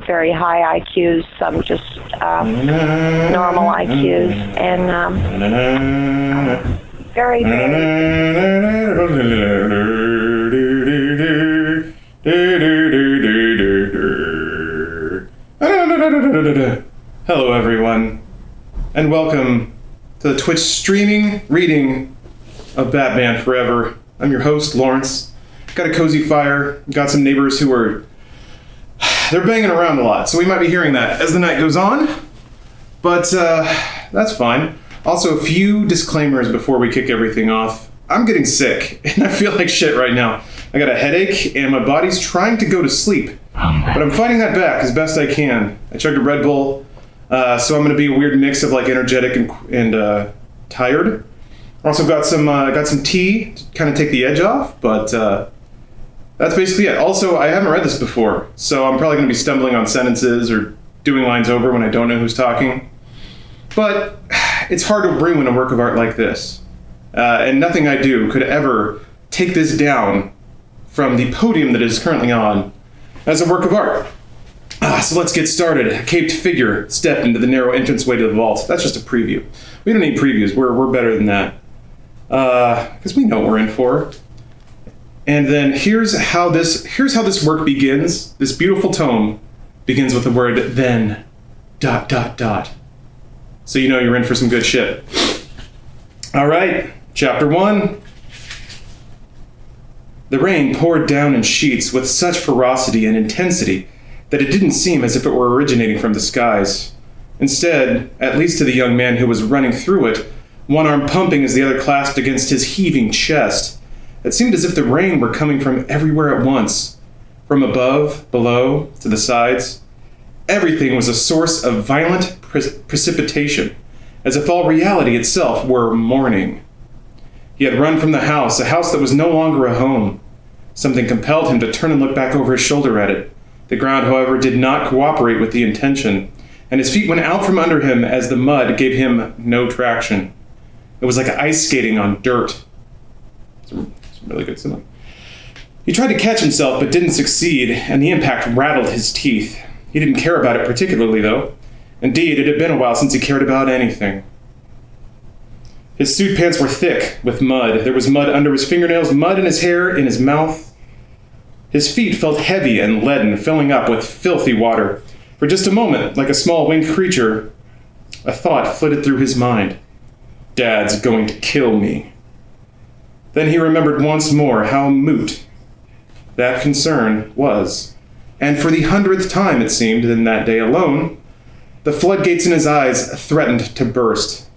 very high IQs, some just normal IQs, and very, Hello everyone, and welcome to the Twitch streaming reading of Batman Forever. I'm your host, Lawrence. Got a cozy fire, got some neighbors who are... they're banging around a lot, so we might be hearing that as the night goes on, but that's fine. Also, a few disclaimers before we kick everything off. I'm getting sick, and I feel like shit right now. I got a headache, and my body's trying to go to sleep, but I'm fighting that back as best I can. I chugged a Red Bull, so I'm going to be a weird mix of like energetic and tired. Also got some tea to kind of take the edge off, but that's basically it. Also, I haven't read this before, so I'm probably going to be stumbling on sentences or doing lines over when I don't know who's talking. But it's hard to bring in a work of art like this, and nothing I do could ever take this down from the podium that it is currently on as a work of art. So let's get started. A caped figure stepped into the narrow entranceway to the vault. That's just a preview. We don't need previews. We're better than that, because we know what we're in for. And then here's how this work begins. This beautiful tome begins with the word then ... So you know you're in for some good shit. All right, chapter 1. The rain poured down in sheets with such ferocity and intensity that it didn't seem as if it were originating from the skies. Instead, at least to the young man who was running through it, one arm pumping as the other clasped against his heaving chest, it seemed as if the rain were coming from everywhere at once, from above, below, to the sides. Everything was a source of violent precipitation, as if all reality itself were mourning. He had run from the house, a house that was no longer a home. Something compelled him to turn and look back over his shoulder at it. The ground, however, did not cooperate with the intention, and his feet went out from under him as the mud gave him no traction. It was like ice skating on dirt. It's a really good simile. He tried to catch himself, but didn't succeed, and the impact rattled his teeth. He didn't care about it particularly, though. Indeed, it had been a while since he cared about anything. His suit pants were thick with mud. There was mud under his fingernails, mud in his hair, in his mouth. His feet felt heavy and leaden, filling up with filthy water. For just a moment, like a small winged creature, a thought flitted through his mind. Dad's going to kill me. Then he remembered once more how moot that concern was. And for the 100th time, it seemed, in that day alone, the floodgates in his eyes threatened to burst.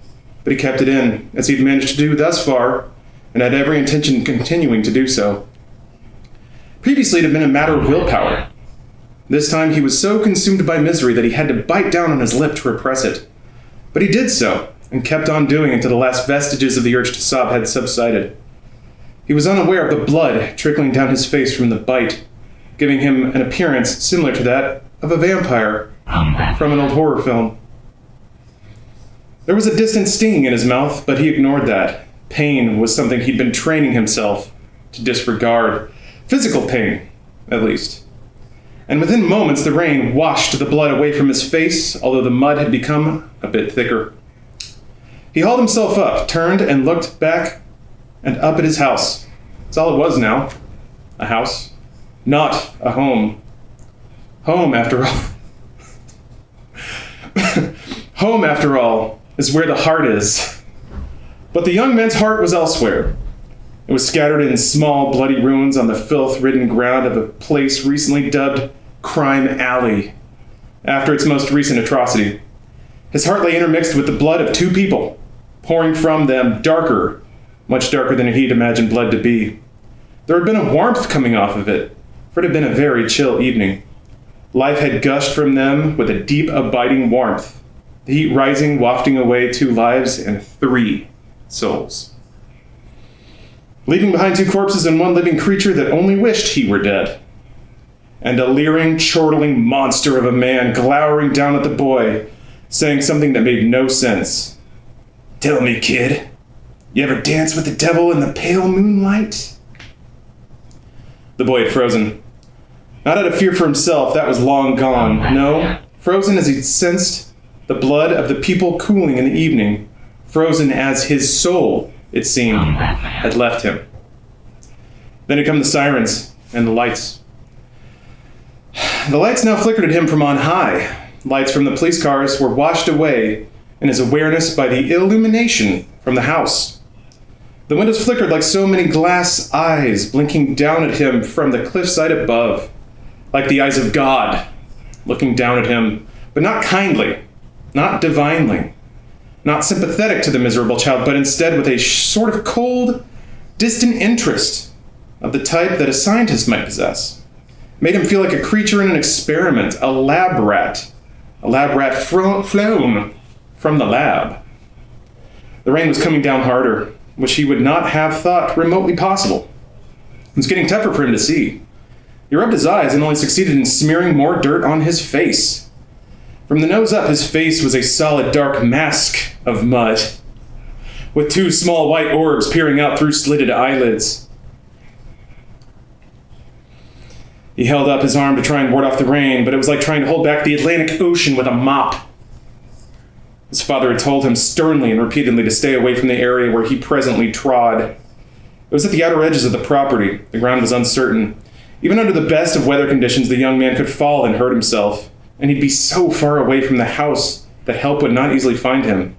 But he kept it in, as he'd managed to do thus far, and had every intention of continuing to do so. Previously, it had been a matter of willpower. This time, he was so consumed by misery that he had to bite down on his lip to repress it. But he did so, and kept on doing until the last vestiges of the urge to sob had subsided. He was unaware of the blood trickling down his face from the bite, giving him an appearance similar to that of a vampire from an old horror film. There was a distant stinging in his mouth, but he ignored that. Pain was something he'd been training himself to disregard. Physical pain, at least. And within moments, the rain washed the blood away from his face, although the mud had become a bit thicker. He hauled himself up, turned, and looked back and up at his house. That's all it was now. A house. Not a home. Home, after all. Home, after all, is where the heart is. But the young man's heart was elsewhere. It was scattered in small, bloody ruins on the filth-ridden ground of a place recently dubbed Crime Alley, after its most recent atrocity. His heart lay intermixed with the blood of two people, pouring from them darker, much darker than he'd imagined blood to be. There had been a warmth coming off of it, for it had been a very chill evening. Life had gushed from them with a deep, abiding warmth, the heat rising, wafting away 2 lives and 3 souls, leaving behind 2 corpses and 1 living creature that only wished he were dead, and a leering, chortling monster of a man glowering down at the boy, saying something that made no sense. "Tell me, kid, you ever dance with the devil in the pale moonlight?" The boy had frozen. Not out of fear for himself, that was long gone. No, frozen as he'd sensed the blood of the people cooling in the evening, frozen as his soul, it seemed, had left him. Then had come the sirens and the lights. The lights now flickered at him from on high. Lights from the police cars were washed away in his awareness by the illumination from the house. The windows flickered like so many glass eyes blinking down at him from the cliffside above, like the eyes of God looking down at him, but not kindly, not divinely, not sympathetic to the miserable child, but instead with a sort of cold, distant interest of the type that a scientist might possess. Made him feel like a creature in an experiment, a lab rat flown from the lab. The rain was coming down harder, which he would not have thought remotely possible. It was getting tougher for him to see. He rubbed his eyes and only succeeded in smearing more dirt on his face. From the nose up, his face was a solid dark mask of mud, with two small white orbs peering out through slitted eyelids. He held up his arm to try and ward off the rain, but it was like trying to hold back the Atlantic Ocean with a mop. His father had told him sternly and repeatedly to stay away from the area where he presently trod. It was at the outer edges of the property. The ground was uncertain. Even under the best of weather conditions, the young man could fall and hurt himself, and he'd be so far away from the house that help would not easily find him.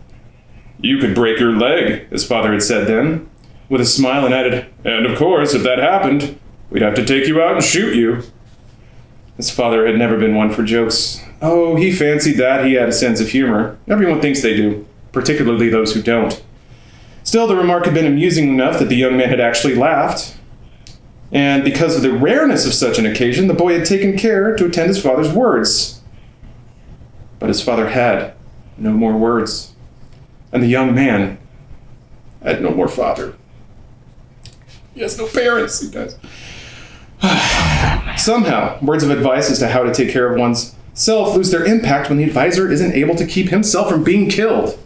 "You could break your leg," his father had said then, with a smile, and added, "And of course, if that happened, we'd have to take you out and shoot you." His father had never been one for jokes. Oh, he fancied that he had a sense of humor. Everyone thinks they do, particularly those who don't. Still, the remark had been amusing enough that the young man had actually laughed. And because of the rareness of such an occasion, the boy had taken care to attend his father's words. But his father had no more words. And the young man had no more father. He has no parents, he does. Somehow, words of advice as to how to take care of one's self lose their impact when the advisor isn't able to keep himself from being killed.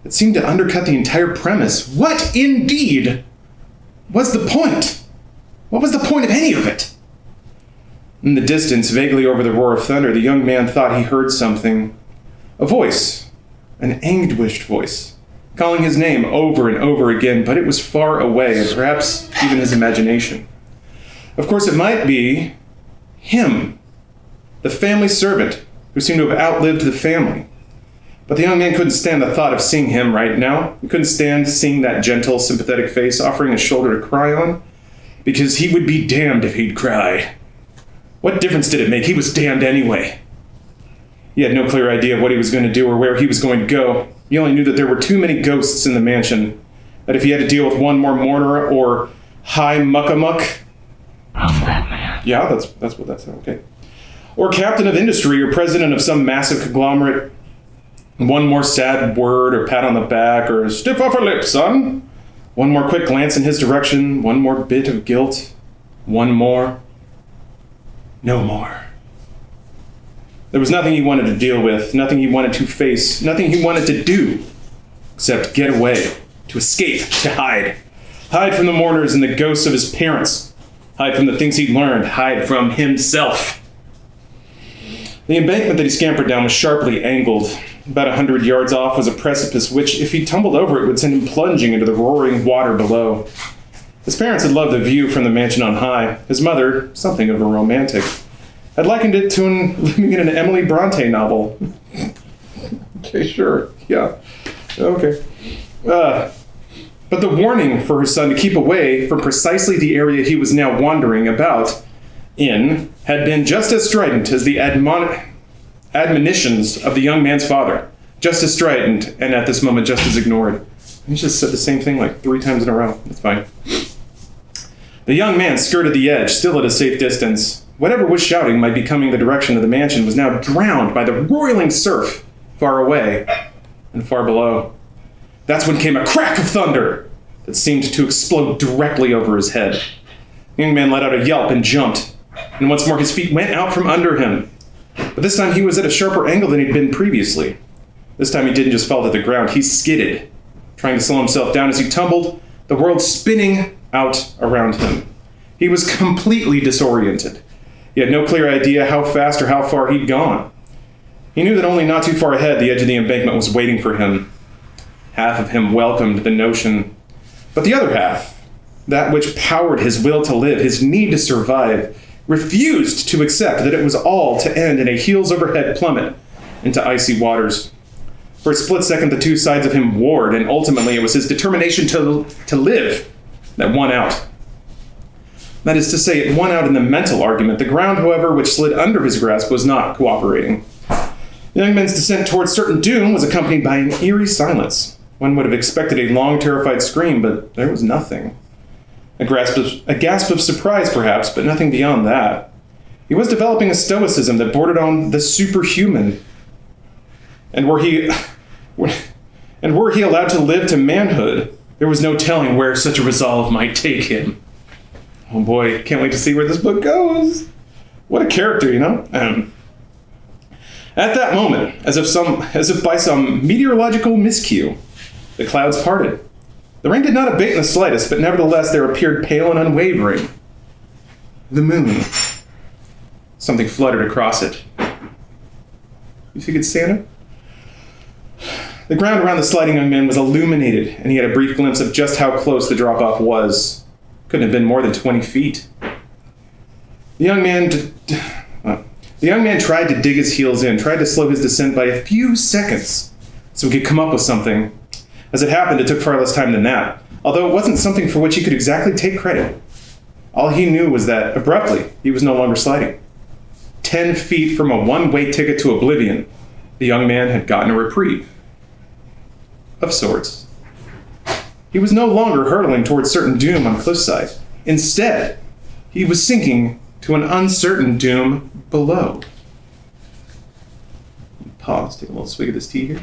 It seemed to undercut the entire premise. What, indeed, was the point? What was the point of any of it? In the distance, vaguely over the roar of thunder, the young man thought he heard something. A voice, an anguished voice, calling his name over and over again, but it was far away, and perhaps even his imagination. Of course, it might be him, the family servant, who seemed to have outlived the family. But the young man couldn't stand the thought of seeing him right now. He couldn't stand seeing that gentle, sympathetic face offering a shoulder to cry on, because he would be damned if he'd cry. What difference did it make? He was damned anyway. He had no clear idea of what he was going to do or where he was going to go. He only knew that there were too many ghosts in the mansion, that if he had to deal with one more mourner or high muck-a-muck... Yeah, that's what that's okay. Or captain of industry or president of some massive conglomerate. One more sad word or pat on the back or stiff upper lip, son. One more quick glance in his direction. One more bit of guilt. One more. No more. There was nothing he wanted to deal with, nothing he wanted to face, nothing he wanted to do, except get away, to escape, to hide. Hide from the mourners and the ghosts of his parents. Hide from the things he'd learned. Hide from himself. The embankment that he scampered down was sharply angled. About 100 yards off was a precipice which, if he tumbled over it, would send him plunging into the roaring water below. His parents had loved the view from the mansion on high. His mother, something of a romantic, had likened it to living in an Emily Bronte novel. Okay, sure. Yeah. Okay. But the warning for her son to keep away from precisely the area he was now wandering about in had been just as strident as the admonitions of the young man's father. Just as strident, and at this moment just as ignored. He just said the same thing like 3 times in a row. That's fine. The young man skirted the edge, still at a safe distance. Whatever was shouting might be coming the direction of the mansion was now drowned by the roiling surf far away and far below. That's when came a crack of thunder that seemed to explode directly over his head. The young man let out a yelp and jumped, and once more his feet went out from under him. But this time he was at a sharper angle than he'd been previously. This time he didn't just fall to the ground, he skidded, trying to slow himself down as he tumbled, the world spinning out around him. He was completely disoriented. He had no clear idea how fast or how far he'd gone. He knew that only not too far ahead the edge of the embankment was waiting for him. Half of him welcomed the notion, but the other half, that which powered his will to live, his need to survive, refused to accept that it was all to end in a heels-overhead plummet into icy waters. For a split second, the two sides of him warred, and ultimately it was his determination to live that won out. That is to say, it won out in the mental argument. The ground, however, which slid under his grasp, was not cooperating. The young man's descent towards certain doom was accompanied by an eerie silence. One would have expected a long, terrified scream, but there was nothing. A gasp of surprise, perhaps, but nothing beyond that. He was developing a stoicism that bordered on the superhuman. And were he allowed to live to manhood, there was no telling where such a resolve might take him. Oh boy, can't wait to see where this book goes. What a character, you know? At that moment, as if by some meteorological miscue, the clouds parted. The rain did not abate in the slightest, but nevertheless there appeared pale and unwavering the moon. Something fluttered across it. You think it's Santa? The ground around the sliding young man was illuminated, and he had a brief glimpse of just how close the drop-off was. Couldn't have been more than 20 feet. The young man tried to dig his heels in, tried to slow his descent by a few seconds so he could come up with something. As it happened, it took far less time than that, although it wasn't something for which he could exactly take credit. All he knew was that, abruptly, he was no longer sliding. 10 feet from a one-way ticket to oblivion, the young man had gotten a reprieve. Of sorts. He was no longer hurtling towards certain doom on cliffside. Instead, he was sinking to an uncertain doom below. Pause, take a little swig of this tea here.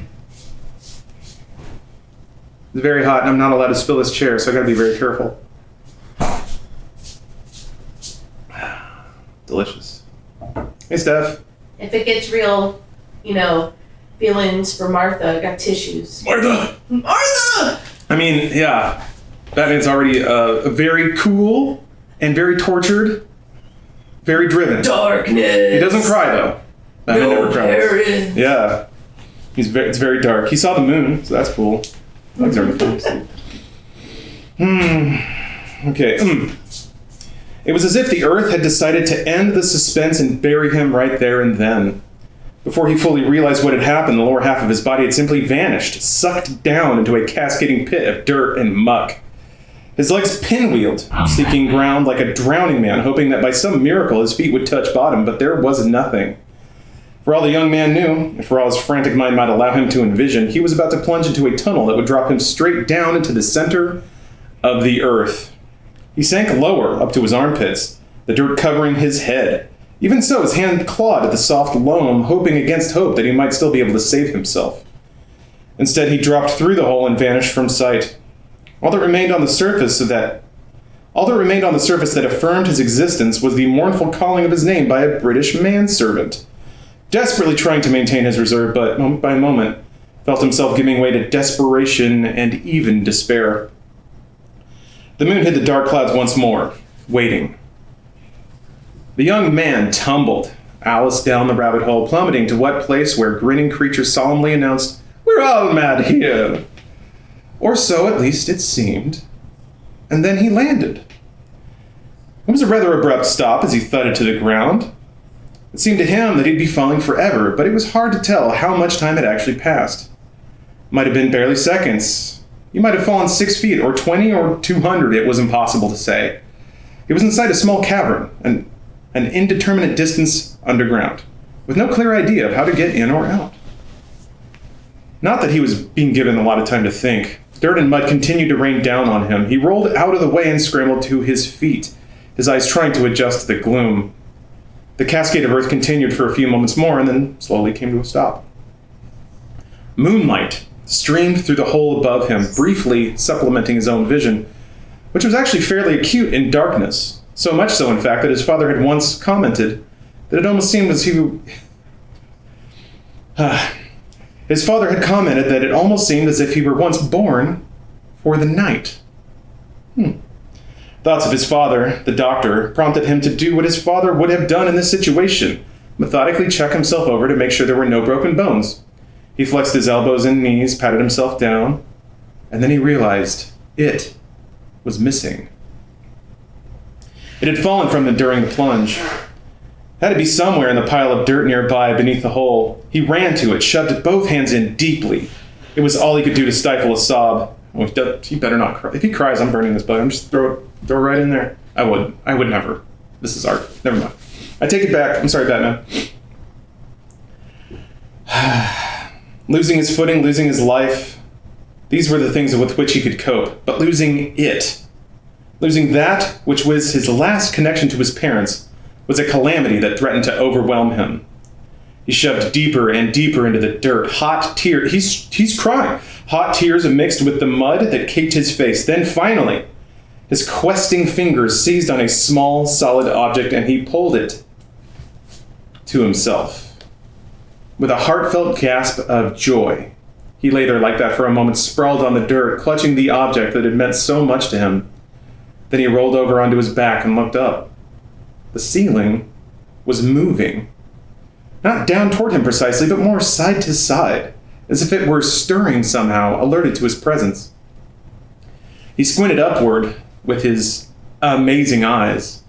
It's very hot, and I'm not allowed to spill this chair, so I gotta be very careful. Delicious. Hey, Steph. If it gets real, feelings for Martha, I got tissues. Martha! Martha! I mean, yeah. Batman's already very cool and very tortured, very driven. Darkness! He doesn't cry, though. Batman never cries. Parents. Yeah. It's very dark. He saw the moon, so that's cool. Legs already falling asleep. Okay. It was as if the earth had decided to end the suspense and bury him right there and then. Before he fully realized what had happened, the lower half of his body had simply vanished, sucked down into a cascading pit of dirt and muck. His legs pinwheeled, seeking ground like a drowning man, hoping that by some miracle his feet would touch bottom, but there was nothing. For all the young man knew, and for all his frantic mind might allow him to envision, he was about to plunge into a tunnel that would drop him straight down into the center of the earth. He sank lower, up to his armpits, the dirt covering his head. Even so, his hand clawed at the soft loam, hoping against hope that he might still be able to save himself. Instead, he dropped through the hole and vanished from sight. All that remained on the surface that affirmed his existence was the mournful calling of his name by a British manservant. Desperately trying to maintain his reserve, but moment by moment, felt himself giving way to desperation and even despair. The moon hid the dark clouds once more, waiting. The young man tumbled, Alice down the rabbit hole, plummeting to what place where grinning creatures solemnly announced, "We're all mad here." Or so at least it seemed. And then he landed. It was a rather abrupt stop as he thudded to the ground. It seemed to him that he'd be falling forever, but it was hard to tell how much time had actually passed. It might have been barely seconds. He might have fallen 6 feet, or 20, or 200, it was impossible to say. He was inside a small cavern, an indeterminate distance underground, with no clear idea of how to get in or out. Not that he was being given a lot of time to think. Dirt and mud continued to rain down on him. He rolled out of the way and scrambled to his feet, his eyes trying to adjust to the gloom. The cascade of earth continued for a few moments more and then slowly came to a stop. Moonlight streamed through the hole above him, briefly supplementing his own vision, which was actually fairly acute in darkness. So much so, in fact, that his father had once commented that it almost seemed as his father had commented that it almost seemed as if he were once born for the night. Thoughts of his father, the doctor, prompted him to do what his father would have done in this situation, methodically check himself over to make sure there were no broken bones. He flexed his elbows and knees, patted himself down, and then he realized it was missing. It had fallen from him during the plunge. It had to be somewhere in the pile of dirt nearby beneath the hole. He ran to it, shoved both hands in deeply. It was all he could do to stifle a sob. Oh, he better not cry. If he cries, I'm burning this book. I'm just throw it right in there. I would never. This is art. Never mind. I take it back. I'm sorry, Batman. Losing his footing, losing his life. These were the things with which he could cope. But losing it, losing that which was his last connection to his parents, was a calamity that threatened to overwhelm him. He shoved deeper and deeper into the dirt. Hot tears. He's crying. Hot tears mixed with the mud that caked his face. Then finally, his questing fingers seized on a small, solid object, and he pulled it to himself. With a heartfelt gasp of joy, he lay there like that for a moment, sprawled on the dirt, clutching the object that had meant so much to him. Then he rolled over onto his back and looked up. The ceiling was moving. Not down toward him precisely, but more side to side, as if it were stirring somehow, alerted to his presence. He squinted upward with his amazing eyes,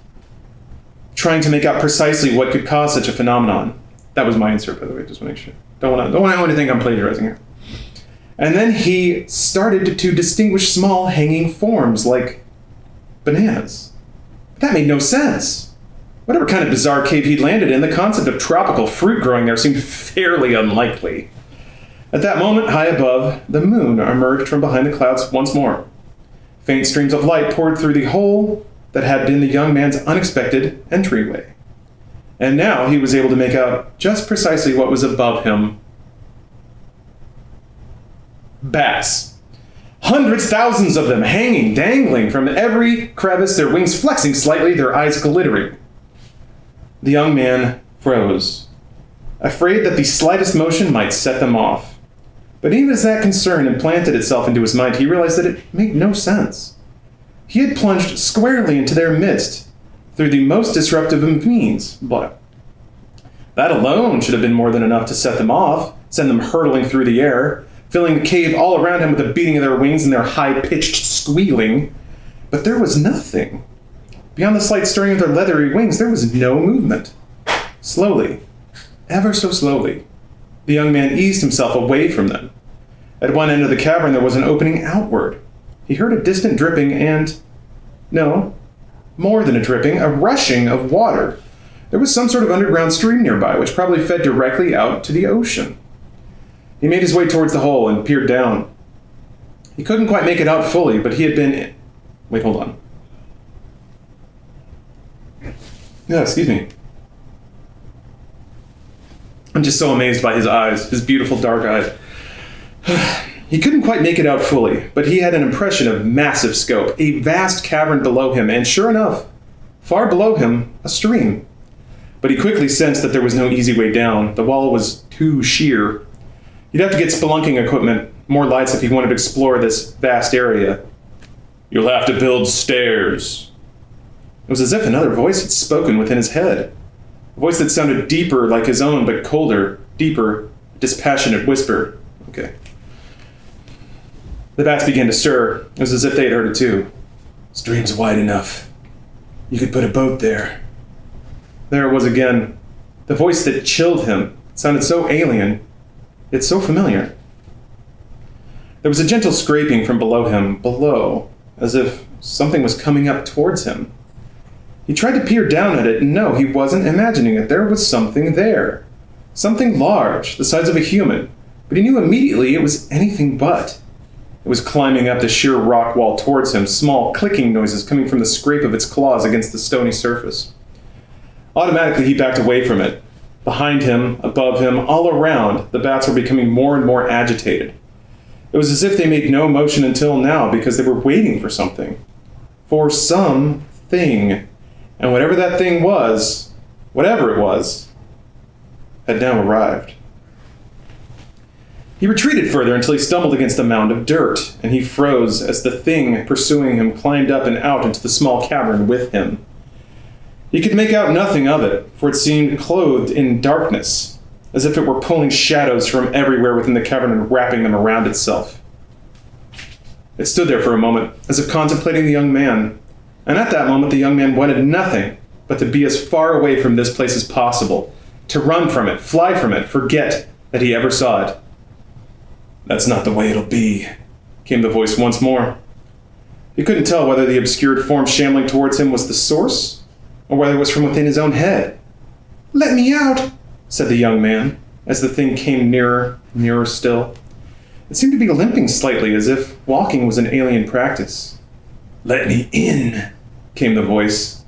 trying to make out precisely what could cause such a phenomenon. That was my insert, by the way, just to make sure. Don't want anyone to think I'm plagiarizing here. And then he started to distinguish small hanging forms like bananas. But that made no sense. Whatever kind of bizarre cave he'd landed in, the concept of tropical fruit growing there seemed fairly unlikely. At that moment, high above, the moon emerged from behind the clouds once more. Faint streams of light poured through the hole that had been the young man's unexpected entryway. And now he was able to make out just precisely what was above him. Bats. Hundreds, thousands of them, hanging, dangling from every crevice, their wings flexing slightly, their eyes glittering. The young man froze, afraid that the slightest motion might set them off. But even as that concern implanted itself into his mind, he realized that it made no sense. He had plunged squarely into their midst through the most disruptive of means, but that alone should have been more than enough to set them off, send them hurtling through the air, filling the cave all around him with the beating of their wings and their high-pitched squealing. But there was nothing. Beyond the slight stirring of their leathery wings, there was no movement. Slowly, ever so slowly, the young man eased himself away from them. At one end of the cavern, there was an opening outward. He heard a distant dripping and, no, more than a dripping, a rushing of water. There was some sort of underground stream nearby, which probably fed directly out to the ocean. He made his way towards the hole and peered down. He couldn't quite make it out fully, but he had been... Wait, hold on. Yeah, excuse me. I'm just so amazed by his eyes, his beautiful dark eyes. He couldn't quite make it out fully, but he had an impression of massive scope, a vast cavern below him, and sure enough, far below him, a stream. But he quickly sensed that there was no easy way down. The wall was too sheer. He'd have to get spelunking equipment, more lights if he wanted to explore this vast area. You'll have to build stairs. It was as if another voice had spoken within his head. A voice that sounded deeper like his own, but colder, deeper, dispassionate whisper. Okay. The bats began to stir. It was as if they had heard it too. Stream's wide enough. You could put a boat there. There it was again. The voice that chilled him. It sounded so alien, yet so familiar. There was a gentle scraping from below him, as if something was coming up towards him. He tried to peer down at it, and no, he wasn't imagining it. There was something there. Something large, the size of a human. But he knew immediately it was anything but. It was climbing up the sheer rock wall towards him, small clicking noises coming from the scrape of its claws against the stony surface. Automatically, he backed away from it. Behind him, above him, all around, the bats were becoming more and more agitated. It was as if they made no motion until now because they were waiting for something. For something. And whatever that thing was, whatever it was, had now arrived. He retreated further until he stumbled against a mound of dirt, and he froze as the thing pursuing him climbed up and out into the small cavern with him. He could make out nothing of it, for it seemed clothed in darkness, as if it were pulling shadows from everywhere within the cavern and wrapping them around itself. It stood there for a moment, as if contemplating the young man, and at that moment the young man wanted nothing but to be as far away from this place as possible, to run from it, fly from it, forget that he ever saw it. "That's not the way it'll be," came the voice once more. He couldn't tell whether the obscured form shambling towards him was the source, or whether it was from within his own head. "Let me out," said the young man, as the thing came nearer, nearer still. It seemed to be limping slightly, as if walking was an alien practice. "Let me in," came the voice,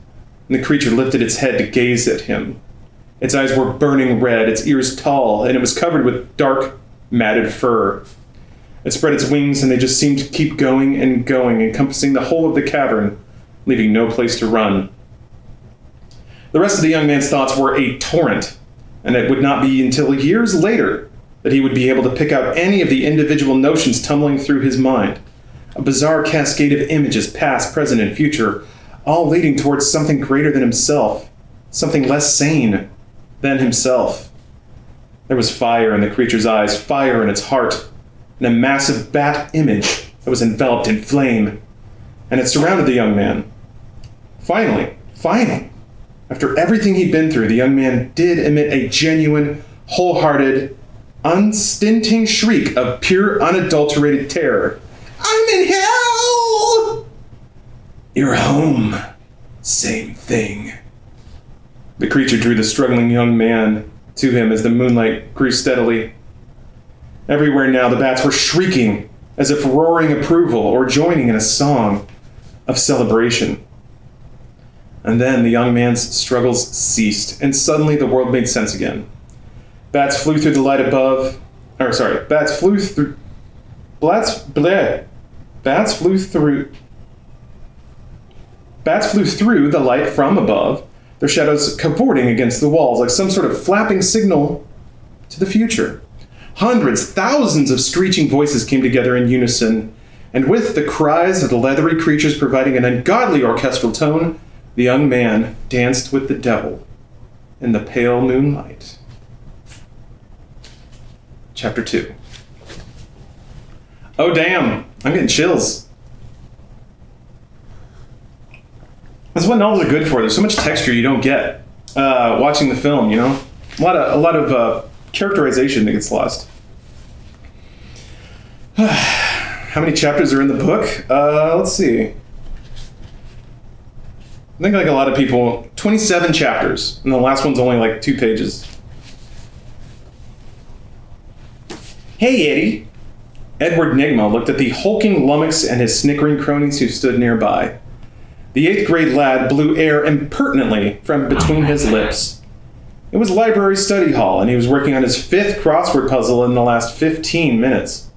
and the creature lifted its head to gaze at him. Its eyes were burning red, its ears tall, and it was covered with dark, matted fur. It spread its wings, and they just seemed to keep going and going, encompassing the whole of the cavern, leaving no place to run. The rest of the young man's thoughts were a torrent, and it would not be until years later that he would be able to pick out any of the individual notions tumbling through his mind. A bizarre cascade of images, past, present, and future, all leading towards something greater than himself, something less sane than himself. There was fire in the creature's eyes, fire in its heart, and a massive bat image that was enveloped in flame, and it surrounded the young man. Finally, after everything he'd been through, the young man did emit a genuine, wholehearted, unstinting shriek of pure, unadulterated terror. "I'm in hell!" "You're home. Same thing." The creature drew the struggling young man to him as the moonlight grew steadily. Everywhere now the bats were shrieking, as if roaring approval or joining in a song of celebration. And then the young man's struggles ceased, and suddenly the world made sense again. Bats flew through the light above. Bats flew through the light from above, their shadows cavorting against the walls like some sort of flapping signal to the future. Hundreds, thousands of screeching voices came together in unison, and with the cries of the leathery creatures providing an ungodly orchestral tone, the young man danced with the devil in the pale moonlight. Chapter 2. Oh damn, I'm getting chills. That's what novels are good for. There's so much texture you don't get watching the film, you know? A lot of characterization that gets lost. How many chapters are in the book? Let's see. I think like a lot of people, 27 chapters, and the last one's only like 2 pages. "Hey, Eddie." Edward Nigma looked at the hulking lummox and his snickering cronies who stood nearby. The 8th grade lad blew air impertinently from between his lips. It was library study hall, and he was working on his 5th crossword puzzle in the last 15 minutes.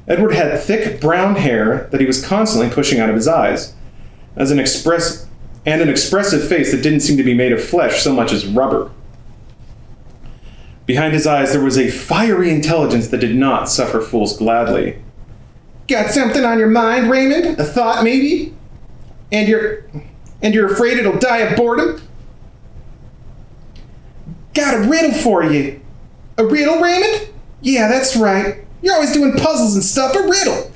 Edward had thick brown hair that he was constantly pushing out of his eyes, an expressive face that didn't seem to be made of flesh so much as rubber. Behind his eyes there was a fiery intelligence that did not suffer fools gladly. "Got something on your mind, Raymond? A thought, maybe? And you're afraid it'll die of boredom? Got a riddle for you." "A riddle, Raymond? Yeah, that's right. You're always doing puzzles and stuff. A riddle."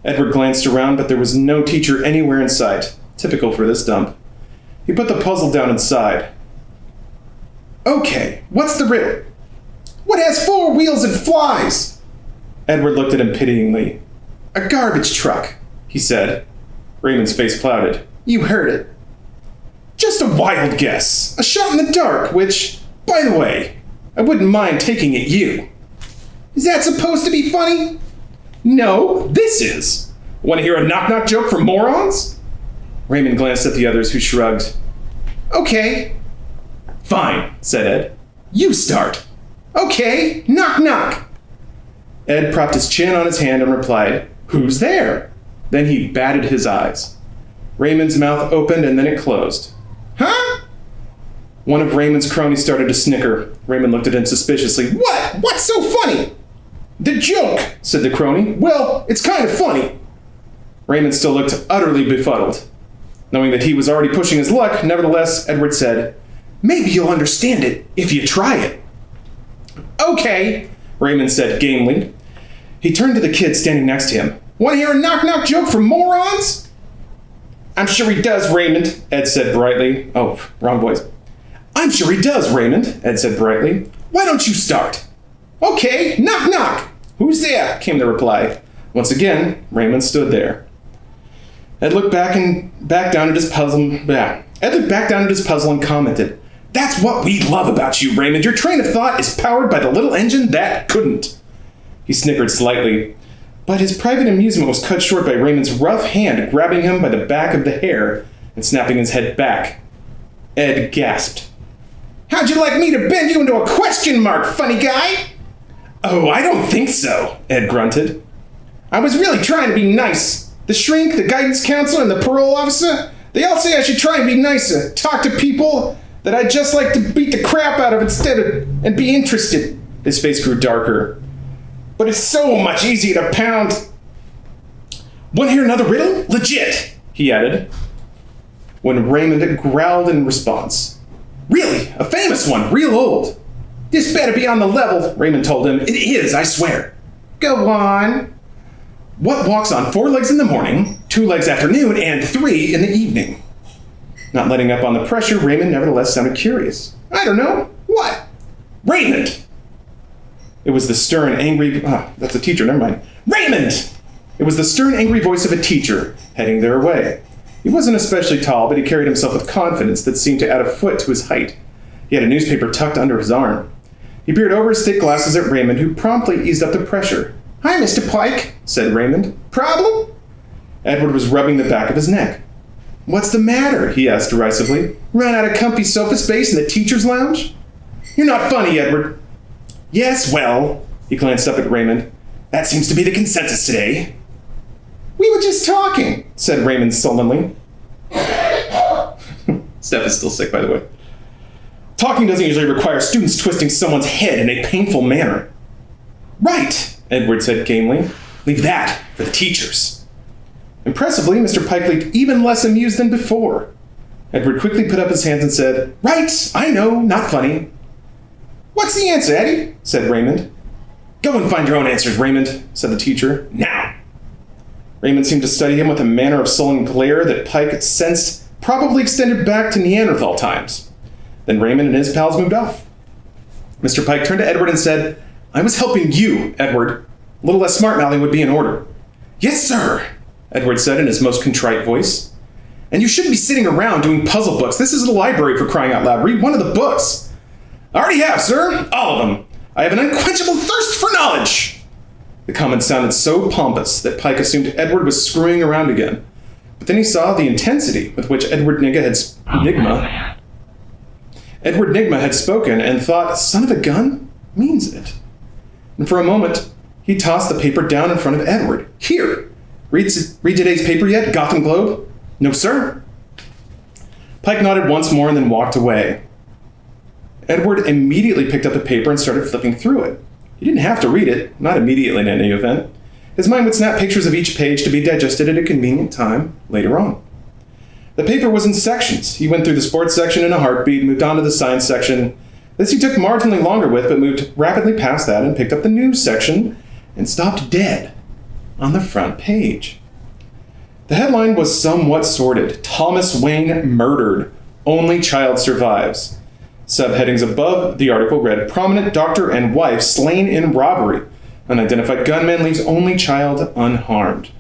Edward glanced around, but there was no teacher anywhere in sight. Typical for this dump. He put the puzzle down and sighed. "Okay, what's the riddle? What has 4 wheels and flies?" Edward looked at him pityingly. "A garbage truck," he said. Raymond's face clouded. "You heard it." "Just a wild guess. A shot in the dark, which, by the way, I wouldn't mind taking at you." "Is that supposed to be funny?" "No, this is. Want to hear a knock-knock joke for morons?" Raymond glanced at the others, who shrugged. "Okay." "Fine," said Ed. "You start." "Okay, knock-knock." Ed propped his chin on his hand and replied, "Who's there?" Then he batted his eyes. Raymond's mouth opened and then it closed. "Huh?" One of Raymond's cronies started to snicker. Raymond looked at him suspiciously. What's so funny?" The joke, said the crony. Well, it's kind of funny. Raymond still looked utterly befuddled. Knowing that he was already pushing his luck, nevertheless, Edward said, Maybe you'll understand it if you try it. Okay, Raymond said gamely. He turned to the kid standing next to him. Want to hear a knock-knock joke for morons? I'm sure he does, Raymond, Ed said brightly. Oh, wrong voice. I'm sure he does, Raymond, Ed said brightly. Why don't you start? Okay, knock knock. Who's there? Came the reply. Once again, Raymond stood there. Ed looked back down at his puzzle and commented, That's what we love about you, Raymond. Your train of thought is powered by the little engine that couldn't. He snickered slightly, but his private amusement was cut short by Raymond's rough hand grabbing him by the back of the hair and snapping his head back. Ed gasped. How'd you like me to bend you into a question mark, funny guy? Oh, I don't think so, Ed grunted. I was really trying to be nice. The shrink, the guidance counselor, and the parole officer, they all say I should try and be nicer, talk to people that I'd just like to beat the crap out of and be interested. His face grew darker. But it's so much easier to pound. Want to hear another riddle? Legit, he added, when Raymond growled in response. Really, a famous one, real old. This better be on the level, Raymond told him. It is, I swear. Go on. What walks on 4 legs in the morning, 2 legs afternoon, and 3 in the evening? Not letting up on the pressure, Raymond nevertheless sounded curious. I don't know. What? Raymond! It was the stern, angry... that's a teacher, never mind. Raymond! It was the stern, angry voice of a teacher, heading their way. He wasn't especially tall, but he carried himself with confidence that seemed to add a foot to his height. He had a newspaper tucked under his arm. He peered over his thick glasses at Raymond, who promptly eased up the pressure. Hi, Mr. Pike, said Raymond. Problem? Edward was rubbing the back of his neck. What's the matter? He asked derisively. Run out of comfy sofa space in the teacher's lounge? You're not funny, Edward. Yes, well, he glanced up at Raymond. That seems to be the consensus today. We were just talking, said Raymond sullenly. Steph is still sick, by the way. Talking doesn't usually require students twisting someone's head in a painful manner. Right, Edward said gamely. Leave that for the teachers. Impressively, Mr. Pike looked even less amused than before. Edward quickly put up his hands and said, Right, I know, not funny. What's the answer, Eddie? Said Raymond. Go and find your own answers, Raymond, said the teacher. Now! Raymond seemed to study him with a manner of sullen glare that Pike sensed probably extended back to Neanderthal times. Then Raymond and his pals moved off. Mr. Pike turned to Edward and said, I was helping you, Edward. A little less smart-mouthing would be in order. Yes, sir, Edward said in his most contrite voice. And you shouldn't be sitting around doing puzzle books. This is the library, for crying out loud. Read one of the books. I already have, sir. All of them. I have an unquenchable thirst for knowledge. The comment sounded so pompous that Pike assumed Edward was screwing around again. But then he saw the intensity with which Edward Nigma had spoken and thought, son of a gun, means it. And for a moment, he tossed the paper down in front of Edward. Here, read today's paper yet, Gotham Globe? No, sir. Pike nodded once more and then walked away. Edward immediately picked up the paper and started flipping through it. He didn't have to read it, not immediately in any event. His mind would snap pictures of each page to be digested at a convenient time later on. The paper was in sections. He went through the sports section in a heartbeat, moved on to the science section. This he took marginally longer with, but moved rapidly past that and picked up the news section and stopped dead on the front page. The headline was somewhat sordid. Thomas Wayne murdered. Only child survives. Subheadings above the article read, Prominent doctor and wife slain in robbery. Unidentified gunman leaves only child unharmed.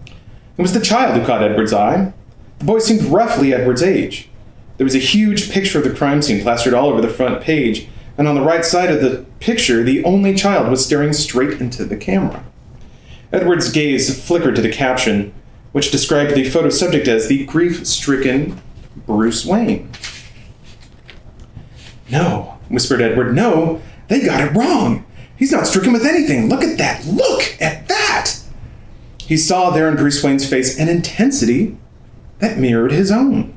It was the child who caught Edward's eye. The boy seemed roughly Edward's age. There was a huge picture of the crime scene plastered all over the front page, and on the right side of the picture, the only child was staring straight into the camera. Edward's gaze flickered to the caption, which described the photo subject as the grief-stricken Bruce Wayne. No, whispered Edward, no, they got it wrong. He's not stricken with anything. Look at that. Look at that. He saw there in Bruce Wayne's face an intensity that mirrored his own.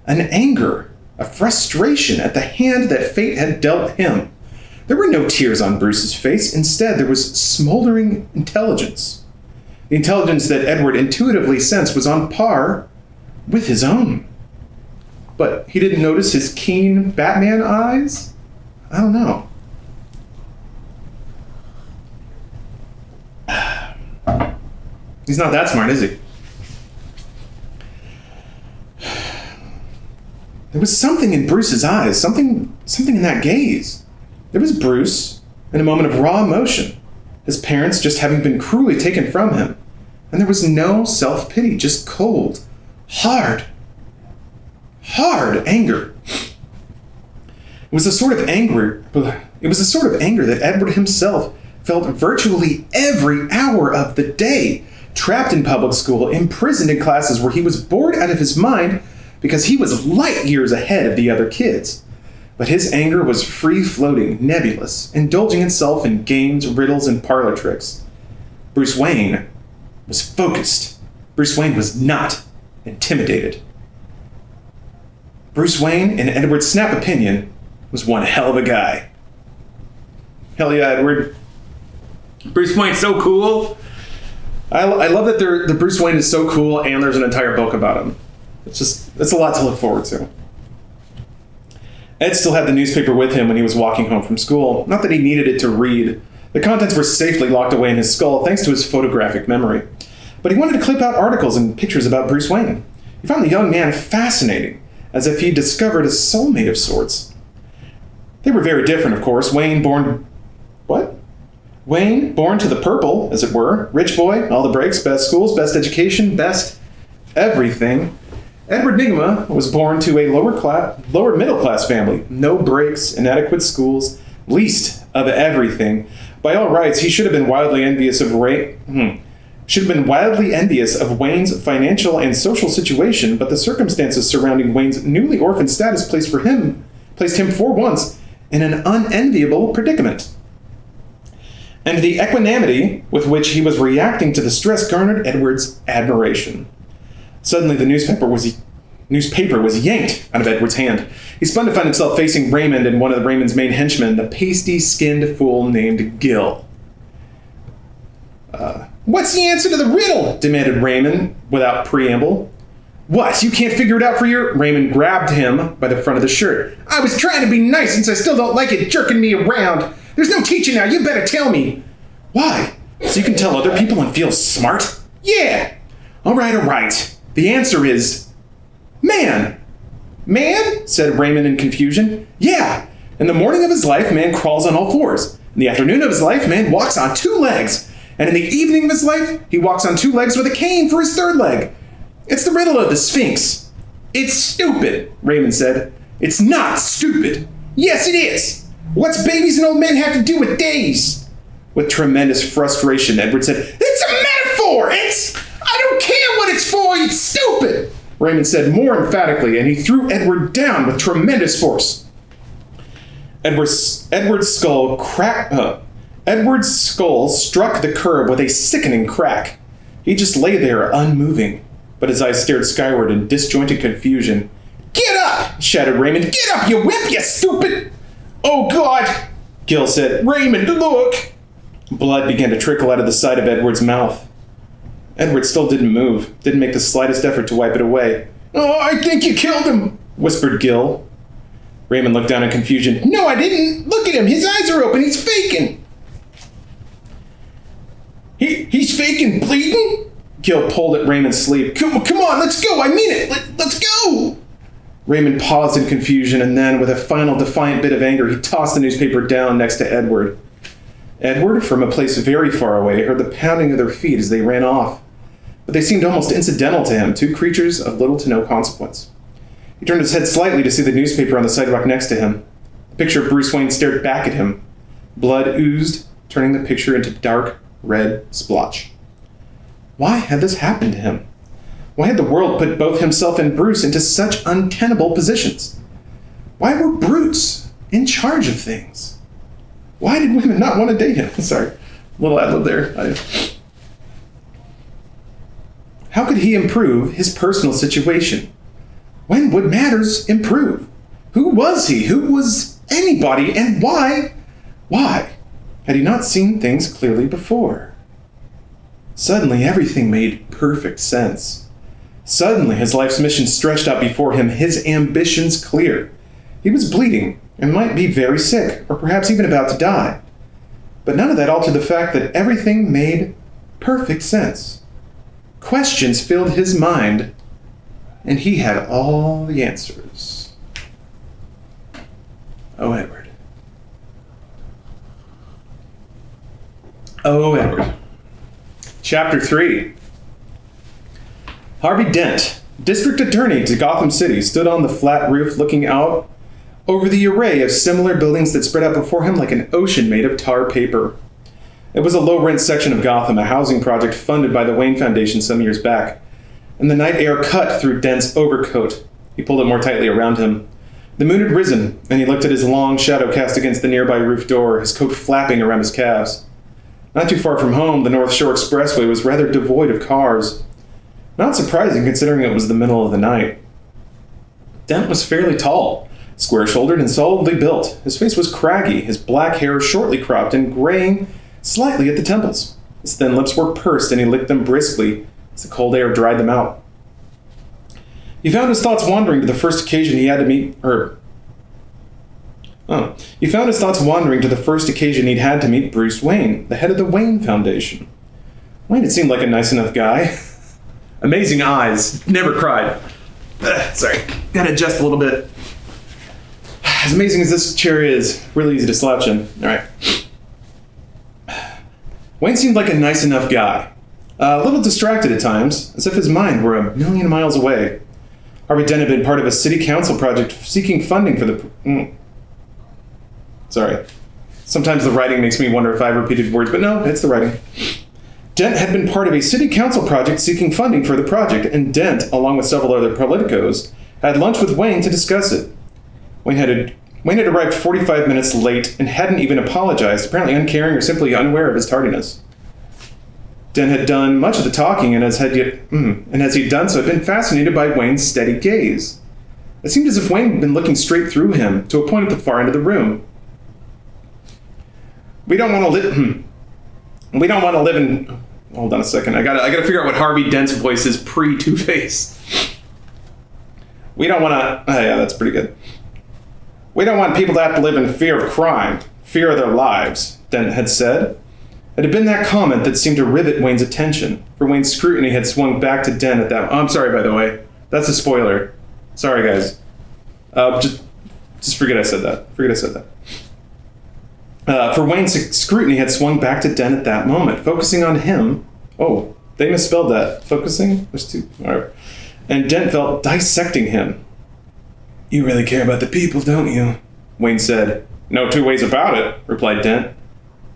An anger, a frustration at the hand that fate had dealt him. There were no tears on Bruce's face. Instead, there was smoldering intelligence. The intelligence that Edward intuitively sensed was on par with his own. But he didn't notice his keen Batman eyes? I don't know. He's not that smart, is he? There was something in Bruce's eyes, something in that gaze. There was Bruce in a moment of raw emotion, his parents just having been cruelly taken from him. And there was no self-pity, just cold, hard anger. It was a sort of anger that Edward himself felt virtually every hour of the day, trapped in public school, imprisoned in classes where he was bored out of his mind because he was light years ahead of the other kids. But his anger was free-floating, nebulous, indulging itself in games, riddles, and parlor tricks. Bruce Wayne was focused. Bruce Wayne was not intimidated. Bruce Wayne, in Edward's snap opinion, was one hell of a guy. Hell yeah, Edward. Bruce Wayne's so cool. I love that the Bruce Wayne is so cool and there's an entire book about him. It's a lot to look forward to. Ed still had the newspaper with him when he was walking home from school. Not that he needed it to read. The contents were safely locked away in his skull thanks to his photographic memory. But he wanted to clip out articles and pictures about Bruce Wayne. He found the young man fascinating, as if he discovered a soulmate of sorts. They were very different, of course. Wayne, born to the purple, as it were. Rich boy, all the breaks, best schools, best education, best everything. Edward Nygma was born to a lower middle class family. No breaks, inadequate schools, least of everything. By all rights, he should have been wildly envious of Wayne's financial and social situation, but the circumstances surrounding Wayne's newly orphaned status placed him for once in an unenviable predicament. And the equanimity with which he was reacting to the stress garnered Edward's admiration. Suddenly, the newspaper was yanked out of Edward's hand. He spun to find himself facing Raymond and one of Raymond's main henchmen, the pasty-skinned fool named Gil. What's the answer to the riddle? Demanded Raymond without preamble. What, you can't figure it out for your... Raymond grabbed him by the front of the shirt. I was trying to be nice since I still don't like it jerking me around. There's no teaching now, you better tell me. Why? So you can tell other people and feel smart? Yeah. All right. The answer is... man. Man? Said Raymond in confusion. Yeah. In the morning of his life, man crawls on all fours. In the afternoon of his life, man walks on two legs. And in the evening of his life, he walks on two legs with a cane for his third leg. It's the riddle of the Sphinx. It's stupid, Raymond said. It's not stupid. Yes, it is. What's babies and old men have to do with days? With tremendous frustration, Edward said, it's a metaphor. I don't care what it's for. It's stupid. Raymond said more emphatically, and he threw Edward down with tremendous force. Edward's skull struck the curb with a sickening crack. He just lay there, unmoving, but his eyes stared skyward in disjointed confusion. Get up! Shouted Raymond. Get up, you wimp, you stupid! Oh, God! Gil said. Raymond, look! Blood began to trickle out of the side of Edward's mouth. Edward still didn't move, didn't make the slightest effort to wipe it away. Oh, I think you killed him, whispered Gil. Raymond looked down in confusion. No, I didn't. Look at him. His eyes are open. He's faking. He's faking bleeding? Gil pulled at Raymond's sleeve. Come on, let's go. I mean it. Let's go. Raymond paused in confusion, and then, with a final defiant bit of anger, he tossed the newspaper down next to Edward. Edward, from a place very far away, heard the pounding of their feet as they ran off. But they seemed almost incidental to him, two creatures of little to no consequence. He turned his head slightly to see the newspaper on the sidewalk next to him. The picture of Bruce Wayne stared back at him. Blood oozed, turning the picture into dark red splotch. Why had this happened to him? Why had the world put both himself and Bruce into such untenable positions? Why were brutes in charge of things? Why did women not want to date him? Sorry, little ad lib there. How could he improve his personal situation? When would matters improve? Who was he? Who was anybody? And why Why had he not seen things clearly before? Suddenly, everything made perfect sense. Suddenly, his life's mission stretched out before him, his ambitions clear. He was bleeding and might be very sick, or perhaps even about to die. But none of that altered the fact that everything made perfect sense. Questions filled his mind, and he had all the answers. Oh, Edward. Oh, Edward. Chapter 3. Harvey Dent, district attorney to Gotham City, stood on the flat roof looking out over the array of similar buildings that spread out before him like an ocean made of tar paper. It was a low-rent section of Gotham, a housing project funded by the Wayne Foundation some years back, and the night air cut through Dent's overcoat. He pulled it more tightly around him. The moon had risen, and he looked at his long shadow cast against the nearby roof door, his coat flapping around his calves. Not too far from home, the North Shore Expressway was rather devoid of cars. Not surprising considering it was the middle of the night. Dent was fairly tall, square-shouldered and solidly built. His face was craggy, his black hair shortly cropped and graying slightly at the temples. His thin lips were pursed and he licked them briskly as the cold air dried them out. He found his thoughts wandering to the first occasion he'd had to meet Bruce Wayne, the head of the Wayne Foundation. Wayne had seemed like a nice enough guy. Amazing eyes, never cried. Sorry, gotta adjust a little bit. As amazing as this chair is, really easy to slouch in. All right. Wayne seemed like a nice enough guy. A little distracted at times, as if his mind were a million miles away. Harvey Dent had been part of a city council project seeking funding for the... Sorry. Sometimes the writing makes me wonder if I repeated words, but no, it's the writing. Dent had been part of a city council project seeking funding for the project, and Dent, along with several other politicos, had lunch with Wayne to discuss it. Wayne had arrived 45 minutes late and hadn't even apologized, apparently uncaring or simply unaware of his tardiness. Dent had done much of the talking, and as he'd done so, had been fascinated by Wayne's steady gaze. It seemed as if Wayne had been looking straight through him, to a point at the far end of the room. We don't want to live in... Hold on a second. I gotta figure out what Harvey Dent's voice is pre-Two-Face. We don't want to... Oh, yeah, that's pretty good. We don't want people to have to live in fear of crime, fear of their lives, Dent had said. It had been that comment that seemed to rivet Wayne's attention, for Wayne's scrutiny had swung back to Dent at that... Oh, I'm sorry, by the way. That's a spoiler. Sorry, guys. Just forget I said that. For Wayne's scrutiny had swung back to Dent at that moment, focusing on him. Oh, they misspelled that. Focusing? There's two. All right. And Dent felt dissecting him. You really care about the people, don't you? Wayne said. No two ways about it, replied Dent.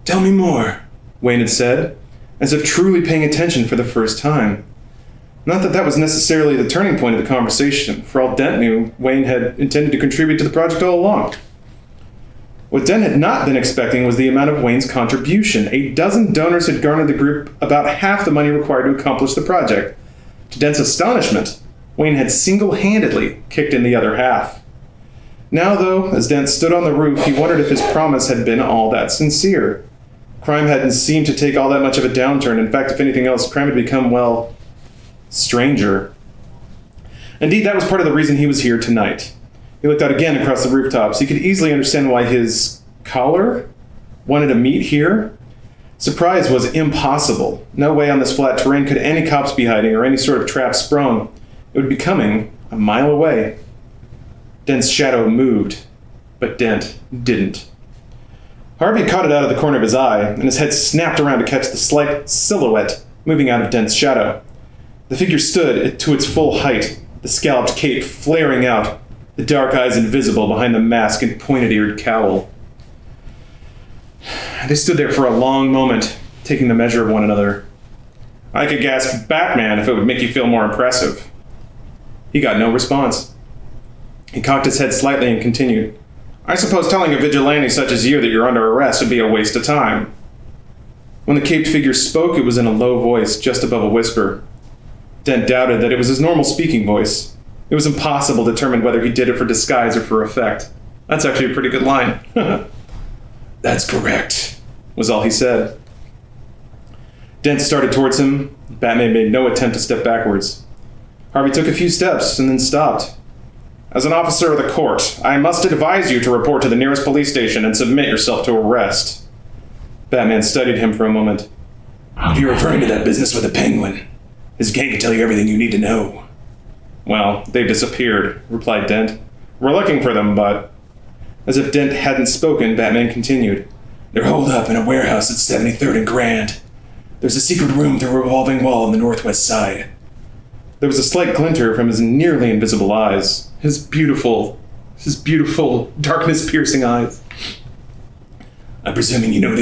Tell me more, Wayne had said, as if truly paying attention for the first time. Not that that was necessarily the turning point of the conversation. For all Dent knew, Wayne had intended to contribute to the project all along. What Dent had not been expecting was the amount of Wayne's contribution. 12 donors had garnered the group about half the money required to accomplish the project. To Dent's astonishment, Wayne had single-handedly kicked in the other half. Now, though, as Dent stood on the roof, he wondered if his promise had been all that sincere. Crime hadn't seemed to take all that much of a downturn. In fact, if anything else, crime had become, well, stranger. Indeed, that was part of the reason he was here tonight. He looked out again across the rooftops. He could easily understand why his caller wanted to meet here. Surprise was impossible. No way on this flat terrain could any cops be hiding or any sort of trap sprung. It would be coming a mile away. Dent's shadow moved, but Dent didn't. Harvey caught it out of the corner of his eye, and his head snapped around to catch the slight silhouette moving out of Dent's shadow. The figure stood to its full height, the scalloped cape flaring out, the dark eyes invisible behind the mask and pointed-eared cowl. They stood there for a long moment, taking the measure of one another. I could gasp Batman if it would make you feel more impressive. He got no response. He cocked his head slightly and continued. I suppose telling a vigilante such as you that you're under arrest would be a waste of time. When the caped figure spoke, it was in a low voice, just above a whisper. Dent doubted that it was his normal speaking voice. It was impossible to determine whether he did it for disguise or for effect. That's actually a pretty good line. That's correct, was all he said. Dent started towards him. Batman made no attempt to step backwards. Harvey took a few steps and then stopped. As an officer of the court, I must advise you to report to the nearest police station and submit yourself to arrest. Batman studied him for a moment. If you're referring to that business with the Penguin, his gang can tell you everything you need to know. Well, they've disappeared, replied Dent. We're looking for them, but... As if Dent hadn't spoken, Batman continued. They're holed up in a warehouse at 73rd and Grand. There's a secret room through a revolving wall on the northwest side. There was a slight glinter from his nearly invisible eyes. His beautiful, darkness-piercing eyes. I'm presuming you know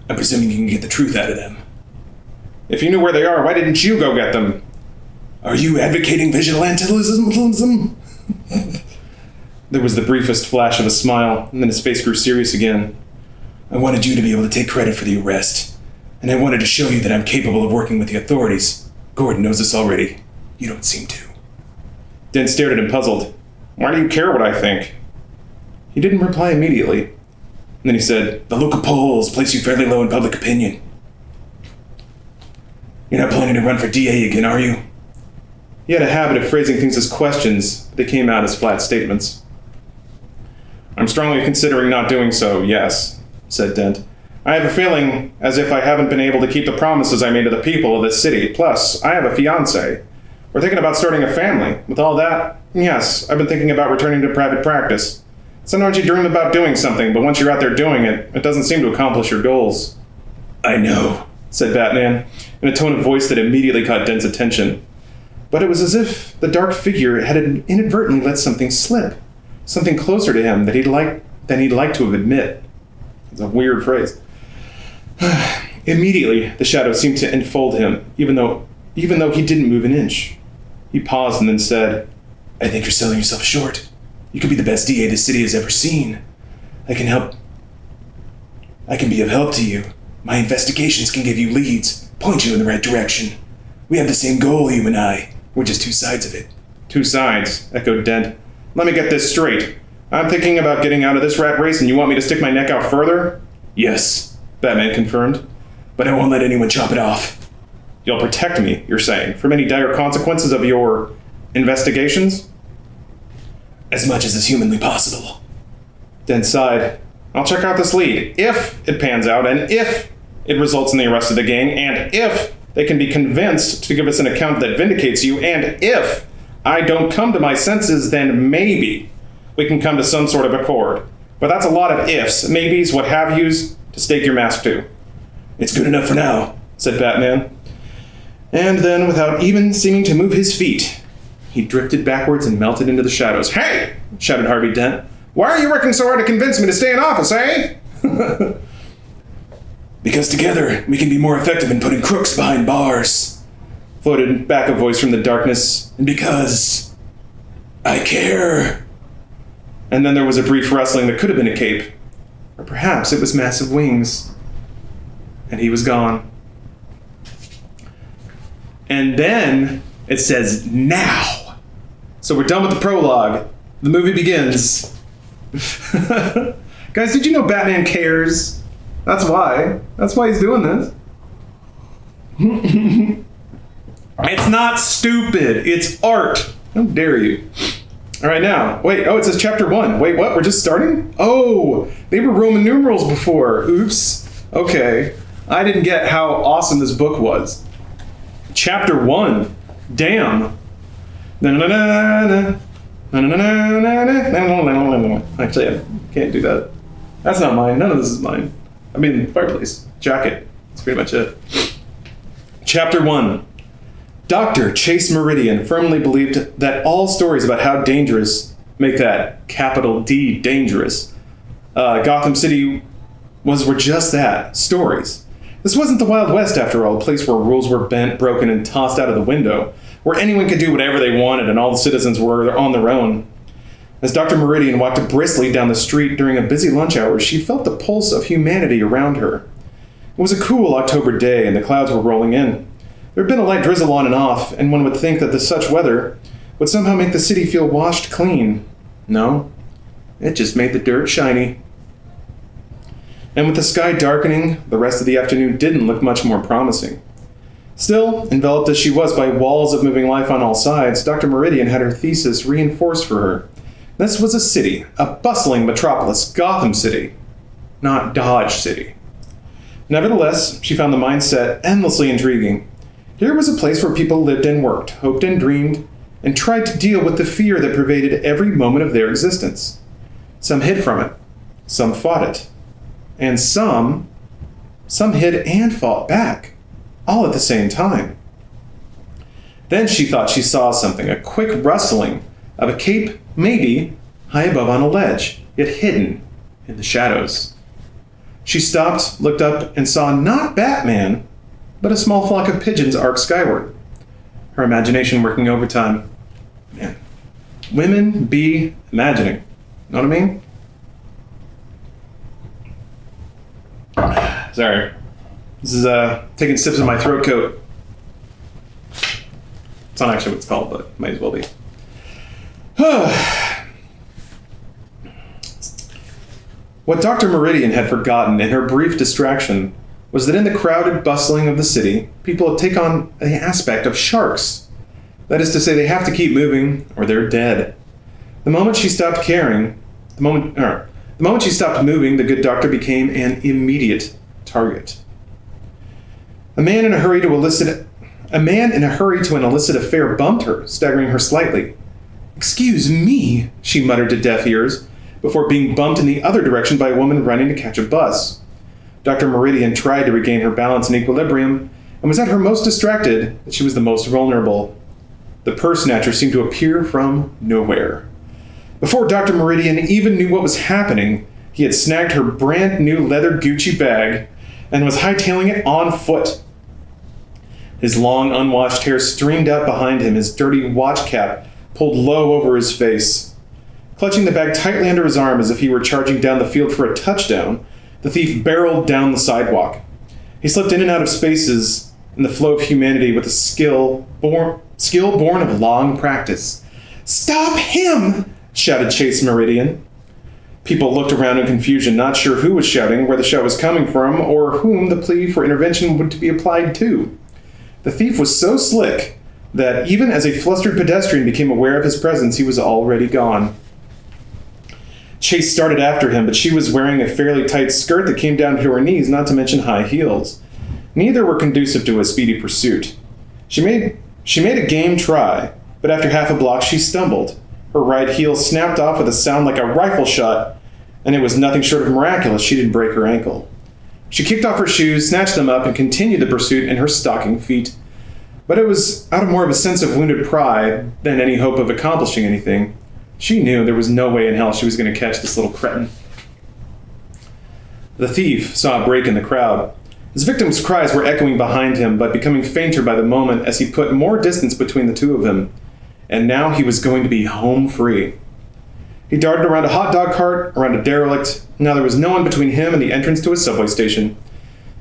I'm presuming you can get the truth out of them. If you knew where they are, why didn't you go get them? Are you advocating vigilantism? There was the briefest flash of a smile, and then his face grew serious again. I wanted you to be able to take credit for the arrest, and I wanted to show you that I'm capable of working with the authorities. Gordon knows this already. You don't seem to. Dent stared at him, puzzled. Why do you care what I think? He didn't reply immediately. And then he said, the local polls place you fairly low in public opinion. You're not planning to run for DA again, are you? He had a habit of phrasing things as questions, but they came out as flat statements. I'm strongly considering not doing so, yes, said Dent. I have a feeling as if I haven't been able to keep the promises I made to the people of this city. Plus, I have a fiancé. We're thinking about starting a family. With all that, yes, I've been thinking about returning to private practice. Sometimes you dream about doing something, but once you're out there doing it, it doesn't seem to accomplish your goals. I know, said Batman, in a tone of voice that immediately caught Dent's attention. But it was as if the dark figure had inadvertently let something slip. Something closer to him than he'd like to have admit. It's a weird phrase. Immediately, the shadow seemed to enfold him, even though he didn't move an inch. He paused and then said, I think you're selling yourself short. You could be the best DA the city has ever seen. I can be of help to you. My investigations can give you leads, point you in the right direction. We have the same goal, you and I. We're just two sides of it. Two sides, echoed Dent. Let me get this straight. I'm thinking about getting out of this rat race and you want me to stick my neck out further? Yes, Batman confirmed. But I won't let anyone chop it off. You'll protect me, you're saying, from any dire consequences of your investigations? As much as is humanly possible. Dent sighed. I'll check out this lead, if it pans out, and if it results in the arrest of the gang, and if they can be convinced to give us an account that vindicates you, and if I don't come to my senses, then maybe we can come to some sort of accord. But that's a lot of ifs, maybes, what have yous, to stake your mask to. It's good enough for now, said Batman. And then, without even seeming to move his feet, he drifted backwards and melted into the shadows. Hey! Shouted Harvey Dent. Why are you working so hard to convince me to stay in office, eh? Because together we can be more effective in putting crooks behind bars, floated back a voice from the darkness. And because I care. And then there was a brief rustling that could have been a cape. Or perhaps it was massive wings. And he was gone. And then it says now. So we're done with the prologue. The movie begins. Guys, did you know Batman cares? That's why. That's why he's doing this. It's not stupid. It's art. How dare you? All right, now. Wait, it says chapter 1. Wait, what? We're just starting? Oh, they were Roman numerals before. Oops. Okay. I didn't get how awesome this book was. Chapter 1. Damn. Actually, I can't do that. That's not mine. None of this is mine. I mean, fireplace. Jacket. That's pretty much it. Chapter 1. Dr. Chase Meridian firmly believed that all stories about how dangerous, make that capital D dangerous, Gotham City were just that, stories. This wasn't the Wild West, after all, a place where rules were bent, broken, and tossed out of the window, where anyone could do whatever they wanted and all the citizens were on their own. As Dr. Meridian walked briskly down the street during a busy lunch hour, she felt the pulse of humanity around her. It was a cool October day, and the clouds were rolling in. There had been a light drizzle on and off, and one would think that such weather would somehow make the city feel washed clean. No, it just made the dirt shiny. and with the sky darkening, the rest of the afternoon didn't look much more promising. Still, enveloped as she was by walls of moving life on all sides, Dr. Meridian had her thesis reinforced for her. This was a city, a bustling metropolis, Gotham City, not Dodge City. Nevertheless, she found the mindset endlessly intriguing. Here was a place where people lived and worked, hoped and dreamed, and tried to deal with the fear that pervaded every moment of their existence. Some hid from it, some fought it, and some hid and fought back, all at the same time. Then she thought she saw something, a quick rustling of a cape, maybe high above on a ledge, yet hidden in the shadows. She stopped, looked up, and saw not Batman, but a small flock of pigeons arc skyward. Her imagination working overtime. Man, women be imagining. Know what I mean? Sorry. This is taking sips of my throat coat. It's not actually what it's called, but might as well be. What Dr. Meridian had forgotten in her brief distraction was that in the crowded bustling of the city, people take on the aspect of sharks. That is to say, they have to keep moving or they're dead. The moment she stopped caring, the moment she stopped moving, the good doctor became an immediate target. A man in a hurry to an illicit affair bumped her, staggering her slightly. "Excuse me," she muttered to deaf ears, before being bumped in the other direction by a woman running to catch a bus. Dr. Meridian tried to regain her balance and equilibrium, and was at her most distracted that she was the most vulnerable. The purse snatcher seemed to appear from nowhere. Before Dr. Meridian even knew what was happening, he had snagged her brand new leather Gucci bag and was hightailing it on foot. His long, unwashed hair streamed out behind him, his dirty watch cap pulled low over his face. Clutching the bag tightly under his arm as if he were charging down the field for a touchdown, the thief barreled down the sidewalk. He slipped in and out of spaces in the flow of humanity with a skill born of long practice. "Stop him!" shouted Chase Meridian. People looked around in confusion, not sure who was shouting, where the shout was coming from, or whom the plea for intervention would be applied to. The thief was so slick that even as a flustered pedestrian became aware of his presence, he was already gone. Chase started after him, but she was wearing a fairly tight skirt that came down to her knees, not to mention high heels. Neither were conducive to a speedy pursuit. She made a game try, but after half a block she stumbled. Her right heel snapped off with a sound like a rifle shot, and it was nothing short of miraculous she didn't break her ankle. She kicked off her shoes, snatched them up, and continued the pursuit in her stocking feet. But it was out of more of a sense of wounded pride than any hope of accomplishing anything. She knew there was no way in hell she was going to catch this little cretin. The thief saw a break in the crowd. His victim's cries were echoing behind him, but becoming fainter by the moment as he put more distance between the two of them. And now he was going to be home free. He darted around a hot dog cart, around a derelict. Now there was no one between him and the entrance to a subway station.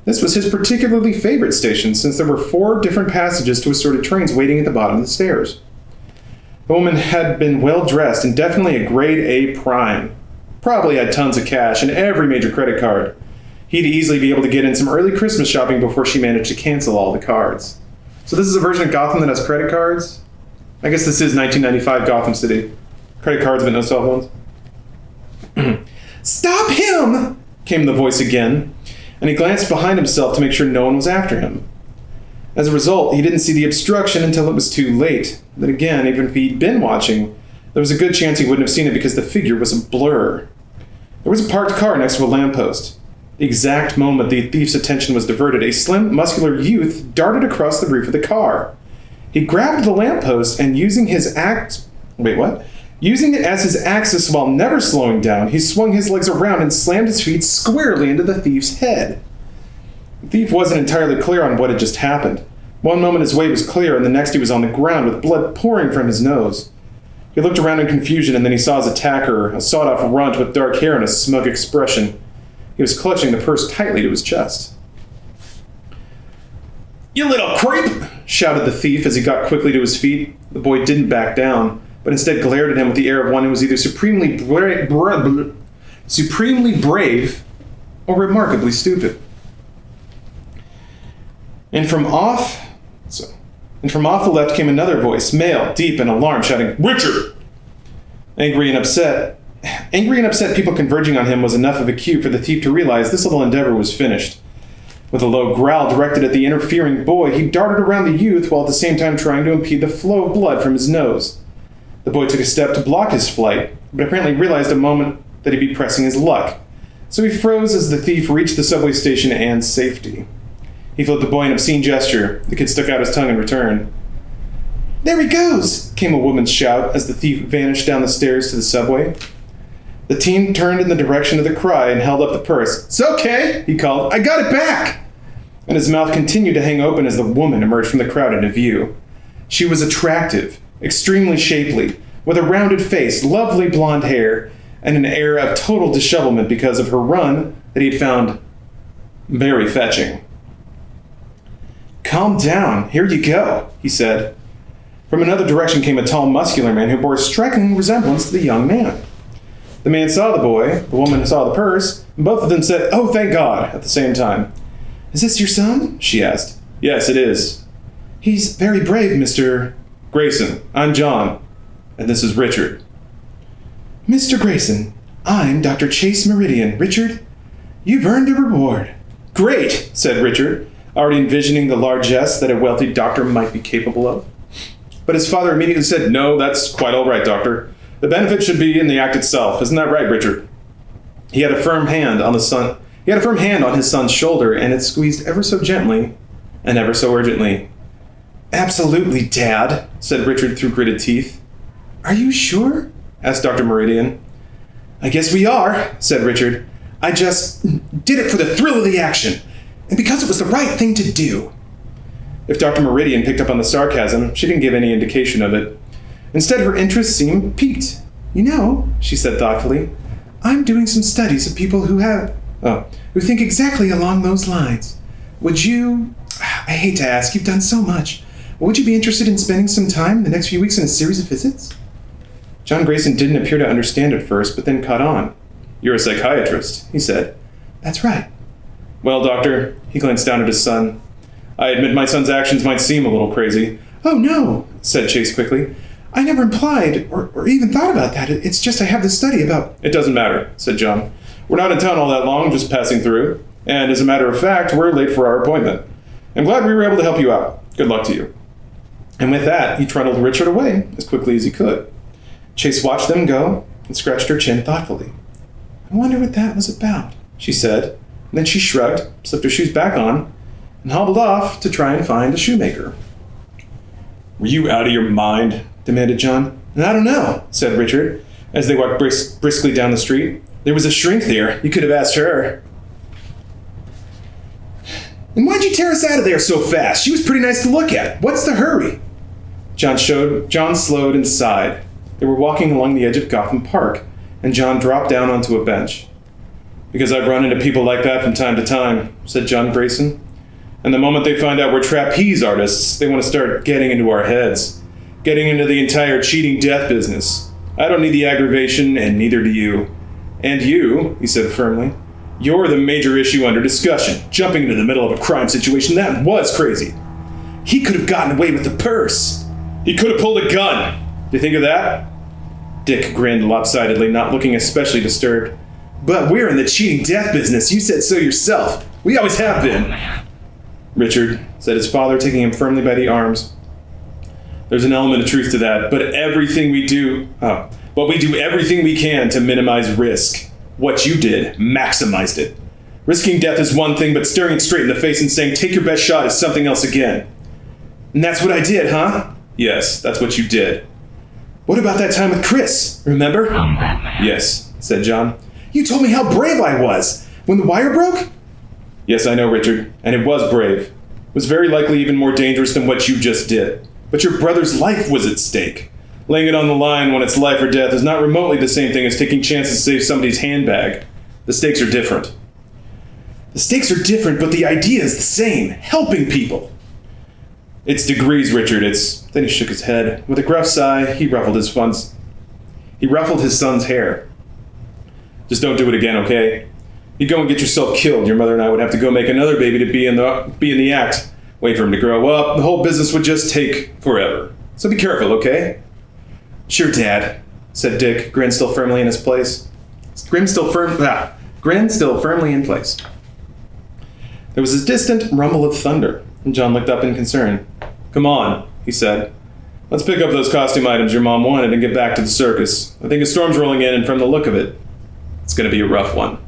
This was his particularly favorite station, since there were 4 different passages to assorted trains waiting at the bottom of the stairs. The woman had been well-dressed and definitely a grade A prime. Probably had tons of cash and every major credit card. He'd easily be able to get in some early Christmas shopping before she managed to cancel all the cards. So this is a version of Gotham that has credit cards? I guess this is 1995 Gotham City. Credit cards but no cell phones. "Stop him!" came the voice again, and he glanced behind himself to make sure no one was after him. As a result, he didn't see the obstruction until it was too late. Then again, even if he'd been watching, there was a good chance he wouldn't have seen it because the figure was a blur. There was a parked car next to a lamppost. The exact moment the thief's attention was diverted, a slim, muscular youth darted across the roof of the car. He grabbed the lamppost and using it as his axis while never slowing down, he swung his legs around and slammed his feet squarely into the thief's head. The thief wasn't entirely clear on what had just happened. One moment his way was clear, and the next he was on the ground with blood pouring from his nose. He looked around in confusion, and then he saw his attacker, a sawed-off runt with dark hair and a smug expression. He was clutching the purse tightly to his chest. "You little creep!" shouted the thief as he got quickly to his feet. The boy didn't back down, but instead glared at him with the air of one who was either supremely brave or remarkably stupid. And from off the left came another voice, male, deep and alarmed, shouting, "Richard!" Angry and upset people converging on him was enough of a cue for the thief to realize this little endeavor was finished. With a low growl directed at the interfering boy, he darted around the youth while at the same time trying to impede the flow of blood from his nose. The boy took a step to block his flight, but apparently realized a moment that he'd be pressing his luck. So he froze as the thief reached the subway station and safety. He filled the boy an obscene gesture. The kid stuck out his tongue in return. "There he goes!" came a woman's shout as the thief vanished down the stairs to the subway. The teen turned in the direction of the cry and held up the purse. "It's okay," he called. "I got it back!" And his mouth continued to hang open as the woman emerged from the crowd into view. She was attractive, extremely shapely, with a rounded face, lovely blonde hair, and an air of total dishevelment because of her run that he had found very fetching. "Calm down, here you go," he said. From another direction came a tall, muscular man who bore a striking resemblance to the young man. The man saw the boy, the woman saw the purse, and both of them said, "Oh, thank God," at the same time. "Is this your son?" she asked. "Yes, it is." "He's very brave, Mr. Grayson, I'm John, and this is Richard." "Mr. Grayson, I'm Dr. Chase Meridian. Richard, you've earned a reward." "Great," said Richard, already envisioning the largesse that a wealthy doctor might be capable of. But his father immediately said, "No, that's quite all right, Doctor. The benefit should be in the act itself. Isn't that right, Richard?" He had a firm hand on his son's shoulder, and it squeezed ever so gently and ever so urgently. "Absolutely, Dad," said Richard through gritted teeth. "Are you sure?" asked Dr. Meridian. "I guess we are," said Richard. "I just did it for the thrill of the action, and because it was the right thing to do." If Dr. Meridian picked up on the sarcasm, she didn't give any indication of it. Instead, her interest seemed piqued. "You know," she said thoughtfully, "I'm doing some studies of people who think exactly along those lines. Would you, I hate to ask, you've done so much, but would you be interested in spending some time in the next few weeks in a series of visits?" John Grayson didn't appear to understand at first, but then caught on. "You're a psychiatrist," he said. "That's right." "Well, Doctor," he glanced down at his son, "I admit my son's actions might seem a little crazy." "Oh, no," said Chase quickly. "I never implied or even thought about that. It's just I have this study about—" "It doesn't matter," said John. "We're not in town all that long, just passing through. And as a matter of fact, we're late for our appointment. I'm glad we were able to help you out. Good luck to you." And with that, he trundled Richard away as quickly as he could. Chase watched them go and scratched her chin thoughtfully. "I wonder what that was about," she said. And then she shrugged, slipped her shoes back on, and hobbled off to try and find a shoemaker. "Were you out of your mind?" demanded John. "I don't know," said Richard, as they walked briskly down the street. "There was a shrink there. You could have asked her." "And why'd you tear us out of there so fast? She was pretty nice to look at. What's the hurry?" John slowed and sighed. They were walking along the edge of Gotham Park, and John dropped down onto a bench. "Because I've run into people like that from time to time," said John Grayson. "And the moment they find out we're trapeze artists, they want to start getting into our heads. Getting into the entire cheating death business. I don't need the aggravation, and neither do you. And you," he said firmly, "you're the major issue under discussion. Jumping into the middle of a crime situation, that was crazy." "He could have gotten away with the purse." "He could have pulled a gun. Do you think of that?" Dick grinned lopsidedly, not looking especially disturbed. "But we're in the cheating death business. You said so yourself. We always have been." "Richard," said his father, taking him firmly by the arms, "there's an element of truth to that, but we do everything we can to minimize risk. What you did maximized it. Risking death is one thing, but staring it straight in the face and saying, 'Take your best shot,' is something else again." "And that's what I did, huh?" "Yes, that's what you did." "What about that time with Chris? Remember?" "Yes," said John. "You told me how brave I was when the wire broke?" "Yes, I know, Richard, and it was brave. It was very likely even more dangerous than what you just did. But your brother's life was at stake. Laying it on the line when it's life or death is not remotely the same thing as taking chances to save somebody's handbag. The stakes are different." "The stakes are different, but the idea is the same. Helping people." "It's degrees, Richard. Then he shook his head. With a gruff sigh, he ruffled his son's hair. "Just don't do it again, okay? You'd go and get yourself killed. Your mother and I would have to go make another baby to be in the act. Wait for him to grow up. The whole business would just take forever. So be careful, okay? Sure, Dad, said Dick, grin still firmly in place. Grin still firmly in place. There was a distant rumble of thunder, and John looked up in concern. Come on, he said. Let's pick up those costume items your mom wanted and get back to the circus. I think a storm's rolling in, and from the look of it, it's going to be a rough one.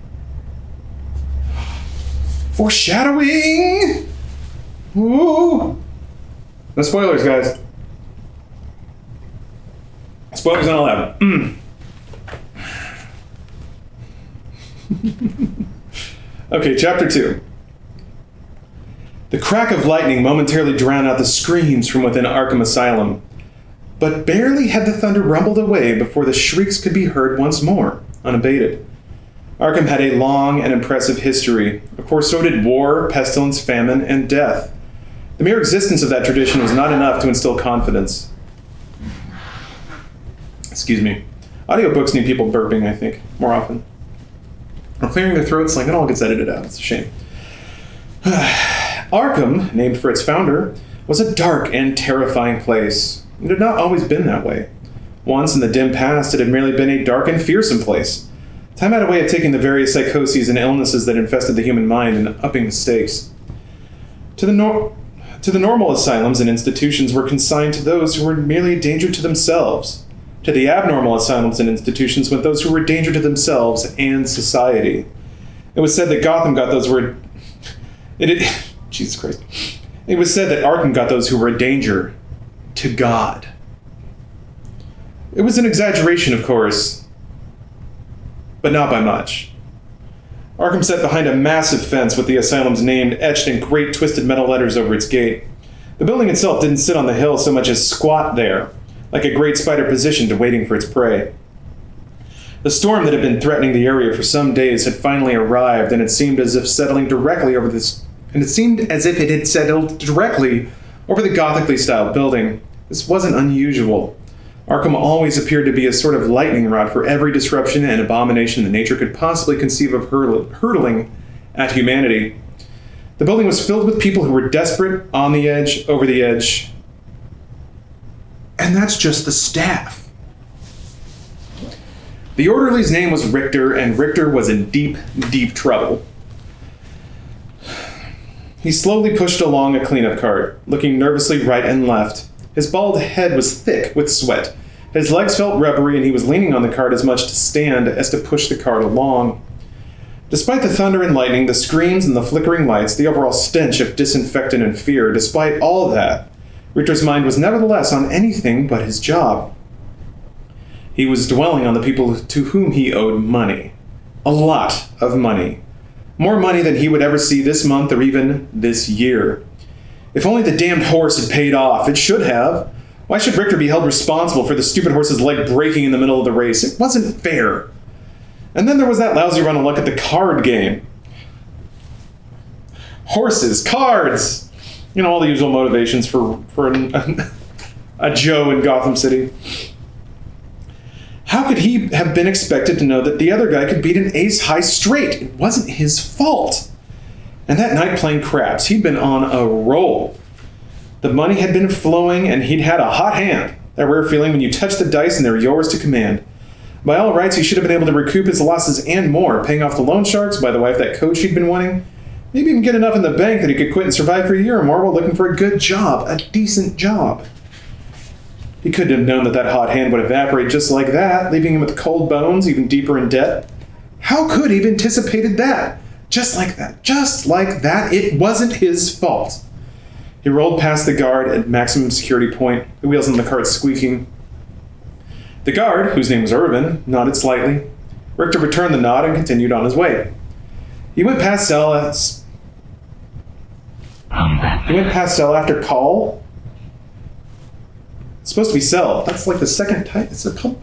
Foreshadowing! Ooh! No spoilers, guys. Spoilers not allowed. Okay, chapter 2. The crack of lightning momentarily drowned out the screams from within Arkham Asylum. But barely had the thunder rumbled away before the shrieks could be heard once more, unabated. Arkham had a long and impressive history. Of course, so did war, pestilence, famine, and death. The mere existence of that tradition was not enough to instill confidence. Excuse me. Audiobooks need people burping, I think, more often. Or clearing their throats, like it all gets edited out. It's a shame. Arkham, named for its founder, was a dark and terrifying place. It had not always been that way. Once in the dim past, it had merely been a dark and fearsome place. Time had a way of taking the various psychoses and illnesses that infested the human mind and upping the stakes. To the normal asylums and institutions were consigned to those who were merely a danger to themselves. To the abnormal asylums and institutions went those who were a danger to themselves and society. It was said that Gotham got those who were... Jesus Christ. It was said that Arkham got those who were a danger to God. It was an exaggeration, of course, but not by much. Arkham sat behind a massive fence with the asylum's name etched in great twisted metal letters over its gate. The building itself didn't sit on the hill so much as squat there, like a great spider positioned waiting for its prey. The storm that had been threatening the area for some days had finally arrived, and it seemed as if it had settled directly over the Gothically styled building. This wasn't unusual. Arkham always appeared to be a sort of lightning rod for every disruption and abomination that nature could possibly conceive of hurtling at humanity. The building was filled with people who were desperate, on the edge, over the edge. And that's just the staff. The orderly's name was Richter, and Richter was in deep, deep trouble. He slowly pushed along a cleanup cart, looking nervously right and left. His bald head was thick with sweat. His legs felt rubbery, and he was leaning on the cart as much to stand as to push the cart along. Despite the thunder and lightning, the screams and the flickering lights, the overall stench of disinfectant and fear, despite all that, Richter's mind was nevertheless on anything but his job. He was dwelling on the people to whom he owed money. A lot of money. More money than he would ever see this month or even this year. If only the damned horse had paid off. It should have. Why should Richter be held responsible for the stupid horse's leg breaking in the middle of the race? It wasn't fair. And then there was that lousy run of luck at the card game. Horses, cards! You know, all the usual motivations for a Joe in Gotham City. How could he have been expected to know that the other guy could beat an ace high straight? It wasn't his fault. And that night playing craps, he'd been on a roll. The money had been flowing, and he'd had a hot hand. That rare feeling when you touch the dice and they're yours to command. By all rights, he should have been able to recoup his losses and more, paying off the loan sharks, buy the wife that coach he'd been wanting, maybe even get enough in the bank that he could quit and survive for a year or more while looking for a good job, a decent job. He couldn't have known that that hot hand would evaporate just like that, leaving him with cold bones, even deeper in debt. How could he have anticipated that? Just like that. Just like that. It wasn't his fault. He rolled past the guard at maximum security point, the wheels on the cart squeaking. The guard, whose name was Irvin, nodded slightly. Richter returned the nod and continued on his way. He went past cell after call. It's supposed to be cell. That's like the second type. It's a call.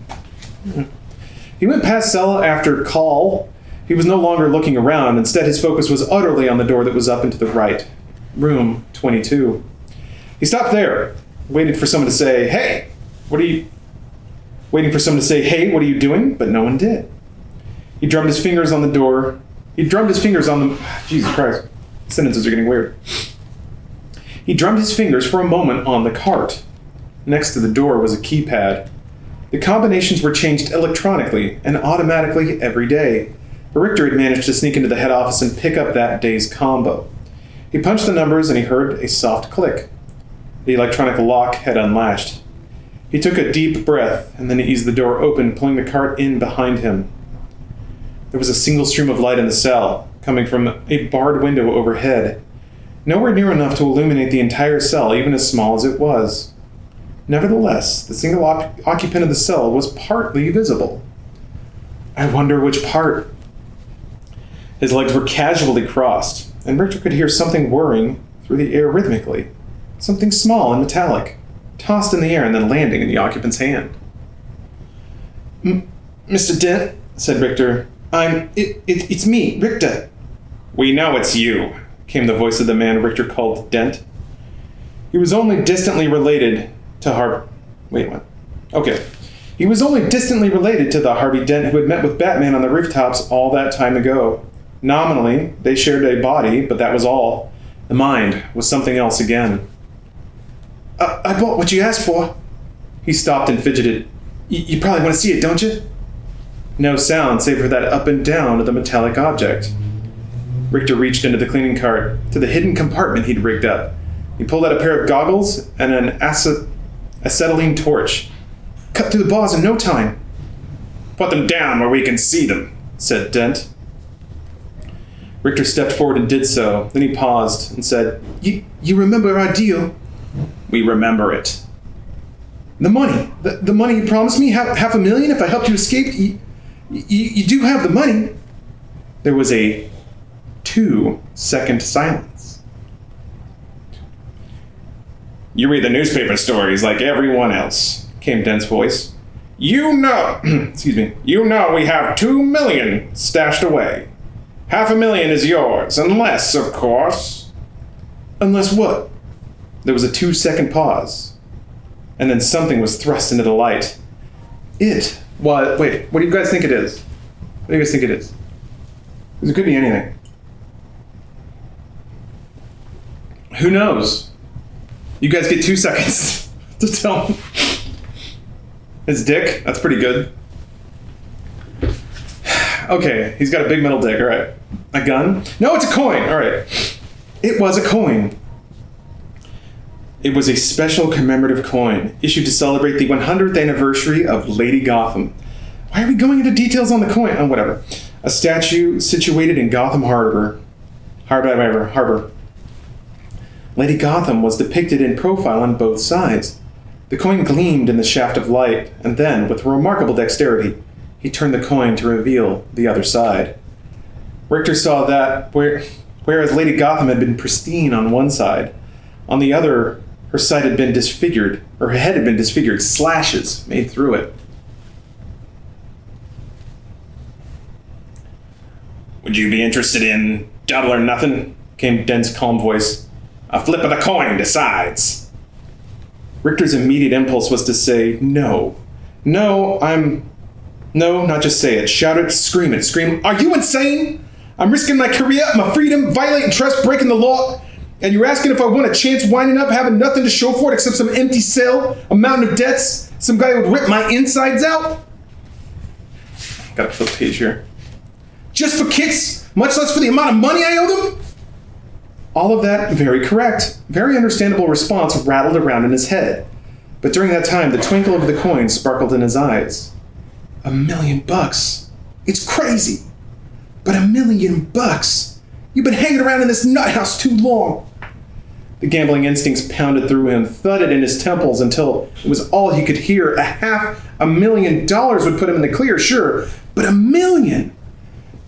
He went past cell after call. He was no longer looking around. Instead, his focus was utterly on the door that was up and to the right. Room 22. He stopped there, waited for someone to say, "Hey, what are you..." Waiting for someone to say, "Hey, what are you doing?" But no one did. He drummed his fingers on the door He drummed his fingers on the... Jesus Christ. Sentences are getting weird. He drummed his fingers for a moment on the cart. Next to the door was a keypad. The combinations were changed electronically and automatically every day. But Richter had managed to sneak into the head office and pick up that day's combo. He punched the numbers and he heard a soft click. The electronic lock had unlatched. He took a deep breath and then he eased the door open, pulling the cart in behind him. There was a single stream of light in the cell, coming from a barred window overhead. Nowhere near enough to illuminate the entire cell, even as small as it was. Nevertheless, the single occupant of the cell was partly visible. I wonder which part. His legs were casually crossed, and Richter could hear something whirring through the air rhythmically. Something small and metallic, tossed in the air and then landing in the occupant's hand. Mr. Dent, said Richter. It's me, Richter. We know it's you, came the voice of the man Richter called Dent. He was only distantly related to He was only distantly related to the Harvey Dent who had met with Batman on the rooftops all that time ago. Nominally, they shared a body, but that was all. The mind was something else again. I bought what you asked for. He stopped and fidgeted. You probably want to see it, don't you? No sound save for that up and down of the metallic object. Richter reached into the cleaning cart, to the hidden compartment he'd rigged up. He pulled out a pair of goggles and an acetylene torch. Cut through the bars in no time. Put them down where we can see them, said Dent. Richter stepped forward and did so. Then he paused and said, You remember our deal? We remember it. The money. The money you promised me? $500,000 if I helped you escape? You do have the money. There was a 2-second silence. You read the newspaper stories like everyone else, came Dent's voice. You know we have 2 million stashed away. $500,000 is yours, unless, of course. Unless what? There was a 2-second pause. And then something was thrust into the light. What do you guys think it is? What do you guys think it is? Because it could be anything. Who knows? You guys get 2 seconds to tell me. His dick? That's pretty good. Okay, he's got a big metal dick, alright. A gun? No, it's a coin! Alright. It was a coin. It was a special commemorative coin, issued to celebrate the 100th anniversary of Lady Gotham. Why are we going into details on the coin? Oh, whatever. A statue situated in Gotham Harbor. Lady Gotham was depicted in profile on both sides. The coin gleamed in the shaft of light, and then, with remarkable dexterity, he turned the coin to reveal the other side. Richter saw that, whereas Lady Gotham had been pristine on one side, on the other, her side had been disfigured, or her head had been disfigured, slashes made through it. Would you be interested in double or nothing? Came Dent's calm voice. A flip of the coin decides. Richter's immediate impulse was to say no. No, not just say it. Shout it, scream it. Scream, are you insane? I'm risking my career, my freedom, violating trust, breaking the law. And you're asking if I want a chance winding up, having nothing to show for it except some empty cell, a mountain of debts, some guy who would rip my insides out? Got a flip page here. Just for kicks, much less for the amount of money I owe them? All of that, very correct. Very understandable response rattled around in his head. But during that time, the twinkle of the coin sparkled in his eyes. $1 million. It's crazy. But $1 million. You've been hanging around in this nut house too long. The gambling instincts pounded through him, thudded in his temples until it was all he could hear. $500,000 would put him in the clear, sure. But $1 million?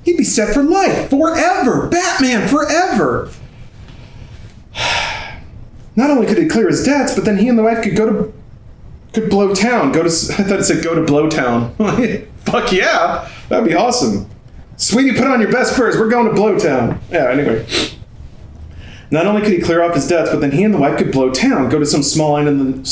He'd be set for life. Forever. Batman, forever. Not only could he clear his debts, but then he and the wife could blow town. I thought it said go to blow town. Fuck yeah. That'd be awesome. Sweetie, put on your best furs. We're going to blow town. Yeah, anyway. Not only could he clear off his debts, but then he and the wife could blow town, go to some small island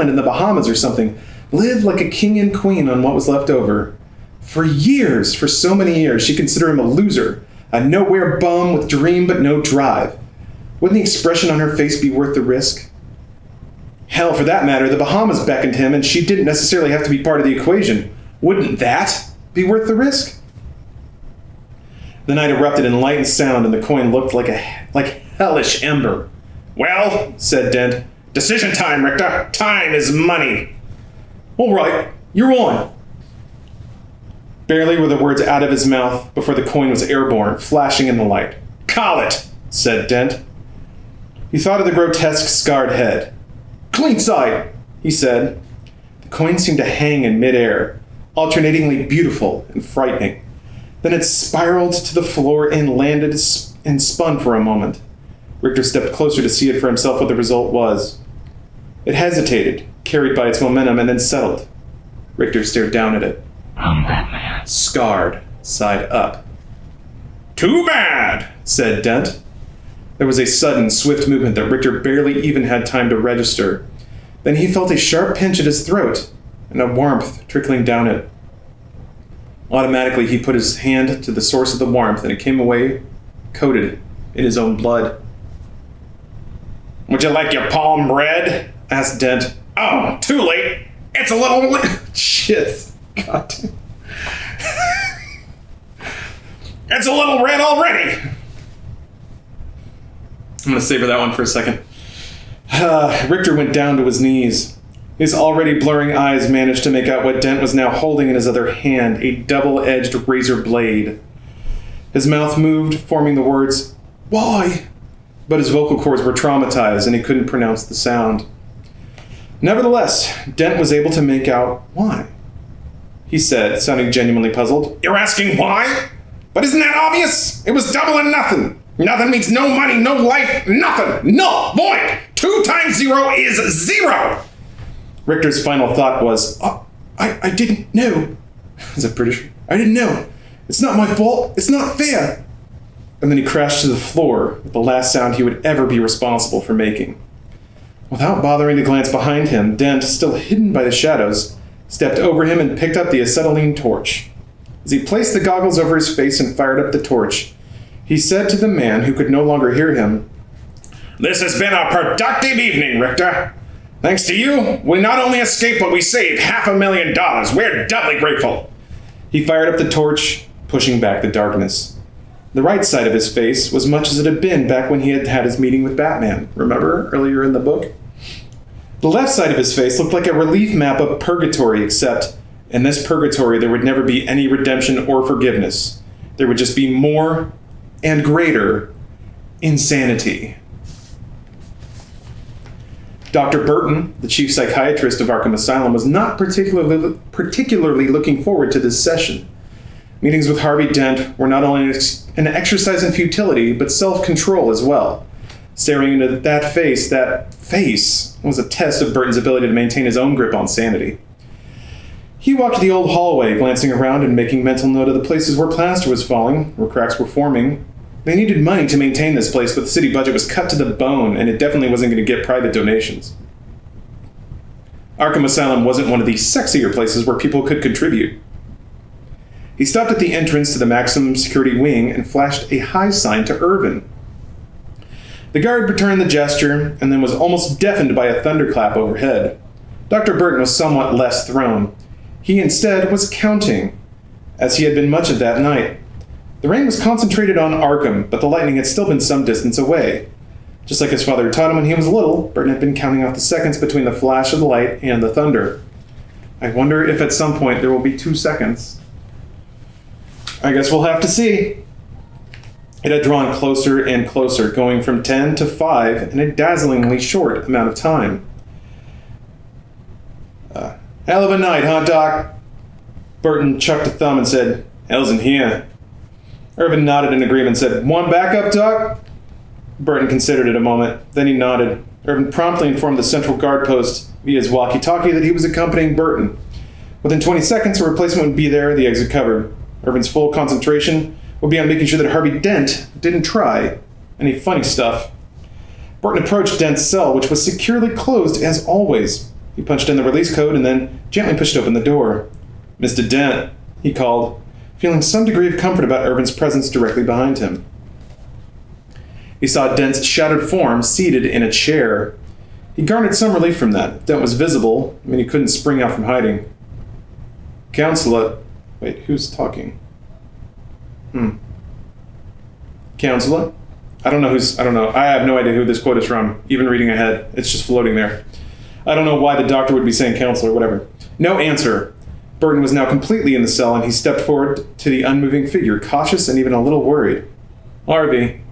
in the Bahamas or something, live like a king and queen on what was left over. For so many years, she considered him a loser, A nowhere bum with dream but no drive. Wouldn't the expression on her face be worth the risk? Hell, for that matter, the Bahamas beckoned him and she didn't necessarily have to be part of the equation. Wouldn't that be worth the risk? The night erupted in light and sound, and the coin looked like hellish ember. Well, said Dent, decision time, Richter. Time is money. All right, you're on. Barely were the words out of his mouth before the coin was airborne, flashing in the light. Call it, said Dent. He thought of the grotesque scarred head. Clean side, he said. The coin seemed to hang in midair, alternatingly beautiful and frightening. Then it spiraled to the floor and landed and spun for a moment. Richter stepped closer to see it for himself what the result was. It hesitated, carried by its momentum, and then settled. Richter stared down at it. I'm Batman. Scarred, side up. Too bad, said Dent. There was a sudden, swift movement that Richter barely even had time to register. Then he felt a sharp pinch at his throat and a warmth trickling down it. Automatically, he put his hand to the source of the warmth, and it came away coated in his own blood. Would you like your palm red? Asked Dent. Oh, too late. It's a little... Shit. God damn. It's a little red already. I'm going to savor that one for a second. Richter went down to his knees. His already blurring eyes managed to make out what Dent was now holding in his other hand, a double-edged razor blade. His mouth moved, forming the words, "Why?" But his vocal cords were traumatized, and he couldn't pronounce the sound. Nevertheless, Dent was able to make out why. He said, sounding genuinely puzzled, "You're asking why? But isn't that obvious? It was double and nothing. Nothing means no money, no life, nothing. Null, void. 2 times 0 is 0. Richter's final thought was, I didn't know. Is it British? I didn't know. It's not my fault. It's not fair. And then he crashed to the floor with the last sound he would ever be responsible for making. Without bothering to glance behind him, Dent, still hidden by the shadows, stepped over him and picked up the acetylene torch. As he placed the goggles over his face and fired up the torch, he said to the man who could no longer hear him, "This has been a productive evening, Richter. Thanks to you, we not only escaped, but we saved $500,000. We're doubly grateful." He fired up the torch, pushing back the darkness. The right side of his face was much as it had been back when he had had his meeting with Batman. Remember, earlier in the book? The left side of his face looked like a relief map of purgatory, except in this purgatory there would never be any redemption or forgiveness. There would just be more and greater insanity. Dr. Burton, the chief psychiatrist of Arkham Asylum, was not particularly looking forward to this session. Meetings with Harvey Dent were not only an exercise in futility, but self-control as well. Staring into that face was a test of Burton's ability to maintain his own grip on sanity. He walked the old hallway, glancing around and making mental note of the places where plaster was falling, where cracks were forming. They needed money to maintain this place, but the city budget was cut to the bone, and it definitely wasn't going to get private donations. Arkham Asylum wasn't one of the sexier places where people could contribute. He stopped at the entrance to the maximum security wing and flashed a high sign to Irvin. The guard returned the gesture, and then was almost deafened by a thunderclap overhead. Dr. Burton was somewhat less thrown. He instead was counting, as he had been much of that night. The rain was concentrated on Arkham, but the lightning had still been some distance away. Just like his father taught him when he was little, Burton had been counting off the seconds between the flash of the light and the thunder. I wonder if at some point there will be 2 seconds. I guess we'll have to see. It had drawn closer and closer, going from 10 to 5 in a dazzlingly short amount of time. Hell of a night, huh, Doc? Burton chucked a thumb and said, "Hell's in here." Irvin nodded in agreement and said, "Want backup, Doc?" Burton considered it a moment. Then he nodded. Irvin promptly informed the central guard post via his walkie-talkie that he was accompanying Burton. Within 20 seconds, a replacement would be there, the exit covered. Irvin's full concentration would be on making sure that Harvey Dent didn't try any funny stuff. Burton approached Dent's cell, which was securely closed as always. He punched in the release code and then gently pushed open the door. "Mr. Dent," he called. feeling some degree of comfort about Irvin's presence directly behind him. He saw Dent's shattered form seated in a chair. He garnered some relief from that. Dent was visible. I mean, he couldn't spring out from hiding. Counselor... Wait, who's talking? Counselor? I don't know. I have no idea who this quote is from, even reading ahead. It's just floating there. I don't know why the doctor would be saying counselor, whatever. No answer. Burton was now completely in the cell, and he stepped forward to the unmoving figure, cautious and even a little worried. Harvey.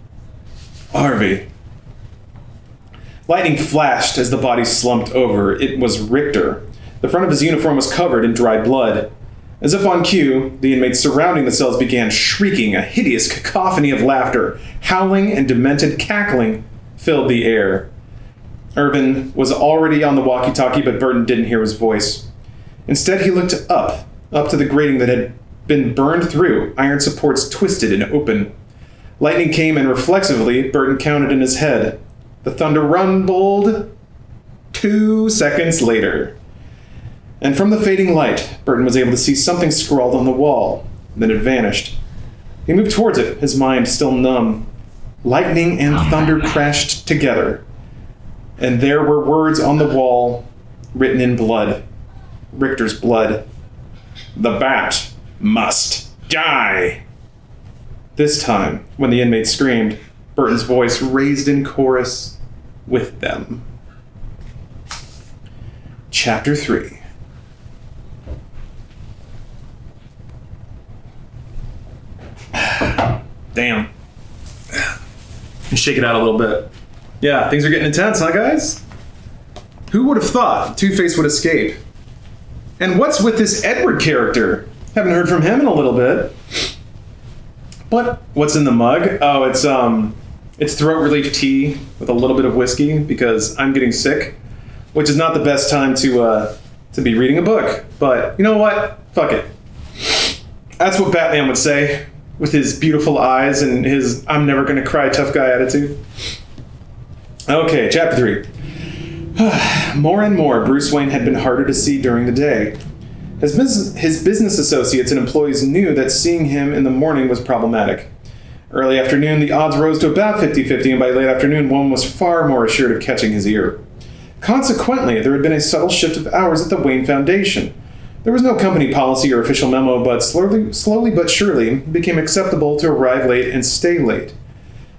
Lightning flashed as the body slumped over. It was Richter. The front of his uniform was covered in dried blood. As if on cue, the inmates surrounding the cells began shrieking. A hideous cacophony of laughter, howling, and demented cackling filled the air. Irvin was already on the walkie-talkie, but Burton didn't hear his voice. Instead, he looked up to the grating that had been burned through, iron supports twisted and open. Lightning came, and reflexively, Burton counted in his head. The thunder rumbled 2 seconds later. And from the fading light, Burton was able to see something scrawled on the wall. Then it vanished. He moved towards it, his mind still numb. Lightning and thunder crashed together. And there were words on the wall, written in blood. Richter's blood. The bat must die. This time, when the inmates screamed, Burton's voice raised in chorus with them. Chapter 3. Damn. Shake it out a little bit. Yeah, things are getting intense, huh, guys? Who would have thought Two-Face would escape? And what's with this Edward character? Haven't heard from him in a little bit. But what's in the mug? Oh, it's throat relief tea with a little bit of whiskey because I'm getting sick, which is not the best time to be reading a book. But you know what? Fuck it. That's what Batman would say, with his beautiful eyes and his I'm never gonna cry tough guy attitude. Okay, chapter 3. More and more, Bruce Wayne had been harder to see during the day. His business associates and employees knew that seeing him in the morning was problematic. Early afternoon, the odds rose to about 50-50, and by late afternoon, one was far more assured of catching his ear. Consequently, there had been a subtle shift of hours at the Wayne Foundation. There was no company policy or official memo, but slowly but surely, it became acceptable to arrive late and stay late.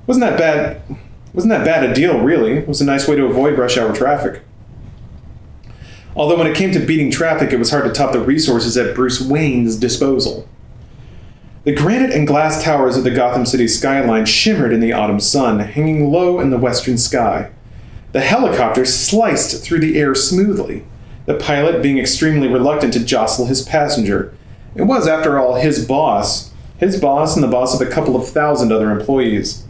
Wasn't that bad a deal, really? It was a nice way to avoid rush hour traffic. Although when it came to beating traffic, it was hard to top the resources at Bruce Wayne's disposal. The granite and glass towers of the Gotham City skyline shimmered in the autumn sun, hanging low in the western sky. The helicopter sliced through the air smoothly, the pilot being extremely reluctant to jostle his passenger. It was, after all, his boss and the boss of a couple of thousand other employees.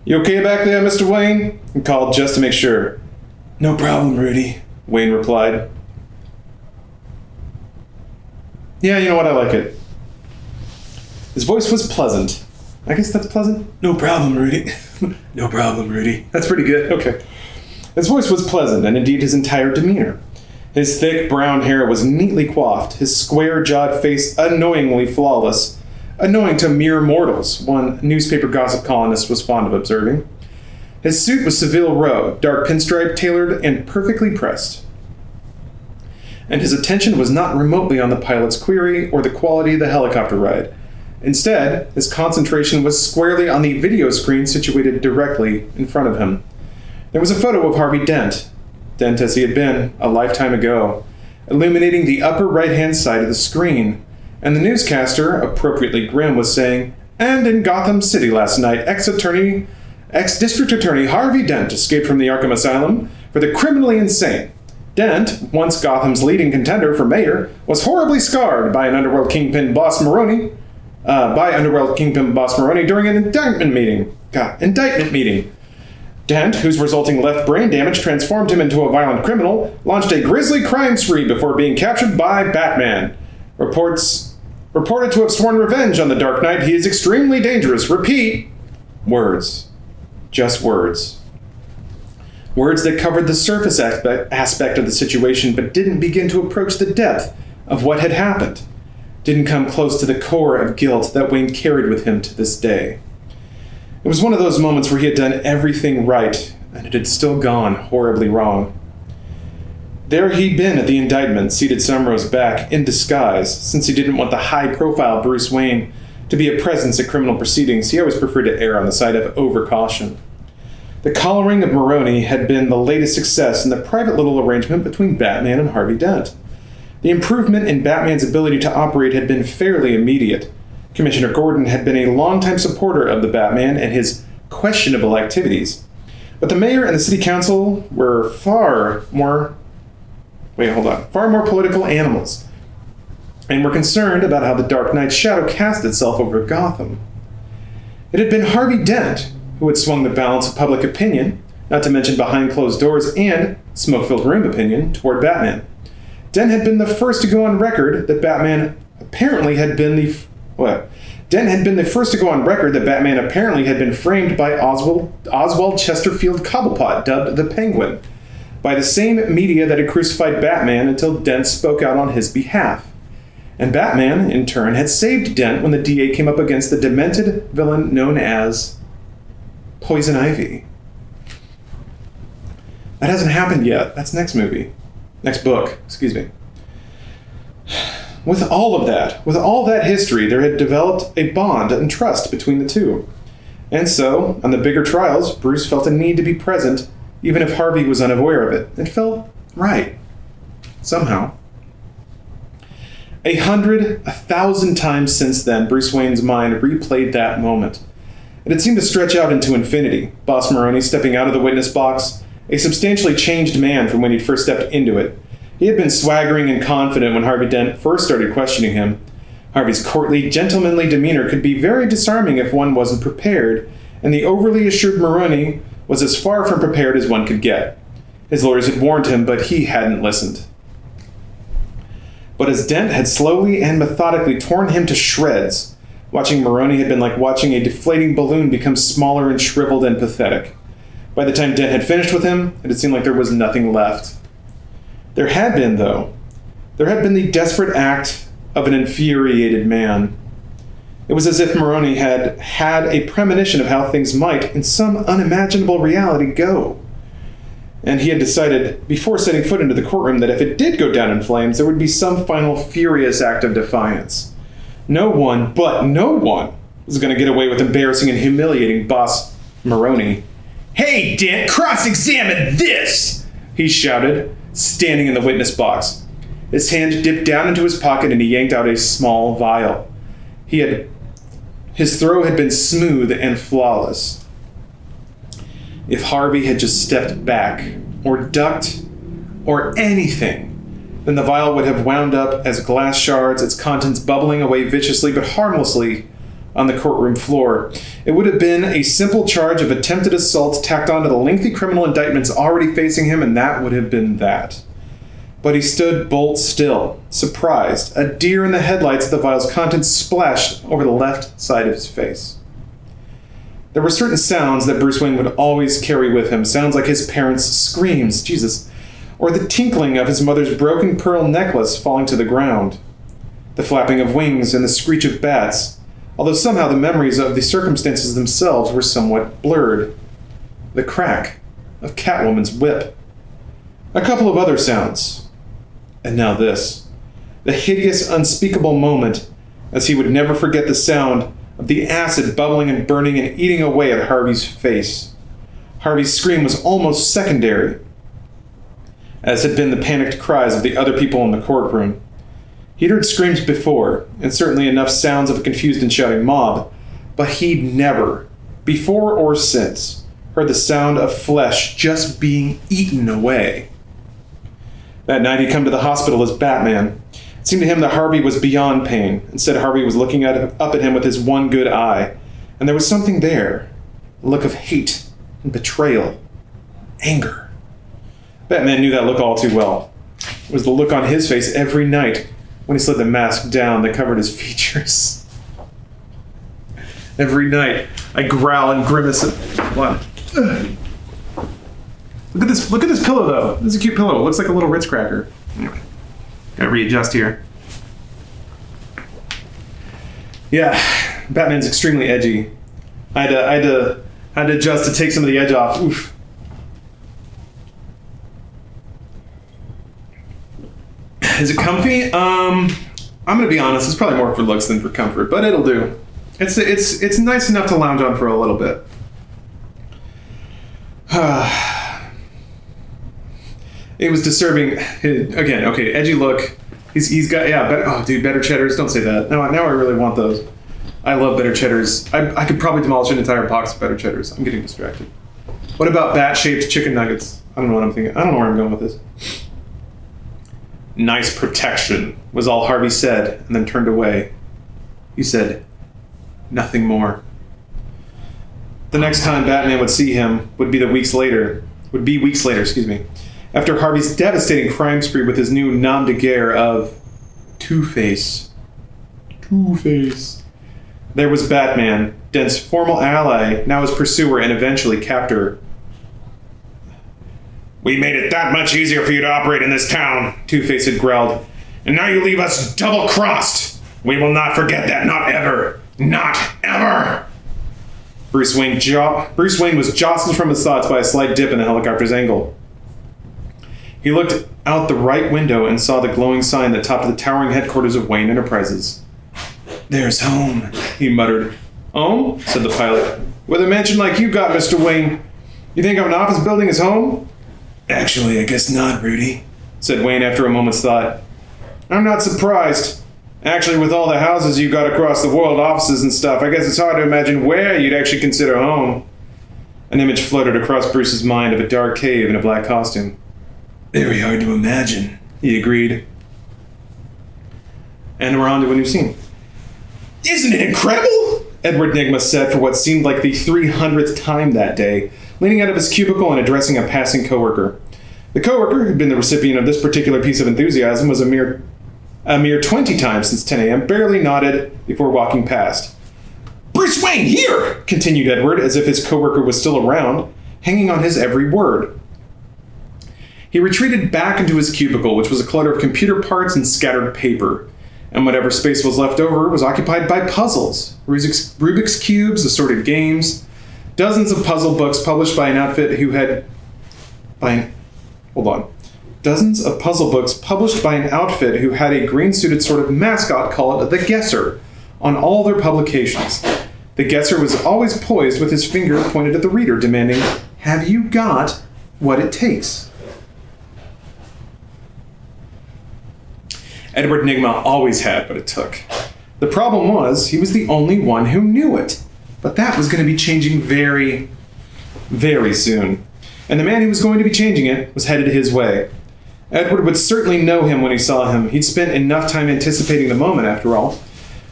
"You okay back there, Mr. Wayne?" he called just to make sure. "No problem, Rudy," Wayne replied. "Yeah, you know what, I like it." His voice was pleasant. I guess that's pleasant? "No problem, Rudy." "No problem, Rudy." That's pretty good. Okay. His voice was pleasant, and indeed his entire demeanor. His thick brown hair was neatly coiffed, his square-jawed face annoyingly flawless. Annoying to mere mortals, one newspaper gossip columnist was fond of observing. His suit was Seville Row, dark pinstripe, tailored, and perfectly pressed. And his attention was not remotely on the pilot's query or the quality of the helicopter ride. Instead, his concentration was squarely on the video screen situated directly in front of him. There was a photo of Harvey Dent as he had been a lifetime ago, illuminating the upper right-hand side of the screen, and the newscaster, appropriately grim, was saying, "And in Gotham City last night, ex-District Attorney Harvey Dent escaped from the Arkham Asylum for the criminally insane. Dent, once Gotham's leading contender for mayor, was horribly scarred by Underworld Kingpin Boss Maroni during an indictment meeting. Dent, whose resulting left brain damage transformed him into a violent criminal, launched a grisly crime spree before being captured by Batman. Reported to have sworn revenge on the Dark Knight, he is extremely dangerous. Repeat. Words. Just words. Words that covered the surface aspect of the situation, but didn't begin to approach the depth of what had happened. didn't come close to the core of guilt that Wayne carried with him to this day. It was one of those moments where he had done everything right, and it had still gone horribly wrong. There he'd been at the indictment, seated some rows back, in disguise. Since he didn't want the high-profile Bruce Wayne to be a presence at criminal proceedings, he always preferred to err on the side of overcaution. The collaring of Maroni had been the latest success in the private little arrangement between Batman and Harvey Dent. The improvement in Batman's ability to operate had been fairly immediate. Commissioner Gordon had been a longtime supporter of the Batman and his questionable activities. But the mayor and the city council were far more political animals, and were concerned about how the Dark Knight's shadow cast itself over Gotham. It had been Harvey Dent who had swung the balance of public opinion, not to mention behind closed doors and smoke-filled room opinion, toward Batman. Dent had been the first to go on record that Batman apparently had been framed by Oswald Chesterfield Cobblepot, dubbed the Penguin, by the same media that had crucified Batman until Dent spoke out on his behalf. And Batman, in turn, had saved Dent when the DA came up against the demented villain known as Poison Ivy. That hasn't happened yet. That's next book. With all that history, there had developed a bond and trust between the two. And so, on the bigger trials, Bruce felt a need to be present, even if Harvey was unaware of it. It felt right. Somehow. 1,000 times since then, Bruce Wayne's mind replayed that moment. It had seemed to stretch out into infinity. Boss Maroni stepping out of the witness box, a substantially changed man from when he'd first stepped into it. He had been swaggering and confident when Harvey Dent first started questioning him. Harvey's courtly, gentlemanly demeanor could be very disarming if one wasn't prepared, and the overly assured Maroni was as far from prepared as one could get. His lawyers had warned him, but he hadn't listened. But as Dent had slowly and methodically torn him to shreds, watching Maroni had been like watching a deflating balloon become smaller and shriveled and pathetic. By the time Dent had finished with him, it had seemed like there was nothing left. There had been the desperate act of an infuriated man. It was as if Maroni had had a premonition of how things might, in some unimaginable reality, go. And he had decided, before setting foot into the courtroom, that if it did go down in flames, there would be some final furious act of defiance. No one was going to get away with embarrassing and humiliating Boss Maroni. "Hey, Dent, cross-examine this!" he shouted, standing in the witness box. His hand dipped down into his pocket and he yanked out a small vial. His throw had been smooth and flawless. If Harvey had just stepped back, or ducked, or anything, then the vial would have wound up as glass shards, its contents bubbling away viciously but harmlessly on the courtroom floor. It would have been a simple charge of attempted assault tacked onto the lengthy criminal indictments already facing him, and that would have been that. But he stood bolt still, surprised. A deer in the headlights of the vial's contents splashed over the left side of his face. There were certain sounds that Bruce Wayne would always carry with him, sounds like his parents' screams, Jesus, or the tinkling of his mother's broken pearl necklace falling to the ground, the flapping of wings and the screech of bats, although somehow the memories of the circumstances themselves were somewhat blurred. The crack of Catwoman's whip. A couple of other sounds. And now this. The hideous, unspeakable moment, as he would never forget the sound of the acid bubbling and burning and eating away at Harvey's face. Harvey's scream was almost secondary, as had been the panicked cries of the other people in the courtroom. He'd heard screams before, and certainly enough sounds of a confused and shouting mob, but he'd never, before or since, heard the sound of flesh just being eaten away. That night he'd come to the hospital as Batman. It seemed to him that Harvey was beyond pain. Instead, Harvey was looking up at him with his one good eye, and there was something there, a look of hate and betrayal, anger. Batman knew that look all too well. It was the look on his face every night when he slid the mask down that covered his features. Every night, I growl and grimace at what? Look at this pillow, though. This is a cute pillow. It looks like a little Ritz cracker. Anyway, gotta readjust here. Yeah, Batman's extremely edgy. I had to adjust to take some of the edge off. Oof. Is it comfy? I'm gonna be honest. It's probably more for looks than for comfort, but it'll do. It's nice enough to lounge on for a little bit. It was disturbing. Again, okay, edgy look. He's got better cheddars. Don't say that. Now I really want those. I love better cheddars. I could probably demolish an entire box of better cheddars. I'm getting distracted. What about bat-shaped chicken nuggets? I don't know what I'm thinking. I don't know where I'm going with this. Nice protection, was all Harvey said, and then turned away. He said nothing more. The next time Batman would see him would be weeks later, after Harvey's devastating crime spree with his new nom de guerre of Two-Face. Two-Face. There was Batman, Dent's former ally, now his pursuer and eventually captor. "We made it that much easier for you to operate in this town," Two-Face had growled. "And now you leave us double-crossed. We will not forget that, not ever. Not ever!" Bruce Wayne was jostled from his thoughts by a slight dip in the helicopter's angle. He looked out the right window and saw the glowing sign that topped the towering headquarters of Wayne Enterprises. "There's home," he muttered. "Home?" said the pilot. "With a mansion like you got, Mr. Wayne, you think an office building is home?" "Actually, I guess not, Rudy," said Wayne after a moment's thought. "I'm not surprised. Actually, with all the houses you got across the world, offices and stuff, I guess it's hard to imagine where you'd actually consider home." An image floated across Bruce's mind of a dark cave in a black costume. "Very hard to imagine," he agreed. And we're on to a new scene. "Isn't it incredible?" Edward Nygma said for what seemed like the 300th time that day, leaning out of his cubicle and addressing a passing coworker. The coworker, who'd been the recipient of this particular piece of enthusiasm, was a mere 20 times since 10 a.m., barely nodded before walking past. "Bruce Wayne, here!" continued Edward, as if his coworker was still around, hanging on his every word. He retreated back into his cubicle, which was a clutter of computer parts and scattered paper, and whatever space was left over was occupied by puzzles, Rubik's Cubes, assorted games, dozens of puzzle books published by an outfit who had... Dozens of puzzle books published by an outfit who had a green-suited sort of mascot called the Guesser on all their publications. The Guesser was always poised with his finger pointed at the reader, demanding, "Have you got what it takes?" Edward Nygma always had what it took. The problem was, he was the only one who knew it. But that was going to be changing very, very soon. And the man who was going to be changing it was headed his way. Edward would certainly know him when he saw him. He'd spent enough time anticipating the moment, after all.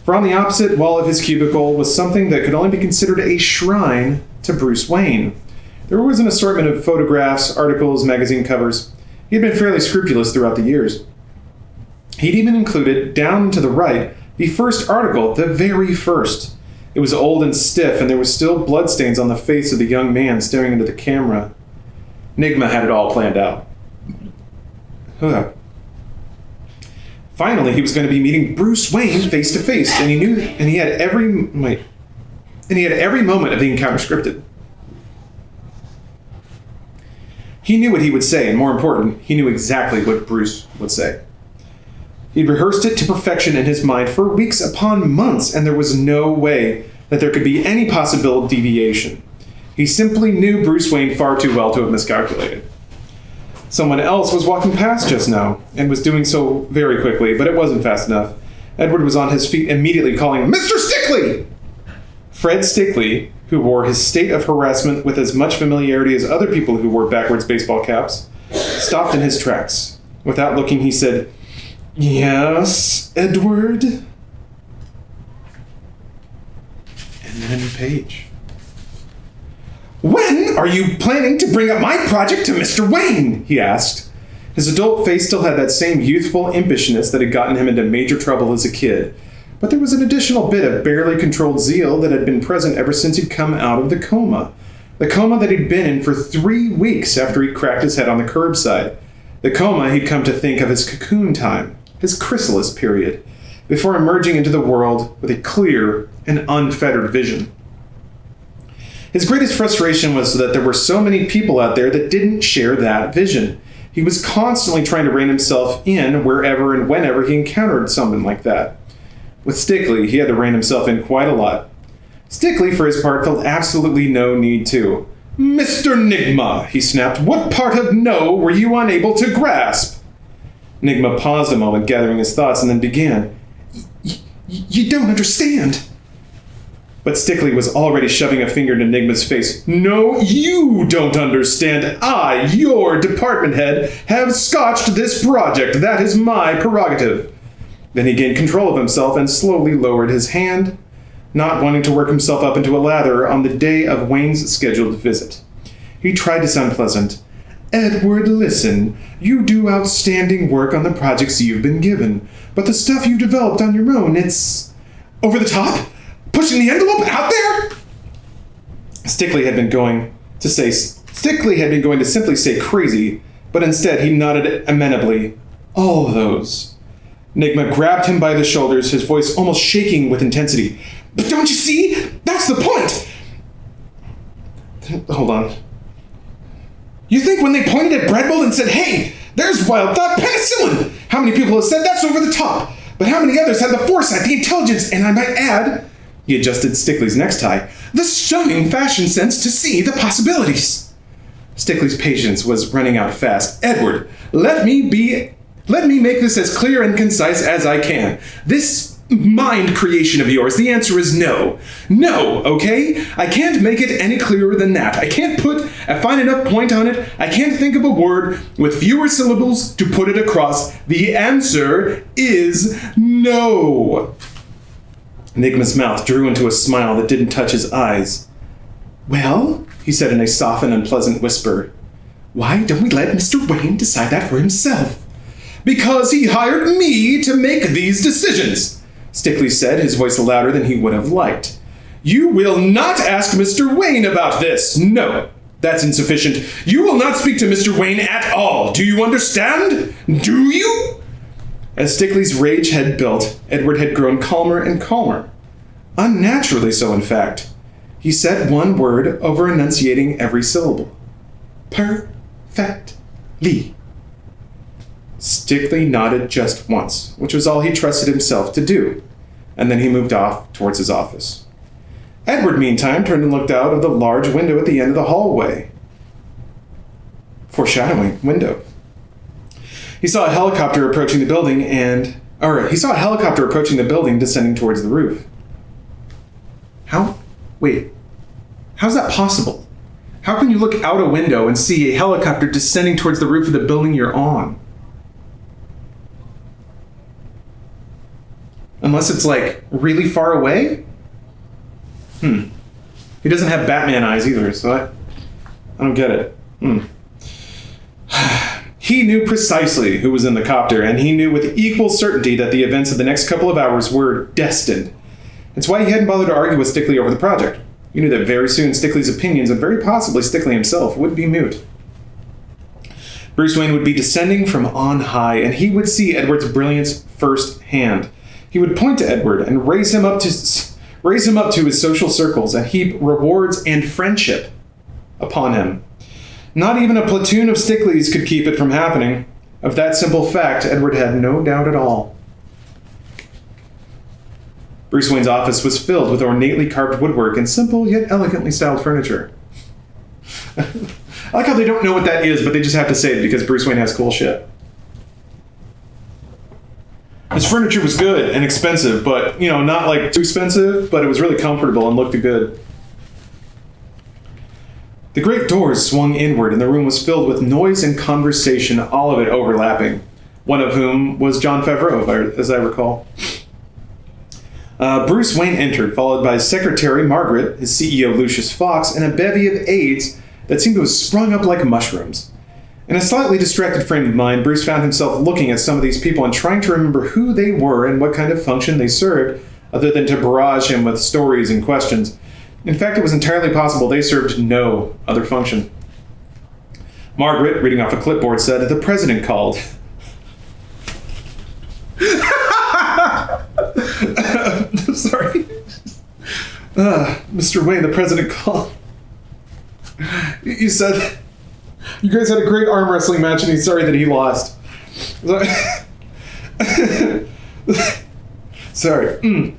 For on the opposite wall of his cubicle was something that could only be considered a shrine to Bruce Wayne. There was an assortment of photographs, articles, magazine covers. He had been fairly scrupulous throughout the years. He'd even included, down to the right, the first article, the very first. It was old and stiff, and there were still bloodstains on the face of the young man staring into the camera. Nygma had it all planned out. Finally, he was going to be meeting Bruce Wayne face to face, and he had every moment of the encounter scripted. He knew what he would say, and more important, he knew exactly what Bruce would say. He'd rehearsed it to perfection in his mind for weeks upon months, and there was no way that there could be any possible deviation. He simply knew Bruce Wayne far too well to have miscalculated. Someone else was walking past just now, and was doing so very quickly, but it wasn't fast enough. Edward was on his feet immediately, calling, "Mr. Stickley!" Fred Stickley, who wore his state of harassment with as much familiarity as other people who wore backwards baseball caps, stopped in his tracks. Without looking, he said, "Yes, Edward?" And then a new page. "When are you planning to bring up my project to Mr. Wayne?" he asked. His adult face still had that same youthful impishness that had gotten him into major trouble as a kid, but there was an additional bit of barely controlled zeal that had been present ever since he'd come out of the coma that he'd been in for 3 weeks after he'd cracked his head on the curbside. The coma he'd come to think of as cocoon time, his chrysalis period. before emerging into the world with a clear and unfettered vision. His greatest frustration was that there were so many people out there that didn't share that vision. He was constantly trying to rein himself in wherever and whenever he encountered someone like that. With Stickley, he had to rein himself in quite a lot. Stickley, for his part, felt absolutely no need to. "Mr. Nigma," he snapped, "what part of no were you unable to grasp?" Nigma paused a moment, gathering his thoughts, and then began. You don't understand." But Stickley was already shoving a finger into Nigma's face. "No, you don't understand. I, your department head, have scotched this project. That is my prerogative." Then he gained control of himself and slowly lowered his hand, not wanting to work himself up into a lather on the day of Wayne's scheduled visit. He tried to sound pleasant. "Edward, listen. You do outstanding work on the projects you've been given, but the stuff you've developed on your own, it's over the top? Pushing the envelope out there?" Stickley had been going to simply say crazy, but instead he nodded amenably. "All those." Nigma grabbed him by the shoulders, his voice almost shaking with intensity. "But don't you see? That's the point!" Hold on. "You think when they pointed at Breadbowl and said, 'Hey, there's wild thought penicillin,' how many people have said that's over the top? But how many others had the foresight, the intelligence, and I might add," he adjusted Stickley's necktie, "the stunning fashion sense to see the possibilities?" Stickley's patience was running out fast. "Edward, let me make this as clear and concise as I can. This mind creation of yours, the answer is no. No, okay? I can't make it any clearer than that. I can't put a fine enough point on it. I can't think of a word with fewer syllables to put it across. The answer is no." Nigma's mouth drew into a smile that didn't touch his eyes. "Well," he said in a soft and unpleasant whisper, "why don't we let Mr. Wayne decide that for himself?" "Because he hired me to make these decisions," Stickley said, his voice louder than he would have liked. "You will not ask Mr. Wayne about this. No, that's insufficient. You will not speak to Mr. Wayne at all. Do you understand? Do you?" As Stickley's rage had built, Edward had grown calmer and calmer. Unnaturally so, in fact. He said one word over enunciating every syllable. "Perfectly." Stickley nodded just once, which was all he trusted himself to do, and then he moved off towards his office. Edward, meantime, turned and looked out of the large window at the end of the hallway. Foreshadowing window. He saw a helicopter approaching the building descending towards the roof. How's that possible? How can you look out a window and see a helicopter descending towards the roof of the building you're on? Unless it's like really far away? He doesn't have Batman eyes either, so I don't get it. He knew precisely who was in the copter, and he knew with equal certainty that the events of the next couple of hours were destined. It's why he hadn't bothered to argue with Stickley over the project. He knew that very soon Stickley's opinions, and very possibly Stickley himself, would be moot. Bruce Wayne would be descending from on high, and he would see Edward's brilliance firsthand. He would point to Edward and raise him up to his social circles and heap rewards and friendship upon him. Not even a platoon of Stickleys could keep it from happening. Of that simple fact, Edward had no doubt at all. Bruce Wayne's office was filled with ornately carved woodwork and simple yet elegantly styled furniture. I like how they don't know what that is, but they just have to say it because Bruce Wayne has cool shit. His furniture was good and expensive, but, not like too expensive, but it was really comfortable and looked good. The great doors swung inward and the room was filled with noise and conversation, all of it overlapping. One of whom was Jon Favreau, as I recall. Bruce Wayne entered, followed by his secretary, Margaret, his CEO, Lucius Fox, and a bevy of aides that seemed to have sprung up like mushrooms. In a slightly distracted frame of mind, Bruce found himself looking at some of these people and trying to remember who they were and what kind of function they served, other than to barrage him with stories and questions. In fact, it was entirely possible they served no other function. Margaret, reading off a clipboard, said, "The president called." Mr. Wayne, the president called. You said you guys had a great arm wrestling match and he's sorry that he lost. Sorry.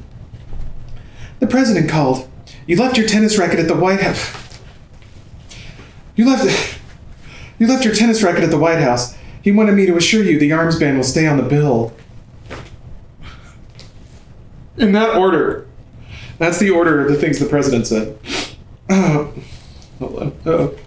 The president called. You left your tennis racket at the White House. You left your tennis racket at the White House. He wanted me to assure you the arms band will stay on the bill. In that order. That's the order of the things the president said. Hold on.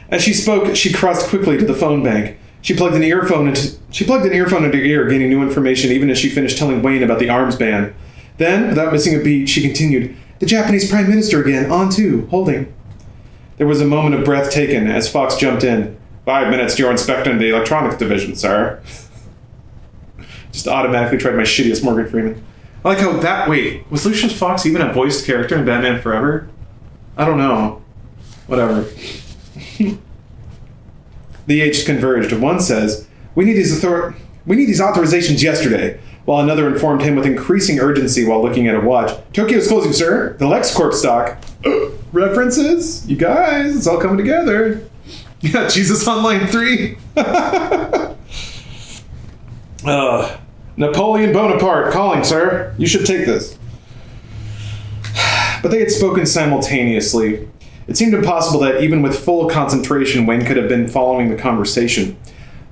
As she spoke, she crossed quickly to the phone bank. She plugged an earphone into her ear, gaining new information even as she finished telling Wayne about the arms band. Then, without missing a beat, she continued, "The Japanese Prime Minister again, on two, holding." There was a moment of breath taken as Fox jumped in. 5 minutes to your inspecting the electronics division, sir. Just automatically tried my shittiest Morgan Freeman. I like how that... Wait, was Lucius Fox even a voiced character in Batman Forever? I don't know. Whatever. The agents converged. One says, we need these authorizations yesterday, while another informed him with increasing urgency while looking at a watch. Tokyo's closing, sir. The LexCorp stock. References? You guys, it's all coming together. Yeah, Jesus Online 3. Napoleon Bonaparte calling, sir. You should take this. But they had spoken simultaneously. It seemed impossible that even with full concentration, Wayne could have been following the conversation.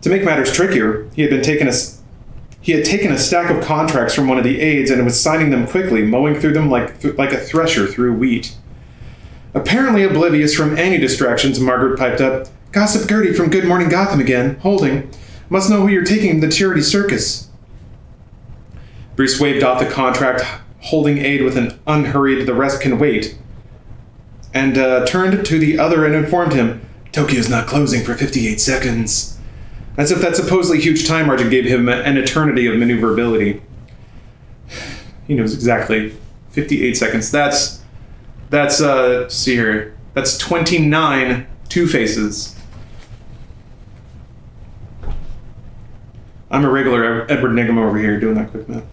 To make matters trickier, he had taken a stack of contracts from one of the aides and was signing them quickly, mowing through them like a thresher through wheat. Apparently oblivious from any distractions, Margaret piped up, "Gossip Gertie from Good Morning Gotham again, holding. Must know who you're taking to the charity circus." Bruce waved off the contract, holding aide with an unhurried, "The rest can wait," and turned to the other and informed him, "Tokyo's not closing for 58 seconds. As if that supposedly huge time margin gave him an eternity of maneuverability. He knows exactly. 58 seconds. That's see here. That's 29 Two-Faces. I'm a regular Edward Nigma over here doing that quick math.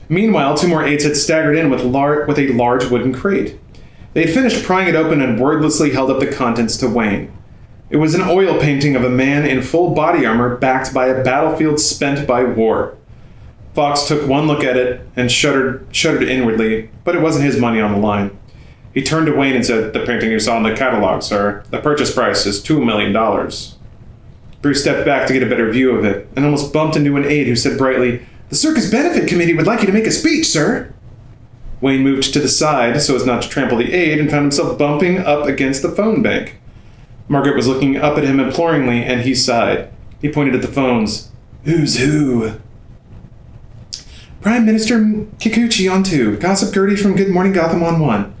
Meanwhile, two more aides had staggered in with a large wooden crate. They had finished prying it open and wordlessly held up the contents to Wayne. It was an oil painting of a man in full body armor backed by a battlefield spent by war. Fox took one look at it and shuddered inwardly, but it wasn't his money on the line. He turned to Wayne and said, "The painting you saw in the catalog, sir. The purchase price is $2 million. Bruce stepped back to get a better view of it and almost bumped into an aide who said brightly, "The Circus Benefit Committee would like you to make a speech, sir." Wayne moved to the side so as not to trample the aide and found himself bumping up against the phone bank. Margaret was looking up at him imploringly, and he sighed. He pointed at the phones. "Who's who?" "Prime Minister Kikuchi on 2, Gossip Gertie from Good Morning Gotham on 1.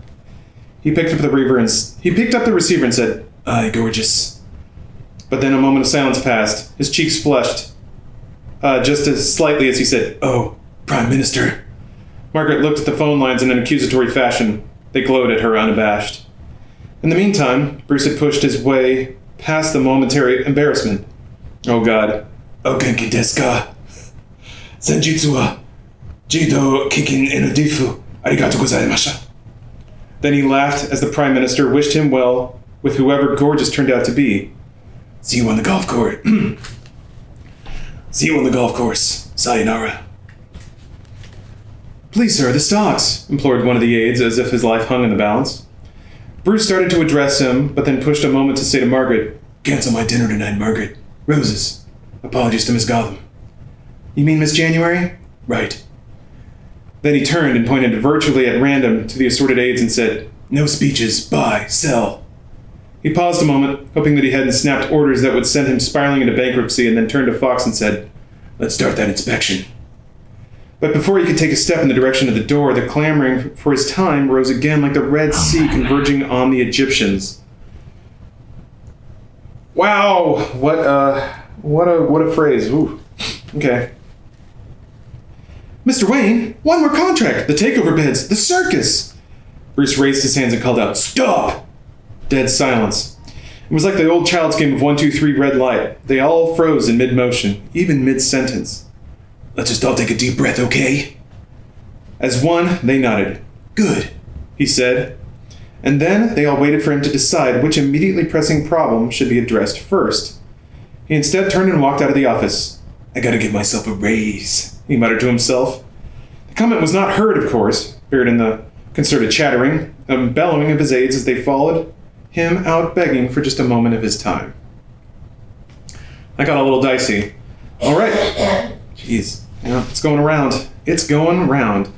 He picked up the receiver and said, "Aye, gorgeous." But then a moment of silence passed. His cheeks flushed, just as slightly as he said, "Oh, Prime Minister." Margaret looked at the phone lines in an accusatory fashion. They glowed at her unabashed. In the meantime, Bruce had pushed his way past the momentary embarrassment. "Oh God. O genki desu ka? Senjutsu wa Jido kikin enodifu arigatou gozaimashita." Then he laughed as the Prime Minister wished him well with whoever Gorgeous turned out to be. "See you on the golf course. See you on the golf course. Sayonara." "Please, sir, the stocks," implored one of the aides as if his life hung in the balance. Bruce started to address him, but then pushed a moment to say to Margaret, "Cancel my dinner tonight, Margaret. Roses. Apologies to Miss Gotham." "You mean Miss January?" "Right." Then he turned and pointed virtually at random to the assorted aides and said, "No speeches. Buy. Sell." He paused a moment, hoping that he hadn't snapped orders that would send him spiraling into bankruptcy, and then turned to Fox and said, "Let's start that inspection." But before he could take a step in the direction of the door, the clamoring for his time rose again like the Red Sea converging on the Egyptians. Wow! What a phrase. Ooh. Okay. "Mr. Wayne, one more contract! The takeover bids! The circus!" Bruce raised his hands and called out, "Stop!" Dead silence. It was like the old child's game of 1, 2, 3 red light. They all froze in mid-motion, even mid-sentence. "Let's just all take a deep breath, okay?" As one, they nodded. "Good," he said. And then they all waited for him to decide which immediately pressing problem should be addressed first. He instead turned and walked out of the office. "I gotta give myself a raise," he muttered to himself. The comment was not heard, of course, buried in the concerted chattering and bellowing of his aides as they followed him out begging for just a moment of his time. I got a little dicey. All right. Jeez. Yeah, it's going around. It's going round.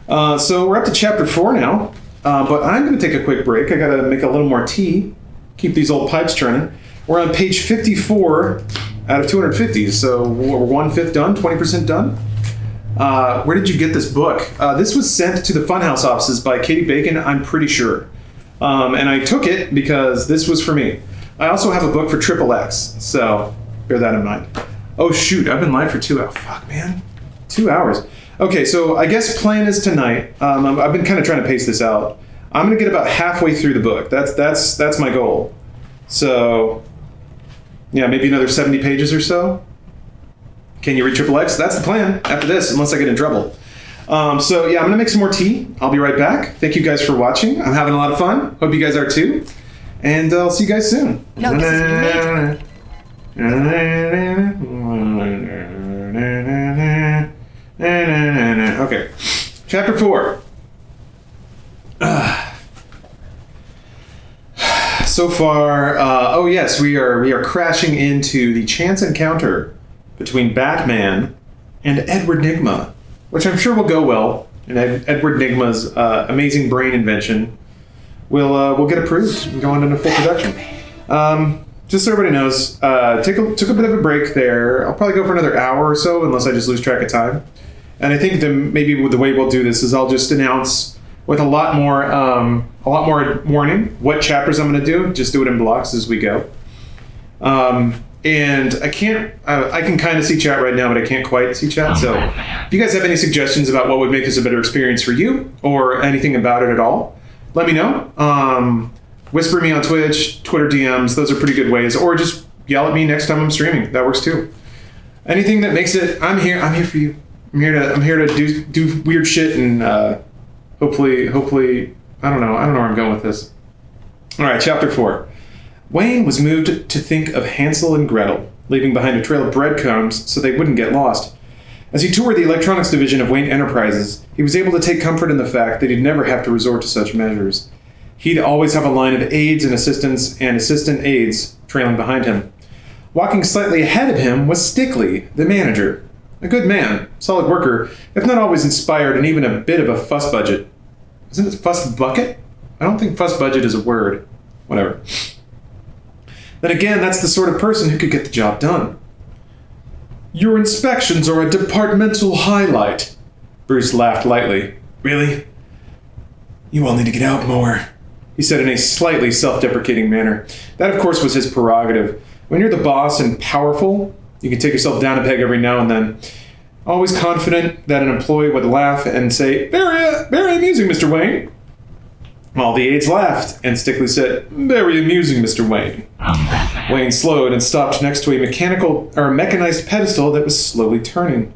So we're up to chapter 4 now, but I'm going to take a quick break. I got to make a little more tea, keep these old pipes turning. We're on page 54 out of 250, so we're 1/5 done, 20% done. Where did you get this book? This was sent to the Funhouse offices by Katie Bacon, I'm pretty sure. And I took it because this was for me. I also have a book for Triple X, so bear that in mind. Oh shoot, I've been live for 2 hours. Fuck, man. 2 hours. Okay, so I guess plan is tonight. I've been kind of trying to pace this out. I'm going to get about halfway through the book. That's my goal. So, yeah, maybe another 70 pages or so. Can you read Triple X? That's the plan after this, unless I get in trouble. So, yeah, I'm going to make some more tea. I'll be right back. Thank you guys for watching. I'm having a lot of fun. Hope you guys are too. And I'll see you guys soon. No, this Okay. Chapter 4. So far, oh yes, we are crashing into the chance encounter between Batman and Edward Nygma, which I'm sure will go well. And Edward Nygma's amazing brain invention will get approved and go on into full production. Just so everybody knows, took a bit of a break there. I'll probably go for another hour or so, unless I just lose track of time. And I think maybe the way we'll do this is I'll just announce with a lot more warning what chapters I'm going to do. Just do it in blocks as we go. And I can kind of see chat right now, but I can't quite see chat. So if you guys have any suggestions about what would make this a better experience for you or anything about it at all, let me know. Whisper me on Twitch, Twitter DMs. Those are pretty good ways. Or just yell at me next time I'm streaming. That works too. Anything that makes it, I'm here for you. I'm here to do weird shit and hopefully, I don't know where I'm going with this. All right, chapter 4. Wayne was moved to think of Hansel and Gretel, leaving behind a trail of breadcrumbs so they wouldn't get lost. As he toured the electronics division of Wayne Enterprises, he was able to take comfort in the fact that he'd never have to resort to such measures. He'd always have a line of aides and assistants and assistant aides trailing behind him. Walking slightly ahead of him was Stickley, the manager. A good man, solid worker, if not always inspired and even a bit of a fuss budget. Isn't it fuss bucket? I don't think fuss budget is a word. Whatever. Then again, that's the sort of person who could get the job done. Your inspections are a departmental highlight. Bruce laughed lightly. Really? You all need to get out more, he said in a slightly self-deprecating manner. That, of course, was his prerogative. When you're the boss and powerful, you can take yourself down a peg every now and then. Always confident that an employee would laugh and say, very amusing, Mr. Wayne. All the aides laughed, and Stickley said, very amusing, Mr. Wayne. Wayne slowed and stopped next to a mechanized pedestal that was slowly turning.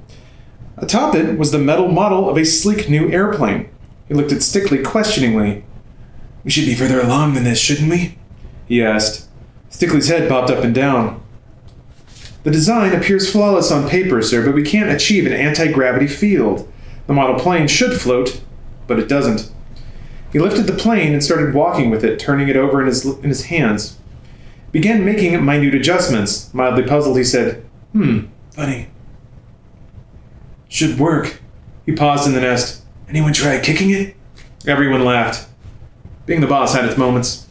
Atop it was the metal model of a sleek new airplane. He looked at Stickley questioningly. We should be further along than this, shouldn't we? He asked. Stickley's head bobbed up and down. The design appears flawless on paper, sir, but we can't achieve an anti-gravity field. The model plane should float, but it doesn't. He lifted the plane and started walking with it, turning it over in his hands. Began making minute adjustments. Mildly puzzled, he said, funny. Should work. He paused in the nest. Anyone try kicking it? Everyone laughed. Being the boss had its moments.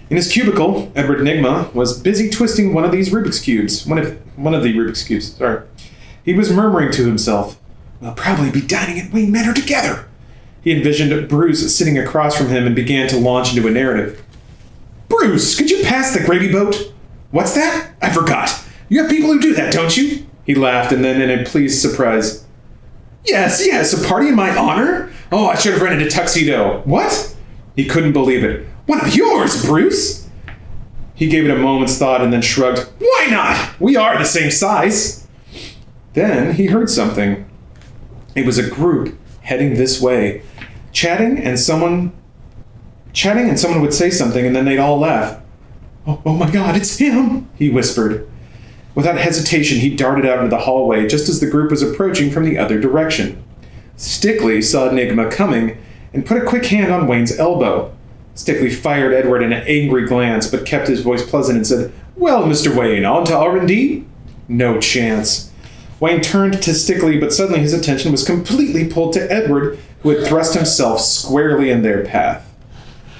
In his cubicle, Edward Nygma was busy twisting one of the Rubik's Cubes. Sorry. He was murmuring to himself, we'll probably be dining at Wayne Manor together. He envisioned Bruce sitting across from him and began to launch into a narrative. Bruce, could you pass the gravy boat? What's that? I forgot. You have people who do that, don't you? He laughed, and then in a pleased surprise. Yes, a party in my honor? Oh, I should have rented a tuxedo. What? He couldn't believe it. One of yours, Bruce? He gave it a moment's thought and then shrugged. Why not? We are the same size. Then he heard something. It was a group heading this way, chatting, and someone would say something, and then they'd all laugh. Oh my God, it's him, he whispered. Without hesitation, he darted out into the hallway just as the group was approaching from the other direction. Stickley saw Enigma coming and put a quick hand on Wayne's elbow. Stickley fired Edward an angry glance, but kept his voice pleasant and said, "Well, Mr. Wayne, on to R&D?" No chance. Wayne turned to Stickley, but suddenly his attention was completely pulled to Edward, who had thrust himself squarely in their path.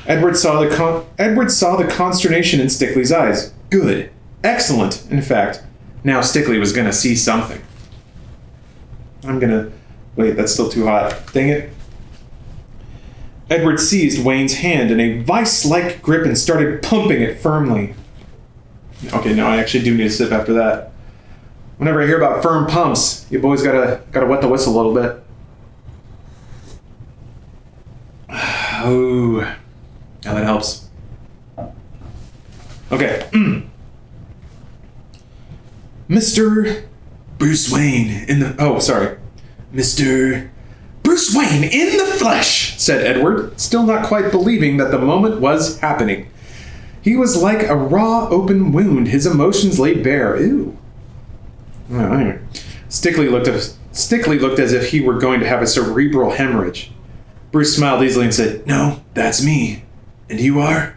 Edward saw the consternation in Stickley's eyes. Good. Excellent, in fact. Now Stickley was going to see something. Wait, that's still too hot. Dang it. Edward seized Wayne's hand in a vice-like grip and started pumping it firmly. Okay, now I actually do need a sip after that. Whenever I hear about firm pumps, you boys gotta wet the whistle a little bit. Oh, yeah, that helps. Okay. Mr. Bruce Wayne in the... Oh, sorry. Mr. Bruce Wayne in the flesh, said Edward, still not quite believing that the moment was happening. He was like a raw, open wound, his emotions laid bare. Ew. Well, anyway. Stickley looked as if he were going to have a cerebral hemorrhage. Bruce smiled easily and said, "No, that's me. And you are?"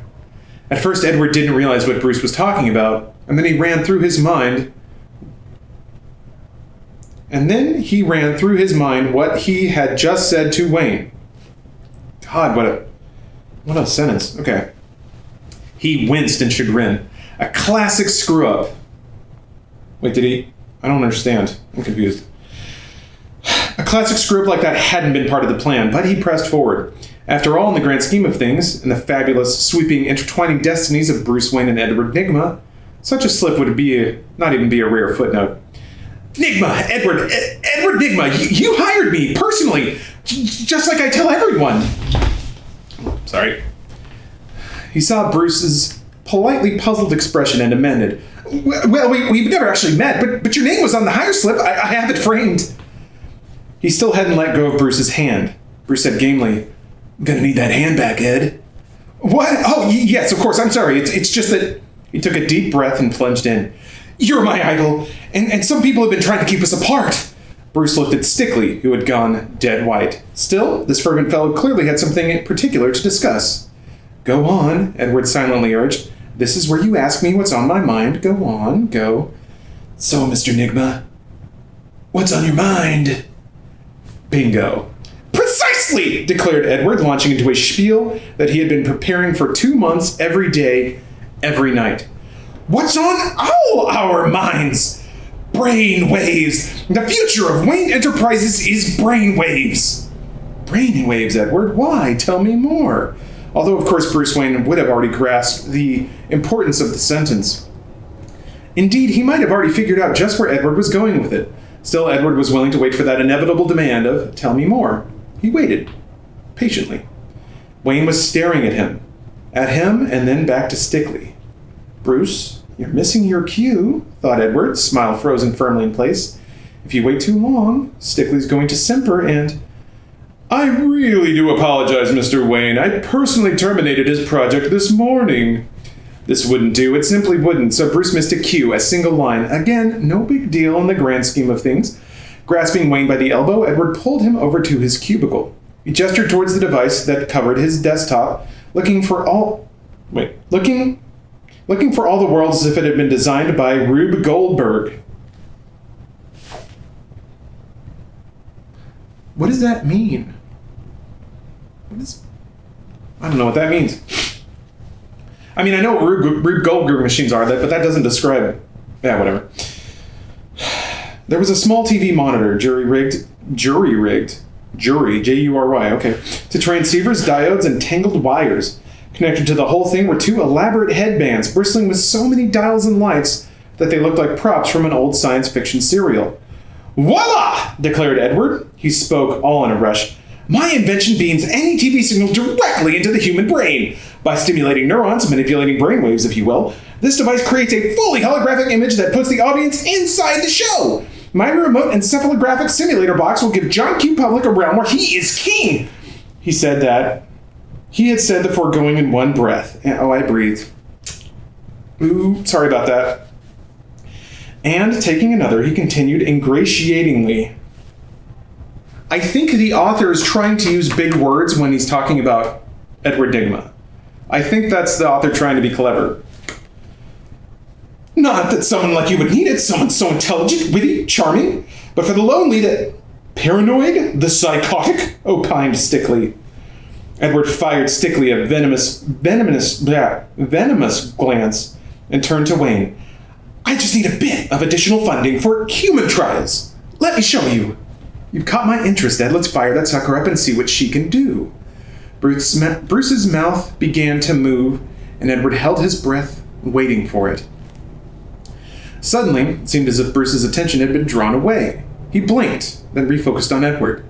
At first, Edward didn't realize what Bruce was talking about, and then he ran through his mind what he had just said to Wayne. God, what a sentence. Okay. He winced in chagrin. A classic screw-up. Wait, did he? I don't understand. I'm confused. A classic screw-up like that hadn't been part of the plan, but he pressed forward. After all, in the grand scheme of things, in the fabulous, sweeping, intertwining destinies of Bruce Wayne and Edward Nygma, such a slip would not even be a rare footnote. Nygma, Edward Nygma, you hired me, personally, just like I tell everyone. Sorry. He saw Bruce's politely puzzled expression and amended. Well, we've never actually met, but your name was on the hire slip. I have it framed. He still hadn't let go of Bruce's hand. Bruce said gamely, "I'm gonna need that hand back, Ed." What? Oh, yes, of course, I'm sorry. It's just that... He took a deep breath and plunged in. "You're my idol, and some people have been trying to keep us apart." Bruce looked at Stickley, who had gone dead white. Still, this fervent fellow clearly had something in particular to discuss. "Go on," Edward silently urged. "This is where you ask me what's on my mind. Go on, go." "So, Mr. Nygma, what's on your mind?" Bingo. "Precisely!" declared Edward, launching into a spiel that he had been preparing for 2 months every day, every night. "What's on all our minds? Brain waves. The future of Wayne Enterprises is brain waves." Brain waves, Edward? Why? Tell me more. Although, of course, Bruce Wayne would have already grasped the importance of the sentence. Indeed, he might have already figured out just where Edward was going with it. Still, Edward was willing to wait for that inevitable demand of, "Tell me more." He waited. Patiently. Wayne was staring at him, and then back to Stickley. "Bruce, you're missing your cue," thought Edward, smile frozen firmly in place. "If you wait too long, Stickley's going to simper and..." "I really do apologize, Mr. Wayne. I personally terminated his project this morning." This wouldn't do. It simply wouldn't. So Bruce missed a cue, a single line. Again, no big deal in the grand scheme of things. Grasping Wayne by the elbow, Edward pulled him over to his cubicle. He gestured towards the device that covered his desktop, looking for all the world as if it had been designed by Rube Goldberg. What does that mean? I don't know what that means. I mean, I know what Rube Goldberg machines are, but that doesn't describe... Yeah, whatever. There was a small TV monitor, jury-rigged, J-U-R-Y, okay, to transceivers, diodes, and tangled wires. Connected to the whole thing were 2 elaborate headbands, bristling with so many dials and lights that they looked like props from an old science fiction serial. "Voila!" declared Edward. He spoke all in a rush. "My invention beams any TV signal directly into the human brain. By stimulating neurons, manipulating brainwaves, if you will, this device creates a fully holographic image that puts the audience inside the show. My remote encephalographic simulator box will give John Q. Public a realm where he is king. He said that. He had said the foregoing in one breath. And, oh, I breathed. Ooh, sorry about that. And taking another, he continued ingratiatingly. I think the author is trying to use big words when he's talking about Edward Nygma. I think that's the author trying to be clever. Not that someone like you would need it, someone so intelligent, witty, charming, but for the lonely, the paranoid, the psychotic, opined Stickley. Edward fired Stickley a venomous glance and turned to Wayne. I just need a bit of additional funding for human trials. Let me show you. You've caught my interest, Ed. Let's fire that sucker up and see what she can do. Bruce's mouth began to move, and Edward held his breath, waiting for it. Suddenly, it seemed as if Bruce's attention had been drawn away. He blinked, then refocused on Edward.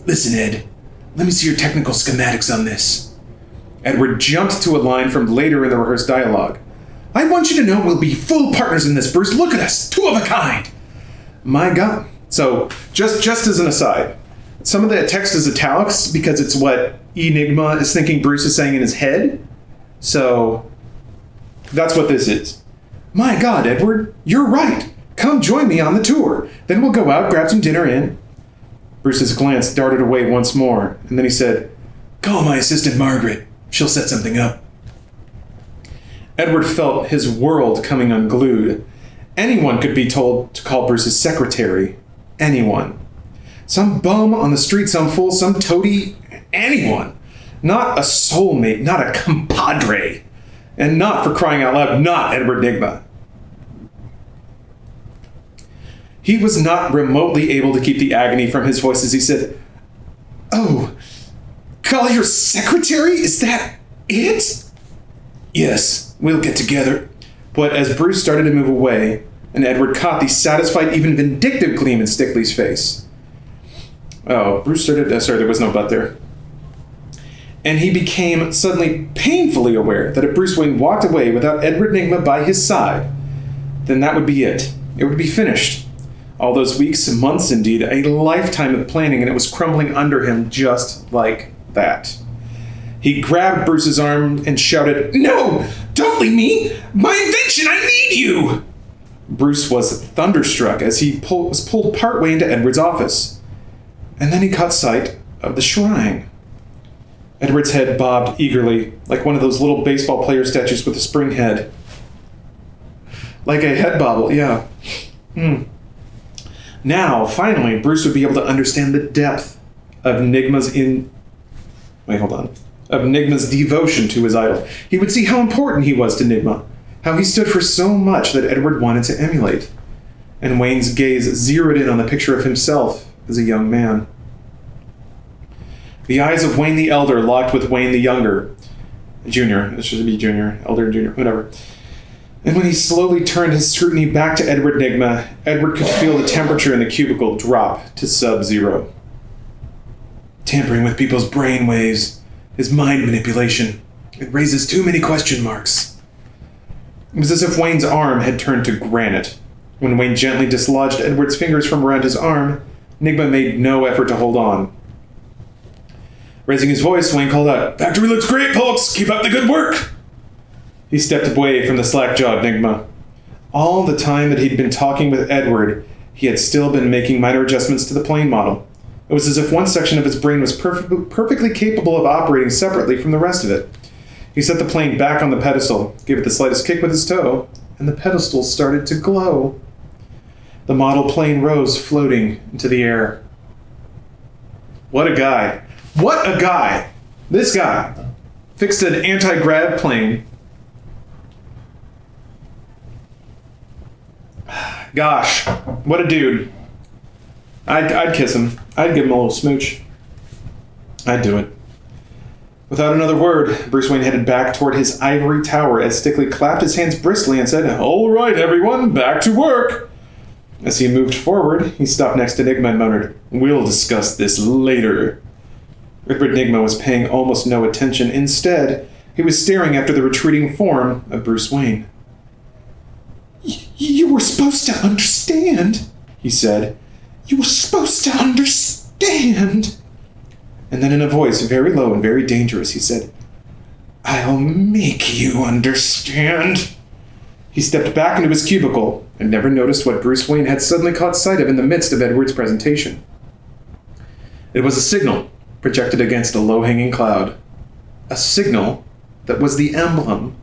Listen, Ed. Let me see your technical schematics on this. Edward jumped to a line from later in the rehearsed dialogue. I want you to know we'll be full partners in this, Bruce. Look at us, two of a kind. My God. So, just as an aside, some of the text is italics because it's what Enigma is thinking Bruce is saying in his head. So, that's what this is. My God, Edward, you're right. Come join me on the tour. Then we'll go out, grab some dinner in. Bruce's glance darted away once more, and then he said, Call my assistant Margaret. She'll set something up. Edward felt his world coming unglued. Anyone could be told to call Bruce's secretary. Anyone. Some bum on the street, some fool, some toady, anyone. Not a soulmate, not a compadre. And not, for crying out loud, not Edward Nygma. He was not remotely able to keep the agony from his voice as he said, Oh, call your secretary? Is that it? Yes, we'll get together. But as Bruce started to move away, and Edward caught the satisfied, even vindictive gleam in Stickley's face. Oh, Bruce started... sorry, there was no but there. And he became suddenly painfully aware that if Bruce Wayne walked away without Edward Nygma by his side, then that would be it. It would be finished. All those weeks, months indeed, a lifetime of planning, and it was crumbling under him just like that. He grabbed Bruce's arm and shouted, No! Don't leave me! My invention! I need you! Bruce was thunderstruck as he was pulled partway into Edward's office. And then he caught sight of the shrine. Edward's head bobbed eagerly, like one of those little baseball player statues with a spring head. Like a head bobble, yeah. Now, finally, Bruce would be able to understand the depth of Nygma's devotion to his idol. He would see how important he was to Nygma, how he stood for so much that Edward wanted to emulate. And Wayne's gaze zeroed in on the picture of himself as a young man. The eyes of Wayne the Elder locked with Wayne the Younger. Junior. It should be Junior. Elder, Junior, whatever. And when he slowly turned his scrutiny back to Edward Nygma, Edward could feel the temperature in the cubicle drop to sub-zero. Tampering with people's brain waves is mind manipulation. It raises too many question marks. It was as if Wayne's arm had turned to granite. When Wayne gently dislodged Edward's fingers from around his arm, Nygma made no effort to hold on. Raising his voice, Wayne called out, Factory looks great, folks! Keep up the good work! He stepped away from the slack-jawed Nygma. All the time that he'd been talking with Edward, he had still been making minor adjustments to the plane model. It was as if one section of his brain was perfectly capable of operating separately from the rest of it. He set the plane back on the pedestal, gave it the slightest kick with his toe, and the pedestal started to glow. The model plane rose, floating into the air. What a guy. What a guy! This guy fixed an anti-grav plane. Gosh, what a dude. I'd kiss him. I'd give him a little smooch. I'd do it. Without another word, Bruce Wayne headed back toward his ivory tower as Stickley clapped his hands briskly and said, All right, everyone, back to work. As he moved forward, he stopped next to Nygma and muttered, We'll discuss this later. Edward Nygma was paying almost no attention. Instead, he was staring after the retreating form of Bruce Wayne. You were supposed to understand, he he said. "You were supposed to understand." And then in a voice very low and very dangerous, he said, "I'll make you understand." He stepped back into his cubicle and never noticed what Bruce Wayne had suddenly caught sight of in the midst of Edward's presentation. It was a signal projected against a low-hanging cloud. A signal that was the emblem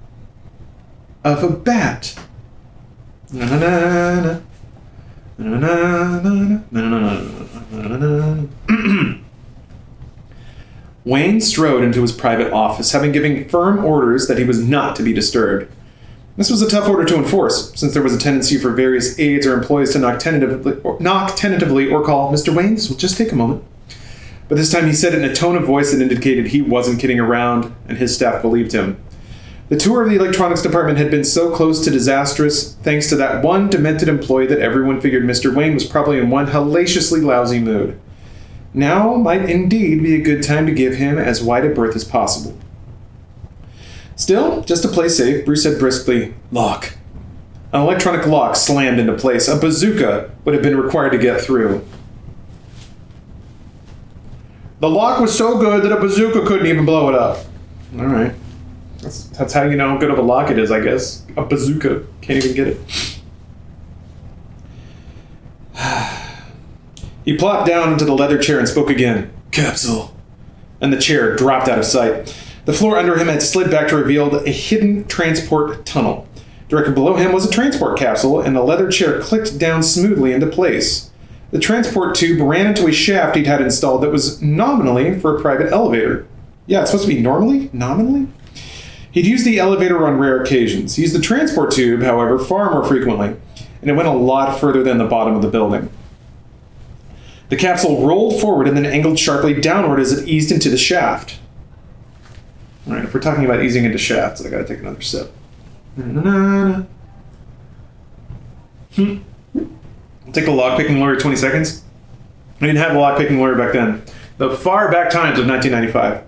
of a bat. Wayne strode into his private office, having given firm orders that he was not to be disturbed. This was a tough order to enforce, since there was a tendency for various aides or employees to knock tentatively or call, "Mr. Wayne, this will just take a moment." But this time he said it in a tone of voice that indicated he wasn't kidding around, and his staff believed him. The tour of the electronics department had been so close to disastrous thanks to that one demented employee that everyone figured Mr. Wayne was probably in one hellaciously lousy mood. Now might indeed be a good time to give him as wide a berth as possible. Still, just to play safe, Bruce said briskly, "Lock." An electronic lock slammed into place. A bazooka would have been required to get through. The lock was so good that a bazooka couldn't even blow it up. All right. That's how you know how good of a lock it is, I guess. A bazooka. Can't even get it. He plopped down into the leather chair and spoke again. "Capsule." And the chair dropped out of sight. The floor under him had slid back to reveal a hidden transport tunnel. Directly below him was a transport capsule, and the leather chair clicked down smoothly into place. The transport tube ran into a shaft he'd had installed that was nominally for a private elevator. Yeah, it's supposed to be normally? Nominally? He'd used the elevator on rare occasions. He used the transport tube, however, far more frequently, and it went a lot further than the bottom of the building. The capsule rolled forward and then angled sharply downward as it eased into the shaft. All right, if we're talking about easing into shafts, I gotta take another sip. Take the lockpicking lawyer 20 seconds. I didn't have a lockpicking lawyer back then. The far back times of 1995.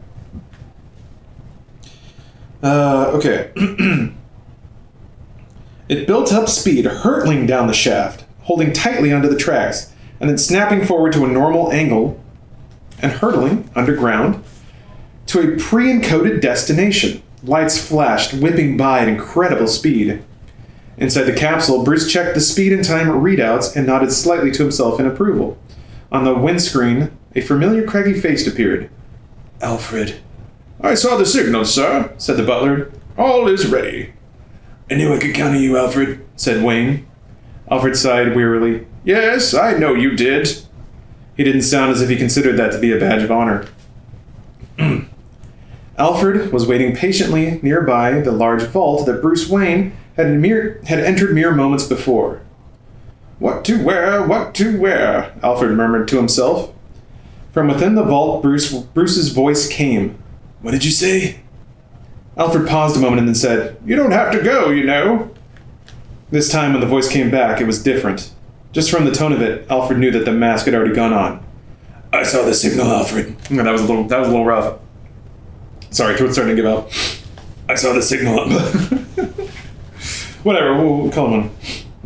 Okay. It built up speed, hurtling down the shaft, holding tightly onto the tracks, and then snapping forward to a normal angle and hurtling underground to a pre-encoded destination. Lights flashed, whipping by at incredible speed. Inside the capsule, Bruce checked the speed and time readouts and nodded slightly to himself in approval. On the windscreen, a familiar craggy face appeared. "Alfred." "I saw the signal, sir," said the butler. "All is ready." "I knew I could count on you, Alfred," said Wayne. Alfred sighed wearily. "Yes, I know you did." He didn't sound as if he considered that to be a badge of honor. Alfred was waiting patiently nearby the large vault that Bruce Wayne had entered mere moments before. "What to wear, what to wear," Alfred murmured to himself. From within the vault, Bruce's voice came. "What did you say?" Alfred paused a moment and then said, "You don't have to go, you know." This time when the voice came back, it was different. Just from the tone of it, Alfred knew that the mask had already gone on. "I saw the signal, Alfred." That was a little rough. Sorry, throat's starting to give out. "I saw the signal." Whatever, we'll call him one.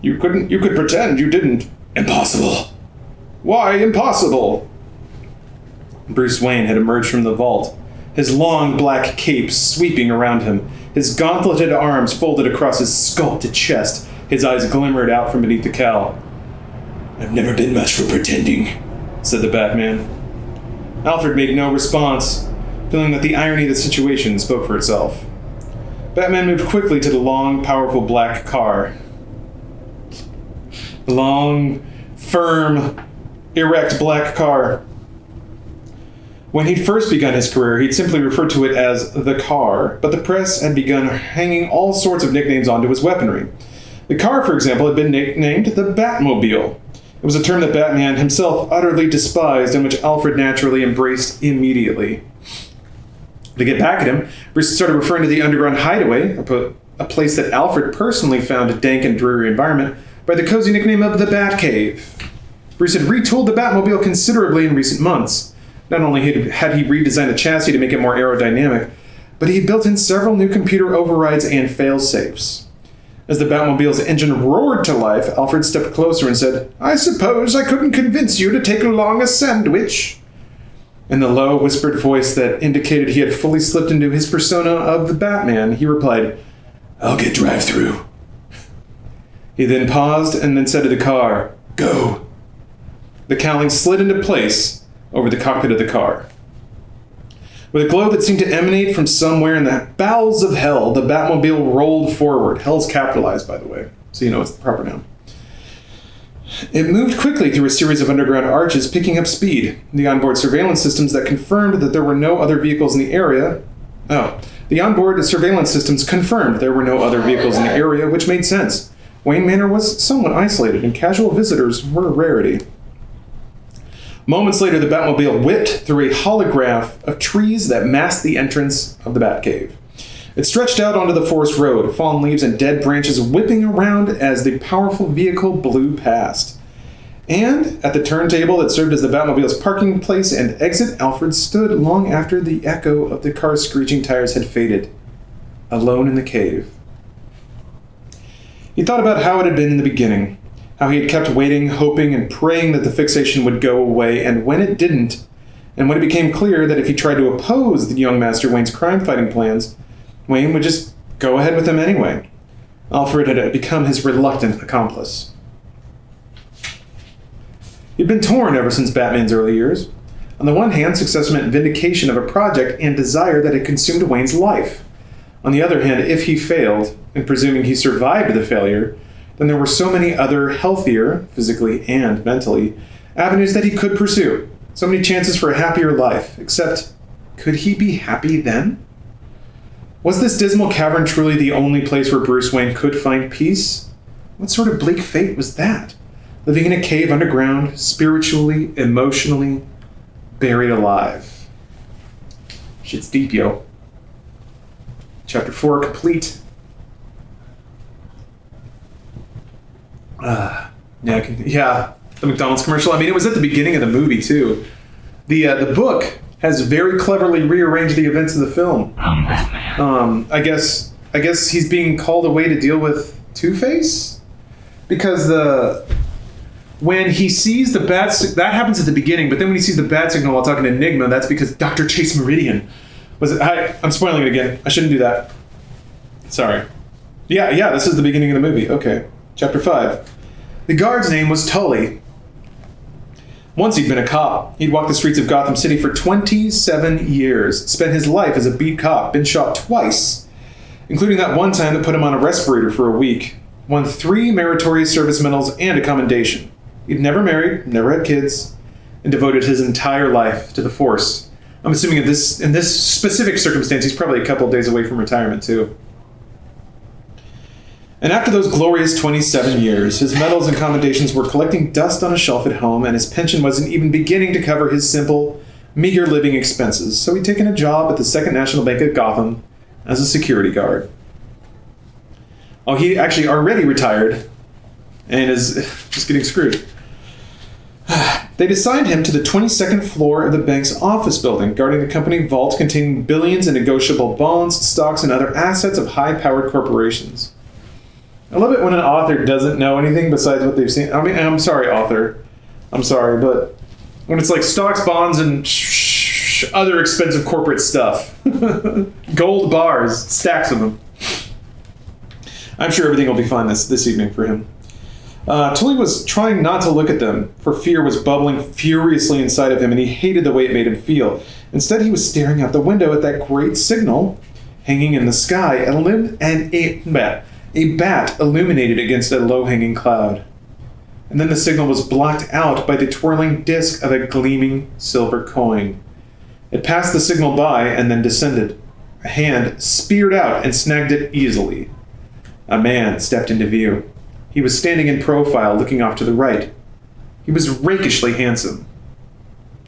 You could pretend you didn't." "Impossible." "Why impossible?" Bruce Wayne had emerged from the vault, his long black cape sweeping around him, his gauntleted arms folded across his sculpted chest, his eyes glimmered out from beneath the cowl. "I've never been much for pretending," said the Batman. Alfred made no response, feeling that the irony of the situation spoke for itself. Batman moved quickly to the long, powerful black car. The long, firm, erect black car. When he'd first begun his career, he'd simply referred to it as the car, but the press had begun hanging all sorts of nicknames onto his weaponry. The car, for example, had been named the Batmobile. It was a term that Batman himself utterly despised and which Alfred naturally embraced immediately. To get back at him, Bruce started referring to the underground hideaway, a place that Alfred personally found a dank and dreary environment, by the cozy nickname of the Batcave. Bruce had retooled the Batmobile considerably in recent months. Not only had he redesigned the chassis to make it more aerodynamic, but he had built in several new computer overrides and fail-safes. As the Batmobile's engine roared to life, Alfred stepped closer and said, "I suppose I couldn't convince you to take along a sandwich." In the low, whispered voice that indicated he had fully slipped into his persona of the Batman, he replied, "I'll get drive-through." He then paused and then said to the car, "Go." The cowling slid into place over the cockpit of the car. With a glow that seemed to emanate from somewhere in the bowels of hell, the Batmobile rolled forward. Hell's capitalized, by the way, so you know it's the proper noun. It moved quickly through a series of underground arches, picking up speed. The onboard surveillance systems that confirmed that there were no other vehicles in the area... The onboard surveillance systems confirmed there were no other vehicles in the area, which made sense. Wayne Manor was somewhat isolated, and casual visitors were a rarity. Moments later, the Batmobile whipped through a holograph of trees that masked the entrance of the Batcave. It stretched out onto the forest road, fallen leaves and dead branches whipping around as the powerful vehicle blew past. And at the turntable that served as the Batmobile's parking place and exit, Alfred stood long after the echo of the car's screeching tires had faded, alone in the cave. He thought about how it had been in the beginning, how he had kept waiting, hoping, and praying that the fixation would go away, and when it didn't, and when it became clear that if he tried to oppose the young Master Wayne's crime-fighting plans, Wayne would just go ahead with them anyway. Alfred had become his reluctant accomplice. He'd been torn ever since Batman's early years. On the one hand, success meant vindication of a project and desire that had consumed Wayne's life. On the other hand, if he failed, and presuming he survived the failure, then there were so many other healthier, physically and mentally, avenues that he could pursue. So many chances for a happier life. Except, could he be happy then? Was this dismal cavern truly the only place where Bruce Wayne could find peace? What sort of bleak fate was that? Living in a cave underground, spiritually, emotionally, buried alive. Shit's deep, yo. Chapter 4 complete. The McDonald's commercial. I mean, it was at the beginning of the movie, too. The book has very cleverly rearranged the events of the film. I guess he's being called away to deal with Two-Face? Because when he sees the bat... That happens at the beginning, but then when he sees the bat signal while talking to Enigma, that's because Dr. Chase Meridian I'm spoiling it again. I shouldn't do that. Sorry. Yeah, this is the beginning of the movie. Okay. Chapter 5. The guard's name was Tully. Once he'd been a cop. He'd walked the streets of Gotham City for 27 years, spent his life as a beat cop, been shot twice, including that one time that put him on a respirator for a week, won 3 meritorious service medals and a commendation. He'd never married, never had kids, and devoted his entire life to the force. I'm assuming in this specific circumstance, he's probably a couple of days away from retirement, too. And after those glorious 27 years, his medals and commendations were collecting dust on a shelf at home, and his pension wasn't even beginning to cover his simple, meager living expenses, so he'd taken a job at the Second National Bank of Gotham as a security guard. Oh, he actually already retired and is just getting screwed. They'd assigned him to the 22nd floor of the bank's office building, guarding the company vault containing billions in negotiable bonds, stocks, and other assets of high-powered corporations. I love it when an author doesn't know anything besides what they've seen. I mean, I'm sorry, author. I'm sorry, but when it's like stocks, bonds, and other expensive corporate stuff. Gold bars, stacks of them. I'm sure everything will be fine this evening for him. Tully was trying not to look at them, for fear was bubbling furiously inside of him, and he hated the way it made him feel. Instead, he was staring out the window at that great signal hanging in the sky, and a bat illuminated against a low-hanging cloud. And then the signal was blocked out by the twirling disk of a gleaming silver coin. It passed the signal by and then descended. A hand speared out and snagged it easily. A man stepped into view. He was standing in profile, looking off to the right. He was rakishly handsome,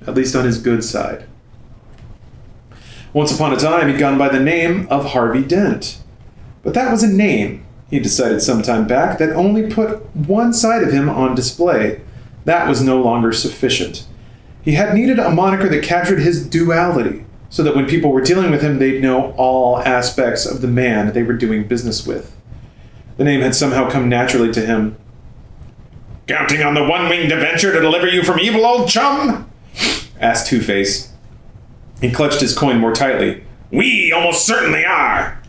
at least on his good side. Once upon a time, he'd gone by the name of Harvey Dent. But that was a name, he decided some time back, that only put one side of him on display. That was no longer sufficient. He had needed a moniker that captured his duality, so that when people were dealing with him, they'd know all aspects of the man they were doing business with. The name had somehow come naturally to him. Counting on the one-winged adventure to deliver you from evil, old chum? Asked Two-Face. He clutched his coin more tightly. We almost certainly are.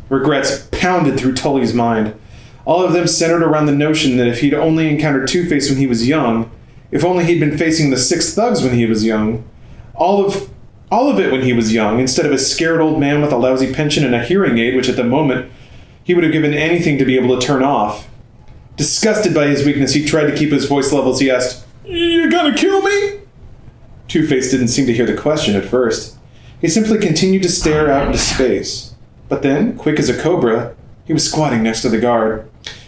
Regrets pounded through Tully's mind. All of them centered around the notion that if he'd only encountered Two-Face when he was young, if only he'd been facing the 6 thugs when he was young, all of it when he was young, instead of a scared old man with a lousy pension and a hearing aid, which at the moment he would have given anything to be able to turn off. Disgusted by his weakness, he tried to keep his voice level as he asked, "You gonna kill me?" Two-Face didn't seem to hear the question at first. He simply continued to stare out into space. But then, quick as a cobra, he was squatting next to the guard.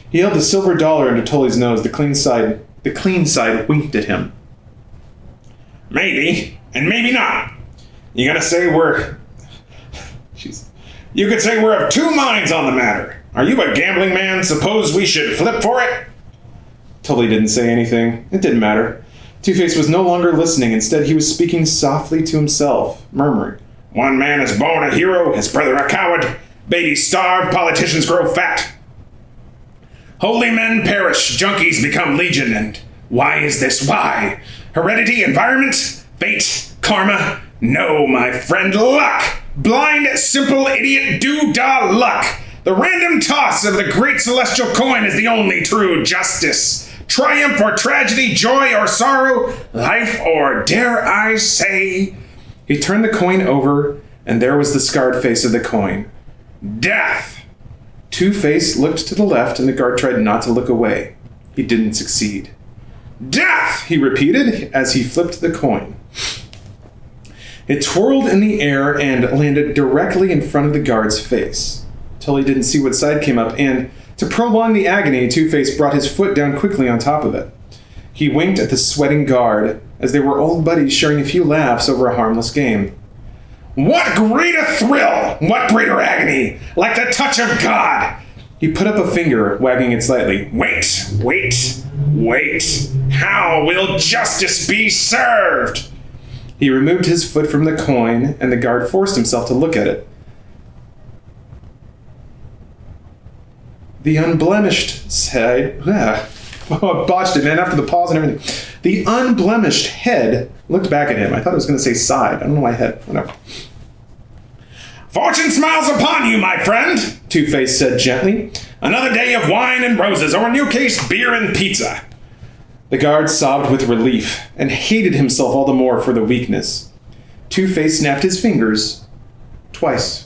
He held the silver dollar into Tully's nose. The clean side winked at him. Maybe, and maybe not. You gonna say we're... You could say we're of two minds on the matter. Are you a gambling man? Suppose we should flip for it? Tully didn't say anything. It didn't matter. Two-Face was no longer listening. Instead, he was speaking softly to himself, murmuring. One man is born a hero, his brother a coward. Babies starve, politicians grow fat. Holy men perish, junkies become legion, and why is this? Why? Heredity, environment, fate, karma? No, my friend, luck! Blind, simple, idiot, doo-dah luck! The random toss of the great celestial coin is the only true justice. Triumph or tragedy, joy or sorrow, life or, dare I say... He turned the coin over, and there was the scarred face of the coin. Death! Two-Face looked to the left, and the guard tried not to look away. He didn't succeed. Death! He repeated as he flipped the coin. It twirled in the air and landed directly in front of the guard's face. Tully didn't see what side came up, and to prolong the agony, Two-Face brought his foot down quickly on top of it. He winked at the sweating guard, as they were old buddies sharing a few laughs over a harmless game. What greater thrill! What greater agony! Like the touch of God! He put up a finger, wagging it slightly. Wait, wait, wait. How will justice be served? He removed his foot from the coin, and the guard forced himself to look at it. The unblemished side... Oh, I botched it, man, after the pause and everything. The unblemished head looked back at him. I thought I was going to say side. I don't know why head. Whatever. Fortune smiles upon you, my friend, Two-Face said gently. Another day of wine and roses, or in your case, beer and pizza. The guard sobbed with relief and hated himself all the more for the weakness. Two-Face snapped his fingers twice.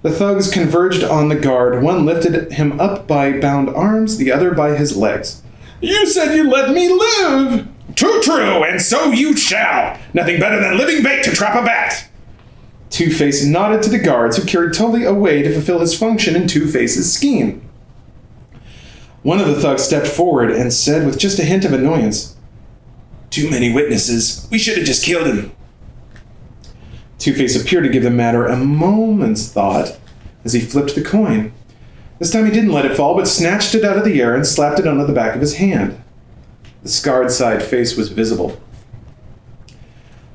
The thugs converged on the guard. One lifted him up by bound arms, the other by his legs. You said you'd let me live! Too true, and so you shall. Nothing better than living bait to trap a bat. Two-Face nodded to the guards, who carried Tully away to fulfill his function in Two-Face's scheme. One of the thugs stepped forward and said with just a hint of annoyance, Too many witnesses. We should have just killed him. Two-Face appeared to give the matter a moment's thought as he flipped the coin. This time he didn't let it fall, but snatched it out of the air and slapped it onto the back of his hand. The scarred side face was visible.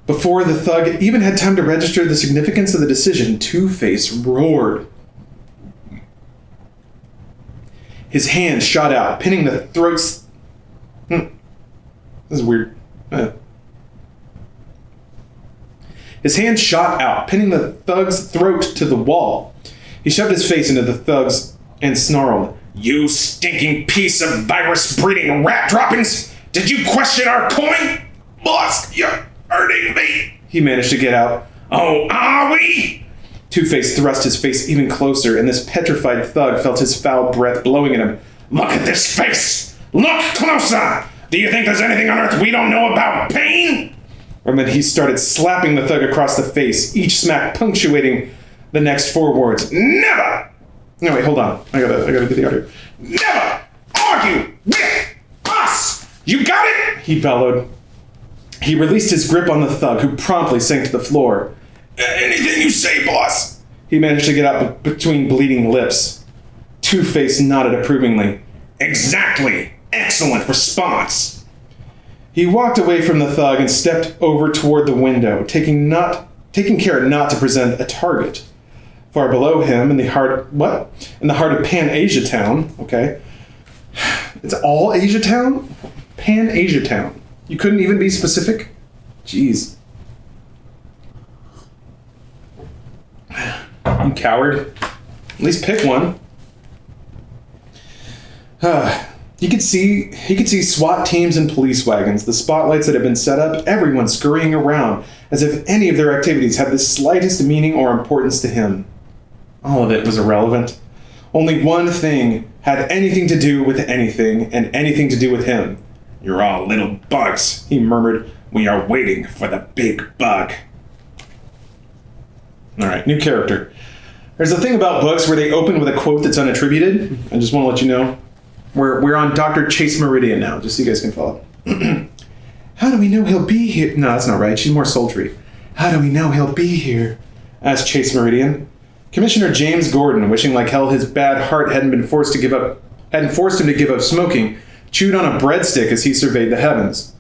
Before the thug even had time to register the significance of the decision, Two-Face roared. His hand shot out, pinning the throats... This is weird. His hand shot out, pinning the thug's throat to the wall. He shoved his face into the thug's and snarled, You stinking piece of virus-breeding rat droppings! Did you question our coin? Boss, you're hurting me! He managed to get out. Oh, are we? Two-Face thrust his face even closer, and this petrified thug felt his foul breath blowing at him. Look at this face! Look closer! Do you think there's anything on earth we don't know about pain? And then he started slapping the thug across the face, each smack punctuating the next 4 words. Never! No, wait, hold on. I gotta do the audio. Never argue with us! You got it? He bellowed. He released his grip on the thug, who promptly sank to the floor. Anything you say, boss. He managed to get up between bleeding lips. Two-Face nodded approvingly. Exactly. Excellent response. He walked away from the thug and stepped over toward the window, taking care not to present a target. Far below him, in the heart of Pan-Asia Town, okay? It's all Asia Town? Pan-Asia Town. You couldn't even be specific? Jeez. You coward. At least pick one. He could see SWAT teams and police wagons, the spotlights that had been set up, everyone scurrying around, as if any of their activities had the slightest meaning or importance to him. All of it was irrelevant. Only one thing had anything to do with anything, and anything to do with him. "You're all little bugs," he murmured. "We are waiting for the big bug." Alright, new character. There's a thing about books where they open with a quote that's unattributed. I just want to let you know. We're on Dr. Chase Meridian now, just so you guys can follow. "How do we know he'll be here?" No, that's not right. She's more sultry. "How do we know he'll be here?" asked Chase Meridian. Commissioner James Gordon, wishing like hell his bad heart hadn't forced him to give up smoking, chewed on a breadstick as he surveyed the heavens.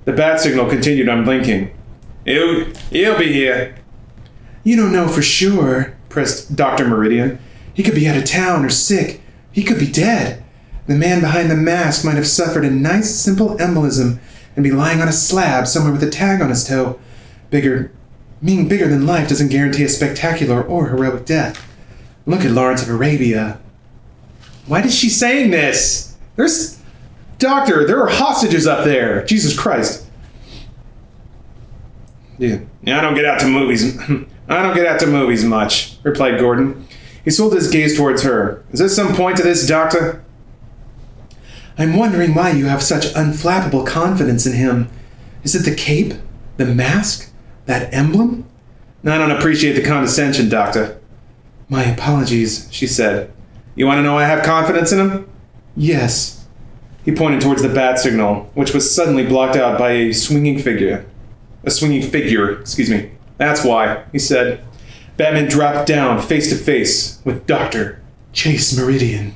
The bat signal continued unblinking. He'll be here." "You don't know for sure," pressed Dr. Meridian. "He could be out of town or sick. He could be dead. The man behind the mask might have suffered a nice, simple embolism and be lying on a slab somewhere with a tag on his toe. Being bigger than life doesn't guarantee a spectacular or heroic death. Look at Lawrence of Arabia." Why is she saying this? Doctor, there are hostages up there. Jesus Christ. Yeah, I don't get out to movies. I don't get out to movies much, replied Gordon. He swelled his gaze towards her. "Is there some point to this, Doctor?" "I'm wondering why you have such unflappable confidence in him. Is it the cape? The mask? That emblem?" "I don't appreciate the condescension, Doctor." "My apologies," she said. "You want to know why I have confidence in him?" "Yes." He pointed towards the bat signal, which was suddenly blocked out by a swinging figure, excuse me. "That's why," he said. Batman dropped down face to face with Dr. Chase Meridian.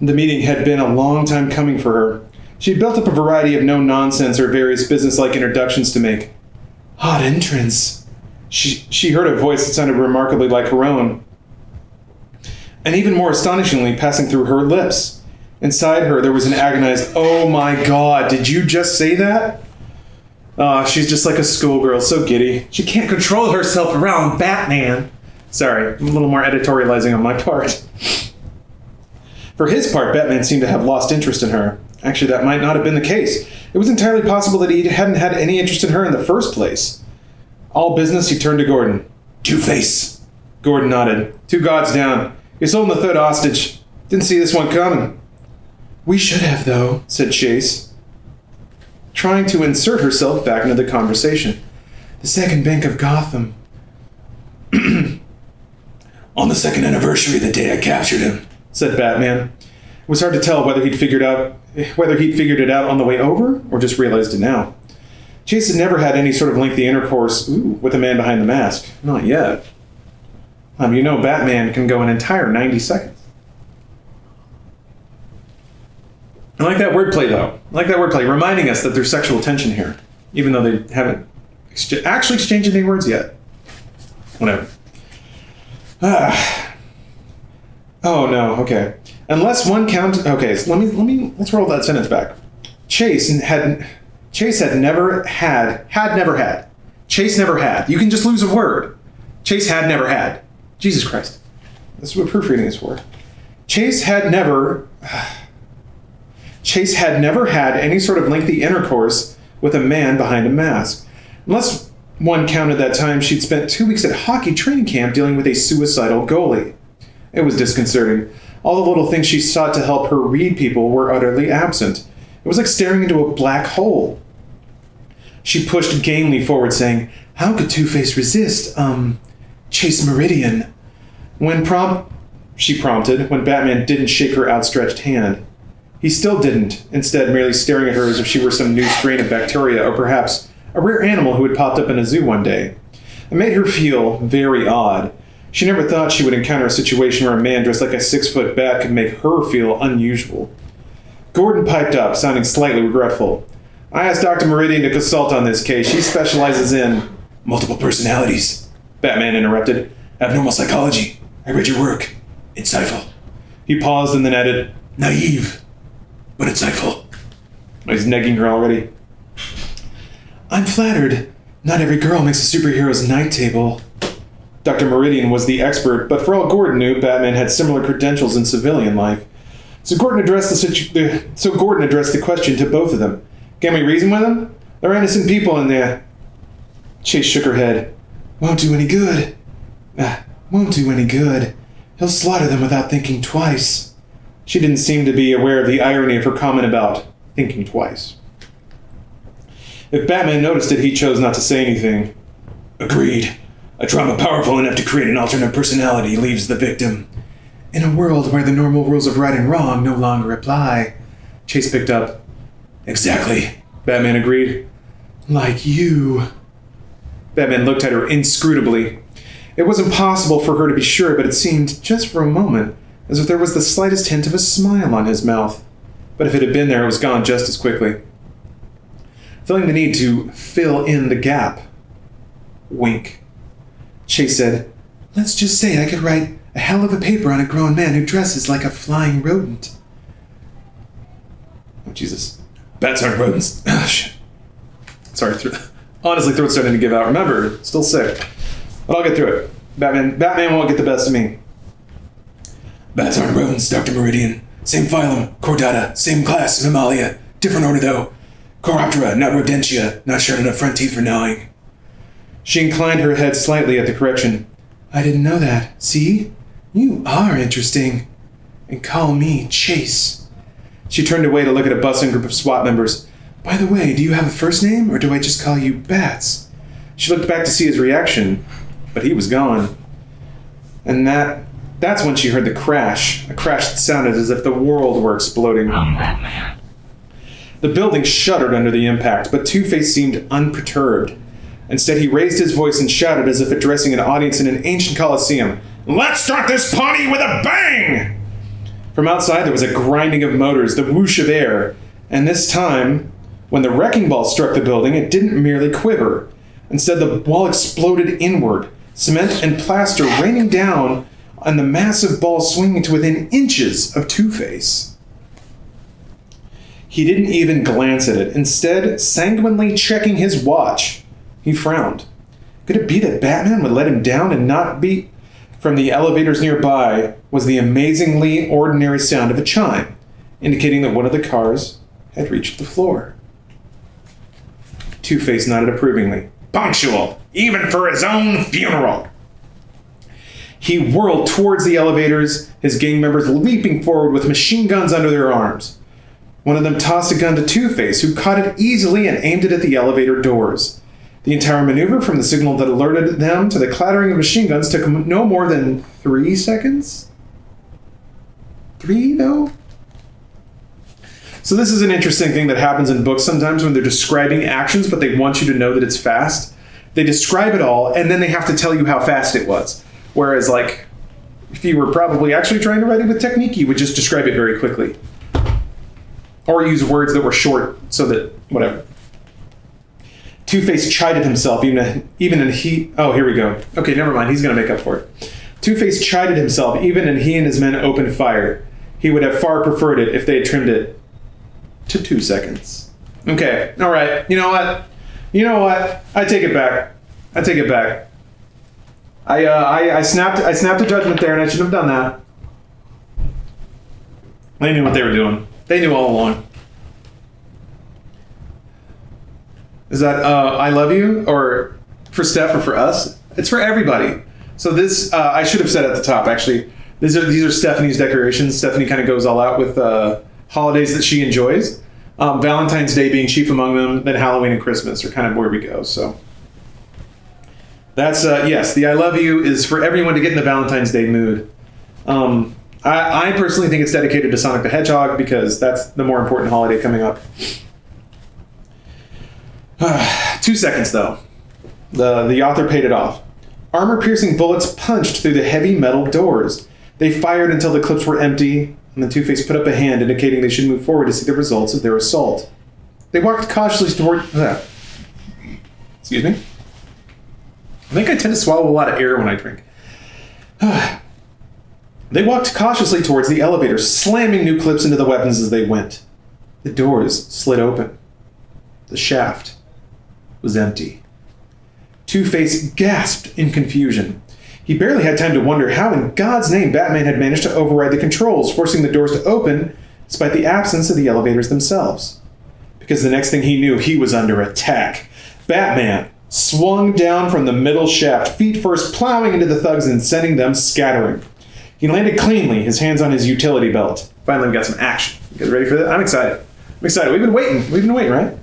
The meeting had been a long time coming for her. She had built up a variety of no-nonsense or various business-like introductions to make. "Odd entrance." She heard a voice that sounded remarkably like her own, and even more astonishingly passing through her lips. Inside her, there was an agonized, "Oh my God, did you just say that?" She's just like a schoolgirl, so giddy. She can't control herself around Batman. Sorry, a little more editorializing on my part. For his part, Batman seemed to have lost interest in her. Actually, that might not have been the case. It was entirely possible that he hadn't had any interest in her in the first place. All business, he turned to Gordon. "Two-Face." Gordon nodded. "Two gods down. You're holding the third hostage. Didn't see this one coming." "We should have, though," said Chase, trying to insert herself back into the conversation. "The second bank of Gotham." "On the second anniversary of the day I captured him," said Batman. It was hard to tell whether he'd figured it out on the way over, or just realized it now. Chase had never had any sort of lengthy intercourse with the man behind the mask. Not yet. You know Batman can go an entire 90 seconds. I like that wordplay, though. I like that wordplay, reminding us that there's sexual tension here, even though they haven't actually exchanged any words yet. Whatever. Oh no. Okay. Unless one count. Okay. So let's roll that sentence back. Chase never had. Chase never had. You can just lose a word. Chase had never had. Jesus Christ. That's what proofreading is for. Chase had never had any sort of lengthy intercourse with a man behind a mask. Unless one counted that time she'd spent 2 weeks at hockey training camp dealing with a suicidal goalie. It was disconcerting. All the little things she sought to help her read people were utterly absent. It was like staring into a black hole. She pushed gamely forward, saying, "How could Two-Face resist, Chase Meridian?" She prompted, when Batman didn't shake her outstretched hand. He still didn't, instead merely staring at her as if she were some new strain of bacteria, or perhaps a rare animal who had popped up in a zoo one day. It made her feel very odd. She never thought she would encounter a situation where a man dressed like a 6-foot bat could make her feel unusual. Gordon piped up, sounding slightly regretful. "I asked Dr. Meridian to consult on this case. She specializes in multiple personalities." Batman interrupted. Abnormal psychology. I read your work. Insightful. He paused and then added, Naive, but insightful. he's negging her already. I'm flattered. Not every girl makes a superhero's night table. Dr. Meridian was the expert, but for all Gordon knew, Batman had similar credentials in civilian life. So Gordon addressed the question to both of them. Can we reason with them? They're innocent people in there. Chase shook her head. Won't do any good. Won't do any good. He'll slaughter them without thinking twice. She didn't seem to be aware of the irony of her comment about thinking twice. If Batman noticed it, he chose not to say anything. Agreed. A trauma powerful enough to create an alternate personality leaves the victim. In a world where the normal rules of right and wrong no longer apply. Chase picked up. Exactly. Batman agreed. Like you. Batman looked at her inscrutably. It was impossible for her to be sure, but it seemed, just for a moment, as if there was the slightest hint of a smile on his mouth. But if it had been there, it was gone just as quickly. Feeling the need to fill in the gap. Wink. Chase said, Let's just say I could write a hell of a paper on a grown man who dresses like a flying rodent. Oh, Jesus. Bats aren't rodents. Oh, shit. Sorry, honestly, throat's starting to give out. Remember, still sick. But I'll get through it. Batman won't get the best of me. Bats aren't rodents, Dr. Meridian. Same phylum, Chordata, same class, Mammalia. Different order, though. Chiroptera, not Rodentia, not sharp enough front teeth for gnawing. She inclined her head slightly at the correction. I didn't know that. See? You are interesting. And call me Chase. She turned away to look at a bustling group of SWAT members. By the way, do you have a first name, or do I just call you Bats? She looked back to see his reaction, but he was gone. And that's when she heard the crash. A crash that sounded as if the world were exploding. I'm Batman. The building shuddered under the impact, but Two-Face seemed unperturbed. Instead, he raised his voice and shouted as if addressing an audience in an ancient coliseum. Let's start this party with a bang! From outside, there was a grinding of motors, the whoosh of air. And this time, when the wrecking ball struck the building, it didn't merely quiver. Instead, the wall exploded inward, cement and plaster raining down on the massive ball swinging to within inches of Two-Face. He didn't even glance at it, instead sanguinely checking his watch. He frowned. Could it be that Batman would let him down and not be? From the elevators nearby was the amazingly ordinary sound of a chime, indicating that one of the cars had reached the floor. Two-Face nodded approvingly. Punctual, even for his own funeral. He whirled towards the elevators, his gang members leaping forward with machine guns under their arms. One of them tossed a gun to Two-Face, who caught it easily and aimed it at the elevator doors. The entire maneuver, from the signal that alerted them to the clattering of machine guns, took no more than 3 seconds? 3, though? So this is an interesting thing that happens in books sometimes when they're describing actions, but they want you to know that it's fast. They describe it all, and then they have to tell you how fast it was. Whereas, like, if you were probably actually trying to write it with technique, you would just describe it very quickly. Or use words that were short, so that, whatever. Two-Face chided himself, even in he... Oh, here we go. Okay, never mind. He's going to make up for it. Two-Face chided himself, even and he and his men opened fire. He would have far preferred it if they had trimmed it to 2 seconds. Okay, all right. You know what? I take it back. I snapped a judgment there, and I shouldn't have done that. They knew what they were doing. They knew all along. Is that I love you, or for Steph, or for us? It's for everybody. So this, I should have said at the top, actually. These are Stephanie's decorations. Stephanie kind of goes all out with holidays that she enjoys. Valentine's Day being chief among them, then Halloween and Christmas are kind of where we go. So that's, yes, the I love you is for everyone to get in the Valentine's Day mood. I personally think it's dedicated to Sonic the Hedgehog because that's the more important holiday coming up. 2 seconds, though. The author paid it off. Armor-piercing bullets punched through the heavy metal doors. They fired until the clips were empty, and the Two-Face put up a hand indicating they should move forward to see the results of their assault. They walked cautiously toward... Excuse me? I think I tend to swallow a lot of air when I drink. They walked cautiously towards the elevator, slamming new clips into the weapons as they went. The doors slid open. The shaft was empty. Two-Face gasped in confusion. He barely had time to wonder how in God's name Batman had managed to override the controls, forcing the doors to open despite the absence of the elevators themselves. Because the next thing he knew, he was under attack. Batman swung down from the middle shaft, feet first, plowing into the thugs and sending them scattering. He landed cleanly, his hands on his utility belt. Finally, we got some action. You guys ready for that? I'm excited. We've been waiting, right?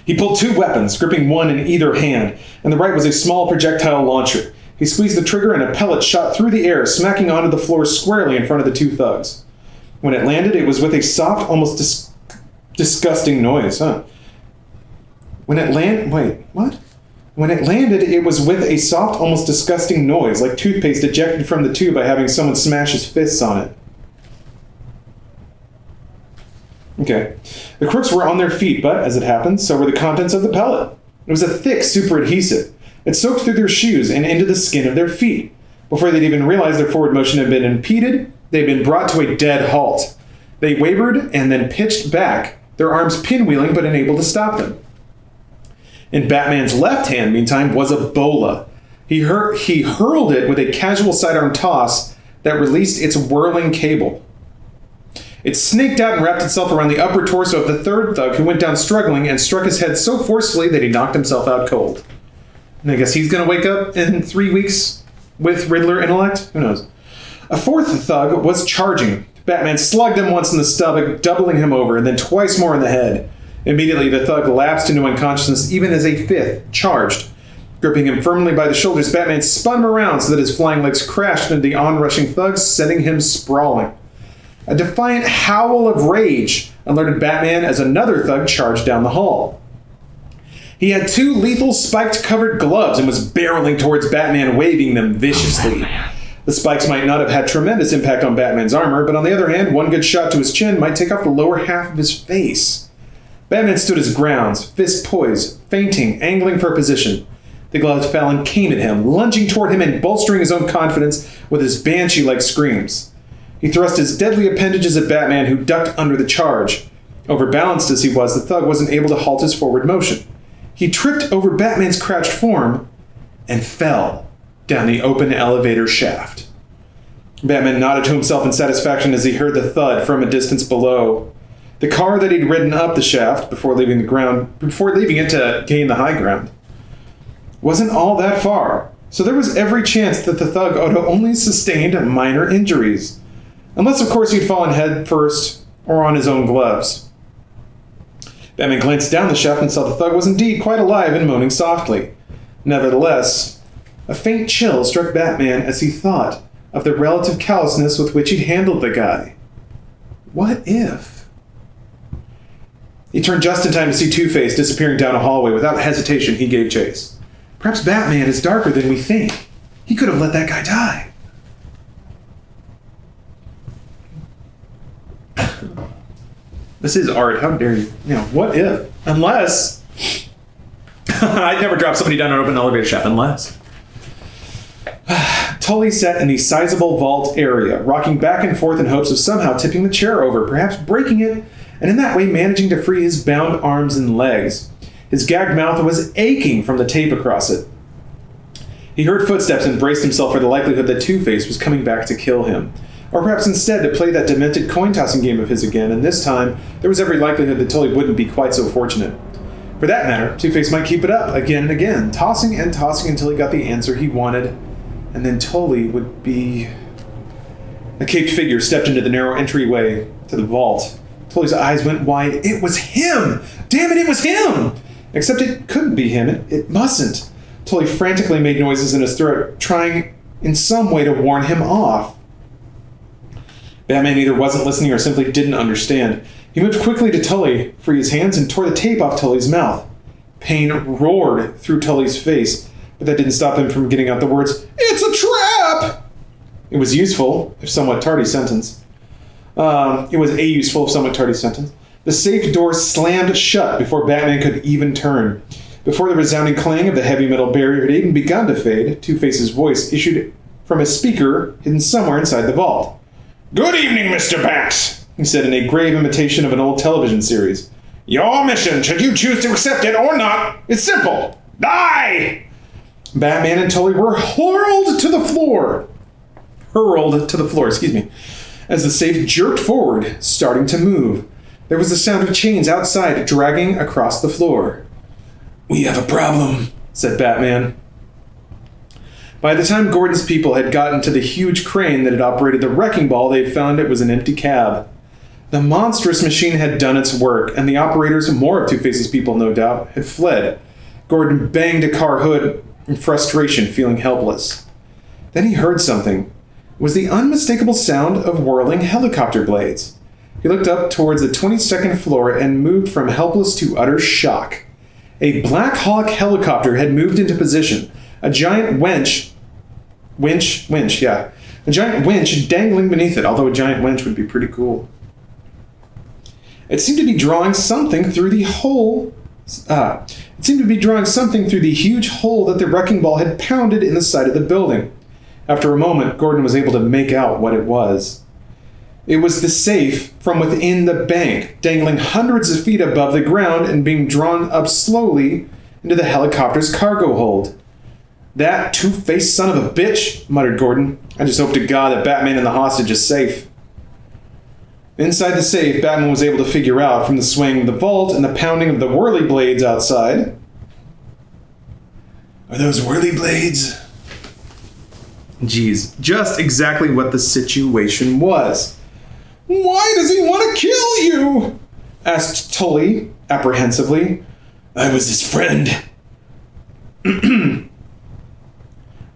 He pulled two weapons, gripping one in either hand, and the right was a small projectile launcher. He squeezed the trigger and a pellet shot through the air, smacking onto the floor squarely in front of the two thugs. When it landed, it was with a soft, almost disgusting noise, When it landed, it was with a soft, almost disgusting noise, like toothpaste ejected from the tube by having someone smash his fists on it. Okay. The crooks were on their feet, but, as it happened, so were the contents of the pellet. It was a thick, super adhesive. It soaked through their shoes and into the skin of their feet. Before they'd even realized their forward motion had been impeded, they'd been brought to a dead halt. They wavered and then pitched back, their arms pinwheeling but unable to stop them. In Batman's left hand, meantime, was a bola. He hurled it with a casual sidearm toss that released its whirling cable. It snaked out and wrapped itself around the upper torso of the third thug, who went down struggling and struck his head so forcefully that he knocked himself out cold. And I guess he's going to wake up in 3 weeks with Riddler intellect? Who knows? A fourth thug was charging. Batman slugged him once in the stomach, doubling him over, and then twice more in the head. Immediately, the thug lapsed into unconsciousness, even as a fifth charged. Gripping him firmly by the shoulders, Batman spun him around so that his flying legs crashed into the onrushing thugs, sending him sprawling. A defiant howl of rage alerted Batman as another thug charged down the hall. He had two lethal spiked-covered gloves and was barreling towards Batman, waving them viciously. The spikes might not have had tremendous impact on Batman's armor, but on the other hand, one good shot to his chin might take off the lower half of his face. Batman stood his grounds, fist poised, feinting, angling for position. The gloves fell and came at him, lunging toward him and bolstering his own confidence with his banshee-like screams. He thrust his deadly appendages at Batman, who ducked under the charge. Overbalanced as he was, the thug wasn't able to halt his forward motion. He tripped over Batman's crouched form and fell down the open elevator shaft. Batman nodded to himself in satisfaction as he heard the thud from a distance below. The car that he'd ridden up the shaft before leaving it to gain the high ground wasn't all that far, so there was every chance that the thug only sustained minor injuries. Unless, of course, he'd fallen head first or on his own gloves. Batman glanced down the shaft and saw the thug was indeed quite alive and moaning softly. Nevertheless, a faint chill struck Batman as he thought of the relative callousness with which he'd handled the guy. What if? He turned just in time to see Two-Face disappearing down a hallway. Without hesitation, he gave chase. Perhaps Batman is darker than we think. He could have let that guy die. This is art. How dare you? What if? Unless... I'd never drop somebody down an open elevator shaft, unless... Tully sat in the sizable vault area, rocking back and forth in hopes of somehow tipping the chair over, perhaps breaking it, and in that way managing to free his bound arms and legs. His gagged mouth was aching from the tape across it. He heard footsteps and braced himself for the likelihood that Two-Face was coming back to kill him. Or perhaps instead to play that demented coin-tossing game of his again, and this time there was every likelihood that Tully wouldn't be quite so fortunate. For that matter, Two-Face might keep it up again and again, tossing and tossing until he got the answer he wanted, and then Tully would be... A caped figure stepped into the narrow entryway to the vault. Tully's eyes went wide. It was him! Damn it, it was him! Except it couldn't be him. It mustn't. Tully frantically made noises in his throat, trying in some way to warn him off. Batman either wasn't listening or simply didn't understand. He moved quickly to Tully, freed his hands, and tore the tape off Tully's mouth. Pain roared through Tully's face, but that didn't stop him from getting out the words, "It's a trap!" It was a useful, if somewhat tardy sentence. The safe door slammed shut before Batman could even turn. Before the resounding clang of the heavy metal barrier had even begun to fade, Two-Face's voice issued from a speaker hidden somewhere inside the vault. "Good evening, Mr. Bax," he said in a grave imitation of an old television series. "Your mission, should you choose to accept it or not, is simple. Die!" Batman and Tully were hurled to the floor, as the safe jerked forward, starting to move. There was the sound of chains outside dragging across the floor. "We have a problem," said Batman. By the time Gordon's people had gotten to the huge crane that had operated the wrecking ball, they had found it was an empty cab. The monstrous machine had done its work, and the operators, more of Two-Face's people no doubt, had fled. Gordon banged a car hood in frustration, feeling helpless. Then he heard something. It was the unmistakable sound of whirling helicopter blades. He looked up towards the 22nd floor and moved from helpless to utter shock. A Black Hawk helicopter had moved into position, a giant winch dangling beneath it, although a giant winch would be pretty cool. It seemed to be drawing something through the huge hole that the wrecking ball had pounded in the side of the building. After a moment, Gordon was able to make out what it was. It was the safe from within the bank, dangling hundreds of feet above the ground and being drawn up slowly into the helicopter's cargo hold. "That two-faced son of a bitch," muttered Gordon. "I just hope to God that Batman and the hostage is safe." Inside the safe, Batman was able to figure out from the swing of the vault and the pounding of the whirly blades outside. "Are those whirly blades?" Geez, just exactly what the situation was. "Why does he want to kill you?" asked Tully apprehensively. "I was his friend,"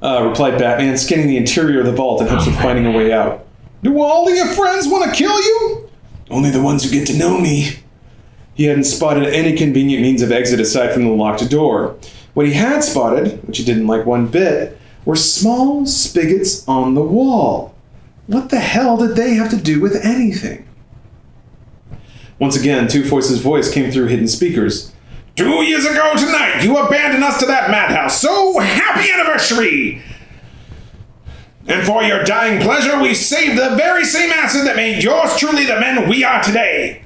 replied Batman, scanning the interior of the vault in hopes of finding a way out. "Do all of your friends want to kill you?" "Only the ones who get to know me." He hadn't spotted any convenient means of exit aside from the locked door. What he had spotted, which he didn't like one bit, were small spigots on the wall. What the hell did they have to do with anything? Once again, Two-Face's voice came through hidden speakers. 2 years ago tonight, you abandoned us to that madhouse. So happy anniversary! And for your dying pleasure, we saved the very same acid that made yours truly the men we are today.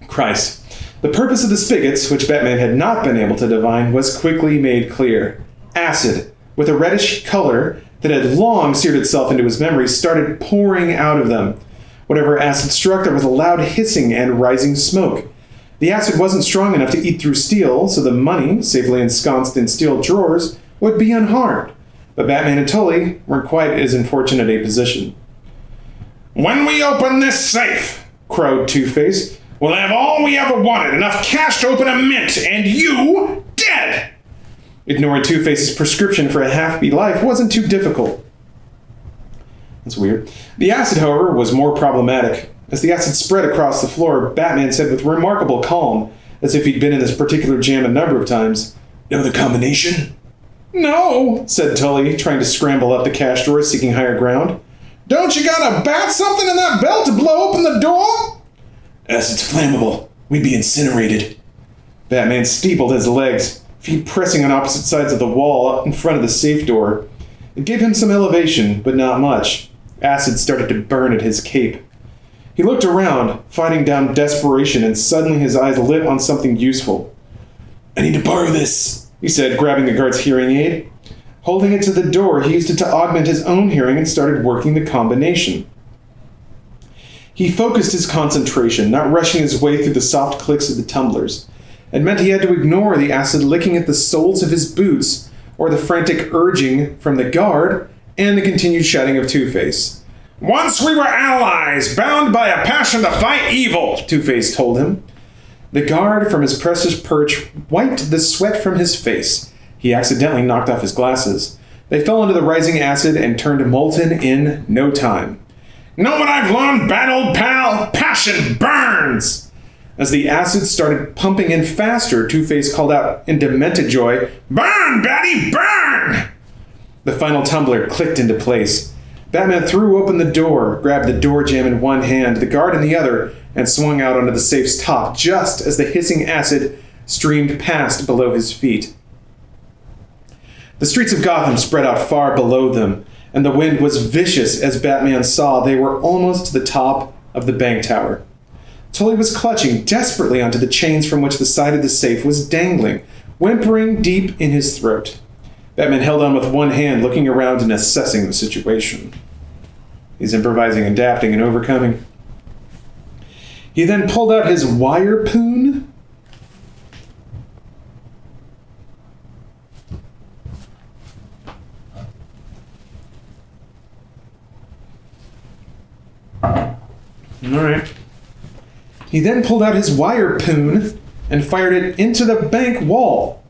Christ. The purpose of the spigots, which Batman had not been able to divine, was quickly made clear. Acid, with a reddish color that had long seared itself into his memory, started pouring out of them. Whatever acid struck, there was a loud hissing and rising smoke. The acid wasn't strong enough to eat through steel, so the money, safely ensconced in steel drawers, would be unharmed. But Batman and Tully weren't quite as unfortunate a position. "When we open this safe," crowed Two-Face, "we'll have all we ever wanted, enough cash to open a mint, and you dead!" Ignoring Two-Face's prescription for a half-beat life wasn't too difficult. That's weird. The acid, however, was more problematic. As the acid spread across the floor, Batman said with remarkable calm, as if he'd been in this particular jam a number of times, "Know the combination?" "No," said Tully, trying to scramble up the cash drawer, seeking higher ground. "Don't you gotta bat something in that belt to blow open the door?" "Acid's flammable. We'd be incinerated." Batman steepled his legs, feet pressing on opposite sides of the wall in front of the safe door. It gave him some elevation, but not much. Acid started to burn at his cape. He looked around, fighting down desperation, and suddenly his eyes lit on something useful. "I need to borrow this," he said, grabbing the guard's hearing aid. Holding it to the door, he used it to augment his own hearing and started working the combination. He focused his concentration, not rushing his way through the soft clicks of the tumblers. It meant he had to ignore the acid licking at the soles of his boots, or the frantic urging from the guard, and the continued shouting of Two-Face. "Once we were allies, bound by a passion to fight evil," Two-Face told him. The guard from his precious perch wiped the sweat from his face. He accidentally knocked off his glasses. They fell into the rising acid and turned molten in no time. "Know what I've learned, bad old pal? Passion burns!" As the acid started pumping in faster, Two-Face called out in demented joy, "Burn, Batty, burn!" The final tumbler clicked into place. Batman threw open the door, grabbed the door jamb in one hand, the guard in the other, and swung out onto the safe's top just as the hissing acid streamed past below his feet. The streets of Gotham spread out far below them, and the wind was vicious as Batman saw they were almost to the top of the bank tower. Tully was clutching desperately onto the chains from which the side of the safe was dangling, whimpering deep in his throat. Batman held on with one hand, looking around and assessing the situation. He's improvising, adapting, and overcoming. He then pulled out his wire poon. Alright. He then pulled out his wire poon and fired it into the bank wall.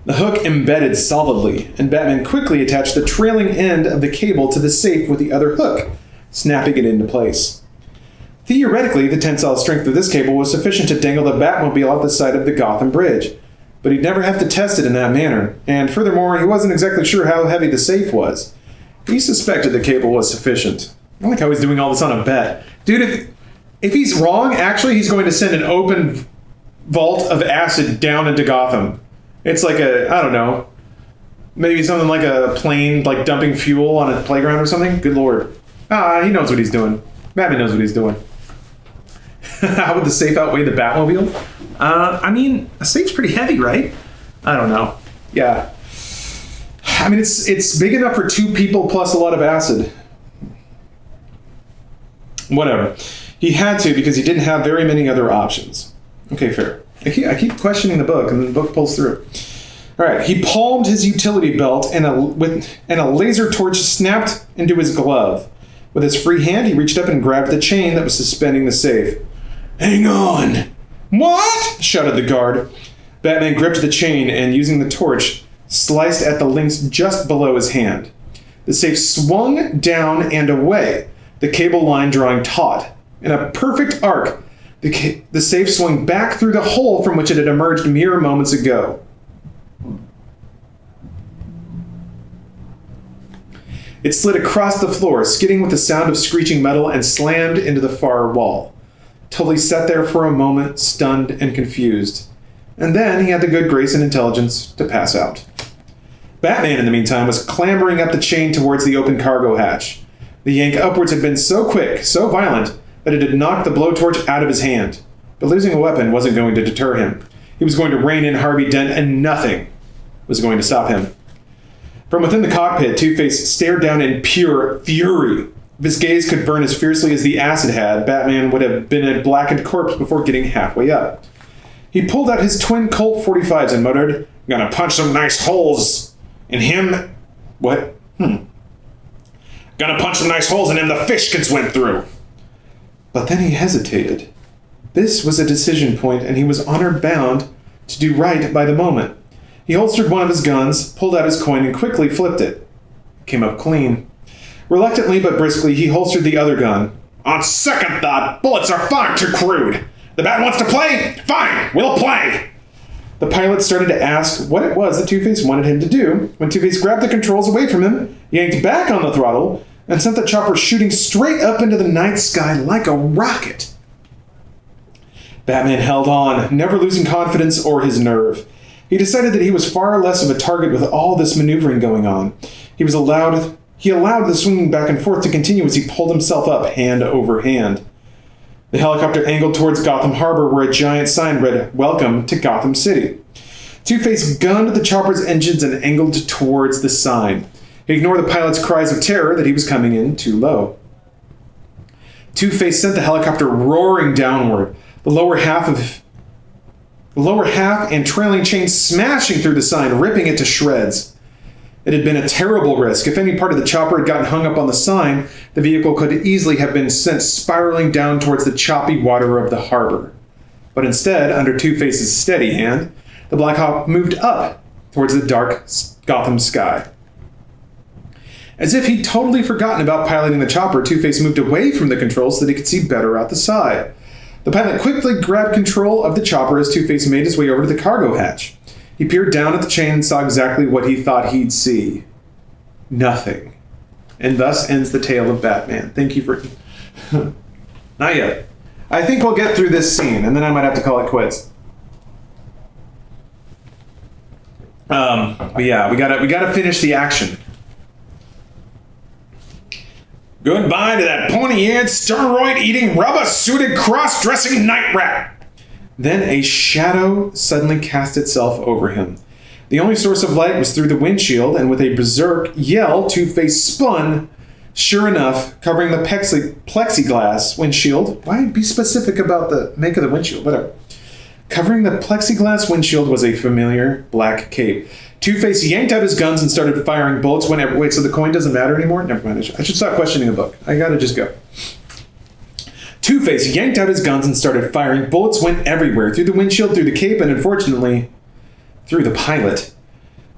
The hook embedded solidly, and Batman quickly attached the trailing end of the cable to the safe with the other hook, snapping it into place. Theoretically, the tensile strength of this cable was sufficient to dangle the Batmobile off the side of the Gotham Bridge, but he'd never have to test it in that manner, and furthermore, he wasn't exactly sure how heavy the safe was. He suspected the cable was sufficient. I like how he's doing all this on a bet. Dude, if he's wrong, actually, he's going to send an open vault of acid down into Gotham. It's like I don't know, maybe something like a plane, like dumping fuel on a playground or something. Good lord. He knows what he's doing. Batman knows what he's doing. How would the safe outweigh the Batmobile? I mean, a safe's pretty heavy, right? I don't know. Yeah. I mean, it's big enough for 2 people plus a lot of acid. Whatever. He had to because he didn't have very many other options. Okay, fair. I keep questioning the book, and the book pulls through. All right. He palmed his utility belt, and a laser torch snapped into his glove. With his free hand, he reached up and grabbed the chain that was suspending the safe. "Hang on!" "What?" shouted the guard. Batman gripped the chain and, using the torch, sliced at the links just below his hand. The safe swung down and away, the cable line drawing taut. In a perfect arc, the safe swung back through the hole from which it had emerged mere moments ago. It slid across the floor, skidding with the sound of screeching metal, and slammed into the far wall. Tully sat there for a moment, stunned and confused. And then he had the good grace and intelligence to pass out. Batman, in the meantime, was clambering up the chain towards the open cargo hatch. The yank upwards had been so quick, so violent, that it had knocked the blowtorch out of his hand. But losing a weapon wasn't going to deter him. He was going to rein in Harvey Dent, and nothing was going to stop him. From within the cockpit, Two-Face stared down in pure fury. If his gaze could burn as fiercely as the acid had, Batman would have been a blackened corpse before getting halfway up. He pulled out his twin Colt 45s and muttered, "Gonna punch some nice holes in him." What? "Gonna punch some nice holes in him the Fishkins went through." But then he hesitated. This was a decision point, and he was honor-bound to do right by the moment. He holstered one of his guns, pulled out his coin, and quickly flipped it. It came up clean. Reluctantly but briskly, he holstered the other gun. "On second thought, bullets are far too crude. The Bat wants to play? Fine, we'll play." The pilot started to ask what it was that Two-Face wanted him to do, when Two-Face grabbed the controls away from him, yanked back on the throttle, and sent the chopper shooting straight up into the night sky like a rocket. Batman held on, never losing confidence or his nerve. He decided that he was far less of a target with all this maneuvering going on. He allowed the swinging back and forth to continue as he pulled himself up hand over hand. The helicopter angled towards Gotham Harbor, where a giant sign read, "Welcome to Gotham City." Two-Face gunned the chopper's engines and angled towards the sign. He ignored the pilot's cries of terror that he was coming in too low. Two-Face sent the helicopter roaring downward, the lower half and trailing chain smashing through the sign, ripping it to shreds. It had been a terrible risk. If any part of the chopper had gotten hung up on the sign, the vehicle could easily have been sent spiraling down towards the choppy water of the harbor. But instead, under Two-Face's steady hand, the Black Hawk moved up towards the dark Gotham sky. As if he'd totally forgotten about piloting the chopper, Two-Face moved away from the controls so that he could see better out the side. The pilot quickly grabbed control of the chopper as Two-Face made his way over to the cargo hatch. He peered down at the chain and saw exactly what he thought he'd see. Nothing. And thus ends the tale of Batman. Thank you for... Not yet. I think we'll get through this scene, and then I might have to call it quits. But yeah, we gotta finish the action. Goodbye to that pointy-eared, steroid-eating, rubber-suited, cross-dressing night rat. Then a shadow suddenly cast itself over him. The only source of light was through the windshield, and with a berserk yell, Two-Face spun. Sure enough, covering the plexiglass windshield. Why be specific about the make of the windshield? Whatever. Covering the plexiglass windshield was a familiar black cape. Two-Face yanked out his guns and started firing bullets whenever... Wait, so the coin doesn't matter anymore? Never mind. I should stop questioning a book. I gotta just go. Two-Face yanked out his guns and started firing. Bullets went everywhere, through the windshield, through the cape, and unfortunately, through the pilot.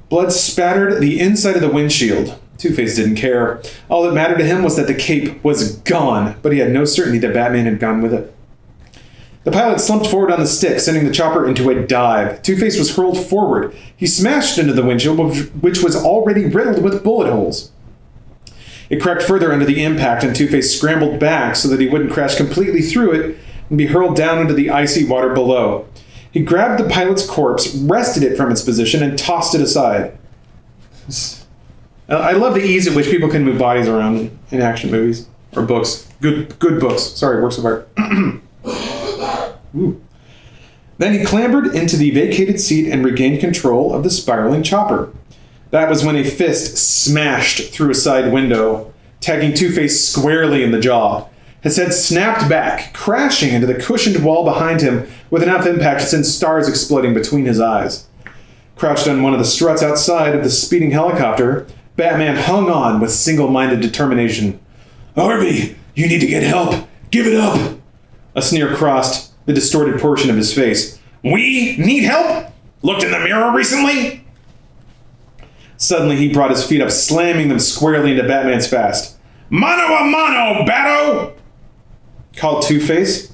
Blood spattered the inside of the windshield. Two-Face didn't care. All that mattered to him was that the cape was gone, but he had no certainty that Batman had gone with it. The pilot slumped forward on the stick, sending the chopper into a dive. Two-Face was hurled forward. He smashed into the windshield, which was already riddled with bullet holes. It cracked further under the impact, and Two-Face scrambled back so that he wouldn't crash completely through it and be hurled down into the icy water below. He grabbed the pilot's corpse, wrested it from its position, and tossed it aside. I love the ease at which people can move bodies around in action movies or books. Good books. Sorry, works of art. Ooh. Then he clambered into the vacated seat and regained control of the spiraling chopper. That was when a fist smashed through a side window, tagging Two-Face squarely in the jaw. His head snapped back, crashing into the cushioned wall behind him with enough impact to send stars exploding between his eyes. Crouched on one of the struts outside of the speeding helicopter, Batman hung on with single-minded determination. "Harvey, you need to get help. Give it up." A sneer crossed the distorted portion of his face. "We need help? Looked in the mirror recently?" Suddenly, he brought his feet up, slamming them squarely into Batman's fist. "Mano a mano, Batto!" called Two-Face,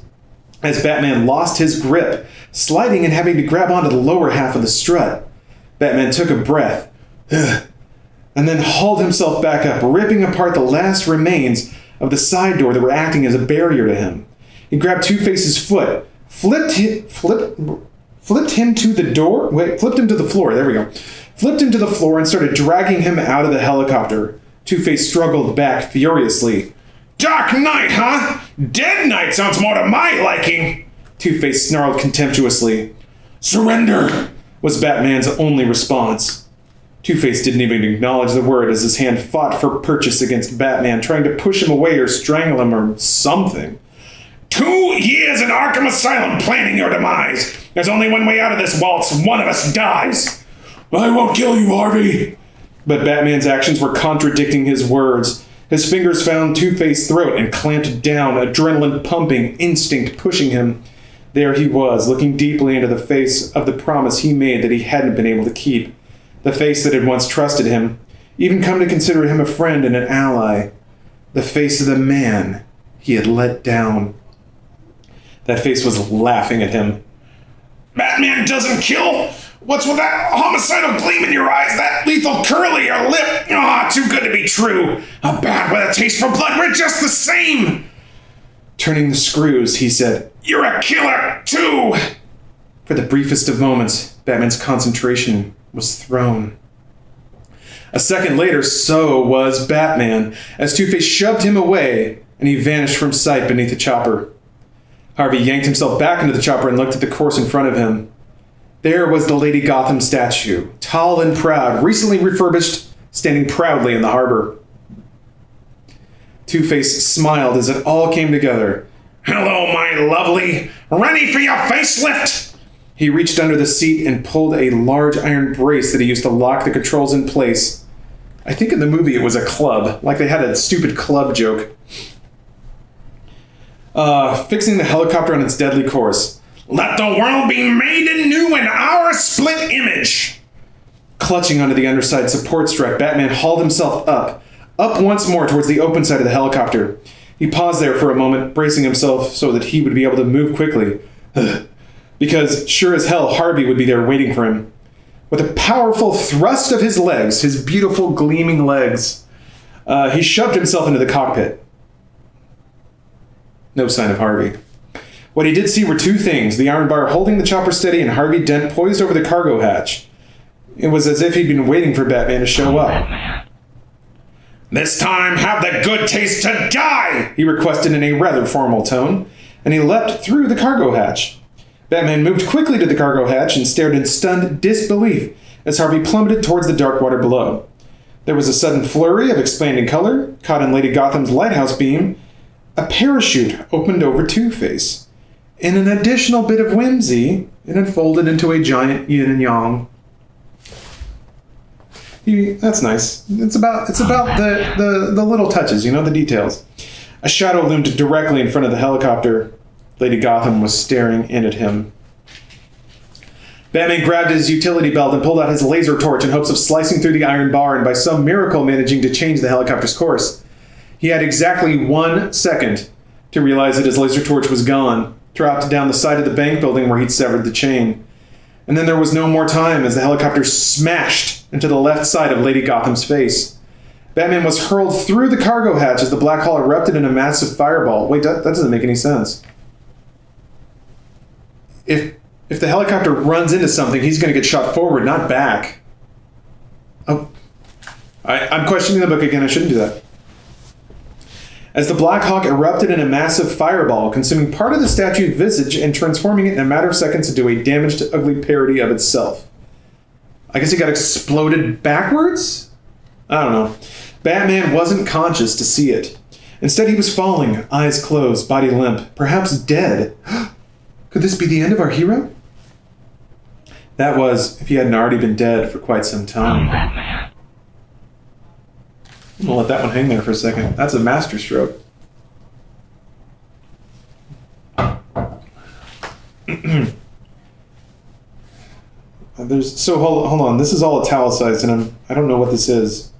as Batman lost his grip, sliding and having to grab onto the lower half of the strut. Batman took a breath, and then hauled himself back up, ripping apart the last remains of the side door that were acting as a barrier to him. He grabbed Two-Face's foot, flipped him to the floor. There we go. Flipped him to the floor and started dragging him out of the helicopter. Two-Face struggled back furiously. "Dark Knight, huh? Dead Knight sounds more to my liking," Two-Face snarled contemptuously. "Surrender," was Batman's only response. Two-Face didn't even acknowledge the word as his hand fought for purchase against Batman, trying to push him away or strangle him or something. 2 years in Arkham Asylum planning your demise. There's only one way out of this waltz. One of us dies. "I won't kill you, Harvey." But Batman's actions were contradicting his words. His fingers found Two-Face's throat and clamped down, adrenaline pumping, instinct pushing him. There he was, looking deeply into the face of the promise he made that he hadn't been able to keep. The face that had once trusted him, even come to consider him a friend and an ally. The face of the man he had let down. That face was laughing at him. "Batman doesn't kill? What's with that homicidal gleam in your eyes, that lethal curl of your lip? Ah, too good to be true. A bat with a taste for blood, we're just the same." Turning the screws, he said, "You're a killer, too." For the briefest of moments, Batman's concentration was thrown. A second later, so was Batman, as Two-Face shoved him away, and he vanished from sight beneath the chopper. Harvey yanked himself back into the chopper and looked at the course in front of him. There was the Lady Gotham statue, tall and proud, recently refurbished, standing proudly in the harbor. Two-Face smiled as it all came together. "Hello, my lovely. Ready for your facelift?" He reached under the seat and pulled a large iron brace that he used to lock the controls in place. I think in the movie it was a club, like they had a stupid club joke. Fixing the helicopter on its deadly course. "Let the world be made anew in our split image." Clutching onto the underside support strap, Batman hauled himself up once more towards the open side of the helicopter. He paused there for a moment, bracing himself so that he would be able to move quickly. Because sure as hell, Harvey would be there waiting for him. With a powerful thrust of his legs, his beautiful gleaming legs, he shoved himself into the cockpit. No sign of Harvey. What he did see were two things: the iron bar holding the chopper steady and Harvey Dent poised over the cargo hatch. It was as if he'd been waiting for Batman to show up. "This time, have the good taste to die!" he requested in a rather formal tone, and he leapt through the cargo hatch. Batman moved quickly to the cargo hatch and stared in stunned disbelief as Harvey plummeted towards the dark water below. There was a sudden flurry of expanding color, caught in Lady Gotham's lighthouse beam. A parachute opened over Two-Face. In an additional bit of whimsy, it unfolded into a giant yin and yang. That's nice. It's about the little touches, the details. A shadow loomed directly in front of the helicopter. Lady Gotham was staring in at him. Batman grabbed his utility belt and pulled out his laser torch in hopes of slicing through the iron bar and by some miracle managing to change the helicopter's course. He had exactly 1 second to realize that his laser torch was gone, dropped down the side of the bank building where he'd severed the chain. And then there was no more time as the helicopter smashed into the left side of Lady Gotham's face. Batman was hurled through the cargo hatch as the black hole erupted in a massive fireball. Wait, that doesn't make any sense. If the helicopter runs into something, he's going to get shot forward, not back. Oh, I'm questioning the book again. I shouldn't do that. As the Black Hawk erupted in a massive fireball, consuming part of the statue's visage and transforming it in a matter of seconds into a damaged, ugly parody of itself. I guess it got exploded backwards? I don't know. Batman wasn't conscious to see it. Instead, he was falling, eyes closed, body limp, perhaps dead. Could this be the end of our hero? That was, if he hadn't already been dead for quite some time. I'm gonna let that one hang there for a second. That's a masterstroke. Hold on. This is all italicized, and I don't know what this is.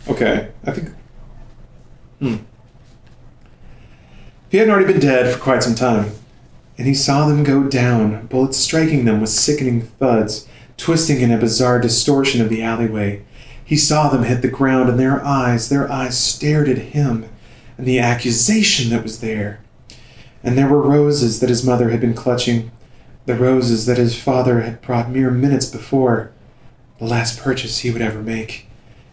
Okay, I think. If he hadn't already been dead for quite some time, and he saw them go down, bullets striking them with sickening thuds, twisting in a bizarre distortion of the alleyway. He saw them hit the ground, and their eyes stared at him, and the accusation that was there. And there were roses that his mother had been clutching, the roses that his father had brought mere minutes before, the last purchase he would ever make.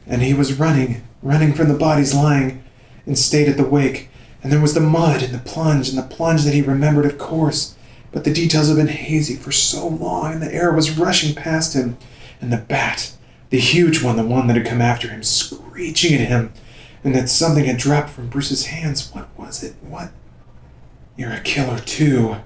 And he was running from the bodies lying in state at the wake, and there was the mud and the plunge that he remembered, of course, but the details had been hazy for so long, and the air was rushing past him, and the bat, the huge one, the one that had come after him, screeching at him, and that something had dropped from Bruce's hands. What was it? What? You're a killer too.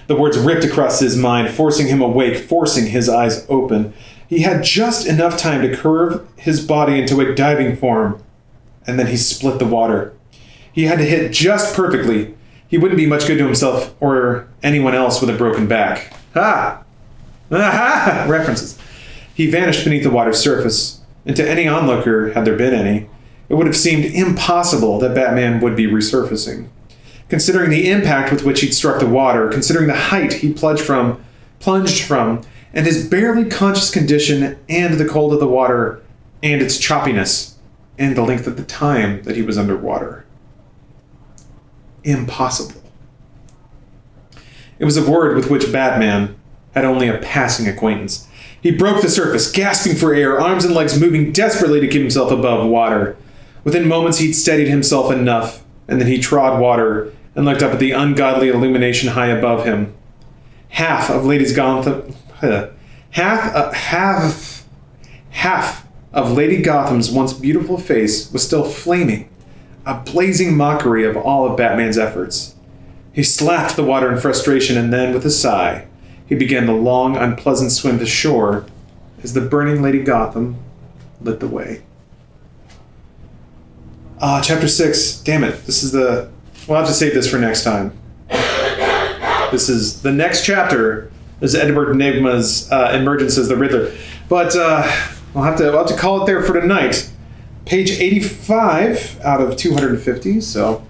The words ripped across his mind, forcing him awake, forcing his eyes open. He had just enough time to curve his body into a diving form, and then he split the water. He had to hit just perfectly. He wouldn't be much good to himself or anyone else with a broken back. Ha! Aha! References. He vanished beneath the water's surface, and to any onlooker, had there been any, it would have seemed impossible that Batman would be resurfacing. Considering the impact with which he'd struck the water, considering the height he'd plunged from, and his barely conscious condition, and the cold of the water, and its choppiness, and the length of the time that he was underwater. Impossible. It was a word with which Batman had only a passing acquaintance. He broke the surface, gasping for air, arms and legs moving desperately to keep himself above water. Within moments he'd steadied himself enough, and then he trod water and looked up at the ungodly illumination high above him. Half of Lady Gotham's once beautiful face was still flaming, a blazing mockery of all of Batman's efforts. He slapped the water in frustration, and then, with a sigh, he began the long, unpleasant swim to shore as the burning Lady Gotham lit the way. Chapter 6. Damn it. We'll have to save this for next time. This is the next chapter. This is Edward Nygma's emergence as the Riddler. But we'll have to call it there for tonight. Page 85 out of 250, so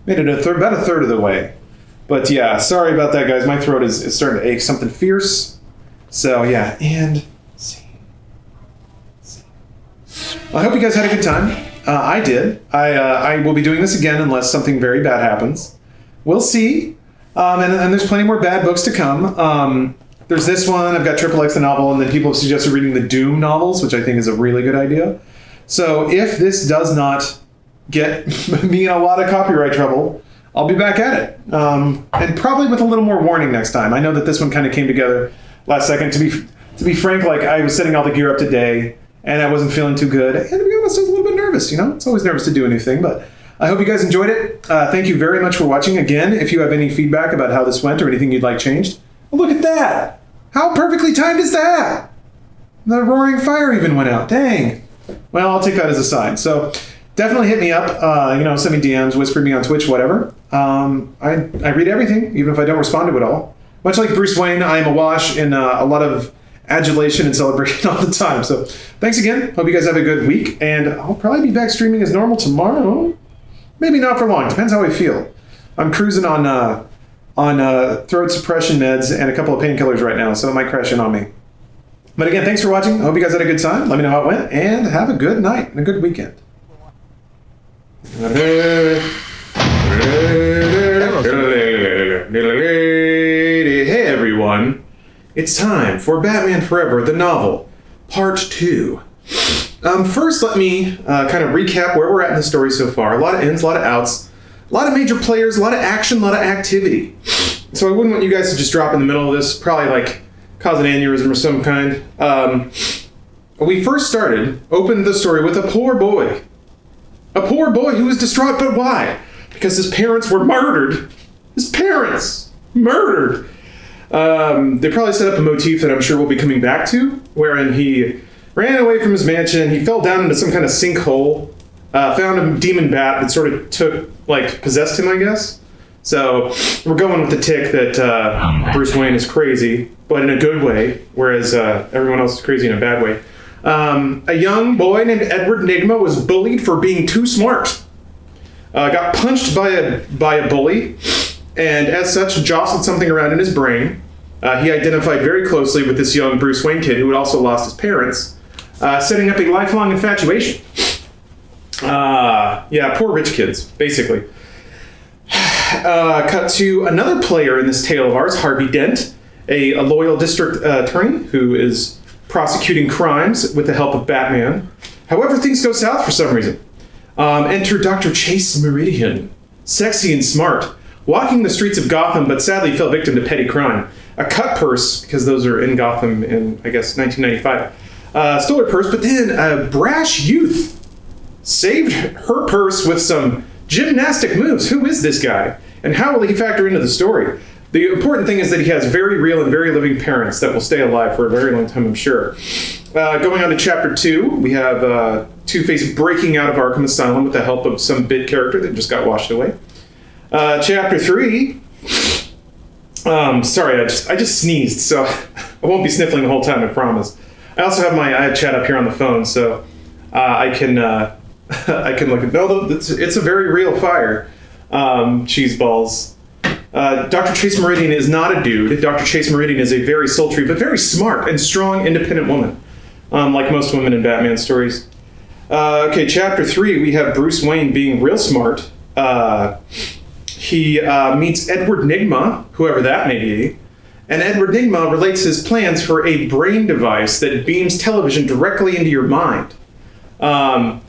made it about a third of the way. But yeah, sorry about that, guys. My throat is starting to ache, something fierce. So yeah, and see. I hope you guys had a good time. I did. I will be doing this again unless something very bad happens. We'll see. And there's plenty more bad books to come. There's this one. I've got Triple X the novel, and then people have suggested reading the Doom novels, which I think is a really good idea. So if this does not get me in a lot of copyright trouble, I'll be back at it. And probably with a little more warning next time. I know that this one kind of came together last second. To be frank, like I was setting all the gear up today, and I wasn't feeling too good. And to be honest, I was a little bit nervous. You know, it's always nervous to do anything, but I hope you guys enjoyed it. Thank you very much for watching. Again, if you have any feedback about how this went or anything you'd like changed, look at that. How perfectly timed is that? The roaring fire even went out. Dang. Well, I'll take that as a sign. So definitely hit me up. Send me DMs, whisper me on Twitch, whatever. I read everything, even if I don't respond to it all. Much like Bruce Wayne, I am awash in a lot of adulation and celebration all the time. So thanks again. Hope you guys have a good week. And I'll probably be back streaming as normal tomorrow. Maybe not for long. Depends how I feel. I'm cruising on throat suppression meds and a couple of painkillers right now, so it might crash in on me. But again, thanks for watching. I hope you guys had a good time. Let me know how it went, and have a good night and a good weekend. Hey everyone. It's time for Batman Forever, the novel, Part 2. First, let me kind of recap where we're at in the story so far. A lot of ins, a lot of outs, a lot of major players, a lot of action, a lot of activity. So I wouldn't want you guys to just drop in the middle of this, probably like cause an aneurysm or some kind. We first opened the story with a poor boy. A poor boy who was distraught, but why? Because his parents were murdered. His parents murdered. They probably set up a motif that I'm sure we'll be coming back to, wherein he ran away from his mansion, he fell down into some kind of sinkhole, found a demon bat that sort of possessed him, I guess. So we're going with the tick that Bruce Wayne is crazy, but in a good way, whereas everyone else is crazy in a bad way. A young boy named Edward Nygma was bullied for being too smart. Got punched by a bully, and as such jostled something around in his brain. He identified very closely with this young Bruce Wayne kid who had also lost his parents, setting up a lifelong infatuation. Poor rich kids, basically. Cut to another player in this tale of ours, Harvey Dent, a loyal district attorney who is prosecuting crimes with the help of Batman. However, things go south for some reason. Enter Dr. Chase Meridian, sexy and smart, walking the streets of Gotham, but sadly fell victim to petty crime. A cut purse, because those are in Gotham in, I guess, 1995. Stole her purse, but then a brash youth saved her purse with some gymnastic moves. Who is this guy? And how will he factor into the story? The important thing is that he has very real and very living parents that will stay alive for a very long time, I'm sure. Going on to Chapter 2, we have Two-Face breaking out of Arkham Asylum with the help of some bid character that just got washed away. Chapter 3... sorry, I just sneezed, so I won't be sniffling the whole time, I promise. I also have my chat up here on the phone, so I can look at... No, it's a very real fire. Cheese balls. Dr. Chase Meridian is not a dude. Dr. Chase Meridian is a very sultry, but very smart and strong, independent woman, like most women in Batman stories. Okay, Chapter 3, we have Bruce Wayne being real smart. He meets Edward Nygma, whoever that may be, and Edward Nygma relates his plans for a brain device that beams television directly into your mind. Edward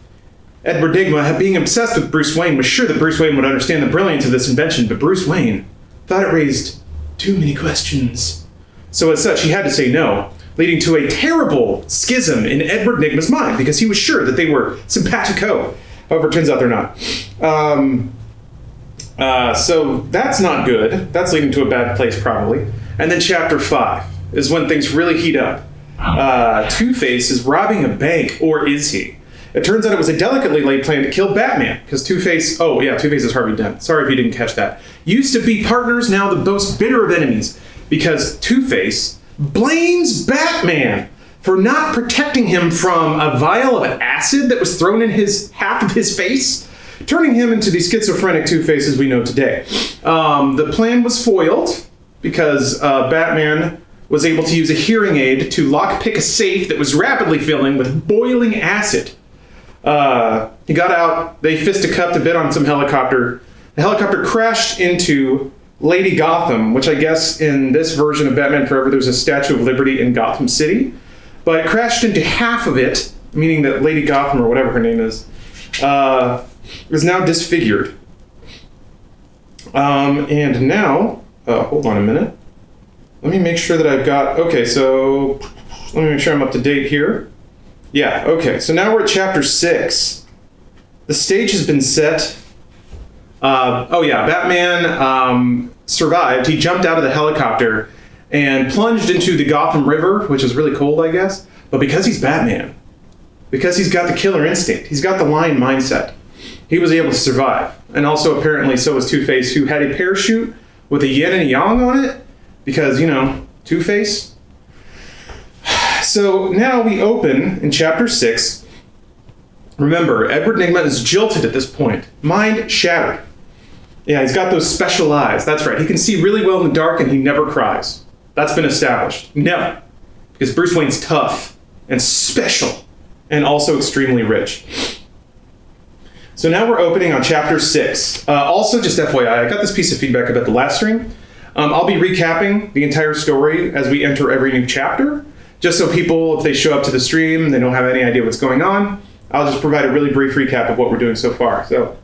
Nygma, being obsessed with Bruce Wayne, was sure that Bruce Wayne would understand the brilliance of this invention, but Bruce Wayne thought it raised too many questions. So as such, he had to say no, leading to a terrible schism in Edward Nygma's mind, because he was sure that they were simpatico. However, it turns out they're not. So that's not good. That's leading to a bad place, probably. And then Chapter 5 is when things really heat up. Two-Face is robbing a bank, or is he? It turns out it was a delicately laid plan to kill Batman, because Two-Face... Oh, yeah, Two-Face is Harvey Dent. Sorry if you didn't catch that. Used to be partners, now the most bitter of enemies, because Two-Face blames Batman for not protecting him from a vial of acid that was thrown in half of his face, turning him into the schizophrenic Two-Face as we know today. The plan was foiled because Batman was able to use a hearing aid to lockpick a safe that was rapidly filling with boiling acid. He got out, they fisticuffed a bit on some helicopter. The helicopter crashed into Lady Gotham, which I guess in this version of Batman Forever, there's a Statue of Liberty in Gotham City, but it crashed into half of it, meaning that Lady Gotham, or whatever her name is now disfigured. And now, hold on a minute. Let me make sure that I've got, okay, so let me make sure I'm up to date here. Yeah, okay, so now we're at chapter 6. The stage has been set. Batman survived. He jumped out of the helicopter and plunged into the Gotham River, which is really cold, I guess. But because he's Batman, because he's got the killer instinct, he's got the lion mindset, he was able to survive. And also, apparently, so was Two-Face, who had a parachute with a yin and a yang on it, because, Two-Face. So now we open in chapter 6. Remember, Edward Nygma is jilted at this point. Mind shattered. Yeah, he's got those special eyes. That's right. He can see really well in the dark, and he never cries. That's been established. Never. Because Bruce Wayne's tough and special and also extremely rich. So now we're opening on chapter 6. Also, just FYI, I got this piece of feedback about the last stream. I'll be recapping the entire story as we enter every new chapter, just so people, if they show up to the stream, they don't have any idea what's going on. I'll just provide a really brief recap of what we're doing so far. So,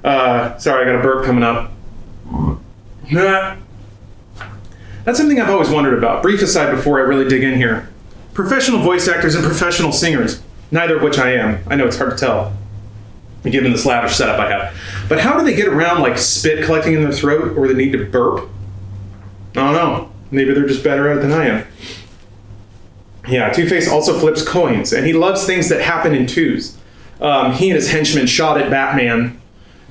sorry, I got a burp coming up. That's something I've always wondered about. Brief aside before I really dig in here. Professional voice actors and professional singers, neither of which I am. I know it's hard to tell, given this lavish setup I have. But how do they get around like spit collecting in their throat or the need to burp? I don't know. Maybe they're just better at it than I am. Yeah, Two-Face also flips coins, and he loves things that happen in twos. He and his henchmen shot at Batman,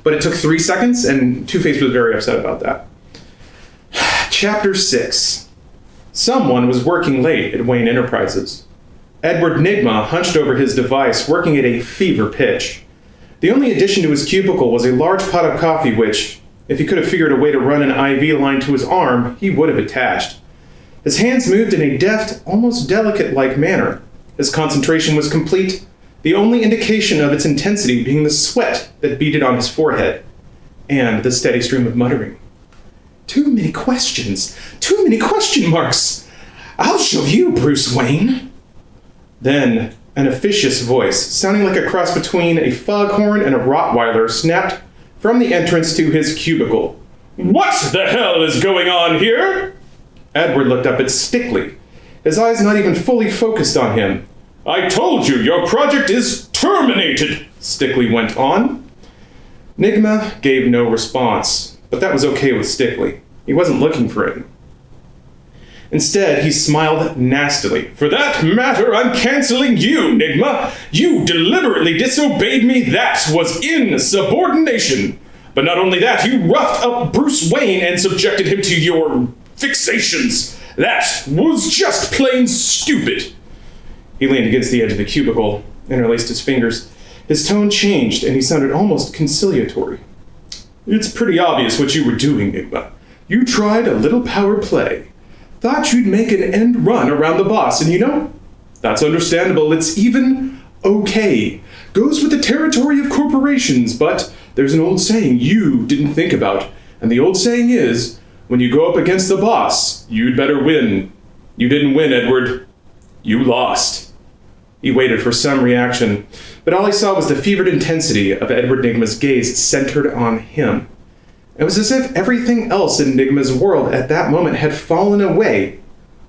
but it took 3 seconds, and Two-Face was very upset about that. Chapter 6. Someone was working late at Wayne Enterprises. Edward Nygma hunched over his device, working at a fever pitch. The only addition to his cubicle was a large pot of coffee which, if he could have figured a way to run an IV line to his arm, he would have attached. His hands moved in a deft, almost delicate-like manner. His concentration was complete, the only indication of its intensity being the sweat that beaded on his forehead, and the steady stream of muttering. Too many questions. Too many question marks. I'll show you, Bruce Wayne. Then, an officious voice, sounding like a cross between a foghorn and a Rottweiler, snapped from the entrance to his cubicle. What the hell is going on here? Edward looked up at Stickley, his eyes not even fully focused on him. I told you, your project is terminated, Stickley went on. Nygma gave no response, but that was okay with Stickley. He wasn't looking for it. Instead, he smiled nastily. For that matter, I'm canceling you, Nygma. You deliberately disobeyed me. That was insubordination. But not only that, you roughed up Bruce Wayne and subjected him to your fixations. That was just plain stupid. He leaned against the edge of the cubicle, interlaced his fingers. His tone changed, and he sounded almost conciliatory. It's pretty obvious what you were doing, Nygma. You tried a little power play. Thought you'd make an end run around the boss, and that's understandable. It's even okay. Goes with the territory of corporations, but there's an old saying you didn't think about, and the old saying is, when you go up against the boss, you'd better win. You didn't win, Edward. You lost. He waited for some reaction, but all he saw was the fevered intensity of Edward Nygma's gaze centered on him. It was as if everything else in Nygma's world at that moment had fallen away,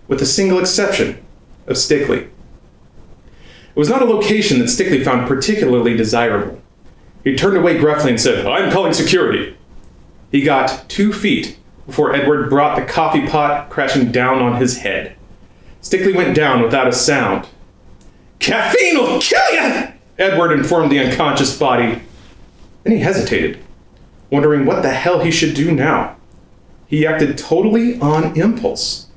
with the single exception of Stickley. It was not a location that Stickley found particularly desirable. He turned away gruffly and said, I'm calling security. He got 2 feet before Edward brought the coffee pot crashing down on his head. Stickley went down without a sound. Caffeine will kill you! Edward informed the unconscious body. Then he hesitated, wondering what the hell he should do now. He acted totally on impulse.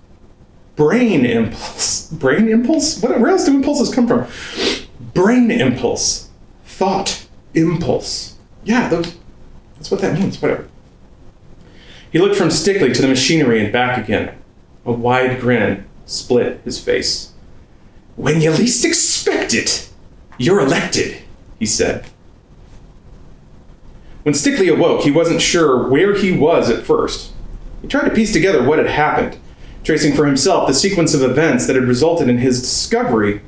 Brain impulse. Brain impulse? Where else do impulses come from? Brain impulse. Thought impulse. Yeah, that's what that means. Whatever. He looked from Stickley to the machinery and back again. A wide grin split his face. When you least expect it, you're elected, he said. When Stickley awoke, he wasn't sure where he was at first. He tried to piece together what had happened, tracing for himself the sequence of events that had resulted in his discovery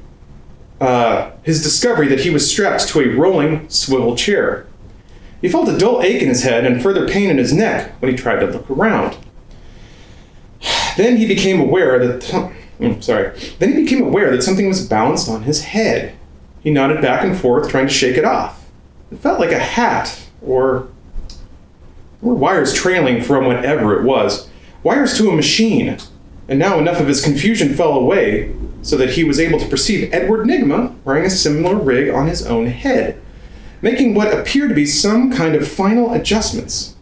that he was strapped to a rolling swivel chair. He felt a dull ache in his head and further pain in his neck when he tried to look around. Then he became aware that something was balanced on his head. He nodded back and forth, trying to shake it off. It felt like a hat, or wires trailing from whatever it was. Wires to a machine. And now enough of his confusion fell away so that he was able to perceive Edward Nygma wearing a similar rig on his own head, making what appeared to be some kind of final adjustments.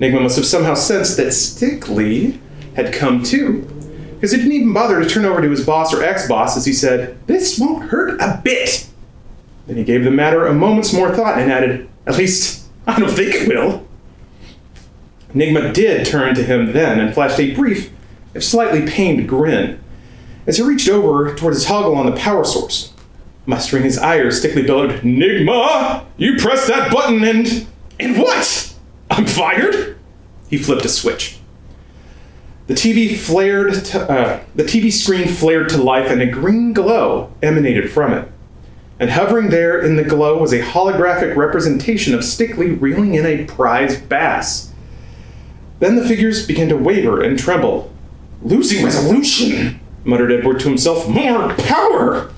Nygma must have somehow sensed that Stickley had come too, because he didn't even bother to turn over to his boss or ex-boss as he said, "This won't hurt a bit." Then he gave the matter a moment's more thought and added, "At least, I don't think it will." Nygma did turn to him then and flashed a brief, if slightly pained grin, as he reached over toward his toggle on the power source. Mustering his ire, Stickley bellowed, "Nygma, you press that button and what? I'm fired?" He flipped a switch. The TV screen flared to life and a green glow emanated from it. And hovering there in the glow was a holographic representation of Stickley reeling in a prize bass. Then the figures began to waver and tremble. "Losing resolution," muttered Edward to himself. "More power!"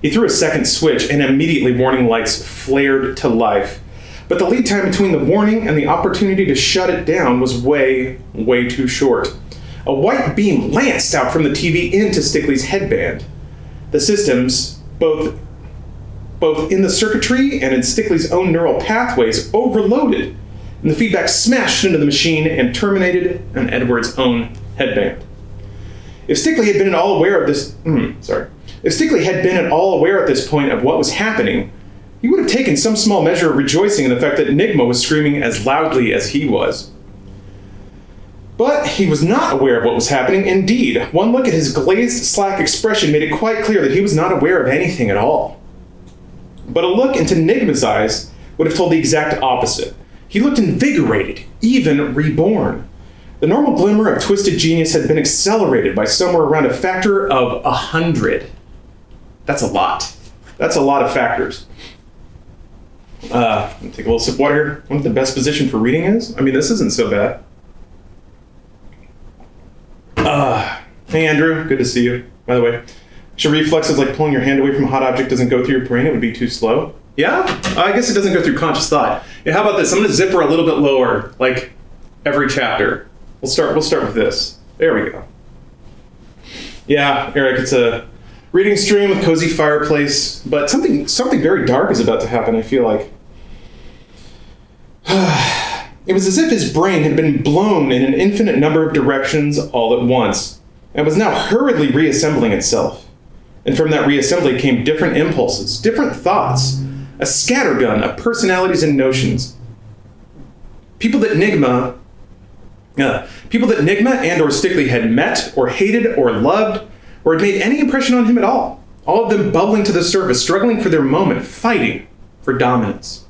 He threw a second switch and immediately warning lights flared to life. But the lead time between the warning and the opportunity to shut it down was way, way too short. A white beam lanced out from the TV into Stickley's headband. The systems, both in the circuitry and in Stickley's own neural pathways, overloaded, and the feedback smashed into the machine and terminated on Edward's own headband. If Stickley had been at all aware of this, If Stickley had been at all aware at this point of what was happening, he would have taken some small measure of rejoicing in the fact that Nygma was screaming as loudly as he was. But he was not aware of what was happening. Indeed, one look at his glazed, slack expression made it quite clear that he was not aware of anything at all. But a look into Nygma's eyes would have told the exact opposite. He looked invigorated, even reborn. The normal glimmer of twisted genius had been accelerated by somewhere around a factor of 100. That's a lot. That's a lot of factors. Let me take a little sip of water here. What the best position for reading is? I mean, this isn't so bad. Hey, Andrew. Good to see you. By the way, your reflexes like pulling your hand away from a hot object doesn't go through your brain. It would be too slow. Yeah? I guess it doesn't go through conscious thought. Yeah, how about this? I'm going to zipper a little bit lower, like every chapter. We'll start with this. There we go. Yeah, Eric, it's a reading stream with cozy fireplace, but something very dark is about to happen, I feel like. It was as if his brain had been blown in an infinite number of directions all at once, and was now hurriedly reassembling itself. And from that reassembly came different impulses, different thoughts, a scattergun of personalities and notions. People that Nygma and or Stickley had met, or hated, or loved, or had made any impression on him at all. All of them bubbling to the surface, struggling for their moment, fighting for dominance.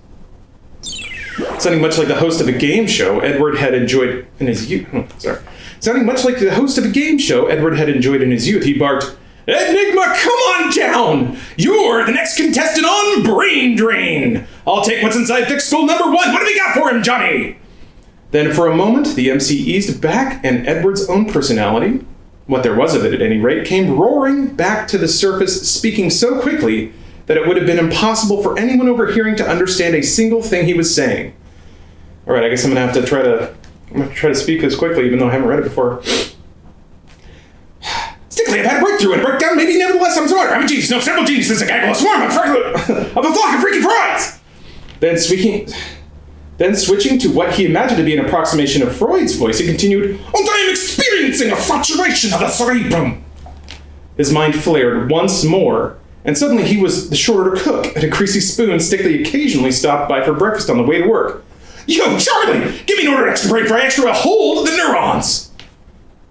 Sounding much like the host of a game show Edward had enjoyed in his youth. Sounding much like the host of a game show Edward had enjoyed in his youth, he barked, "Nygma, come on down! You're the next contestant on Brain Drain! I'll take what's inside thick skull number 1! What do we got for him, Johnny?" Then for a moment, the MC eased back, and Edward's own personality, what there was of it at any rate, came roaring back to the surface, speaking so quickly that it would have been impossible for anyone overhearing to understand a single thing he was saying. All right, I guess I'm going to have to try to speak this quickly, even though I haven't read it before. Stickley, I've had a breakthrough and a breakdown, maybe nevertheless I'm smarter. I'm a genius, no, several geniuses, a gaggle, a swarm, of a flock of freaking frauds! Then switching to what he imagined to be an approximation of Freud's voice, he continued, "And I am experiencing a fluctuation of the cerebrum." His mind flared once more, and suddenly he was the shorter cook at a greasy spoon Stickley occasionally stopped by for breakfast on the way to work. "Yo, Charlie, give me an order extra brain for extra hold the neurons."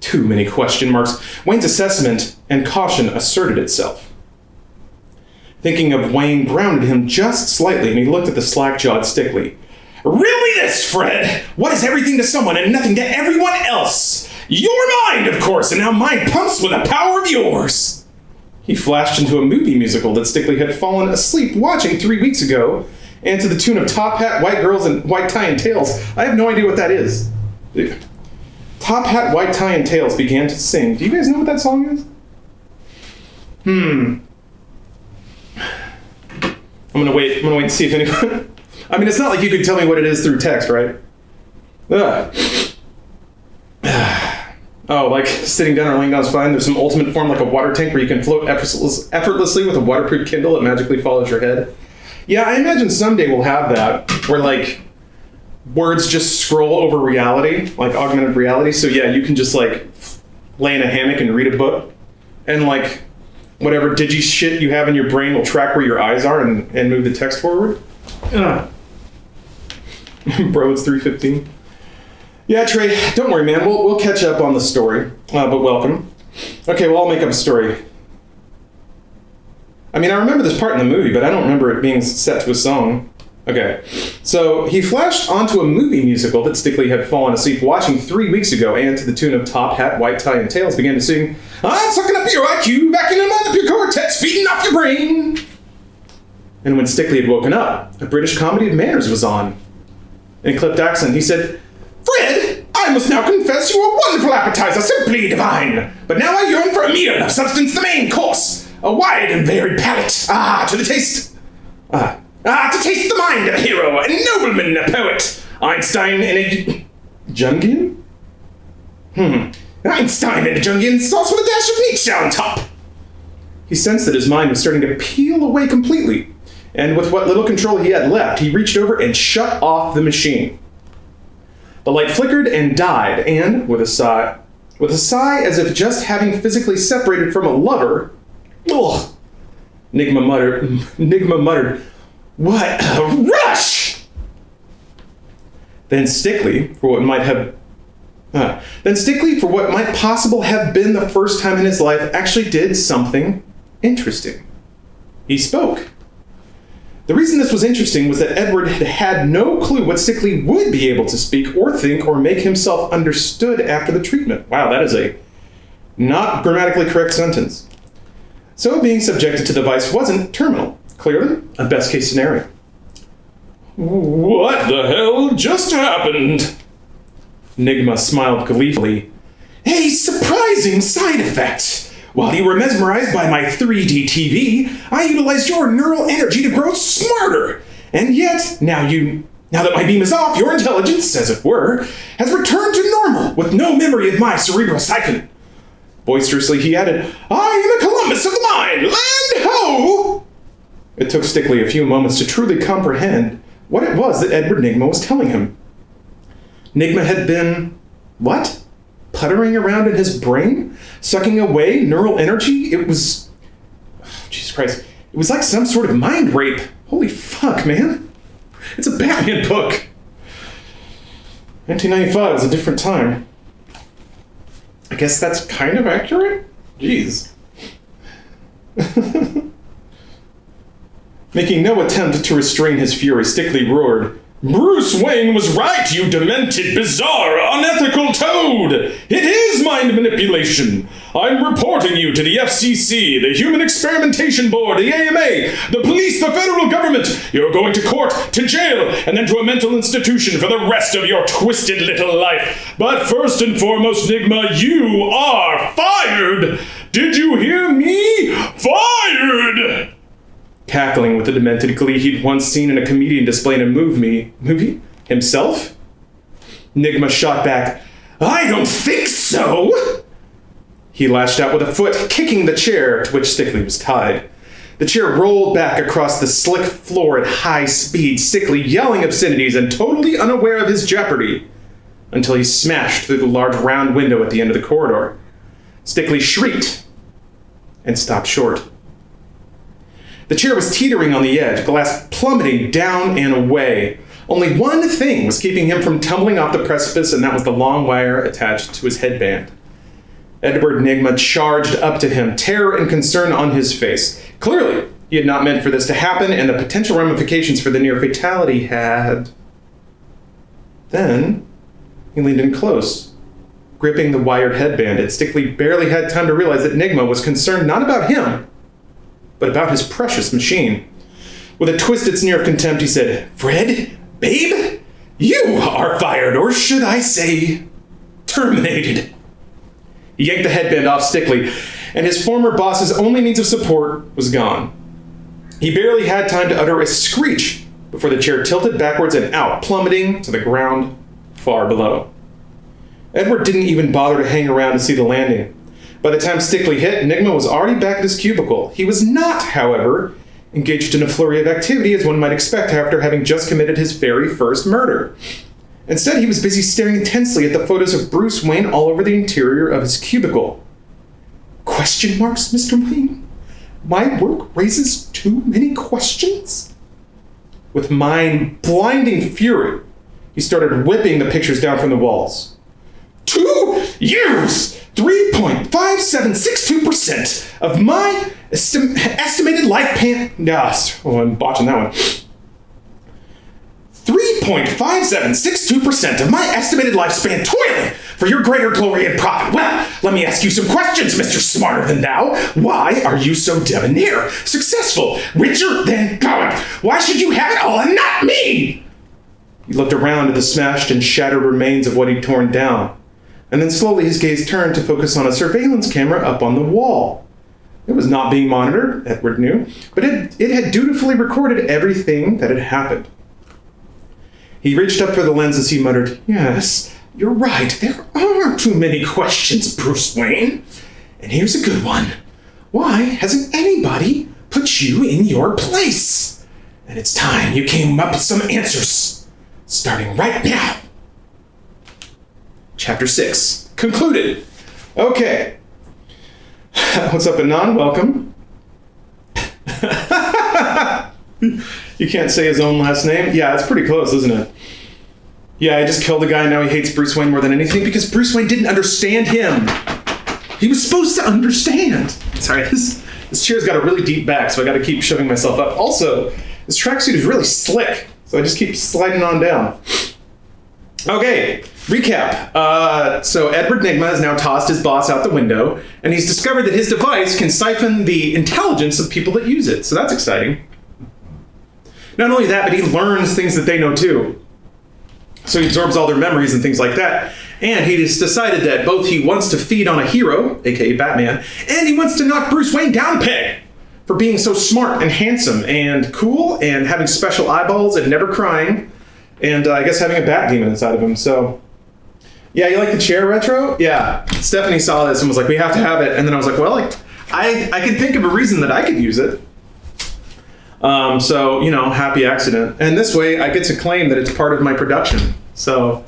Too many question marks. Wayne's assessment and caution asserted itself. Thinking of Wayne grounded him just slightly, and he looked at the slack-jawed Stickley. Really this, Fred? What is everything to someone and nothing to everyone else? Your mind, of course, and now mine pumps with the power of yours. He flashed into a movie musical that Stickley had fallen asleep watching 3 weeks ago, and to the tune of Top Hat, White Girls, and White Tie and Tails. I have no idea what that is. Top Hat, White Tie and Tails began to sing. Do you guys know what that song is? I'm gonna wait and see if anyone... I mean, it's not like you could tell me what it is through text, right? Oh, like sitting down or laying down is fine. There's some ultimate form like a water tank where you can float effortlessly with a waterproof Kindle that magically follows your head. Yeah, I imagine someday we'll have that, where like words just scroll over reality, like augmented reality. So yeah, you can just like lay in a hammock and read a book, and like whatever digi shit you have in your brain will track where your eyes are and move the text forward. Bro, it's 3:15. Yeah, Trey, don't worry, man. We'll catch up on the story, but welcome. Okay, well, I'll make up a story. I mean, I remember this part in the movie, but I don't remember it being set to a song. Okay, so he flashed onto a movie musical that Stickley had fallen asleep watching 3 weeks ago, and to the tune of Top Hat, White Tie, and Tails began to sing, I'm sucking up your IQ, backing them up your cortex, feeding off your brain. And when Stickley had woken up, a British comedy of manners was on. In a clipped accent, he said, Fred, I must now confess you are a wonderful appetizer, simply divine. But now I yearn for a meal of substance, the main course. A wide and varied palate. To taste the mind of a hero, a nobleman, a poet. Einstein and a... Jungian? Einstein and a Jungian sauce with a dash of Nietzsche on top. He sensed that his mind was starting to peel away completely. And with what little control he had left, he reached over and shut off the machine. The light flickered and died, and with a sigh as if just having physically separated from a lover, ugh, Nigma muttered, what a rush! Then Stickley, for what might possibly have been the first time in his life, actually did something interesting. He spoke. The reason this was interesting was that Edward had had no clue what Stickley would be able to speak or think or make himself understood after the treatment. Wow, that is a not grammatically correct sentence. So being subjected to the device wasn't terminal. Clearly, a best-case scenario. What the hell just happened? Nigma smiled gleefully. A surprising side effect. While you were mesmerized by my 3D TV, I utilized your neural energy to grow smarter. And yet, now that my beam is off, your intelligence, as it were, has returned to normal with no memory of my cerebral siphon. Boisterously, he added, I am a Columbus of the mind, land ho! It took Stickley a few moments to truly comprehend what it was that Edward Nigma was telling him. Nigma had been, what? Puttering around in his brain? Sucking away neural energy? It was... Jesus Christ. It was like some sort of mind rape. Holy fuck, man. It's a Batman book. 1995 was a different time. I guess that's kind of accurate? Jeez. Making no attempt to restrain his fury, Stickley roared, Bruce Wayne was right, you demented, bizarre, unethical toad! It is mind manipulation! I'm reporting you to the FCC, the Human Experimentation Board, the AMA, the police, the federal government! You're going to court, to jail, and then to a mental institution for the rest of your twisted little life. But first and foremost, Nigma, you are fired! Did you hear me? Fired! Cackling with the demented glee he'd once seen in a comedian displaying a movie? Himself? Nigma shot back, I don't think so! He lashed out with a foot, kicking the chair to which Stickley was tied. The chair rolled back across the slick floor at high speed, Stickley yelling obscenities and totally unaware of his jeopardy, until he smashed through the large round window at the end of the corridor. Stickley shrieked and stopped short. The chair was teetering on the edge, glass plummeting down and away. Only one thing was keeping him from tumbling off the precipice, and that was the long wire attached to his headband. Edward Nigma charged up to him, terror and concern on his face. Clearly, he had not meant for this to happen, and the potential ramifications for the near fatality had... Then he leaned in close, gripping the wired headband, and Stickley barely had time to realize that Nigma was concerned not about him, but about his precious machine. With a twisted sneer of contempt, he said, "Fred, babe, you are fired, or should I say, terminated." He yanked the headband off Stickley, and his former boss's only means of support was gone. He barely had time to utter a screech before the chair tilted backwards and out, plummeting to the ground far below. Edward didn't even bother to hang around to see the landing. By the time Stickley hit, Nigma was already back at his cubicle. He was not, however, engaged in a flurry of activity as one might expect after having just committed his very first murder. Instead, he was busy staring intensely at the photos of Bruce Wayne all over the interior of his cubicle. Question marks, Mr. Wayne? My work raises too many questions? With mind-blinding fury, he started whipping the pictures down from the walls. 2 years! 3.5762% of my estimated lifespan. I'm botching that one. 3.5762% of my estimated lifespan toiling for your greater glory and profit. Well, let me ask you some questions, Mr. Smarter Than Thou. Why are you so debonair, successful, richer than God? Why should you have it all and not me? He looked around at the smashed and shattered remains of what he'd torn down, and then slowly his gaze turned to focus on a surveillance camera up on the wall. It was not being monitored, Edward knew, but it had dutifully recorded everything that had happened. He reached up for the lens as he muttered, "Yes, you're right. There are too many questions, Bruce Wayne. And here's a good one. Why hasn't anybody put you in your place? And it's time you came up with some answers, starting right now." Chapter 6. Concluded. Okay. What's up, Anon? Welcome. You can't say his own last name? Yeah, it's pretty close, isn't it? Yeah, I just killed a guy and now he hates Bruce Wayne more than anything because Bruce Wayne didn't understand him. He was supposed to understand. Sorry, this chair's got a really deep back, so I gotta keep shoving myself up. Also, this tracksuit is really slick, so I just keep sliding on down. Okay, recap. So Edward Nigma has now tossed his boss out the window, and he's discovered that his device can siphon the intelligence of people that use it, so that's exciting. Not only that, but he learns things that they know too. So he absorbs all their memories and things like that. And he has decided that both he wants to feed on a hero, aka Batman, and he wants to knock Bruce Wayne down a peg for being so smart and handsome and cool and having special eyeballs and never crying. And I guess having a bat demon inside of him. So, yeah, you like the chair retro? Yeah. Stephanie saw this and was like, we have to have it. And then I was like, well, I can think of a reason that I could use it. So, happy accident. And this way I get to claim that it's part of my production. So,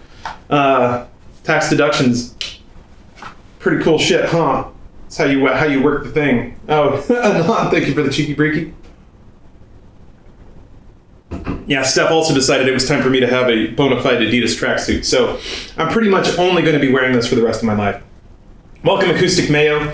tax deductions, pretty cool shit, huh? That's how you work the thing. Oh, thank you for the cheeky breaky. Yeah, Steph also decided it was time for me to have a bona fide Adidas tracksuit. So I'm pretty much only going to be wearing this for the rest of my life. Welcome, Acoustic Mayo.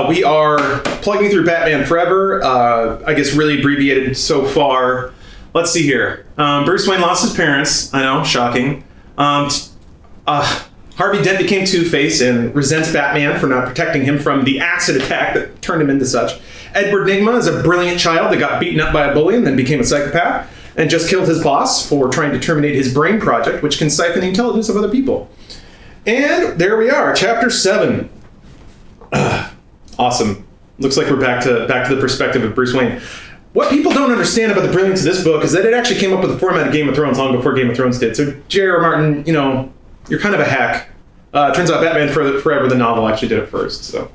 We are plugging through Batman Forever, I guess really abbreviated so far. Let's see here. Bruce Wayne lost his parents. I know, shocking. Harvey Dent became Two-Face and resents Batman for not protecting him from the acid attack that turned him into such. Edward Nigma is a brilliant child that got beaten up by a bully and then became a psychopath and just killed his boss for trying to terminate his brain project, which can siphon the intelligence of other people. And there we are, Chapter 7. Awesome. Looks like we're back to the perspective of Bruce Wayne. What people don't understand about the brilliance of this book is that it actually came up with the format of Game of Thrones long before Game of Thrones did. So J.R.R. Martin, you're kind of a hack. Turns out Batman Forever, the novel, actually did it first. So,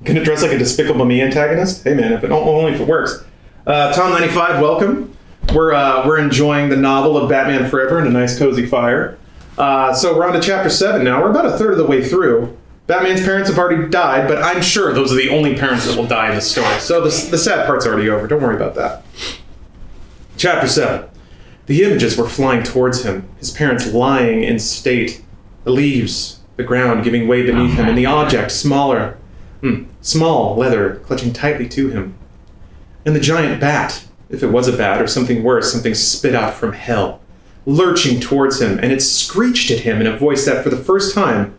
gonna dress like a Despicable Me antagonist? Hey man, only if it works. Tom95, welcome. We're enjoying the novel of Batman Forever in a nice cozy fire. So we're on to Chapter 7 now. We're about a third of the way through. Batman's parents have already died, but I'm sure those are the only parents that will die in the story. So the sad part's already over. Don't worry about that. Chapter 7. The images were flying towards him, his parents lying in state, the leaves, the ground giving way beneath him, and the object small leather clutching tightly to him. And the giant bat, if it was a bat or something worse, something spit out from hell, lurching towards him, and it screeched at him in a voice that, for the first time,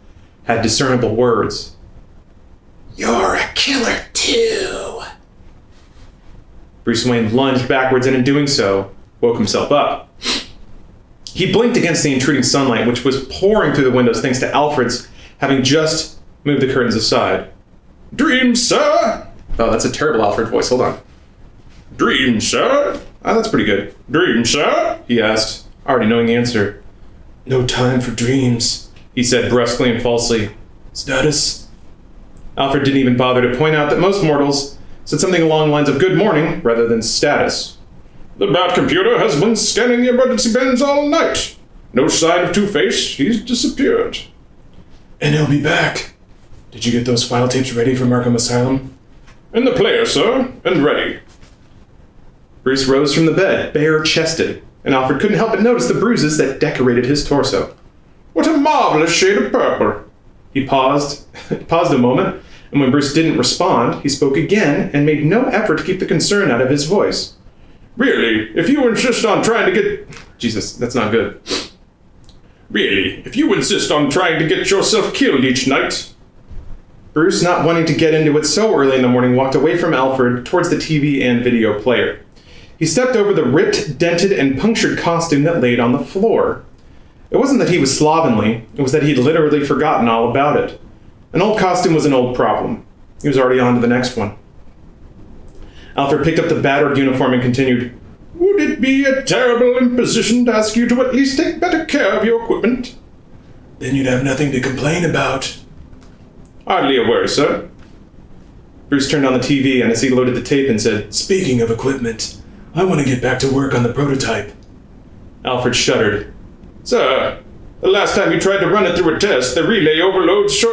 had discernible words. "You're a killer, too." Bruce Wayne lunged backwards and, in doing so, woke himself up. He blinked against the intruding sunlight, which was pouring through the windows thanks to Alfred's having just moved the curtains aside. "Dreams, sir?" Oh, that's a terrible Alfred voice. Hold on. "Dreams, sir?" Oh, that's pretty good. "Dreams, sir?" he asked, already knowing the answer. "No time for dreams," he said brusquely and falsely. "Status?" Alfred didn't even bother to point out that most mortals said something along the lines of "good morning" rather than "status." "The Bat computer has been scanning the emergency bins all night. No sign of Two-Face. He's disappeared." "And he'll be back. Did you get those file tapes ready for Arkham Asylum?" "In the player, sir, and ready." Bruce rose from the bed, bare-chested, and Alfred couldn't help but notice the bruises that decorated his torso. "What a marvelous shade of purple." He paused a moment, and when Bruce didn't respond, he spoke again and made no effort to keep the concern out of his voice. "Really, if you insist on trying to get..." Jesus, that's not good. "Really, if you insist on trying to get yourself killed each night..." Bruce, not wanting to get into it so early in the morning, walked away from Alfred towards the TV and video player. He stepped over the ripped, dented, and punctured costume that laid on the floor. It wasn't that he was slovenly, it was that he'd literally forgotten all about it. An old costume was an old problem. He was already on to the next one. Alfred picked up the battered uniform and continued, "Would it be a terrible imposition to ask you to at least take better care of your equipment?" "Then you'd have nothing to complain about." "Hardly a word, sir." Bruce turned on the TV, and as he loaded the tape and said, "Speaking of equipment, I want to get back to work on the prototype." Alfred shuddered. "Sir, the last time you tried to run it through a test, the relay overloads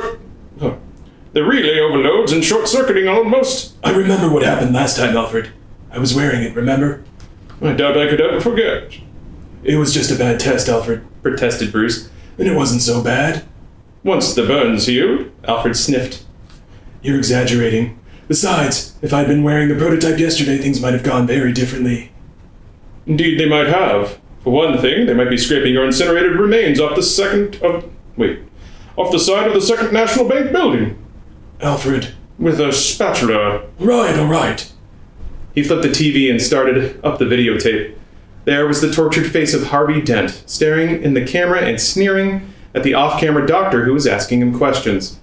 and short-circuiting almost..." "I remember what happened last time, Alfred. I was wearing it, remember?" "I doubt I could ever forget." "It was just a bad test, Alfred," protested Bruce. "And it wasn't so bad." "Once the burn's healed," Alfred sniffed. "You're exaggerating. Besides, if I'd been wearing the prototype yesterday, things might have gone very differently." "Indeed they might have. For one thing, they might be scraping your incinerated remains off the side of the Second National Bank building." "Alfred." "With a spatula." "Right, all right." He flipped the TV and started up the videotape. There was the tortured face of Harvey Dent, staring in the camera and sneering at the off-camera doctor who was asking him questions.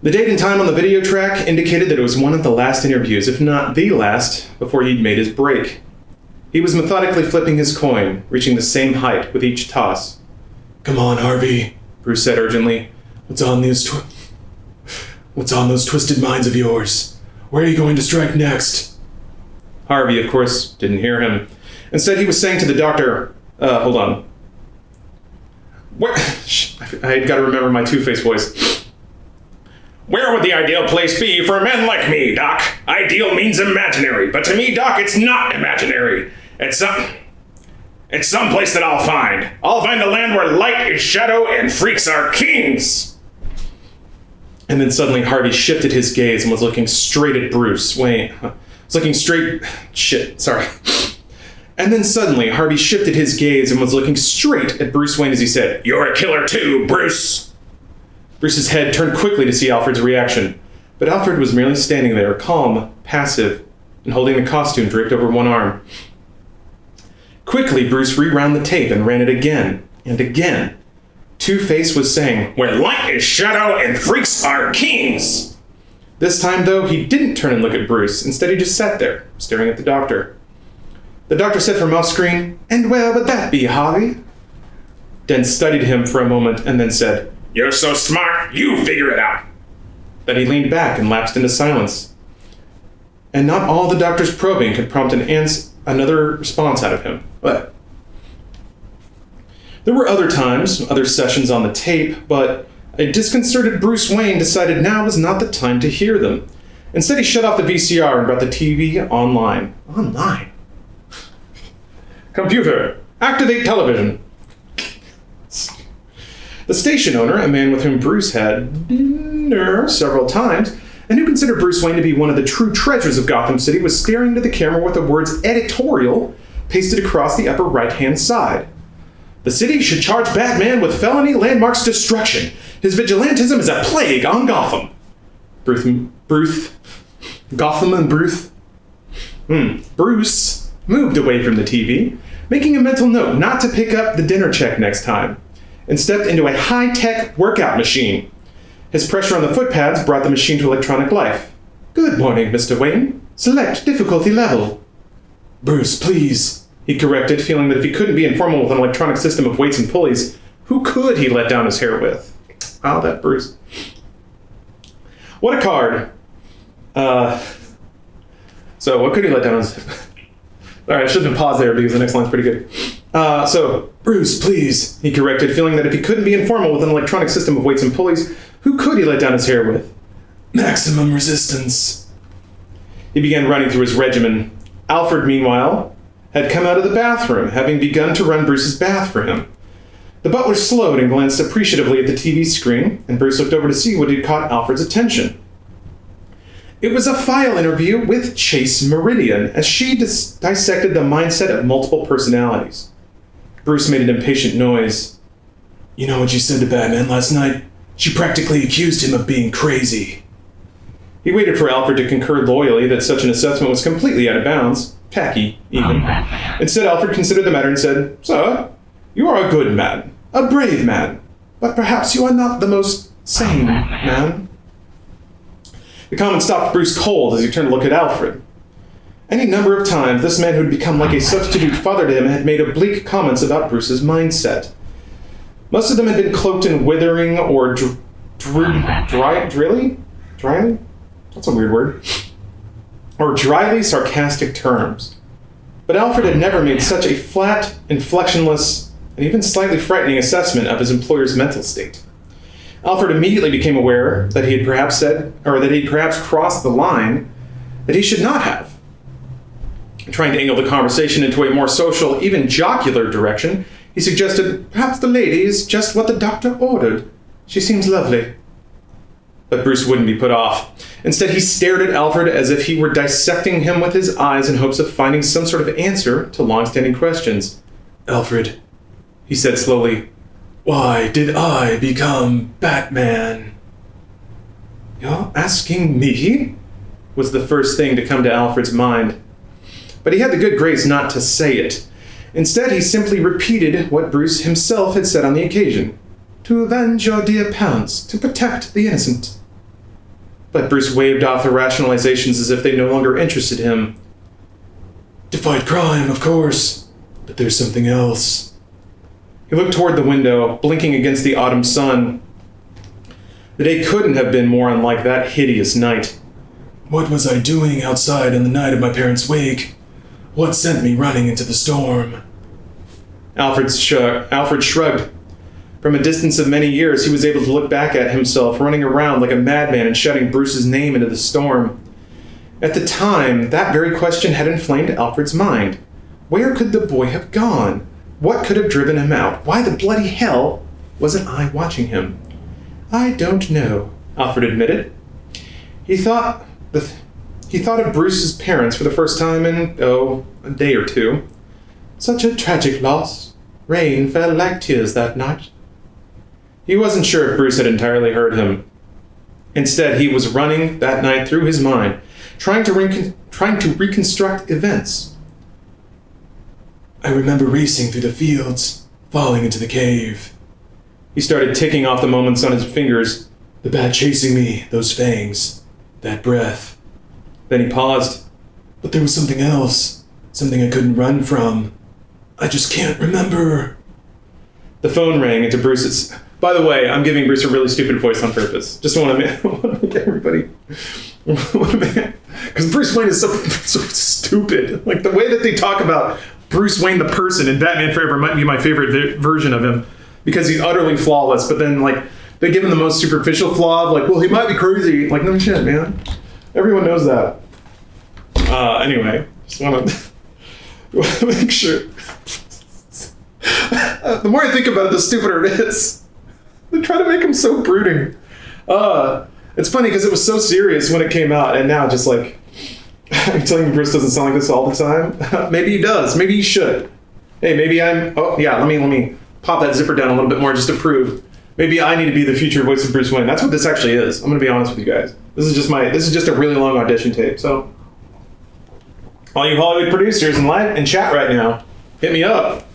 The date and time on the video track indicated that it was one of the last interviews, if not the last, before he'd made his break. He was methodically flipping his coin, reaching the same height with each toss. "Come on, Harvey," Bruce said urgently. What's on those twisted minds of yours? Where are you going to strike next?" Harvey, of course, didn't hear him. Instead, he was saying to the doctor, hold on. I gotta remember my Two-Face voice. "Where would the ideal place be for men like me, Doc? Ideal means imaginary, but to me, Doc, it's not imaginary. It's some place that I'll find. I'll find a land where light is shadow and freaks are kings." And then suddenly Harvey shifted his gaze and was looking straight at Bruce Wayne. And then suddenly Harvey shifted his gaze and was looking straight at Bruce Wayne as he said, "You're a killer too, Bruce." Bruce's head turned quickly to see Alfred's reaction, but Alfred was merely standing there, calm, passive, and holding the costume draped over one arm. Quickly, Bruce rewound the tape and ran it again and again. Two-Face was saying, "Where light is shadow and freaks are kings." This time, though, he didn't turn and look at Bruce. Instead, he just sat there, staring at the doctor. The doctor said from off-screen, "And where would that be, Harvey?" Dent studied him for a moment and then said, "You're so smart, you figure it out." Then he leaned back and lapsed into silence. And not all the doctor's probing could prompt another response out of him. But there were other times, other sessions on the tape, but a disconcerted Bruce Wayne decided now was not the time to hear them. Instead, he shut off the VCR and brought the TV online. Online? "Computer, activate television." The station owner, a man with whom Bruce had dinner several times, and who considered Bruce Wayne to be one of the true treasures of Gotham City, was staring into the camera with the words "editorial" pasted across the upper right-hand side. The city should charge Batman with felony landmarks destruction. His vigilantism is a plague on Gotham. Gotham and Bruce. Bruce moved away from the TV, making a mental note not to pick up the dinner check next time, and stepped into a high-tech workout machine. His pressure on the footpads brought the machine to electronic life. Good morning, Mr. Wayne. Select difficulty level. Bruce, please, he corrected, feeling that if he couldn't be informal with an electronic system of weights and pulleys, who could he let down his hair with? Oh, that Bruce. What a card. So what could he let down his... All right, I shouldn't have paused there because the next line's pretty good. So, Bruce, please, he corrected, feeling that if he couldn't be informal with an electronic system of weights and pulleys, who could he let down his hair with? Maximum resistance. He began running through his regimen. Alfred, meanwhile, had come out of the bathroom, having begun to run Bruce's bath for him. The butler slowed and glanced appreciatively at the TV screen, and Bruce looked over to see what had caught Alfred's attention. It was a file interview with Chase Meridian, as she dissected the mindset of multiple personalities. Bruce made an impatient noise. You know what she said to Batman last night? She practically accused him of being crazy. He waited for Alfred to concur loyally that such an assessment was completely out of bounds, tacky, even. Instead, Alfred considered the matter and said, Sir, you are a good man, a brave man, but perhaps you are not the most sane man. The comment stopped Bruce cold as he turned to look at Alfred. Any number of times, this man who had become like a substitute father to him had made oblique comments about Bruce's mindset. Most of them had been cloaked in withering or dryly? That's a weird word. Or dryly sarcastic terms. But Alfred had never made such a flat, inflectionless, and even slightly frightening assessment of his employer's mental state. Alfred immediately became aware that he had perhaps said, or that he had perhaps crossed the line that he should not have. Trying to angle the conversation into a more social, even jocular direction, he suggested, perhaps the lady is just what the doctor ordered. She seems lovely. But Bruce wouldn't be put off. Instead, he stared at Alfred as if he were dissecting him with his eyes in hopes of finding some sort of answer to long-standing questions. Alfred, he said slowly, why did I become Batman? You're asking me? Was the first thing to come to Alfred's mind. But he had the good grace not to say it. Instead, he simply repeated what Bruce himself had said on the occasion. To avenge your dear parents, to protect the innocent. But Bruce waved off the rationalizations as if they no longer interested him. To fight crime, of course, but there's something else. He looked toward the window, blinking against the autumn sun. The day couldn't have been more unlike that hideous night. What was I doing outside on the night of my parents' wake? What sent me running into the storm? Alfred shrugged. From a distance of many years, he was able to look back at himself running around like a madman and shouting Bruce's name into the storm. At the time, that very question had inflamed Alfred's mind. Where could the boy have gone? What could have driven him out? Why the bloody hell wasn't I watching him? I don't know, Alfred admitted. He thought of Bruce's parents for the first time in, a day or two. Such a tragic loss. Rain fell like tears that night. He wasn't sure if Bruce had entirely heard him. Instead, he was running that night through his mind, trying to reconstruct events. I remember racing through the fields, falling into the cave. He started ticking off the moments on his fingers. The bat chasing me, those fangs, that breath. Then he paused. But there was something else, something I couldn't run from. I just can't remember. The phone rang into Bruce's... By the way, I'm giving Bruce a really stupid voice on purpose. Just want to make everybody... Because Bruce Wayne is so stupid. Like, the way that they talk about Bruce Wayne the person in Batman Forever might be my favorite version of him. Because he's utterly flawless. But then, like, they give him the most superficial flaw of, like, well, he might be crazy. Like, no shit, man. Everyone knows that. Anyway, just want to make sure. The more I think about it, the stupider it is. They try to make him so brooding. It's funny because it was so serious when it came out, and now just like, Are you telling me Bruce doesn't sound like this all the time? Maybe he does. Maybe he should. Hey, maybe I'm... Oh, yeah, let me pop that zipper down a little bit more just to prove. Maybe I need to be the future voice of Bruce Wayne. That's what this actually is. I'm going to be honest with you guys. This is just a really long audition tape, so... All you Hollywood producers in live and chat right now, hit me up.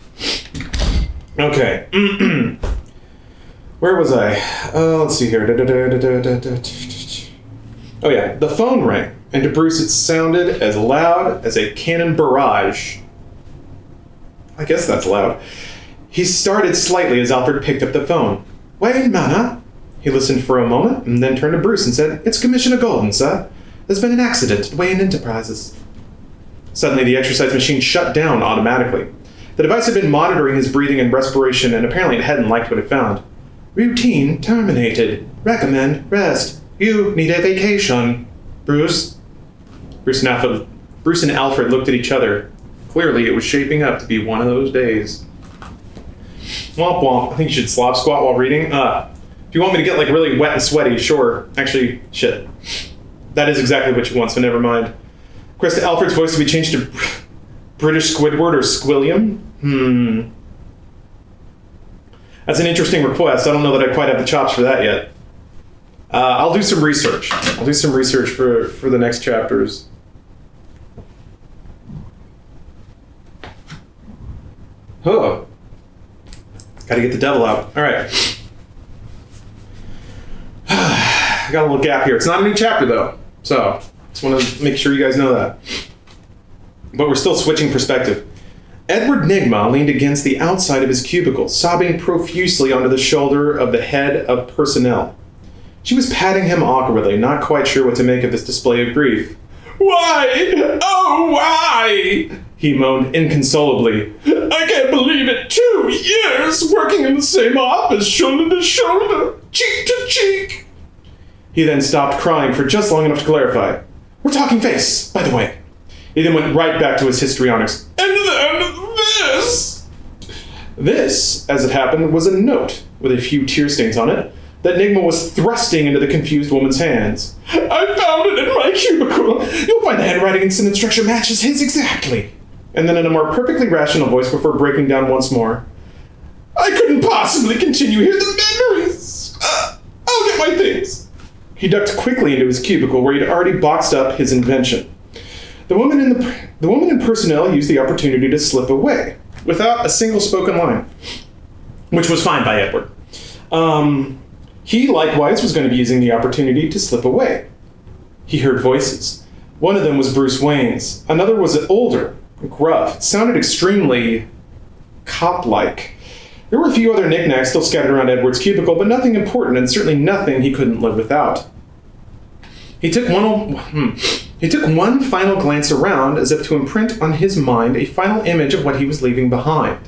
Okay. Where was I? Let's see here. Oh yeah, the phone rang, and to Bruce it sounded as loud as a cannon barrage. I guess that's loud. He started slightly as Alfred picked up the phone. Wayne Manor? He listened for a moment, and then turned to Bruce and said, It's Commissioner Gordon, sir. There's been an accident at Wayne Enterprises. Suddenly, the exercise machine shut down automatically. The device had been monitoring his breathing and respiration, and apparently it hadn't liked what it found. Routine terminated. Recommend rest. You need a vacation. Bruce? Bruce and Alfred looked at each other. Clearly, it was shaping up to be one of those days. Womp womp. I think you should slop squat while reading. If you want me to get like really wet and sweaty, sure. Actually, shit. That is exactly what you want, so never mind. Request Alfred's voice to be changed to British Squidward or Squilliam? That's an interesting request. I don't know that I quite have the chops for that yet. I'll do some research. I'll do some research for the next chapters. Oh. Gotta get the devil out. All right. I got a little gap here. It's not a new chapter, though. So, just want to make sure you guys know that. But we're still switching perspective. Edward Nygma leaned against the outside of his cubicle, sobbing profusely onto the shoulder of the head of personnel. She was patting him awkwardly, not quite sure what to make of this display of grief. Why? Oh, why? He moaned inconsolably. I can't believe it. 2 years working in the same office, shoulder to shoulder, cheek to cheek. He then stopped crying for just long enough to clarify. We're talking face, by the way. He then went right back to his histrionics. And then this. This, as it happened, was a note with a few tear stains on it that Nygma was thrusting into the confused woman's hands. I found it in my cubicle. You'll find the handwriting and sentence structure matches his exactly. And then in a more perfectly rational voice before breaking down once more. I couldn't possibly continue here. The memories. I'll get my things. He ducked quickly into his cubicle where he'd already boxed up his invention. The woman in personnel used the opportunity to slip away without a single spoken line, which was fine by Edward. He, likewise, was going to be using the opportunity to slip away. He heard voices. One of them was Bruce Wayne's. Another was older, gruff. It sounded extremely cop-like. There were a few other knickknacks still scattered around Edward's cubicle, but nothing important, and certainly nothing he couldn't live without. He took one final glance around as if to imprint on his mind a final image of what he was leaving behind.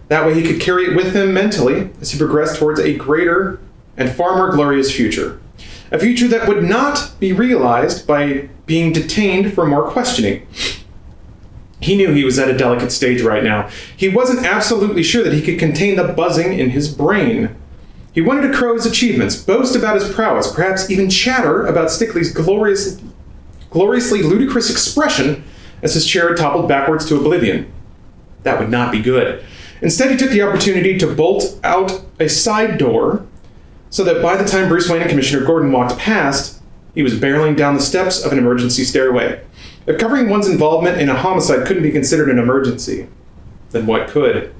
That way he could carry it with him mentally as he progressed towards a greater and far more glorious future. A future that would not be realized by being detained for more questioning. He knew he was at a delicate stage right now. He wasn't absolutely sure that he could contain the buzzing in his brain. He wanted to crow his achievements, boast about his prowess, perhaps even chatter about Stickley's gloriously ludicrous expression as his chair had toppled backwards to oblivion. That would not be good. Instead, he took the opportunity to bolt out a side door so that by the time Bruce Wayne and Commissioner Gordon walked past, he was barreling down the steps of an emergency stairway. If covering one's involvement in a homicide couldn't be considered an emergency, then what could?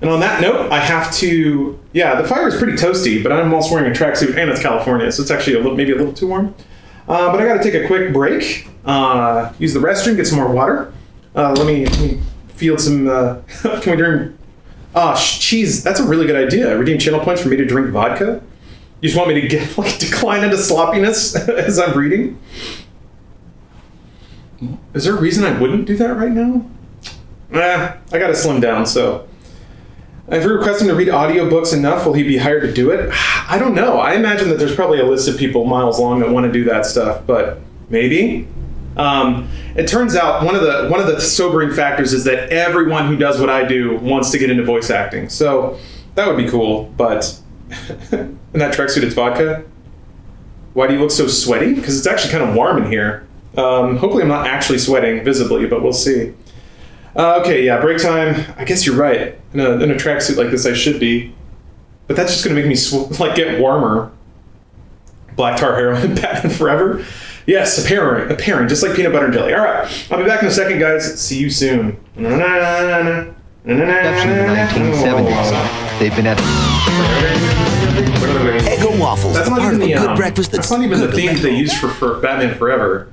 And on that note, I have to... Yeah, the fire is pretty toasty, but I'm also wearing a tracksuit, and it's California, so it's actually maybe a little too warm. But I got to take a quick break, use the restroom, get some more water. Let me field some... can we drink... Cheese. That's a really good idea. Redeem channel points for me to drink vodka? You just want me to get decline into sloppiness as I'm reading? Is there a reason I wouldn't do that right now? I gotta slim down, so... If we request him to read audiobooks enough, will he be hired to do it? I don't know. I imagine that there's probably a list of people miles long that want to do that stuff, but maybe. It turns out one of the sobering factors is that everyone who does what I do wants to get into voice acting. So that would be cool, but in that tracksuit it's vodka? Why do you look so sweaty? Because it's actually kind of warm in here. Hopefully I'm not actually sweating visibly, but we'll see. Okay, yeah, break time. I guess you're right. In a tracksuit like this, I should be. But that's just going to make me get warmer. Black tar heroin, Batman Forever. Yes, a pairing, just like peanut butter and jelly. All right, I'll be back in a second, guys. See you soon. Inception in the 1970s. They've been at Eggo waffles. That's the not part even of a the good breakfast that's not even the good theme to they let used for Batman Forever.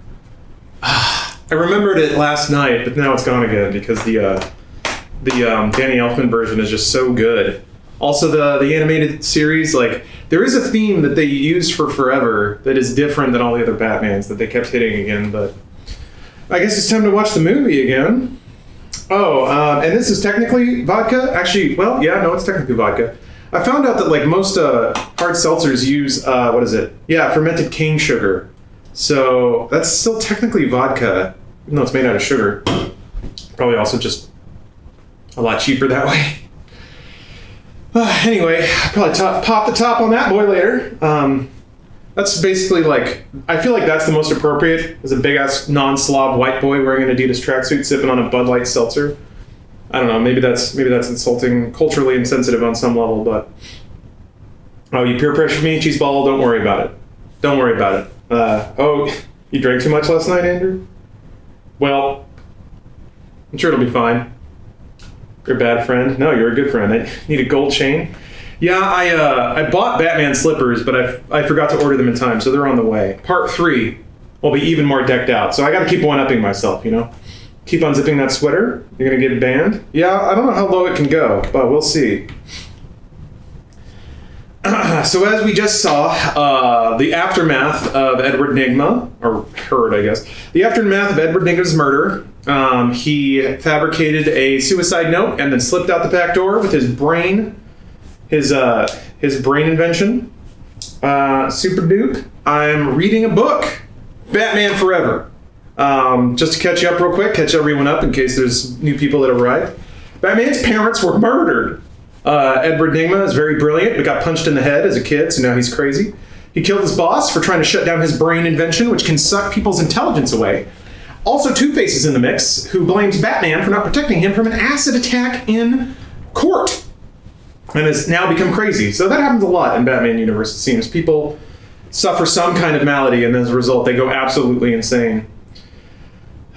I remembered it last night, but now it's gone again because the Danny Elfman version is just so good. Also, the animated series, there is a theme that they use for Forever that is different than all the other Batmans that they kept hitting again, but I guess it's time to watch the movie again. Oh, and this is technically vodka? Actually, well, yeah, no, it's technically vodka. I found out that, most hard seltzers use, fermented cane sugar. So that's still technically vodka, even though it's made out of sugar. Probably also just a lot cheaper that way. Anyway, I'll probably pop the top on that boy later. That's basically I feel like that's the most appropriate as a big ass non-Slav white boy wearing an Adidas tracksuit sipping on a Bud Light seltzer. I don't know, maybe that's insulting, culturally insensitive on some level, but you peer pressured me, cheeseball, don't worry about it. Don't worry about it. You drank too much last night, Andrew? Well, I'm sure it'll be fine. You're a bad friend? No, you're a good friend. I need a gold chain. Yeah, I bought Batman slippers, but I forgot to order them in time, so they're on the way. Part 3 will be even more decked out, so I gotta keep one-upping myself, Keep unzipping that sweater. You're gonna get banned? Yeah, I don't know how low it can go, but we'll see. So as we just saw, the aftermath of Edward Nygma, or heard, I guess. The aftermath of Edward Nygma's murder. He fabricated a suicide note and then slipped out the back door with his brain, his brain invention. Super Duke. I'm reading a book, Batman Forever. Just to catch you up real quick, catch everyone up in case there's new people that arrived. Batman's parents were murdered. Edward Nygma is very brilliant, but got punched in the head as a kid, so now he's crazy. He killed his boss for trying to shut down his brain invention, which can suck people's intelligence away. Also, Two-Face is in the mix, who blames Batman for not protecting him from an acid attack in court, and has now become crazy. So that happens a lot in Batman universe, it seems. People suffer some kind of malady, and as a result, they go absolutely insane.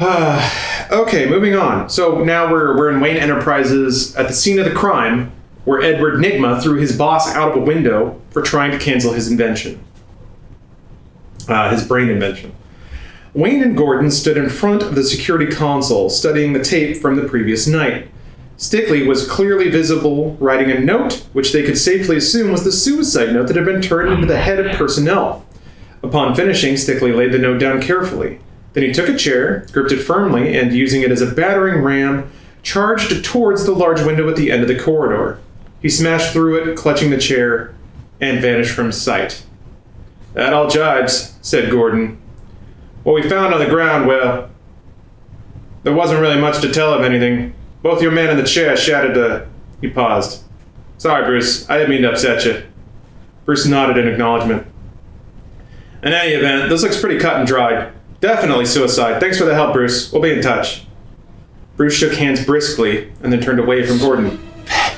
Okay, moving on. So now we're in Wayne Enterprises at the scene of the crime, where Edward Nygma threw his boss out of a window for trying to cancel his invention. His brain invention. Wayne and Gordon stood in front of the security console, studying the tape from the previous night. Stickley was clearly visible, writing a note, which they could safely assume was the suicide note that had been turned into the head of personnel. Upon finishing, Stickley laid the note down carefully. Then he took a chair, gripped it firmly, and using it as a battering ram, charged towards the large window at the end of the corridor. He smashed through it, clutching the chair, and vanished from sight. "That all jibes," said Gordon. "What we found on the ground, well, there wasn't really much to tell of anything. Both your man and the chair shattered the..." He paused. "Sorry, Bruce. I didn't mean to upset you." Bruce nodded in acknowledgement. "In any event, this looks pretty cut and dried. Definitely suicide. Thanks for the help, Bruce. We'll be in touch." Bruce shook hands briskly and then turned away from Gordon.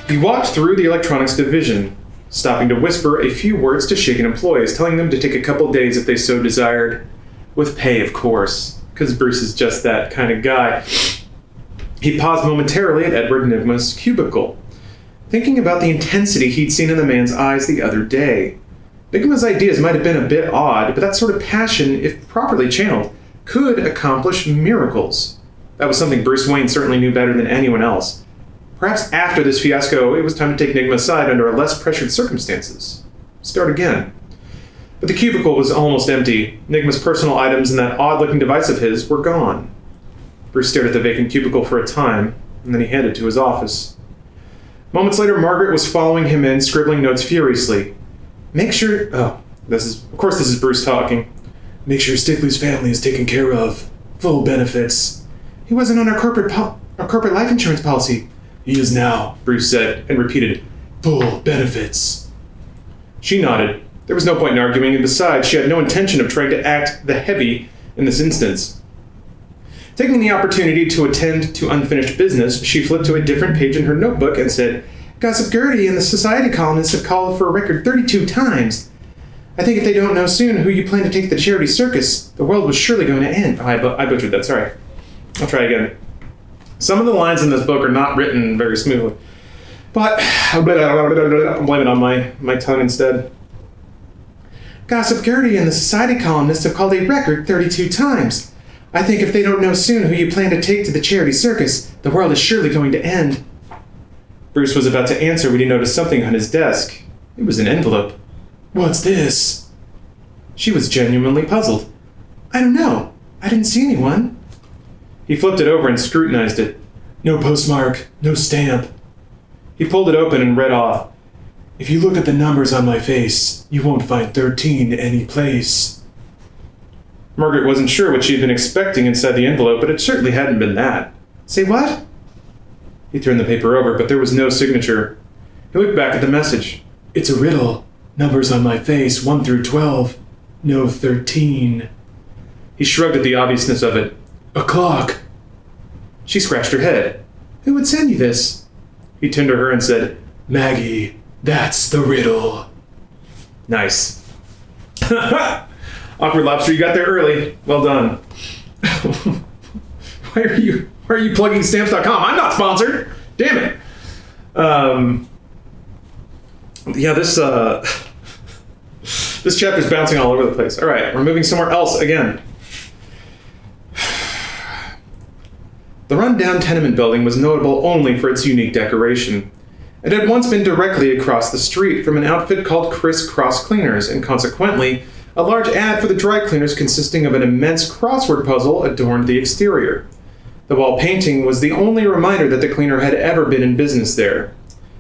He walked through the electronics division, stopping to whisper a few words to shaken employees, telling them to take a couple days if they so desired. With pay, of course, because Bruce is just that kind of guy. He paused momentarily at Edward Nygma's cubicle, thinking about the intensity he'd seen in the man's eyes the other day. Nygma's ideas might have been a bit odd, but that sort of passion, if properly channeled, could accomplish miracles. That was something Bruce Wayne certainly knew better than anyone else. Perhaps after this fiasco, it was time to take Nygma aside under less pressured circumstances. Start again. But the cubicle was almost empty. Nygma's personal items and that odd-looking device of his were gone. Bruce stared at the vacant cubicle for a time, and then he headed to his office. Moments later, Margaret was following him in, scribbling notes furiously. "Make sure..." This is Bruce talking. "Make sure Stickley's family is taken care of. Full benefits." "He wasn't on our corporate life insurance policy." "He is now," Bruce said, and repeated, "full benefits." She nodded. There was no point in arguing, and besides, she had no intention of trying to act the heavy in this instance. Taking the opportunity to attend to unfinished business, she flipped to a different page in her notebook and said, "Gossip Gertie and the society columnists have called for a record 32 times. I think if they don't know soon who you plan to take to the charity circus, the world was surely going to end." Oh, I butchered that, sorry. I'll try again. Some of the lines in this book are not written very smoothly, but I'll blame it on my tongue instead. "Gossip Gertie and the society columnists have called a record 32 times. I think if they don't know soon who you plan to take to the charity circus, the world is surely going to end." Bruce was about to answer when he noticed something on his desk. It was an envelope. "What's this?" She was genuinely puzzled. "I don't know. I didn't see anyone." He flipped it over and scrutinized it. "No postmark, no stamp." He pulled it open and read off. "If you look at the numbers on my face, you won't find 13 any place." Margaret wasn't sure what she had been expecting inside the envelope, but it certainly hadn't been that. "Say what?" He turned the paper over, but there was no signature. He looked back at the message. "It's a riddle. Numbers on my face, 1 through 12. No 13. He shrugged at the obviousness of it. "A clock." She scratched her head. "Who would send you this?" He turned to her and said, "Maggie, that's the riddle." Nice. Awkward Lobster, you got there early. Well done. Why are you plugging stamps.com? I'm not sponsored. Damn it. Yeah, this chapter's bouncing all over the place. All right, we're moving somewhere else again. The run-down tenement building was notable only for its unique decoration. It had once been directly across the street from an outfit called Criss Cross Cleaners, and consequently, a large ad for the dry cleaners consisting of an immense crossword puzzle adorned the exterior. The wall painting was the only reminder that the cleaner had ever been in business there.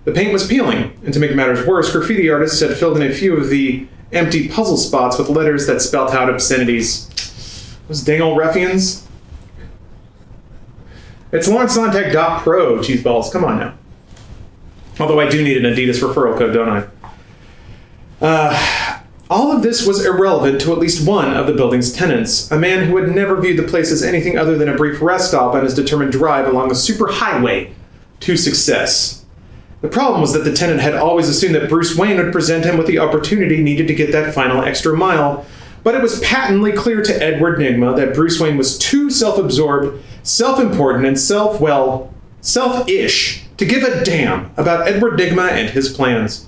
The paint was peeling, and to make matters worse, graffiti artists had filled in a few of the empty puzzle spots with letters that spelt out obscenities. Those dang old ruffians. It's Sonntag.pro, cheeseballs. Come on now. Although I do need an Adidas referral code, don't I? All of this was irrelevant to at least one of the building's tenants, a man who had never viewed the place as anything other than a brief rest stop on his determined drive along the superhighway to success. The problem was that the tenant had always assumed that Bruce Wayne would present him with the opportunity needed to get that final extra mile, but it was patently clear to Edward Nygma that Bruce Wayne was too self-absorbed, self-important, and selfish to give a damn about Edward Nygma and his plans.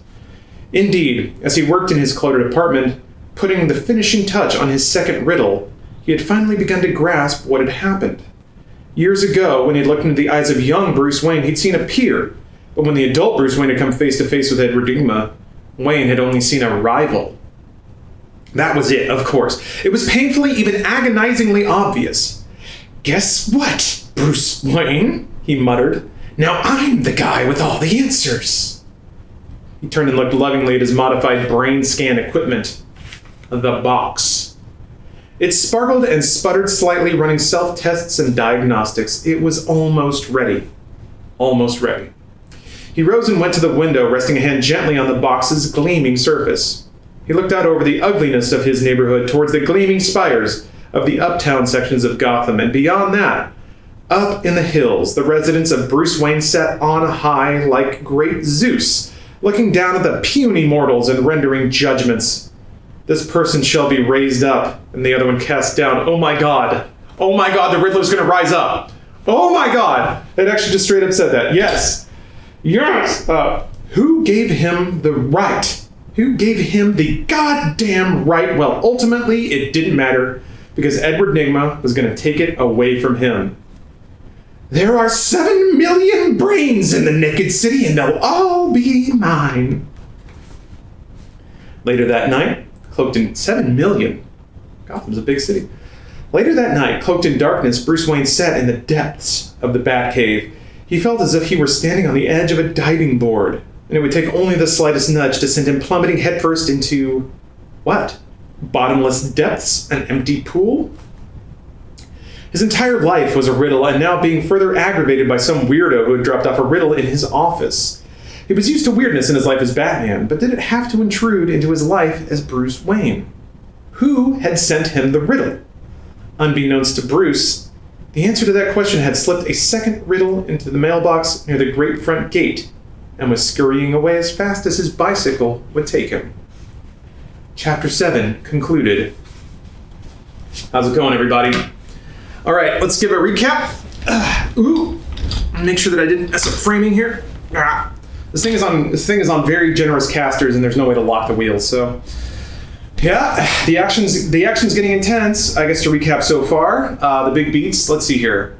Indeed, as he worked in his cluttered apartment, putting the finishing touch on his second riddle, he had finally begun to grasp what had happened. Years ago, when he had looked into the eyes of young Bruce Wayne, he'd seen a peer, but when the adult Bruce Wayne had come face to face with Edward Nygma, Wayne had only seen a rival. That was it, of course. It was painfully, even agonizingly obvious. "Guess what, Bruce Wayne?" he muttered. "Now I'm the guy with all the answers." He turned and looked lovingly at his modified brain scan equipment. The box. It sparkled and sputtered slightly, running self-tests and diagnostics. It was almost ready. Almost ready. He rose and went to the window, resting a hand gently on the box's gleaming surface. He looked out over the ugliness of his neighborhood towards the gleaming spires of the uptown sections of Gotham, and beyond that, up in the hills, the residence of Bruce Wayne sat on high like great Zeus, looking down at the puny mortals and rendering judgments. "This person shall be raised up," and the other one cast down. Oh my God, the Riddler's gonna rise up. Oh my God, it actually just straight up said that. Yes. Who gave him the right? Who gave him the goddamn right? Well, ultimately, it didn't matter, because Edward Nygma was gonna take it away from him. "There are 7 million brains in the naked city, and they'll all be mine." Later that night, cloaked in 7 million. Gotham's a big city. Later that night, cloaked in darkness, Bruce Wayne sat in the depths of the Batcave. He felt as if he were standing on the edge of a diving board, and it would take only the slightest nudge to send him plummeting headfirst into... what? Bottomless depths? An empty pool? His entire life was a riddle, and now being further aggravated by some weirdo who had dropped off a riddle in his office. He was used to weirdness in his life as Batman, but did it have to intrude into his life as Bruce Wayne? Who had sent him the riddle? Unbeknownst to Bruce, the answer to that question had slipped a second riddle into the mailbox near the great front gate and was scurrying away as fast as his bicycle would take him. Chapter 7 concluded. How's it going, everybody? All right, let's give a recap. Make sure that I didn't mess up framing here. This thing is on very generous casters, and there's no way to lock the wheels. So, yeah, the action's getting intense. I guess to recap so far, the big beats. Let's see here.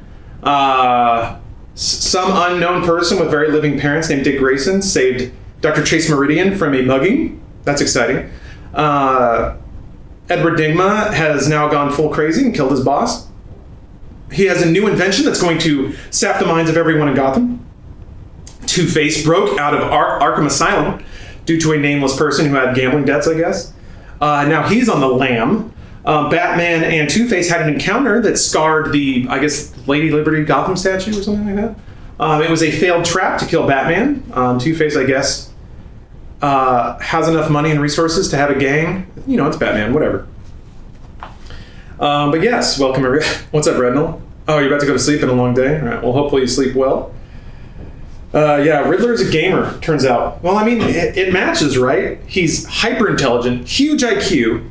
Some unknown person with very living parents named Dick Grayson saved Dr. Chase Meridian from a mugging. That's exciting. Edward Nygma has now gone full crazy and killed his boss. He has a new invention that's going to sap the minds of everyone in Gotham. Two-Face broke out of Arkham Asylum due to a nameless person who had gambling debts, I guess. Now he's on the lam. Batman and Two-Face had an encounter that scarred the, I guess, Lady Liberty Gotham statue or something like that. It was a failed trap to kill Batman. Two-Face, I guess, has enough money and resources to have a gang. You know, it's Batman, whatever. But yes, welcome. What's up, Rednall? Oh, you're about to go to sleep in a long day? All right, well, hopefully you sleep well. Yeah, Riddler's a gamer, turns out. Well, I mean, it matches, right? He's hyper intelligent, huge IQ,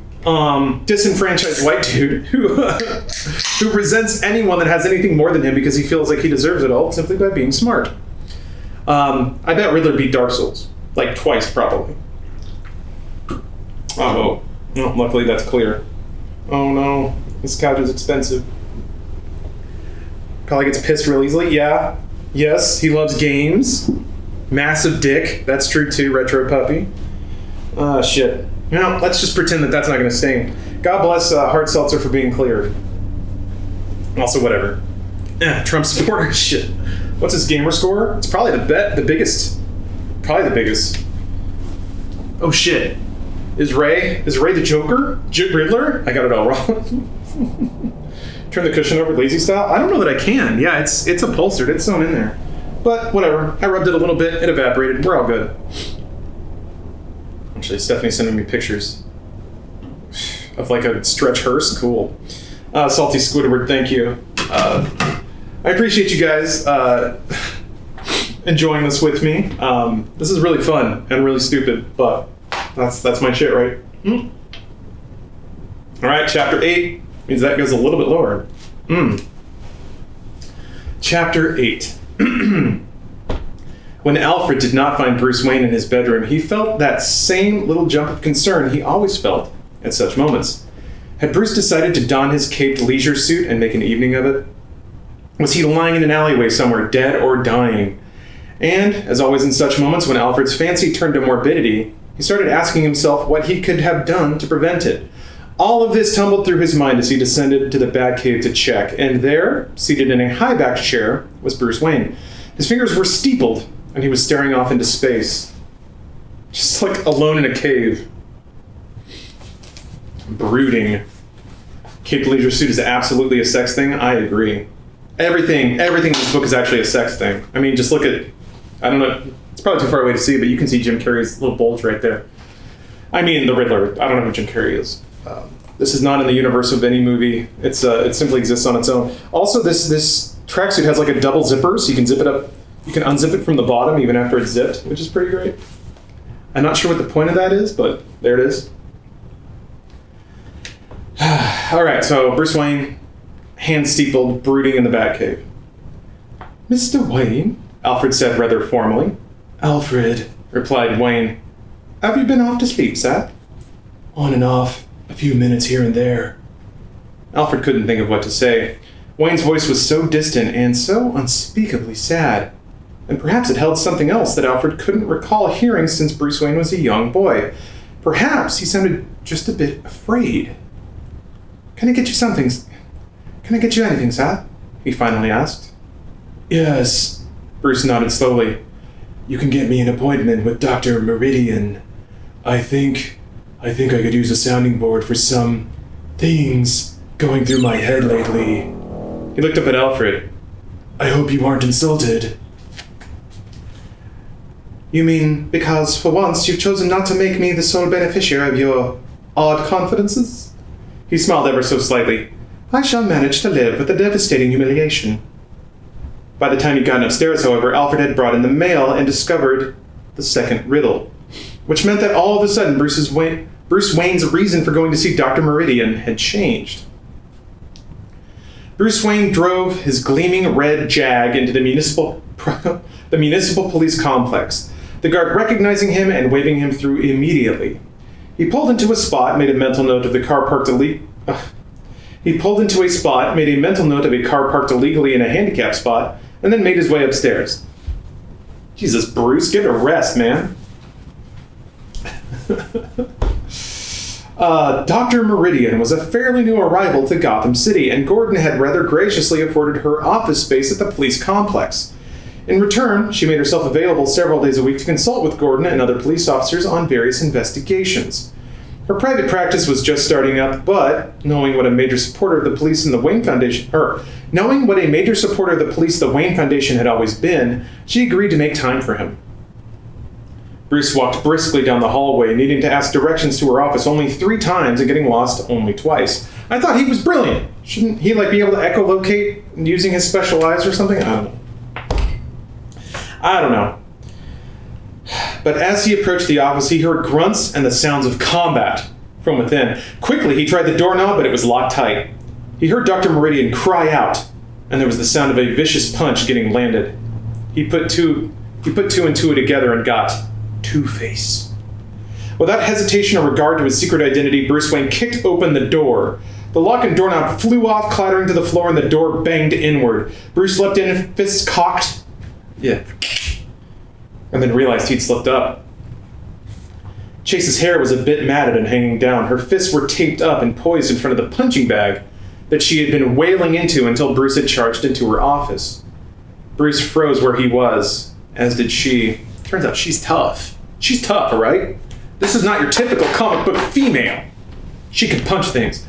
disenfranchised white dude who resents anyone that has anything more than him because he feels like he deserves it all simply by being smart. I bet Riddler beat Dark Souls, like twice probably. Oh, well, luckily that's clear. Oh no, this couch is expensive. Probably gets pissed real easily. Yeah. Yes, he loves games. Massive dick. That's true too, retro puppy. Shit. You know, let's just pretend that that's not going to sting. God bless Hard Seltzer for being cleared. Also, whatever. Trump supporter. Shit. What's his gamer score? It's probably the biggest. Probably the biggest. Oh shit. Is Ray the Joker? Riddler? I got it all wrong. Turn the cushion over lazy style? I don't know that I can. Yeah, it's upholstered. It's sewn in there. But whatever. I rubbed it a little bit. It evaporated. We're all good. Actually, Stephanie's sending me pictures of like a stretch hearse. Cool. Salty Squidward, thank you. I appreciate you guys enjoying this with me. This is really fun and really stupid, but that's my shit, right? All right, chapter 8 means that goes a little bit lower. Chapter 8. When Alfred did not find Bruce Wayne in his bedroom, he felt that same little jump of concern he always felt at such moments. Had Bruce decided to don his caped leisure suit and make an evening of it? Was he lying in an alleyway somewhere, dead or dying? And, as always in such moments, when Alfred's fancy turned to morbidity, he started asking himself what he could have done to prevent it. All of this tumbled through his mind as he descended to the Batcave to check, and there, seated in a high-backed chair, was Bruce Wayne. His fingers were steepled, and he was staring off into space. Just like alone in a cave. Brooding. Caped leisure suit is absolutely a sex thing? I agree. Everything in this book is actually a sex thing. I mean, just look at, I don't know, it's probably too far away to see, but you can see Jim Carrey's little bulge right there. I mean, the Riddler. I don't know who Jim Carrey is. This is not in the universe of any movie. It simply exists on its own. Also, this tracksuit has like a double zipper, so you can zip it up. You can unzip it from the bottom even after it's zipped, which is pretty great. I'm not sure what the point of that is, but there it is. All right, so Bruce Wayne, hand steepled, brooding in the Batcave. Mr. Wayne, Alfred said rather formally. Alfred, replied Wayne. Have you been off to sleep, sir? On and off, a few minutes here and there. Alfred couldn't think of what to say. Wayne's voice was so distant and so unspeakably sad. And perhaps it held something else that Alfred couldn't recall hearing since Bruce Wayne was a young boy. Perhaps he sounded just a bit afraid. Can I get you something? Can I get you anything, sir? He finally asked. Yes, Bruce nodded slowly. You can get me an appointment with Dr. Meridian. I think I could use a sounding board for some things going through my head lately. He looked up at Alfred. I hope you aren't insulted. You mean because, for once, you've chosen not to make me the sole beneficiary of your odd confidences? He smiled ever so slightly. I shall manage to live with the devastating humiliation. By the time he'd gotten upstairs, however, Alfred had brought in the mail and discovered the second riddle, which meant that all of a sudden Bruce Wayne's reason for going to see Dr. Meridian had changed. Bruce Wayne drove his gleaming red Jag into the municipal police complex, the guard recognizing him and waving him through immediately. He pulled into a spot, made a mental note of a car parked illegally in a handicap spot, and then made his way upstairs. Jesus, Bruce, get a rest, man. Dr. Meridian was a fairly new arrival to Gotham City, and Gordon had rather graciously afforded her office space at the police complex. In return, she made herself available several days a week to consult with Gordon and other police officers on various investigations. Her private practice was just starting up, but knowing what a major supporter of the police the Wayne Foundation had always been, she agreed to make time for him. Bruce walked briskly down the hallway, needing to ask directions to her office only 3 times and getting lost only twice. I thought he was brilliant. Shouldn't he be able to echolocate using his special eyes or something? I don't know. But as he approached the office, he heard grunts and the sounds of combat from within. Quickly, he tried the doorknob, but it was locked tight. He heard Dr. Meridian cry out, and there was the sound of a vicious punch getting landed. He put two and two together and got Two-Face. Without hesitation or regard to his secret identity, Bruce Wayne kicked open the door. The lock and doorknob flew off, clattering to the floor, and the door banged inward. Bruce leapt in, fists cocked. And then realized he'd slipped up. Chase's hair was a bit matted and hanging down. Her fists were taped up and poised in front of the punching bag that she had been wailing into until Bruce had charged into her office. Bruce froze where he was, as did she. Turns out she's tough. She's tough, all right? This is not your typical comic book female. She can punch things.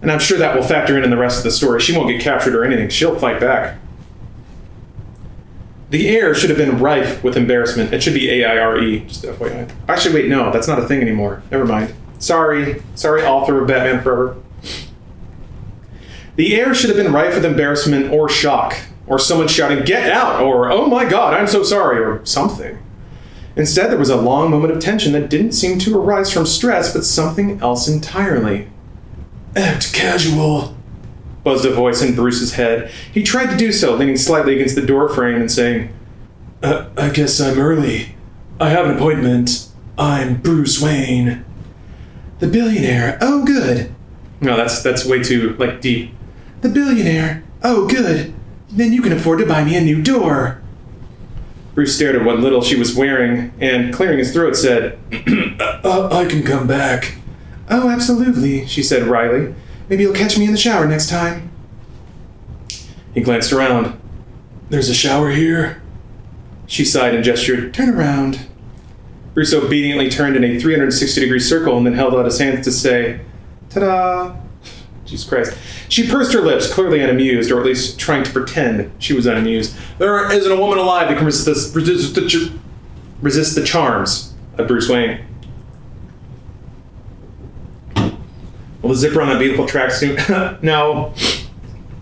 And I'm sure that will factor in the rest of the story. She won't get captured or anything. She'll fight back. The air should have been rife with embarrassment. It should be A-I-R-E, just FYI. Actually, wait, no, that's not a thing anymore. Never mind. Sorry, author of Batman Forever. The air should have been rife with embarrassment or shock, or someone shouting, "Get out!" or "Oh my God, I'm so sorry," or something. Instead, there was a long moment of tension that didn't seem to arise from stress, but something else entirely. "Act casual," buzzed a voice in Bruce's head. He tried to do so, leaning slightly against the door frame and saying, I guess I'm early. I have an appointment. I'm Bruce Wayne. The billionaire. Oh, good. No, that's way too, deep. The billionaire. Oh, good. Then you can afford to buy me a new door. Bruce stared at what little she was wearing and, clearing his throat, said, I can come back. Oh, absolutely, she said wryly. Maybe you'll catch me in the shower next time. He glanced around. There's a shower here? She sighed and gestured, Turn around. Bruce obediently turned in a 360-degree circle and then held out his hands to say, Ta-da! Jesus Christ. She pursed her lips, clearly unamused, or at least trying to pretend she was unamused. There isn't a woman alive who can resist the charms of Bruce Wayne. Will the zipper on that beautiful tracksuit? No.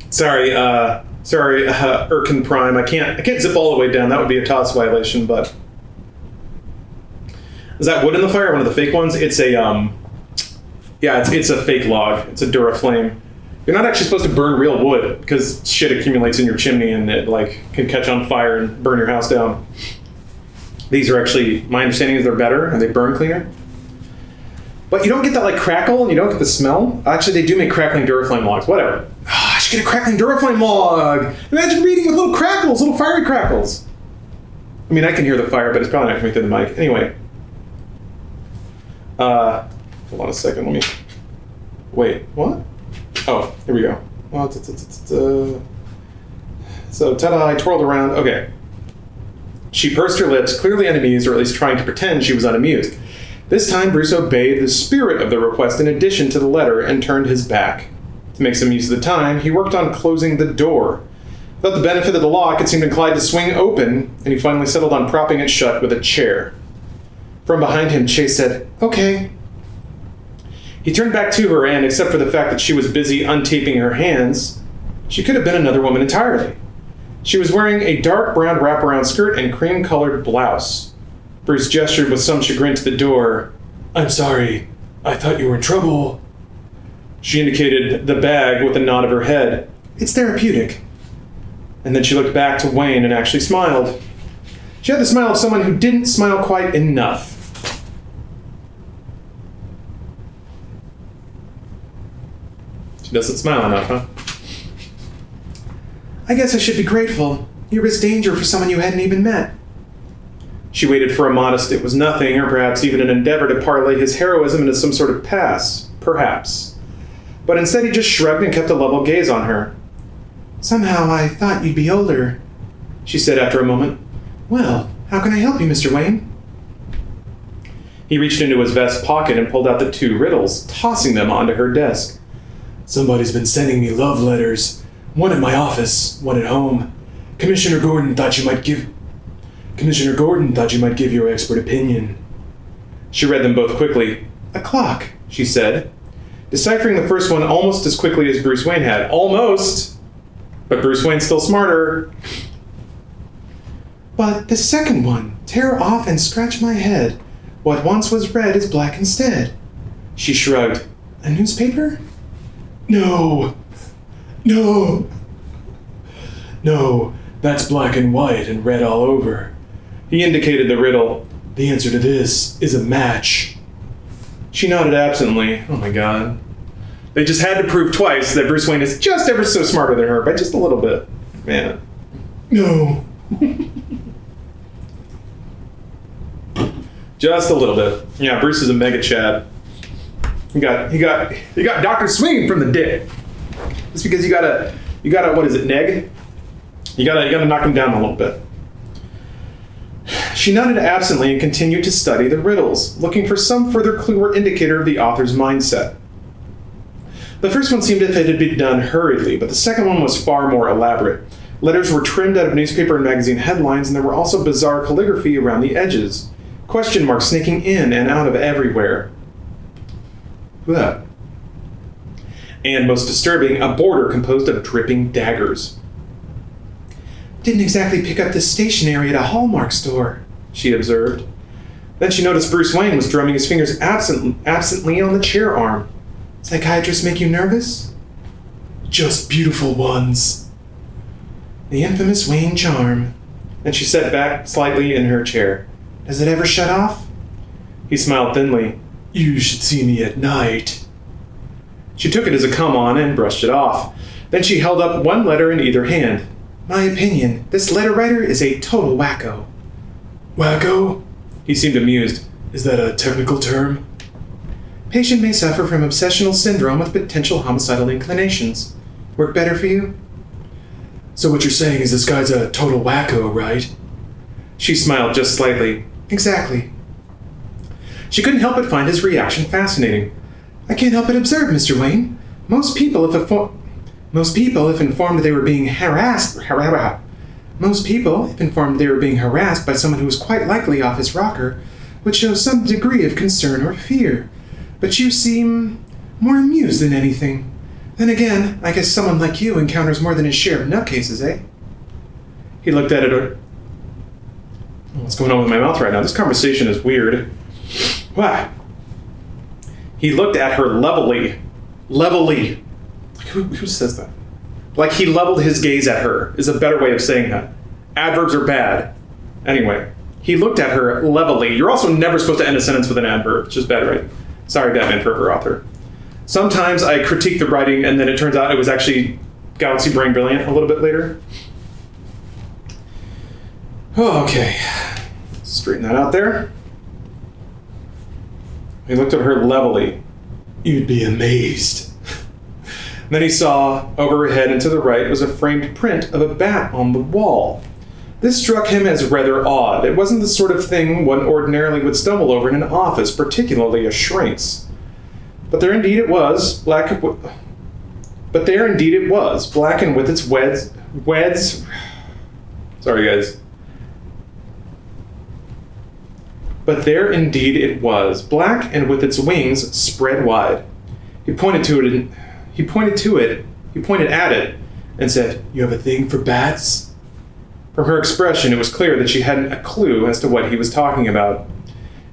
Sorry, Erkin Prime. I can't zip all the way down. That would be a TOS violation, but... Is that wood in the fire? One of the fake ones? It's a, it's a fake log. It's a Duraflame. You're not actually supposed to burn real wood because shit accumulates in your chimney and it, can catch on fire and burn your house down. These are actually, my understanding is they're better and they burn cleaner. But you don't get that crackle and you don't get the smell. Actually, they do make crackling Duraflame logs. Whatever. I should get a crackling Duraflame log. Imagine reading with little crackles, little fiery crackles. I mean, I can hear the fire, but it's probably not coming through the mic. Anyway. Hold on a second. Let me... Wait, what? Oh, here we go. So, ta-da, I twirled around. Okay. She pursed her lips, clearly unamused, or at least trying to pretend she was unamused. This time, Bruce obeyed the spirit of the request in addition to the letter and turned his back. To make some use of the time, he worked on closing the door. Without the benefit of the lock, it seemed inclined to swing open, and he finally settled on propping it shut with a chair. From behind him, Chase said, Okay. He turned back to her, and except for the fact that she was busy untaping her hands, she could have been another woman entirely. She was wearing a dark brown wraparound skirt and cream-colored blouse. Bruce gestured with some chagrin to the door. "I'm sorry. I thought you were in trouble." She indicated the bag with a nod of her head. "It's therapeutic." And then she looked back to Wayne and actually smiled. She had the smile of someone who didn't smile quite enough. She doesn't smile enough, huh? "I guess I should be grateful. You risked danger for someone you hadn't even met." She waited for a modest "it was nothing," or perhaps even an endeavor to parlay his heroism into some sort of pass. Perhaps. But instead he just shrugged and kept a level gaze on her. "Somehow I thought you'd be older," she said after a moment. "Well, how can I help you, Mr. Wayne?" He reached into his vest pocket and pulled out the 2 riddles, tossing them onto her desk. "Somebody's been sending me love letters. One at my office, one at home. Commissioner Gordon thought you might give your expert opinion." She read them both quickly. "A clock," she said, deciphering the first one almost as quickly as Bruce Wayne had. Almost! But Bruce Wayne's still smarter. "But the second one, tear off and scratch my head. What once was red is black instead." She shrugged. "A newspaper?" No, that's black and white and red all over." He indicated the riddle. "The answer to this is a match." She nodded absently. Oh my god. They just had to prove twice that Bruce Wayne is just ever so smarter than her, by just a little bit. Man. No. Just a little bit. Yeah, Bruce is a mega Chad. He got Dr. Swing from the dick. Just because you gotta, what is it, neg? You gotta knock him down a little bit. She nodded absently and continued to study the riddles, looking for some further clue or indicator of the author's mindset. The first one seemed as if it had been done hurriedly, but the second one was far more elaborate. Letters were trimmed out of newspaper and magazine headlines, and there were also bizarre calligraphy around the edges. Question marks snaking in and out of everywhere. Ugh. And most disturbing, a border composed of dripping daggers. "Didn't exactly pick up this stationery at a Hallmark store," she observed. Then she noticed Bruce Wayne was drumming his fingers absently on the chair arm. "Psychiatrists make you nervous?" "Just beautiful ones." The infamous Wayne charm. And she sat back slightly in her chair. "Does it ever shut off?" He smiled thinly. "You should see me at night." She took it as a come-on and brushed it off. Then she held up one letter in either hand. "My opinion, this letter writer is a total wacko." "Wacko?" He seemed amused. "Is that a technical term?" "Patient may suffer from obsessional syndrome with potential homicidal inclinations. Work better for you?" "So what you're saying is this guy's a total wacko, right?" She smiled just slightly. "Exactly." She couldn't help but find his reaction fascinating. "I can't help but observe, Mr. Wayne. Most people, if informed they were being harassed by someone who was quite likely off his rocker, would show some degree of concern or fear. But you seem more amused than anything. Then again, I guess someone like you encounters more than his share of nutcases, eh?" He looked at it. What's going on with my mouth right now? This conversation is weird. Wow. He looked at her levelly. Who says that? Like he leveled his gaze at her is a better way of saying that. Adverbs are bad. Anyway, he looked at her levelly. You're also never supposed to end a sentence with an adverb. It's just bad, right? Sorry, Batman Forever author. Sometimes I critique the writing and then it turns out it was actually Galaxy Brain Brilliant a little bit later. Oh, okay. Straighten that out there. He looked at her levelly. "You'd be amazed." Then he saw, over her head and to the right, was a framed print of a bat on the wall. This struck him as rather odd. It wasn't the sort of thing one ordinarily would stumble over in an office, particularly a shrink's. But there indeed it was, black and with its weds. Sorry, guys. But there indeed it was, black and with its wings spread wide. He pointed at it, and said, "You have a thing for bats?" From her expression, it was clear that she hadn't a clue as to what he was talking about.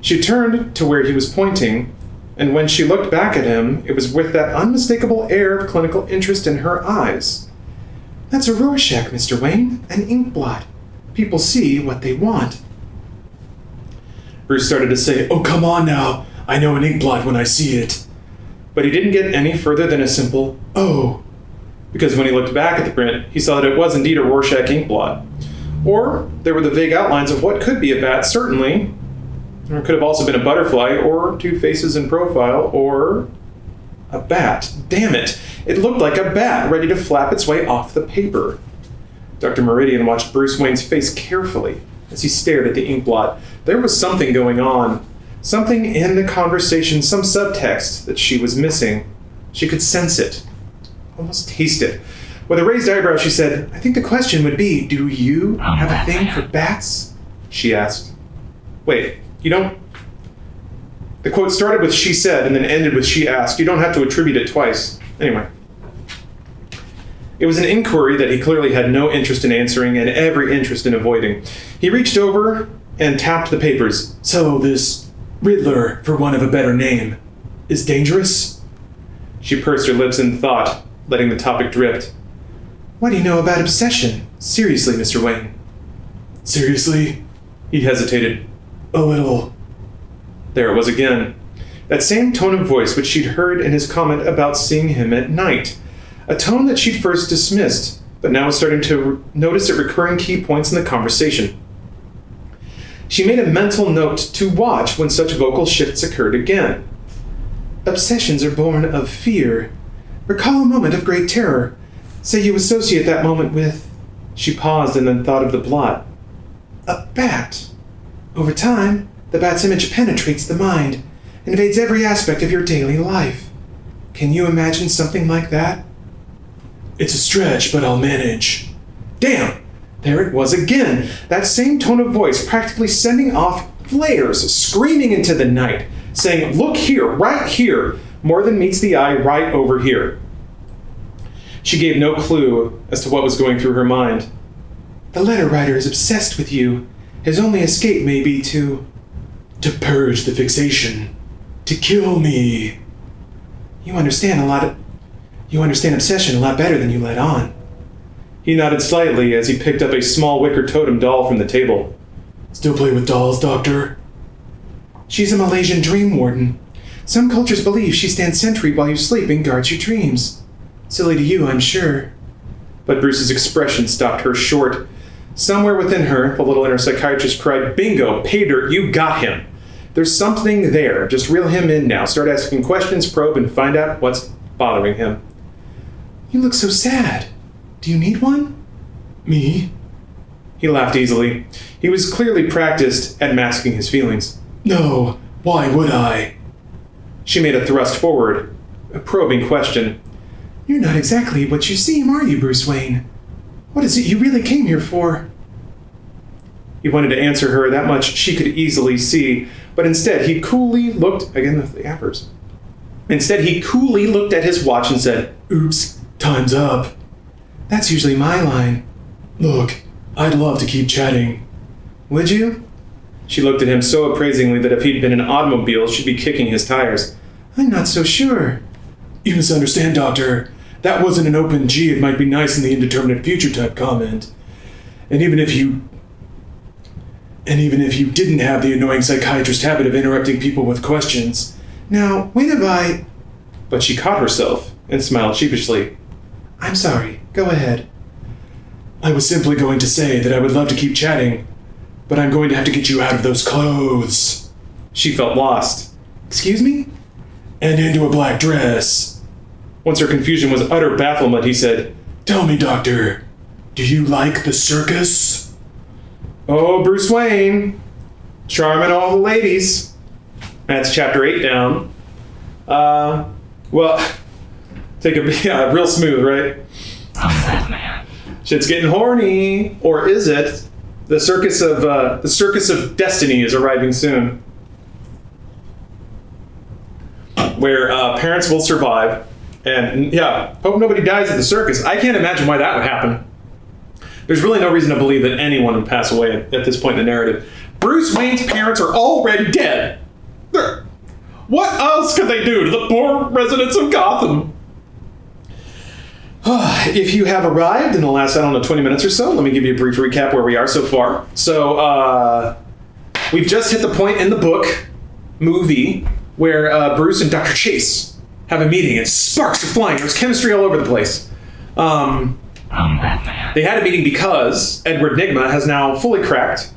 She turned to where he was pointing, and when she looked back at him, it was with that unmistakable air of clinical interest in her eyes. "That's a Rorschach, Mr. Wayne, an ink blot. People see what they want." Bruce started to say, "Oh, come on now. I know an ink blot when I see it." But he didn't get any further than a simple, "Oh," because when he looked back at the print, he saw that it was indeed a Rorschach ink blot. Or there were the vague outlines of what could be a bat, certainly. Or it could have also been a butterfly, or two faces in profile, or a bat. Damn it! It looked like a bat, ready to flap its way off the paper. Dr. Meridian watched Bruce Wayne's face carefully as he stared at the ink blot. There was something going on. Something in the conversation, some subtext that she was missing. She could sense it, almost taste it. With a raised eyebrow, she said, "I think the question would be, do you have a thing for bats?" she asked. Wait, you don't... The quote started with "she said" and then ended with "she asked." You don't have to attribute it twice. Anyway. It was an inquiry that he clearly had no interest in answering and every interest in avoiding. He reached over and tapped the papers. "So this Riddler, for want of a better name, is dangerous?" She pursed her lips in thought, letting the topic drift. "What do you know about obsession? Seriously, Mr. Wayne." "Seriously?" He hesitated. "A little." There it was again. That same tone of voice which she'd heard in his comment about seeing him at night. A tone that she'd first dismissed, but now was starting to notice at recurring key points in the conversation. She made a mental note to watch when such vocal shifts occurred again. "Obsessions are born of fear. Recall a moment of great terror. Say you associate that moment with..." She paused and then thought of the blot. "A bat. Over time, the bat's image penetrates the mind, invades every aspect of your daily life. Can you imagine something like that?" "It's a stretch, but I'll manage." Damn! There it was again, that same tone of voice practically sending off flares, screaming into the night, saying, "Look here, right here, more than meets the eye right over here." She gave no clue as to what was going through her mind. "The letter writer is obsessed with you. His only escape may be to purge the fixation, to kill me. You understand obsession a lot better than you let on." He nodded slightly as he picked up a small wicker totem doll from the table. "Still play with dolls, Doctor?" "She's a Malaysian dream warden. Some cultures believe she stands sentry while you sleep and guards your dreams. Silly to you, I'm sure." But Bruce's expression stopped her short. Somewhere within her, the little inner psychiatrist cried, "Bingo, Pater, you got him. There's something there. Just reel him in now. Start asking questions, probe, and find out what's bothering him." "You look so sad. Do you need one?" "Me?" He laughed easily. He was clearly practiced at masking his feelings. "No, why would I?" She made a thrust forward, a probing question. "You're not exactly what you seem, are you, Bruce Wayne? What is it you really came here for?" He wanted to answer her, that much she could easily see, but instead he coolly looked, again the adverbs. Instead he coolly looked at his watch and said, "Oops, time's up." "That's usually my line." "Look, I'd love to keep chatting." "Would you?" She looked at him so appraisingly that if he'd been an automobile, she'd be kicking his tires. "I'm not so sure." "You misunderstand, Doctor. That wasn't an open G, it might be nice in the indeterminate future type comment. And even if you didn't have the annoying psychiatrist habit of interrupting people with questions." "Now, when have I..." But she caught herself and smiled sheepishly. "I'm sorry. Go ahead." "I was simply going to say that I would love to keep chatting, but I'm going to have to get you out of those clothes." She felt lost. "Excuse me?" "And into a black dress." Once her confusion was utter bafflement, he said, "Tell me, Doctor, do you like the circus?" Oh, Bruce Wayne, charming all the ladies. That's chapter 8 down. Well, take a real smooth, right? Oh, that man. Shit's getting horny, or is it? The circus of destiny is arriving soon. where parents will survive. And yeah, hope nobody dies at the circus. I can't imagine why that would happen. There's really no reason to believe that anyone would pass away at this point in the narrative. Bruce Wayne's parents are already dead. What else could they do to the poor residents of Gotham? If you have arrived in the last, 20 minutes or so, let me give you a brief recap where we are so far. So, we've just hit the point in the movie, where Bruce and Dr. Chase have a meeting and sparks are flying. There's chemistry all over the place. I'm Batman. They had a meeting because Edward Nygma has now fully cracked.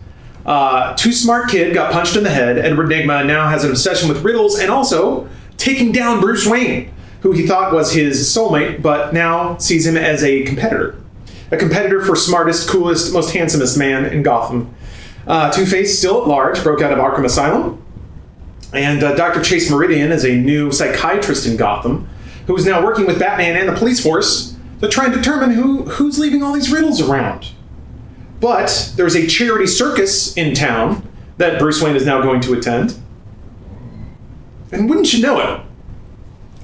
Too smart kid got punched in the head. Edward Nygma now has an obsession with riddles and also taking down Bruce Wayne, who he thought was his soulmate, but now sees him as a competitor. A competitor for smartest, coolest, most handsomest man in Gotham. Two-Face, still at large, broke out of Arkham Asylum. And Dr. Chase Meridian is a new psychiatrist in Gotham, who is now working with Batman and the police force to try and determine who's leaving all these riddles around. But there's a charity circus in town that Bruce Wayne is now going to attend. And wouldn't you know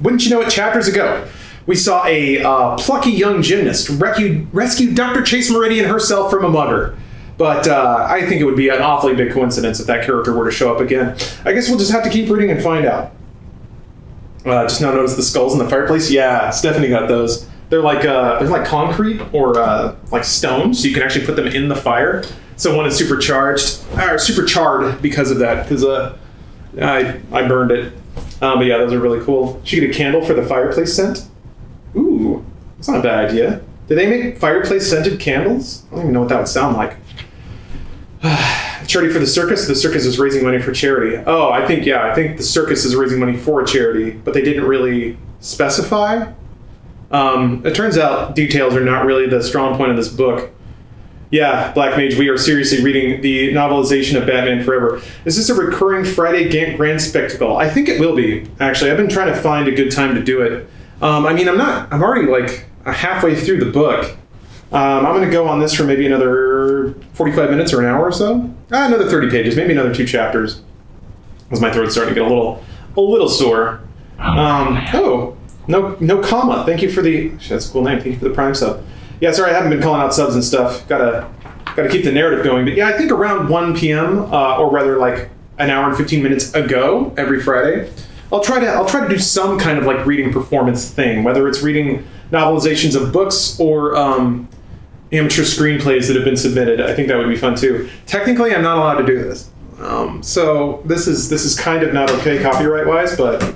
it, chapters ago, we saw a plucky young gymnast rescue Dr. Chase Meridian herself from a mugger. But I think it would be an awfully big coincidence if that character were to show up again. I guess we'll just have to keep reading and find out. Just now notice the skulls in the fireplace. Yeah, Stephanie got those. They're like concrete or like stone, so you can actually put them in the fire. So one is supercharged because of that. Because I burned it. But yeah, those are really cool. She get a candle for the fireplace scent. Ooh, that's not a bad idea. Do they make fireplace scented candles? I don't even know what that would sound like. Charity for the circus. The circus is raising money for charity. Oh, I think the circus is raising money for a charity, but they didn't really specify. It turns out details are not really the strong point of this book. Yeah, Black Mage, we are seriously reading the novelization of Batman Forever. Is this a recurring Friday grand spectacle? I think it will be, actually. I've been trying to find a good time to do it. I'm already like halfway through the book. I'm going to go on this for maybe another 45 minutes or an hour or so. Another 30 pages, maybe another 2 chapters. Because my throat's starting to get a little sore. No comma. Thank you for the... That's a cool name. Thank you for the Prime sub. Yeah, sorry, I haven't been calling out subs and stuff. Gotta keep the narrative going. But yeah, I think around 1 p.m. Or rather like an hour and 15 minutes ago every Friday, I'll try to do some kind of like reading performance thing, whether it's reading novelizations of books or amateur screenplays that have been submitted. I think that would be fun too. Technically, I'm not allowed to do this, so this is kind of not okay copyright-wise, but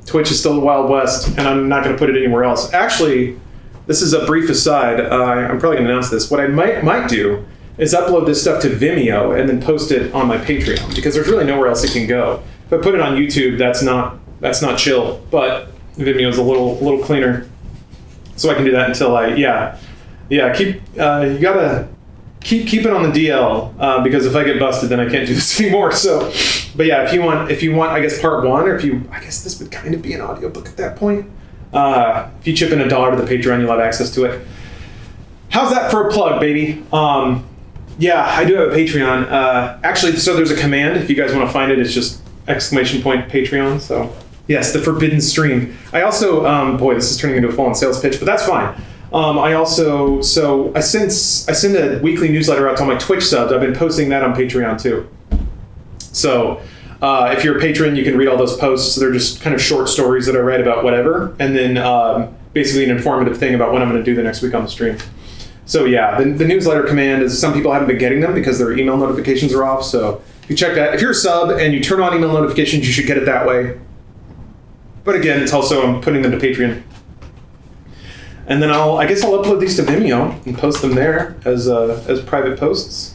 Twitch is still the Wild West, and I'm not going to put it anywhere else. Actually, this is a brief aside. I'm probably going to announce this. What I might do is upload this stuff to Vimeo and then post it on my Patreon, because there's really nowhere else it can go. If I put it on YouTube, that's not chill, but Vimeo is a little cleaner, so I can do that until you gotta keep it on the DL, because if I get busted, then I can't do this anymore. So, but yeah, if you want, I guess part 1, or I guess this would kind of be an audiobook at that point. If you chip in $1 to the Patreon, you'll have access to it. How's that for a plug, baby? Yeah, I do have a Patreon. Actually, so there's a command. If you guys want to find it, it's just _Patreon. So yes, the forbidden stream. I also, boy, this is turning into a full-on sales pitch, but that's fine. I send a weekly newsletter out to all my Twitch subs. I've been posting that on Patreon too. So if you're a patron, you can read all those posts. They're just kind of short stories that I write about whatever, and then basically an informative thing about what I'm going to do the next week on the stream. So yeah, the newsletter command is, some people haven't been getting them because their email notifications are off. So if you check that, if you're a sub and you turn on email notifications, you should get it that way. But again, it's also, I'm putting them to Patreon. And then I'll upload these to Vimeo and post them there as private posts.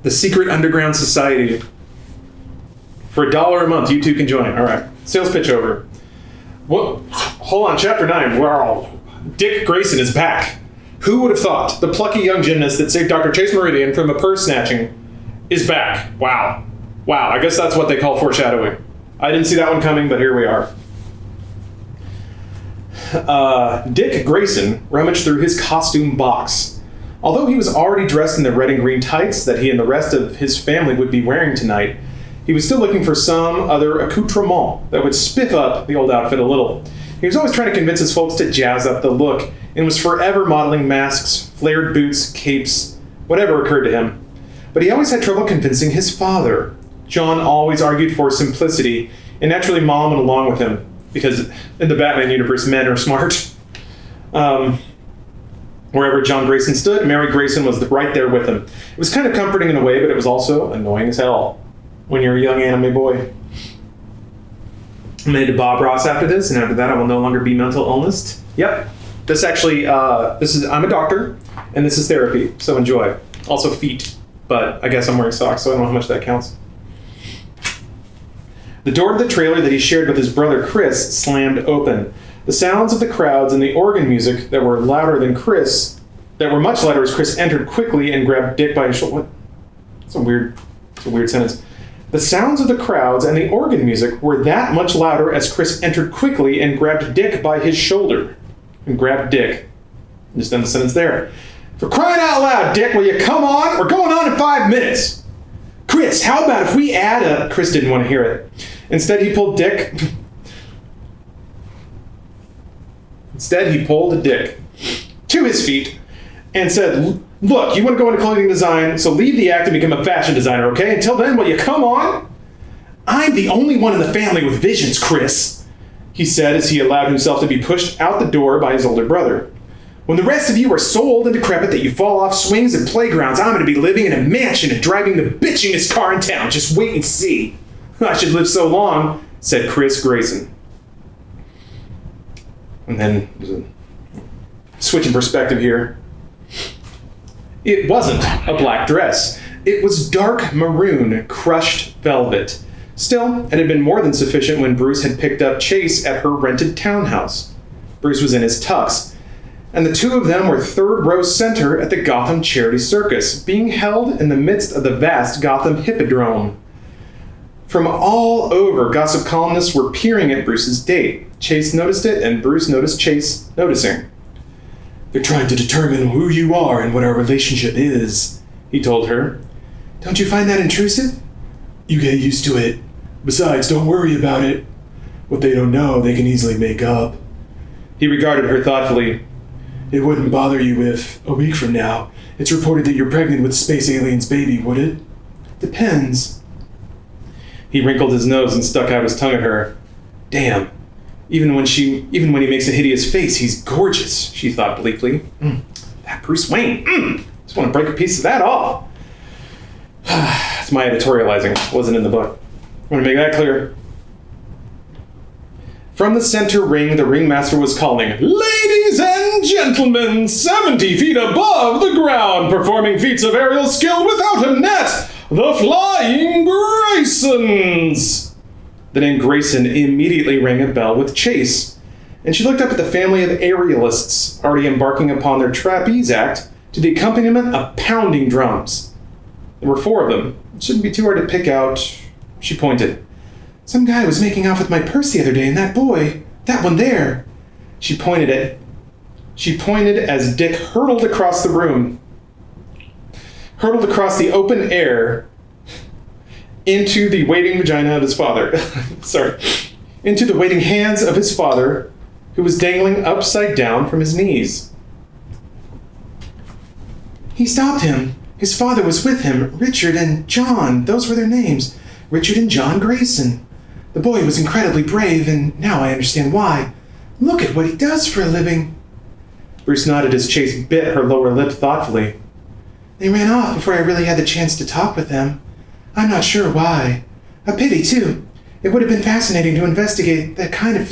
The Secret Underground Society. For $1 a month, you too can join. All right, sales pitch over. What? Hold on, chapter 9. Wow, Dick Grayson is back. Who would have thought the plucky young gymnast that saved Dr. Chase Meridian from a purse snatching is back? Wow. I guess that's what they call foreshadowing. I didn't see that one coming, but here we are. Dick Grayson rummaged through his costume box. Although he was already dressed in the red and green tights that he and the rest of his family would be wearing tonight, He was still looking for some other accoutrement that would spiff up the old outfit a little. He was always trying to convince his folks to jazz up the look, and was forever modeling masks, flared boots, capes, whatever occurred to him. But he always had trouble convincing his father. John always argued for simplicity, and naturally Mom went along with him, because in the Batman universe, men are smart. Wherever John Grayson stood, Mary Grayson was right there with him. It was kind of comforting in a way, but it was also annoying as hell when you're a young anime boy. I'm headed to Bob Ross after this, and after that I will no longer be mental illness. Yep. This actually, I'm a doctor, and this is therapy, so enjoy. Also feet, but I guess I'm wearing socks, so I don't know how much that counts. The door to the trailer that he shared with his brother Chris slammed open. The sounds of the crowds and the organ music that were much louder as Chris entered quickly and grabbed Dick by his shoulder. What? It's a weird sentence. The sounds of the crowds and the organ music were that much louder as Chris entered quickly and grabbed Dick by his shoulder. And grabbed Dick. Just end the sentence there. For crying out loud, Dick, will you come on? We're going on in 5 minutes. Chris, how about if we add a... Chris didn't want to hear it. Instead, he pulled Dick to his feet and said, look, you want to go into clothing design, so leave the act and become a fashion designer, okay? Until then, will you come on? I'm the only one in the family with visions, Chris, he said as he allowed himself to be pushed out the door by his older brother. When the rest of you are so old and decrepit that you fall off swings and playgrounds, I'm going to be living in a mansion and driving the bitchingest car in town. Just wait and see. I should live so long, said Chris Grayson. And then, switch in perspective here. It wasn't a black dress. It was dark maroon, crushed velvet. Still, it had been more than sufficient when Bruce had picked up Chase at her rented townhouse. Bruce was in his tux, and the two of them were third row center at the Gotham Charity Circus, being held in the midst of the vast Gotham Hippodrome. From all over, gossip columnists were peering at Bruce's date. Chase noticed it, and Bruce noticed Chase noticing. They're trying to determine who you are and what our relationship is, he told her. Don't you find that intrusive? You get used to it. Besides, don't worry about it. What they don't know, they can easily make up. He regarded her thoughtfully. It wouldn't bother you if, a week from now, it's reported that you're pregnant with Space Alien's baby, would it? Depends. He wrinkled his nose and stuck out his tongue at her. Damn. Even when he makes a hideous face, he's gorgeous, she thought bleakly. That Bruce Wayne. Just want to break a piece of that off. It's my editorializing. It wasn't in the book. I want to make that clear. From the center ring, the ringmaster was calling, Ladies and gentlemen, 70 feet above the ground, performing feats of aerial skill without a net, the Flying Graysons. The name Grayson immediately rang a bell with Chase, and she looked up at the family of aerialists already embarking upon their trapeze act to the accompaniment of pounding drums. There were 4 of them. It shouldn't be too hard to pick out. She pointed. Some guy was making off with my purse the other day, and that boy, that one there. She pointed as Dick hurtled across the room, hurtled across the open air into the waiting vagina of his father. Into the waiting hands of his father, who was dangling upside down from his knees. He stopped him. His father was with him, Richard and John. Those were their names. Richard and John Grayson. The boy was incredibly brave, and now I understand why. Look at what he does for a living. Bruce nodded as Chase bit her lower lip thoughtfully. They ran off before I really had the chance to talk with them. I'm not sure why. A pity, too. It would have been fascinating to investigate the kind of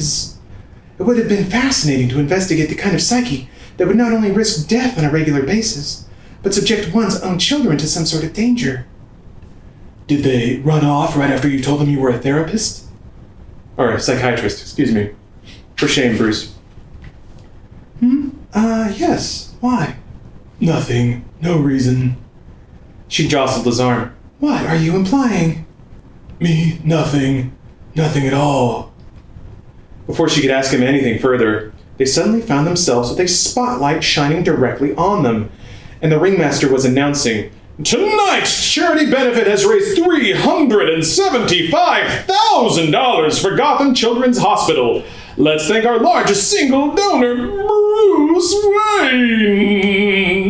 psyche that would not only risk death on a regular basis, but subject one's own children to some sort of danger. Did they run off right after you told them you were a therapist? Or a psychiatrist, excuse me. For shame, Bruce. Yes. Why? Nothing. No reason. She jostled his arm. What are you implying? Me? Nothing. Nothing at all. Before she could ask him anything further, they suddenly found themselves with a spotlight shining directly on them, and the ringmaster was announcing, Tonight's charity benefit has raised $350 $275,000 for Gotham Children's Hospital. Let's thank our largest single donor, Bruce Wayne.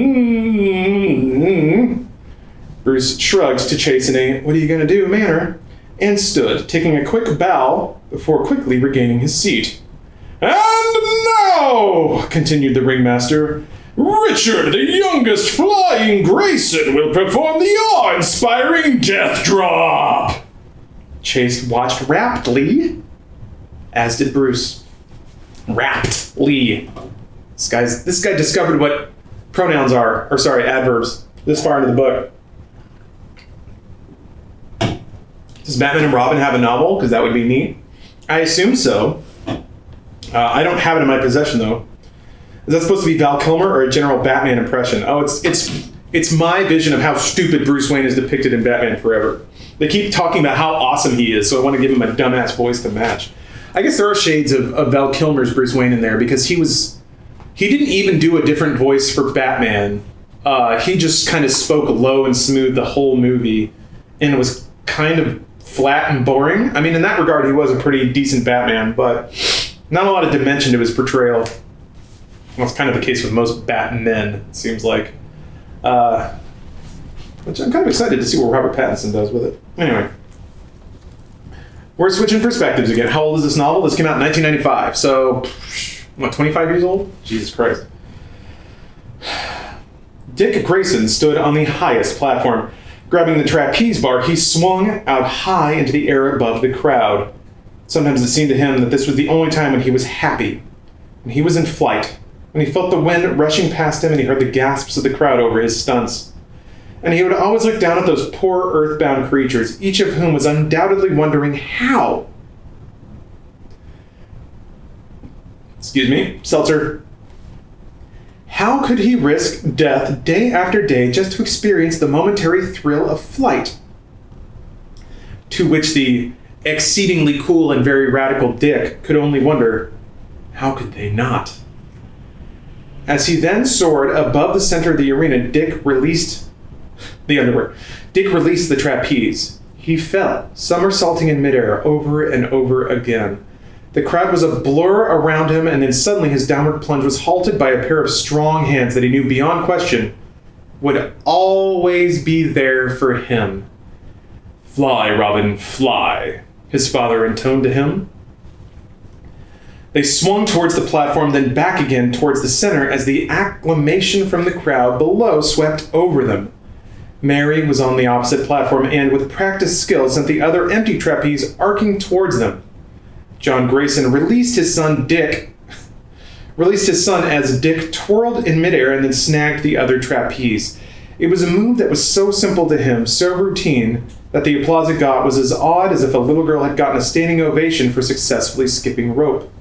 Bruce shrugged to Chase in a "what are you going to do" manner and stood, taking a quick bow before quickly regaining his seat. "And now," continued the ringmaster, "Richard, the youngest Flying Grayson, will perform the awe-inspiring Death Drop." Chase watched raptly, as did Bruce. Raptly. This guy discovered what pronouns are, or sorry, adverbs, this far into the book. Does Batman and Robin have a novel? Because that would be neat. I assume so. I don't have it in my possession, though. Is that supposed to be Val Kilmer or a general Batman impression? Oh, it's my vision of how stupid Bruce Wayne is depicted in Batman Forever. They keep talking about how awesome he is, so I want to give him a dumbass voice to match. I guess there are shades of Val Kilmer's Bruce Wayne in there, because he didn't even do a different voice for Batman. He just kind of spoke low and smooth the whole movie, and it was kind of flat and boring. I mean, in that regard, he was a pretty decent Batman, but not a lot of dimension to his portrayal. That's kind of the case with most Batmen, it seems like. Which I'm kind of excited to see what Robert Pattinson does with it. Anyway. We're switching perspectives again. How old is this novel? This came out in 1995, so, 25 years old? Jesus Christ. Dick Grayson stood on the highest platform. Grabbing the trapeze bar, he swung out high into the air above the crowd. Sometimes it seemed to him that this was the only time when he was happy, when he was in flight, when he felt the wind rushing past him and he heard the gasps of the crowd over his stunts. And he would always look down at those poor earthbound creatures, each of whom was undoubtedly wondering how. Excuse me, Seltzer. How could he risk death day after day just to experience the momentary thrill of flight? To which the exceedingly cool and very radical Dick could only wonder, how could they not? As he then soared above the center of the arena, Dick released the trapeze. He fell, somersaulting in midair over and over again. The crowd was a blur around him, and then suddenly his downward plunge was halted by a pair of strong hands that he knew beyond question would always be there for him. "Fly, Robin, fly," his father intoned to him. They swung towards the platform, then back again towards the center as the acclamation from the crowd below swept over them. Mary was on the opposite platform and, with practiced skill, sent the other empty trapeze arcing towards them. John Grayson released his son as Dick twirled in midair and then snagged the other trapeze. It was a move that was so simple to him, so routine, that the applause it got was as odd as if a little girl had gotten a standing ovation for successfully skipping rope.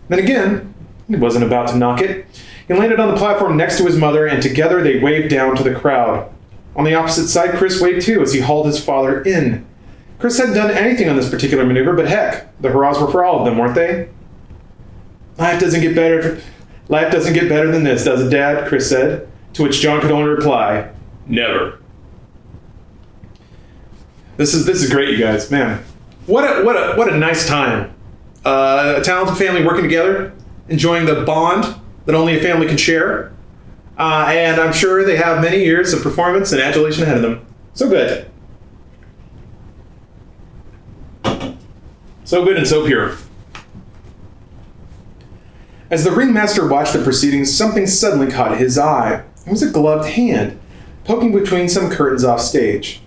Then again, he wasn't about to knock it. He landed on the platform next to his mother, and together they waved down to the crowd. On the opposite side, Chris waved too as he hauled his father in. Chris hadn't done anything on this particular maneuver, but heck, the hurrahs were for all of them, weren't they? Life doesn't get better than this, does it, Dad? Chris said, to which John could only reply, never. This is great, you guys. Man, what a nice time. A talented family working together, enjoying the bond that only a family can share. And I'm sure they have many years of performance and adulation ahead of them. So good. So good and so pure. As the ringmaster watched the proceedings, something suddenly caught his eye. It was a gloved hand, poking between some curtains off stage.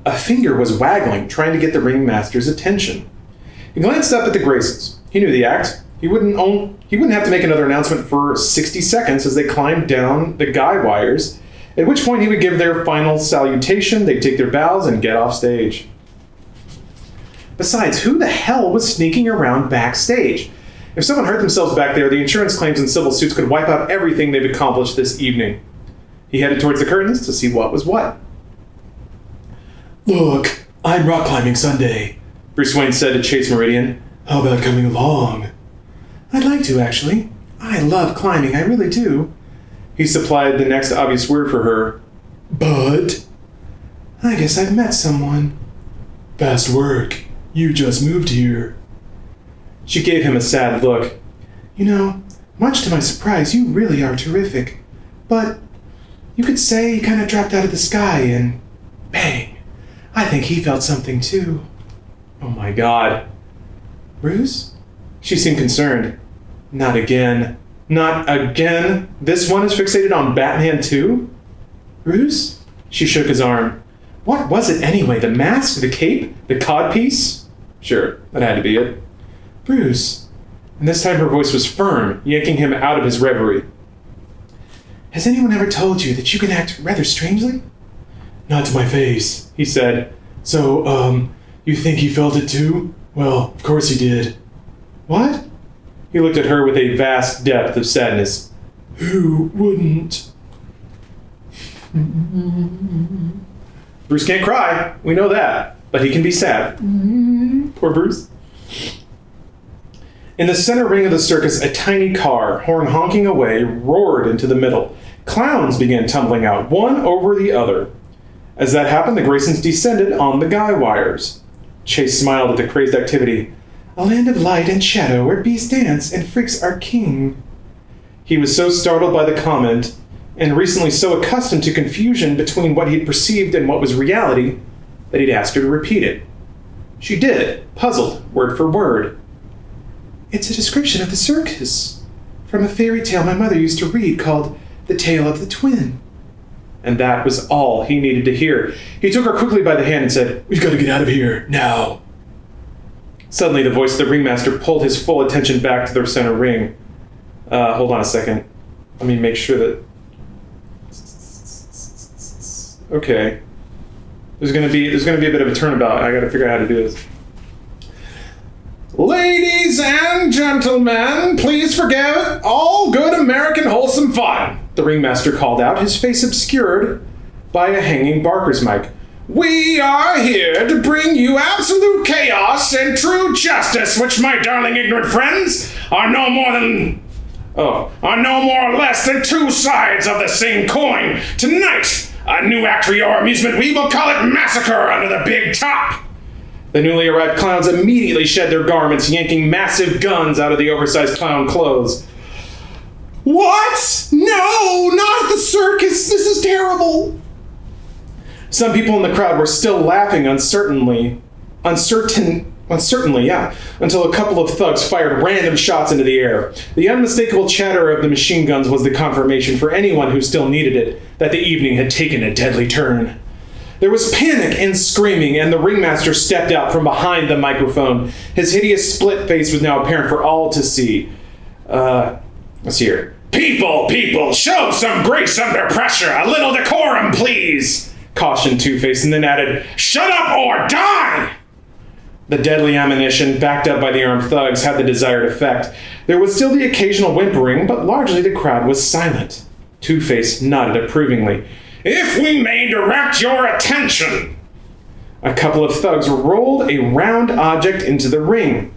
A finger was waggling, trying to get the ringmaster's attention. He glanced up at the Graysons. He knew the act. He wouldn't have to make another announcement for 60 seconds as they climbed down the guy wires, at which point he would give their final salutation, they'd take their bows, and get off stage. Besides, who the hell was sneaking around backstage? If someone hurt themselves back there, the insurance claims and civil suits could wipe out everything they've accomplished this evening. He headed towards the curtains to see what was what. "Look, I'm rock climbing Sunday," Bruce Wayne said to Chase Meridian. "How about coming along?" "I'd like to, actually. I love climbing, I really do." He supplied the next obvious word for her. "But I guess I've met someone." Fast work. You just moved here. She gave him a sad look. You know, much to my surprise, you really are terrific. But you could say he kind of dropped out of the sky and bang. I think he felt something too. Oh my God. Bruce? She seemed concerned. Not again. Not again? This one is fixated on Batman too? Bruce? She shook his arm. What was it anyway? The mask? The cape? The codpiece? Sure, that had to be it. Bruce? And this time her voice was firm, yanking him out of his reverie. Has anyone ever told you that you can act rather strangely? Not to my face, he said. So, you think he felt it too? Well, of course he did. What? He looked at her with a vast depth of sadness. Who wouldn't? Bruce can't cry. We know that. But he can be sad. Poor Bruce. In the center ring of the circus, a tiny car, horn honking away, roared into the middle. Clowns began tumbling out, one over the other. As that happened, the Graysons descended on the guy wires. Chase smiled at the crazed activity. A land of light and shadow where beasts dance and freaks are king. He was so startled by the comment, and recently so accustomed to confusion between what he'd perceived and what was reality, that he'd asked her to repeat it. She did, puzzled, word for word. It's a description of the circus, from a fairy tale my mother used to read called The Tale of the Twin. And that was all he needed to hear. He took her quickly by the hand and said, We've got to get out of here, now. Suddenly, the voice of the ringmaster pulled his full attention back to their center ring. Hold on a second. Let me make sure that... Okay. There's gonna be a bit of a turnabout. I gotta figure out how to do this. Ladies and gentlemen, please forget all good American wholesome fun, the ringmaster called out, his face obscured by a hanging Barker's mic. We are here to bring you absolute chaos and true justice, which, my darling ignorant friends, are no more or less than two sides of the same coin. Tonight, a new act for your amusement. We will call it Massacre Under the Big Top. The newly arrived clowns immediately shed their garments, yanking massive guns out of the oversized clown clothes. What? No, not at the circus. This is terrible. Some people in the crowd were still laughing uncertainly, until a couple of thugs fired random shots into the air. The unmistakable chatter of the machine guns was the confirmation for anyone who still needed it that the evening had taken a deadly turn. There was panic and screaming, and the ringmaster stepped out from behind the microphone. His hideous split face was now apparent for all to see. Let's hear. People, show some grace under pressure. A little decorum, please, cautioned Two-Face, and then added, shut up or die! The deadly ammunition, backed up by the armed thugs, had the desired effect. There was still the occasional whimpering, but largely the crowd was silent. Two-Face nodded approvingly. If we may direct your attention. A couple of thugs rolled a round object into the ring.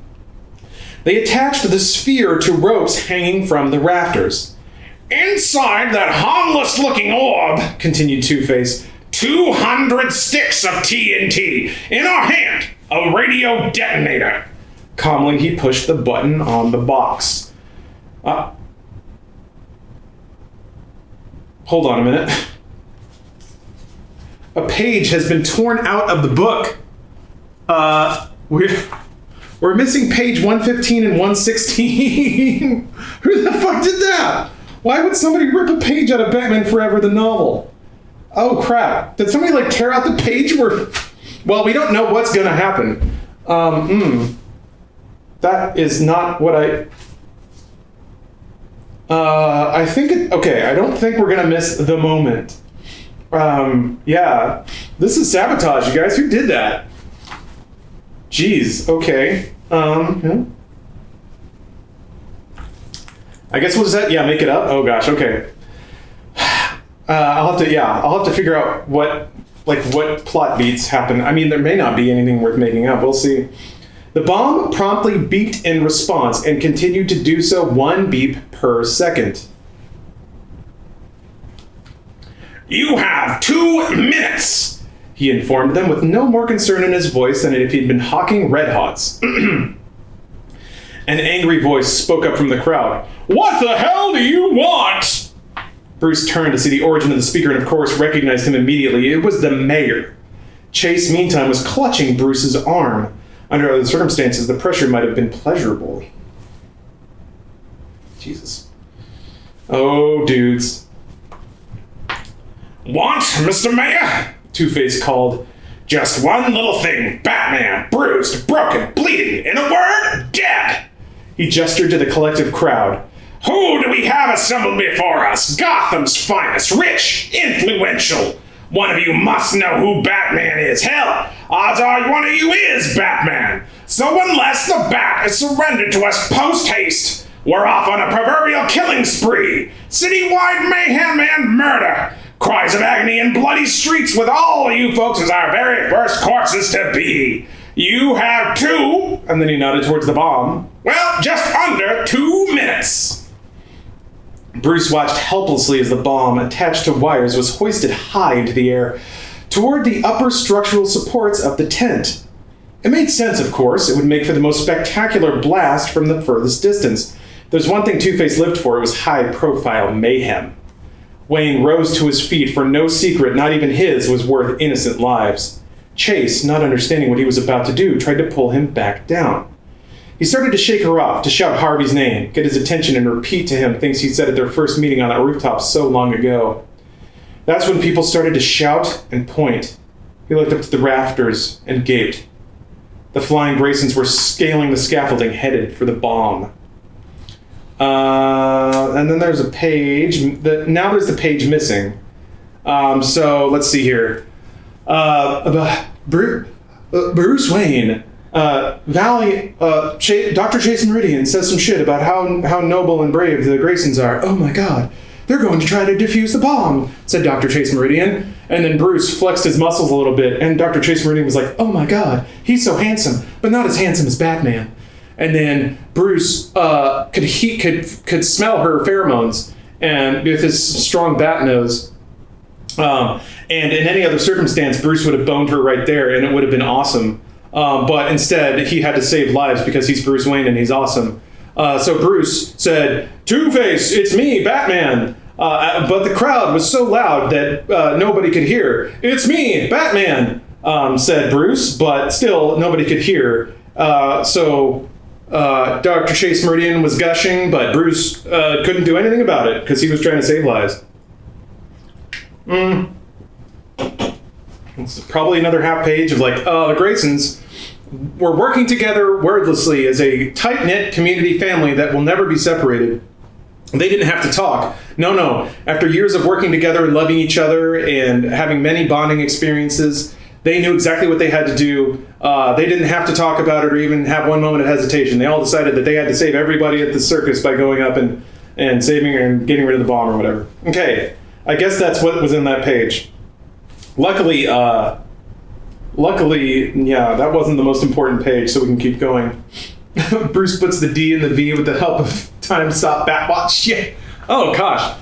They attached the sphere to ropes hanging from the rafters. Inside that harmless-looking orb, continued Two-Face, 200 sticks of TNT. In our hand, a radio detonator. Calmly, he pushed the button on the box. Hold on a minute. A page has been torn out of the book. We're missing page 115 and 116. Who the fuck did that? Why would somebody rip a page out of Batman Forever, the novel? Oh crap. Did somebody tear out the page where... Well, we don't know what's gonna happen. That is not what I think okay, I don't think we're gonna miss the moment. Yeah. This is sabotage, you guys. Who did that? Jeez, okay. I guess we'll just make it up. Oh gosh, okay. I'll have to figure out what plot beats happen. I mean, there may not be anything worth making up. We'll see. The bomb promptly beeped in response and continued to do so 1 beep per second. You have 2 minutes. he informed them with no more concern in his voice than if he'd been hawking Red Hots. An angry voice spoke up from the crowd. "What the hell do you want?" Bruce turned to see the origin of the speaker and, of course, recognized him immediately. It was the mayor. Chase, meantime, was clutching Bruce's arm. Under other circumstances, the pressure might have been pleasurable. Jesus. Oh, dudes. "Want, Mr. Mayor?" Two-Face called. "Just one little thing. Batman, bruised, broken, bleeding, in a word, dead." He gestured to the collective crowd. "Who do we have assembled before us? Gotham's finest, rich, influential. One of you must know who Batman is. Hell, odds are one of you is Batman. So unless the bat is surrendered to us post-haste, we're off on a proverbial killing spree. Citywide mayhem and murder. Cries of agony and bloody streets with all you folks as our very first corpses to be. You have 2, and then he nodded towards the bomb. Well, just under 2 minutes. Bruce watched helplessly as the bomb, attached to wires, was hoisted high into the air toward the upper structural supports of the tent. It made sense, of course. It would make for the most spectacular blast from the furthest distance. There's one thing Two-Face lived for. It was high-profile mayhem. Wayne rose to his feet, for no secret, not even his, was worth innocent lives. Chase, not understanding what he was about to do, tried to pull him back down. He started to shake her off, to shout Harvey's name, get his attention, and repeat to him things he said at their first meeting on that rooftop so long ago. That's when people started to shout and point. He looked up to the rafters and gaped. The flying Graysons were scaling the scaffolding, headed for the bomb. And then there's a page. Now there's the page missing. So let's see here. Bruce Wayne. Dr. Chase Meridian says some shit about how noble and brave the Graysons are. Oh my god. They're going to try to defuse the bomb, said Dr. Chase Meridian. And then Bruce flexed his muscles a little bit, and Dr. Chase Meridian was like, oh my god, he's so handsome, but not as handsome as Batman. And then Bruce could smell her pheromones, and with his strong bat nose. And in any other circumstance, Bruce would have boned her right there, and it would have been awesome. But instead, he had to save lives because he's Bruce Wayne and he's awesome. So Bruce said, Two-Face, it's me, Batman. But the crowd was so loud that nobody could hear. It's me, Batman, said Bruce, but still nobody could hear. So Dr. Chase Meridian was gushing, but Bruce couldn't do anything about it because he was trying to save lives. It's probably another half page of like, the Graysons were working together wordlessly as a tight-knit community family that will never be separated. They didn't have to talk. No. After years of working together and loving each other and having many bonding experiences, they knew exactly what they had to do. They didn't have to talk about it or even have one moment of hesitation. They all decided that they had to save everybody at the circus by going up and saving her and getting rid of the bomb or whatever. Okay, I guess that's what was in that page. Luckily, yeah, that wasn't the most important page, so we can keep going. Bruce puts the D in the V with the help of Time Stop Batwatch. Yeah. Oh, gosh.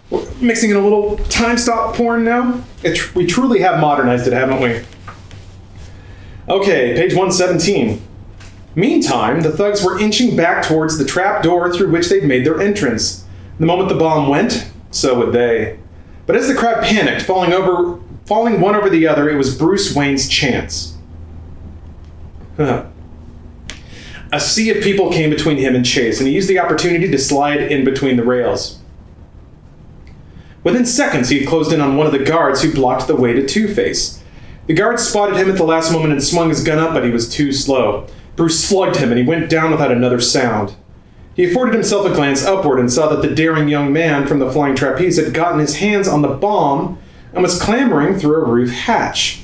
We're mixing in a little Time Stop porn now. We truly have modernized it, haven't we? Okay, page 117. Meantime, the thugs were inching back towards the trap door through which they'd made their entrance. The moment the bomb went, so would they. But as the crowd panicked, falling one over the other, it was Bruce Wayne's chance. A sea of people came between him and Chase, and he used the opportunity to slide in between the rails. Within seconds, he had closed in on one of the guards who blocked the way to Two-Face. The guard spotted him at the last moment and swung his gun up, but he was too slow. Bruce slugged him, and he went down without another sound. He afforded himself a glance upward and saw that the daring young man from the flying trapeze had gotten his hands on the bomb and was clambering through a roof hatch.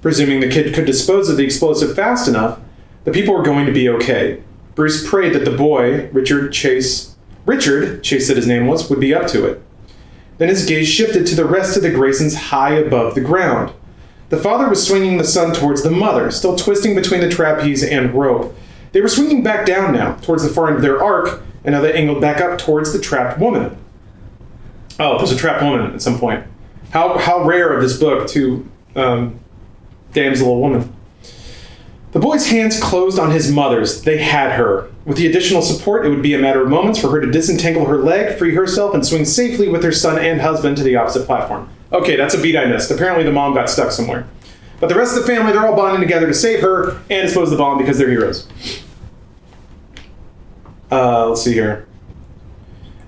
Presuming the kid could dispose of the explosive fast enough, the people were going to be okay. Bruce prayed that the boy, Richard Chase said his name was, would be up to it. Then his gaze shifted to the rest of the Graysons high above the ground. The father was swinging the son towards the mother, still twisting between the trapeze and rope. They were swinging back down now, towards the far end of their arc, and now they angled back up towards the trapped woman. Oh, there's a trapped woman at some point. How rare of this book to damsel a woman. The boy's hands closed on his mother's. They had her. With the additional support, it would be a matter of moments for her to disentangle her leg, free herself, and swing safely with her son and husband to the opposite platform. Okay, that's a beat I missed. Apparently the mom got stuck somewhere. But the rest of the family, they're all bonding together to save her and dispose of the bomb because they're heroes. Let's see here.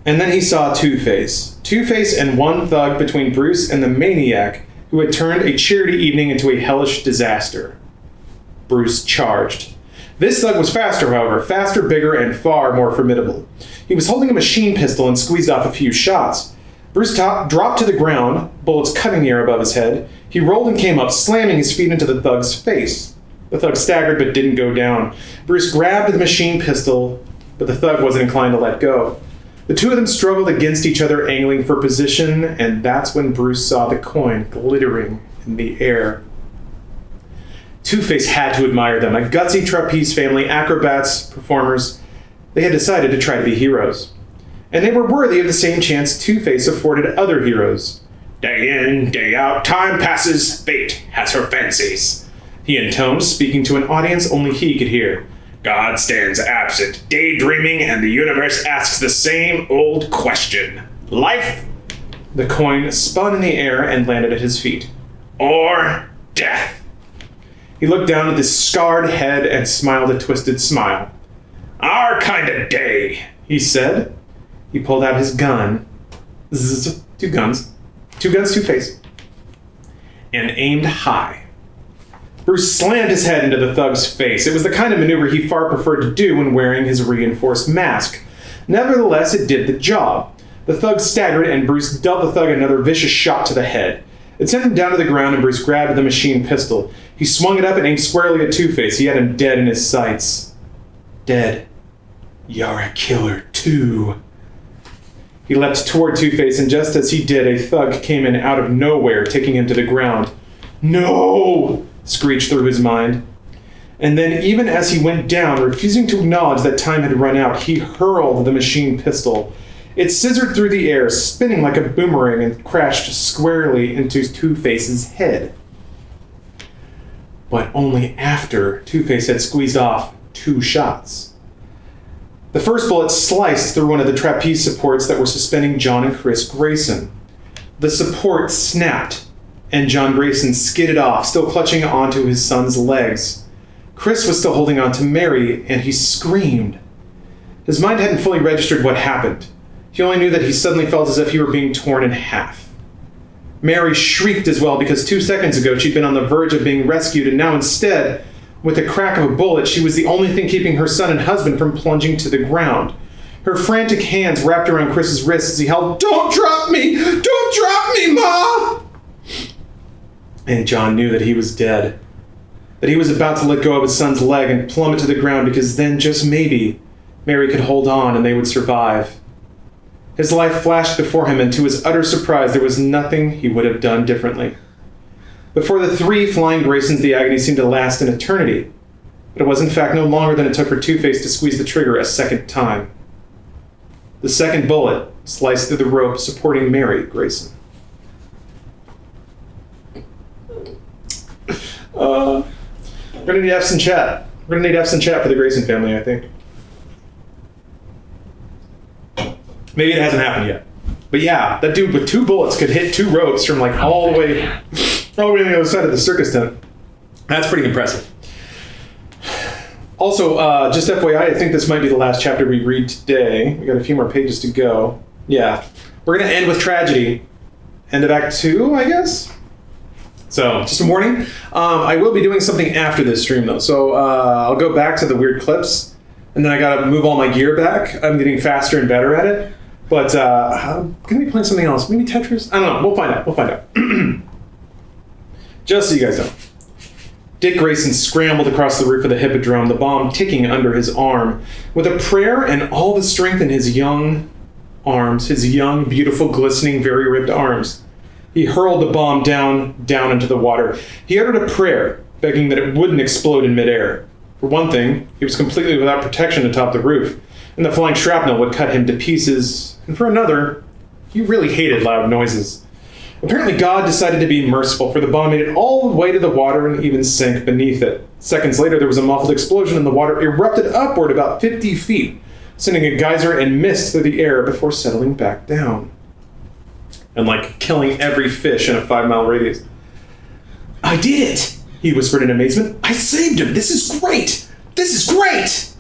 And then he saw Two-Face. Two-Face and one thug between Bruce and the maniac who had turned a charity evening into a hellish disaster. Bruce charged. This thug was faster, however. Faster, bigger, and far more formidable. He was holding a machine pistol and squeezed off a few shots. Bruce dropped to the ground, bullets cutting the air above his head. He rolled and came up, slamming his feet into the thug's face. The thug staggered but didn't go down. Bruce grabbed the machine pistol, but the thug wasn't inclined to let go. The two of them struggled against each other, angling for position, and that's when Bruce saw the coin glittering in the air. Two-Face had to admire them, a gutsy trapeze family, acrobats, performers. They had decided to try to be heroes. And they were worthy of the same chance Two-Face afforded other heroes. Day in, day out, time passes, fate has her fancies, he intoned, speaking to an audience only he could hear. God stands absent, daydreaming, and the universe asks the same old question. Life? The coin spun in the air and landed at his feet. Or death? He looked down at his scarred head and smiled a twisted smile. Our kind of day, he said. He pulled out his gun. Zzz, two guns, Two-Face. And aimed high. Bruce slammed his head into the thug's face. It was the kind of maneuver he far preferred to do when wearing his reinforced mask. Nevertheless, it did the job. The thug staggered, and Bruce dealt the thug another vicious shot to the head. It sent him down to the ground, and Bruce grabbed the machine pistol. He swung it up and aimed squarely at Two-Face. He had him dead in his sights. Dead. You're a killer, too. He leapt toward Two-Face, and just as he did, a thug came in out of nowhere, taking him to the ground. No! Screeched through his mind. And then, even as he went down, refusing to acknowledge that time had run out, he hurled the machine pistol. It scissored through the air, spinning like a boomerang, and crashed squarely into Two-Face's head. But only after Two-Face had squeezed off 2 shots. The first bullet sliced through one of the trapeze supports that were suspending John and Chris Grayson. The support snapped, and John Grayson skidded off, still clutching onto his son's legs. Chris was still holding on to Mary, and he screamed. His mind hadn't fully registered what happened. He only knew that he suddenly felt as if he were being torn in half. Mary shrieked as well, because 2 seconds ago she'd been on the verge of being rescued, and now instead, with the crack of a bullet, she was the only thing keeping her son and husband from plunging to the ground. Her frantic hands wrapped around Chris's wrists as he held, "Don't drop me! Don't drop me, Ma!" And John knew that he was dead. That he was about to let go of his son's leg and plummet to the ground, because then, just maybe, Mary could hold on and they would survive. His life flashed before him, and to his utter surprise, there was nothing he would have done differently. But for the 3 flying Graysons, the agony seemed to last an eternity. But it was in fact no longer than it took for Two-Face to squeeze the trigger a second time. The second bullet sliced through the rope supporting Mary Grayson. We're gonna need F's in chat. We're gonna need F's in chat for the Grayson family, I think. Maybe it hasn't happened yet. But yeah, that dude with 2 bullets could hit 2 ropes from like all the way on the other side of the circus tent. That's pretty impressive. Also, just FYI, I think this might be the last chapter we read today. We got a few more pages to go. Yeah. We're gonna end with tragedy. End of Act 2, I guess? So, just a warning. I will be doing something after this stream, though. So, I'll go back to the weird clips, and then I gotta move all my gear back. I'm getting faster and better at it. But, I'm gonna be playing something else. Maybe Tetris? I don't know. We'll find out. Just so you guys know. Dick Grayson scrambled across the roof of the Hippodrome, the bomb ticking under his arm. With a prayer and all the strength in his young arms, his young, beautiful, glistening, very ripped arms, he hurled the bomb down into the water. He uttered a prayer, begging that it wouldn't explode in midair. For one thing, he was completely without protection atop the roof, and the flying shrapnel would cut him to pieces. And for another, he really hated loud noises. Apparently God decided to be merciful, for the bomb made it all the way to the water and even sank beneath it. Seconds later, there was a muffled explosion and the water erupted upward about 50 feet, sending a geyser and mist through the air before settling back down. And like killing every fish in a 5-mile radius. "I did it!" he whispered in amazement. "I saved him! This is great! This is great!"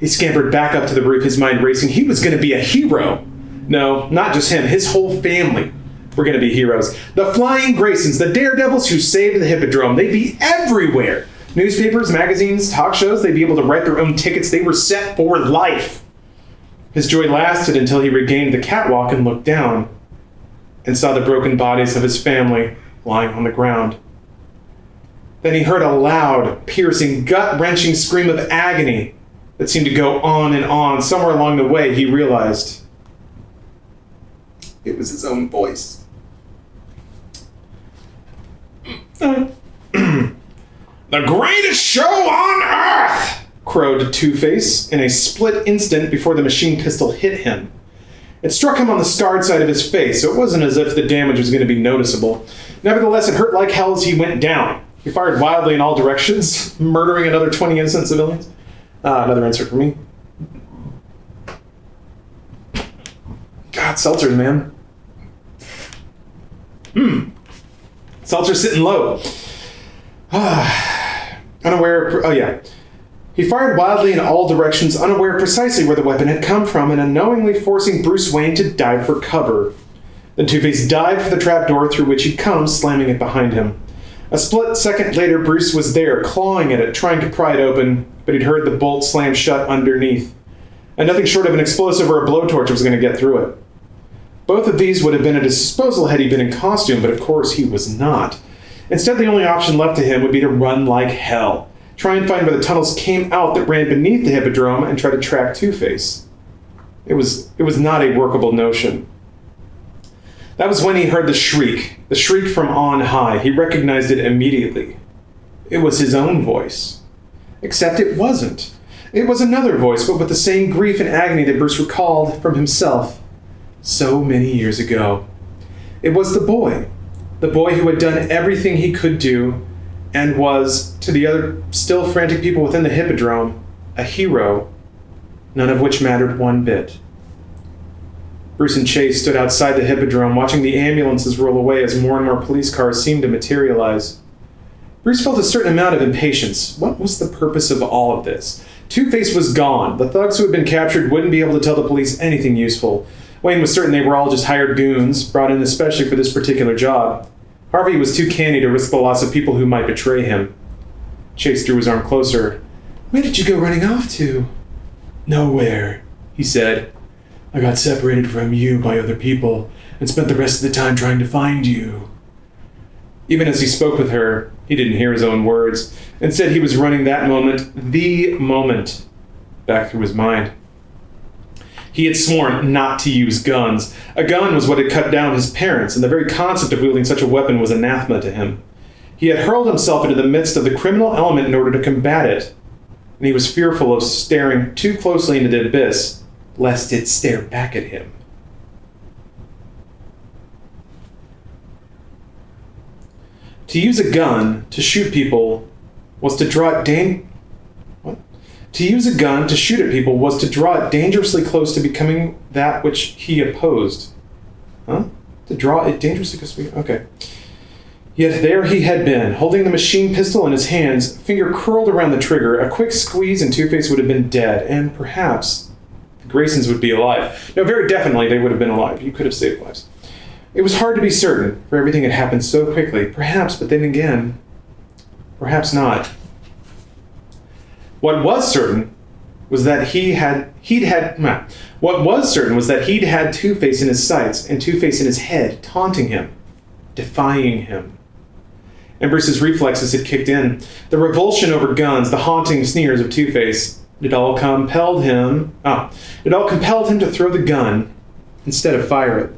He scampered back up to the roof, his mind racing. He was going to be a hero. No, not just him. His whole family were going to be heroes. The Flying Graysons, the daredevils who saved the Hippodrome. They'd be everywhere. Newspapers, magazines, talk shows, they'd be able to write their own tickets. They were set for life. His joy lasted until he regained the catwalk and looked down and saw the broken bodies of his family lying on the ground. Then he heard a loud, piercing, gut-wrenching scream of agony that seemed to go on and on. Somewhere along the way, he realized it was his own voice. "The greatest show on earth!" crowed Two-Face in a split instant before the machine pistol hit him. It struck him on the scarred side of his face, so it wasn't as if the damage was going to be noticeable. Nevertheless, it hurt like hell as he went down. He fired wildly in all directions, murdering another 20 innocent civilians. Another insert for me. God, seltzers, man. Seltzer's sitting low. Unaware. He fired wildly in all directions, unaware precisely where the weapon had come from, and unknowingly forcing Bruce Wayne to dive for cover. Then Two-Face dived for the trapdoor through which he'd come, slamming it behind him. A split second later, Bruce was there, clawing at it, trying to pry it open, but he'd heard the bolt slam shut underneath. And nothing short of an explosive or a blowtorch was going to get through it. Both of these would have been at his disposal had he been in costume, but of course he was not. Instead, the only option left to him would be to run like hell. Try and find where the tunnels came out that ran beneath the Hippodrome and try to track Two-Face. It was not a workable notion. That was when he heard the shriek from on high. He recognized it immediately. It was his own voice. Except it wasn't. It was another voice, but with the same grief and agony that Bruce recalled from himself so many years ago. It was the boy who had done everything he could do and was, to the other still frantic people within the Hippodrome, a hero, none of which mattered one bit. Bruce and Chase stood outside the Hippodrome, watching the ambulances roll away as more and more police cars seemed to materialize. Bruce felt a certain amount of impatience. What was the purpose of all of this? Two-Face was gone. The thugs who had been captured wouldn't be able to tell the police anything useful. Wayne was certain they were all just hired goons, brought in especially for this particular job. Harvey was too canny to risk the loss of people who might betray him. Chase drew his arm closer. "Where did you go running off to?" "Nowhere," he said. "I got separated from you by other people and spent the rest of the time trying to find you." Even as he spoke with her, he didn't hear his own words. Instead, he was running that moment, the moment, back through his mind. He had sworn not to use guns. A gun was what had cut down his parents, and the very concept of wielding such a weapon was anathema to him. He had hurled himself into the midst of the criminal element in order to combat it, and he was fearful of staring too closely into the abyss, lest it stare back at him. To use a gun to shoot people was to draw it To use a gun to shoot at people was to draw it dangerously close to becoming that which he opposed. To draw it dangerously close to okay. Yet there he had been, holding the machine pistol in his hands, finger curled around the trigger. A quick squeeze and Two-Face would have been dead, and perhaps the Graysons would be alive. No, very definitely they would have been alive. You could have saved lives. It was hard to be certain, for everything had happened so quickly. Perhaps, but then again, perhaps not. What was certain was that he'd had Two-Face in his sights and Two-Face in his head, taunting him, defying him. And Bruce's reflexes had kicked in. The revulsion over guns, the haunting sneers of Two-Face, it all compelled him to throw the gun instead of fire it.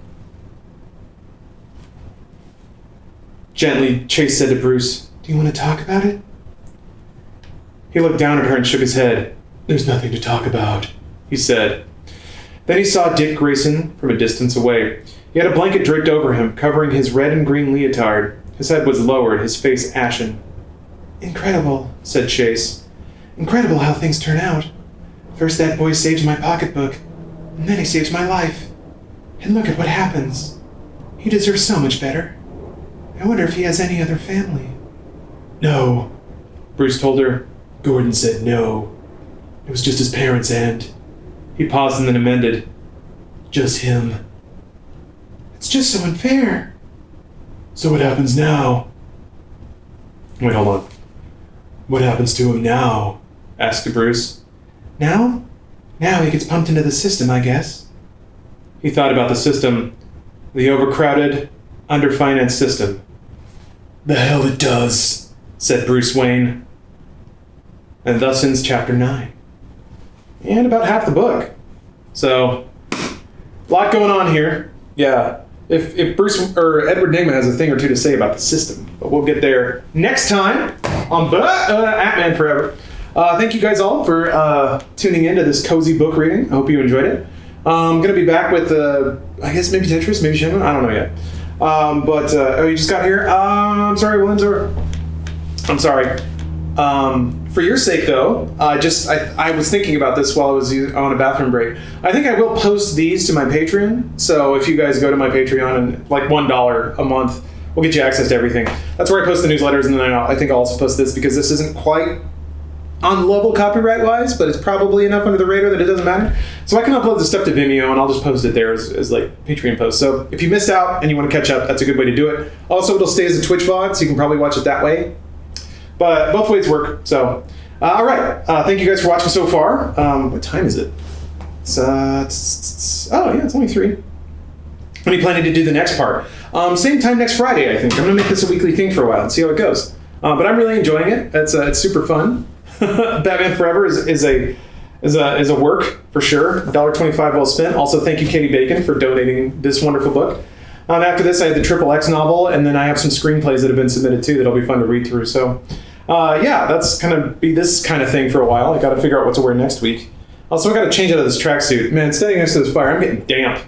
Gently, Chase said to Bruce, "Do you want to talk about it?" He looked down at her and shook his head. "There's nothing to talk about," he said. Then he saw Dick Grayson from a distance away. He had a blanket draped over him, covering his red and green leotard. His head was lowered, his face ashen. Incredible, said Chase. Incredible how things turn out. First that boy saves my pocketbook, and then he saves my life. And look at what happens. He deserves so much better. I wonder if he has any other family. No, Bruce told her. Gordon said no. It was just his parents and... He paused and then amended. Just him. It's just so unfair. So what happens now? Wait, hold on. What happens to him now? Asked Bruce. Now? Now he gets pumped into the system, I guess. He thought about the system. The overcrowded, underfinanced system. The hell it does, said Bruce Wayne. And thus ends chapter 9. And about half the book. So, a lot going on here. Yeah. If Bruce or Edward Nygma has a thing or two to say about the system, but we'll get there next time on Batman Forever. Thank you guys all for tuning in to this cozy book reading. I hope you enjoyed it. I'm gonna be back with I guess maybe Tetris, maybe Shenmue. I don't know yet. Oh, you just got here. I'm sorry, Williams. I'm sorry. For your sake, though, I was thinking about this while I was on a bathroom break. I think I will post these to my Patreon. So if you guys go to my Patreon and like $1 a month, we'll get you access to everything. That's where I post the newsletters, and then I think I'll also post this because this isn't quite on level copyright-wise, but it's probably enough under the radar that it doesn't matter. So I can upload the stuff to Vimeo, and I'll just post it there as like Patreon posts. So if you missed out and you want to catch up, that's a good way to do it. Also, it'll stay as a Twitch VOD, so you can probably watch it that way. But both ways work. So, all right. Thank you guys for watching so far. What time is it? It's only 3. When are you planning to do the next part? Same time next Friday, I think. I'm gonna make this a weekly thing for a while and see how it goes. But I'm really enjoying it. It's super fun. Batman Forever is a work for sure. $1.25 well spent. Also, thank you, Katie Bacon, for donating this wonderful book. After this, I had the Triple X novel, and then I have some screenplays that have been submitted too that'll be fun to read through. So, that's gonna be this kind of thing for a while. I got to figure out what to wear next week. Also, I got to change out of this tracksuit. Man, standing next to this fire, I'm getting damp.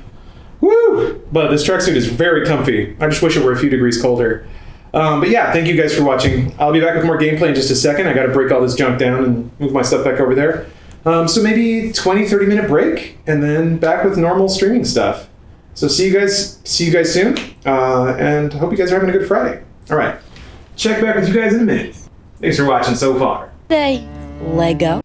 Woo! But this tracksuit is very comfy. I just wish it were a few degrees colder. But yeah, thank you guys for watching. I'll be back with more gameplay in just a second. I got to break all this junk down and move my stuff back over there. So maybe 20-30 minute break, and then back with normal streaming stuff. So see you guys soon, and hope you guys are having a good Friday. All right, check back with you guys in a minute. Thanks for watching so far. Say Lego.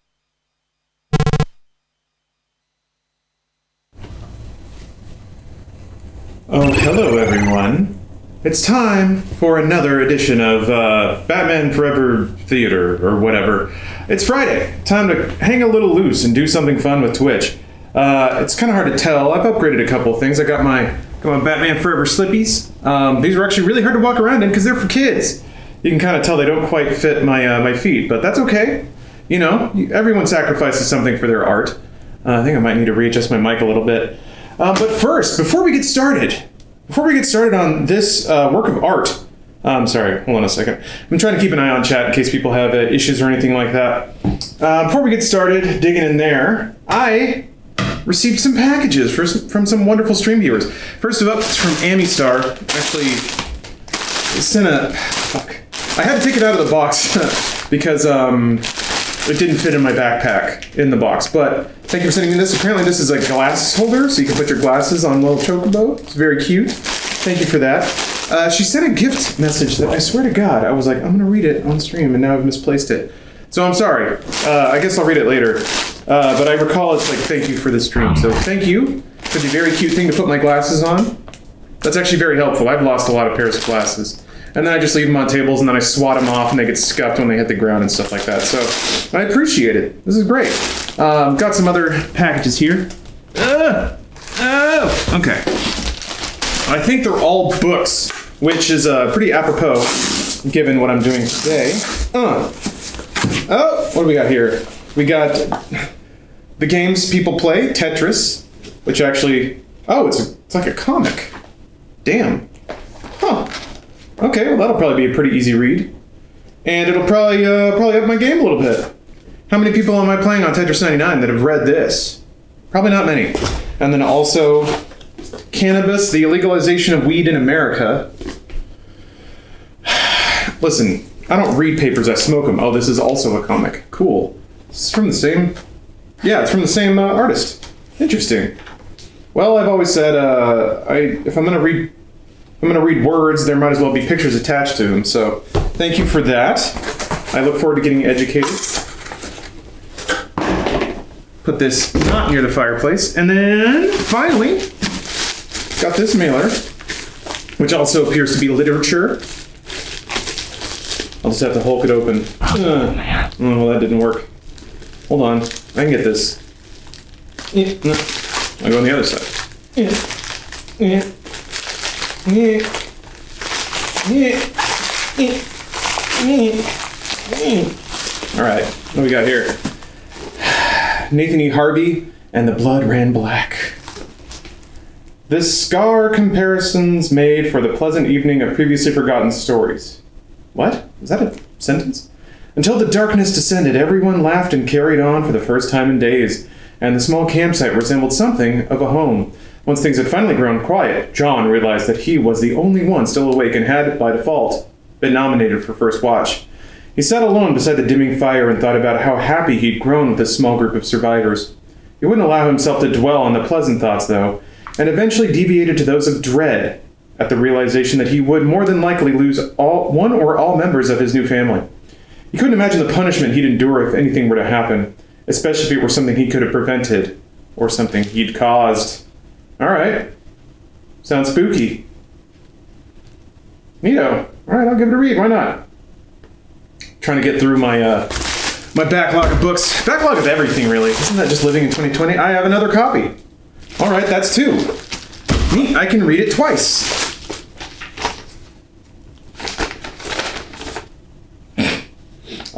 Oh, hello everyone. It's time for another edition of Batman Forever Theater, or whatever. It's Friday. Time to hang a little loose and do something fun with Twitch. It's kind of hard to tell. I've upgraded a couple of things. I got my Batman Forever slippies. These are actually really hard to walk around in because they're for kids. You can kind of tell they don't quite fit my feet, but that's okay. You know, everyone sacrifices something for their art. I think I might need to readjust my mic a little bit. But first, before we get started on this work of art, sorry, hold on a second. I'm trying to keep an eye on chat in case people have issues or anything like that. Before we get started digging in there, I received some packages from some wonderful stream viewers. First of all, it's from Amistar. Actually, sent I had to take it out of the box because it didn't fit in my backpack in the box. But thank you for sending me this. Apparently, this is a glass holder, so you can put your glasses on little chocobo. It's very cute. Thank you for that. She sent a gift message that I swear to God, I was like, I'm going to read it on stream, and now I've misplaced it. So I'm sorry. I guess I'll read it later. But I recall it's like, thank you for the stream. So thank you for the very cute thing to put my glasses on. That's actually very helpful. I've lost a lot of pairs of glasses. And then I just leave them on tables, and then I swat them off, and they get scuffed when they hit the ground and stuff like that. So I appreciate it. This is great. Got some other packages here. Okay. I think they're all books, which is pretty apropos given what I'm doing today. Oh, what do we got here? We got the games people play, Tetris, which actually, it's like a comic. Damn. Huh. Okay, well that'll probably be a pretty easy read. And it'll probably up my game a little bit. How many people am I playing on Tetris 99 that have read this? Probably not many. And then also Cannabis, the illegalization of weed in America. Listen, I don't read papers, I smoke them. Oh, this is also a comic. Cool. It's from the same... Yeah, it's from the same artist. Interesting. Well, I've always said, if I'm gonna read words, there might as well be pictures attached to them. So, thank you for that. I look forward to getting educated. Put this not near the fireplace, and then finally got this mailer, which also appears to be literature. I'll just have to Hulk it open. Oh, well, that didn't work. Hold on, I can get this. I'll go on the other side. All right, what do we got here? Nathan E. Harvey and the Blood Ran Black. The scar comparisons made for the pleasant evening of previously forgotten stories. What? Is that a sentence? Until the darkness descended, everyone laughed and carried on for the first time in days, and the small campsite resembled something of a home. Once things had finally grown quiet, John realized that he was the only one still awake and had, by default, been nominated for first watch. He sat alone beside the dimming fire and thought about how happy he'd grown with this small group of survivors. He wouldn't allow himself to dwell on the pleasant thoughts, though, and eventually deviated to those of dread at the realization that he would more than likely lose one or all members of his new family. He couldn't imagine the punishment he'd endure if anything were to happen, especially if it were something he could have prevented, or something he'd caused. All right. Sounds spooky. Neato. All right, I'll give it a read. Why not? Trying to get through my my backlog of books. Backlog of everything, really. Isn't that just living in 2020? I have another copy. All right, that's 2. Neat, I can read it twice.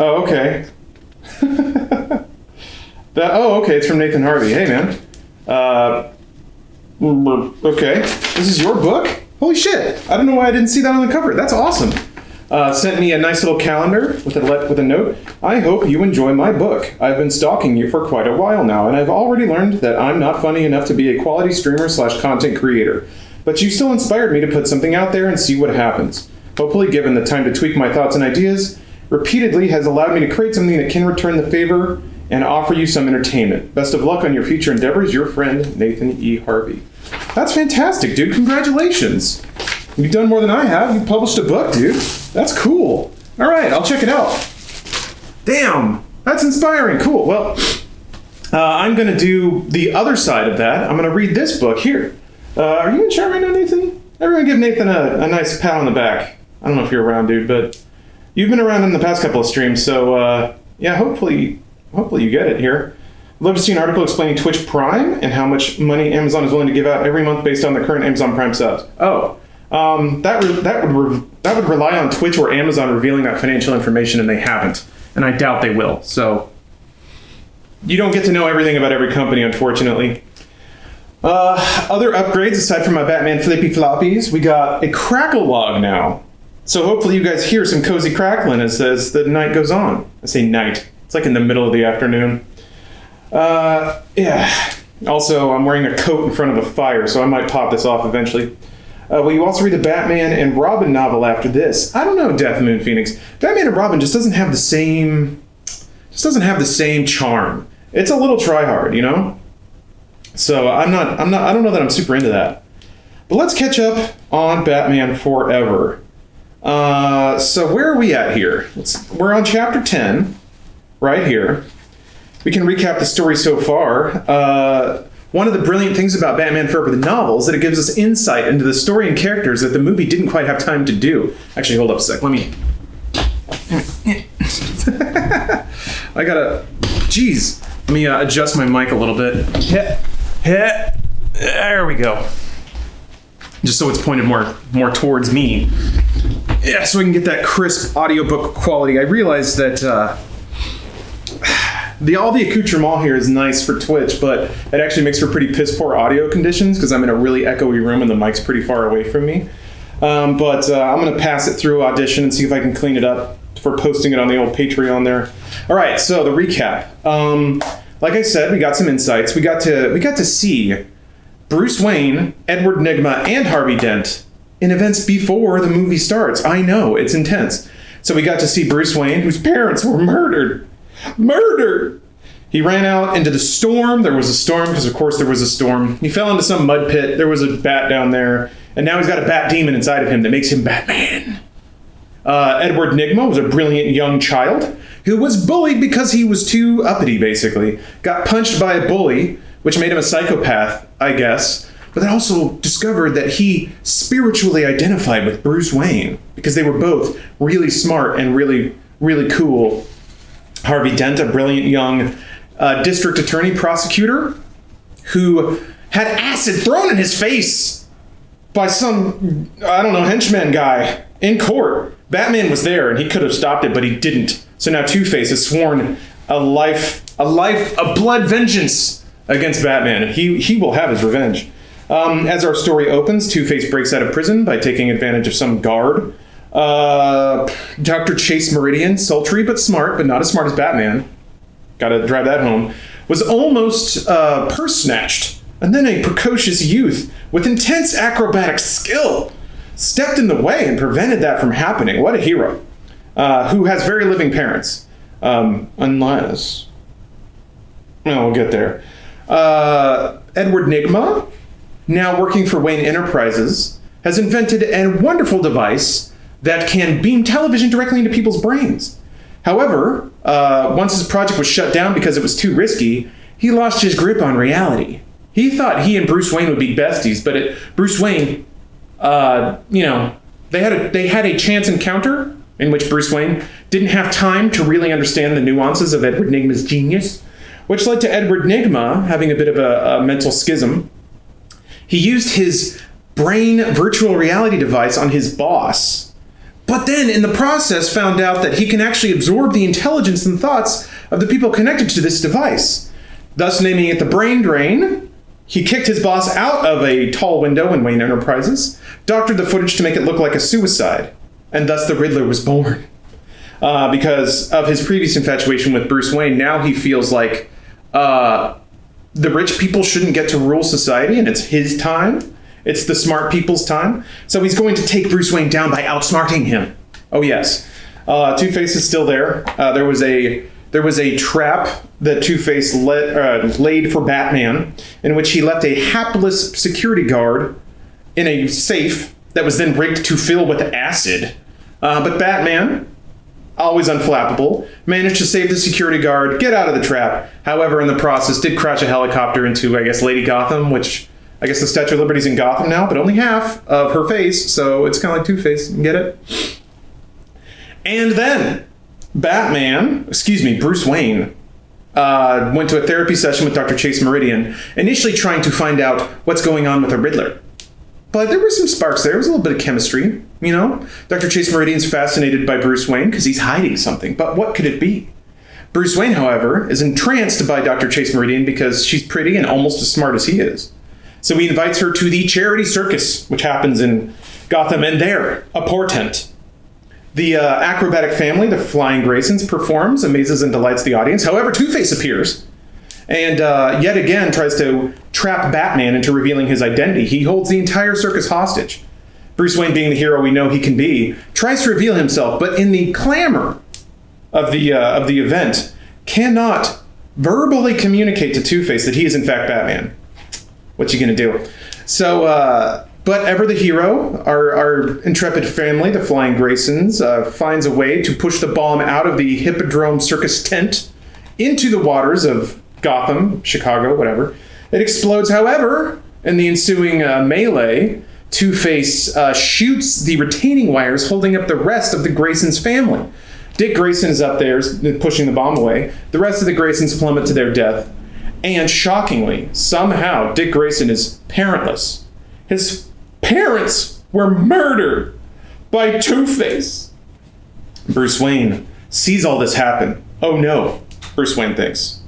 Oh, okay. Okay, it's from Nathan Harvey. Hey, man. Okay, this is your book? Holy shit! I don't know why I didn't see that on the cover. That's awesome. Sent me a nice little calendar with a note. I hope you enjoy my book. I've been stalking you for quite a while now, and I've already learned that I'm not funny enough to be a quality streamer/content creator. But you still inspired me to put something out there and see what happens. Hopefully, given the time to tweak my thoughts and ideas, repeatedly has allowed me to create something that can return the favor and offer you some entertainment. Best of luck on your future endeavors, your friend, Nathan E. Harvey. That's fantastic, dude. Congratulations. You've done more than I have. You published a book, dude. That's cool. All right, I'll check it out. Damn, that's inspiring. Cool. Well, I'm going to do the other side of that. I'm going to read this book here. Are you in chat right now, Nathan? Everyone give Nathan a nice pat on the back. I don't know if you're around, dude, but you've been around in the past couple of streams, so yeah, hopefully you get it here. I'd love to see an article explaining Twitch Prime and how much money Amazon is willing to give out every month based on the current Amazon Prime subs. Oh, that would rely on Twitch or Amazon revealing that financial information, and they haven't, and I doubt they will. So you don't get to know everything about every company, unfortunately. Other upgrades aside from my Batman flippy floppies, we got a crackle log now. So hopefully you guys hear some cozy crackling as the night goes on. I say night. It's like in the middle of the afternoon. Yeah. Also, I'm wearing a coat in front of a fire, so I might pop this off eventually. Will you also read the Batman and Robin novel after this? I don't know, Death Moon Phoenix. Batman and Robin just doesn't have the same charm. It's a little try hard, you know? So I don't know that I'm super into that. But let's catch up on Batman Forever. So where are we at here? We're on chapter 10, right here. We can recap the story so far. One of the brilliant things about Batman Forever, the novel, is that it gives us insight into the story and characters that the movie didn't quite have time to do. Actually, hold up a sec. Let me... Jeez. Let me adjust my mic a little bit. There we go. Just so it's pointed more towards me. Yeah, so we can get that crisp audiobook quality. I realized that all the accoutrement here is nice for Twitch, but it actually makes for pretty piss poor audio conditions because I'm in a really echoey room and the mic's pretty far away from me. But I'm going to pass it through Audition and see if I can clean it up for posting it on the old Patreon there. All right, so the recap. Like I said, we got some insights. We got to see Bruce Wayne, Edward Nygma, and Harvey Dent in events before the movie starts. I know, it's intense. So we got to see Bruce Wayne, whose parents were murdered. Murdered! He ran out into the storm. There was a storm, because of course there was a storm. He fell into some mud pit. There was a bat down there. And now he's got a bat demon inside of him that makes him Batman. Edward Nygma was a brilliant young child who was bullied because he was too uppity, basically. Got punched by a bully, which made him a psychopath, I guess. But then also discovered that he spiritually identified with Bruce Wayne because they were both really smart and really, really cool. Harvey Dent, a brilliant young district attorney prosecutor who had acid thrown in his face by some, I don't know, henchman guy in court. Batman was there and he could have stopped it, but he didn't. So now Two-Face has sworn a life of blood vengeance against Batman. He will have his revenge. As our story opens, Two-Face breaks out of prison by taking advantage of some guard. Dr. Chase Meridian, sultry but smart, but not as smart as Batman. Gotta drive that home. Was almost purse snatched. And then a precocious youth with intense acrobatic skill stepped in the way and prevented that from happening. What a hero. Who has very living parents. Unless... No, we'll get there. Edward Nygma, now working for Wayne Enterprises, has invented a wonderful device that can beam television directly into people's brains. However, once his project was shut down because it was too risky, he lost his grip on reality. He thought he and Bruce Wayne would be besties, but Bruce Wayne, they had a chance encounter in which Bruce Wayne didn't have time to really understand the nuances of Edward Nygma's genius, which led to Edward Nygma having a bit of a mental schism. He used his brain virtual reality device on his boss, but then in the process found out that he can actually absorb the intelligence and thoughts of the people connected to this device, thus naming it the Brain Drain. He kicked his boss out of a tall window in Wayne Enterprises, doctored the footage to make it look like a suicide, and thus the Riddler was born. Because of his previous infatuation with Bruce Wayne, now he feels like the rich people shouldn't get to rule society, and it's his time. It's the smart people's time. So he's going to take Bruce Wayne down by outsmarting him. Oh, yes. Two-Face is still there. There was a trap that Two-Face laid for Batman, in which he left a hapless security guard in a safe that was then rigged to fill with acid. But Batman, always unflappable, managed to save the security guard, get out of the trap. However, in the process, did crash a helicopter into, I guess, Lady Gotham, which I guess the Statue of Liberty's in Gotham now, but only half of her face, so it's kind of like Two-Face. You get it? And then Bruce Wayne, went to a therapy session with Dr. Chase Meridian, initially trying to find out what's going on with the Riddler. But there were some sparks there. There was a little bit of chemistry, you know? Dr. Chase Meridian's fascinated by Bruce Wayne because he's hiding something. But what could it be? Bruce Wayne, however, is entranced by Dr. Chase Meridian because she's pretty and almost as smart as he is. So he invites her to the charity circus, which happens in Gotham, and there, a portent. The acrobatic family, the Flying Graysons, performs, amazes and delights the audience. However, Two-Face appears and yet again tries to trap Batman into revealing his identity. He holds the entire circus hostage. Bruce Wayne, being the hero we know he can be, tries to reveal himself, but in the clamor of the event, cannot verbally communicate to Two-Face that he is in fact Batman. What's he gonna do? So, but ever the hero, our intrepid family, the Flying Graysons, finds a way to push the bomb out of the Hippodrome circus tent into the waters of Gotham, Chicago, whatever. It explodes, however, in the ensuing melee, Two-Face shoots the retaining wires holding up the rest of the Graysons family. Dick Grayson is up there pushing the bomb away. The rest of the Graysons plummet to their death. And shockingly, somehow, Dick Grayson is parentless. His parents were murdered by Two-Face. Bruce Wayne sees all this happen. Oh no, Bruce Wayne thinks.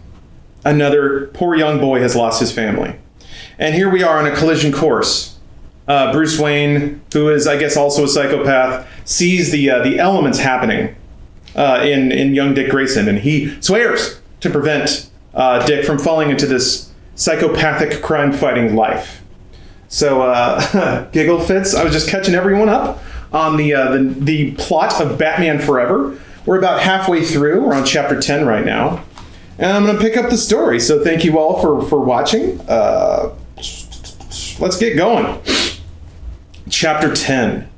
Another poor young boy has lost his family. And here we are on a collision course. Bruce Wayne, who is, I guess, also a psychopath, sees the elements happening in young Dick Grayson, and he swears to prevent Dick from falling into this psychopathic crime-fighting life. So, giggle fits. I was just catching everyone up on the plot of Batman Forever. We're about halfway through. We're on chapter 10 right now. And I'm going to pick up the story. So thank you all for watching. Let's get going. Chapter 10.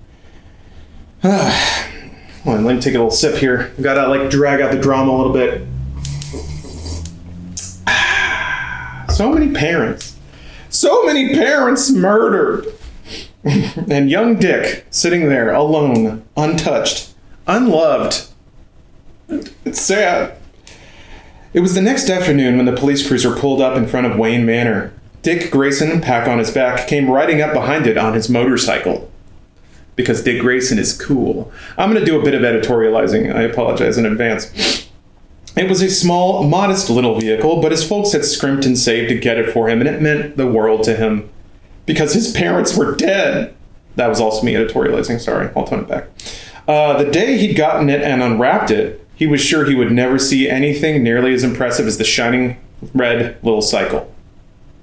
Hold on, let me take a little sip here. I've got to drag out the drama a little bit. So many parents. So many parents murdered. And young Dick sitting there alone, untouched, unloved. It's sad. It was the next afternoon when the police cruiser pulled up in front of Wayne Manor. Dick Grayson, pack on his back, came riding up behind it on his motorcycle. Because Dick Grayson is cool. I'm going to do a bit of editorializing. I apologize in advance. It was a small, modest little vehicle, but his folks had scrimped and saved to get it for him, and it meant the world to him. Because his parents were dead. That was also me editorializing. Sorry, I'll tone it back. The day he'd gotten it and unwrapped it, he was sure he would never see anything nearly as impressive as the shining red little cycle.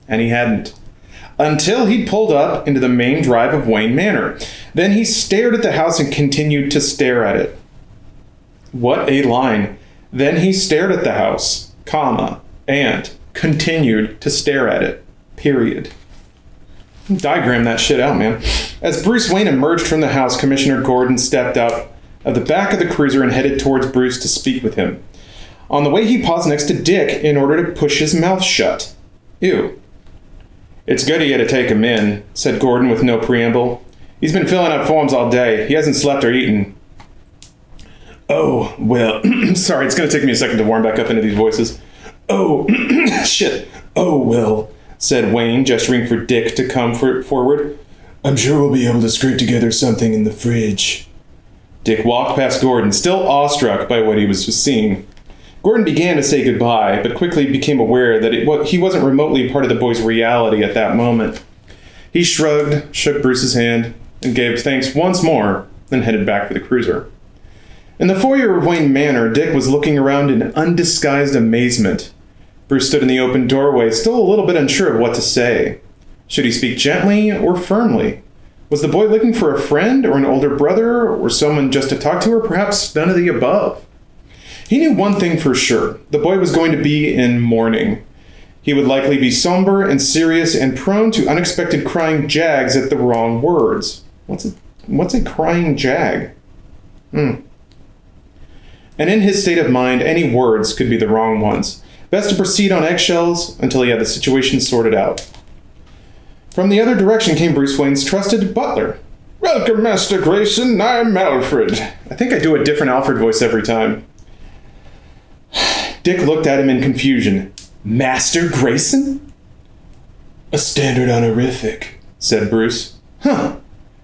And he hadn't. Until he'd pulled up into the main drive of Wayne Manor. Then he stared at the house and continued to stare at it. What a line. Then he stared at the house, comma, and continued to stare at it, period. Diagram that shit out, man. As Bruce Wayne emerged from the house, Commissioner Gordon stepped out of the back of the cruiser and headed towards Bruce to speak with him. On the way, he paused next to Dick in order to push his mouth shut. Ew. It's good of you to take him in, said Gordon with no preamble. He's been filling out forms all day. He hasn't slept or eaten. Oh, well, sorry, it's going to take me a second to warm back up into these voices. Oh, shit. Oh, well, said Wayne, gesturing for Dick to come forward. I'm sure we'll be able to scrape together something in the fridge. Dick walked past Gordon, still awestruck by what he was seeing. Gordon began to say goodbye, but quickly became aware that he wasn't remotely part of the boy's reality at that moment. He shrugged, shook Bruce's hand, and gave thanks once more, then headed back for the cruiser. In the foyer of Wayne Manor, Dick was looking around in undisguised amazement. Bruce stood in the open doorway, still a little bit unsure of what to say. Should he speak gently or firmly? Was the boy looking for a friend or an older brother or someone just to talk to, or perhaps none of the above? He knew one thing for sure. The boy was going to be in mourning. He would likely be somber and serious and prone to unexpected crying jags at the wrong words. What's a crying jag? And in his state of mind, any words could be the wrong ones. Best to proceed on eggshells until he had the situation sorted out. From the other direction came Bruce Wayne's trusted butler. Welcome, Master Grayson. I'm Alfred. I think I do a different Alfred voice every time. Dick looked at him in confusion. Master Grayson? A standard honorific, said Bruce. Huh.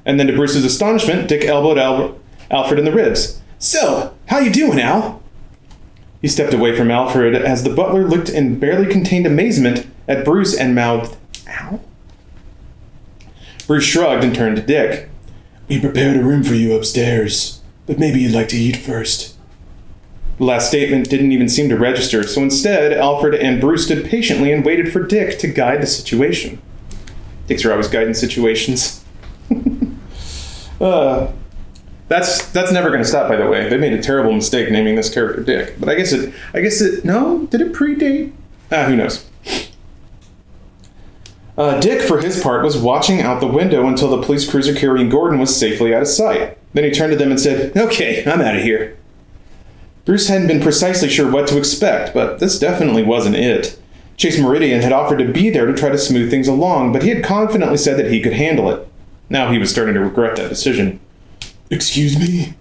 And then to Bruce's astonishment, Dick elbowed Alfred in the ribs. So, how you doing, Al? He stepped away from Alfred as the butler looked in barely contained amazement at Bruce and mouthed, Al? Bruce shrugged and turned to Dick. We prepared a room for you upstairs, but maybe you'd like to eat first. The last statement didn't even seem to register, so instead, Alfred and Bruce stood patiently and waited for Dick to guide the situation. Dicks are always guiding situations. That's never going to stop, by the way. They made a terrible mistake naming this character Dick. But I guess no? Did it predate? Who knows? Dick, for his part, was watching out the window until the police cruiser carrying Gordon was safely out of sight. Then he turned to them and said, Okay, I'm out of here. Bruce hadn't been precisely sure what to expect, but this definitely wasn't it. Chase Meridian had offered to be there to try to smooth things along, but he had confidently said that he could handle it. Now he was starting to regret that decision. Excuse me?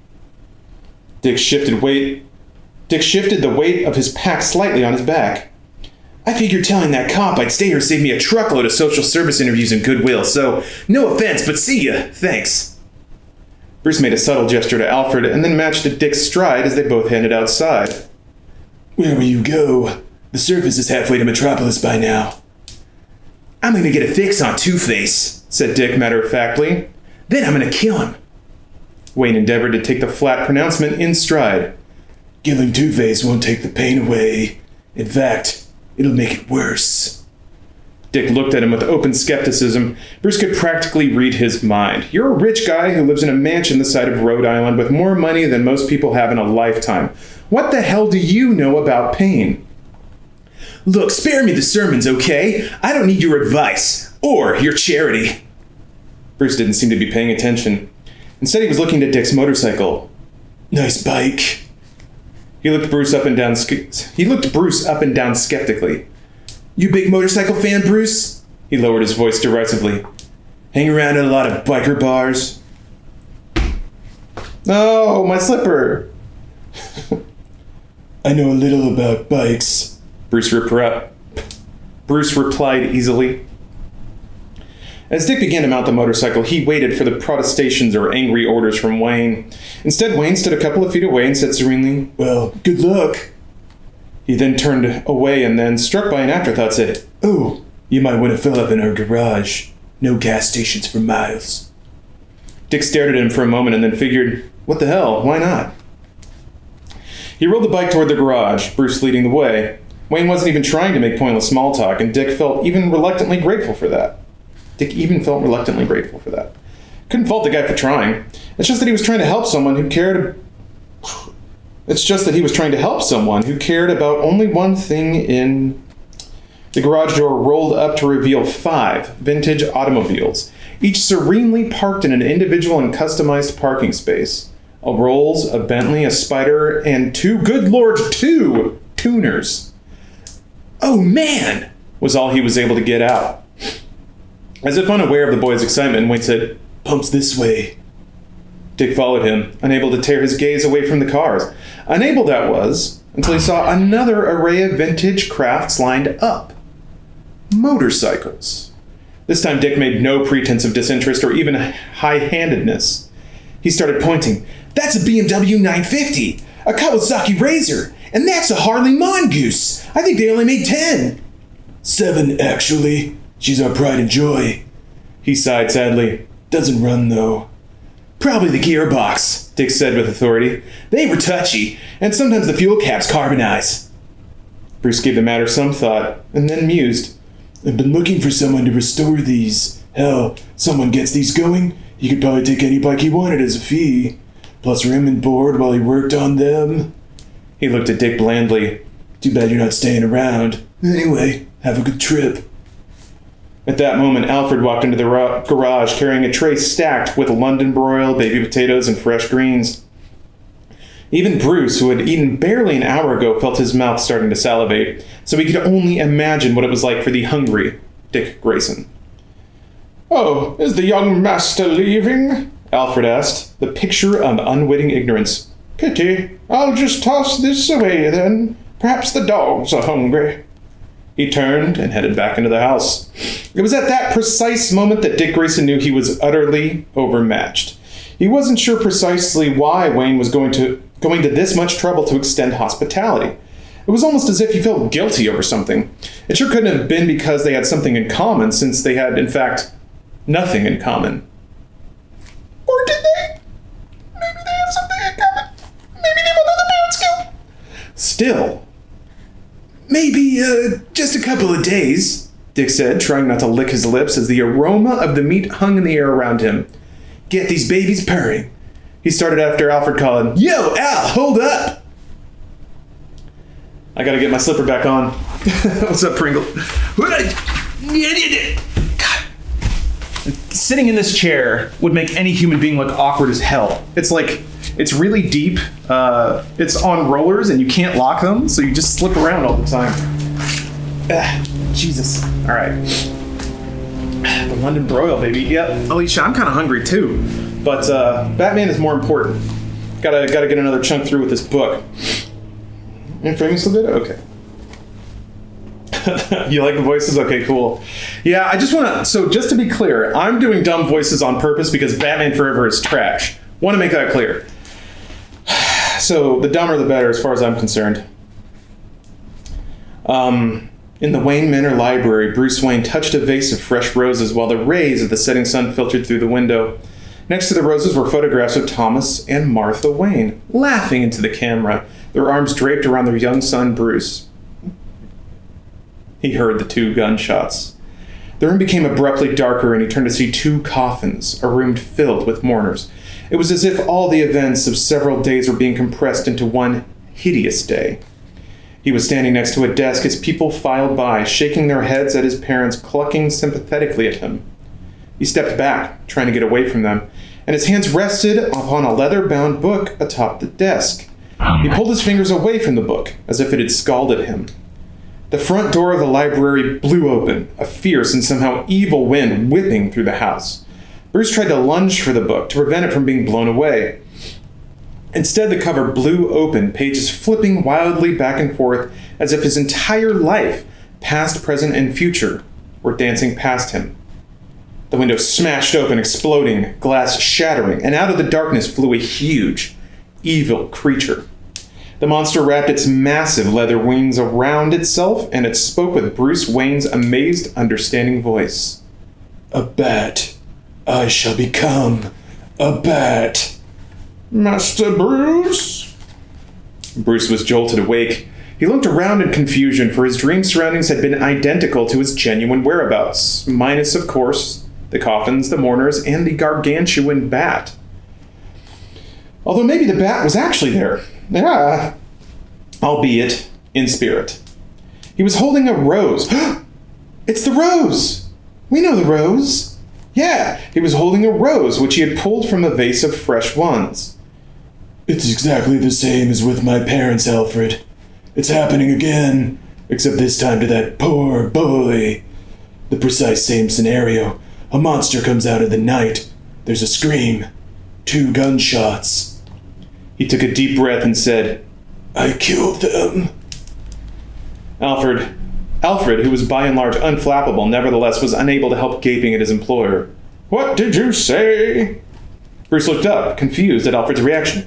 Dick shifted the weight of his pack slightly on his back. I figured telling that cop I'd stay here saved me a truckload of social service interviews and goodwill, so no offense, but see ya. Thanks. Bruce made a subtle gesture to Alfred and then matched Dick's stride as they both headed outside. Where will you go? The surface is halfway to Metropolis by now. I'm going to get a fix on Two-Face, said Dick matter-of-factly. Then I'm going to kill him. Wayne endeavored to take the flat pronouncement in stride. Killing Two-Face won't take the pain away. In fact, it'll make it worse. Dick looked at him with open skepticism. Bruce could practically read his mind. You're a rich guy who lives in a mansion the side of Rhode Island with more money than most people have in a lifetime. What the hell do you know about pain? Look, spare me the sermons, okay? I don't need your advice. Or your charity. Bruce didn't seem to be paying attention. Instead, he was looking at Dick's motorcycle. Nice bike. He looked Bruce up and down skeptically. You big motorcycle fan, Bruce? He lowered his voice derisively. Hang around at a lot of biker bars? Oh, my slipper. I know a little about bikes, Bruce replied easily. As Dick began to mount the motorcycle, he waited for the protestations or angry orders from Wayne. Instead, Wayne stood a couple of feet away and said serenely, Well, good luck. He then turned away and then, struck by an afterthought, said, Oh, you might want to fill up in our garage. No gas stations for miles. Dick stared at him for a moment and then figured, what the hell, why not? He rolled the bike toward the garage, Bruce leading the way. Wayne wasn't even trying to make pointless small talk, and Dick felt even reluctantly grateful for that. Couldn't fault the guy for trying. It's just that he was trying to help someone who cared about only one thing in... The garage door rolled up to reveal 5 vintage automobiles, each serenely parked in an individual and customized parking space. A Rolls, a Bentley, a Spider, and 2 tuners. Oh man, was all he was able to get out. As if unaware of the boy's excitement, Wayne said, Pumps this way. Dick followed him, unable to tear his gaze away from the cars. Unable, that was, until he saw another array of vintage crafts lined up. Motorcycles. This time Dick made no pretense of disinterest or even high-handedness. He started pointing. That's a BMW 950, a Kawasaki Razor, and that's a Harley Mongoose. I think they only made 10. 7, actually. She's our pride and joy. He sighed sadly. Doesn't run, though. Probably the gearbox, Dick said with authority. They were touchy, and sometimes the fuel caps carbonize. Bruce gave the matter some thought, and then mused. I've been looking for someone to restore these. Hell, someone gets these going, he could probably take any bike he wanted as a fee. Plus room and board while he worked on them. He looked at Dick blandly. Too bad you're not staying around. Anyway, have a good trip. At that moment, Alfred walked into the garage carrying a tray stacked with London broil, baby potatoes, and fresh greens. Even Bruce, who had eaten barely an hour ago, felt his mouth starting to salivate, so he could only imagine what it was like for the hungry Dick Grayson. Oh, is the young master leaving? Alfred asked, the picture of unwitting ignorance. Pity. I'll just toss this away, then. Perhaps the dogs are hungry. He turned and headed back into the house. It was at that precise moment that Dick Grayson knew he was utterly overmatched. He wasn't sure precisely why Wayne was going to this much trouble to extend hospitality. It was almost as if he felt guilty over something. It sure couldn't have been because they had something in common, since they had, in fact, nothing in common. Or did they? Maybe they have something in common. Maybe they both have the parents killed. Still... Maybe, just a couple of days, Dick said, trying not to lick his lips as the aroma of the meat hung in the air around him. Get these babies purring. He started after Alfred calling, Yo, Al, hold up! I gotta get my slipper back on. What's up, Pringle? God. Sitting in this chair would make any human being look awkward as hell. It's really deep. It's on rollers and you can't lock them, so you just slip around all the time. Jesus. All right. The London broil, baby. Yep. Alicia, I'm kind of hungry too, but Batman is more important. Gotta get another chunk through with this book. And framing still good? Okay. You like the voices? Okay, cool. Yeah, I just want to... So just to be clear, I'm doing dumb voices on purpose because Batman Forever is trash. Want to make that clear. So the dumber the better as far as I'm concerned. In the Wayne Manor library, Bruce Wayne touched a vase of fresh roses while the rays of the setting sun filtered through the window. Next to the roses were photographs of Thomas and Martha Wayne, laughing into the camera, their arms draped around their young son, Bruce. He heard the 2 gunshots. The room became abruptly darker, and he turned to see 2 coffins, a room filled with mourners. It was as if all the events of several days were being compressed into one hideous day. He was standing next to a desk as people filed by, shaking their heads at his parents, clucking sympathetically at him. He stepped back, trying to get away from them, and his hands rested upon a leather-bound book atop the desk. He pulled his fingers away from the book, as if it had scalded him. The front door of the library blew open, a fierce and somehow evil wind whipping through the house. Bruce tried to lunge for the book to prevent it from being blown away. Instead, the cover blew open, pages flipping wildly back and forth as if his entire life, past, present, and future, were dancing past him. The window smashed open, exploding, glass shattering, and out of the darkness flew a huge, evil creature. The monster wrapped its massive leather wings around itself, and it spoke with Bruce Wayne's amazed, understanding voice. "A bat. I shall become a bat. Master Bruce?" Bruce was jolted awake. He looked around in confusion, for his dream surroundings had been identical to his genuine whereabouts, minus, of course, the coffins, the mourners, and the gargantuan bat. Although maybe the bat was actually there. Yeah, albeit in spirit. He was holding a rose. It's the rose! We know the rose. Yeah, he was holding a rose, which he had pulled from a vase of fresh ones. "It's exactly the same as with my parents, Alfred. It's happening again, except this time to that poor boy. The precise same scenario. A monster comes out of the night. There's a scream. 2 gunshots. He took a deep breath and said, "I killed them." Alfred, who was by and large unflappable, nevertheless was unable to help gaping at his employer. "What did you say?" Bruce looked up, confused at Alfred's reaction.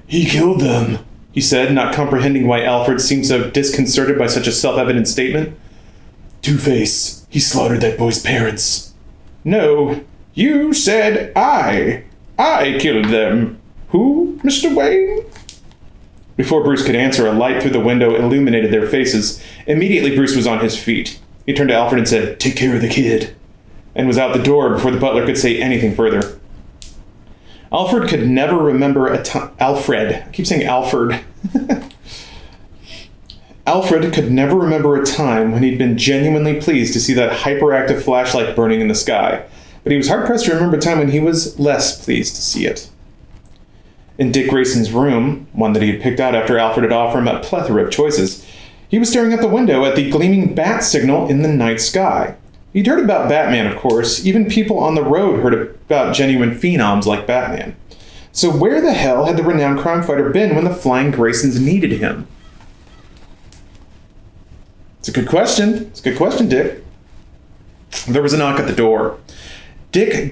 "He killed them," he said, not comprehending why Alfred seemed so disconcerted by such a self-evident statement. "Two-Face, he slaughtered that boy's parents." "No, you said I killed them. Who, Mr. Wayne?" Before Bruce could answer, a light through the window illuminated their faces. Immediately, Bruce was on his feet. He turned to Alfred and said, "Take care of the kid," and was out the door before the butler could say anything further. Alfred could never remember a time... Alfred. I keep saying Alfred. Alfred could never remember a time when he'd been genuinely pleased to see that hyperactive flashlight burning in the sky, but he was hard-pressed to remember a time when he was less pleased to see it. In Dick Grayson's room, one that he had picked out after Alfred had offered him a plethora of choices, he was staring out the window at the gleaming bat signal in the night sky. He'd heard about Batman, of course. Even people on the road heard about genuine phenoms like Batman. So where the hell had the renowned crime fighter been when the Flying Graysons needed him? It's a good question. It's a good question, Dick. There was a knock at the door. Dick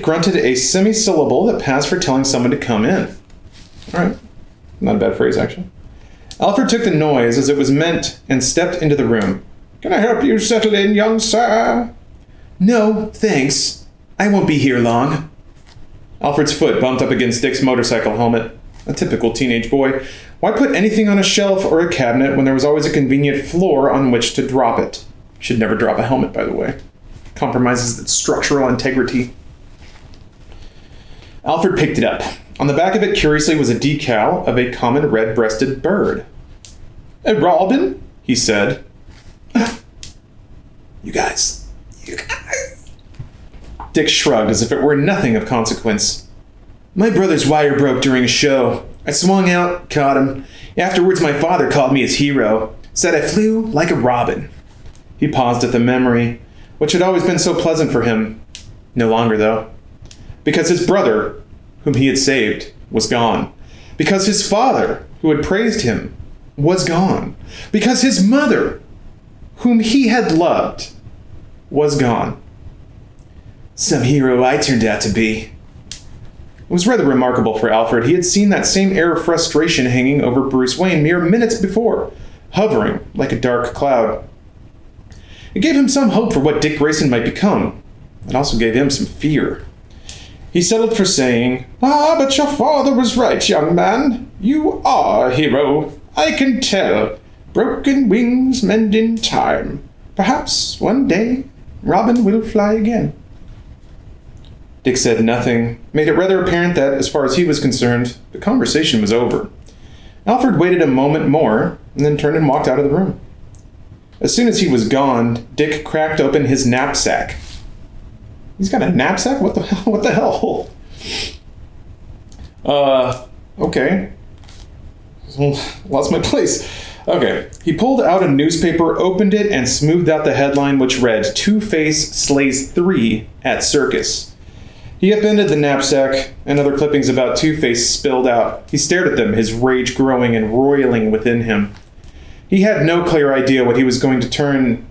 grunted a semi-syllable that passed for telling someone to come in. All right. Not a bad phrase, actually. Alfred took the noise as it was meant and stepped into the room. "Can I help you settle in, young sir?" "No, thanks. I won't be here long." Alfred's foot bumped up against Dick's motorcycle helmet. A typical teenage boy. Why put anything on a shelf or a cabinet when there was always a convenient floor on which to drop it? Should never drop a helmet, by the way. Compromises its structural integrity. Alfred picked it up. On the back of it, curiously, was a decal of a common red-breasted bird. "A robin?" he said. You guys. Dick shrugged as if it were nothing of consequence. "My brother's wire broke during a show. I swung out, caught him. Afterwards, my father called me his hero. Said I flew like a robin." He paused at the memory, which had always been so pleasant for him. No longer, though. Because his brother, whom he had saved, was gone. Because his father, who had praised him, was gone. Because his mother, whom he had loved, was gone. Some hero I turned out to be. It was rather remarkable for Alfred. He had seen that same air of frustration hanging over Bruce Wayne mere minutes before, hovering like a dark cloud. It gave him some hope for what Dick Grayson might become. It also gave him some fear. He settled for saying, "Ah, but your father was right, young man. You are a hero. I can tell. Broken wings mend in time. Perhaps one day Robin will fly again. Dick said nothing, made it rather apparent that, as far as he was concerned, the conversation was over. Alfred waited a moment more, and then turned and walked out of the room. As soon as he was gone, Dick cracked open his knapsack. He's got a knapsack? What the hell? What the hell? Okay. Lost my place. Okay. He pulled out a newspaper, opened it, and smoothed out the headline, which read, "Two-Face slays 3 at circus." He upended the knapsack, and other clippings about Two-Face spilled out. He stared at them, his rage growing and roiling within him. He had no clear idea what he was going to turn...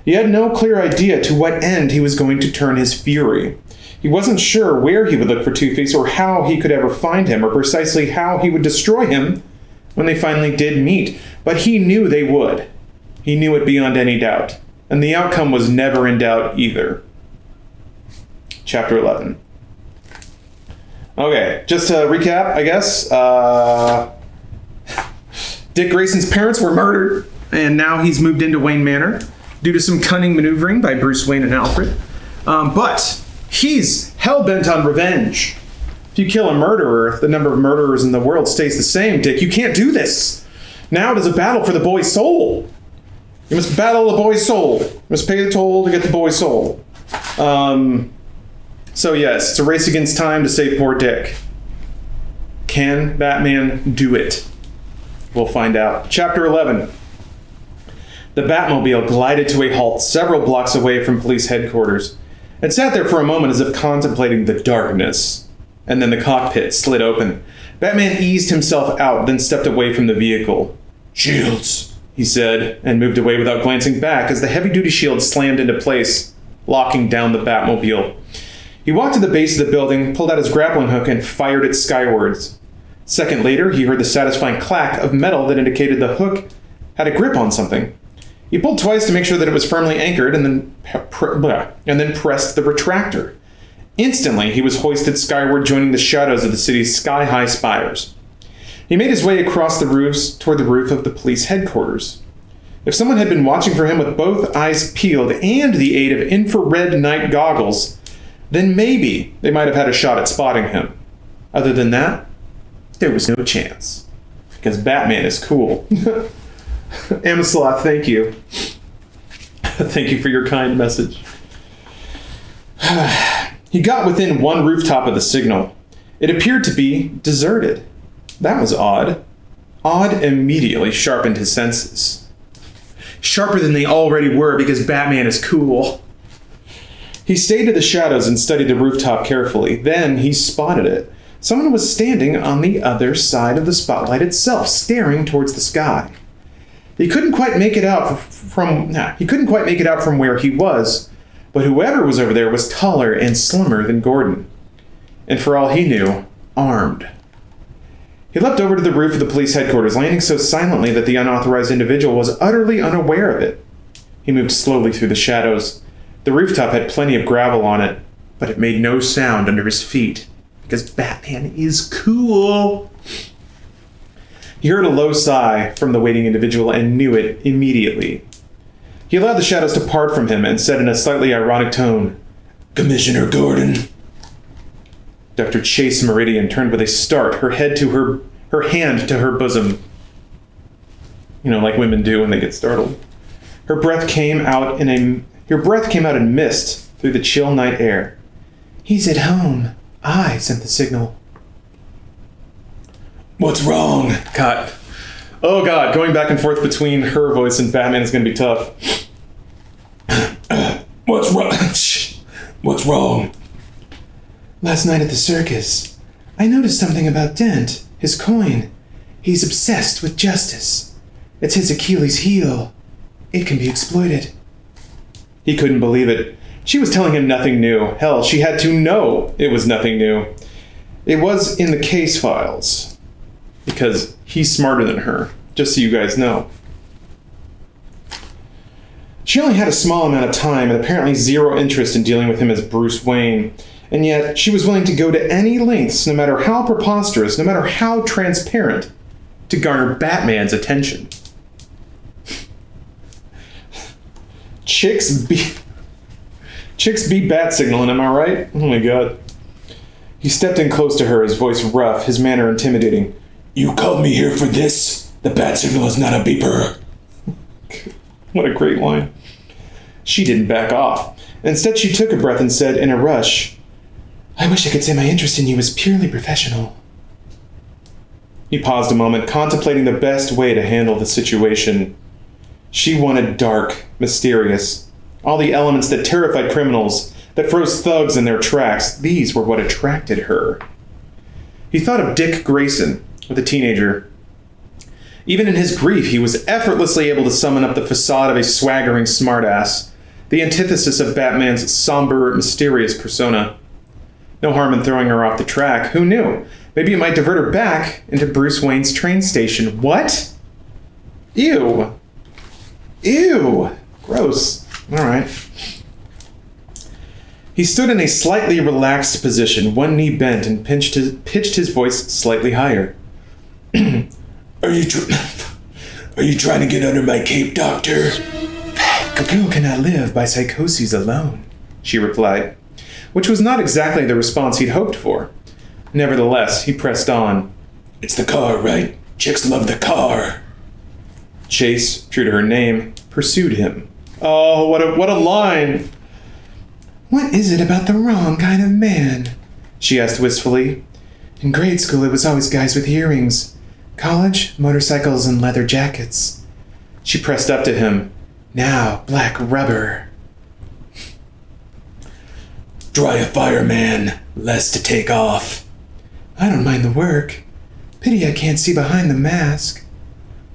He had no clear idea to what end he was going to turn his fury. He wasn't sure where he would look for Two-Face or how he could ever find him or precisely how he would destroy him when they finally did meet. But he knew they would. He knew it beyond any doubt. And the outcome was never in doubt either. Chapter 11. Okay, just to recap, I guess. Dick Grayson's parents were murdered, and now he's moved into Wayne Manor due to some cunning maneuvering by Bruce Wayne and Alfred. But he's hell-bent on revenge. If you kill a murderer, the number of murderers in the world stays the same, Dick. You can't do this. Now it is a battle for the boy's soul. You must battle the boy's soul. You must pay the toll to get the boy's soul. So yes, it's a race against time to save poor Dick. Can Batman do it? We'll find out. Chapter 11. The Batmobile glided to a halt several blocks away from police headquarters. It sat there for a moment as if contemplating the darkness. And then the cockpit slid open. Batman eased himself out, then stepped away from the vehicle. "Shields," he said, and moved away without glancing back as the heavy-duty shield slammed into place, locking down the Batmobile. He walked to the base of the building, pulled out his grappling hook, and fired it skywards. A second later, he heard the satisfying clack of metal that indicated the hook had a grip on something. He pulled twice to make sure that it was firmly anchored, and then pressed the retractor. Instantly, he was hoisted skyward, joining the shadows of the city's sky-high spires. He made his way across the roofs toward the roof of the police headquarters. If someone had been watching for him with both eyes peeled and the aid of infrared night goggles, then maybe they might have had a shot at spotting him. Other than that, there was no chance. Because Batman is cool. Amislaw, thank you. Thank you for your kind message. He got within one rooftop of the signal. It appeared to be deserted. That was odd. Odd immediately sharpened his senses. Sharper than they already were because Batman is cool. He stayed to the shadows and studied the rooftop carefully. Then he spotted it. Someone was standing on the other side of the spotlight itself, staring towards the sky. He couldn't quite make it out from where he was, but whoever was over there was taller and slimmer than Gordon. And for all he knew, armed. He leapt over to the roof of the police headquarters, landing so silently that the unauthorized individual was utterly unaware of it. He moved slowly through the shadows. The rooftop had plenty of gravel on it, but it made no sound under his feet, because Batman is cool. He heard a low sigh from the waiting individual and knew it immediately. He allowed the shadows to part from him and said in a slightly ironic tone, "Commissioner Gordon." Dr. Chase Meridian turned with a start, her hand to her bosom. You know, like women do when they get startled. Her breath came out in mist through the chill night air. "He's at home. I sent the signal." "What's wrong?" Cut. Oh God, going back and forth between her voice and Batman is going to be tough. What's wrong? What's wrong? "Last night at the circus, I noticed something about Dent, his coin. He's obsessed with justice. It's his Achilles heel. It can be exploited." He couldn't believe it. She was telling him nothing new. Hell, she had to know it was nothing new. It was in the case files. Because he's smarter than her, just so you guys know. She only had a small amount of time and apparently zero interest in dealing with him as Bruce Wayne. And yet, she was willing to go to any lengths, no matter how preposterous, no matter how transparent, to garner Batman's attention. Chicks be bat signaling, am I right? Oh my god. He stepped in close to her, his voice rough, his manner intimidating. You called me here for this? The bat signal is not a beeper. What a great line. She didn't back off. Instead, she took a breath and said in a rush, I wish I could say my interest in you was purely professional. He paused a moment, contemplating the best way to handle the situation. She wanted dark, mysterious. All the elements that terrified criminals, that froze thugs in their tracks, these were what attracted her. He thought of Dick Grayson, the teenager. Even in his grief, he was effortlessly able to summon up the facade of a swaggering smartass, the antithesis of Batman's somber, mysterious persona. No harm in throwing her off the track. Who knew? Maybe it might divert her back into Bruce Wayne's train station. What? Ew. Ew. Gross. All right. He stood in a slightly relaxed position, one knee bent, and pitched his voice slightly higher. Are you trying to get under my cape, Doctor? A girl cannot live by psychoses alone, she replied, which was not exactly the response he'd hoped for. Nevertheless, he pressed on. It's the car, right? Chicks love the car. Chase, true to her name, pursued him. Oh, what a line! What is it about the wrong kind of man? She asked wistfully. In grade school, it was always guys with earrings. College, motorcycles, and leather jackets. She pressed up to him. Now, black rubber. Dry a fireman, less to take off. I don't mind the work. Pity I can't see behind the mask.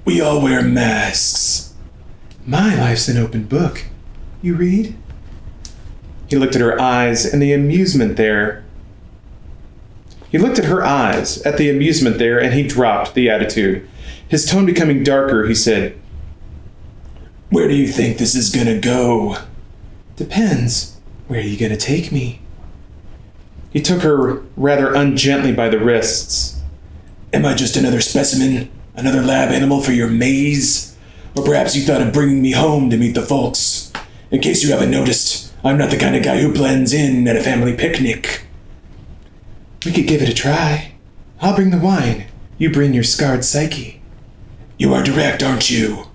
We all wear masks. My life's an open book. You read? He looked at her eyes and the amusement there. He looked at her eyes, at the amusement there, and he dropped the attitude. His tone becoming darker, he said, Where do you think this is gonna go? Depends. Where are you gonna take me? He took her rather ungently by the wrists. Am I just another specimen? Another lab animal for your maze? Or perhaps you thought of bringing me home to meet the folks? In case you haven't noticed, I'm not the kind of guy who blends in at a family picnic. We could give it a try. I'll bring the wine. You bring your scarred psyche. You are direct, aren't you?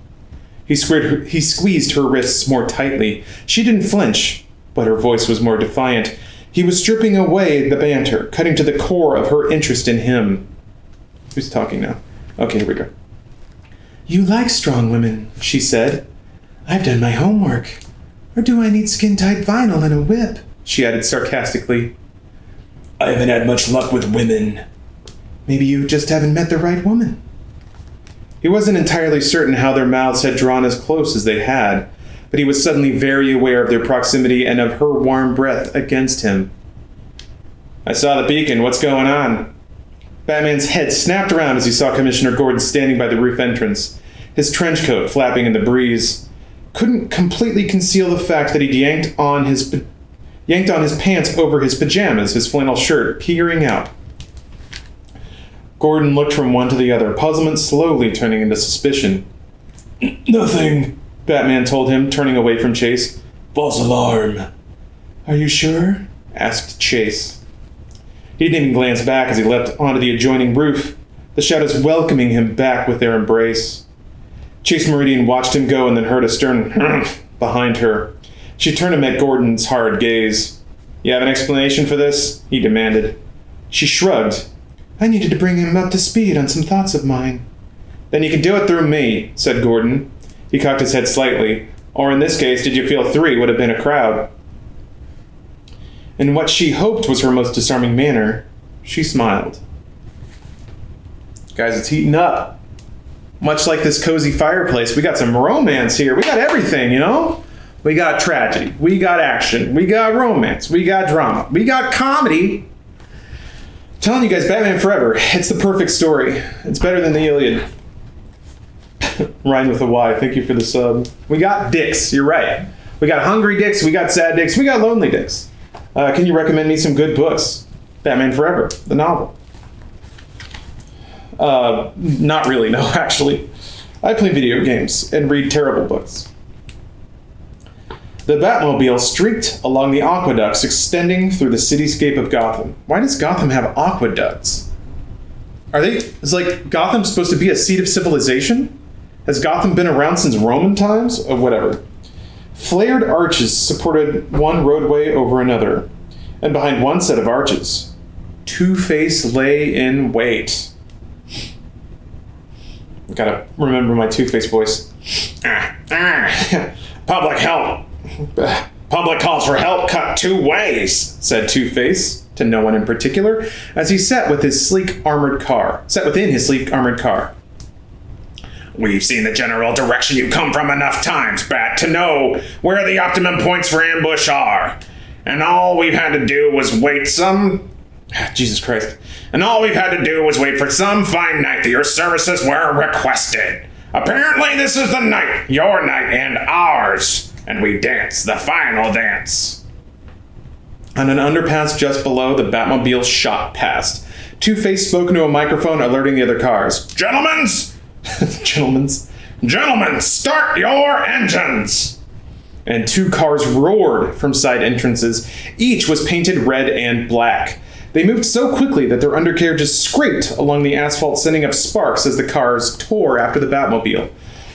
He squeezed her wrists more tightly. She didn't flinch, but her voice was more defiant. He was stripping away the banter, cutting to the core of her interest in him. Who's talking now? Okay, here we go. You like strong women, she said. I've done my homework. Or do I need skin-tight vinyl and a whip? She added sarcastically. I haven't had much luck with women. Maybe you just haven't met the right woman. He wasn't entirely certain how their mouths had drawn as close as they had, but he was suddenly very aware of their proximity and of her warm breath against him. I saw the beacon. What's going on? Batman's head snapped around as he saw Commissioner Gordon standing by the roof entrance, his trench coat flapping in the breeze. Couldn't completely conceal the fact that he'd yanked on his pants over his pajamas, his flannel shirt peering out. Gordon looked from one to the other, puzzlement slowly turning into suspicion. Nothing, Batman told him, turning away from Chase. False alarm. Are you sure? Asked Chase. He didn't even glance back as he leapt onto the adjoining roof, the shadows welcoming him back with their embrace. Chase Meridian watched him go and then heard a stern behind her. She turned and met Gordon's hard gaze. You have an explanation for this? He demanded. She shrugged. I needed to bring him up to speed on some thoughts of mine. Then you can do it through me, said Gordon. He cocked his head slightly. Or in this case, did you feel 3 would have been a crowd? In what she hoped was her most disarming manner, she smiled. Guys, it's heating up. Much like this cozy fireplace, we got some romance here. We got everything, you know? We got tragedy. We got action. We got romance. We got drama. We got comedy. I'm telling you guys, Batman Forever, it's the perfect story. It's better than the Iliad. Rhymed with a Y. Thank you for the sub. We got dicks. You're right. We got hungry dicks. We got sad dicks. We got lonely dicks. Can you recommend me some good books? Batman Forever, the novel. Not really, no, actually. I play video games and read terrible books. The Batmobile streaked along the aqueducts extending through the cityscape of Gotham. Why does Gotham have aqueducts? Is like Gotham supposed to be a seat of civilization? Has Gotham been around since Roman times? Or whatever. Flared arches supported one roadway over another, and behind one set of arches, Two-Face lay in wait. Gotta remember my Two-Face voice. Public help. Public calls for help cut two ways, said Two-Face to no one in particular, as he sat within his sleek armored car. We've seen the general direction you come from enough times, Bat, to know where the optimum points for ambush are. And all we've had to do was wait Jesus Christ. And all we've had to do was wait for some fine night that your services were requested. Apparently this is the night, your night and ours, and we dance the final dance. On an underpass just below, the Batmobile shot past. Two-Face spoke into a microphone, alerting the other cars. Gentlemen, start your engines! And two cars roared from side entrances. Each was painted red and black. They moved so quickly that their undercarriages scraped along the asphalt, sending up sparks as the cars tore after the Batmobile.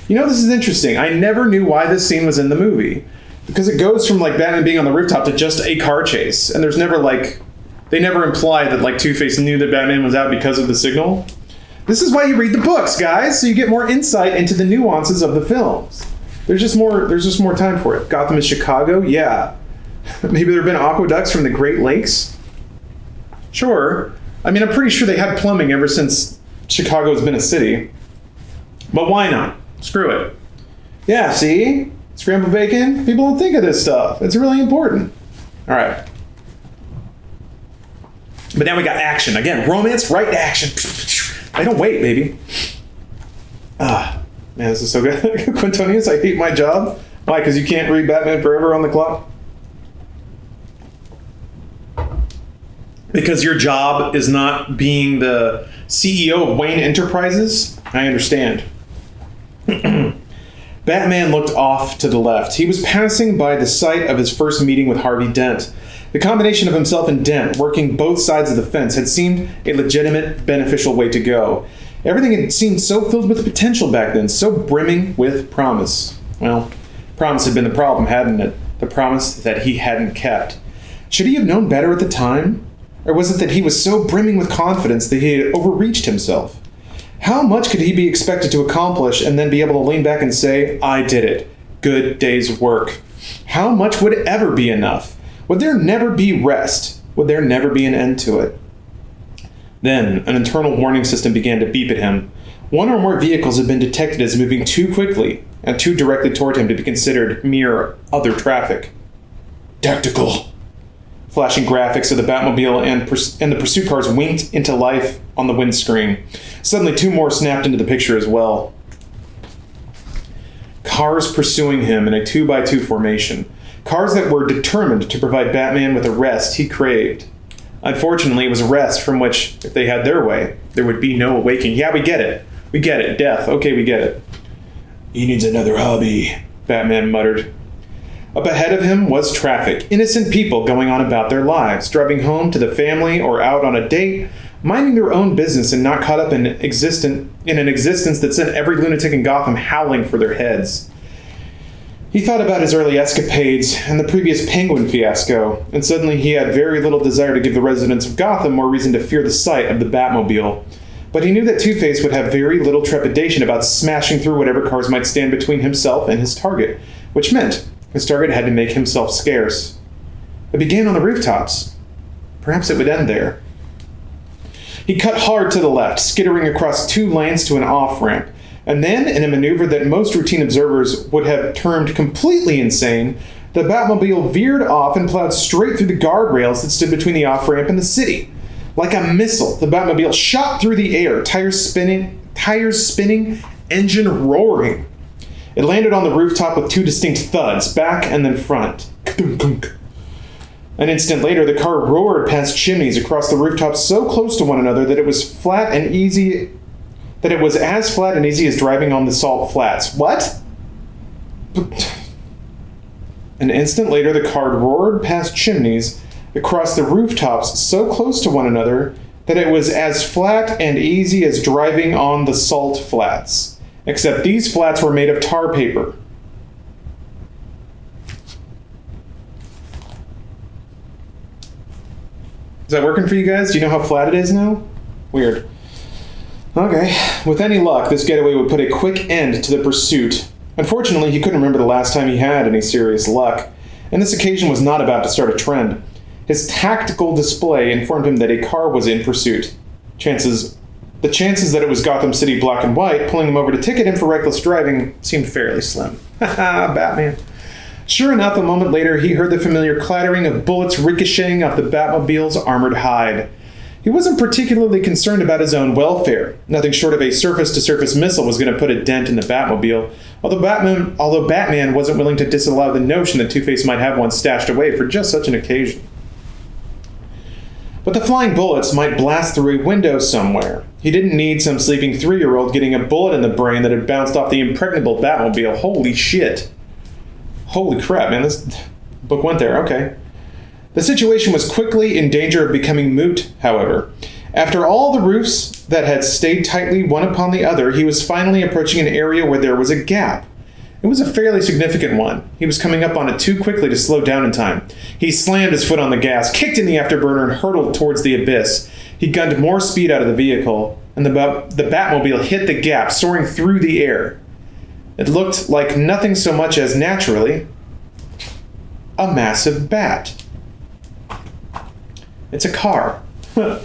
You know, this is interesting. I never knew why this scene was in the movie. Because it goes from, like, Batman being on the rooftop to just a car chase. And there's never, like... They never imply that, like, Two-Face knew that Batman was out because of the signal. This is why you read the books, guys, so you get more insight into the nuances of the films. There's just more time for it. Gotham is Chicago? Yeah. Maybe there have been aqueducts from the Great Lakes? Sure. I mean, I'm pretty sure they had plumbing ever since Chicago's been a city. But why not? Screw it. Yeah, see? Scrambled bacon? People don't think of this stuff. It's really important. All right. But now we got action. Again, romance, right to action. I don't wait, baby. Man, this is so good. Quintonius, I hate my job. Why? Because you can't read Batman Forever on the clock? Because your job is not being the CEO of Wayne Enterprises? I understand. Batman looked off to the left. He was passing by the site of his first meeting with Harvey Dent. The combination of himself and Dent, working both sides of the fence, had seemed a legitimate, beneficial way to go. Everything had seemed so filled with potential back then, so brimming with promise. Well, promise had been the problem, hadn't it? The promise that he hadn't kept. Should he have known better at the time? Or was it that he was so brimming with confidence that he had overreached himself? How much could he be expected to accomplish and then be able to lean back and say, I did it. Good day's work. How much would ever be enough? Would there never be rest? Would there never be an end to it? Then, an internal warning system began to beep at him. One or more vehicles had been detected as moving too quickly and too directly toward him to be considered mere other traffic. Tactical. Flashing graphics of the Batmobile and the pursuit cars winked into life on the windscreen. Suddenly, two more snapped into the picture as well. Cars pursuing him in a 2x2 formation. Cars that were determined to provide Batman with a rest he craved. Unfortunately, it was a rest from which, if they had their way, there would be no awakening. Yeah, we get it. We get it. Death. Okay, we get it. He needs another hobby, Batman muttered. Up ahead of him was traffic. Innocent people going on about their lives, driving home to the family or out on a date, minding their own business and not caught up in an existence that sent every lunatic in Gotham howling for their heads. He thought about his early escapades and the previous Penguin fiasco, and suddenly he had very little desire to give the residents of Gotham more reason to fear the sight of the Batmobile. But he knew that Two-Face would have very little trepidation about smashing through whatever cars might stand between himself and his target, which meant his target had to make himself scarce. It began on the rooftops. Perhaps it would end there. He cut hard to the left, skittering across 2 lanes to an off-ramp, and then, in a maneuver that most routine observers would have termed completely insane, the Batmobile veered off and plowed straight through the guardrails that stood between the off-ramp and the city. Like a missile, the Batmobile shot through the air, tires spinning, engine roaring. It landed on the rooftop with 2 distinct thuds, back and then front. An instant later, the car roared past chimneys across the rooftop so close to one another that it was as flat and easy as driving on the salt flats. What? An instant later, the car roared past chimneys across the rooftops so close to one another that it was as flat and easy as driving on the salt flats, except these flats were made of tar paper. Is that working for you guys? Do you know how flat it is now? Weird. Okay, with any luck, this getaway would put a quick end to the pursuit. Unfortunately, he couldn't remember the last time he had any serious luck, and this occasion was not about to start a trend. His tactical display informed him that a car was in pursuit. The chances that it was Gotham City Black and White pulling him over to ticket him for reckless driving seemed fairly slim. Haha, Batman. Sure enough, a moment later, he heard the familiar clattering of bullets ricocheting off the Batmobile's armored hide. He wasn't particularly concerned about his own welfare. Nothing short of a surface-to-surface missile was going to put a dent in the Batmobile, although Batman wasn't willing to disallow the notion that Two-Face might have one stashed away for just such an occasion. But the flying bullets might blast through a window somewhere. He didn't need some sleeping 3-year-old getting a bullet in the brain that had bounced off the impregnable Batmobile. Holy shit. Holy crap, man, this book went there, okay. The situation was quickly in danger of becoming moot, however. After all the roofs that had stayed tightly one upon the other, he was finally approaching an area where there was a gap. It was a fairly significant one. He was coming up on it too quickly to slow down in time. He slammed his foot on the gas, kicked in the afterburner, and hurtled towards the abyss. He gunned more speed out of the vehicle, and the Batmobile hit the gap, soaring through the air. It looked like nothing so much as, naturally, a massive bat. It's a car. Oh,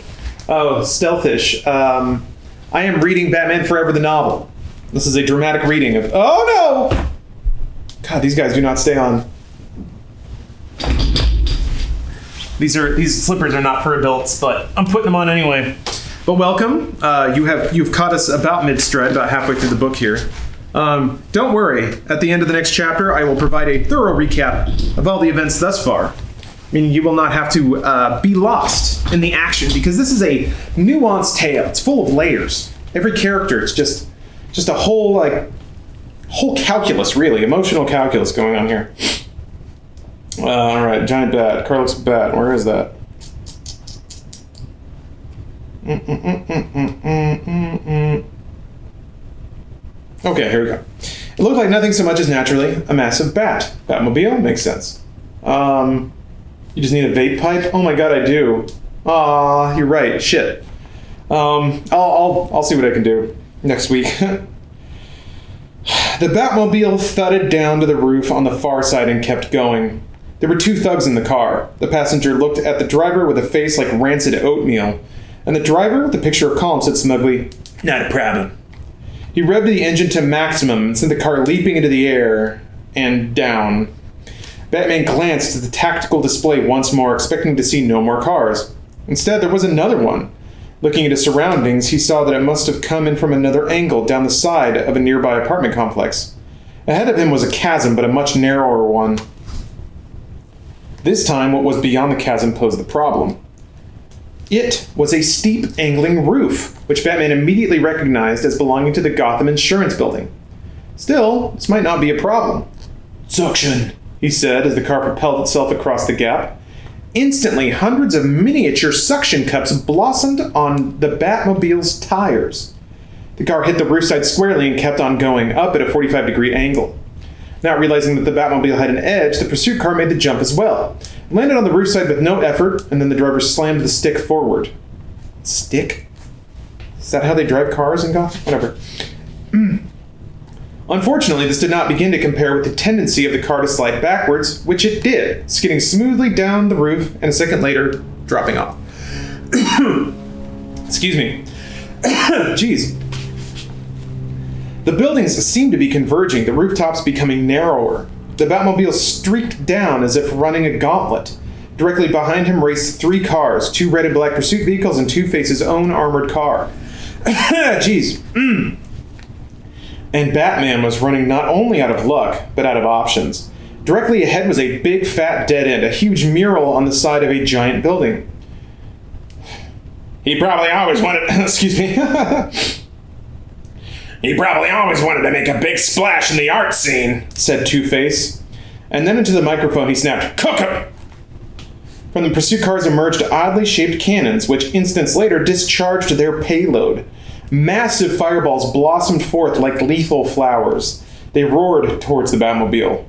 stealthish. I am reading Batman Forever the novel. This is a dramatic reading of... Oh, no! God, these guys do not stay on. These slippers are not for adults, but I'm putting them on anyway. But welcome. You've caught us about mid-stride, about halfway through the book here. Don't worry. At the end of the next chapter, I will provide a thorough recap of all the events thus far. I mean, you will not have to be lost in the action, because this is a nuanced tale. It's full of layers. Every character, it's just a whole calculus, really, emotional calculus going on here. All right, giant bat. Car looks bat. Where is that? Okay, here we go. It looked like nothing so much as naturally a massive bat. Batmobile makes sense. You just need a vape pipe? Oh my god, I do. Aw, you're right. Shit. I'll see what I can do next week. The Batmobile thudded down to the roof on the far side and kept going. There were 2 thugs in the car. The passenger looked at the driver with a face like rancid oatmeal, and the driver, with a picture of calm, said smugly, "Not a problem." He revved the engine to maximum and sent the car leaping into the air and down. Batman glanced at the tactical display once more, expecting to see no more cars. Instead, there was another one. Looking at his surroundings, he saw that it must have come in from another angle down the side of a nearby apartment complex. Ahead of him was a chasm, but a much narrower one. This time, what was beyond the chasm posed the problem. It was a steep, angling roof, which Batman immediately recognized as belonging to the Gotham Insurance Building. Still, this might not be a problem. "Suction," he said as the car propelled itself across the gap. Instantly, hundreds of miniature suction cups blossomed on the Batmobile's tires. The car hit the roof side squarely and kept on going, up at a 45-degree angle. Not realizing that the Batmobile had an edge, the pursuit car made the jump as well. It landed on the roof side with no effort, and then the driver slammed the stick forward. Stick? Is that how they drive cars in Gotham? Whatever. Unfortunately, this did not begin to compare with the tendency of the car to slide backwards, which it did, skidding smoothly down the roof and a second later, dropping off. Excuse me. Jeez. The buildings seemed to be converging, the rooftops becoming narrower. The Batmobile streaked down as if running a gauntlet. Directly behind him raced 3 cars, 2 red and black pursuit vehicles and Two-Face's own armored car. Jeez. And Batman was running not only out of luck, but out of options. Directly ahead was a big fat dead end, a huge mural on the side of a giant building. He probably always wanted... Excuse me. He probably always wanted to make a big splash in the art scene, said Two-Face. And then into the microphone he snapped, "Cook 'em!" From the pursuit cars emerged oddly shaped cannons, which instants later discharged their payload. Massive fireballs blossomed forth like lethal flowers. They roared towards the Batmobile.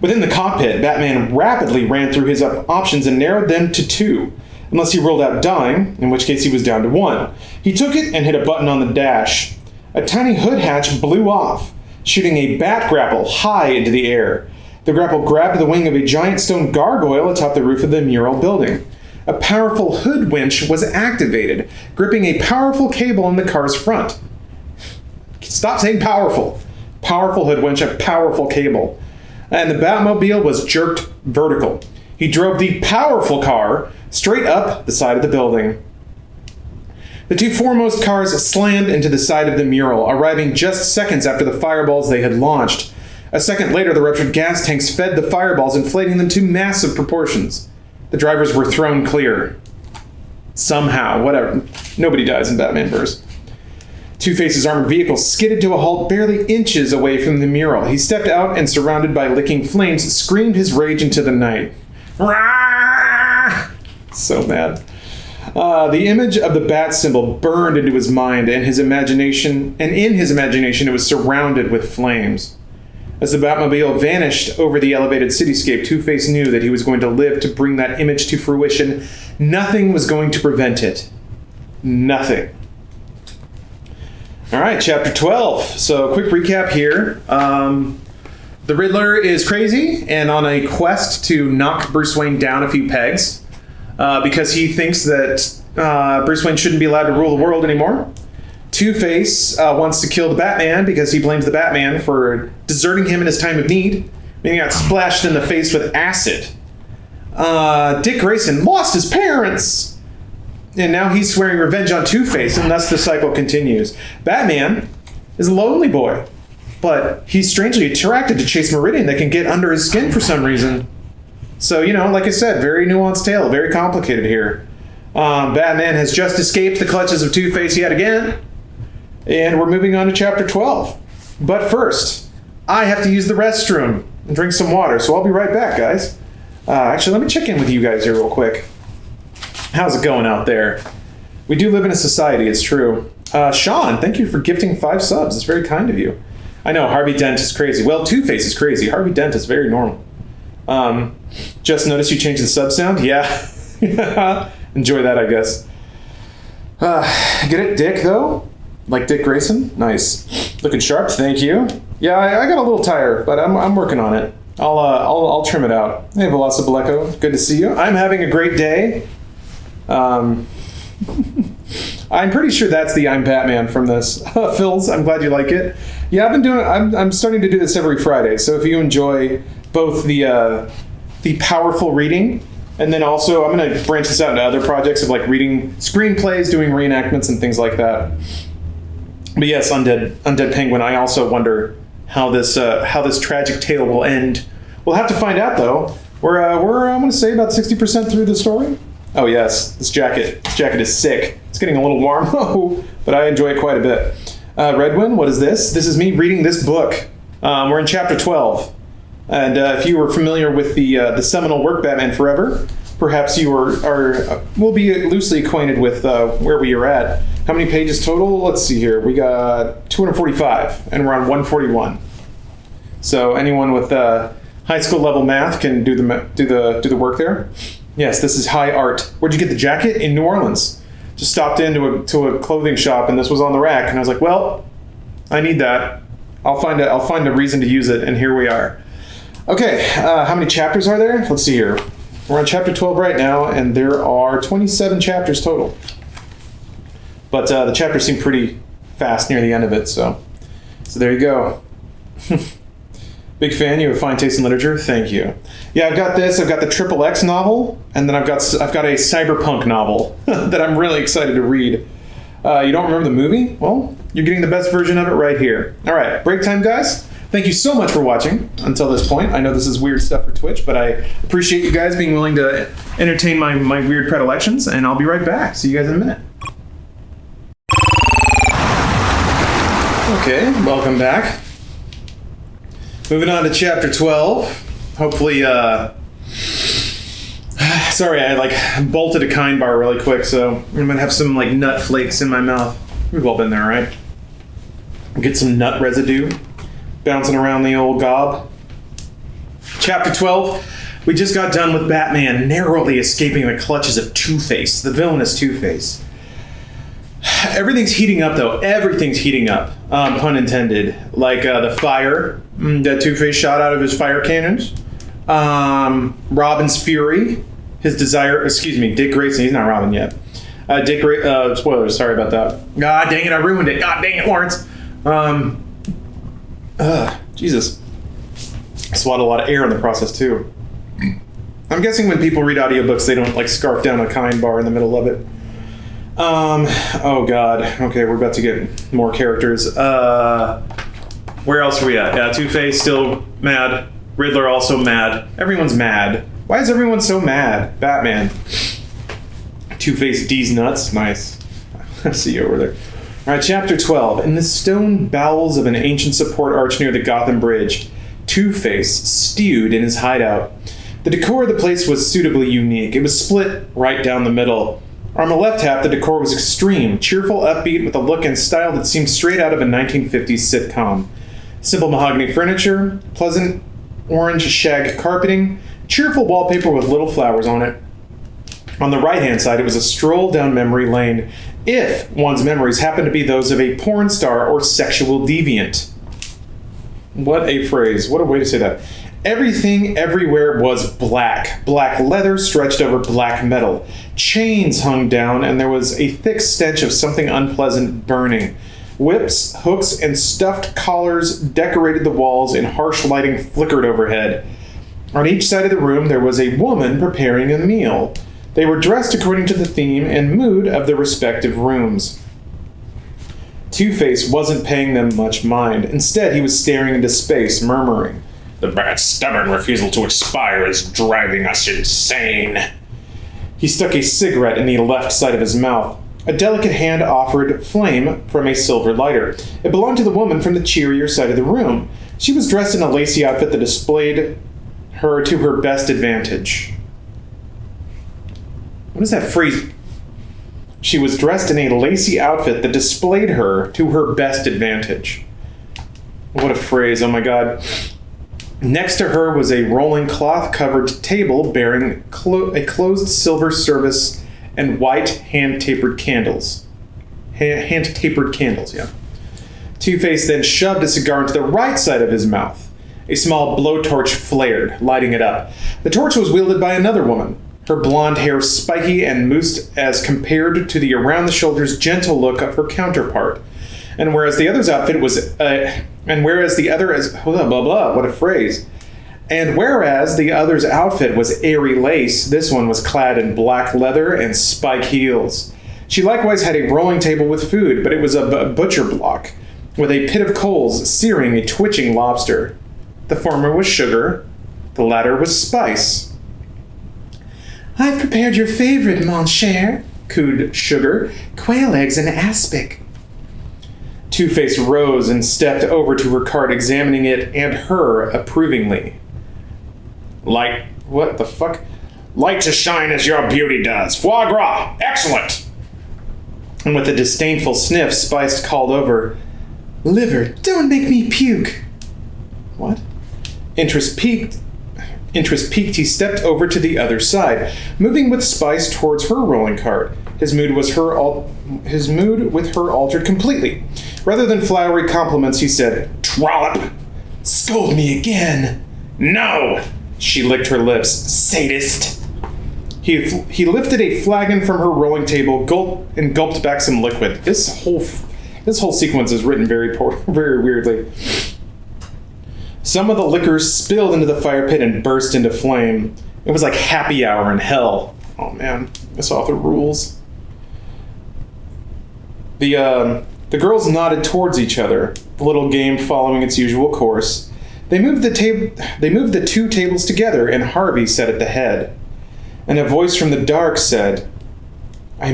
Within the cockpit, Batman rapidly ran through his options and narrowed them to 2, unless he ruled out dying, in which case he was down to 1. He took it and hit a button on the dash. A tiny hood hatch blew off, shooting a bat grapple high into the air. The grapple grabbed the wing of a giant stone gargoyle atop the roof of the mural building. A powerful hood winch was activated, gripping a powerful cable in the car's front. Stop saying powerful. Powerful hood winch, a powerful cable. And the Batmobile was jerked vertical. He drove the powerful car straight up the side of the building. The 2 foremost cars slammed into the side of the mural, arriving just seconds after the fireballs they had launched. A second later, the ruptured gas tanks fed the fireballs, inflating them to massive proportions. The drivers were thrown clear. Somehow, whatever. Nobody dies in Batmanverse. Two-Face's armored vehicle skidded to a halt barely inches away from the mural. He stepped out and, surrounded by licking flames, screamed his rage into the night. Rah! So mad. The image of the bat symbol burned into his mind and in his imagination it was surrounded with flames. As the Batmobile vanished over the elevated cityscape, Two-Face knew that he was going to live to bring that image to fruition. Nothing was going to prevent it. Nothing. All right, chapter 12. So, quick recap here. The Riddler is crazy and on a quest to knock Bruce Wayne down a few pegs because he thinks that Bruce Wayne shouldn't be allowed to rule the world anymore. Two-Face wants to kill the Batman because he blames the Batman for deserting him in his time of need. He got splashed in the face with acid. Dick Grayson lost his parents. And now he's swearing revenge on Two-Face, and thus the cycle continues. Batman is a lonely boy, but he's strangely attracted to Chase Meridian that can get under his skin for some reason. So, like I said, very nuanced tale, very complicated here. Batman has just escaped the clutches of Two-Face yet again, and we're moving on to chapter 12. But first, I have to use the restroom and drink some water, so I'll be right back, guys. Actually, let me check in with you guys here real quick. How's it going out there? We do live in a society, it's true. Sean, thank you for gifting 5 subs. It's very kind of you. I know, Harvey Dent is crazy. Well, Two-Face is crazy. Harvey Dent is very normal. Just noticed you changed the sub sound? Yeah. Enjoy that, I guess. Get it, Dick, though? Like Dick Grayson? Nice. Looking sharp, thank you. Yeah, I got a little tired, but I'm working on it. I'll trim it out. Hey, Velocibaleko, good to see you. I'm having a great day. I'm pretty sure that's the I'm Batman from this. Phils, I'm glad you like it. Yeah, I'm starting to do this every Friday. So if you enjoy both the powerful reading, and then also I'm going to branch this out into other projects of like reading screenplays, doing reenactments, and things like that. But yes, Undead Penguin. I also wonder how this tragic tale will end. We'll have to find out though. We're I'm going to say about 60% through the story. Oh yes, this jacket is sick. It's getting a little warm though, but I enjoy it quite a bit. Redwin, what is this? This is me reading this book. We're in chapter 12. And if you were familiar with the seminal work Batman Forever, perhaps you will be loosely acquainted with where we are at. How many pages total? Let's see here. We got 245, and we're on 141. So anyone with high school level math can do the work there. Yes, this is high art. Where'd you get the jacket? In New Orleans. Just stopped into a clothing shop, and this was on the rack, and I was like, well, I need that. I'll find a reason to use it, and here we are. Okay, how many chapters are there? Let's see here. We're on chapter 12 right now, and there are 27 chapters total. But the chapters seem pretty fast near the end of it, so there you go. Big fan. You have fine taste in literature. Thank you. Yeah, I've got this. I've got the XXX novel, and then I've got a cyberpunk novel that I'm really excited to read. You don't remember the movie? Well, you're getting the best version of it right here. All right, break time, guys. Thank you so much for watching until this point. I know this is weird stuff for Twitch, but I appreciate you guys being willing to entertain my weird predilections, and I'll be right back. See you guys in a minute. Okay, welcome back. Moving on to chapter 12. Hopefully, sorry, I bolted a kind bar really quick, so I'm gonna have some nut flakes in my mouth. We've all been there, right? Get some nut residue bouncing around the old gob. Chapter 12. We just got done with Batman narrowly escaping the clutches of Two-Face, the villainous Two-Face. Everything's heating up, though. Everything's heating up. Pun intended. The fire that Two-Face shot out of his fire cannons. Robin's fury. His desire... Excuse me, Dick Grayson. He's not Robin yet. Spoilers. Sorry about that. God dang it, I ruined it. God dang it, Lawrence. Jesus. I swallowed a lot of air in the process, too. I'm guessing when people read audiobooks, they don't scarf down a kind bar in the middle of it. Oh god. Okay, we're about to get more characters. Where else are we at? Yeah, Two-Face still mad. Riddler also mad. Everyone's mad. Why is everyone so mad? Batman. Two-Face D's nuts. Nice. I see you over there. Alright, chapter 12. In the stone bowels of an ancient support arch near the Gotham Bridge, Two-Face stewed in his hideout. The decor of the place was suitably unique. It was split right down the middle. On the left half, the decor was extreme, cheerful, upbeat, with a look and style that seemed straight out of a 1950s sitcom. Simple mahogany furniture, pleasant orange shag carpeting, cheerful wallpaper with little flowers on it. On the right-hand side, it was a stroll down memory lane, if one's memories happened to be those of a porn star or sexual deviant. What a phrase. What a way to say that. Everything everywhere was black. Black leather stretched over black metal. Chains hung down, and there was a thick stench of something unpleasant burning. Whips, hooks, and stuffed collars decorated the walls, and harsh lighting flickered overhead. On each side of the room, there was a woman preparing a meal. They were dressed according to the theme and mood of the respective rooms. Two-Face wasn't paying them much mind. Instead, he was staring into space, murmuring, "The bat's stubborn refusal to expire is driving us insane." He stuck a cigarette in the left side of his mouth. A delicate hand offered flame from a silver lighter. It belonged to the woman from the cheerier side of the room. She was dressed in a lacy outfit that displayed her to her best advantage. What is that phrase? She was dressed in a lacy outfit that displayed her to her best advantage. What a phrase, oh my god. Next to her was a rolling cloth-covered table bearing a closed silver service and white hand-tapered candles. Hand-tapered candles, yeah. Two-Face then shoved a cigar into the right side of his mouth. A small blowtorch flared, lighting it up. The torch was wielded by another woman, her blonde hair spiky and moussed as compared to the around-the-shoulders gentle look of her counterpart. And whereas the other's outfit was, what a phrase. And whereas the other's outfit was airy lace, this one was clad in black leather and spike heels. She likewise had a rolling table with food, but it was a butcher block, with a pit of coals searing a twitching lobster. The former was sugar, the latter was spice. "I've prepared your favorite, mon cher," cooed Sugar, "quail eggs and aspic." Two-Face rose and stepped over to her cart, examining it and her approvingly. What the fuck? "Light to shine as your beauty does. Foie gras, excellent!" And with a disdainful sniff, Spice called over, "Liver, don't make me puke." What? Interest piqued, he stepped over to the other side, moving with Spice towards her rolling cart. His mood with her altered completely. Rather than flowery compliments, he said, "Trollop!" "Scold me again." "No!" She licked her lips. "Sadist!" He lifted a flagon from her rolling table, gulped back some liquid. This whole sequence is written very weirdly. Some of the liquor spilled into the fire pit and burst into flame. It was like happy hour in hell. Oh man, this author rules. The girls nodded towards each other, the little game following its usual course. They moved the two tables together, and Harvey sat at the head. And a voice from the dark said, I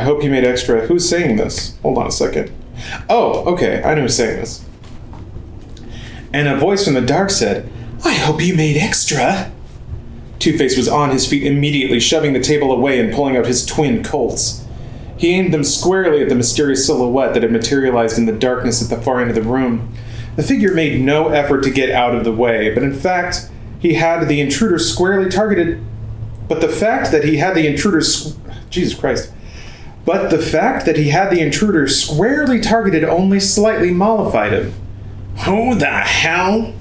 hope you made extra. Who's saying this? Hold on a second. Oh, okay, I know who's saying this. and a voice from the dark said, I hope you made extra. Two-Face was on his feet immediately, shoving the table away and pulling out his twin Colts. He aimed them squarely at the mysterious silhouette that had materialized in the darkness at the far end of the room. The figure made no effort to get out of the way, but in fact, he had the intruder squarely targeted. But the fact that he had the intruder squarely targeted only slightly mollified him. Who the hell?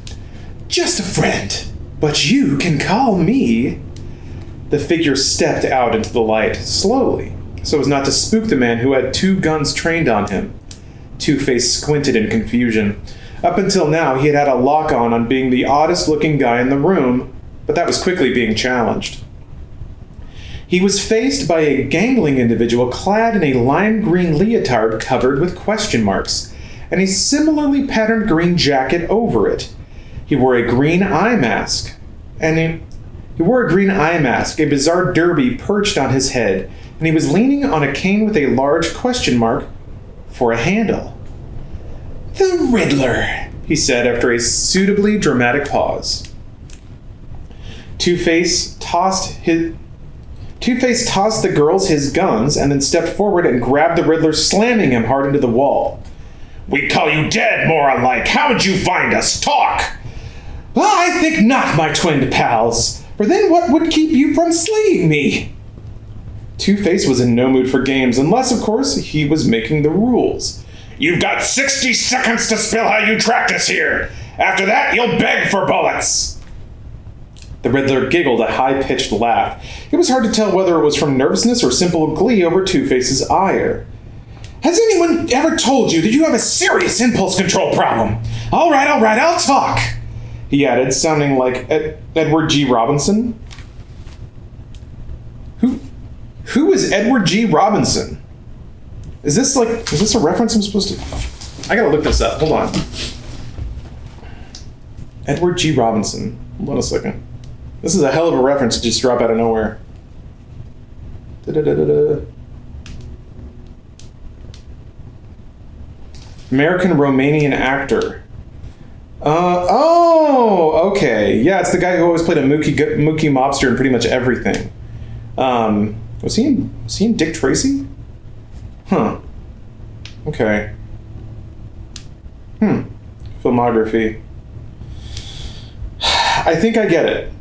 Just a friend. But you can call me. The figure stepped out into the light, slowly, so as not to spook the man who had 2 guns trained on him. Two-Face squinted in confusion. Up until now, he had had a lock-on being the oddest-looking guy in the room, but that was quickly being challenged. He was faced by a gangling individual clad in a lime green leotard covered with question marks, and a similarly patterned green jacket over it. He wore a green eye mask, a bizarre derby perched on his head, and he was leaning on a cane with a large question mark for a handle. The Riddler, he said after a suitably dramatic pause. Two-Face tossed the girls his guns and then stepped forward and grabbed the Riddler, slamming him hard into the wall. We call you dead, more alike. How would you find us? Talk! I think not, my twin pals, for then what would keep you from slaying me? Two-Face was in no mood for games, unless, of course, he was making the rules. You've got 60 seconds to spill how you tracked us here. After that, you'll beg for bullets. The Riddler giggled a high-pitched laugh. It was hard to tell whether it was from nervousness or simple glee over Two-Face's ire. Has anyone ever told you that you have a serious impulse control problem? All right, I'll talk. He added, sounding like Edward G. Robinson. Who is Edward G. Robinson? Is this a reference I'm supposed to... I gotta look this up. Hold on. Edward G. Robinson. Hold on a second. This is a hell of a reference to just drop out of nowhere. American-Romanian actor. Okay. Yeah, it's the guy who always played a mookie mobster in pretty much everything. Was he in Dick Tracy? Huh. Okay. Filmography. I think I get it.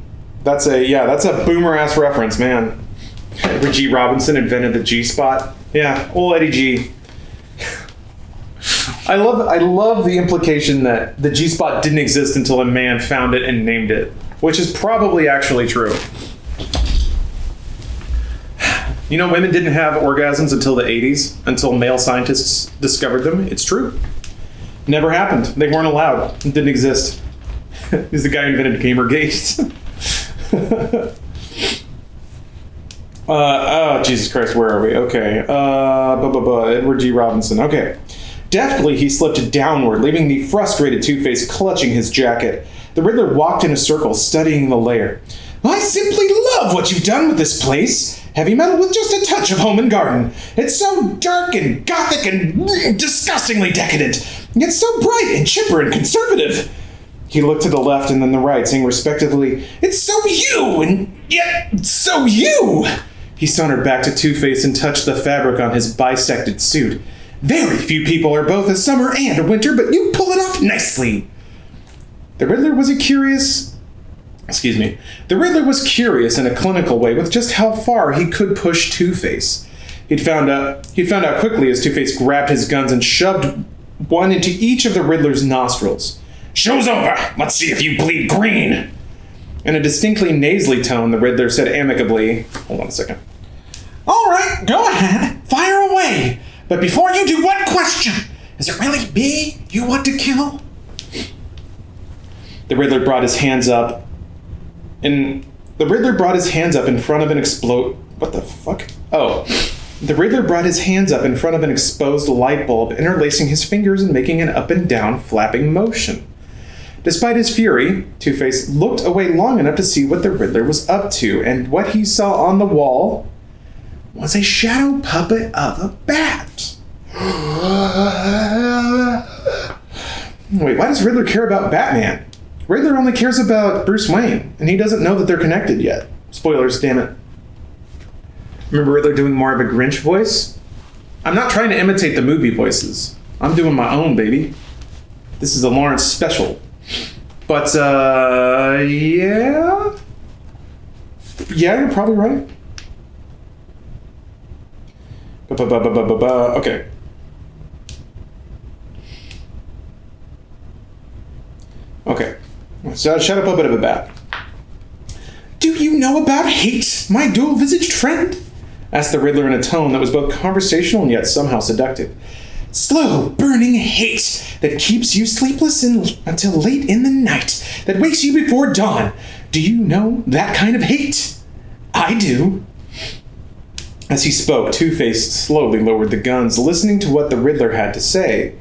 That's a boomer-ass reference, man. Edward G. Robinson invented the G-spot. Yeah, old Eddie G. I love the implication that the G-spot didn't exist until a man found it and named it, which is probably actually true. You know, women didn't have orgasms until the 80s, until male scientists discovered them. It's true. Never happened. They weren't allowed. It didn't exist. He's the guy who invented Gamergate. Oh, Jesus Christ, where are we? Okay. Edward G. Robinson. Okay. Deftly, he slipped downward, leaving the frustrated Two-Face clutching his jacket. The Riddler walked in a circle, studying the lair. I simply love what you've done with this place. Heavy metal with just a touch of home and garden. It's so dark and gothic and disgustingly decadent. It's so bright and chipper and conservative. He looked to the left and then the right, saying respectively, It's so you, and yet so you. He sauntered back to Two-Face and touched the fabric on his bisected suit. Very few people are both a summer and a winter, but you pull it off nicely. The Riddler was curious in a clinical way with just how far he could push Two-Face. He'd found out quickly as Two-Face grabbed his guns and shoved one into each of the Riddler's nostrils. Show's over. Let's see if you bleed green. In a distinctly nasally tone, the Riddler said amicably, hold on a second. All right, go ahead. Fire away. But before you do, one question. Is it really me you want to kill? The Riddler brought his hands up in front of an exposed light bulb, interlacing his fingers and making an up and down flapping motion. Despite his fury, Two-Face looked away long enough to see what the Riddler was up to, and what he saw on the wall was a shadow puppet of a bat. Wait, why does Riddler care about Batman? Riddler only cares about Bruce Wayne, and he doesn't know that they're connected yet. Spoilers, damn it. Remember Riddler doing more of a Grinch voice? I'm not trying to imitate the movie voices. I'm doing my own, baby. This is a Lawrence special. But, yeah? Yeah, you're probably right. Okay. Okay. So shut up a bit of a bat. Do you know about hate, my dual-visaged friend? Asked the Riddler in a tone that was both conversational and yet somehow seductive. Slow, burning hate that keeps you sleepless until late in the night, that wakes you before dawn. Do you know that kind of hate? I do. As he spoke, Two-Face slowly lowered the guns, listening to what the Riddler had to say.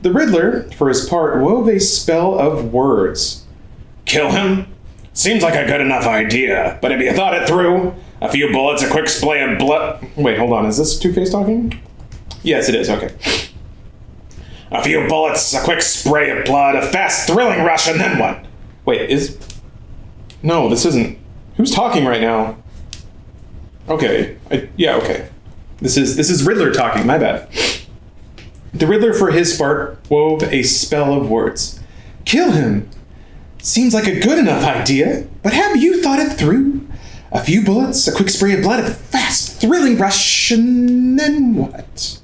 The Riddler, for his part, wove a spell of words. Kill him? Seems like a good enough idea, but have you thought it through? A few bullets, a quick spray of blood... Wait, hold on, is this Two-Face talking? Yes, it is, okay. A few bullets, a quick spray of blood, a fast, thrilling rush, and then what? Wait, No, this isn't... Who's talking right now? Okay, okay. This is Riddler talking, my bad. The Riddler, for his part, wove a spell of words. Kill him! Seems like a good enough idea, but have you thought it through? A few bullets, a quick spray of blood, a fast, thrilling rush, and then what?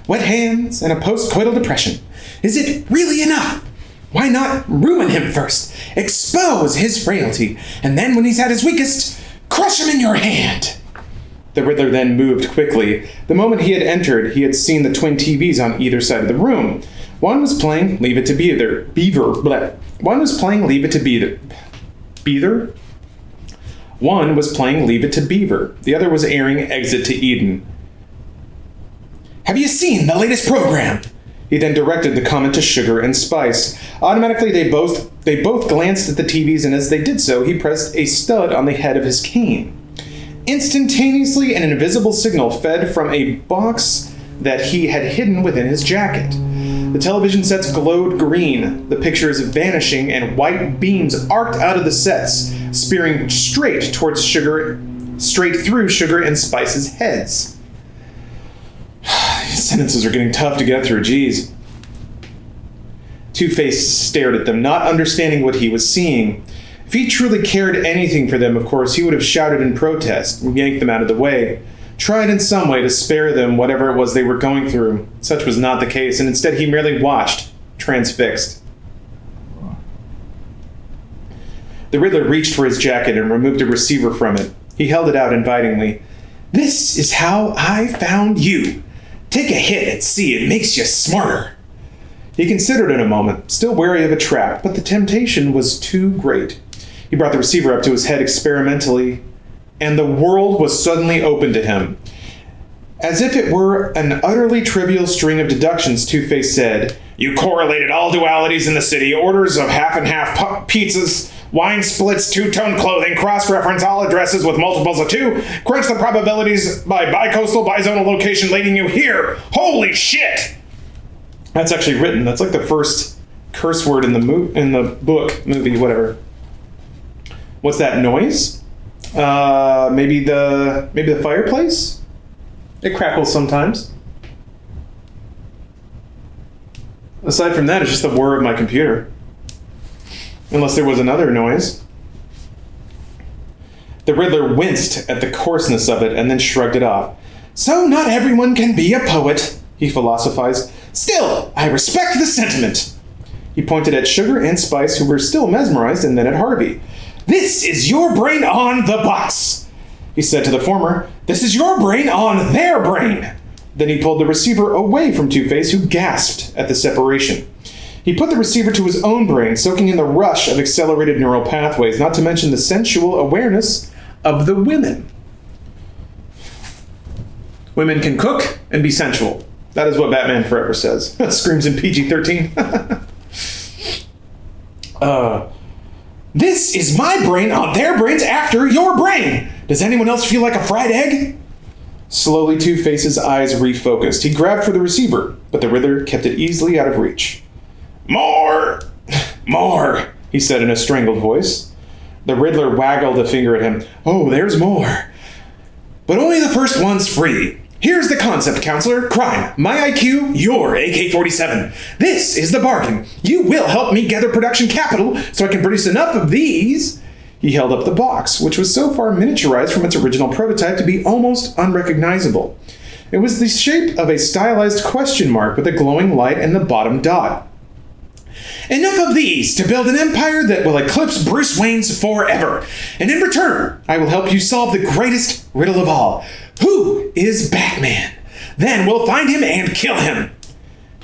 Wet hands and a post-coital depression. Is it really enough? Why not ruin him first? Expose his frailty, and then when he's at his weakest, crush him in your hand. The Riddler then moved quickly. The moment he had entered, he had seen the twin TVs on either side of the room. One was playing Leave It to Beaver. One was playing Leave It to Beaver. One was playing Leave It to Beaver. The other was airing Exit to Eden. Have you seen the latest program? He then directed the comment to Sugar and Spice. Automatically, they both glanced at the TVs, and as they did so, he pressed a stud on the head of his cane. Instantaneously, an invisible signal fed from a box that he had hidden within his jacket. The television sets glowed green, the pictures vanishing, and white beams arced out of the sets, spearing straight through Sugar and Spice's heads. These sentences are getting tough to get through, geez. Two-Face stared at them, not understanding what he was seeing. If he truly cared anything for them, of course, he would have shouted in protest and yanked them out of the way, tried in some way to spare them whatever it was they were going through. Such was not the case, and instead he merely watched, transfixed. The Riddler reached for his jacket and removed a receiver from it. He held it out invitingly. This is how I found you. Take a hit and see, it makes you smarter. He considered it a moment, still wary of a trap, but the temptation was too great. He brought the receiver up to his head experimentally, and the world was suddenly open to him. As if it were an utterly trivial string of deductions, Two-Face said, You correlated all dualities in the city, orders of half-and-half pizzas, wine splits, two-tone clothing, cross-reference all addresses with multiples of 2, crunch the probabilities by bicoastal, bizonal location leading you here. Holy shit! That's actually written. That's like the first curse word in the book, movie, whatever. What's that noise? Maybe the fireplace? It crackles sometimes. Aside from that, it's just the whir of my computer. Unless there was another noise. The Riddler winced at the coarseness of it and then shrugged it off. So not everyone can be a poet, he philosophized. Still, I respect the sentiment. He pointed at Sugar and Spice, who were still mesmerized, and then at Harvey. This is your brain on the box, he said to the former. This is your brain on their brain. Then he pulled the receiver away from Two-Face, who gasped at the separation. He put the receiver to his own brain, soaking in the rush of accelerated neural pathways, not to mention the sensual awareness of the women. Women can cook and be sensual. That is what Batman Forever says. Screams in PG-13. This is my brain on their brains after your brain. Does anyone else feel like a fried egg? Slowly, Two-Face's eyes refocused. He grabbed for the receiver, but the Riddler kept it easily out of reach. More! More, he said in a strangled voice. The Riddler waggled a finger at him. Oh, there's more. But only the first one's free. Here's the concept, counselor. Crime. My IQ, your AK-47. This is the bargain. You will help me gather production capital so I can produce enough of these. He held up the box, which was so far miniaturized from its original prototype to be almost unrecognizable. It was the shape of a stylized question mark with a glowing light in the bottom dot. Enough of these to build an empire that will eclipse Bruce Wayne's forever. And in return, I will help you solve the greatest riddle of all. Who is Batman? Then we'll find him and kill him.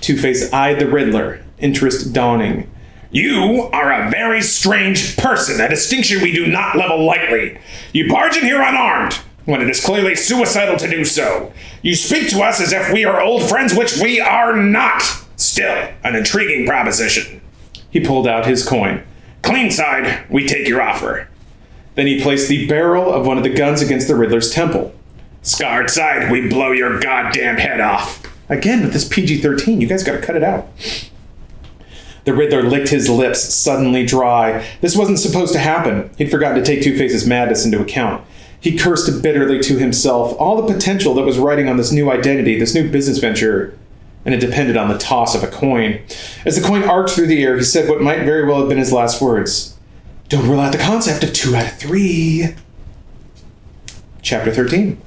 Two-Face eyed the Riddler, interest dawning. You are a very strange person, a distinction we do not level lightly. You barge in here unarmed, when it is clearly suicidal to do so. You speak to us as if we are old friends, which we are not. Still, an intriguing proposition. He pulled out his coin. Clean side, we take your offer. Then he placed the barrel of one of the guns against the Riddler's temple. Scarred side, we blow your goddamn head off. Again, with this PG-13, you guys gotta cut it out. The Riddler licked his lips, suddenly dry. This wasn't supposed to happen. He'd forgotten to take Two-Face's madness into account. He cursed bitterly to himself all the potential that was riding on this new identity, this new business venture, and it depended on the toss of a coin. As the coin arced through the air, he said what might very well have been his last words. Don't rule out the concept of 2 out of 3. Chapter 13.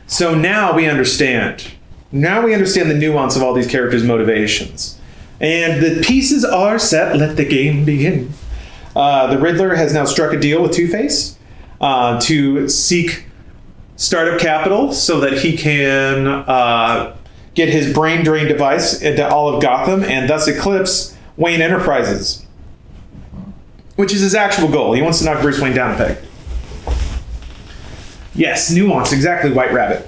So now we understand. Now we understand the nuance of all these characters' motivations. And the pieces are set. Let the game begin. The Riddler has now struck a deal with Two-Face to seek startup capital so that he can get his brain drain device into all of Gotham and thus eclipse Wayne Enterprises, which is his actual goal. He wants to knock Bruce Wayne down a peg. Yes, nuance, exactly, White Rabbit.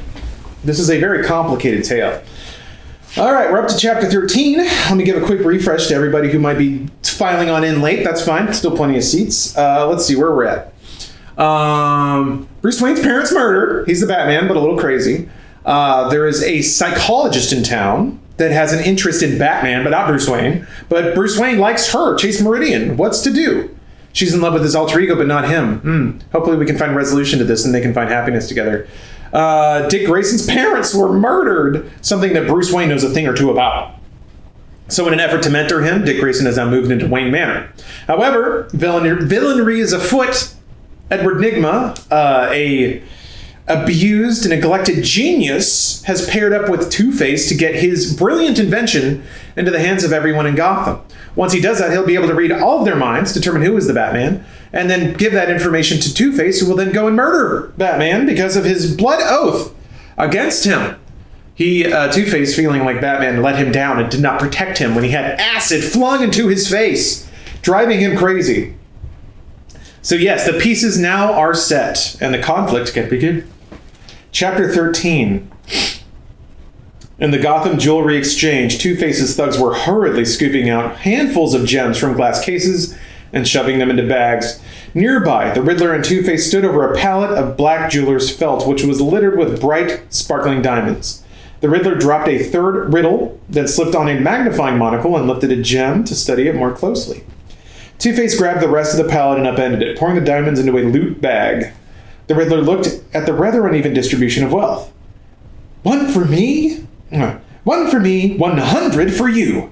This is a very complicated tale. All right, we're up to chapter 13. Let me give a quick refresh to everybody who might be filing on in late. That's fine. Still plenty of seats. Let's see where we're at. Bruce Wayne's parents murdered. He's the Batman, but a little crazy. There is a psychologist in town that has an interest in Batman, but not Bruce Wayne. But Bruce Wayne likes her, Chase Meridian. What's to do? She's in love with his alter ego, but not him. Hopefully we can find resolution to this and they can find happiness together. Dick Grayson's parents were murdered, something that Bruce Wayne knows a thing or two about. So in an effort to mentor him, Dick Grayson has now moved into Wayne Manor. However, villainy is afoot. Edward Nygma, a abused, neglected genius, has paired up with Two-Face to get his brilliant invention into the hands of everyone in Gotham. Once he does that, he'll be able to read all of their minds, determine who is the Batman, and then give that information to Two-Face, who will then go and murder Batman because of his blood oath against him. Two-Face, feeling like Batman let him down and did not protect him when he had acid flung into his face, driving him crazy. So yes, the pieces now are set, and the conflict can begin. Chapter 13. In the Gotham Jewelry Exchange, Two-Face's thugs were hurriedly scooping out handfuls of gems from glass cases and shoving them into bags. Nearby, the Riddler and Two-Face stood over a pallet of black jeweler's felt, which was littered with bright, sparkling diamonds. The Riddler dropped a third riddle, then slipped on a magnifying monocle and lifted a gem to study it more closely. Two-Face grabbed the rest of the pallet and upended it, pouring the diamonds into a loot bag. The Riddler looked at the rather uneven distribution of wealth. 1 for me? 1 for me, 100 for you.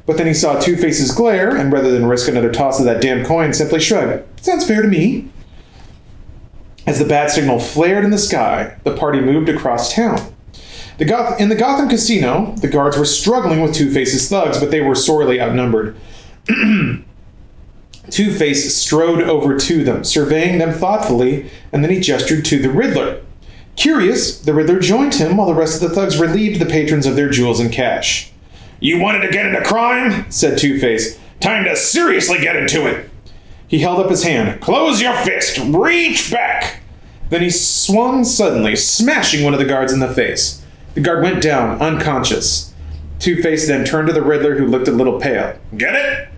But then he saw Two-Face's glare, and rather than risk another toss of that damn coin, simply shrugged. Sounds fair to me. As the bat signal flared in the sky, the party moved across town. In the Gotham casino, the guards were struggling with Two-Face's thugs, but they were sorely outnumbered. Two-Face strode over to them, surveying them thoughtfully, and then he gestured to the Riddler. Curious, the Riddler joined him while the rest of the thugs relieved the patrons of their jewels and cash. You wanted to get into crime? Said Two-Face. Time to seriously get into it. He held up his hand. Close your fist. Reach back. Then he swung suddenly, smashing one of the guards in the face. The guard went down, unconscious. Two-Face then turned to the Riddler, who looked a little pale. Get it?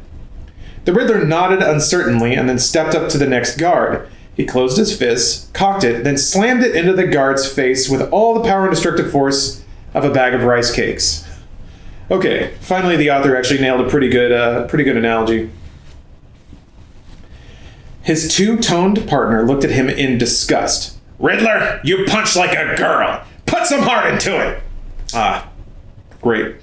The Riddler nodded uncertainly and then stepped up to the next guard. He closed his fist, cocked it, then slammed it into the guard's face with all the power and destructive force of a bag of rice cakes. Okay, finally the author actually nailed a pretty good analogy. His two-toned partner looked at him in disgust. "Riddler, you punch like a girl. Put some heart into it." Ah, great.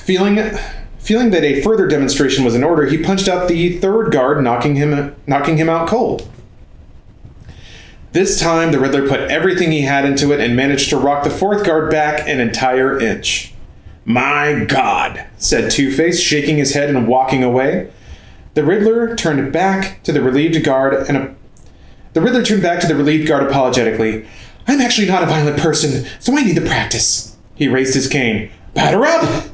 Feeling that a further demonstration was in order, he punched out the third guard, knocking him out cold. This time, the Riddler put everything he had into it and managed to rock the fourth guard back an entire inch. "My God," said Two-Face, shaking his head and walking away. The Riddler turned back to the relieved guard apologetically. "I'm actually not a violent person, so I need the practice." He raised his cane. "Batter up!"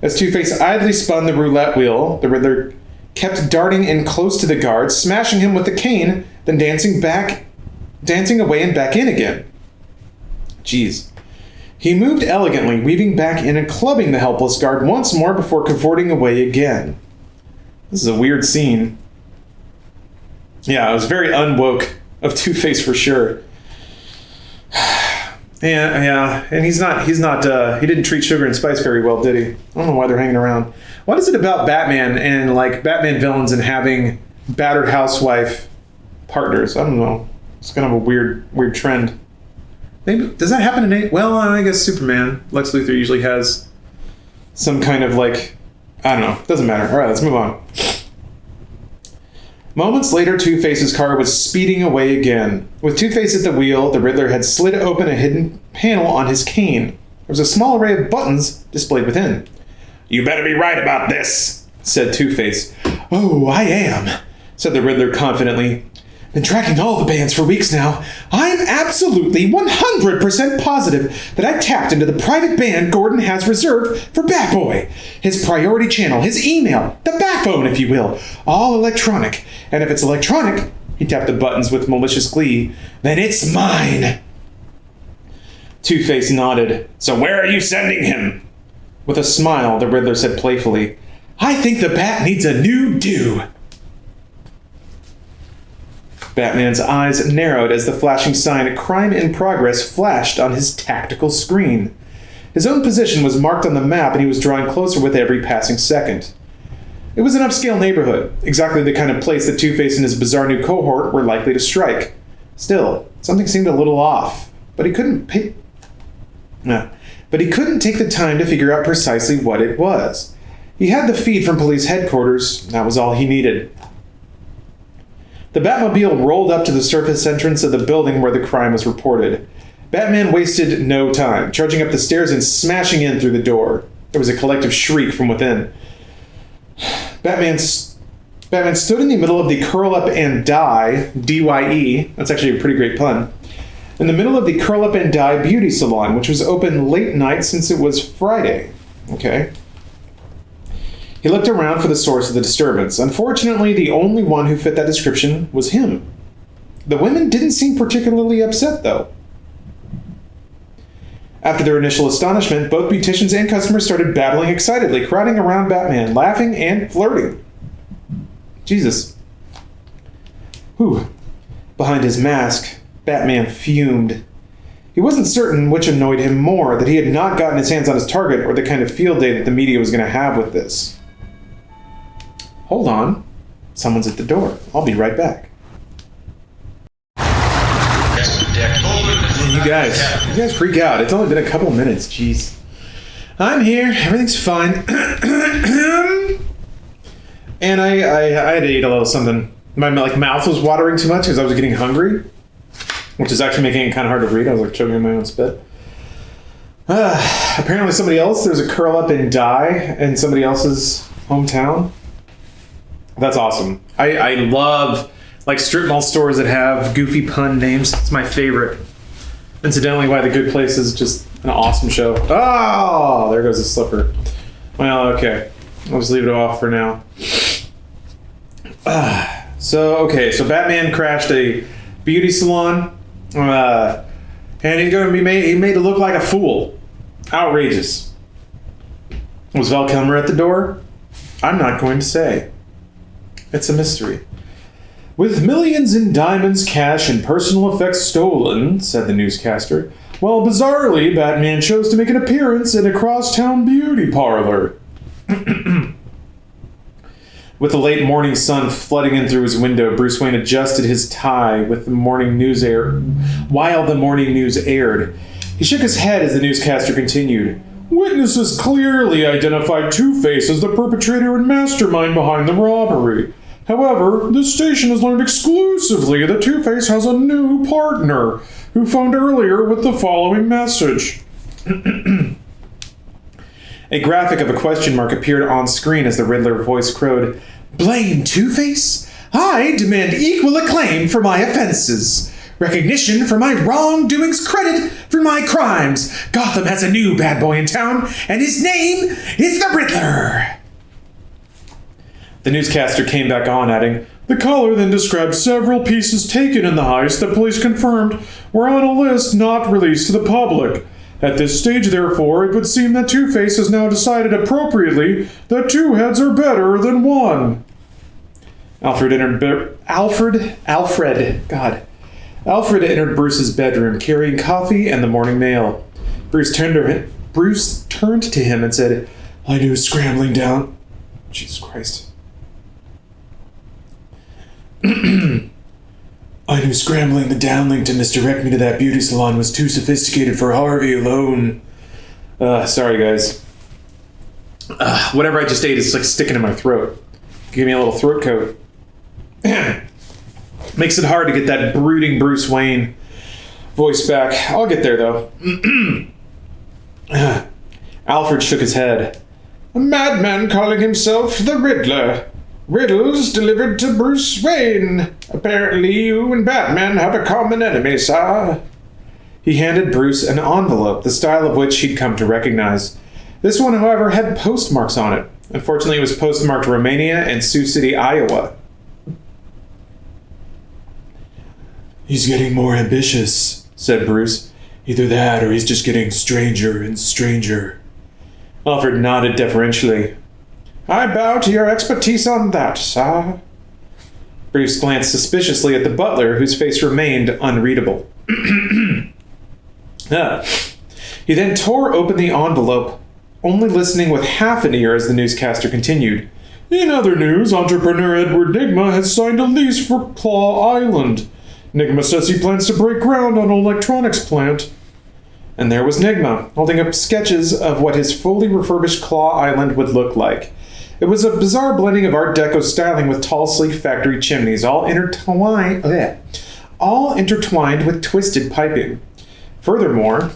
As Two-Face idly spun the roulette wheel, the Riddler kept darting in close to the guard, smashing him with the cane, then dancing away and back in again. Jeez. He moved elegantly, weaving back in and clubbing the helpless guard once more before cavorting away again. This is a weird scene. Yeah, it was very unwoke of Two-Face for sure. Yeah, and he didn't treat Sugar and Spice very well, did he? I don't know why they're hanging around. What is it about Batman and like Batman villains and having battered housewife partners? I don't know. It's kind of a weird trend. Maybe does that happen in well, I guess Superman, Lex Luthor usually has some kind of like, I don't know. Doesn't matter. All right, let's move on. Moments later, Two-Face's car was speeding away again. With Two-Face at the wheel, the Riddler had slid open a hidden panel on his cane. There was a small array of buttons displayed within. "You better be right about this," said Two-Face. "Oh, I am," said the Riddler confidently. "Been tracking all the bands for weeks now. I'm absolutely 100% positive that I've tapped into the private band Gordon has reserved for Batboy. His priority channel, his email, the Batphone, if you will. All electronic. And if it's electronic," he tapped the buttons with malicious glee, "then it's mine." Two-Face nodded. "So where are you sending him?" With a smile, the Riddler said playfully, "I think the Bat needs a new do." Batman's eyes narrowed as the flashing sign "Crime in Progress" flashed on his tactical screen. His own position was marked on the map and he was drawing closer with every passing second. It was an upscale neighborhood, exactly the kind of place that Two-Face and his bizarre new cohort were likely to strike. Still, something seemed a little off, but he couldn't take the time to figure out precisely what it was. He had the feed from police headquarters, and that was all he needed. The Batmobile rolled up to the surface entrance of the building where the crime was reported. Batman wasted no time, charging up the stairs and smashing in through the door. There was a collective shriek from within. Batman stood in the middle of the curl up and die, D-Y-E, that's actually a pretty great pun, in the middle of the curl up and die beauty salon, which was open late night since it was Friday. Okay. He looked around for the source of the disturbance. Unfortunately, the only one who fit that description was him. The women didn't seem particularly upset, though. After their initial astonishment, both beauticians and customers started babbling excitedly, crowding around Batman, laughing and flirting. Jesus. Whew. Behind his mask, Batman fumed. He wasn't certain which annoyed him more, that he had not gotten his hands on his target or the kind of field day that the media was going to have with this. Hold on. Someone's at the door. I'll be right back. Man, you guys freak out. It's only been a couple minutes. Jeez. I'm here. Everything's fine. And I had to eat a little something. My mouth was watering too much because I was getting hungry, which is actually making it kind of hard to read. I was choking on my own spit. Apparently there's a curl up and die in somebody else's hometown. That's awesome. I love strip mall stores that have goofy pun names. It's my favorite. Incidentally, Why the Good Place is just an awesome show. Oh, there goes the slipper. Well, okay. I'll just leave it off for now. So Batman crashed a beauty salon, and he made to look like a fool. Outrageous. Was Val Kilmer at the door? I'm not going to say. It's a mystery. With millions in diamonds, cash, and personal effects stolen, said the newscaster, Well, bizarrely, Batman chose to make an appearance in a crosstown beauty parlor. With the late morning sun flooding in through his window, Bruce Wayne adjusted his tie with the morning news while the morning news aired. He shook his head as the newscaster continued. Witnesses clearly identified Two-Face as the perpetrator and mastermind behind the robbery. However, this station has learned exclusively that Two-Face has a new partner, who phoned earlier with the following message. A graphic of a question mark appeared on screen as the Riddler voice crowed, Blame Two-Face? I demand equal acclaim for my offenses. Recognition for my wrongdoings, credit for my crimes. Gotham has a new bad boy in town, and his name is the Riddler. The newscaster came back on, adding, The caller then described several pieces taken in the heist that police confirmed were on a list not released to the public. At this stage, therefore, it would seem that Two-Face has now decided appropriately that two heads are better than one. Alfred entered Bruce's bedroom, carrying coffee and the morning mail. Bruce turned to him and said, I knew scrambling down. Jesus Christ. I knew scrambling the downlink to misdirect me to that beauty salon was too sophisticated for Harvey alone. Sorry, guys. Whatever I just ate is like sticking in my throat. Give me a little throat coat. Makes it hard to get that brooding Bruce Wayne voice back. I'll get there, though. Alfred shook his head. A madman calling himself the Riddler. Riddles delivered to Bruce Wayne. Apparently you and Batman have a common enemy, sir. He handed Bruce an envelope, the style of which he'd come to recognize. This one, however, had postmarks on it. Unfortunately, it was postmarked Romania and Sioux City, Iowa. He's getting more ambitious, said Bruce. Either that or he's just getting stranger and stranger. Alfred nodded deferentially. I bow to your expertise on that, sir. Bruce glanced suspiciously at the butler, whose face remained unreadable. He then tore open the envelope, only listening with half an ear as the newscaster continued. In other news, entrepreneur Edward Nygma has signed a lease for Claw Island. Nygma says he plans to break ground on an electronics plant. And there was Nygma, holding up sketches of what his fully refurbished Claw Island would look like. It was a bizarre blending of Art Deco styling with tall, sleek factory chimneys, all intertwined with twisted piping. Furthermore,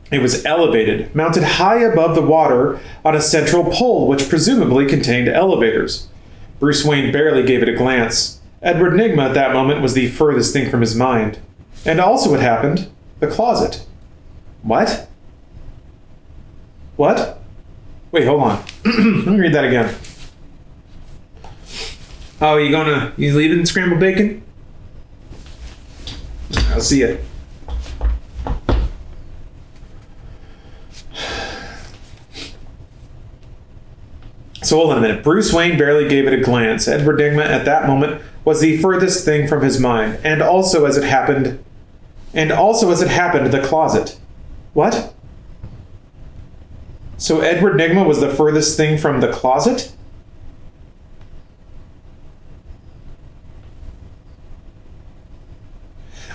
it was elevated, mounted high above the water on a central pole, which presumably contained elevators. Bruce Wayne barely gave it a glance. Edward Nygma at that moment was the furthest thing from his mind. And also what happened, the closet. What? What? Wait, hold on. Let me read that again. Oh, you leaving scrambled bacon? I'll see you. So hold on a minute. Bruce Wayne barely gave it a glance. Edward Nygma at that moment was the furthest thing from his mind. And also as it happened, the closet. What? So Edward Nygma was the furthest thing from the closet?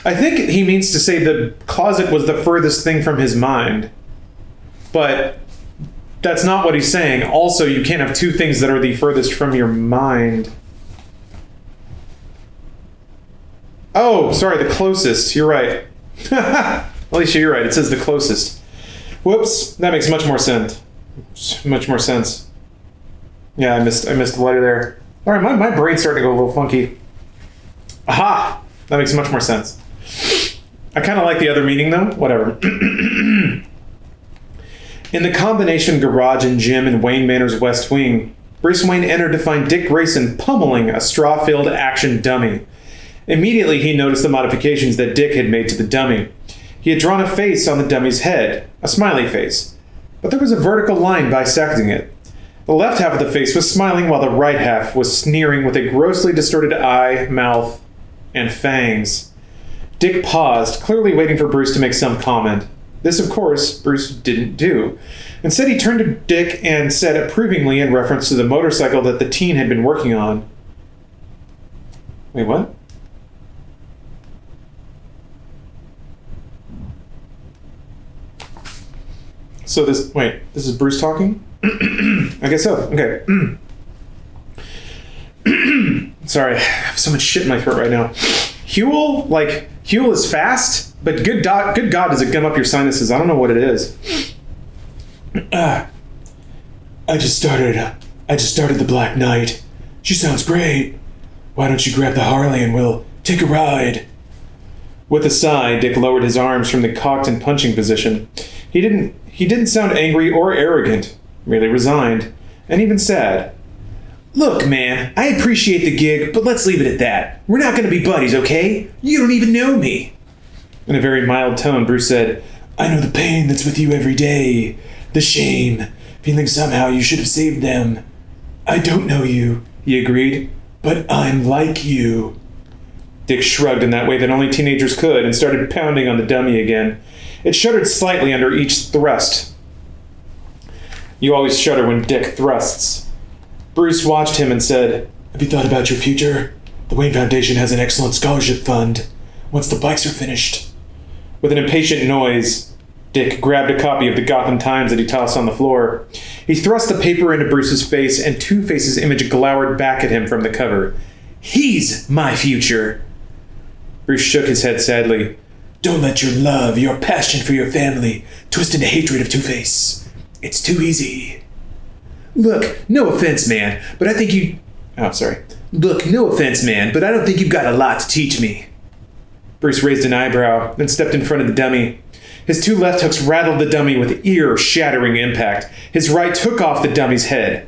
I think he means to say the closet was the furthest thing from his mind. But that's not what he's saying. Also, you can't have two things that are the furthest from your mind. Oh, sorry, the closest. You're right. Alicia, you're right. It says the closest. Whoops, that makes much more sense. Much more sense. Yeah, I missed the letter there. All right, my brain's starting to go a little funky. Aha! That makes much more sense. I kind of like the other meaning, though. Whatever. In the combination garage and gym in Wayne Manor's West Wing, Bruce Wayne entered to find Dick Grayson pummeling a straw-filled action dummy. Immediately, he noticed the modifications that Dick had made to the dummy. He had drawn a face on the dummy's head, a smiley face, but there was a vertical line bisecting it. The left half of the face was smiling while the right half was sneering with a grossly distorted eye, mouth, and fangs. Dick paused, clearly waiting for Bruce to make some comment. This, of course, Bruce didn't do. Instead, he turned to Dick and said approvingly in reference to the motorcycle that the teen had been working on. Wait, what? So this is Bruce talking? I guess so. Okay. Sorry, I have so much shit in my throat right now. Huel is fast, but good God, does it gum up your sinuses? I don't know what it is. I just started the Black Knight. She sounds great. Why don't you grab the Harley and we'll take a ride? With a sigh, Dick lowered his arms from the cocked and punching position. He didn't sound angry or arrogant, merely resigned, and even sad. Look, man, I appreciate the gig, but let's leave it at that. We're not going to be buddies, okay? You don't even know me. In a very mild tone, Bruce said, I know the pain that's with you every day. The shame, feeling somehow you should have saved them. I don't know you, he agreed, but I'm like you. Dick shrugged in that way that only teenagers could and started pounding on the dummy again. It shuddered slightly under each thrust. You always shudder when Dick thrusts. Bruce watched him and said, Have you thought about your future? The Wayne Foundation has an excellent scholarship fund. Once the bikes are finished. With an impatient noise, Dick grabbed a copy of the Gotham Times that he tossed on the floor. He thrust the paper into Bruce's face, and Two-Face's image glowered back at him from the cover. He's my future. Bruce shook his head sadly. Don't let your love, your passion for your family, twist into hatred of Two-Face. It's too easy. Look, no offense, man, but I think you... Look, no offense, man, but I don't think you've got a lot to teach me. Bruce raised an eyebrow, then stepped in front of the dummy. His two left hooks rattled the dummy with ear-shattering impact. His right took off the dummy's head.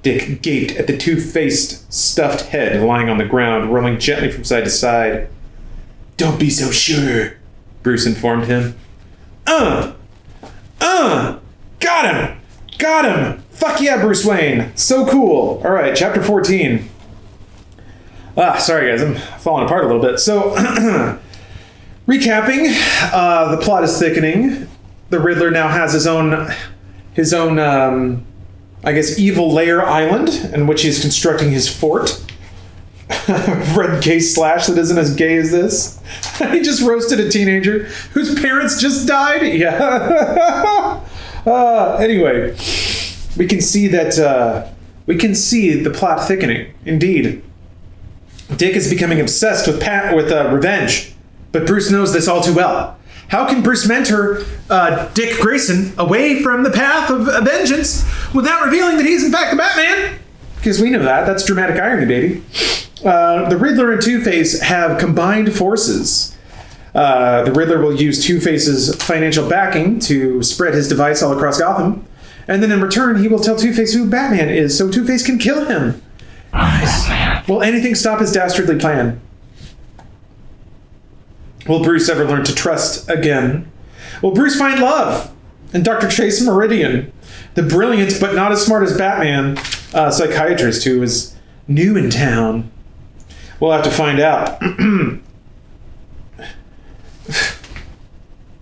Dick gaped at the two-faced, stuffed head lying on the ground, rolling gently from side to side. Don't be so sure, Bruce informed him. Got him! Fuck yeah, Bruce Wayne! So cool! Alright, chapter 14. Sorry guys, I'm falling apart a little bit. So, recapping, the plot is thickening. The Riddler now has his own, I guess, evil lair island in which he's constructing his fort. Red gay slash that isn't as gay as this. He just roasted a teenager whose parents just died. Yeah. Anyway, we can see the plot thickening. Indeed, Dick is becoming obsessed with revenge, but Bruce knows this all too well. How can Bruce mentor Dick Grayson away from the path of vengeance without revealing that he's in fact the Batman? Because we know that. That's dramatic irony, baby. The Riddler and Two-Face have combined forces. The Riddler will use Two-Face's financial backing to spread his device all across Gotham. And then in return, he will tell Two-Face who Batman is so Two-Face can kill him. Nice. Will anything stop his dastardly plan? Will Bruce ever learn to trust again? Will Bruce find love? And Dr. Chase Meridian, the brilliant but not as smart as Batman psychiatrist who is new in town. We'll have to find out.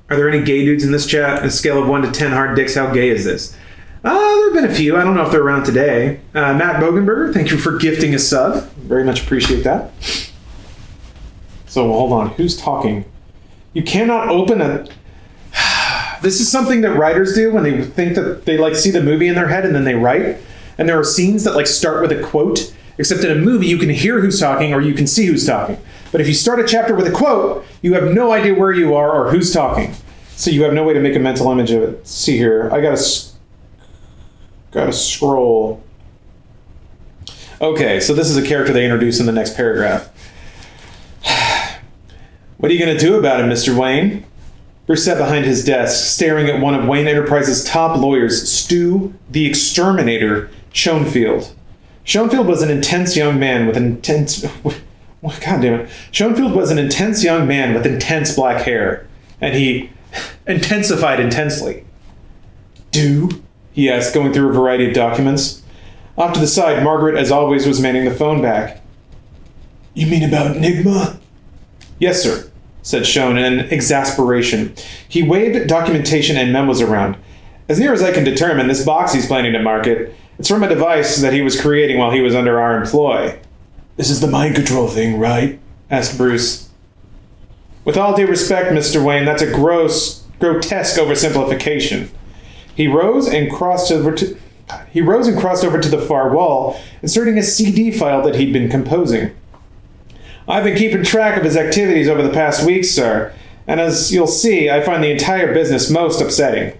Are there any gay dudes in this chat? On a scale of 1 to 10 hard dicks, how gay is this? There have been a few. I don't know if they're around today. Matt Bogenberger, thank you for gifting a sub. Very much appreciate that. So hold on. Who's talking? You cannot open a... This is something that writers do when they think that they see the movie in their head and then they write. And there are scenes that start with a quote. Except in a movie, you can hear who's talking or you can see who's talking. But if you start a chapter with a quote, you have no idea where you are or who's talking. So you have no way to make a mental image of it. Let's see here. I gotta scroll. Okay, so this is a character they introduce in the next paragraph. What are you gonna do about it, Mr. Wayne? Bruce sat behind his desk, staring at one of Wayne Enterprises' top lawyers, Stu the Exterminator Schoenfield. Schoenfield was an intense young man with Schoenfield was an intense young man with intense black hair, and he intensified intensely. Do? He asked, going through a variety of documents. Off to the side, Margaret, as always, was manning the phone back. You mean about Enigma? Yes, sir. said Schoen in exasperation. He waved documentation and memos around. As near as I can determine, this box he's planning to market, it's from a device that he was creating while he was under our employ. This is the mind control thing, right? Asked Bruce. With all due respect, Mr. Wayne, that's a grotesque oversimplification. He rose and crossed over to the far wall, inserting a CD file that he'd been composing. I've been keeping track of his activities over the past week, sir, and as you'll see, I find the entire business most upsetting.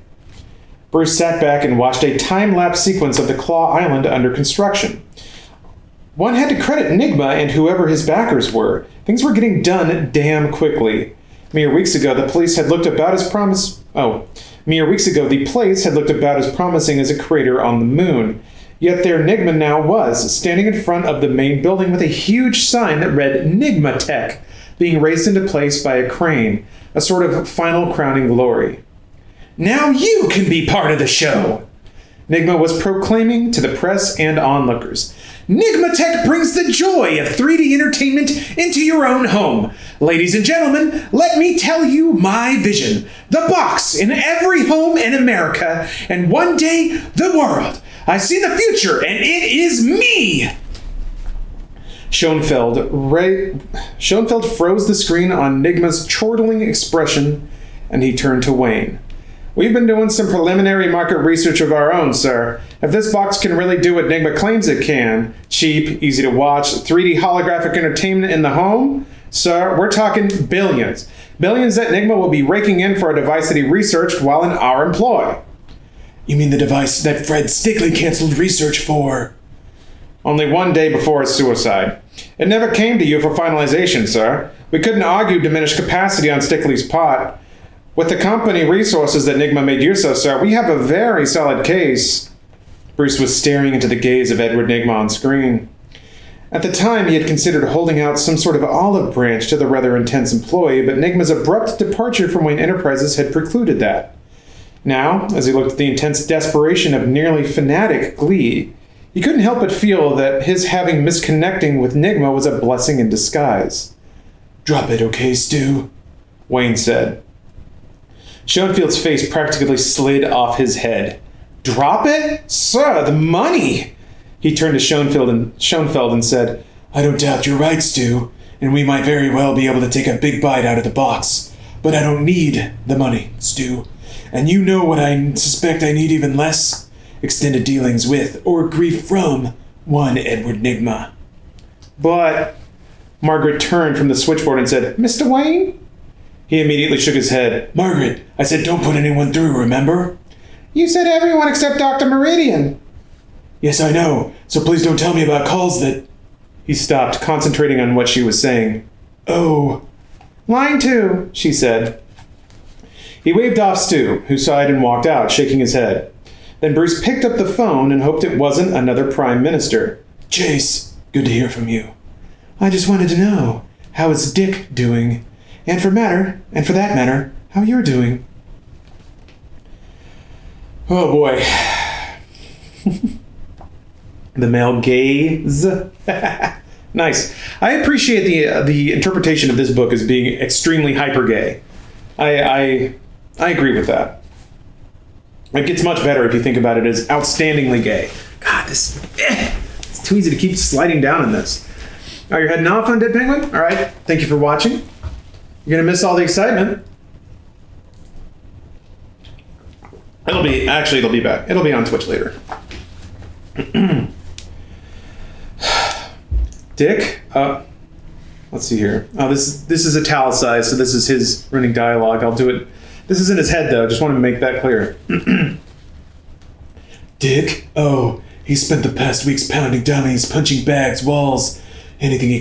Bruce sat back and watched a time-lapse sequence of the Claw Island under construction. One had to credit Enigma and whoever his backers were. Things were getting done damn quickly. Mere weeks ago, the place had looked about as promising as a crater on the moon. Yet their Enigma now was, standing in front of the main building with a huge sign that read Enigma Tech, being raised into place by a crane, a sort of final crowning glory. Now you can be part of the show! Enigma was proclaiming to the press and onlookers. Enigma Tech brings the joy of 3D entertainment into your own home. Ladies and gentlemen, let me tell you my vision. The box in every home in America, and one day, the world. I see the future, and it is me! Schoenfeld froze the screen on Enigma's chortling expression, and he turned to Wayne. We've been doing some preliminary market research of our own, sir. If this box can really do what Enigma claims it can, cheap, easy to watch, 3D holographic entertainment in the home, sir, we're talking billions. Billions that Enigma will be raking in for a device that he researched while in our employ. You mean the device that Fred Stickley canceled research for? Only one day before his suicide. It never came to you for finalization, sir. We couldn't argue diminished capacity on Stickley's part. With the company resources that Enigma made use of, sir, we have a very solid case. Bruce was staring into the gaze of Edward Enigma on screen. At the time, he had considered holding out some sort of olive branch to the rather intense employee, but Enigma's abrupt departure from Wayne Enterprises had precluded that. Now, as he looked at the intense desperation of nearly fanatic glee, he couldn't help but feel that his having misconnecting with Enigma was a blessing in disguise. Drop it, okay, Stu? Wayne said. Schoenfield's face practically slid off his head. Drop it? Sir, the money! He turned to Schoenfeld and said, I don't doubt you're right, Stu, and we might very well be able to take a big bite out of the box. But I don't need the money, Stu. And you know what I suspect I need even less? Extended dealings with, or grief from, one Edward Enigma. But... Margaret turned from the switchboard and said, Mr. Wayne? He immediately shook his head. Margaret, I said don't put anyone through, remember? You said everyone except Dr. Meridian. Yes, I know. So please don't tell me about calls that... He stopped, concentrating on what she was saying. Oh. Line 2, she said. He waved off Stu, who sighed and walked out, shaking his head. Then Bruce picked up the phone and hoped it wasn't another prime minister. Chase, good to hear from you. I just wanted to know, how is Dick doing? And for that matter, how you're doing. Oh boy. The male gaze. Nice. I appreciate the interpretation of this book as being extremely hyper gay. I agree with that. It gets much better if you think about it as outstandingly gay. God, it's too easy to keep sliding down in this. Are you heading off on Dead Penguin? All right. Thank you for watching. You're gonna miss all the excitement. It'll be back. It'll be on Twitch later. Dick, let's see here. Oh, this is italicized, so this is his running dialogue. I'll do it. This is in his head, though. Just want to make that clear. Dick? Oh, he spent the past weeks pounding dummies, punching bags, walls, anything he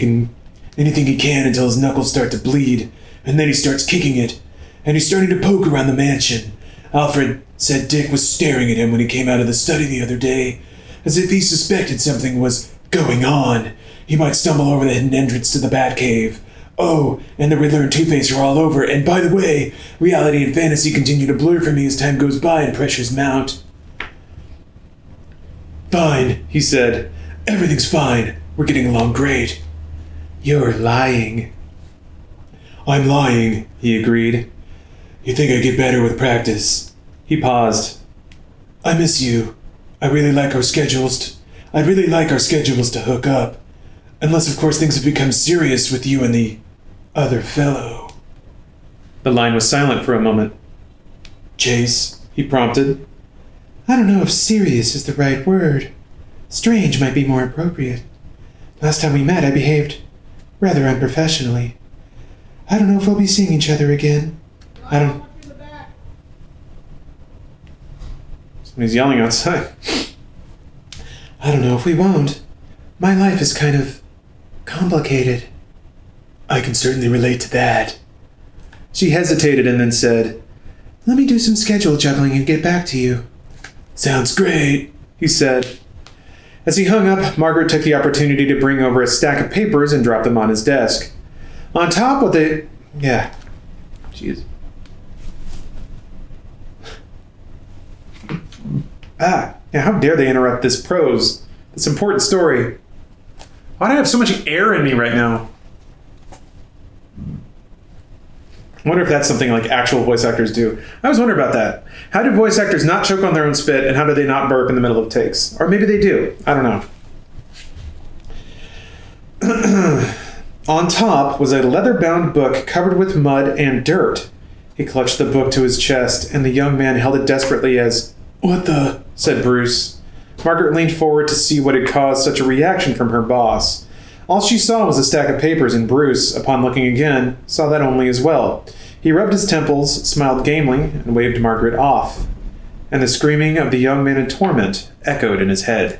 can until his knuckles start to bleed, and then he starts kicking it, and he's starting to poke around the mansion. Alfred said Dick was staring at him when he came out of the study the other day, as if he suspected something was going on. He might stumble over the hidden entrance to the Batcave. Oh, and the Riddler and Two-Face are all over, and by the way, reality and fantasy continue to blur for me as time goes by and pressures mount. Fine, he said. Everything's fine. We're getting along great. You're lying. I'm lying, he agreed. You think I get better with practice? He paused. I miss you. I'd really like our schedules to hook up. Unless, of course, things have become serious with you and the other fellow. The line was silent for a moment. Chase, He prompted. I don't know if serious is the right word. Strange might be more appropriate. Last time we met, I behaved rather unprofessionally. I don't know if we'll be seeing each other again. Somebody's yelling outside. I don't know if we won't. My life is kind of complicated. I can certainly relate to that. She hesitated and then said, Let me do some schedule juggling and get back to you. Sounds great, he said. As he hung up, Margaret took the opportunity to bring over a stack of papers and drop them on his desk. On top of the... Yeah. Jeez. Yeah, how dare they interrupt this prose, this important story. Why do I have so much air in me right now? I wonder if that's something like actual voice actors do. I always wonder about that. How do voice actors not choke on their own spit, and how do they not burp in the middle of takes? Or maybe they do. I don't know. On top was a leather-bound book covered with mud and dirt. He clutched the book to his chest, and the young man held it desperately as... What the... said Bruce. Margaret leaned forward to see what had caused such a reaction from her boss. All she saw was a stack of papers, and Bruce, upon looking again, saw that only as well. He rubbed his temples, smiled gamely, and waved Margaret off. And the screaming of the young man in torment echoed in his head.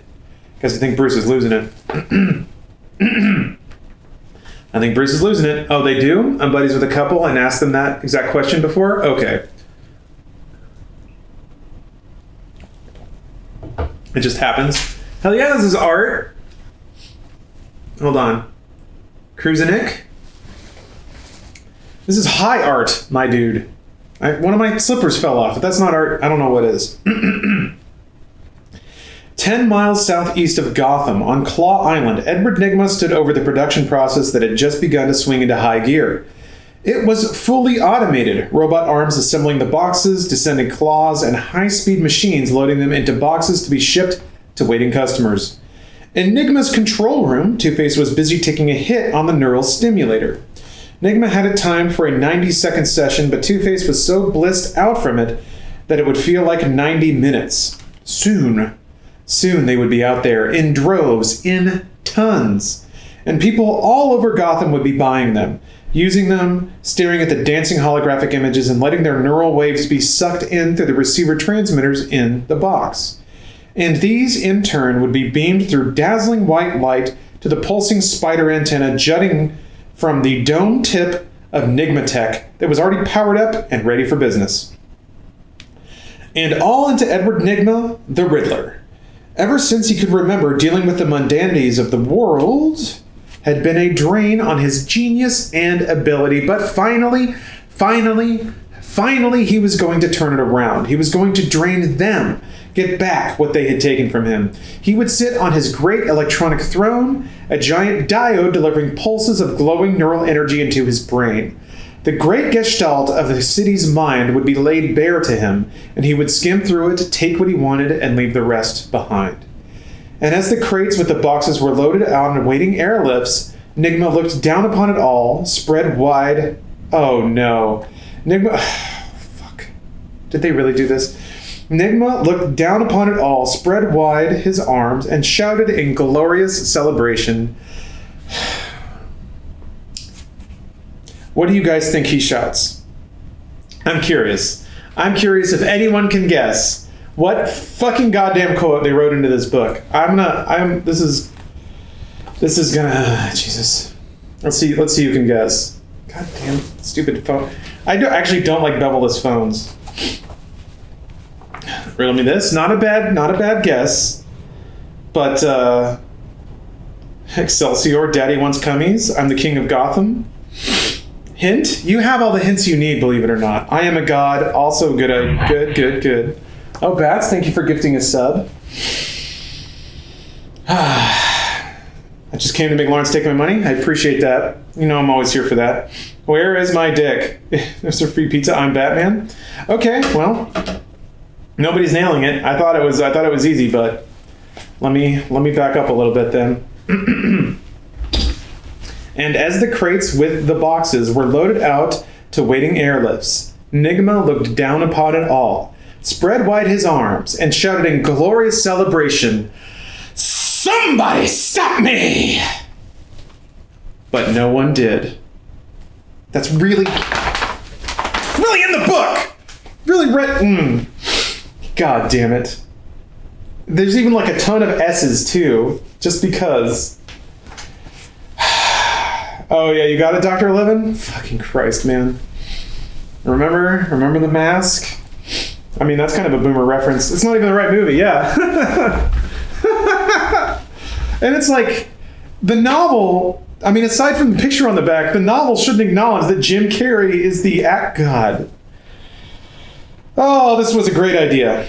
Guess I think Bruce is losing it. I think Bruce is losing it. Oh, they do? I'm buddies with a couple and asked them that exact question before? Okay. It just happens. Hell yeah, this is art. Hold on. Kruzenick? This is high art, my dude. One of my slippers fell off. If that's not art, I don't know what is. 10 miles southeast of Gotham, on Claw Island, Edward Nygma stood over the production process that had just begun to swing into high gear. It was fully automated, robot arms assembling the boxes, descending claws, and high-speed machines loading them into boxes to be shipped to waiting customers. In Nygma's control room, Two-Face was busy taking a hit on the neural stimulator. Nygma had it timed for a 90-second session, but Two-Face was so blissed out from it that it would feel like 90 minutes. Soon they would be out there, in droves, in tons. And people all over Gotham would be buying them, using them, staring at the dancing holographic images, and letting their neural waves be sucked in through the receiver transmitters in the box. And these, in turn, would be beamed through dazzling white light to the pulsing spider antenna jutting from the dome tip of Nygmatech that was already powered up and ready for business. And all into Edward Nygma, the Riddler. Ever since he could remember, dealing with the mundanities of the world had been a drain on his genius and ability, but finally, he was going to turn it around. He was going to drain them, get back what they had taken from him. He would sit on his great electronic throne, a giant diode delivering pulses of glowing neural energy into his brain. The great gestalt of the city's mind would be laid bare to him, and he would skim through it, take what he wanted, and leave the rest behind. And as the crates with the boxes were loaded on waiting airlifts, Nygma looked down upon it all, spread wide. Oh no. Nygma... Fuck. Did they really do this? Nygma looked down upon it all, spread wide his arms, and shouted in glorious celebration. What do you guys think he shouts? I'm curious. I'm curious if anyone can guess what fucking goddamn quote they wrote into this book. This is gonna, Jesus. Let's see who can guess. God damn stupid phone. I actually don't like bevel-less phones. Riddle me this. Not a bad guess. But Excelsior, Daddy wants cummies. I'm the king of Gotham. Hint? You have all the hints you need, believe it or not. I am a god, also good. Oh, Bats, thank you for gifting a sub. I I just came to make Lawrence take my money. I appreciate that. You know I'm always here for that. Where is my dick? Is there free pizza? I'm Batman. Okay, well, nobody's nailing it. I thought it was easy, but let me back up a little bit then. And as the crates with the boxes were loaded out to waiting airlifts, Nigma looked down upon it all, spread wide his arms, and shouted in glorious celebration, "Somebody stop me!" But no one did. That's really in the book! Really written. God damn it. There's even like a ton of S's too, just because. Oh yeah, you got it, Dr. Levin? Fucking Christ, man. Remember The Mask? I mean, that's kind of a boomer reference. It's not even the right movie, yeah. And it's like, the novel, I mean, aside from the picture on the back, the novel shouldn't acknowledge that Jim Carrey is the act god. Oh, this was a great idea.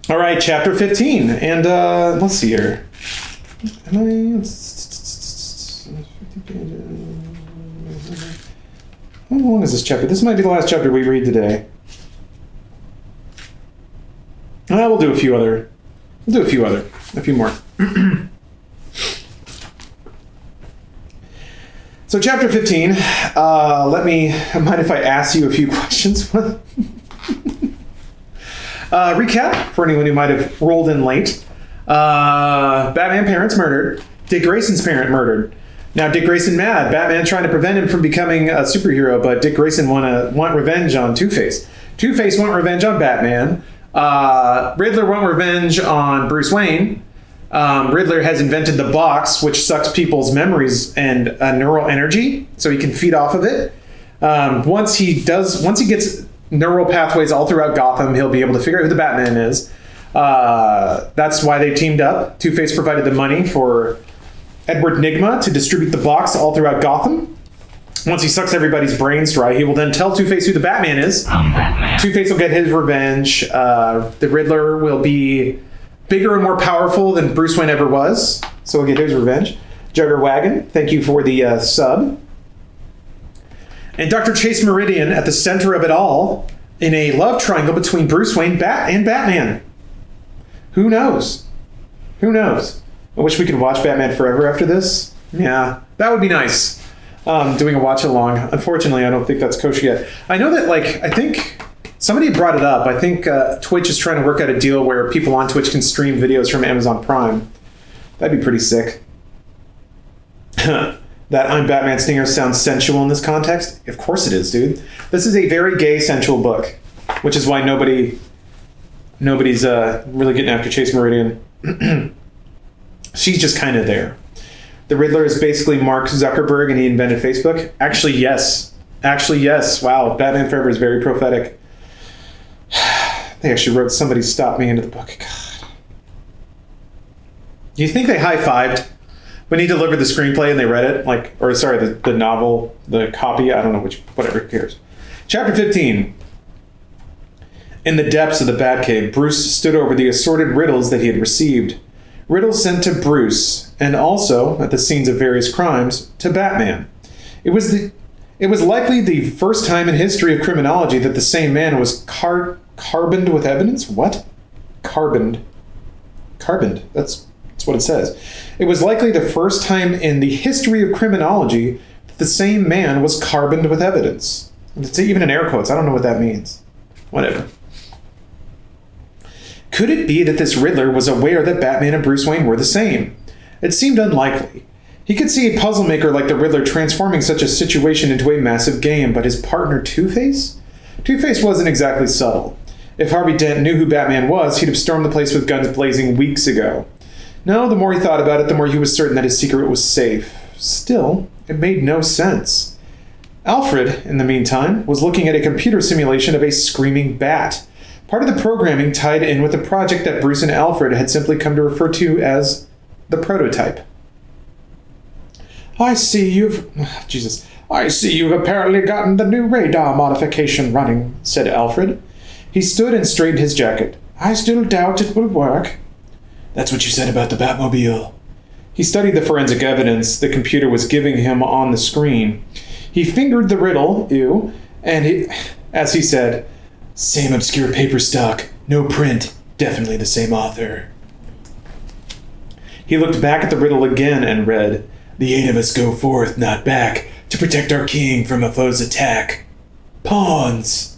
All right, chapter 15. And let's see here. How long is this chapter? This might be the last chapter we read today. We'll do a few more. So chapter 15, mind if I ask you a few questions? Recap, for anyone who might have rolled in late. Batman parents murdered. Dick Grayson's parent murdered. Now Dick Grayson mad. Batman trying to prevent him from becoming a superhero, but Dick Grayson want revenge on Two-Face. Two-Face want revenge on Batman. Riddler want revenge on Bruce Wayne. Riddler has invented the box, which sucks people's memories and neural energy, so he can feed off of it. Once he gets neural pathways all throughout Gotham, he'll be able to figure out who the Batman is. That's why they teamed up. Two-Face provided the money for Edward Nygma to distribute the box all throughout Gotham. Once he sucks everybody's brains dry, he will then tell Two-Face who the Batman is. Two-Face will get his revenge. The Riddler will be bigger and more powerful than Bruce Wayne ever was, so he'll get his revenge. Jugger Wagon, thank you for the sub. And Dr. Chase Meridian at the center of it all in a love triangle between Bruce Wayne and Batman. Who knows? I wish we could watch Batman Forever after this. Yeah, that would be nice. Doing a watch along. Unfortunately, I don't think that's kosher yet. I know that, I think somebody brought it up. I think Twitch is trying to work out a deal where people on Twitch can stream videos from Amazon Prime. That'd be pretty sick. That I'm Batman stinger sounds sensual in this context? Of course it is, dude. This is a very gay, sensual book, which is why nobody's really getting after Chase Meridian. She's just kind of there. The Riddler is basically Mark Zuckerberg and he invented Facebook. Actually, yes. Wow, Batman Forever is very prophetic. They actually wrote "Somebody Stop Me" into the book. God. Do you think they high-fived when he delivered the screenplay and they read it? The novel, the copy, I don't know whatever, who cares. Chapter 15. In the depths of the Batcave, Bruce stood over the assorted riddles that he had received. Riddles sent to Bruce, and also, at the scenes of various crimes, to Batman. It was likely the first time in history of criminology that the same man was carboned with evidence? What? Carboned. That's what it says. It was likely the first time in the history of criminology that the same man was carboned with evidence. It's even in air quotes. I don't know what that means. Whatever. Could it be that this Riddler was aware that Batman and Bruce Wayne were the same? It seemed unlikely. He could see a puzzle maker like the Riddler transforming such a situation into a massive game, but his partner Two-Face? Two-Face wasn't exactly subtle. If Harvey Dent knew who Batman was, he'd have stormed the place with guns blazing weeks ago. No, the more he thought about it, the more he was certain that his secret was safe. Still, it made no sense. Alfred, in the meantime, was looking at a computer simulation of a screaming bat. Part of the programming tied in with the project that Bruce and Alfred had simply come to refer to as the prototype. I see you've apparently gotten the new radar modification running, said Alfred. He stood and straightened his jacket. I still doubt it will work. That's what you said about the Batmobile. He studied the forensic evidence the computer was giving him on the screen. He fingered the riddle, and as he said, "Same obscure paper stock, no print, definitely the same author." He looked back at the riddle again and read, "The 8 of us go forth, not back, to protect our king from a foe's attack. Pawns."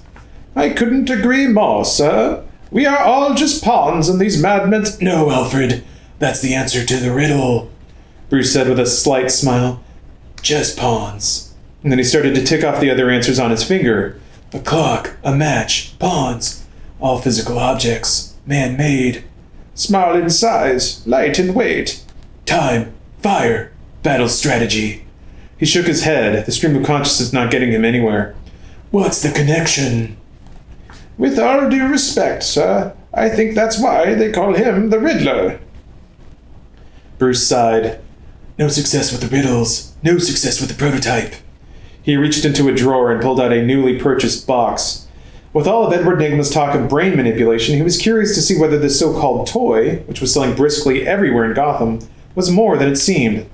I couldn't agree more, sir. We are all just pawns in these madmen. "No, Alfred, that's the answer to the riddle," Bruce said with a slight smile. "Just pawns." And then he started to tick off the other answers on his finger. "A clock, a match, pawns, all physical objects, man-made. Small in size, light in weight. Time, fire, battle strategy." He shook his head, the stream of consciousness not getting him anywhere. "What's the connection?" With all due respect, sir, I think that's why they call him the Riddler." Bruce sighed. "No success with the riddles, no success with the prototype." He reached into a drawer and pulled out a newly purchased box. With all of Edward Nygma's talk of brain manipulation, he was curious to see whether this so-called toy, which was selling briskly everywhere in Gotham, was more than it seemed.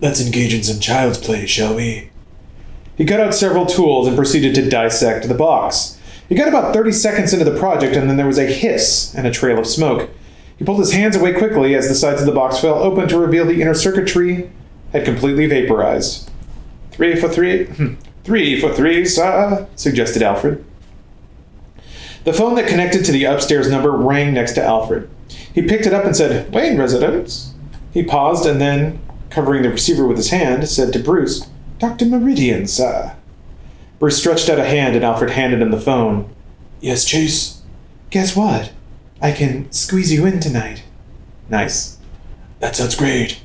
"Let's engage in some child's play, shall we?" He got out several tools and proceeded to dissect the box. He got about 30 seconds into the project, and then there was a hiss and a trail of smoke. He pulled his hands away quickly as the sides of the box fell open to reveal the inner circuitry had completely vaporized. 3 for 3? 3 for 3, sir, suggested Alfred. The phone that connected to the upstairs number rang next to Alfred. He picked it up and said, "Wayne residence." He paused and then, covering the receiver with his hand, said to Bruce, "Dr. Meridian, sir." Bruce stretched out a hand and Alfred handed him the phone. "Yes, Chase?" Guess what? I can squeeze you in tonight. Nice. "That sounds great."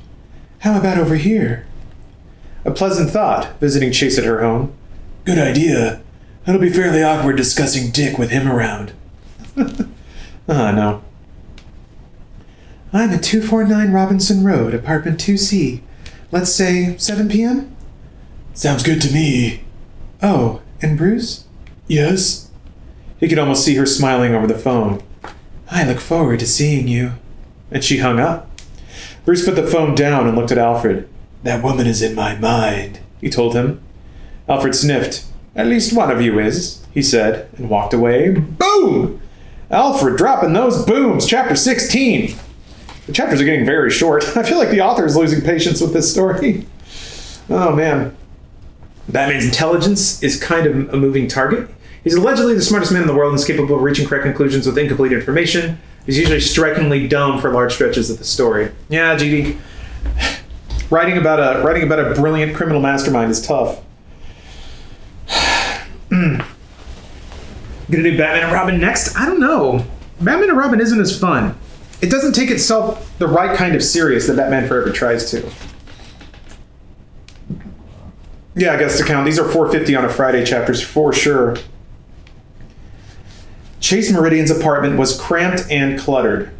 How about over here? A pleasant thought, visiting Chase at her home. "Good idea. It'll be fairly awkward discussing Dick with him around." No. I'm at 249 Robinson Road, apartment 2C. Let's say 7 p.m.? "Sounds good to me." Oh, and Bruce? "Yes?" He could almost see her smiling over the phone. I look forward to seeing you. And she hung up. Bruce put the phone down and looked at Alfred. "That woman is in my mind," he told him. Alfred sniffed. "At least one of you is," he said, and walked away. Boom! Alfred dropping those booms. Chapter 16. The chapters are getting very short. I feel like the author is losing patience with this story. Oh, man. Batman's intelligence is kind of a moving target. He's allegedly the smartest man in the world and is capable of reaching correct conclusions with incomplete information. He's usually strikingly dumb for large stretches of the story. Yeah, GD. Writing about a brilliant criminal mastermind is tough. Gonna do Batman and Robin next? I don't know. Batman and Robin isn't as fun. It doesn't take itself the right kind of serious that Batman Forever tries to. Yeah, I guess to count. These are 450 on a Friday chapters for sure. Chase Meridian's apartment was cramped and cluttered.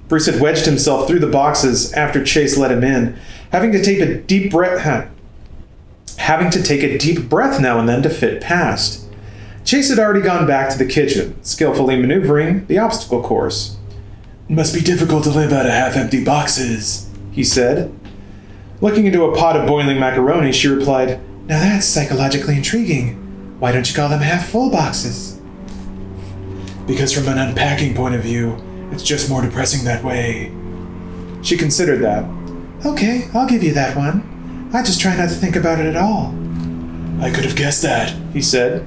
Bruce had wedged himself through the boxes after Chase let him in, having to take a deep breath now and then to fit past. Chase had already gone back to the kitchen, skillfully maneuvering the obstacle course. "It must be difficult to live out of half-empty boxes," he said. Looking into a pot of boiling macaroni, she replied, Now that's psychologically intriguing. Why don't you call them half-full boxes? "Because from an unpacking point of view, it's just more depressing that way." She considered that. Okay, I'll give you that one. I just try not to think about it at all. "I could have guessed that," he said.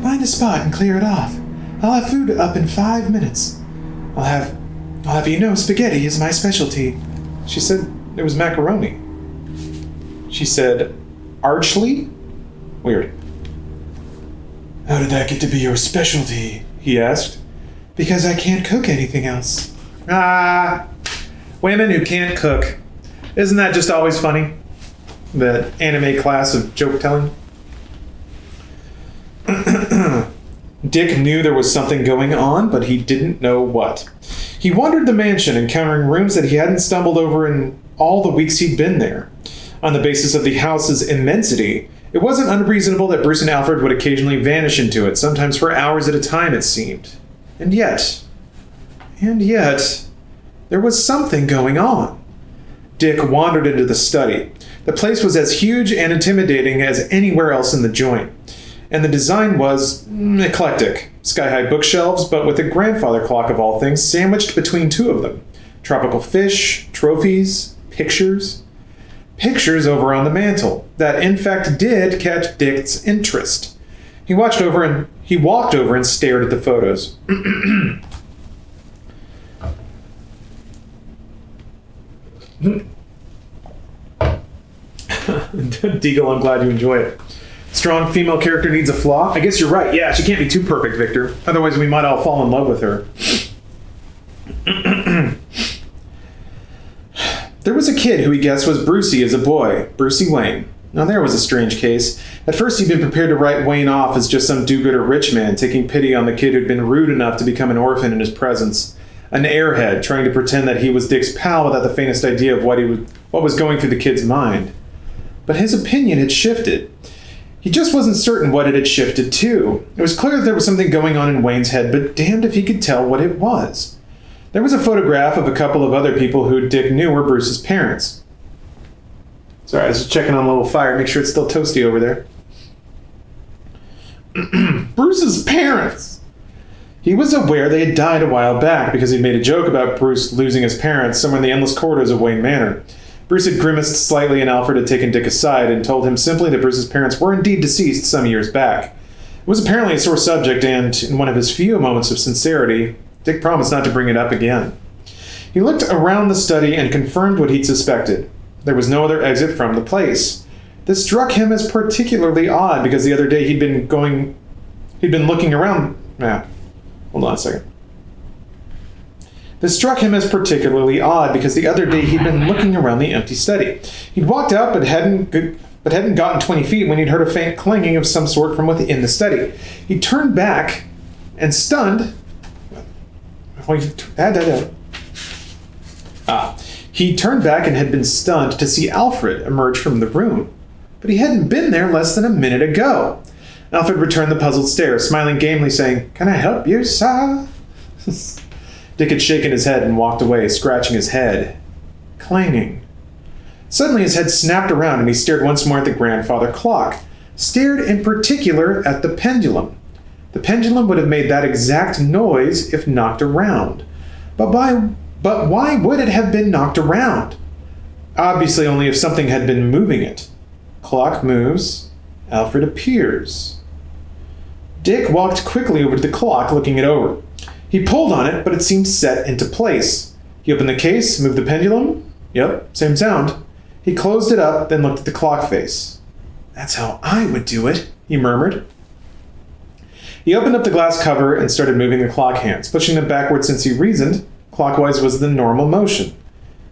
Find a spot and clear it off. I'll have food up in 5 minutes. I'll have spaghetti is my specialty. She said it was macaroni. She said, archly? Weird. "How did that get to be your specialty?" he asked. Because I can't cook anything else. Women who can't cook. Isn't that just always funny? The anime class of joke telling? Dick knew there was something going on, but he didn't know what. He wandered the mansion, encountering rooms that he hadn't stumbled over in all the weeks he'd been there. On the basis of the house's immensity, it wasn't unreasonable that Bruce and Alfred would occasionally vanish into it, sometimes for hours at a time, it seemed. And yet, there was something going on. Dick wandered into the study. The place was as huge and intimidating as anywhere else in the joint. And the design was eclectic. Sky-high bookshelves, but with a grandfather clock of all things sandwiched between two of them. Tropical fish, trophies, pictures. Pictures over on the mantel that in fact did catch Dick's interest. He walked over and stared at the photos. Deagle, I'm glad you enjoy it. Strong female character needs a flaw? I guess you're right. Yeah, she can't be too perfect, Victor. Otherwise, we might all fall in love with her. There was a kid who he guessed was Brucey as a boy, Brucey Wayne. Now, there was a strange case. At first, he'd been prepared to write Wayne off as just some do-gooder rich man, taking pity on the kid who'd been rude enough to become an orphan in his presence. An airhead, trying to pretend that he was Dick's pal without the faintest idea of what was going through the kid's mind. But his opinion had shifted. He just wasn't certain what it had shifted to. It was clear that there was something going on in Wayne's head, but damned if he could tell what it was. There was a photograph of a couple of other people who Dick knew were Bruce's parents. Sorry, I was just checking on a little fire, make sure it's still toasty over there. Bruce's parents! He was aware they had died a while back because he'd made a joke about Bruce losing his parents somewhere in the endless corridors of Wayne Manor. Bruce had grimaced slightly, and Alfred had taken Dick aside and told him simply that Bruce's parents were indeed deceased some years back. It was apparently a sore subject, and in one of his few moments of sincerity, Dick promised not to bring it up again. He looked around the study and confirmed what he'd suspected. There was no other exit from the place. This struck him as particularly odd because the other day he'd been looking around. Hold on a second. This struck him as particularly odd because the other day he'd been looking around the empty study. He'd walked out but hadn't gotten 20 feet when he'd heard a faint clanging of some sort from within the study. He turned back and stunned. He turned back and had been stunned to see Alfred emerge from the room. But he hadn't been there less than a minute ago. Alfred returned the puzzled stare, smiling gamely, saying, "Can I help you, sir?" Dick had shaken his head and walked away, scratching his head. Clanging. Suddenly his head snapped around and he stared once more at the grandfather clock. Stared in particular at the pendulum. The pendulum would have made that exact noise if knocked around. But why would it have been knocked around? Obviously only if something had been moving it. Clock moves. Alfred appears. Dick walked quickly over to the clock, looking it over. He pulled on it, but it seemed set into place. He opened the case, moved the pendulum. Yep, same sound. He closed it up, then looked at the clock face. "That's how I would do it," he murmured. He opened up the glass cover and started moving the clock hands, pushing them backwards since he reasoned clockwise was the normal motion.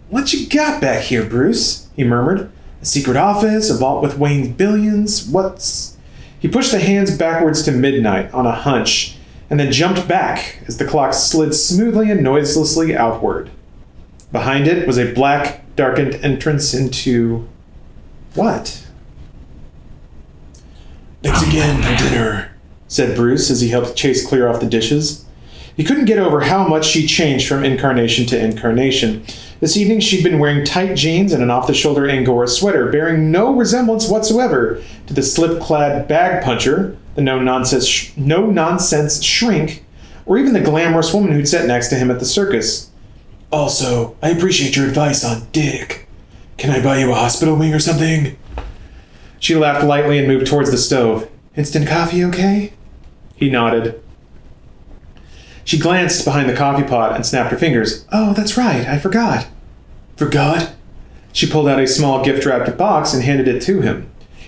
"What you got back here, Bruce?" he murmured. "A secret office? A vault with Wayne's billions? What's..." He pushed the hands backwards to midnight on a hunch, and then jumped back as the clock slid smoothly and noiselessly outward. Behind it was a black, darkened entrance into... what? "Thanks again for dinner," said Bruce as he helped Chase clear off the dishes. He couldn't get over how much she changed from incarnation to incarnation. This evening she'd been wearing tight jeans and an off-the-shoulder Angora sweater, bearing no resemblance whatsoever to the slip-clad bag puncher, the no-nonsense shrink, or even the glamorous woman who'd sat next to him at the circus. "Also, I appreciate your advice on Dick. Can I buy you a hospital wing or something?" She laughed lightly and moved towards the stove. "Instant coffee, okay?" He nodded. She glanced behind the coffee pot and snapped her fingers. "Oh, that's right, I forgot." "Forgot?" She pulled out a small gift-wrapped box and handed it to him.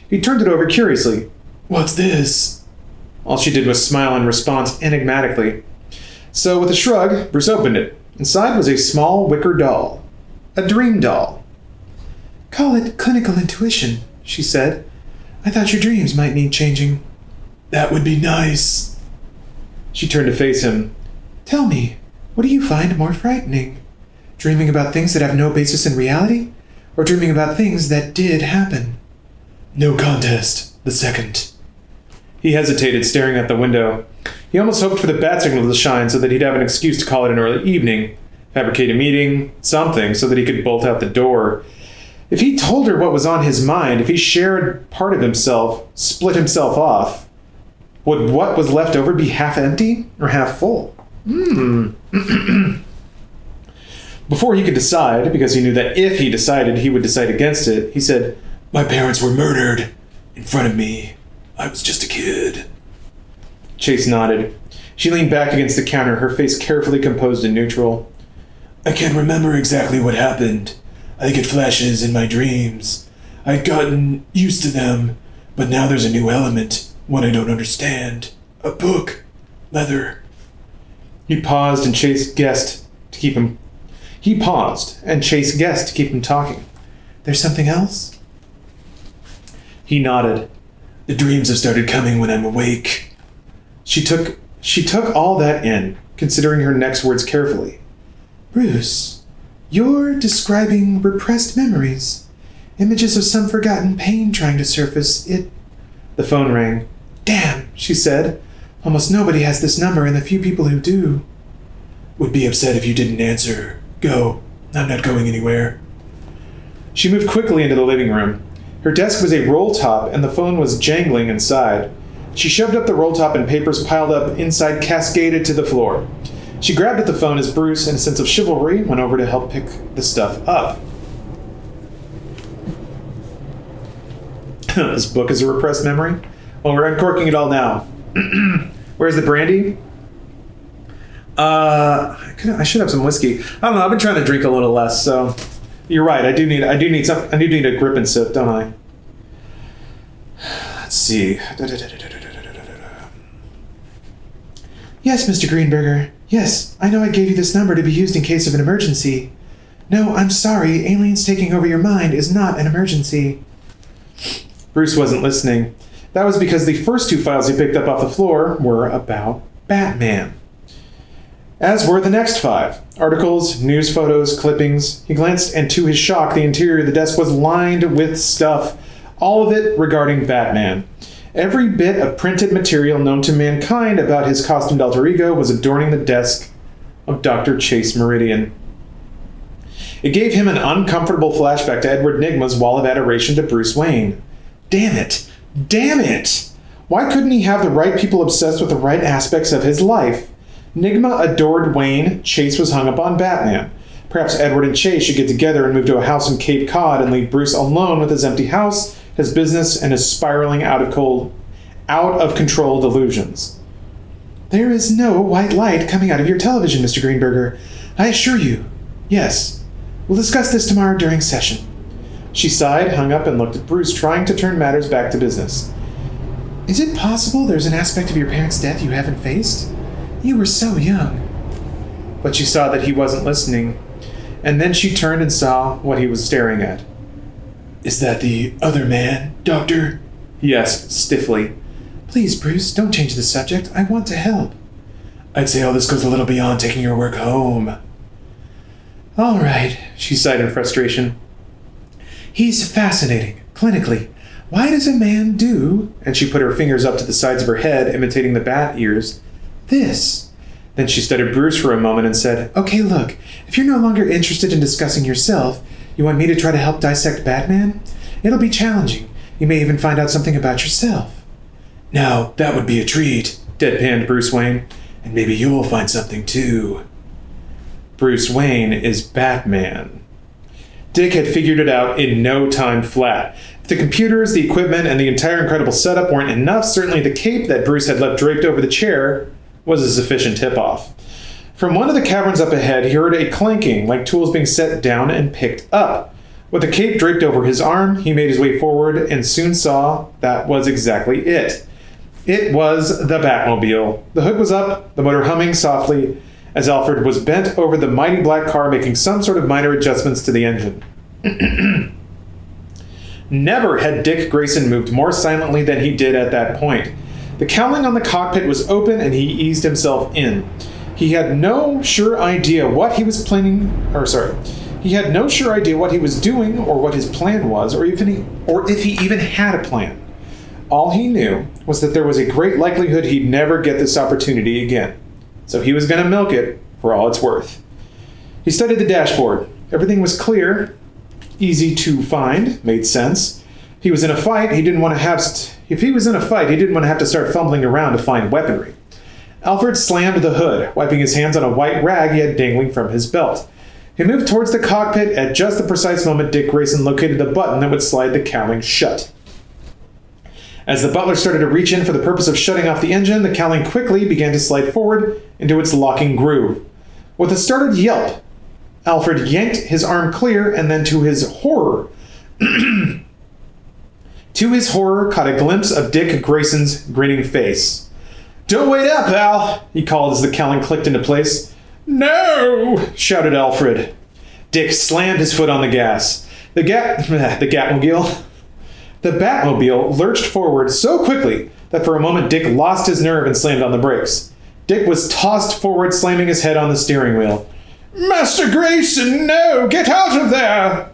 He turned it over curiously. "What's this?" All she did was smile in response enigmatically. So, with a shrug, Bruce opened it. Inside was a small wicker doll. A dream doll. "Call it clinical intuition," she said. "I thought your dreams might need changing." "That would be nice." She turned to face him. "Tell me, what do you find more frightening? Dreaming about things that have no basis in reality? Or dreaming about things that did happen?" "No contest. The second." He hesitated, staring at the window. He almost hoped for the bat signal to shine so that he'd have an excuse to call it an early evening, fabricate a meeting, something, so that he could bolt out the door. If he told her what was on his mind, if he shared part of himself, split himself off, would what was left over be half empty or half full? Before he could decide, because he knew that if he decided, he would decide against it, he said, My parents were murdered in front of me. I was just a kid. Chase nodded. She leaned back against the counter, her face carefully composed and neutral. I can't remember exactly what happened. I get flashes in my dreams. I'd gotten used to them, but now there's a new element, one I don't understand. A book. Leather. He paused, and Chase guessed to keep him talking. There's something else? He nodded. The dreams have started coming when I'm awake. She took all that in, considering her next words carefully. Bruce, you're describing repressed memories. Images of some forgotten pain trying to surface. The phone rang. Damn, she said. Almost nobody has this number, and the few people who do. Would be upset if you didn't answer. Go. I'm not going anywhere. She moved quickly into the living room. Her desk was a roll top, and the phone was jangling inside. She shoved up the roll top, and papers piled up inside cascaded to the floor. She grabbed at the phone as Bruce, in a sense of chivalry, went over to help pick the stuff up. This book is a repressed memory? Well, we're uncorking it all now. Where's the brandy? I should have some whiskey. I don't know. I've been trying to drink a little less, so you're right. I do need a grip and sip, don't I? Let's see. Yes, Mr. Greenberger. Yes, I know I gave you this number to be used in case of an emergency. No, I'm sorry. Aliens taking over your mind is not an emergency. Bruce wasn't listening. That was because the first two files he picked up off the floor were about Batman. As were the next 5. Articles, news photos, clippings. He glanced, and to his shock, the interior of the desk was lined with stuff, all of it regarding Batman. Every bit of printed material known to mankind about his costumed alter ego was adorning the desk of Dr. Chase Meridian. It gave him an uncomfortable flashback to Edward Nygma's wall of adoration to Bruce Wayne. Damn it! Damn it! Why couldn't he have the right people obsessed with the right aspects of his life? Nygma adored Wayne, Chase was hung up on Batman. Perhaps Edward and Chase should get together and move to a house in Cape Cod and leave Bruce alone with his empty house, his business, and his spiraling out of control delusions. There is no white light coming out of your television, Mr. Greenberger. I assure you. Yes. We'll discuss this tomorrow during session. She sighed, hung up, and looked at Bruce, trying to turn matters back to business. Is it possible there's an aspect of your parents' death you haven't faced? You were so young. But she saw that he wasn't listening, and then she turned and saw what he was staring at. Is that the other man, Doctor? Yes, stiffly. Please, Bruce, don't change the subject. I want to help. I'd say all this goes a little beyond taking your work home. All right, she sighed in frustration. He's fascinating, clinically. Why does a man do... And she put her fingers up to the sides of her head, imitating the bat ears. This. Then she studied Bruce for a moment and said, Okay, look, if you're no longer interested in discussing yourself, you want me to try to help dissect Batman? It'll be challenging. You may even find out something about yourself. Now, that would be a treat, deadpanned Bruce Wayne. And maybe you'll find something too. Bruce Wayne is Batman. Dick had figured it out in no time flat. If the computers, the equipment, and the entire incredible setup weren't enough, certainly the cape that Bruce had left draped over the chair was a sufficient tip-off. From one of the caverns up ahead, he heard a clanking, like tools being set down and picked up. With the cape draped over his arm, he made his way forward and soon saw that was exactly it. It was the Batmobile. The hood was up, the motor humming softly, as Alfred was bent over the mighty black car making some sort of minor adjustments to the engine. Never had Dick Grayson moved more silently than he did at that point. The cowling on the cockpit was open and he eased himself in. He had no sure idea what he was He had no sure idea what he was doing or what his plan was, or if he even had a plan. All he knew was that there was a great likelihood he'd never get this opportunity again. So he was going to milk it for all it's worth. He studied the dashboard. Everything was clear easy to find. Made sense. If he was in a fight, he didn't want to have to start fumbling around to find weaponry. Alfred slammed the hood, wiping his hands on a white rag he had dangling from his belt. He moved towards the cockpit at just the precise moment Dick Grayson located the button that would slide the cowling shut. As the butler started to reach in for the purpose of shutting off the engine, the cowling quickly began to slide forward into its locking groove. With a startled yelp, Alfred yanked his arm clear and then to his horror, caught a glimpse of Dick Grayson's grinning face. "Don't wait up, Al," he called as the cowling clicked into place. "No!" shouted Alfred. Dick slammed his foot on the gas. The Batmobile lurched forward so quickly that for a moment Dick lost his nerve and slammed on the brakes. Dick was tossed forward, slamming his head on the steering wheel. "Master Grayson, no! Get out of there!"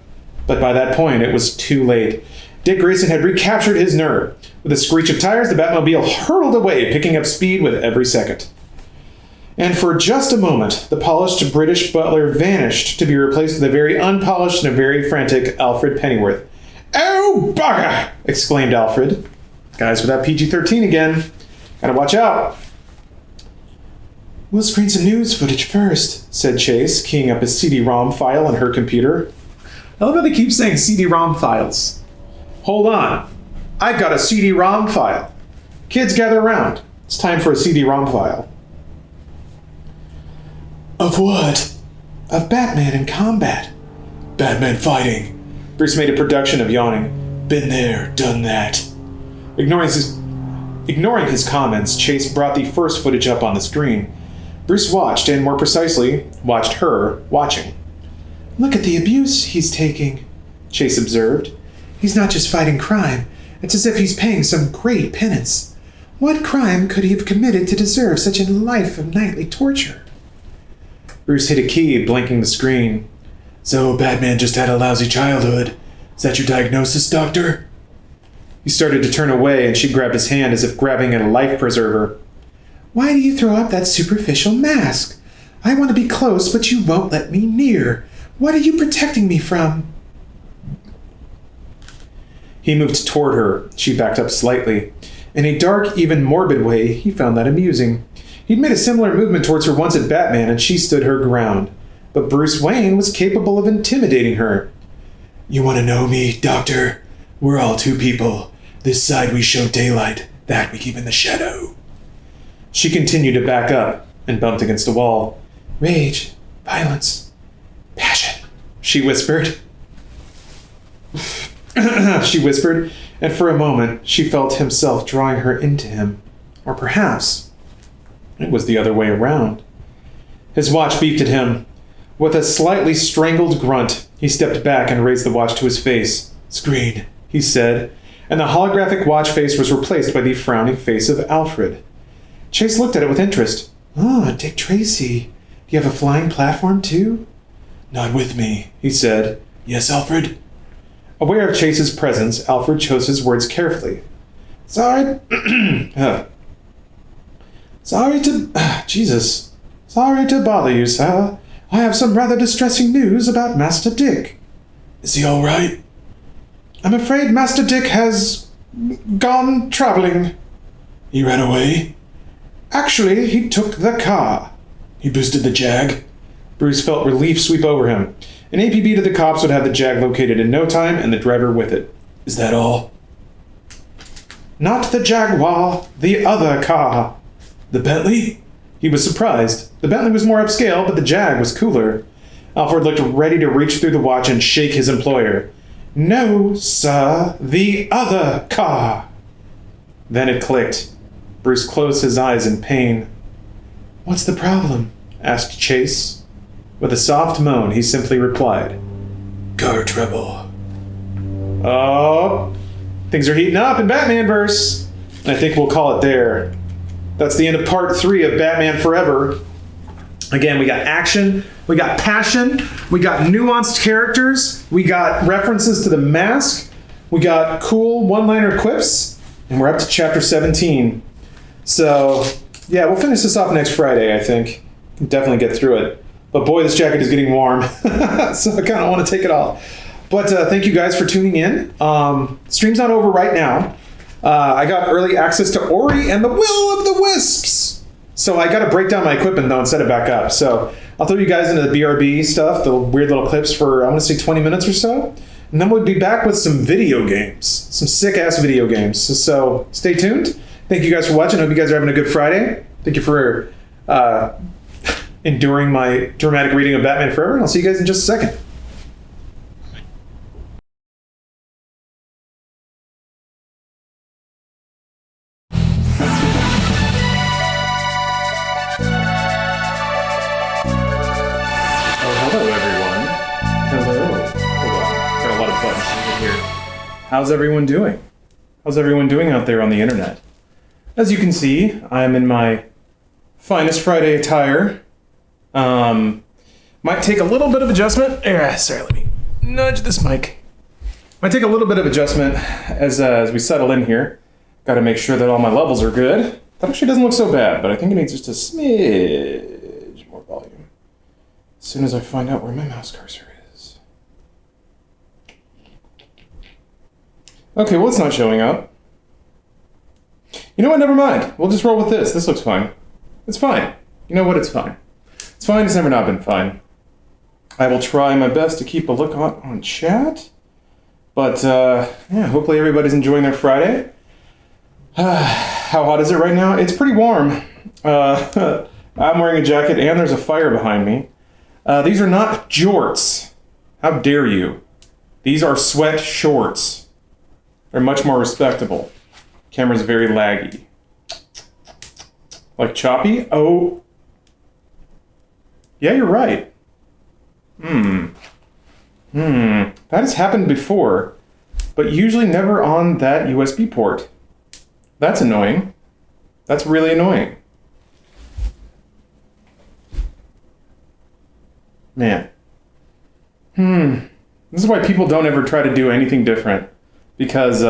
But by that point, it was too late. Dick Grayson had recaptured his nerve. With a screech of tires, the Batmobile hurtled away, picking up speed with every second. And for just a moment, the polished British butler vanished to be replaced with a very unpolished and a very frantic Alfred Pennyworth. "Oh, bugger!" exclaimed Alfred. Guys, with that PG-13 again. Gotta watch out. "We'll screen some news footage first," said Chase, keying up his CD-ROM file on her computer. I love how they keep saying CD-ROM files. Hold on. I've got a CD-ROM file. Kids, gather around. It's time for a CD-ROM file. Of what? Of Batman in combat. Batman fighting. Bruce made a production of yawning. Been there, done that. Ignoring his comments, Chase brought the first footage up on the screen. Bruce watched, and more precisely, watched her watching. "Look at the abuse he's taking," Chase observed. "He's not just fighting crime. It's as if he's paying some great penance. What crime could he have committed to deserve such a life of nightly torture?" Bruce hit a key, blinking the screen. "So Batman just had a lousy childhood. Is that your diagnosis, Doctor?" He started to turn away, and she grabbed his hand as if grabbing at a life preserver. "Why do you throw up that superficial mask? I want to be close, but you won't let me near. What are you protecting me from?" He moved toward her. She backed up slightly. In a dark, even morbid way, he found that amusing. He'd made a similar movement towards her once at Batman, and she stood her ground. But Bruce Wayne was capable of intimidating her. "You want to know me, Doctor? We're all two people. This side we show daylight, that we keep in the shadow." She continued to back up and bumped against a wall. "Rage, violence, passion," she whispered. She whispered, and for a moment she felt himself drawing her into him. Or perhaps it was the other way around. His watch beeped at him. With a slightly strangled grunt, he stepped back and raised the watch to his face. "Screen," he said, and the holographic watch face was replaced by the frowning face of Alfred. Chase looked at it with interest. "Oh, Dick Tracy. Do you have a flying platform, too?" "Not with me," he said. "Yes, Alfred?" Aware of Chase's presence, Alfred chose his words carefully. Sorry to bother you, sir. I have some rather distressing news about Master Dick." "Is he all right?" "I'm afraid Master Dick has gone traveling." "He ran away?" "Actually, he took the car." "He boosted the Jag?" Bruce felt relief sweep over him. An APB to the cops would have the Jag located in no time, and the driver with it. "Is that all?" "Not the Jaguar, the other car." "The Bentley?" He was surprised. The Bentley was more upscale, but the Jag was cooler. Alfred looked ready to reach through the watch and shake his employer. "No, sir, the other car." Then it clicked. Bruce closed his eyes in pain. "What's the problem?" asked Chase. With a soft moan, he simply replied, "Car trouble." "Oh, things are heating up in Batman-verse. I think we'll call it there. That's the end of part 3 of Batman Forever. Again, we got action, we got passion, we got nuanced characters, we got references to the mask, we got cool one-liner quips, and we're up to chapter 17. So, yeah, we'll finish this off next Friday, I think. Definitely get through it. But boy, this jacket is getting warm, so I kind of want to take it off. But thank you guys for tuning in. Stream's not over right now. I got early access to Ori and the Will of the Wisps. So I got to break down my equipment though and set it back up. So I'll throw you guys into the BRB stuff, the weird little clips for, I want to say 20 minutes or so. And then we'll be back with some video games, some sick ass video games. So stay tuned. Thank you guys for watching. Hope you guys are having a good Friday. Thank you for enduring my dramatic reading of Batman Forever. And I'll see you guys in just a second. How's everyone doing? How's everyone doing out there on the internet? As you can see, I'm in my finest Friday attire. Might take a little bit of adjustment. Sorry, let me nudge this mic. Might take a little bit of adjustment as we settle in here. Got to make sure that all my levels are good. That actually doesn't look so bad, but I think it needs just a smidge more volume. As soon as I find out where my mouse cursor is. Okay, well, it's not showing up. You know what? Never mind. We'll just roll with this. This looks fine. It's fine. You know what? It's fine. It's fine. It's never not been fine. I will try my best to keep a look on chat. But, yeah, hopefully everybody's enjoying their Friday. How hot is it right now? It's pretty warm. I'm wearing a jacket and there's a fire behind me. These are not jorts. How dare you? These are sweat shorts. They're much more respectable. Camera's very laggy. Like choppy? Oh. Yeah, you're right. That has happened before, but usually never on that USB port. That's annoying. That's really annoying. Man. This is why people don't ever try to do anything different. Because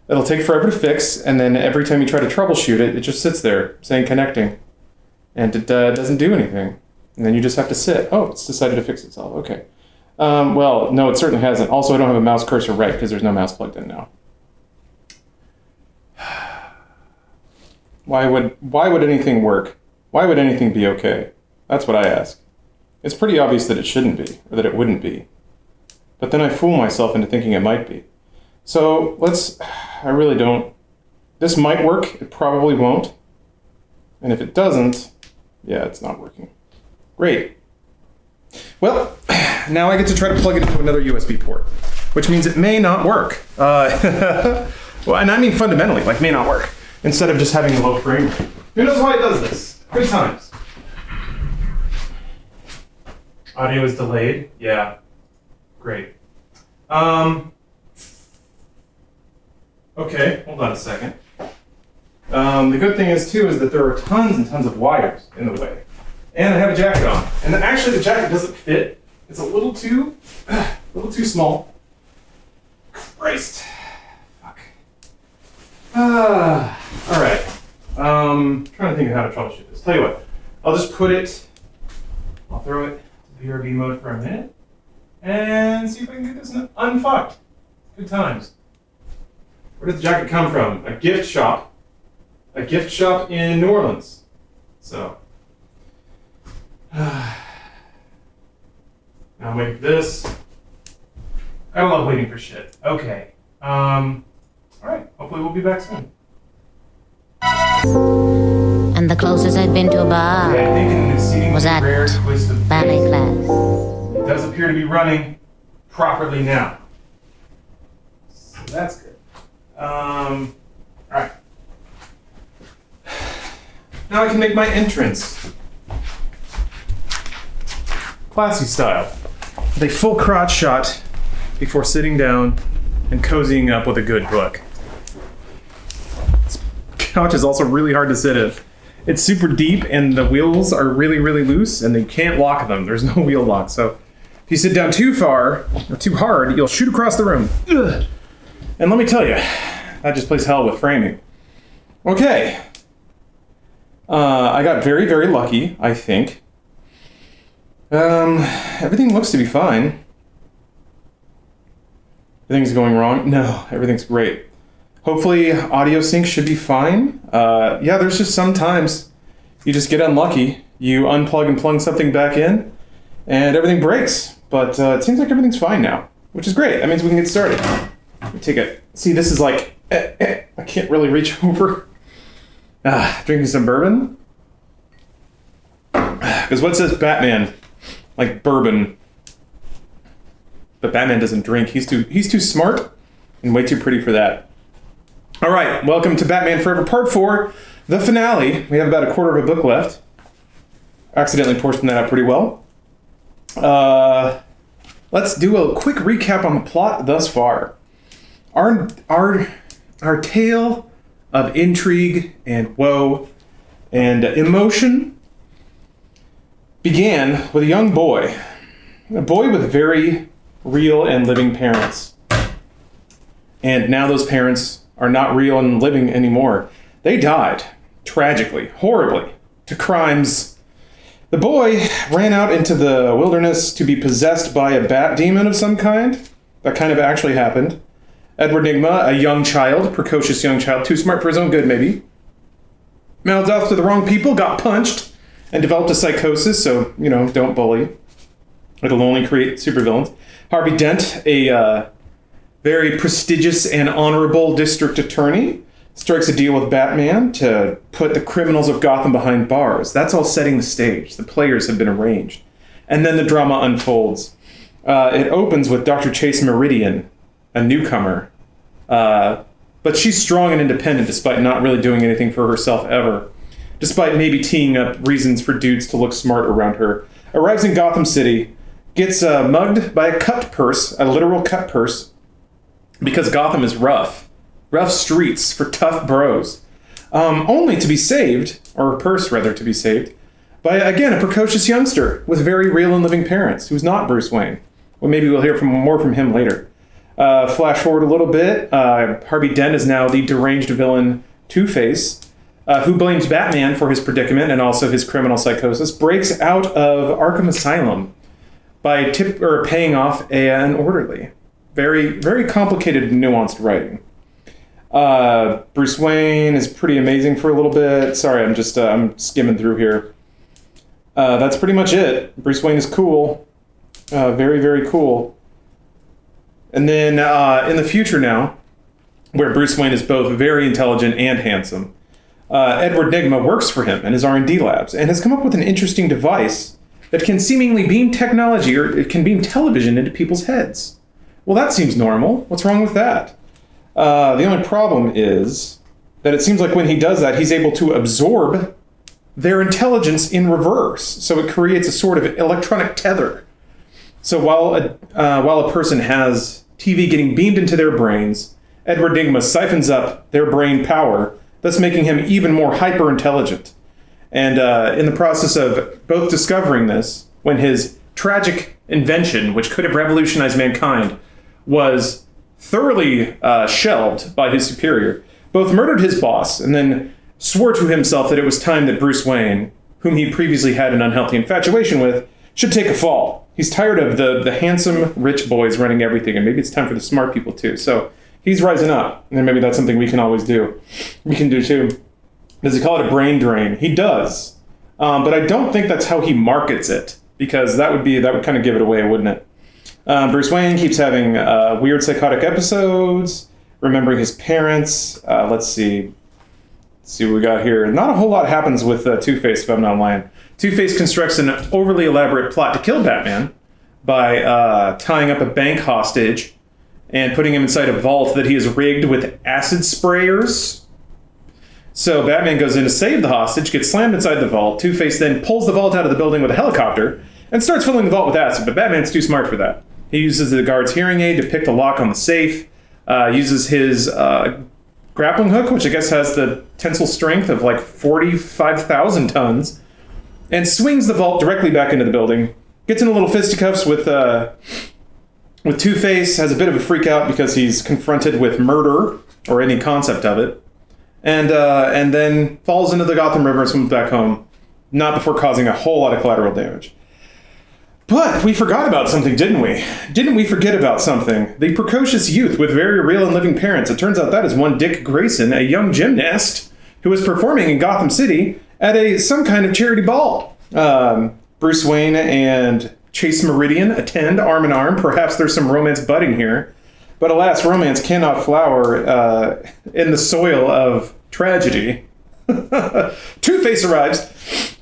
it'll take forever to fix, and then every time you try to troubleshoot it, it just sits there saying connecting. And it doesn't do anything. And then you just have to sit. Oh, it's decided to fix itself. Okay. Well, no, it certainly hasn't. Also, I don't have a mouse cursor right because there's no mouse plugged in now. Why would anything work? Why would anything be okay? That's what I ask. It's pretty obvious that it shouldn't be, or that it wouldn't be. But then I fool myself into thinking it might be. So I really don't. This might work, it probably won't. And if it doesn't, yeah, it's not working. Great. Well, now I get to try to plug it into another USB port, which means it may not work. Well, and I mean fundamentally, like may not work, instead of just having a low frame rate. Who knows why it does this? Good times. Audio is delayed? Yeah. Great. Okay, hold on a second. The good thing is that there are tons and tons of wires in the way. And I have a jacket on. And actually the jacket doesn't fit. It's a little too small. Christ. Fuck. All right. Trying to think of how to troubleshoot this. Tell you what, I'll throw it to BRB mode for a minute and see if I can get this unfucked. Good times. Where did the jacket come from? A gift shop. A gift shop in New Orleans. So. Now I'm waiting for this. I love waiting for shit. Okay. Alright. Hopefully we'll be back soon. And the closest I'd been to a bar was at ballet class. It does appear to be running properly now. So that's good. Alright. Now I can make my entrance. Classy style. With a full crotch shot before sitting down and cozying up with a good book. This couch is also really hard to sit in. It's super deep and the wheels are really, really loose and you can't lock them. There's no wheel lock. So if you sit down too far or too hard, you'll shoot across the room. Ugh. And let me tell you, that just plays hell with framing. Okay. I got very, very lucky, I think. Everything looks to be fine. Everything's going wrong? No, everything's great. Hopefully audio sync should be fine. Yeah, there's just sometimes you just get unlucky. You unplug and plug something back in, and everything breaks. But it seems like everything's fine now, which is great. That means we can get started. Take it. See, this is like, I can't really reach over. Drinking some bourbon. Because what says Batman? Like bourbon. But Batman doesn't drink. He's too smart and way too pretty for that. All right, welcome to Batman Forever Part 4, the finale. We have about a quarter of a book left. Accidentally portioned that out pretty well. Let's do a quick recap on the plot thus far. Our tale of intrigue and woe and emotion began with a young boy. A boy with very real and living parents. And now those parents are not real and living anymore. They died, tragically, horribly, to crimes. The boy ran out into the wilderness to be possessed by a bat demon of some kind. That kind of actually happened. Edward Nygma, a young child, precocious young child, too smart for his own good, maybe, mouthed off to the wrong people, got punched, and developed a psychosis, so, don't bully. It'll only create supervillains. Harvey Dent, a very prestigious and honorable district attorney, strikes a deal with Batman to put the criminals of Gotham behind bars. That's all setting the stage. The players have been arranged. And then the drama unfolds. It opens with Dr. Chase Meridian, a newcomer. But she's strong and independent despite not really doing anything for herself ever. Despite maybe teeing up reasons for dudes to look smart around her. Arrives in Gotham City, gets mugged by a cut purse, a literal cut purse, because Gotham is rough. Rough streets for tough bros. Only to be saved, or a purse rather to be saved, by, again, a precocious youngster with very real and living parents, who's not Bruce Wayne. Well, maybe we'll hear more from him later. Flash forward a little bit. Harvey Dent is now the deranged villain Two-Face, who blames Batman for his predicament and also his criminal psychosis, breaks out of Arkham Asylum by paying off an orderly. Very, very complicated, nuanced writing. Bruce Wayne is pretty amazing for a little bit. Sorry, I'm skimming through here. That's pretty much it. Bruce Wayne is cool. Very, very cool. And then in the future now, where Bruce Wayne is both very intelligent and handsome, Edward Nygma works for him in his R&D labs and has come up with an interesting device that can seemingly beam technology, or it can beam television into people's heads. Well, that seems normal. What's wrong with that? The only problem is that it seems like when he does that, he's able to absorb their intelligence in reverse. So it creates a sort of electronic tether. So while a person has TV getting beamed into their brains, Edward Nygma siphons up their brain power, thus making him even more hyper-intelligent. And in the process of both discovering this, when his tragic invention, which could have revolutionized mankind, was thoroughly shelved by his superior, both murdered his boss and then swore to himself that it was time that Bruce Wayne, whom he previously had an unhealthy infatuation with, should take a fall. He's tired of the handsome, rich boys running everything, and maybe it's time for the smart people too. So he's rising up, and maybe that's something we can always do. We can do too. Does he call it a brain drain? He does. But I don't think that's how he markets it, because that would kind of give it away, wouldn't it? Bruce Wayne keeps having weird psychotic episodes, remembering his parents. Let's see what we got here. Not a whole lot happens with Two-Face, if I'm not lying. Two-Face constructs an overly elaborate plot to kill Batman by tying up a bank hostage and putting him inside a vault that he has rigged with acid sprayers. So Batman goes in to save the hostage, gets slammed inside the vault. Two-Face then pulls the vault out of the building with a helicopter and starts filling the vault with acid, but Batman's too smart for that. He uses the guard's hearing aid to pick the lock on the safe, uses his grappling hook, which I guess has the tensile strength of like 45,000 tons, and swings the vault directly back into the building. Gets in a little fisticuffs with Two-Face, has a bit of a freak out because he's confronted with murder, or any concept of it, and then falls into the Gotham River and swims back home, not before causing a whole lot of collateral damage. But we forgot about something, didn't we? Didn't we forget about something? The precocious youth with very real and living parents. It turns out that is one Dick Grayson, a young gymnast who was performing in Gotham City at some kind of charity ball. Bruce Wayne and Chase Meridian attend arm in arm. Perhaps there's some romance budding here. But alas, romance cannot flower in the soil of tragedy. Two-Face arrives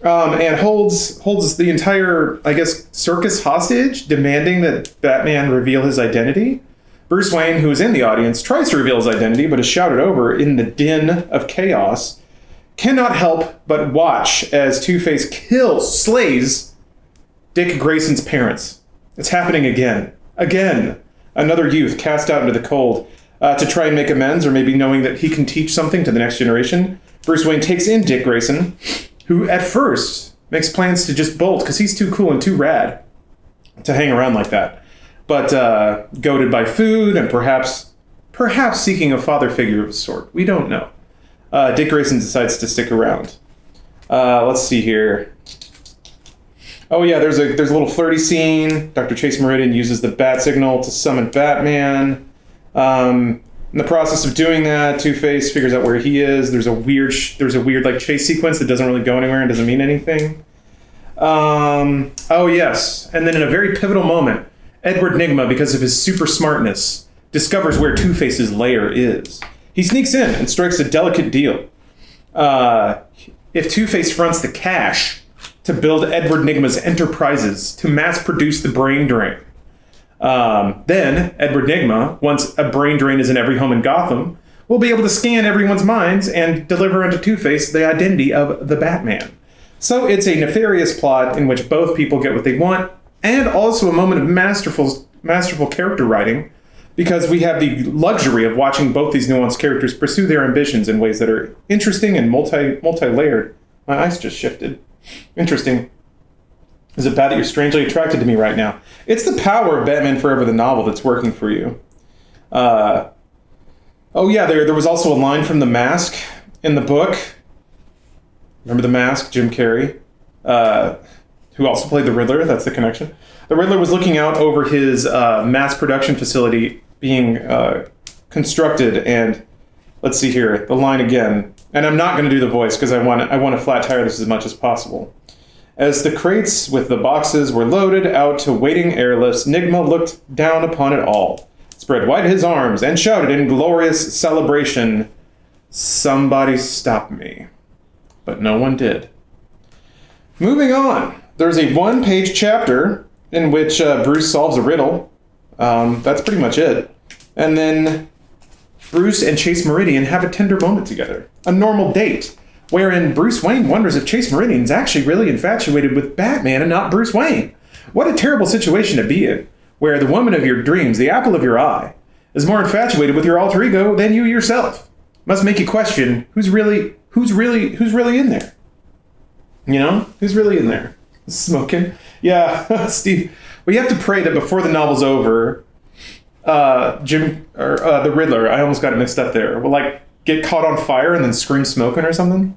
and holds the entire, I guess, circus hostage, demanding that Batman reveal his identity. Bruce Wayne, who is in the audience, tries to reveal his identity, but is shouted over in the din of chaos. Cannot help but watch as Two-Face slays Dick Grayson's parents. It's happening again. Again. Another youth cast out into the cold to try and make amends, or maybe knowing that he can teach something to the next generation. Bruce Wayne takes in Dick Grayson, who at first makes plans to just bolt because he's too cool and too rad to hang around like that. But goaded by food and perhaps seeking a father figure of a sort. We don't know. Dick Grayson decides to stick around. Let's see here. Oh yeah, there's a little flirty scene. Dr. Chase Meridian uses the bat signal to summon Batman. In the process of doing that, Two-Face figures out where he is. There's a weird like chase sequence that doesn't really go anywhere and doesn't mean anything. Oh yes, and then in a very pivotal moment, Edward Nygma, because of his super smartness, discovers where Two-Face's lair is. He sneaks in and strikes a delicate deal. If Two-Face fronts the cash to build Edward Nygma's enterprises to mass produce the brain drain. Then Edward Nygma, once a brain drain is in every home in Gotham, will be able to scan everyone's minds and deliver unto Two-Face the identity of the Batman. So it's a nefarious plot in which both people get what they want, and also a moment of masterful character writing, because we have the luxury of watching both these nuanced characters pursue their ambitions in ways that are interesting and multi-layered. My eyes just shifted. Interesting. Is it bad that you're strangely attracted to me right now? It's the power of Batman Forever, the novel, that's working for you. Oh yeah, there was also a line from The Mask in the book. Remember The Mask, Jim Carrey, who also played the Riddler. That's the connection. The Riddler was looking out over his mass production facility being constructed, and let's see here, the line again. And I'm not going to do the voice because I want to flat tire this as much as possible. As the crates with the boxes were loaded out to waiting airlifts, Nygma looked down upon it all, spread wide his arms, and shouted in glorious celebration, "Somebody stop me." But no one did. Moving on, there's a one-page chapter in which Bruce solves a riddle. That's pretty much it. And then Bruce and Chase Meridian have a tender moment together. A normal date, wherein Bruce Wayne wonders if Chase Meridian is actually really infatuated with Batman and not Bruce Wayne. What a terrible situation to be in, where the woman of your dreams, the apple of your eye, is more infatuated with your alter ego than you yourself. Must make you question who's really in there. You know, who's really in there? Smoking? Yeah, Steve. We have to pray that before the novel's over, the Riddler, I almost got it mixed up there, will like get caught on fire and then scream smoking or something.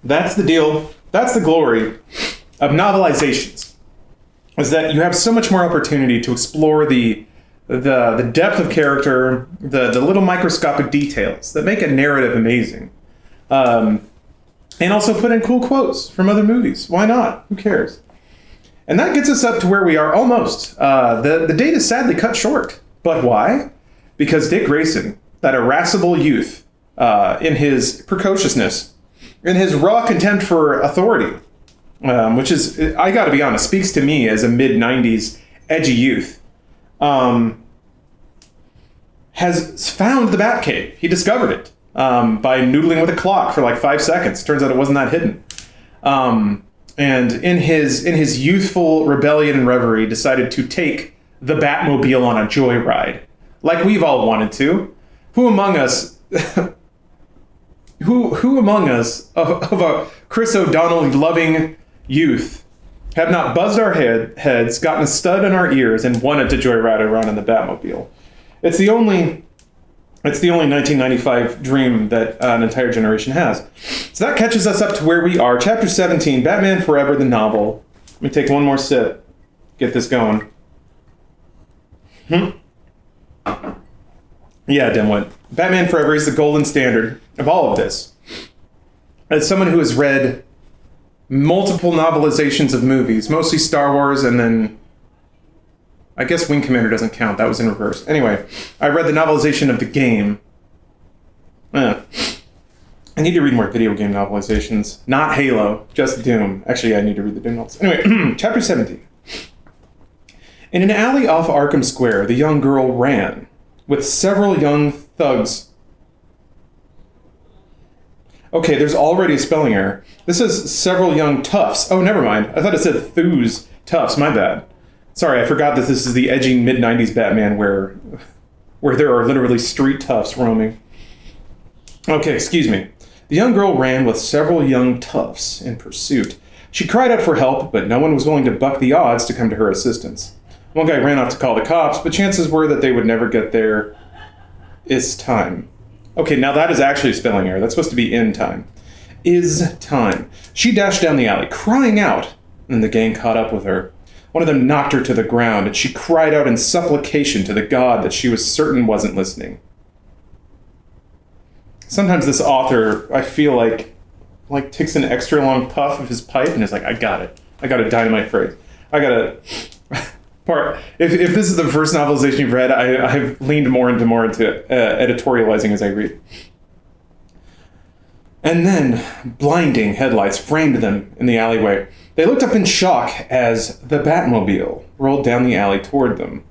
That's the deal. That's the glory of novelizations, is that you have so much more opportunity to explore the depth of character, the little microscopic details that make a narrative amazing. And also put in cool quotes from other movies. Why not? Who cares? And that gets us up to where we are almost. The date is sadly cut short. But why? Because Dick Grayson, that irascible youth, in his precociousness, in his raw contempt for authority, which is, I gotta be honest, speaks to me as a mid-90s edgy youth, has found the Batcave. He discovered it by noodling with a clock for like 5 seconds. Turns out it wasn't that hidden. And in his youthful rebellion and reverie, decided to take the Batmobile on a joyride, like we've all wanted to. Who among us, who among us of a Chris O'Donnell loving youth have not buzzed our heads, gotten a stud in our ears, and wanted to joyride around in the Batmobile? It's the only It's the only 1995 dream that an entire generation has. So that catches us up to where we are. Chapter 17, Batman Forever, the novel. Let me take one more sip. Get this going. Yeah, Dimwit. Batman Forever is the golden standard of all of this. As someone who has read multiple novelizations of movies, mostly Star Wars, and then I guess Wing Commander doesn't count. That was in reverse. Anyway, I read the novelization of the game. I need to read more video game novelizations. Not Halo, just Doom. Actually, I need to read the Doom novels. Anyway, chapter 17. In an alley off Arkham Square, the young girl ran with several young thugs. Okay, there's already a spelling error. This is several young toughs. Oh, never mind. I thought it said Thus toughs. My bad. Sorry, I forgot that this is the edgy mid-90s Batman where there are literally street toughs roaming. Okay, excuse me. The young girl ran with several young toughs in pursuit. She cried out for help, but no one was willing to buck the odds to come to her assistance. One guy ran off to call the cops, but chances were that they would never get there. Is time. Okay, now that is actually a spelling error. That's supposed to be in time. Is time. She dashed down the alley, crying out, and the gang caught up with her. One of them knocked her to the ground, and she cried out in supplication to the god that she was certain wasn't listening. Sometimes this author, I feel like takes an extra long puff of his pipe and is like, I got it. I got a dynamite phrase. I got a... If this is the first novelization you've read, I've leaned more into editorializing as I read. And then blinding headlights framed them in the alleyway. They looked up in shock as the Batmobile rolled down the alley toward them.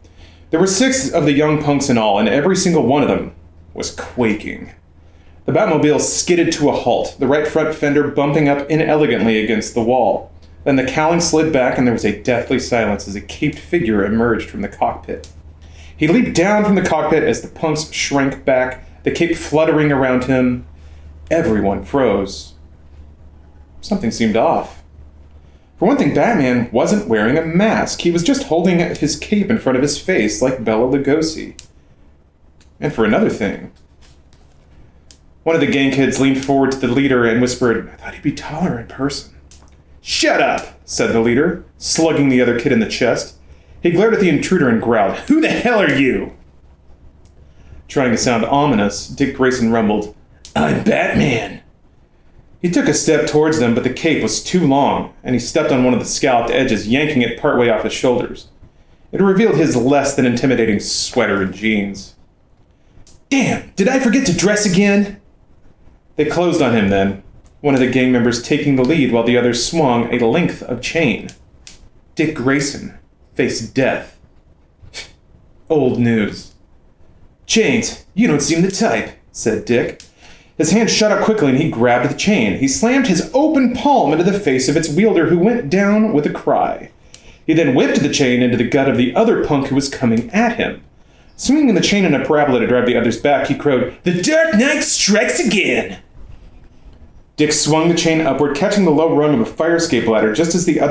There were 6 of the young punks in all, and every single one of them was quaking. The Batmobile skidded to a halt, the right front fender bumping up inelegantly against the wall. Then the cowling slid back, and there was a deathly silence as a caped figure emerged from the cockpit. He leaped down from the cockpit as the punks shrank back, the cape fluttering around him. Everyone froze. Something seemed off. For one thing, Batman wasn't wearing a mask. He was just holding his cape in front of his face like Bela Lugosi. And for another thing, one of the gang kids leaned forward to the leader and whispered, I thought he'd be taller in person. Shut up, said the leader, slugging the other kid in the chest. He glared at the intruder and growled, Who the hell are you? Trying to sound ominous, Dick Grayson rumbled, I'm Batman. He took a step towards them, but the cape was too long, and he stepped on one of the scalloped edges, yanking it partway off his shoulders. It revealed his less than intimidating sweater and jeans. Damn, did I forget to dress again? They closed on him then, one of the gang members taking the lead while the others swung a length of chain. Dick Grayson faced death. Old news. Chains, you don't seem the type, said Dick. His hand shot up quickly and he grabbed the chain. He slammed his open palm into the face of its wielder, who went down with a cry. He then whipped the chain into the gut of the other punk who was coming at him. Swinging the chain in a parabola to drive the other's back, he crowed, The Dark Knight strikes again! Dick swung the chain upward, catching the low rung of a fire escape ladder just as another of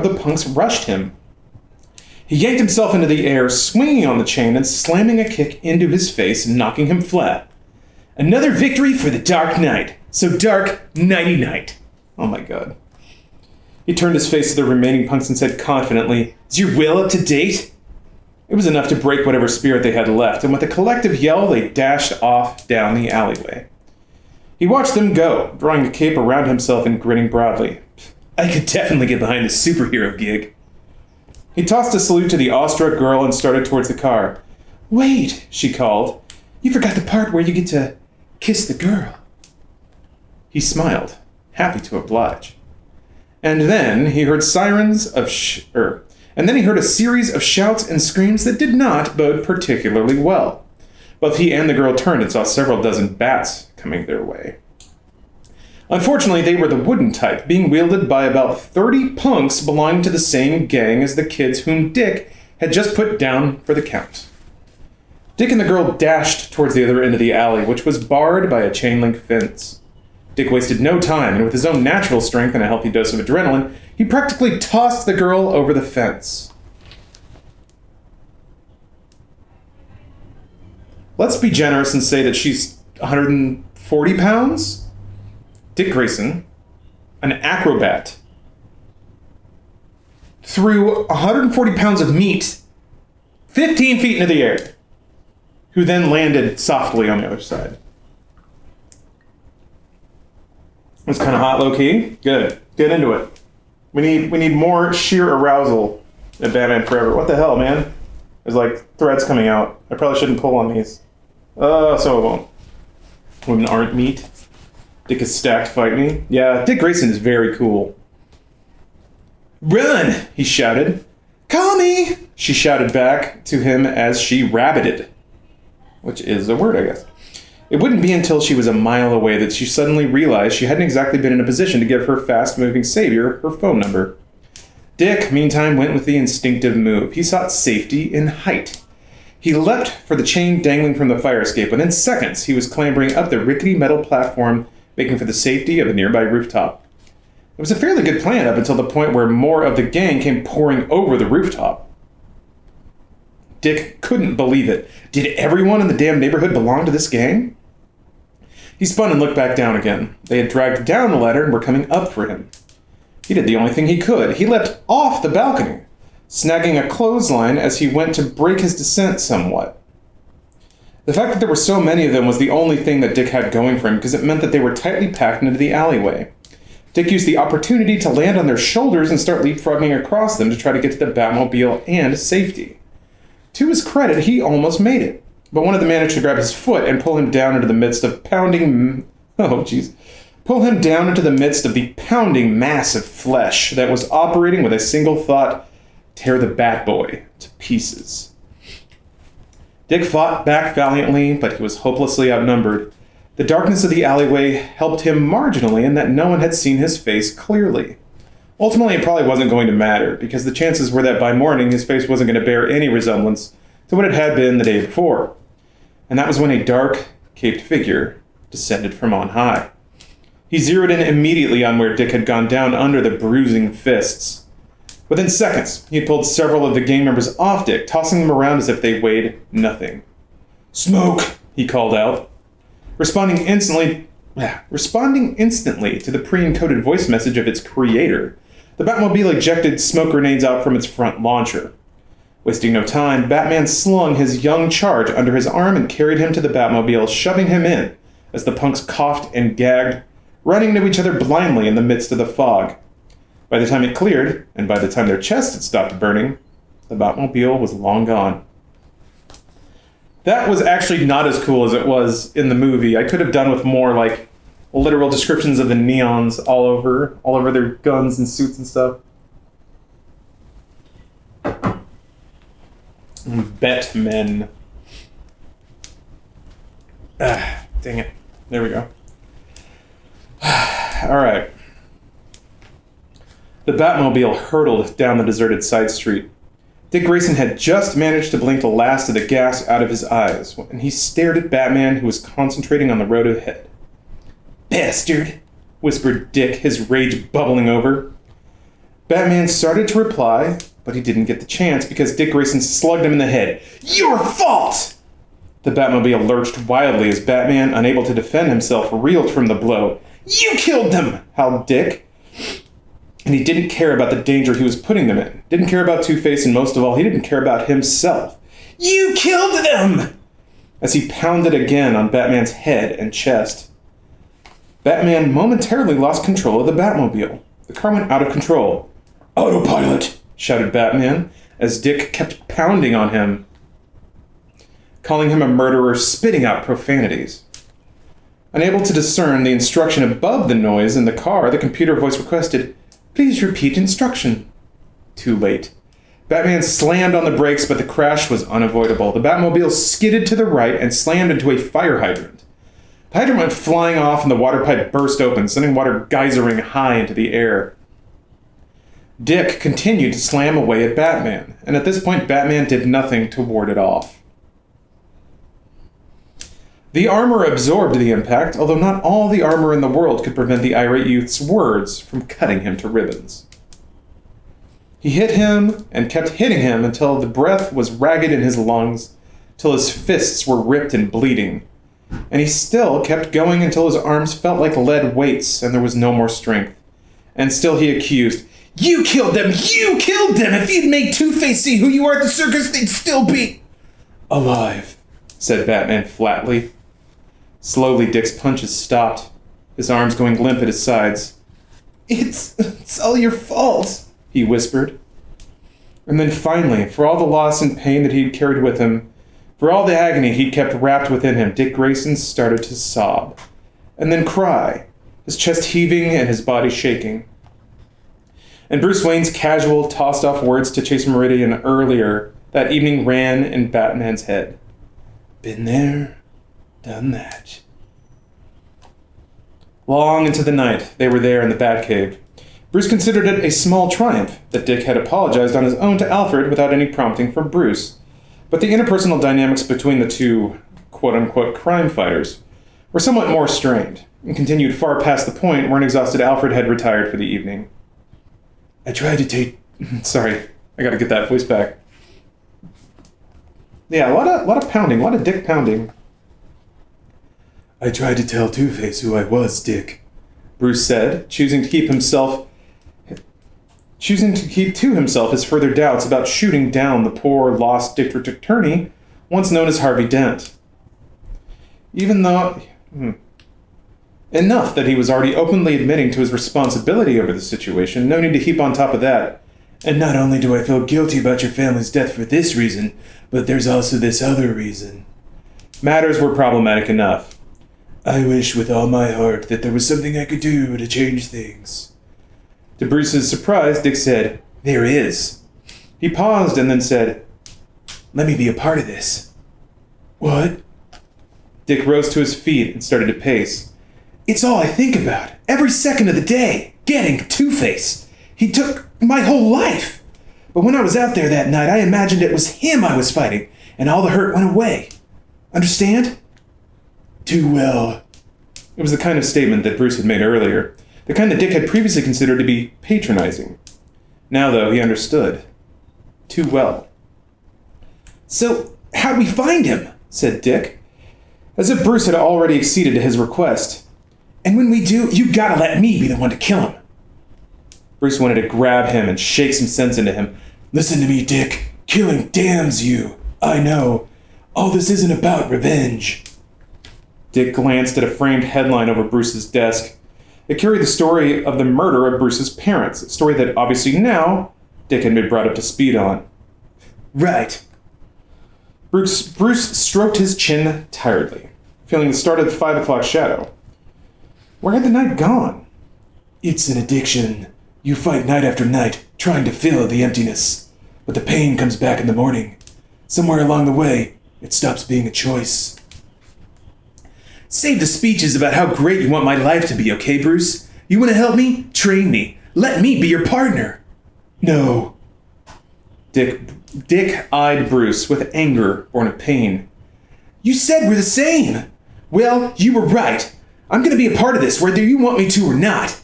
the punks rushed him. He yanked himself into the air, swinging on the chain and slamming a kick into his face, knocking him flat. Another victory for the Dark Knight. So dark, nighty-night. Oh my god. He turned his face to the remaining punks and said confidently, Is your will up to date? It was enough to break whatever spirit they had left, and with a collective yell, they dashed off down the alleyway. He watched them go, drawing a cape around himself and grinning broadly. I could definitely get behind this superhero gig. He tossed a salute to the awestruck girl and started towards the car. Wait, she called. You forgot the part where you get to kiss the girl. He smiled, happy to oblige. And then he heard a series of shouts and screams that did not bode particularly well. Both he and the girl turned and saw several dozen bats coming their way. Unfortunately, they were the wooden type, being wielded by about 30 punks belonging to the same gang as the kids whom Dick had just put down for the count. Dick and the girl dashed towards the other end of the alley, which was barred by a chain-link fence. Dick wasted no time, and with his own natural strength and a healthy dose of adrenaline, he practically tossed the girl over the fence. Let's be generous and say that she's 140 pounds? Dick Grayson, an acrobat, threw 140 pounds of meat 15 feet into the air, who then landed softly on the other side. It was kind of hot, low-key. Good. Get into it. We need more sheer arousal at Batman Forever. What the hell, man? There's like threads coming out. I probably shouldn't pull on these. So I won't. Women aren't meat. Dick is stacked, fight me. Yeah, Dick Grayson is very cool. Run! He shouted. Call me! She shouted back to him as she rabbited. Which is a word, I guess. It wouldn't be until she was a mile away that she suddenly realized she hadn't exactly been in a position to give her fast-moving savior her phone number. Dick, meantime, went with the instinctive move. He sought safety in height. He leapt for the chain dangling from the fire escape. Within seconds, he was clambering up the rickety metal platform, making for the safety of a nearby rooftop. It was a fairly good plan up until the point where more of the gang came pouring over the rooftop. Dick couldn't believe it. Did everyone in the damn neighborhood belong to this gang? He spun and looked back down again. They had dragged down the ladder and were coming up for him. He did the only thing he could. He leapt off the balcony, snagging a clothesline as he went to break his descent somewhat. The fact that there were so many of them was the only thing that Dick had going for him, because it meant that they were tightly packed into the alleyway. Dick used the opportunity to land on their shoulders and start leapfrogging across them to try to get to the Batmobile and safety. To his credit, he almost made it, but one of them managed to grab his foot and pull him down into the midst of pull him down into the midst of the pounding mass of flesh that was operating with a single thought: tear the Batboy to pieces. Dick fought back valiantly, but he was hopelessly outnumbered. The darkness of the alleyway helped him marginally in that no one had seen his face clearly. Ultimately, it probably wasn't going to matter, because the chances were that by morning his face wasn't going to bear any resemblance to what it had been the day before. And that was when a dark, caped figure descended from on high. He zeroed in immediately on where Dick had gone down under the bruising fists. Within seconds, he had pulled several of the gang members off Dick, tossing them around as if they weighed nothing. "Smoke!" he called out. Responding instantly to the pre-encoded voice message of its creator, the Batmobile ejected smoke grenades out from its front launcher. Wasting no time, Batman slung his young charge under his arm and carried him to the Batmobile, shoving him in as the punks coughed and gagged, running into each other blindly in the midst of the fog. By the time it cleared, and by the time their chests had stopped burning, the Batmobile was long gone. That was actually not as cool as it was in the movie. I could have done with more, like, literal descriptions of the neons all over their guns and suits and stuff. Batmen. Dang it. There we go. Alright. The Batmobile hurtled down the deserted side street. Dick Grayson had just managed to blink the last of the gas out of his eyes, and he stared at Batman, who was concentrating on the road ahead. "Bastard!" whispered Dick, his rage bubbling over. Batman started to reply, but he didn't get the chance because Dick Grayson slugged him in the head. "Your fault!" The Batmobile lurched wildly as Batman, unable to defend himself, reeled from the blow. "You killed them!" howled Dick. And he didn't care about the danger he was putting them in. Didn't care about Two-Face, and most of all, he didn't care about himself. "You killed them!" As he pounded again on Batman's head and chest. Batman momentarily lost control of the Batmobile. The car went out of control. "Autopilot!" shouted Batman, as Dick kept pounding on him, calling him a murderer, spitting out profanities. Unable to discern the instruction above the noise in the car, the computer voice requested, "Please repeat instruction." Too late. Batman slammed on the brakes, but the crash was unavoidable. The Batmobile skidded to the right and slammed into a fire hydrant. The hydrant went flying off and the water pipe burst open, sending water geysering high into the air. Dick continued to slam away at Batman, and at this point Batman did nothing to ward it off. The armor absorbed the impact, although not all the armor in the world could prevent the irate youth's words from cutting him to ribbons. He hit him and kept hitting him until the breath was ragged in his lungs, till his fists were ripped and bleeding. And he still kept going until his arms felt like lead weights and there was no more strength. And still he accused, "You killed them! You killed them! If you'd made Two-Face see who you are at the circus, they'd still be alive," said Batman flatly. Slowly, Dick's punches stopped, his arms going limp at his sides. It's all your fault," he whispered. And then finally, for all the loss and pain that he'd carried with him, for all the agony he'd kept wrapped within him, Dick Grayson started to sob, and then cry, his chest heaving and his body shaking. And Bruce Wayne's casual, tossed-off words to Chase Meridian earlier that evening ran in Batman's head. Been there, done that. Long into the night, they were there in the Batcave. Bruce considered it a small triumph that Dick had apologized on his own to Alfred without any prompting from Bruce. But the interpersonal dynamics between the two quote-unquote crime fighters were somewhat more strained, and continued far past the point where an exhausted Alfred had retired for the evening. I tried to take... Sorry, I gotta get that voice back. Yeah, a lot of pounding, a lot of Dick pounding. I tried to tell Two-Face who I was, Dick, Bruce said, choosing to keep to himself his further doubts about shooting down the poor, lost district attorney, once known as Harvey Dent. Even though... Enough that he was already openly admitting to his responsibility over the situation, no need to heap on top of that. And not only do I feel guilty about your family's death for this reason, but there's also this other reason. Matters were problematic enough. I wish with all my heart that there was something I could do to change things. To Bruce's surprise, Dick said, There is. He paused and then said, Let me be a part of this. What? Dick rose to his feet and started to pace. It's all I think about, every second of the day, getting Two-Face. He took my whole life. But when I was out there that night, I imagined it was him I was fighting, and all the hurt went away. Understand? Too well. It was the kind of statement that Bruce had made earlier, the kind that Dick had previously considered to be patronizing. Now, though, he understood. Too well. So, how'd we find him? Said Dick, as if Bruce had already acceded to his request. And when we do, you gotta let me be the one to kill him. Bruce wanted to grab him and shake some sense into him. Listen to me, Dick. Killing damns you. I know. All this isn't about revenge. Dick glanced at a framed headline over Bruce's desk. It carried the story of the murder of Bruce's parents, a story that obviously now Dick had been brought up to speed on. Right. Bruce stroked his chin tiredly, feeling the start of the 5 o'clock shadow. Where had the night gone? It's an addiction. You fight night after night, trying to fill the emptiness. But the pain comes back in the morning. Somewhere along the way, it stops being a choice. Save the speeches about how great you want my life to be, okay, Bruce? You want to help me? Train me. Let me be your partner. No. Dick eyed Bruce with anger born of pain. You said we're the same. Well, you were right. I'm going to be a part of this, whether you want me to or not.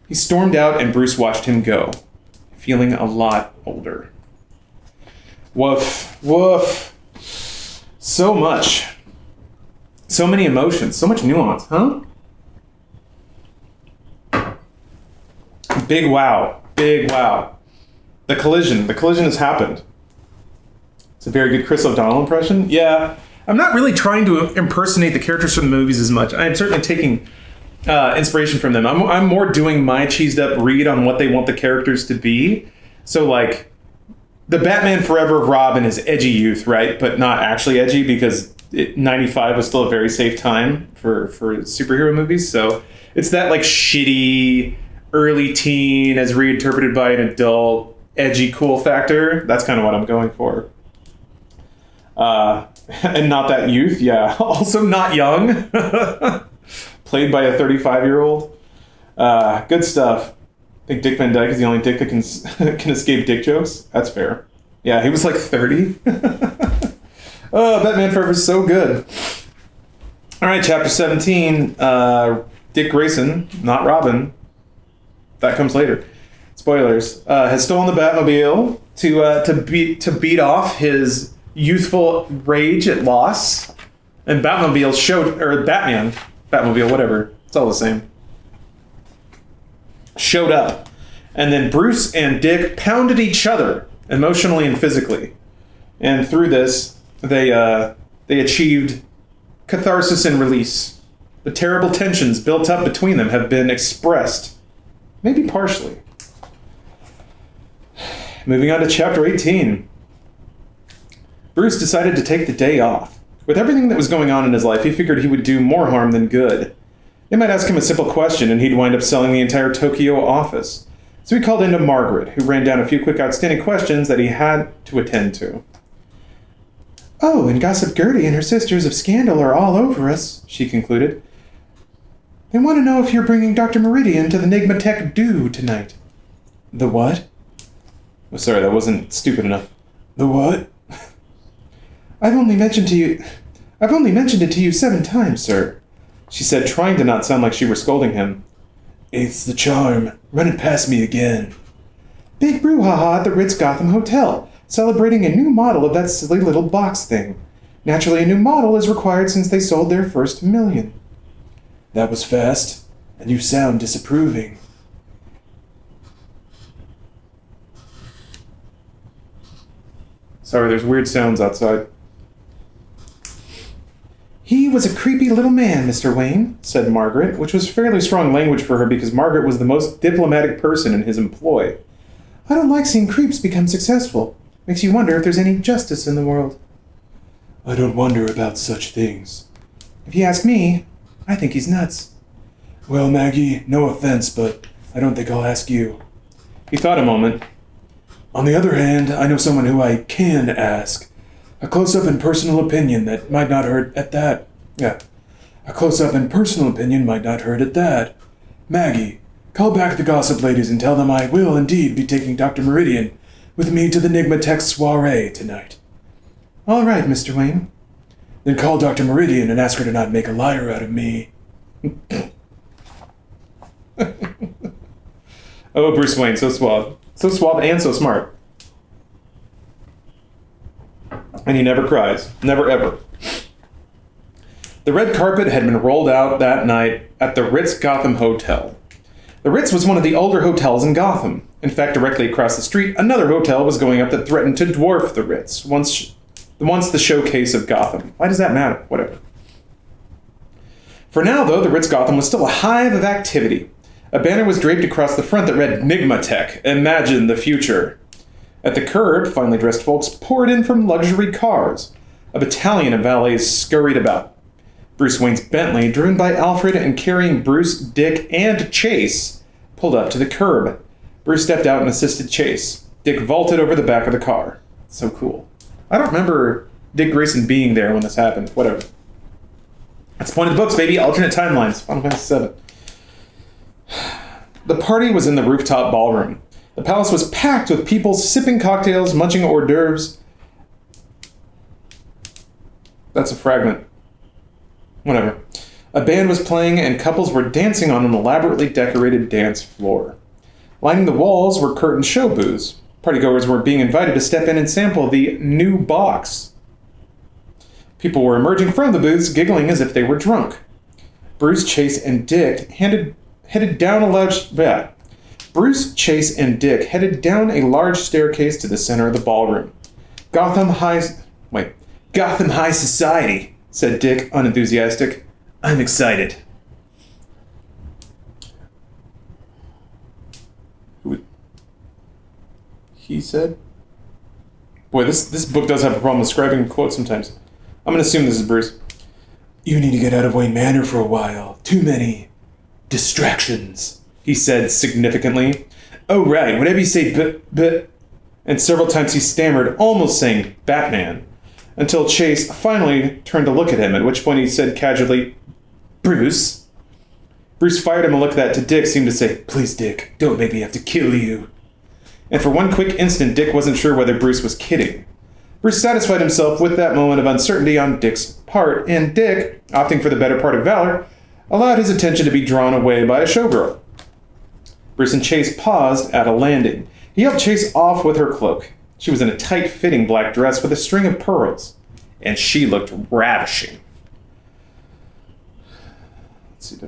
He stormed out, and Bruce watched him go, feeling a lot older. Woof. Woof. So much. So many emotions. So much nuance, huh? Big wow. Big wow. The collision has happened. It's a very good Chris O'Donnell impression. Yeah. I'm not really trying to impersonate the characters from the movies as much. I'm certainly taking inspiration from them. I'm more doing my cheesed up read on what they want the characters to be. So, like, the Batman Forever of Robin is edgy youth, right? But not actually edgy because 95 was still a very safe time for superhero movies. So it's that, like, shitty early teen as reinterpreted by an adult edgy cool factor. That's kind of what I'm going for. And not that youth, yeah. Also not young. Played by a 35-year-old. Good stuff. I think Dick Van Dyke is the only dick that can escape dick jokes. That's fair. Yeah, he was like 30. Oh, Batman Forever is so good. All right, chapter 17. Dick Grayson, not Robin. That comes later. Spoilers. Has stolen the Batmobile to beat off his youthful rage at loss. And Batmobile Batmobile, whatever. It's all the same. Showed up. And then Bruce and Dick pounded each other emotionally and physically. And through this, they achieved catharsis and release. The terrible tensions built up between them have been expressed, maybe partially. Moving on to chapter 18. Bruce decided to take the day off. With everything that was going on in his life, he figured he would do more harm than good. They might ask him a simple question, and he'd wind up selling the entire Tokyo office. So he called in to Margaret, who ran down a few quick outstanding questions that he had to attend to. "Oh, and Gossip Gertie and her sisters of Scandal are all over us," she concluded. "They want to know if you're bringing Dr. Meridian to the Nigma Tech Do tonight." "The what?" Oh, sorry, that wasn't stupid enough. "The what?" I've only mentioned it to you 7 times, sir," she said, trying to not sound like she were scolding him. "It's the charm. Run it past me again." "Big brouhaha at the Ritz Gotham Hotel, celebrating a new model of that silly little box thing. Naturally, a new model is required since they sold their first 1,000,000. "That was fast, and you sound disapproving." Sorry, there's weird sounds outside. "He was a creepy little man, Mr. Wayne," said Margaret, which was fairly strong language for her because Margaret was the most diplomatic person in his employ. "I don't like seeing creeps become successful. Makes you wonder if there's any justice in the world." "I don't wonder about such things." "If you ask me, I think he's nuts." "Well, Maggie, no offense, but I don't think I'll ask you." He thought a moment. "On the other hand, I know someone who I can ask. A close-up and personal opinion that might not hurt at that. Yeah. A close-up and personal opinion might not hurt at that. Maggie, call back the gossip ladies and tell them I will indeed be taking Dr. Meridian with me to the Nigma Tech soiree tonight." "All right, Mr. Wayne." "Then call Dr. Meridian and ask her to not make a liar out of me." Oh, Bruce Wayne, so suave. So suave and so smart. And he never cries. Never, ever. The red carpet had been rolled out that night at the Ritz Gotham Hotel. The Ritz was one of the older hotels in Gotham. In fact, directly across the street, another hotel was going up that threatened to dwarf the Ritz, once the showcase of Gotham. Why does that matter? Whatever. For now, though, the Ritz Gotham was still a hive of activity. A banner was draped across the front that read, "Nigma Tech, imagine the future." At the curb, finely dressed folks poured in from luxury cars. A battalion of valets scurried about. Bruce Wayne's Bentley, driven by Alfred and carrying Bruce, Dick, and Chase, pulled up to the curb. Bruce stepped out and assisted Chase. Dick vaulted over the back of the car. So cool. I don't remember Dick Grayson being there when this happened. Whatever. That's the point of the books, baby. Alternate timelines. Final Fantasy VII. The party was in the rooftop ballroom. The palace was packed with people sipping cocktails, munching hors d'oeuvres. That's a fragment. Whatever. A band was playing and couples were dancing on an elaborately decorated dance floor. Lining the walls were curtained show booths. Partygoers were being invited to step in and sample the new box. People were emerging from the booths, giggling as if they were drunk. Bruce, Chase, and Dick headed down a large staircase to the center of the ballroom. Gotham High Society, said Dick, unenthusiastic. I'm excited. He said. Boy, this book does have a problem with scribing quotes sometimes. I'm going to assume this is Bruce. You need to get out of Wayne Manor for a while. Too many distractions, he said significantly. Oh, right, whatever you say, but... And several times he stammered, almost saying Batman, until Chase finally turned to look at him, at which point he said casually, Bruce. Bruce fired him a look that to Dick seemed to say, Please, Dick, don't make me have to kill you. And for one quick instant, Dick wasn't sure whether Bruce was kidding. Bruce satisfied himself with that moment of uncertainty on Dick's part, and Dick, opting for the better part of valor, allowed his attention to be drawn away by a showgirl. Bruce and Chase paused at a landing. He helped Chase off with her cloak. She was in a tight-fitting black dress with a string of pearls, and she looked ravishing. Let's see,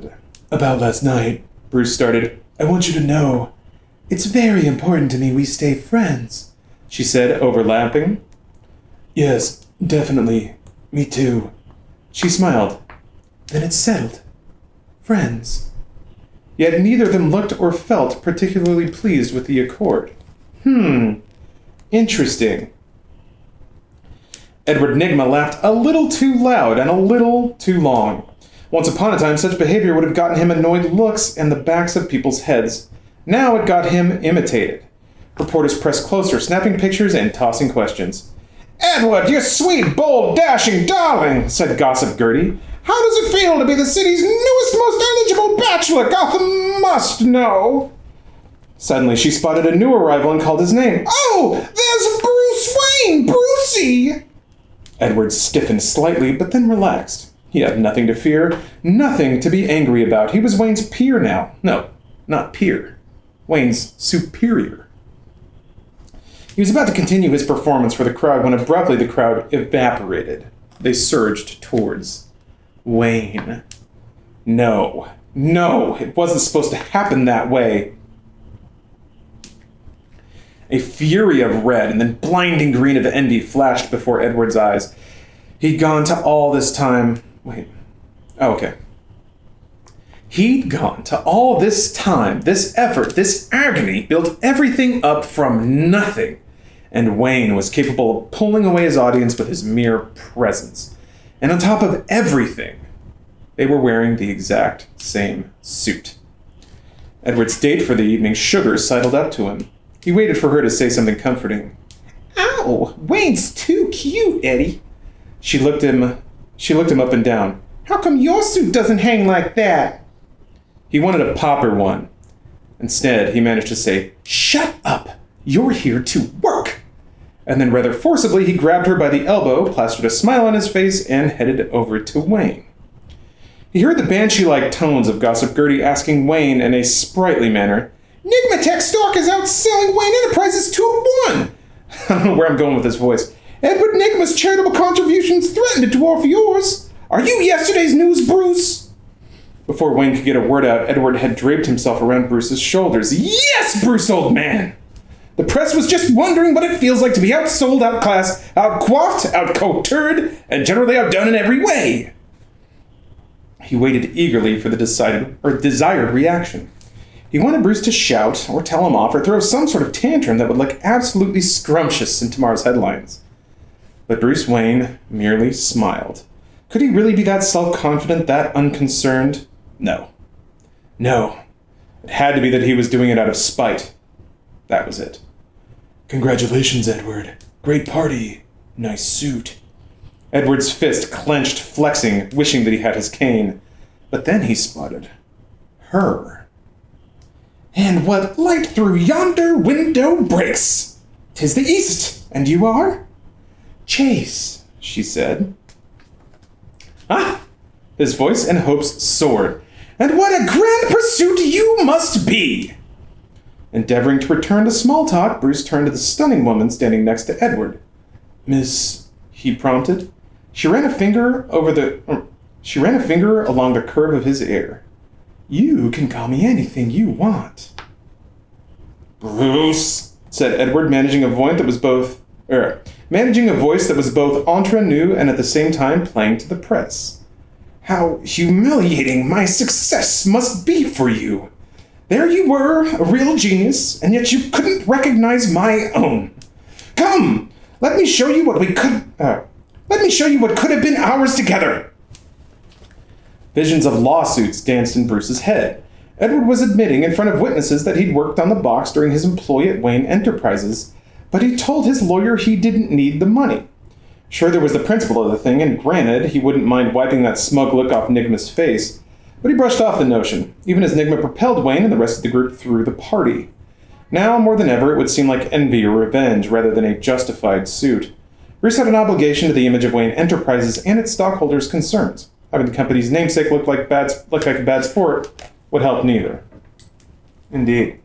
About last night, Bruce started. I want you to know, it's very important to me we stay friends, She said, overlapping. Yes, definitely. Me too. She smiled. Then it's settled. Friends. Yet neither of them looked or felt particularly pleased with the accord. Interesting. Edward Nygma laughed a little too loud and a little too long. Once upon a time, such behavior would have gotten him annoyed looks in the backs of people's heads. Now it got him imitated. Reporters pressed closer, snapping pictures and tossing questions. "Edward, you sweet, bold, dashing darling," said Gossip Gertie. "How does it feel to be the city's newest, most eligible bachelor? Gotham must know." Suddenly, she spotted a new arrival and called his name. "Oh, there's Bruce Wayne! Brucey!" Edward stiffened slightly, but then relaxed. He had nothing to fear, nothing to be angry about. He was Wayne's peer now. No, not peer. Wayne's superior. He was about to continue his performance for the crowd when abruptly the crowd evaporated. They surged towards Wayne. No, it wasn't supposed to happen that way. A fury of red and then blinding green of envy flashed before Edward's eyes. He'd gone to all this time. He'd gone to all this time, this effort, this agony, built everything up from nothing. And Wayne was capable of pulling away his audience with his mere presence. And on top of everything, they were wearing the exact same suit. Edward's date for the evening, Sugar, sidled up to him. He waited for her to say something comforting. "Ow, Wayne's too cute, Eddie." She looked him up and down. "How come your suit doesn't hang like that?" He wanted to pop her one. Instead, he managed to say, "Shut up! You're here to work!" And then rather forcibly, he grabbed her by the elbow, plastered a smile on his face, and headed over to Wayne. He heard the banshee-like tones of Gossip Gertie asking Wayne in a sprightly manner, "Nygmatech stock is outselling Wayne Enterprises 2-1. I don't know where I'm going with this voice. "Edward Nygma's charitable contributions threaten to dwarf yours. Are you yesterday's news, Bruce?" Before Wayne could get a word out, Edward had draped himself around Bruce's shoulders. "Yes, Bruce, old man! The press was just wondering what it feels like to be outsold, outclassed, outcoiffed, outcoutured, and generally outdone in every way." He waited eagerly for the desired reaction. He wanted Bruce to shout, or tell him off, or throw some sort of tantrum that would look absolutely scrumptious in tomorrow's headlines. But Bruce Wayne merely smiled. Could he really be that self-confident, that unconcerned? No. It had to be that he was doing it out of spite. That was it. Congratulations, Edward. Great party. Nice suit. Edward's fist clenched, flexing, wishing that he had his cane. But then he spotted her. "And what light through yonder window breaks? 'Tis the east, and you are?" "Chase," she said. "Ah!" His voice and hopes soared. "And what a grand pursuit you must be!" Endeavoring to return to small talk, Bruce turned to the stunning woman standing next to Edward. "Miss," he prompted. She ran a finger along the curve of his ear. "You can call me anything you want." "Bruce," said Edward, managing a voice that was both entre nous and at the same time playing to the press. "How humiliating my success must be for you. There you were, a real genius, and yet you couldn't recognize my own. Come, let me show you what could have been ours together." Visions of lawsuits danced in Bruce's head. Edward was admitting in front of witnesses that he'd worked on the box during his employ at Wayne Enterprises, but he told his lawyer he didn't need the money. Sure, there was the principle of the thing, and granted, he wouldn't mind wiping that smug look off Nygma's face, but he brushed off the notion, even as Nygma propelled Wayne and the rest of the group through the party. Now, more than ever, it would seem like envy or revenge rather than a justified suit. Bruce had an obligation to the image of Wayne Enterprises and its stockholders' concerns. Having the company's namesake look like a bad sport would help neither. Indeed.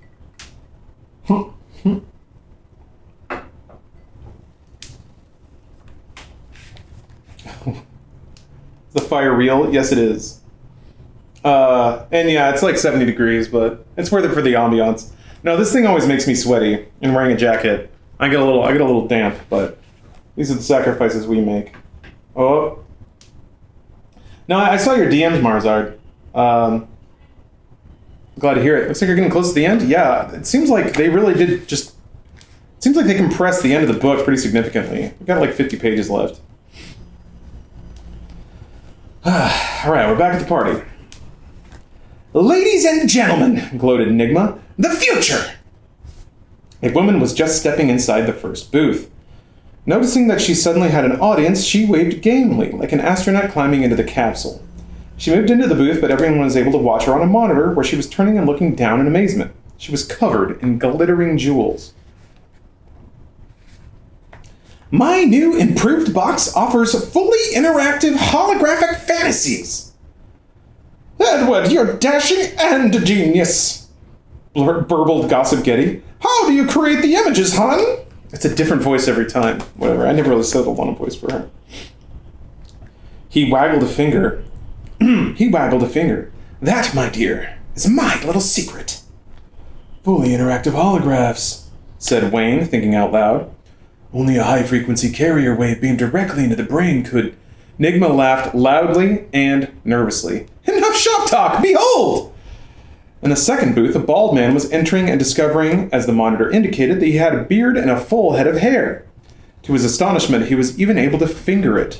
fire real? Yes, it is. And yeah, it's like 70 degrees, but it's worth it for the ambiance. No, this thing always makes me sweaty, and wearing a jacket, I get a little damp, but these are the sacrifices we make. Oh. No, I saw your DMs, Marzard. Glad to hear it. Looks like you're getting close to the end. Yeah, it seems like they really did just... It seems like they compressed the end of the book pretty significantly. We've got like 50 pages left. Alright, we're back at the party. Ladies and gentlemen, gloated Enigma, the future! A woman was just stepping inside the first booth. Noticing that she suddenly had an audience, she waved gamely, like an astronaut climbing into the capsule. She moved into the booth, but everyone was able to watch her on a monitor where she was turning and looking down in amazement. She was covered in glittering jewels. My new improved box offers fully interactive holographic fantasies. Edward, you're dashing and a genius, burbled Gossip Getty. How do you create the images, hon? It's a different voice every time. Whatever, I never really settled on a voice for her. He waggled a finger. That, my dear, is my little secret. Fully interactive holographs, said Wayne, thinking out loud. Only a high-frequency carrier wave beamed directly into the brain could... Nigma laughed loudly and nervously. Enough shop talk! Behold! In the second booth, a bald man was entering and discovering, as the monitor indicated, that he had a beard and a full head of hair. To his astonishment, he was even able to finger it.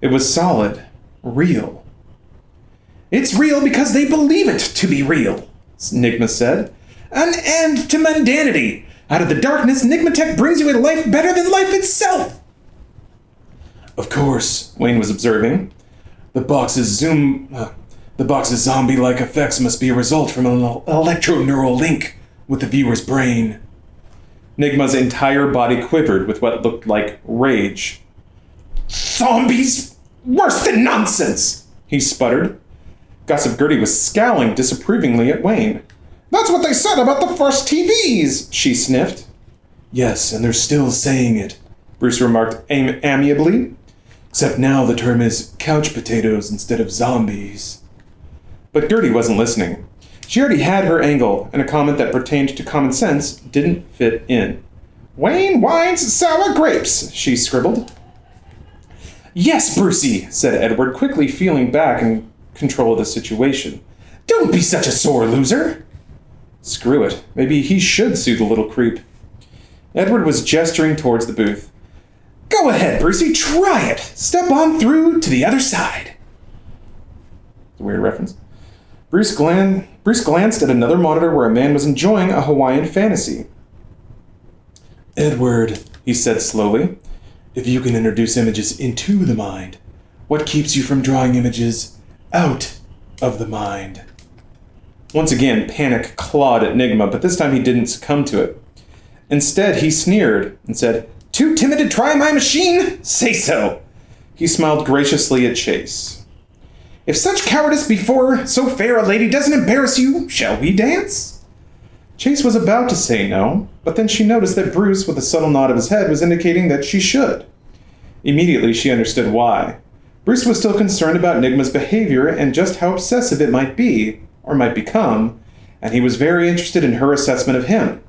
It was solid. Real. It's real because they believe it to be real, Nigma said. An end to mundanity. Out of the darkness, Nigmatech brings you a life better than life itself. Of course, Wayne was observing. The box's zombie-like effects must be a result from an electroneural link with the viewer's brain. Nigma's entire body quivered with what looked like rage. Zombies? Worse than nonsense! He sputtered. Gossip Gertie was scowling disapprovingly at Wayne. That's what they said about the first TVs, she sniffed. Yes, and they're still saying it, Bruce remarked amiably. Except now the term is couch potatoes instead of zombies. But Gertie wasn't listening. She already had her angle, and a comment that pertained to common sense didn't fit in. Wayne wines sour grapes, she scribbled. Yes, Brucey, said Edward, quickly feeling back in control of the situation. Don't be such a sore loser. Screw it. Maybe he should sue the little creep. Edward was gesturing towards the booth. Go ahead, Brucey, try it. Step on through to the other side. It's a weird reference. Bruce glanced at another monitor where a man was enjoying a Hawaiian fantasy. Edward, he said slowly, if you can introduce images into the mind, what keeps you from drawing images out of the mind? Once again, panic clawed at Nigma, but this time he didn't succumb to it. Instead, he sneered and said, Too timid to try my machine? Say so. He smiled graciously at Chase. If such cowardice before so fair a lady doesn't embarrass you, shall we dance? Chase was about to say no, but then she noticed that Bruce, with a subtle nod of his head, was indicating that she should. Immediately, she understood why. Bruce was still concerned about Nigma's behavior and just how obsessive it might be, or might become, and he was very interested in her assessment of him.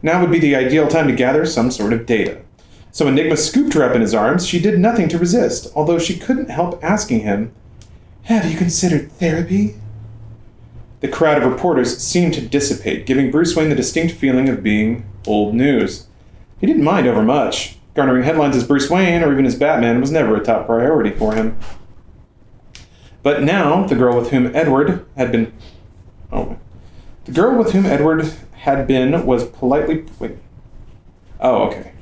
Now would be the ideal time to gather some sort of data. So when Nigma scooped her up in his arms, she did nothing to resist, although she couldn't help asking him, Have you considered therapy? The crowd of reporters seemed to dissipate, giving Bruce Wayne the distinct feeling of being old news. He didn't mind overmuch. Garnering headlines as Bruce Wayne, or even as Batman, was never a top priority for him. But now, the girl with whom Edward had been was politely... Wait. Oh, okay.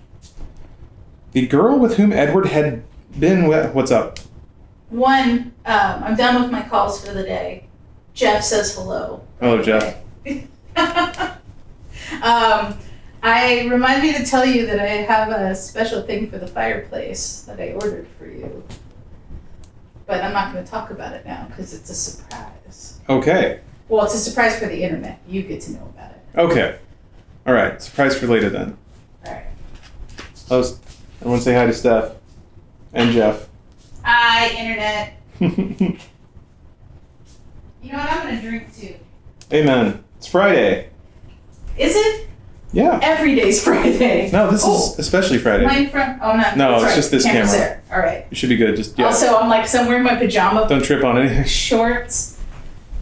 The girl with whom Edward had been... What's up? One, I'm done with my calls for the day. Jeff says hello. Hello, Jeff. I remind me to tell you that I have a special thing for the fireplace that I ordered for you. But I'm not going to talk about it now because it's a surprise. Okay. Well, it's a surprise for the internet. You get to know about it. Okay. All right. Surprise for later then. All right. Everyone say hi to Steph. And Jeff. Hi, Internet. You know what? I'm going to drink too. Amen. It's Friday. Is it? Yeah. Every day's Friday. No, this is especially Friday. Mine from. Oh, no. No, that's it's right. just this Camera's camera. there. All right. You should be good. Just, yeah. Also, I'm like somewhere in my pajama Don't trip on anything. shorts.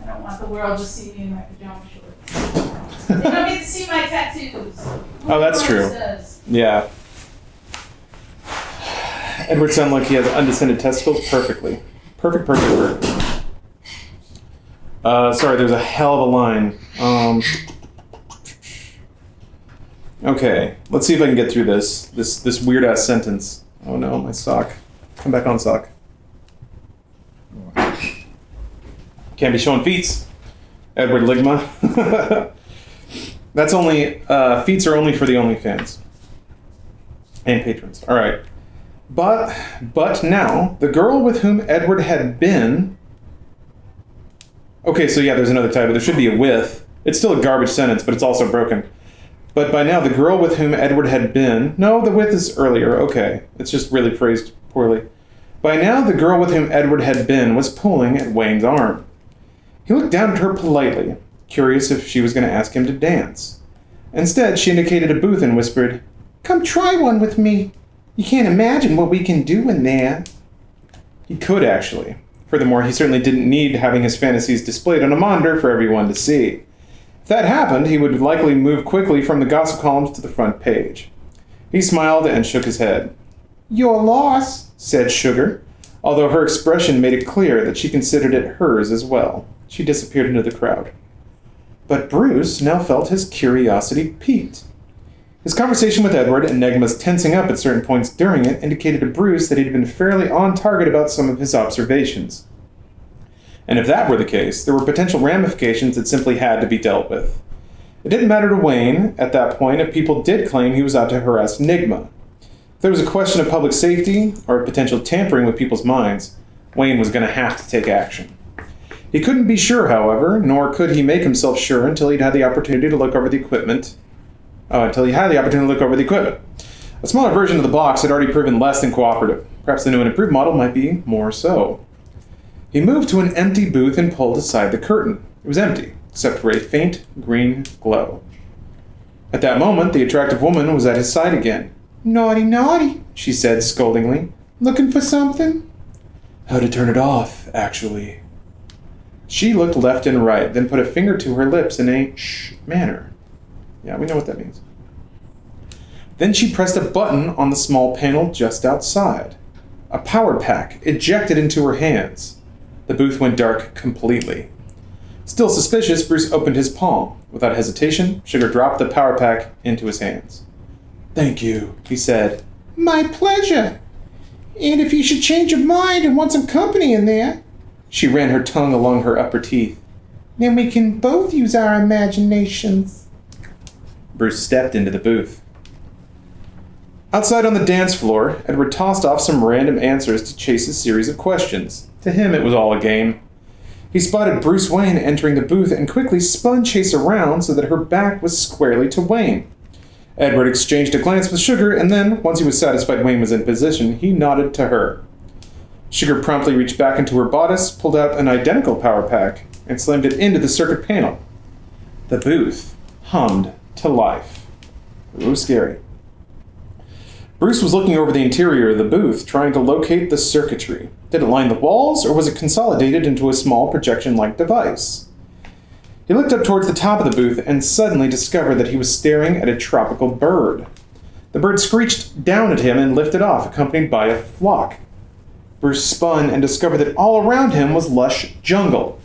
I don't want the world to see me in my pajama shorts. They don't get to see my tattoos. Oh, that's true. Yeah. Edward sounded like he has undescended testicles perfectly. Perfect. Sorry, there's a hell of a line. Okay, let's see if I can get through this weird ass sentence. Oh no, my sock. Come back on, sock. Can't be showing feets. Edward Ligma. That's only, feats are only for the OnlyFans. And patrons. Alright. But now, the girl with whom Edward had been... Okay, so yeah, there's another typo. There should be a with. It's still a garbage sentence, but it's also broken. But by now, the girl with whom Edward had been... No, the with is earlier. Okay. It's just really phrased poorly. By now, the girl with whom Edward had been was pulling at Wayne's arm. He looked down at her politely, curious if she was going to ask him to dance. Instead, she indicated a booth and whispered, "Come try one with me. You can't imagine what we can do in there." He could, actually. Furthermore, he certainly didn't need having his fantasies displayed on a monitor for everyone to see. If that happened, he would likely move quickly from the gossip columns to the front page. He smiled and shook his head. "Your loss," said Sugar, although her expression made it clear that she considered it hers as well. She disappeared into the crowd. But Bruce now felt his curiosity piqued. His conversation with Edward and Negma's tensing up at certain points during it indicated to Bruce that he'd been fairly on target about some of his observations. And if that were the case, there were potential ramifications that simply had to be dealt with. It didn't matter to Wayne, at that point, if people did claim he was out to harass Nigma. If there was a question of public safety, or potential tampering with people's minds, Wayne was going to have to take action. He couldn't be sure, however, nor could he make himself sure until he'd had the opportunity to look over the equipment. A smaller version of the box had already proven less than cooperative. Perhaps the new and improved model might be more so. He moved to an empty booth and pulled aside the curtain. It was empty, except for a faint green glow. At that moment, the attractive woman was at his side again. "Naughty, naughty," she said scoldingly. "Looking for something?" "How to turn it off, actually." She looked left and right, then put a finger to her lips in a shh manner. Yeah, we know what that means. Then she pressed a button on the small panel just outside. A power pack ejected into her hands. The booth went dark completely. Still suspicious, Bruce opened his palm. Without hesitation, Sugar dropped the power pack into his hands. "Thank you," he said. "My pleasure. And if you should change your mind and want some company in there," she ran her tongue along her upper teeth, "then we can both use our imaginations." Bruce stepped into the booth. Outside on the dance floor, Edward tossed off some random answers to Chase's series of questions. To him, it was all a game. He spotted Bruce Wayne entering the booth and quickly spun Chase around so that her back was squarely to Wayne. Edward exchanged a glance with Sugar, and then, once he was satisfied Wayne was in position, he nodded to her. Sugar promptly reached back into her bodice, pulled out an identical power pack, and slammed it into the circuit panel. The booth hummed to life. Ooh, scary. Bruce was looking over the interior of the booth, trying to locate the circuitry. Did it line the walls, or was it consolidated into a small projection-like device? He looked up towards the top of the booth and suddenly discovered that he was staring at a tropical bird. The bird screeched down at him and lifted off, accompanied by a flock. Bruce spun and discovered that all around him was lush jungle.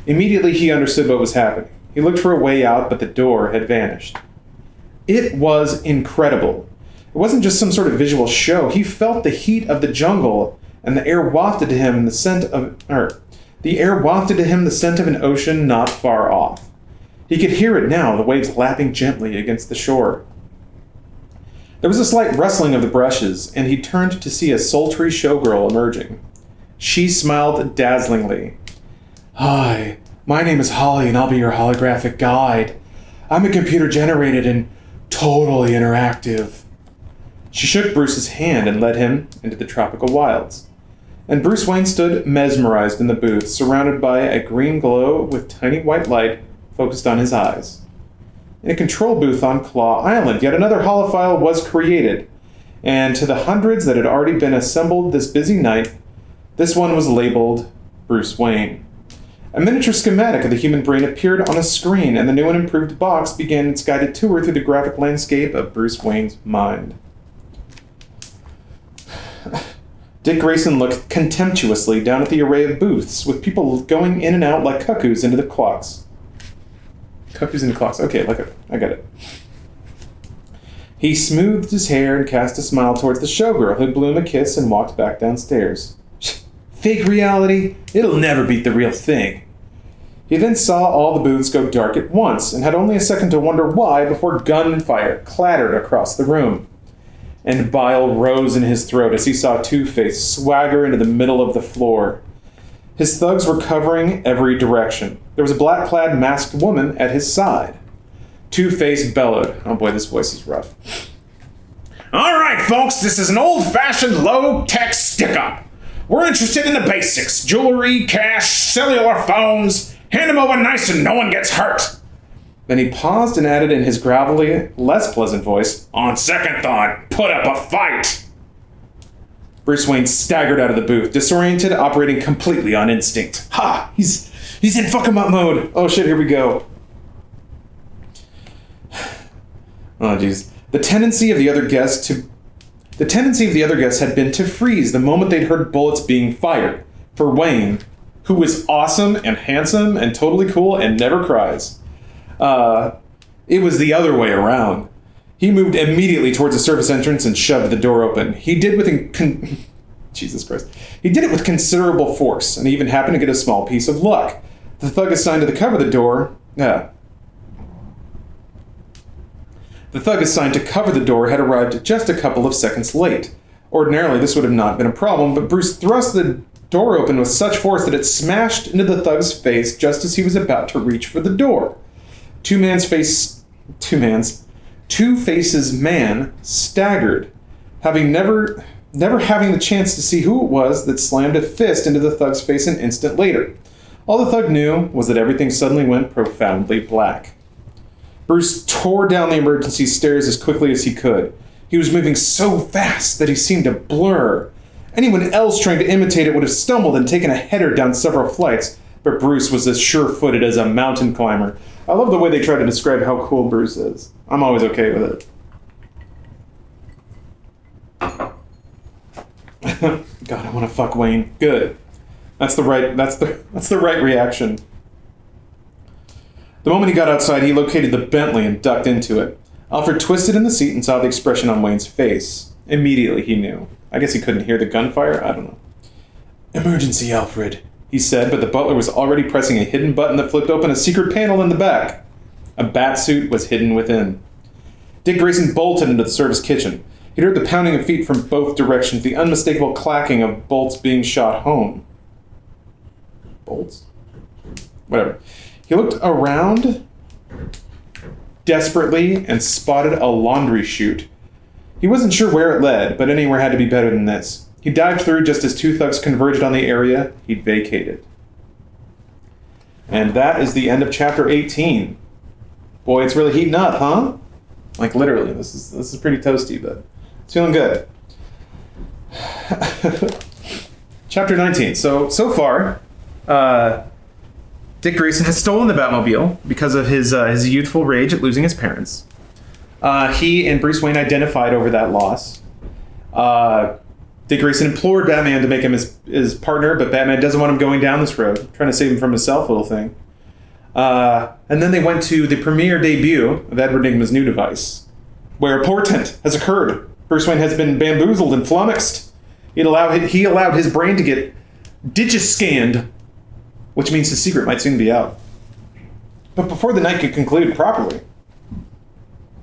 Immediately he understood what was happening. He looked for a way out, but the door had vanished. It was incredible. It wasn't just some sort of visual show. He felt the heat of the jungle, and the air wafted to him the scent of an ocean not far off. He could hear it now, the waves lapping gently against the shore. There was a slight rustling of the brushes, and he turned to see a sultry showgirl emerging. She smiled dazzlingly. "Hi, my name is Holly, and I'll be your holographic guide. I'm a computer-generated and totally interactive." She shook Bruce's hand and led him into the tropical wilds. And Bruce Wayne stood mesmerized in the booth, surrounded by a green glow with tiny white light focused on his eyes. In a control booth on Claw Island, yet another holophile was created, and to the hundreds that had already been assembled this busy night, this one was labeled Bruce Wayne. A miniature schematic of the human brain appeared on a screen, and the new and improved box began its guided tour through the graphic landscape of Bruce Wayne's mind. Dick Grayson looked contemptuously down at the array of booths, with people going in and out like cuckoos into the clocks. Cuckoos into clocks. Okay, I got it. He smoothed his hair and cast a smile towards the showgirl, who blew him a kiss and walked back downstairs. Fake reality? It'll never beat the real thing. He then saw all the booths go dark at once, and had only a second to wonder why before gunfire clattered across the room. And bile rose in his throat as he saw Two-Face swagger into the middle of the floor. His thugs were covering every direction. There was a black-clad masked woman at his side. Two-Face bellowed. Oh boy, this voice is rough. All right, folks, this is an old-fashioned low-tech stick-up. We're interested in the basics. Jewelry, cash, cellular phones. Hand them over nice and no one gets hurt. Then he paused and added in his gravelly, less pleasant voice, on second thought, put up a fight. Bruce Wayne staggered out of the booth, disoriented, operating completely on instinct. Ha! He's in fuck-em-up mode. Oh shit, here we go. Oh jeez. The tendency of the other guests had been to freeze the moment they'd heard bullets being fired. For Wayne, who was awesome and handsome and totally cool and never cries. It was the other way around. He moved immediately towards the service entrance and shoved the door open. He did Jesus Christ. He did it with considerable force, and even happened to get a small piece of luck. The thug assigned to cover the door had arrived just a couple of seconds late. Ordinarily, this would have not been a problem, but Bruce thrust the door open with such force that it smashed into the thug's face just as he was about to reach for the door. Two-Face's man staggered, never having the chance to see who it was that slammed a fist into the thug's face an instant later. All the thug knew was that everything suddenly went profoundly black. Bruce tore down the emergency stairs as quickly as he could. He was moving so fast that he seemed to blur. Anyone else trying to imitate it would have stumbled and taken a header down several flights, but Bruce was as sure-footed as a mountain climber. I love the way they try to describe how cool Bruce is. I'm always okay with it. God, I want to fuck Wayne. Good. That's the right reaction. The moment he got outside, he located the Bentley and ducked into it. Alfred twisted in the seat and saw the expression on Wayne's face. Immediately he knew. I guess he couldn't hear the gunfire? I don't know. Emergency, Alfred, he said, but the butler was already pressing a hidden button that flipped open a secret panel in the back. A bat suit was hidden within. Dick Grayson bolted into the service kitchen. He'd heard the pounding of feet from both directions, the unmistakable clacking of bolts being shot home. Bolts? Whatever. He looked around desperately and spotted a laundry chute. He wasn't sure where it led, but anywhere had to be better than this. He dived through just as two thugs converged on the area he'd vacated. And that is the end of chapter 18. Boy, it's really heating up, huh? Like literally, this is pretty toasty, but it's feeling good. Chapter 19. So far, Dick Grayson has stolen the Batmobile because of his youthful rage at losing his parents. He and Bruce Wayne identified over that loss. Dick Grayson implored Batman to make him his partner, but Batman doesn't want him going down this road, trying to save him from himself, little thing. And then they went to the premiere debut of Edward Nygma's new device, where a portent has occurred. Bruce Wayne has been bamboozled and flummoxed. He allowed his brain to get digiscanned, which means his secret might soon be out. But before the night could conclude properly,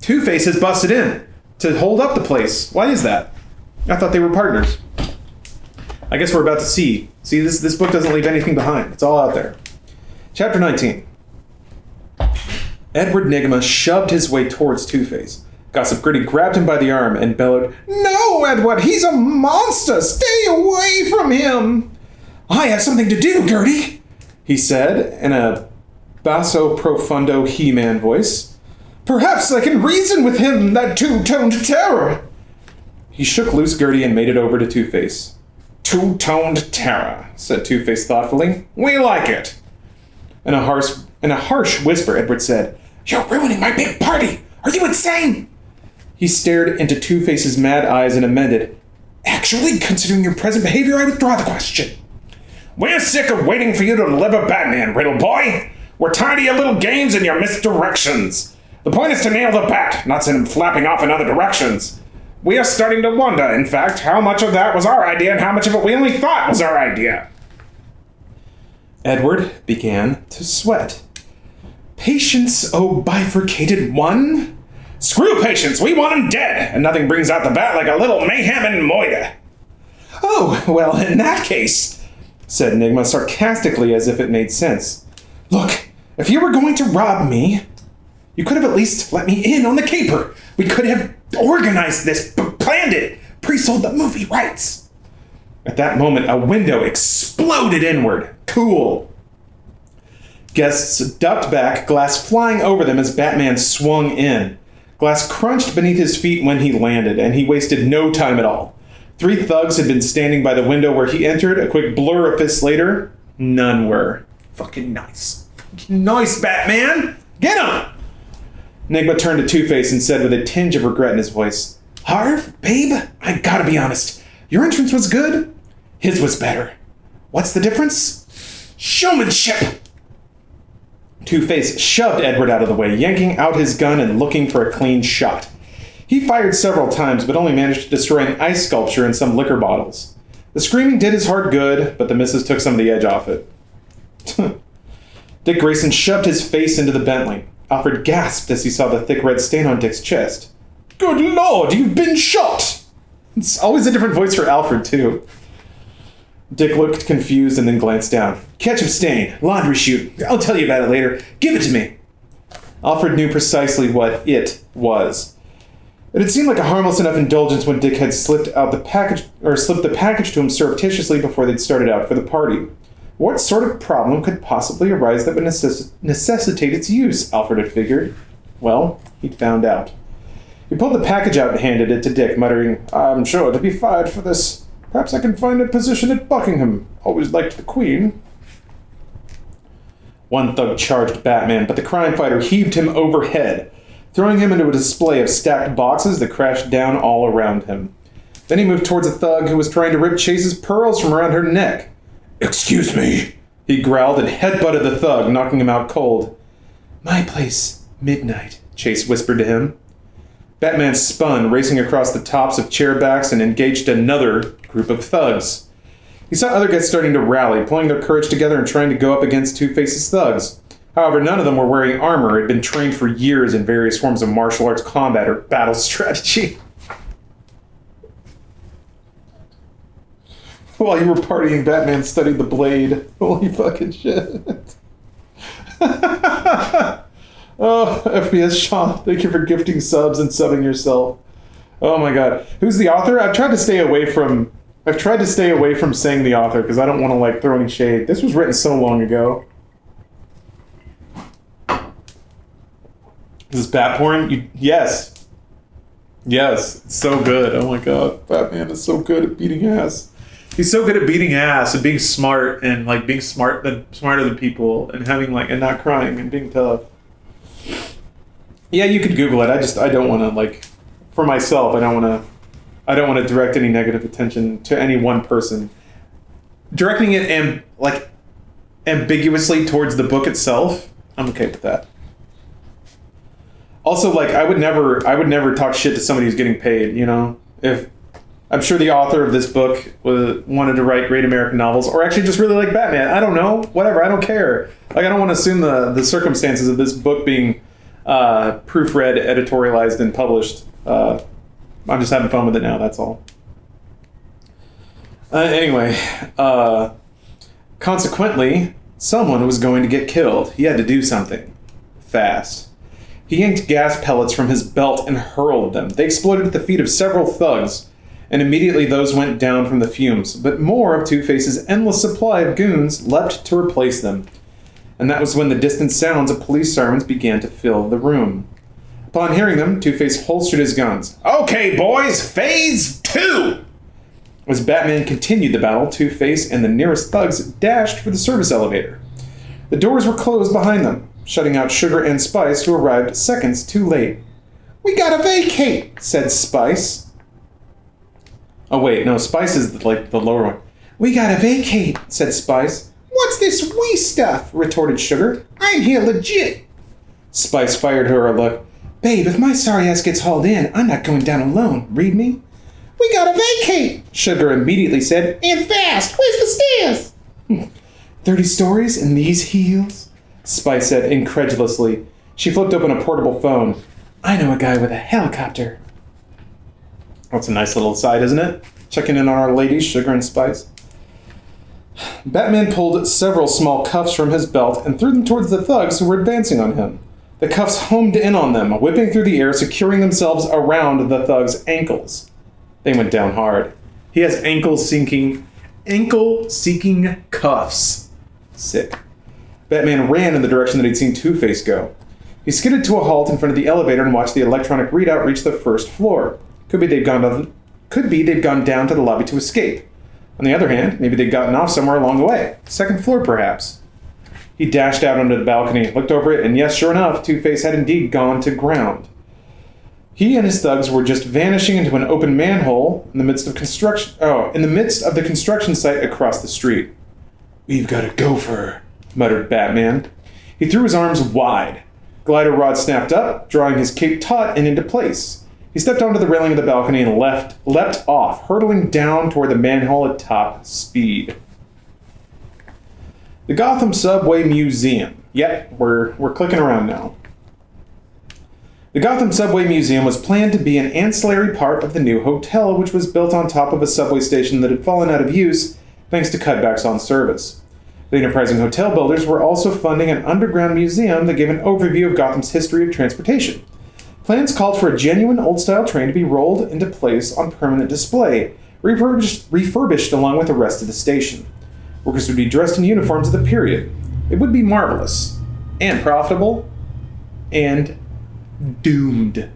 Two-Face has busted in to hold up the place. Why is that? I thought they were partners. I guess we're about to see. See, this book doesn't leave anything behind. It's all out there. Chapter 19. Edward Nygma shoved his way towards Two-Face, Gossip Gertie grabbed him by the arm and bellowed, "No, Edward, he's a monster! Stay away from him!" "I have something to do, Gertie," he said in a basso profundo He-Man voice. "Perhaps I can reason with him, that two-toned terror." He shook loose Gertie and made it over to Two-Face. "Two-toned terror," said Two-Face thoughtfully. "We like it." In a harsh whisper, Edward said, "You're ruining my big party! Are you insane?" He stared into Two-Face's mad eyes and amended, "Actually, considering your present behavior, I withdraw the question." "We're sick of waiting for you to deliver Batman, Riddle Boy. We're tired of your little games and your misdirections. The point is to nail the bat, not send him flapping off in other directions. We are starting to wonder, in fact, how much of that was our idea and how much of it we only thought was our idea." Edward began to sweat. "Patience, oh bifurcated one." "Screw Patience, we want him dead, and nothing brings out the bat like a little mayhem and moida." "Oh, well, in that case," said Enigma sarcastically as if it made sense. "Look, if you were going to rob me, you could have at least let me in on the caper. We could have organized this, planned it, pre-sold the movie rights." At that moment, a window exploded inward. Cool. Guests ducked back, glass flying over them as Batman swung in. Glass crunched beneath his feet when he landed, and he wasted no time at all. 3 thugs had been standing by the window where he entered. A quick blur of fists later, none were. Fucking nice. Fucking nice, Batman! Get him! Enigma turned to Two-Face and said with a tinge of regret in his voice, "Harv, babe, I gotta be honest. Your entrance was good. His was better. What's the difference? Showmanship!" Two-Face shoved Edward out of the way, yanking out his gun and looking for a clean shot. He fired several times, but only managed to destroy an ice sculpture and some liquor bottles. The screaming did his heart good, but the misses took some of the edge off it. Dick Grayson shoved his face into the Bentley. Alfred gasped as he saw the thick red stain on Dick's chest. "Good Lord, you've been shot!" It's always a different voice for Alfred, too. Dick looked confused and then glanced down. "Ketchup stain, laundry chute. I'll tell you about it later. Give it to me." Alfred knew precisely what it was. It had seemed like a harmless enough indulgence when Dick had slipped the package to him surreptitiously before they'd started out for the party. What sort of problem could possibly arise that would necessitate its use, Alfred had figured. Well, he'd found out. He pulled the package out and handed it to Dick, muttering, "I'm sure to be fired for this. Perhaps I can find a position at Buckingham. Always liked the Queen." One thug charged Batman, but the crime fighter heaved him overhead, throwing him into a display of stacked boxes that crashed down all around him. Then he moved towards a thug who was trying to rip Chase's pearls from around her neck. "Excuse me," he growled and headbutted the thug, knocking him out cold. "My place, midnight," Chase whispered to him. Batman spun, racing across the tops of chair backs and engaged another group of thugs. He saw other guys starting to rally, pulling their courage together and trying to go up against Two-Face's thugs. However, none of them were wearing armor and had been trained for years in various forms of martial arts combat or battle strategy. While you were partying, Batman studied the blade. Holy fucking shit. Oh, FPS Sean, thank you for gifting subs and subbing yourself. Oh my god. Who's the author? I've tried to stay away from saying the author because I don't want to throw any shade. This was written so long ago. Is this bat porn? Yes. Yes, it's so good. Oh my god. Batman is so good at beating ass. He's so good at beating ass and being smart and being smarter than people and having and not crying and being tough. Yeah, you could Google it. I don't want to for myself. I don't want to direct any negative attention to any one person. Directing it ambiguously towards the book itself, I'm okay with that. Also, I would never talk shit to somebody who's getting paid. If I'm sure the author of this book wanted to write great American novels, or actually just really like Batman. I don't know. Whatever. I don't care. I don't want to assume the circumstances of this book being proofread, editorialized, and published. I'm just having fun with it now. That's all. Anyway, consequently, someone was going to get killed. He had to do something fast. He yanked gas pellets from his belt and hurled them. They exploded at the feet of several thugs, and immediately those went down from the fumes, but more of Two-Face's endless supply of goons leapt to replace them. And that was when the distant sounds of police sirens began to fill the room. Upon hearing them, Two-Face holstered his guns. "Okay, boys, phase 2! As Batman continued the battle, Two-Face and the nearest thugs dashed for the service elevator. The doors were closed behind them, shutting out Sugar and Spice, who arrived seconds too late. "We gotta vacate," said Spice. Oh wait, no, Spice is like the lower one. "We gotta vacate," said Spice. "What's this we stuff?" retorted Sugar. "I'm here legit." Spice fired her a look. "Babe, if my sorry ass gets hauled in, I'm not going down alone. Read me?" "We gotta vacate," Sugar immediately said. "And fast. Where's the stairs?" 30 stories in these heels? Spice said incredulously. She flipped open a portable phone. "I know a guy with a helicopter." That's a nice little aside, isn't it? Checking in on our ladies, Sugar and Spice. Batman pulled several small cuffs from his belt and threw them towards the thugs who were advancing on him. The cuffs homed in on them, whipping through the air, securing themselves around the thugs' ankles. They went down hard. He has ankle-seeking cuffs. Sick. Batman ran in the direction that he'd seen Two-Face go. He skidded to a halt in front of the elevator and watched the electronic readout reach the first floor. Could be they'd gone down to the lobby to escape. On the other hand, maybe they'd gotten off somewhere along the way. Second floor, perhaps. He dashed out onto the balcony, looked over it, and yes, sure enough, Two-Face had indeed gone to ground. He and his thugs were just vanishing into an open manhole in the midst of the construction site across the street. "We've got a gopher," muttered Batman. He threw his arms wide. Glider rod snapped up, drawing his cape taut and into place. He stepped onto the railing of the balcony and leapt off, hurtling down toward the manhole at top speed. The Gotham Subway Museum. Yep, we're clicking around now. The Gotham Subway Museum was planned to be an ancillary part of the new hotel, which was built on top of a subway station that had fallen out of use thanks to cutbacks on service. The enterprising hotel builders were also funding an underground museum that gave an overview of Gotham's history of transportation. Plans called for a genuine old-style train to be rolled into place on permanent display, refurbished along with the rest of the station. Workers would be dressed in uniforms of the period. It would be marvelous, and profitable, and doomed.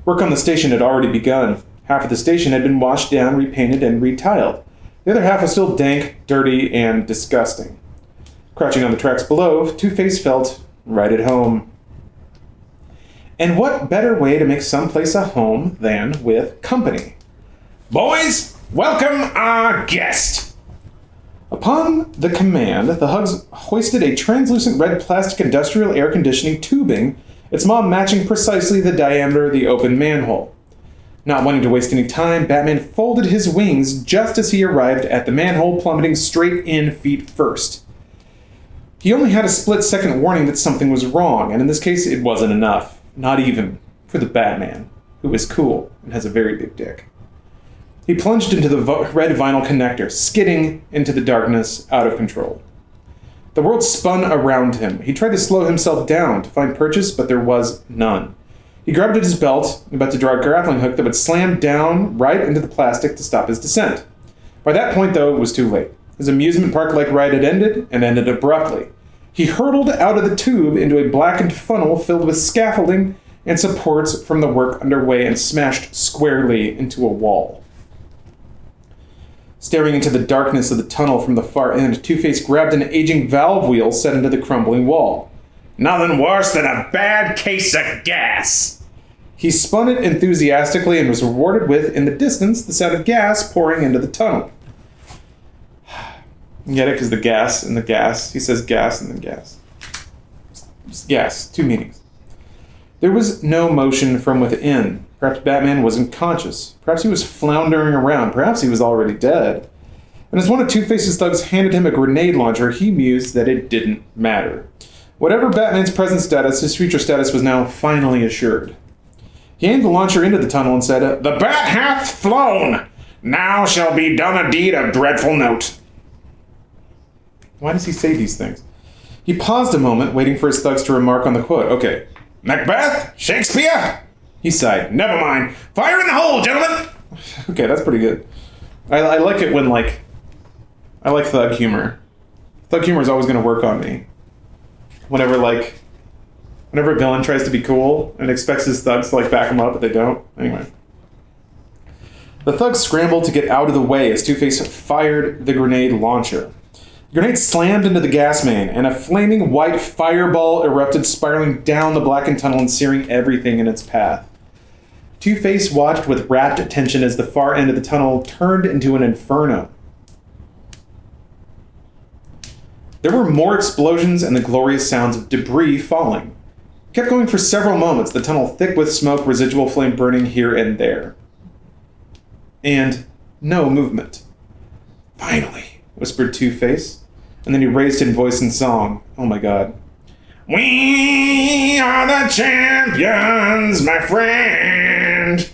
Work on the station had already begun. Half of the station had been washed down, repainted, and retiled. The other half was still dank, dirty, and disgusting. Crouching on the tracks below, Two-Face felt right at home. And what better way to make someplace a home than with company? "Boys, welcome our guest!" Upon the command, the Hugs hoisted a translucent red plastic industrial air conditioning tubing, its mom matching precisely the diameter of the open manhole. Not wanting to waste any time, Batman folded his wings just as he arrived at the manhole, plummeting straight in feet first. He only had a split-second warning that something was wrong, and in this case it wasn't enough. Not even for the Batman, who is cool and has a very big dick. He plunged into the red vinyl connector, skidding into the darkness, out of control. The world spun around him. He tried to slow himself down to find purchase, but there was none. He grabbed at his belt, about to draw a grappling hook that would slam down right into the plastic to stop his descent. By that point, though, it was too late. His amusement park-like ride had ended, and ended abruptly. He hurtled out of the tube into a blackened funnel filled with scaffolding and supports from the work underway and smashed squarely into a wall. Staring into the darkness of the tunnel from the far end, Two-Face grabbed an aging valve wheel set into the crumbling wall. "Nothing worse than a bad case of gas!" He spun it enthusiastically and was rewarded with, in the distance, the sound of gas pouring into the tunnel. You get it? Because the gas and the gas. He says gas and then gas. Gas. Two meanings. There was no motion from within. Perhaps Batman wasn't conscious. Perhaps he was floundering around. Perhaps he was already dead. And as one of Two-Face's thugs handed him a grenade launcher, he mused that it didn't matter. Whatever Batman's present status, his future status was now finally assured. He aimed the launcher into the tunnel and said, "The bat hath flown! Now shall be done a deed of dreadful note." Why does he say these things? He paused a moment, waiting for his thugs to remark on the quote. Okay, Macbeth? Shakespeare? He sighed. Never mind. Fire in the hole, gentlemen! Okay, that's pretty good. I like it when, like... I like thug humor. Thug humor is always going to work on me. Whenever a villain tries to be cool and expects his thugs to, like, back him up, but they don't. Anyway. The thugs scrambled to get out of the way as Two-Face fired the grenade launcher. The grenade slammed into the gas main, and a flaming white fireball erupted, spiraling down the blackened tunnel and searing everything in its path. Two-Face watched with rapt attention as the far end of the tunnel turned into an inferno. There were more explosions and the glorious sounds of debris falling. It kept going for several moments, the tunnel thick with smoke, residual flame burning here and there. And no movement. Finally, whispered Two-Face, and then he raised his voice in song. Oh my god. We are the champions, my friend,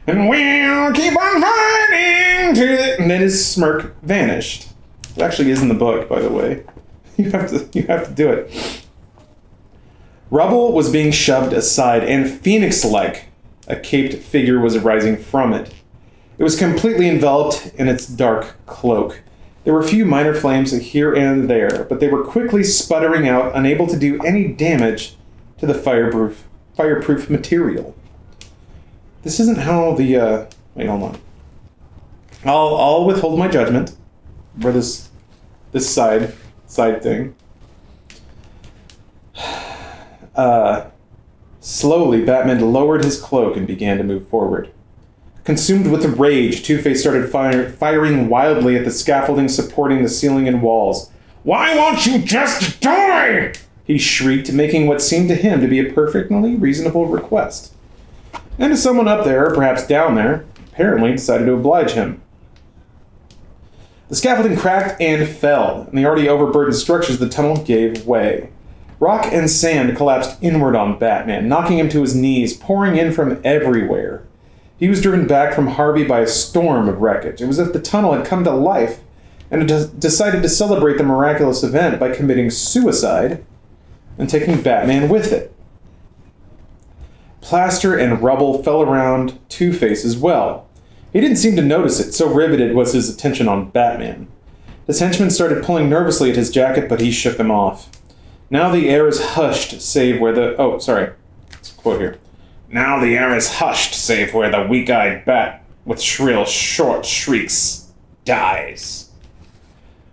and we'll keep on fighting to the... And then his smirk vanished. It actually is in the book, by the way. You have to do it. Rubble was being shoved aside, and phoenix-like, a caped figure was rising from it. It was completely enveloped in its dark cloak. There were a few minor flames here and there, but they were quickly sputtering out, unable to do any damage to the fireproof material. This isn't how the, wait, hold on. I'll withhold my judgment for this side thing. Slowly, Batman lowered his cloak and began to move forward. Consumed with rage, Two-Face started firing wildly at the scaffolding supporting the ceiling and walls. "Why won't you just die?" he shrieked, making what seemed to him to be a perfectly reasonable request. And as someone up there, or perhaps down there, apparently decided to oblige him. The scaffolding cracked and fell, and the already overburdened structures of the tunnel gave way. Rock and sand collapsed inward on Batman, knocking him to his knees, pouring in from everywhere. He was driven back from Harvey by a storm of wreckage. It was as if the tunnel had come to life and had decided to celebrate the miraculous event by committing suicide and taking Batman with it. Plaster and rubble fell around Two-Face as well. He didn't seem to notice it, so riveted was his attention on Batman. His henchmen started pulling nervously at his jacket, but he shook them off. Now the air is hushed, save where the... Oh, sorry. Let's quote here. Now the air is hushed, save where the weak-eyed bat, with shrill, short shrieks, dies.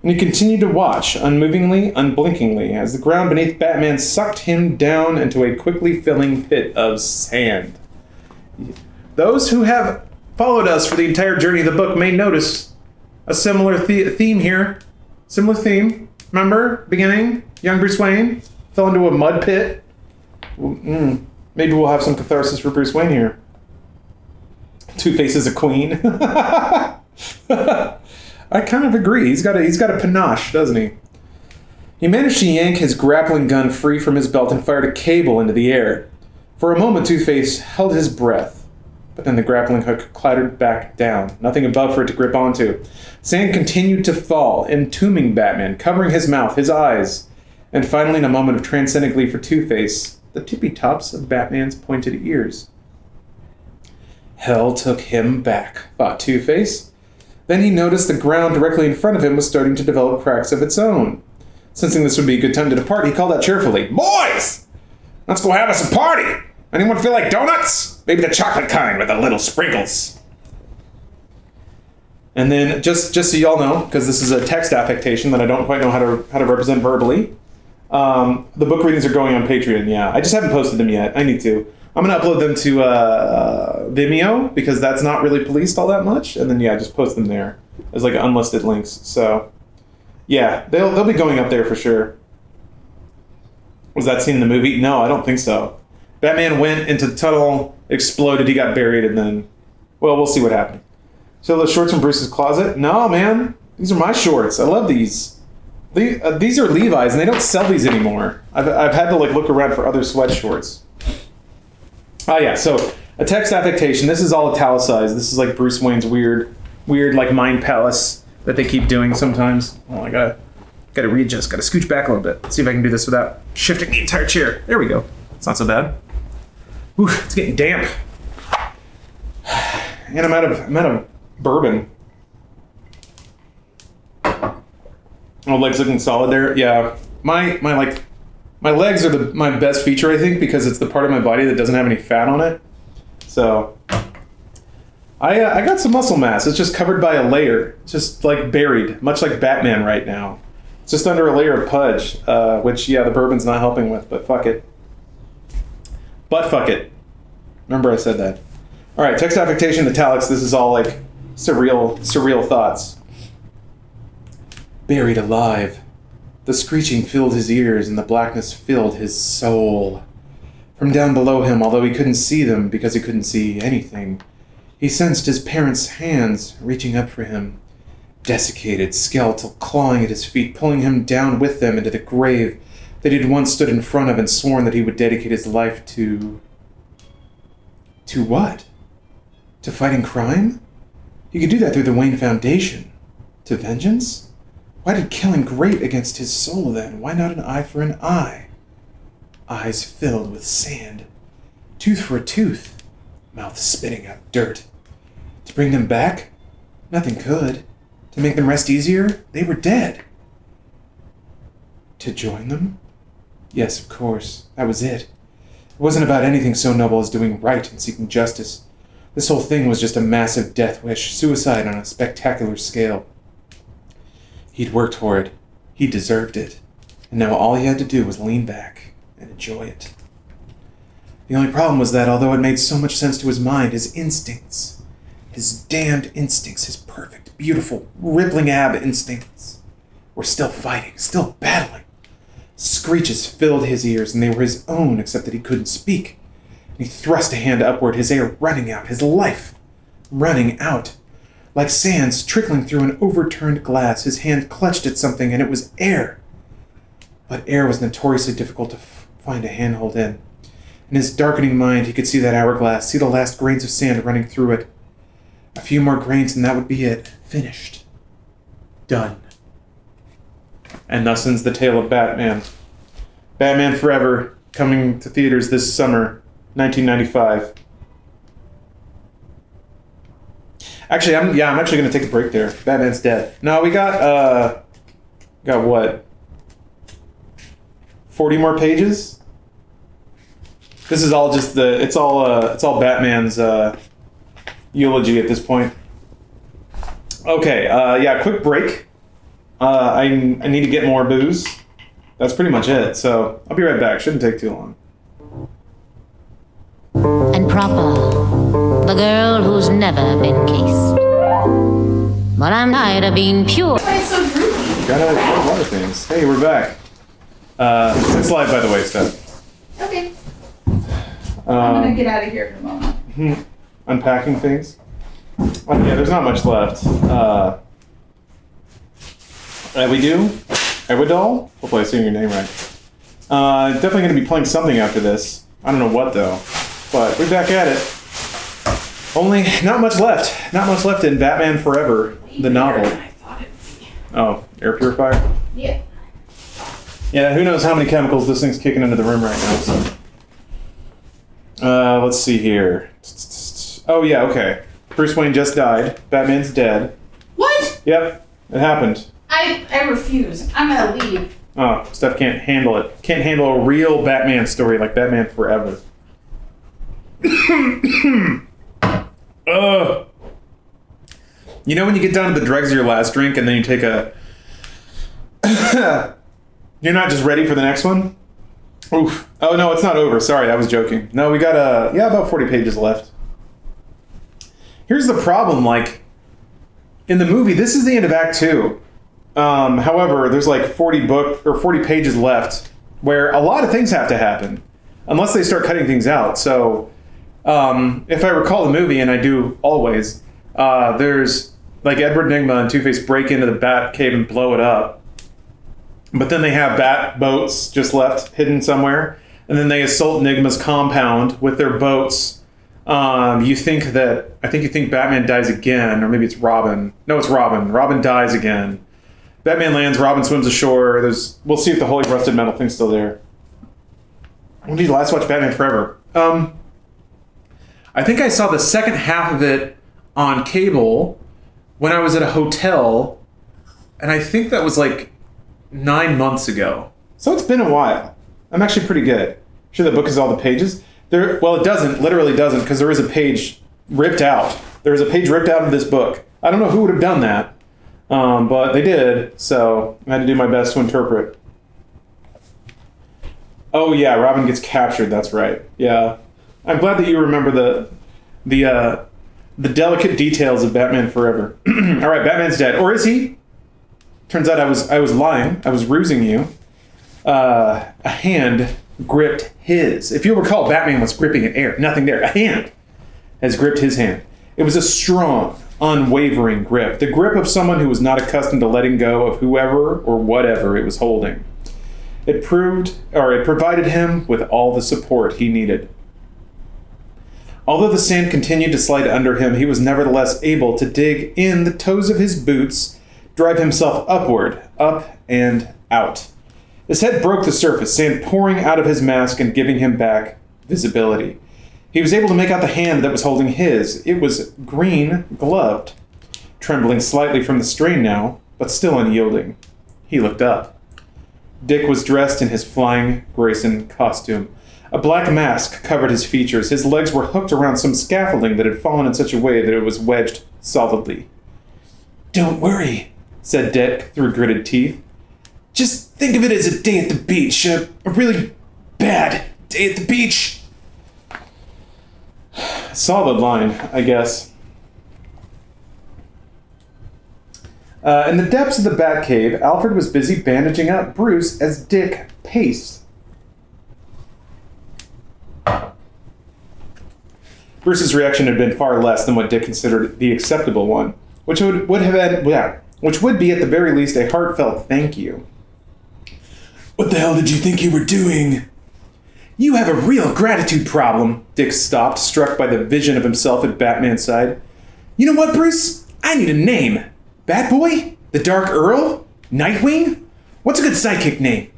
And he continued to watch, unmovingly, unblinkingly, as the ground beneath Batman sucked him down into a quickly filling pit of sand. Those who have followed us for the entire journey of the book may notice a similar theme here. Similar theme. Remember, beginning, young Bruce Wayne fell into a mud pit. Maybe we'll have some catharsis for Bruce Wayne here. Two-Face is a queen. I kind of agree. He's got a panache, doesn't he? He managed to yank his grappling gun free from his belt and fired a cable into the air. For a moment, Two-Face held his breath, but then the grappling hook clattered back down, nothing above for it to grip onto. Sand continued to fall, entombing Batman, covering his mouth, his eyes, and finally, in a moment of transcendent glee for Two-Face, the tippy tops of Batman's pointed ears. Hell took him back, thought Two-Face. Then he noticed the ground directly in front of him was starting to develop cracks of its own. Sensing this would be a good time to depart, he called out cheerfully, "Boys! Let's go have us a party! Anyone feel like donuts? Maybe the chocolate kind with the little sprinkles." And then, just so y'all know, because this is a text affectation that I don't quite know how to represent verbally, the book readings are going on Patreon, yeah. I just haven't posted them yet. I need to. I'm going to upload them to Vimeo, because that's not really policed all that much. And then, yeah, just post them there as like unlisted links. So, yeah, they'll be going up there for sure. Was that scene in the movie? No, I don't think so. Batman went into the tunnel, exploded, he got buried, and then, well, we'll see what happened. So those shorts from Bruce's closet? No, man. These are my shorts. I love these. These are Levi's, and they don't sell these anymore. I've had to like look around for other sweat shorts. Oh yeah, so a text affectation. This is all italicized. This is like Bruce Wayne's weird like mind palace that they keep doing sometimes. Oh, I gotta readjust. Gotta scooch back a little bit. Let's see if I can do this without shifting the entire chair. There we go. It's not so bad. Whew, it's getting damp. And I'm out of bourbon. Oh, legs looking solid there. Yeah, my legs are my best feature, I think, because it's the part of my body that doesn't have any fat on it. So I got some muscle mass. It's just covered by a layer. It's just like buried, much like Batman right now. It's just under a layer of pudge, which, yeah, the bourbon's not helping with, but fuck it. But fuck it. Remember I said that. All right, text affectation, italics. This is all like surreal thoughts. Buried alive. The screeching filled his ears and the blackness filled his soul. From down below him, although he couldn't see them because he couldn't see anything, he sensed his parents' hands reaching up for him, desiccated, skeletal, clawing at his feet, pulling him down with them into the grave that he'd once stood in front of and sworn that he would dedicate his life to... To what? To fighting crime? He could do that through the Wayne Foundation. To vengeance? Why did killing grate against his soul then? Why not an eye for an eye? Eyes filled with sand. Tooth for a tooth. Mouth spitting out dirt. To bring them back? Nothing could. To make them rest easier? They were dead. To join them? Yes, of course. That was it. It wasn't about anything so noble as doing right and seeking justice. This whole thing was just a massive death wish, suicide on a spectacular scale. He'd worked for it. He deserved it. And now all he had to do was lean back and enjoy it. The only problem was that, although it made so much sense to his mind, his instincts, his damned instincts, his perfect, beautiful, rippling ab instincts, were still fighting, still battling. Screeches filled his ears, and they were his own, except that he couldn't speak. And he thrust a hand upward, his air running out, his life running out. Like sands trickling through an overturned glass, his hand clutched at something, and it was air. But air was notoriously difficult to find a handhold in. In his darkening mind, he could see that hourglass, see the last grains of sand running through it. A few more grains, and that would be it. Finished. Done. And thus ends the tale of Batman. Batman Forever, coming to theaters this summer, 1995. Actually, I'm actually going to take a break there. Batman's dead. No, we got what? 40 more pages? This is all just it's all Batman's eulogy at this point. Okay, yeah, quick break. I need to get more booze. That's pretty much it. So I'll be right back. Shouldn't take too long. And proper, the girl who's never been kissed. But I'm tired of being pure. Why so groovy? Got a lot of things. Hey, we're back. It's live, by the way, Steph. Okay. I'm gonna get out of here in a moment. Unpacking things. Yeah, there's not much left. We do? Ewadol? Hopefully I'm saying your name right. Definitely going to be playing something after this. I don't know what, though. But we're back at it. Only not much left. Not much left in Batman Forever, the novel. I thought it'd be. Oh, air purifier? Yeah. Yeah, who knows how many chemicals this thing's kicking into the room right now. So. Let's see here. Oh, yeah, okay. Bruce Wayne just died. Batman's dead. What? Yep, it happened. I refuse. I'm gonna leave. Oh, Steph can't handle it. Can't handle a real Batman story like Batman Forever. You know when you get down to the dregs of your last drink and then you take a... You're not just ready for the next one? Oof. Oh, no, it's not over. Sorry, I was joking. No, we got, about 40 pages left. Here's the problem, like, in the movie, this is the end of Act 2. However, there's like 40 pages left where a lot of things have to happen unless they start cutting things out. So, if I recall the movie, and I do always, there's like Edward Nygma and Two-Face break into the Bat Cave and blow it up. But then they have Bat boats just left hidden somewhere. And then they assault Nygma's compound with their boats. You think Batman dies again, or maybe it's Robin. No, it's Robin. Robin dies again. Batman lands, Robin swims ashore. We'll see if the Holy Rusted Metal thing's still there. When did you last watch Batman Forever? I think I saw the second half of it on cable when I was at a hotel, and I think that was like 9 months ago. So it's been a while. I'm actually pretty good. Sure, the book is all the pages. Well, it doesn't. Literally doesn't, because there is a page ripped out. There is a page ripped out of this book. I don't know who would have done that, but they did. So I had to do my best to interpret. Oh yeah, Robin gets captured. That's right. Yeah, I'm glad that you remember the delicate details of Batman Forever. All right, Batman's dead, or is he? Turns out I was lying. I was rusing you. A hand gripped his. If you'll recall, Batman was gripping at air. Nothing there. A hand has gripped his hand. It was a strong, unwavering grip. The grip of someone who was not accustomed to letting go of whoever or whatever it was holding. It provided him with all the support he needed. Although the sand continued to slide under him, he was nevertheless able to dig in the toes of his boots, drive himself upward, up and out. His head broke the surface, sand pouring out of his mask and giving him back visibility. He was able to make out the hand that was holding his. It was green gloved, trembling slightly from the strain now, but still unyielding. He looked up. Dick was dressed in his flying Grayson costume. A black mask covered his features. His legs were hooked around some scaffolding that had fallen in such a way that it was wedged solidly. "Don't worry," said Dick through gritted teeth. "Just think of it as a day at the beach. A really bad day at the beach." Solid line, I guess. In the depths of the Batcave, Alfred was busy bandaging up Bruce as Dick paced. Bruce's reaction had been far less than what Dick considered the acceptable one, which would be at the very least a heartfelt thank you. "What the hell did you think you were doing?" "You have a real gratitude problem." Dick stopped, struck by the vision of himself at Batman's side. "You know what, Bruce? I need a name. Batboy? The Dark Earl? Nightwing? What's a good sidekick name?"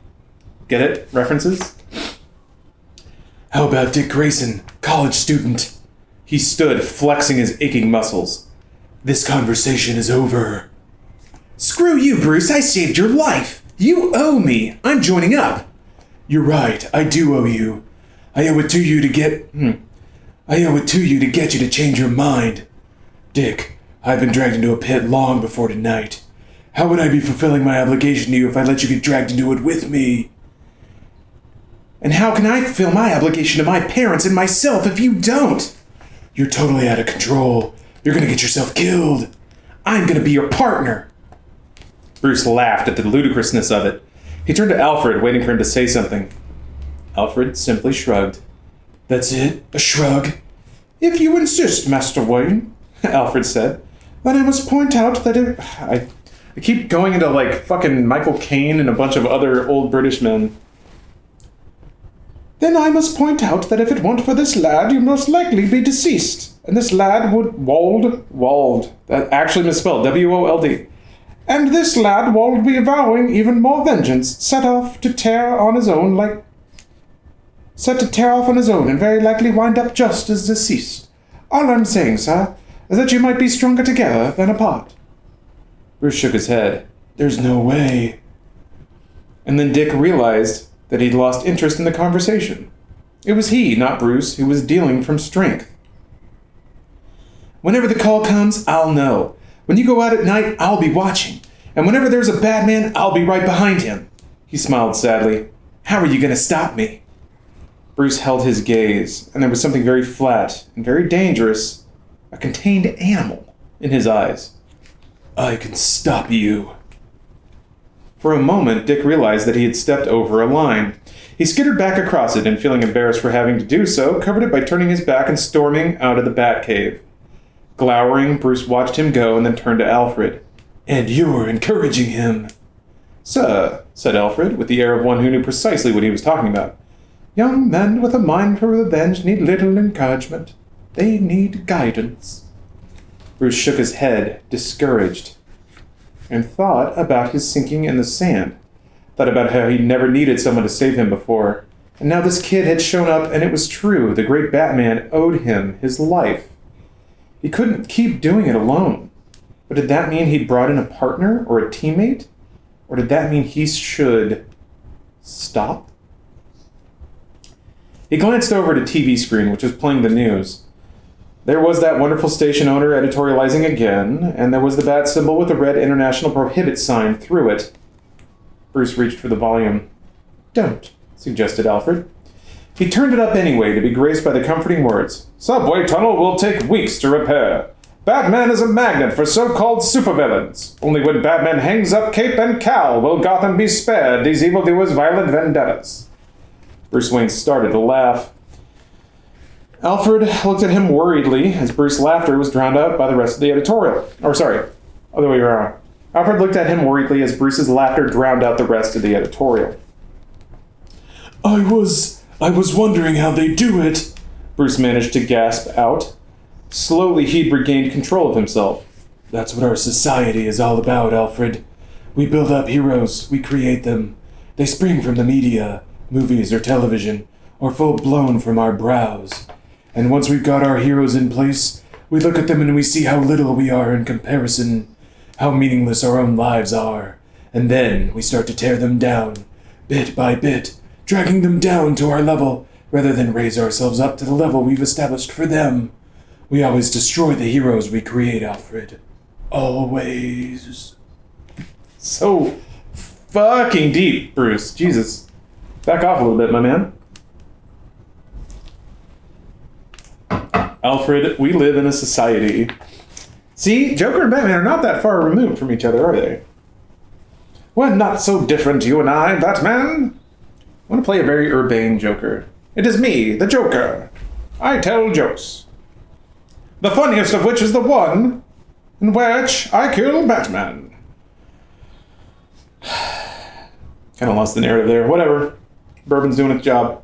Get it? References? "How about Dick Grayson, college student?" He stood, flexing his aching muscles. "This conversation is over." "Screw you, Bruce. I saved your life. You owe me. I'm joining up." "You're right. I do owe you. I owe it to you to get you to change your mind. Dick, I've been dragged into a pit long before tonight. How would I be fulfilling my obligation to you if I let you get dragged into it with me?" "And how can I fulfill my obligation to my parents and myself if you don't?" "You're totally out of control. You're gonna get yourself killed." "I'm gonna be your partner." Bruce laughed at the ludicrousness of it. He turned to Alfred, waiting for him to say something. Alfred simply shrugged. "That's it? A shrug?" "If you insist, Master Wayne," Alfred said, "then I must point out that if... I keep going into like fucking Michael Caine and a bunch of other old British men. "Then I must point out that if it weren't for this lad, you'd most likely be deceased. And this lad would Wald. That actually misspelled, W-O-L-D. And this lad would be vowing even more vengeance, set to tear off on his own, and very likely wind up just as deceased. All I'm saying, sir, is that you might be stronger together than apart." Bruce shook his head. "There's no way." And then Dick realized that he'd lost interest in the conversation. It was he, not Bruce, who was dealing from strength. "Whenever the call comes, I'll know. When you go out at night, I'll be watching. And whenever there's a bad man, I'll be right behind him." He smiled sadly. "How are you going to stop me?" Bruce held his gaze, and there was something very flat and very dangerous, a contained animal, in his eyes. "I can stop you." For a moment, Dick realized that he had stepped over a line. He skittered back across it, and feeling embarrassed for having to do so, covered it by turning his back and storming out of the Batcave. Glowering, Bruce watched him go and then turned to Alfred. "And you're encouraging him." "Sir," said Alfred, with the air of one who knew precisely what he was talking about, "young men with a mind for revenge need little encouragement. They need guidance." Bruce shook his head, discouraged, and thought about his sinking in the sand. Thought about how he never needed someone to save him before. And now this kid had shown up, and it was true. The great Batman owed him his life. He couldn't keep doing it alone. But did that mean he'd brought in a partner or a teammate? Or did that mean he should stop? He glanced over at a TV screen, which was playing the news. There was that wonderful station owner editorializing again, and there was the bat symbol with the red International Prohibit sign through it. Bruce reached for the volume. "Don't," suggested Alfred. He turned it up anyway to be graced by the comforting words. "Subway tunnel will take weeks to repair. Batman is a magnet for so-called supervillains. Only when Batman hangs up cape and cowl will Gotham be spared these evildoers' violent vendettas." Bruce Wayne started to laugh. Alfred looked at him worriedly as Bruce's laughter was drowned out by the rest of the editorial. Other way around. Alfred looked at him worriedly as Bruce's laughter drowned out the rest of the editorial. I was wondering how they do it," Bruce managed to gasp out. Slowly he'd regained control of himself. "That's what our society is all about, Alfred. We build up heroes, we create them. They spring from the media, movies or television, or full-blown from our brows. And once we've got our heroes in place, we look at them and we see how little we are in comparison, how meaningless our own lives are. And then we start to tear them down, bit by bit, dragging them down to our level, rather than raise ourselves up to the level we've established for them. We always destroy the heroes we create, Alfred. Always." So fucking deep, Bruce. Jesus. Back off a little bit, my man. Alfred, we live in a society. See, Joker and Batman are not that far removed from each other, are they? We're not so different, you and I, Batman. I want to play a very urbane Joker. It is me, the Joker. I tell jokes. The funniest of which is the one in which I kill Batman. Kind of lost the narrative there. Whatever. Bourbon's doing its job.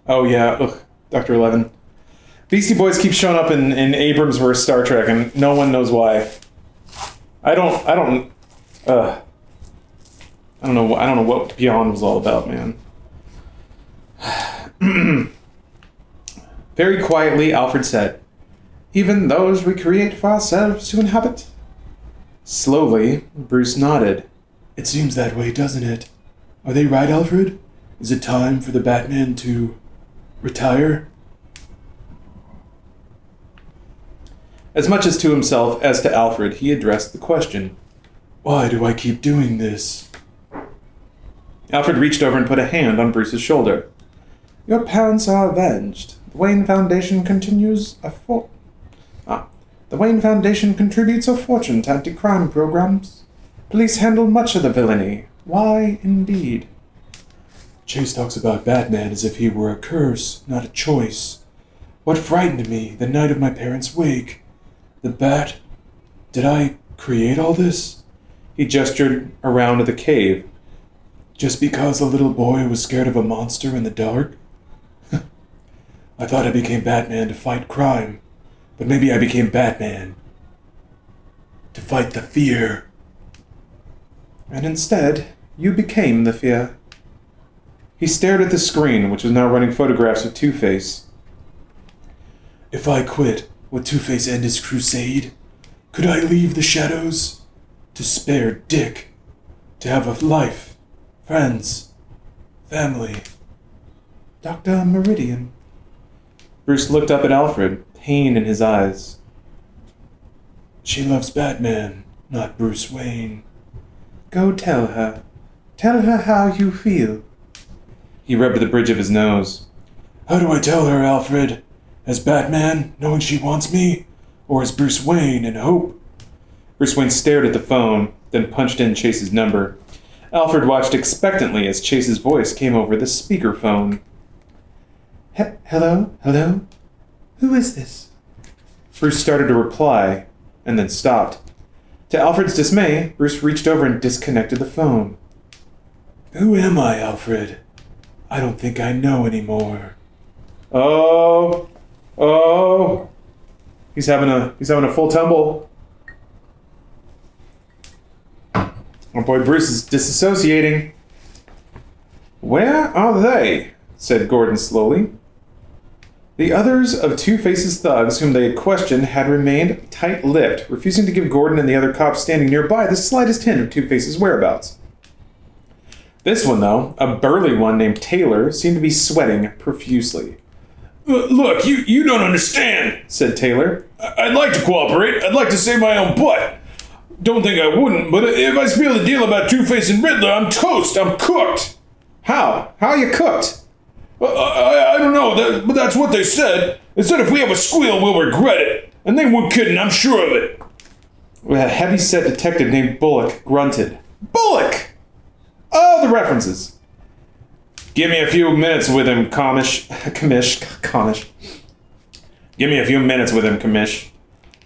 Oh yeah, ugh, Dr. 11. Beastie Boys keep showing up in Abrams vs. Star Trek, and no one knows why. I don't know what Beyond was all about, man. Very quietly, Alfred said, "Even those we create for ourselves to inhabit?" Slowly, Bruce nodded. "It seems that way, doesn't it? Are they right, Alfred? Is it time for the Batman to retire?" As much as to himself as to Alfred, he addressed the question. "Why do I keep doing this?" Alfred reached over and put a hand on Bruce's shoulder. "Your parents are avenged. The Wayne Foundation contributes a fortune to anti-crime programs. Police handle much of the villainy. Why, indeed?" Chase talks about Batman as if he were a curse, not a choice. What frightened me the night of my parents' wake? The bat? Did I create all this? He gestured around the cave. Just because a little boy was scared of a monster in the dark? I thought I became Batman to fight crime, but maybe I became Batman to fight the fear. And instead, you became the fear. He stared at the screen, which was now running photographs of Two-Face. If I quit, would Two-Face end his crusade? Could I leave the shadows? To spare Dick? To have a life? Friends? Family? Dr. Meridian. Bruce looked up at Alfred, pain in his eyes. She loves Batman, not Bruce Wayne. Go tell her. Tell her how you feel. He rubbed the bridge of his nose. How do I tell her, Alfred? As Batman, knowing she wants me? Or as Bruce Wayne in hope? Bruce Wayne stared at the phone, then punched in Chase's number. Alfred watched expectantly as Chase's voice came over the speakerphone. Hello? Hello? Who is this? Bruce started to reply, and then stopped. To Alfred's dismay, Bruce reached over and disconnected the phone. Who am I, Alfred? I don't think I know anymore. Oh. He's having a full tumble. Our boy Bruce is disassociating. Where are they? Said Gordon slowly. The others of Two-Face's thugs whom they had questioned had remained tight-lipped, refusing to give Gordon and the other cops standing nearby the slightest hint of Two-Face's whereabouts. This one, though, a burly one named Taylor, seemed to be sweating profusely. Look, you don't understand, said Taylor. I'd like to cooperate. I'd like to save my own butt. Don't think I wouldn't, but if I spill the deal about Two-Face and Riddler, I'm toast. I'm cooked. How? How are you cooked? I don't know, but that's what they said. They said if we have a squeal, we'll regret it. And they weren't kidding, I'm sure of it. A heavy-set detective named Bullock grunted. Bullock! Oh, the references. Give me a few minutes with him, Commish. Give me a few minutes with him, Commish.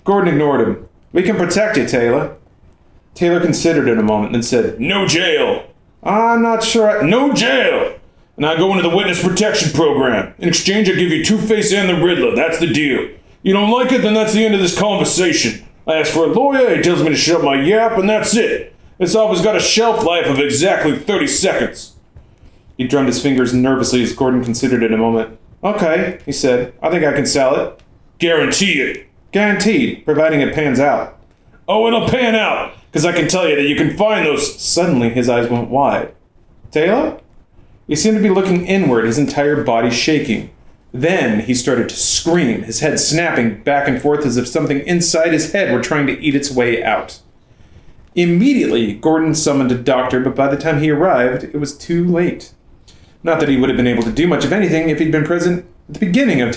Gordon ignored him. We can protect you, Taylor. Taylor considered it a moment, then said, No jail. I'm not sure. No jail. And I go into the witness protection program. In exchange, I give you Two-Face and the Riddler. That's the deal. You don't like it, then that's the end of this conversation. I ask for a lawyer, he tells me to shut my yap, and that's it. This offer's got a shelf life of exactly 30 seconds. He drummed his fingers nervously as Gordon considered it a moment. Okay, he said. I think I can sell it. Guarantee it. Guaranteed, providing it pans out. Oh, it'll pan out, because I can tell you that you can find those... Suddenly, his eyes went wide. Taylor? He seemed to be looking inward, his entire body shaking. Then he started to scream, his head snapping back and forth as if something inside his head were trying to eat its way out. Immediately, Gordon summoned a doctor, but by the time he arrived, it was too late. Not that he would have been able to do much of anything if he'd been present at the beginning of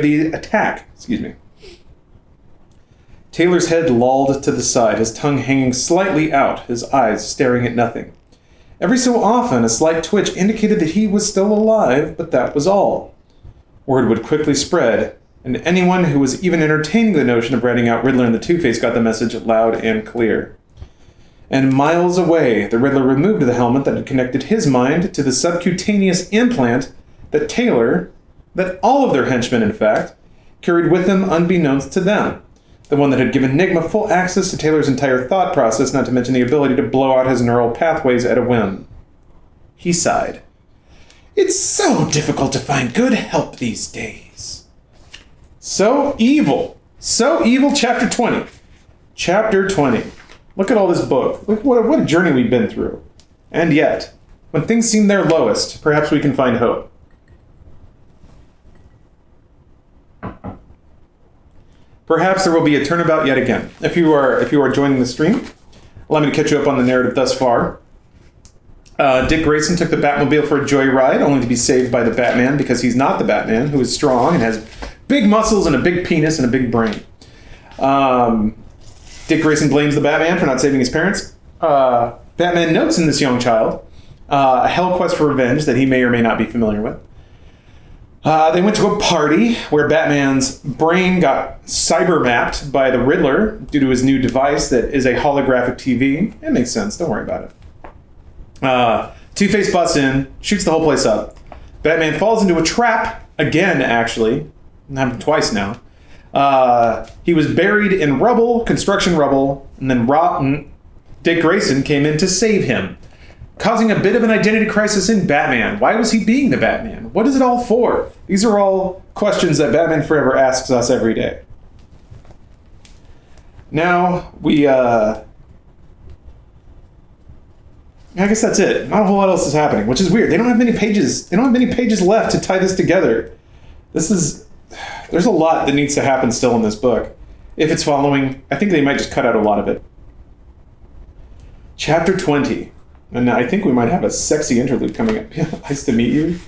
the attack. Taylor's head lolled to the side, his tongue hanging slightly out, his eyes staring at nothing. Every so often, a slight twitch indicated that he was still alive, but that was all. Word would quickly spread, and anyone who was even entertaining the notion of writing out Riddler and the Two-Face got the message loud and clear. And miles away, the Riddler removed the helmet that had connected his mind to the subcutaneous implant that all of their henchmen, in fact, carried with them unbeknownst to them. The one that had given Nigma full access to Taylor's entire thought process, not to mention the ability to blow out his neural pathways at a whim. He sighed. It's so difficult to find good help these days. So evil, chapter 20. Chapter 20. Look at all this book. Look what a journey we've been through. And yet, when things seem their lowest, perhaps we can find hope. Perhaps there will be a turnabout yet again. If you are joining the stream, allow me to catch you up on the narrative thus far. Dick Grayson took the Batmobile for a joyride, only to be saved by the Batman because he's not the Batman, who is strong and has big muscles and a big penis and a big brain. Dick Grayson blames the Batman for not saving his parents. Batman notes in this young child a hell quest for revenge that he may or may not be familiar with. They went to a party where Batman's brain got cyber-mapped by the Riddler due to his new device that is a holographic TV. It makes sense. Don't worry about it. Two-Face busts in, shoots the whole place up. Batman falls into a trap, again, actually. It happened twice now. He was buried in rubble, construction rubble, and then Dick Grayson came in to save him, causing a bit of an identity crisis in Batman. Why was he being the Batman? What is it all for? These are all questions that Batman Forever asks us every day. Now, I guess that's it. Not a whole lot else is happening, which is weird. They don't have many pages. They don't have many pages left to tie this together. There's a lot that needs to happen still in this book. If it's following, I think they might just cut out a lot of it. Chapter 20. And I think we might have a sexy interlude coming up. Nice to meet you.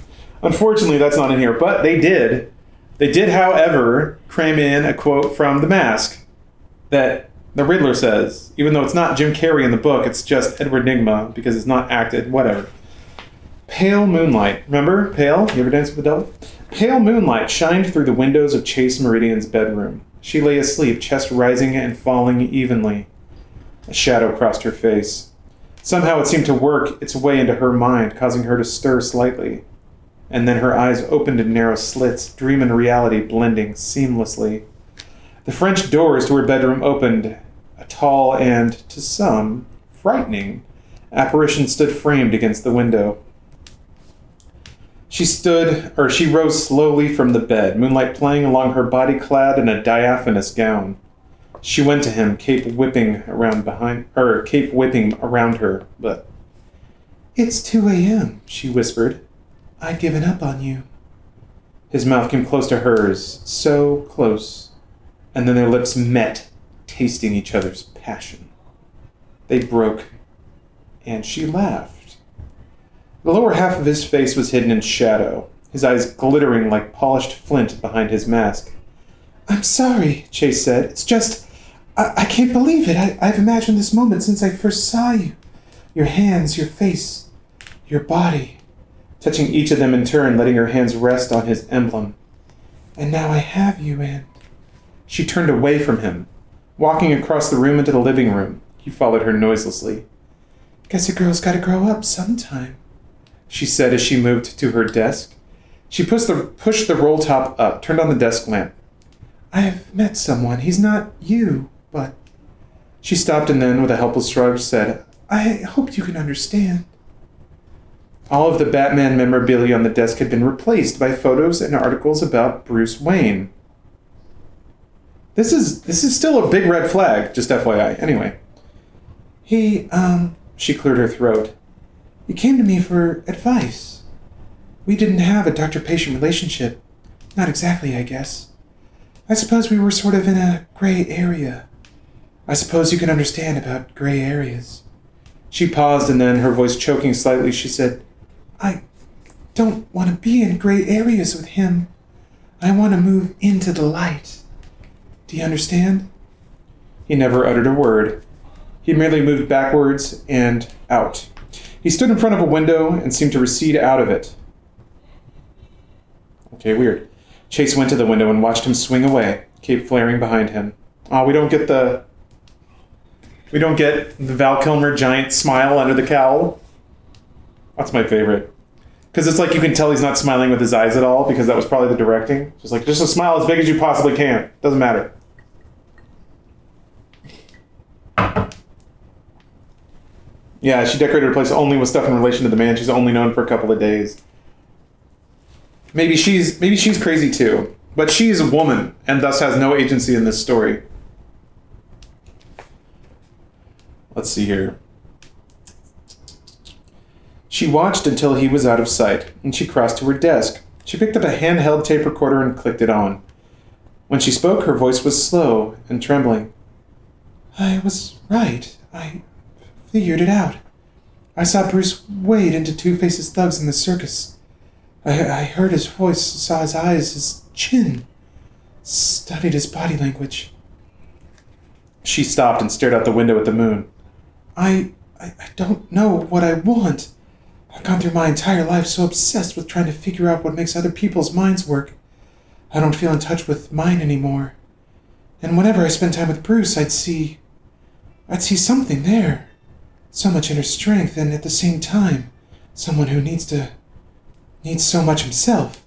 Unfortunately, that's not in here, but they did. They did, however, cram in a quote from The Mask that the Riddler says, even though it's not Jim Carrey in the book, it's just Edward Nigma because it's not acted, whatever. Pale moonlight. Remember? Pale? You ever dance with the devil? Pale moonlight shined through the windows of Chase Meridian's bedroom. She lay asleep, chest rising and falling evenly. A shadow crossed her face. Somehow it seemed to work its way into her mind, causing her to stir slightly. And then her eyes opened in narrow slits, dream and reality blending seamlessly. The French doors to her bedroom opened. A tall and, to some, frightening apparition stood framed against the window. She rose slowly from the bed, moonlight playing along her body clad in a diaphanous gown. She went to him, cape whipping around her, but... It's 2 a.m., she whispered. I'd given up on you. His mouth came close to hers, so close, and then their lips met, tasting each other's passion. They broke, and she laughed. The lower half of his face was hidden in shadow, his eyes glittering like polished flint behind his mask. I'm sorry, Chase said. It's just, I can't believe it. I've imagined this moment since I first saw you. Your hands, your face, your body. Touching each of them in turn, letting her hands rest on his emblem. And now I have you, and... She turned away from him, walking across the room into the living room. He followed her noiselessly. Guess a girl's gotta grow up sometime, she said as she moved to her desk. She pushed the roll top up, turned on the desk lamp. I've met someone. He's not you, but... She stopped and then, with a helpless shrug, said, I hope you can understand. All of the Batman memorabilia on the desk had been replaced by photos and articles about Bruce Wayne. This is still a big red flag, just FYI. Anyway. She cleared her throat. He came to me for advice. We didn't have a doctor-patient relationship. Not exactly, I guess. I suppose we were sort of in a gray area. I suppose you can understand about gray areas. She paused and then, her voice choking slightly, she said, I don't want to be in gray areas with him. I want to move into the light. Do you understand? He never uttered a word. He merely moved backwards and out. He stood in front of a window and seemed to recede out of it. Okay, weird. Chase went to the window and watched him swing away, cape flaring behind him. We don't get the Val Kilmer giant smile under the cowl. That's my favorite. Because it's like you can tell he's not smiling with his eyes at all, because that was probably the directing. Just a smile as big as you possibly can. Doesn't matter. Yeah, she decorated her place only with stuff in relation to the man she's only known for a couple of days. Maybe she's crazy too, but she's a woman and thus has no agency in this story. Let's see here. She watched until he was out of sight, and she crossed to her desk. She picked up a handheld tape recorder and clicked it on. When she spoke, her voice was slow and trembling. I was right. I figured it out. I saw Bruce wade into Two-Face's thugs in the circus. I heard his voice, saw his eyes, his chin, studied his body language. She stopped and stared out the window at the moon. I don't know what I want. I've gone through my entire life so obsessed with trying to figure out what makes other people's minds work. I don't feel in touch with mine anymore. And whenever I spend time with Bruce, I'd see something there. So much inner strength, and at the same time, someone who needs so much himself.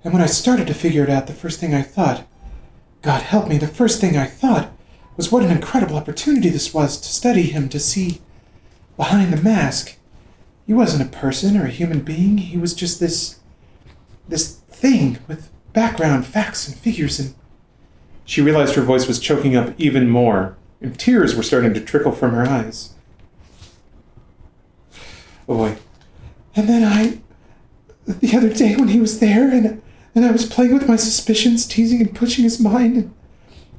And when I started to figure it out, the first thing I thought was what an incredible opportunity this was to study him, to see behind the mask. He wasn't a person or a human being. He was just this thing with background, facts, and figures. And she realized her voice was choking up even more, and tears were starting to trickle from her eyes. Oh boy. And then the other day when he was there, and I was playing with my suspicions, teasing and pushing his mind, and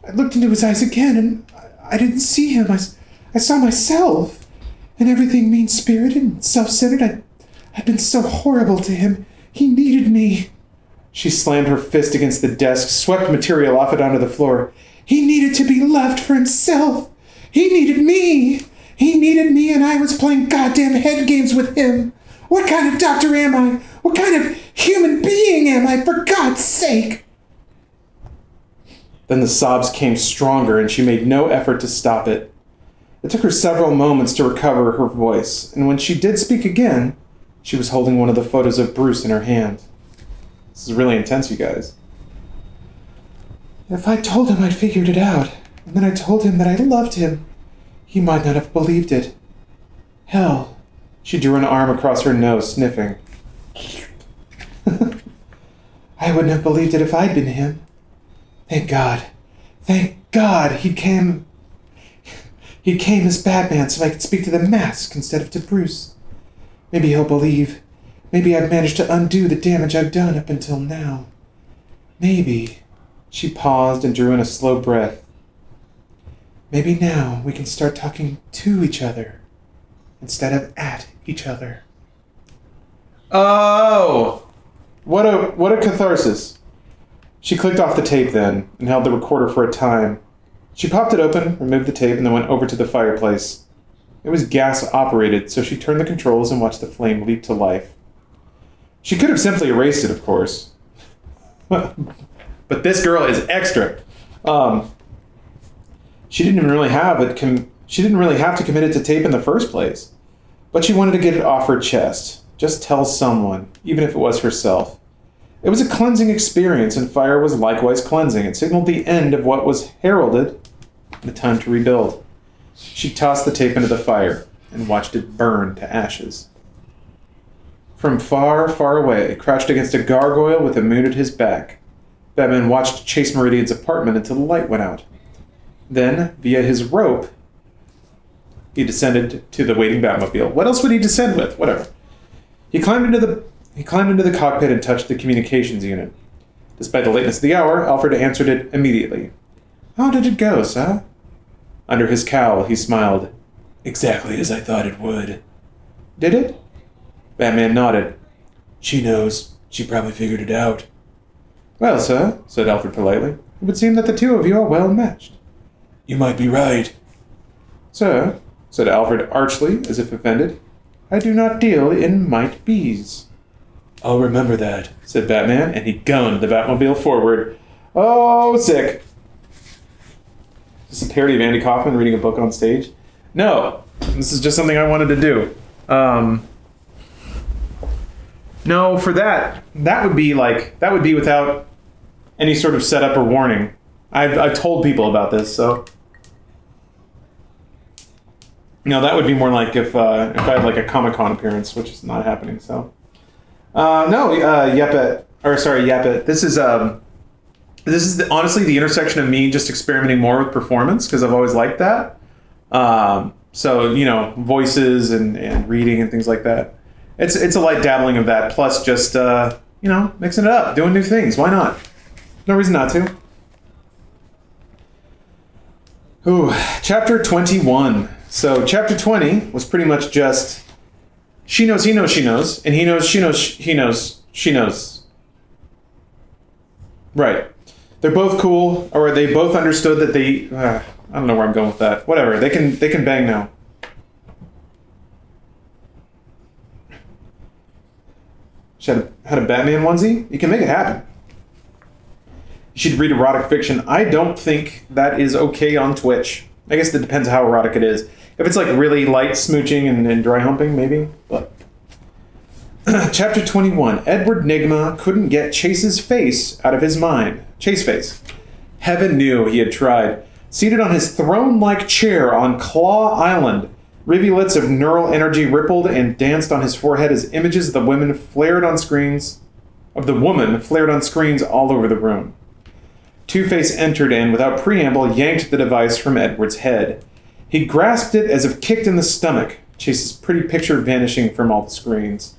I looked into his eyes again, and I didn't see him. I saw myself. And everything mean-spirited and self-centered. I'd been so horrible to him. He needed me. She slammed her fist against the desk, swept material off it onto the floor. He needed to be loved for himself. He needed me. He needed me, and I was playing goddamn head games with him. What kind of doctor am I? What kind of human being am I, for God's sake? Then the sobs came stronger, and she made no effort to stop it. It took her several moments to recover her voice, and when she did speak again, she was holding one of the photos of Bruce in her hand. This is really intense, you guys. If I told him I'd figured it out, and then I told him that I loved him, he might not have believed it. Hell. She drew an arm across her nose, sniffing. I wouldn't have believed it if I'd been him. Thank God. Thank God he came as Batman so I could speak to the mask instead of to Bruce. Maybe he'll believe. Maybe I've managed to undo the damage I've done up until now. Maybe. She paused and drew in a slow breath. Maybe now we can start talking to each other instead of at each other. Oh! What a catharsis. She clicked off the tape then, and held the recorder for a time. She popped it open, removed the tape, and then went over to the fireplace. It was gas-operated, so she turned the controls and watched the flame leap to life. She could have simply erased it, of course. But this girl is extra. She didn't really have to commit it to tape in the first place. But she wanted to get it off her chest. Just tell someone, even if it was herself. It was a cleansing experience, and fire was likewise cleansing. It signaled the end of what was heralded, the time to rebuild. She tossed the tape into the fire and watched it burn to ashes. From far, far away, crouched against a gargoyle with a moon at his back, Batman watched Chase Meridian's apartment until the light went out. Then, via his rope, he descended to the waiting Batmobile. What else would he descend with? Whatever. He climbed into the cockpit and touched the communications unit. Despite the lateness of the hour, Alfred answered it immediately. How did it go, sir? Under his cowl, he smiled. Exactly as I thought it would. Did it? Batman nodded. She knows. She probably figured it out. Well, sir, said Alfred politely, it would seem that the two of you are well matched. You might be right. Sir, said Alfred archly, as if offended, I do not deal in might-bees. I'll remember that, said Batman, and he gunned the Batmobile forward. Oh, sick. Is this a parody of Andy Kaufman reading a book on stage? No, this is just something I wanted to do. No, for that would be without any sort of setup or warning. I've told people about this, so. No, that would be more like if I had like a Comic-Con appearance, which is not happening. So, Yapet. This is honestly the intersection of me just experimenting more with performance because I've always liked that. So voices and reading and things like that. It's a light dabbling of that, plus just mixing it up, doing new things. Why not? No reason not to. Ooh, chapter 21. So chapter 20 was pretty much just she knows, and he knows, she knows. Right. They're both cool, or they both understood that they. I don't know where I'm going with that. Whatever. They can bang now. She had a Batman onesie? You can make it happen. You should read erotic fiction. I don't think that is okay on Twitch. I guess it depends how erotic it is. If it's like really light smooching and dry humping, maybe. But Chapter 21. Edward Nygma couldn't get Chase's face out of his mind. Chase face. Heaven knew he had tried. Seated on his throne-like chair on Claw Island, rivulets of neural energy rippled and danced on his forehead as images of the woman flared on screens all over the room. Two-Face entered and, without preamble, yanked the device from Edward's head. He grasped it as if kicked in the stomach, Chase's pretty picture vanishing from all the screens.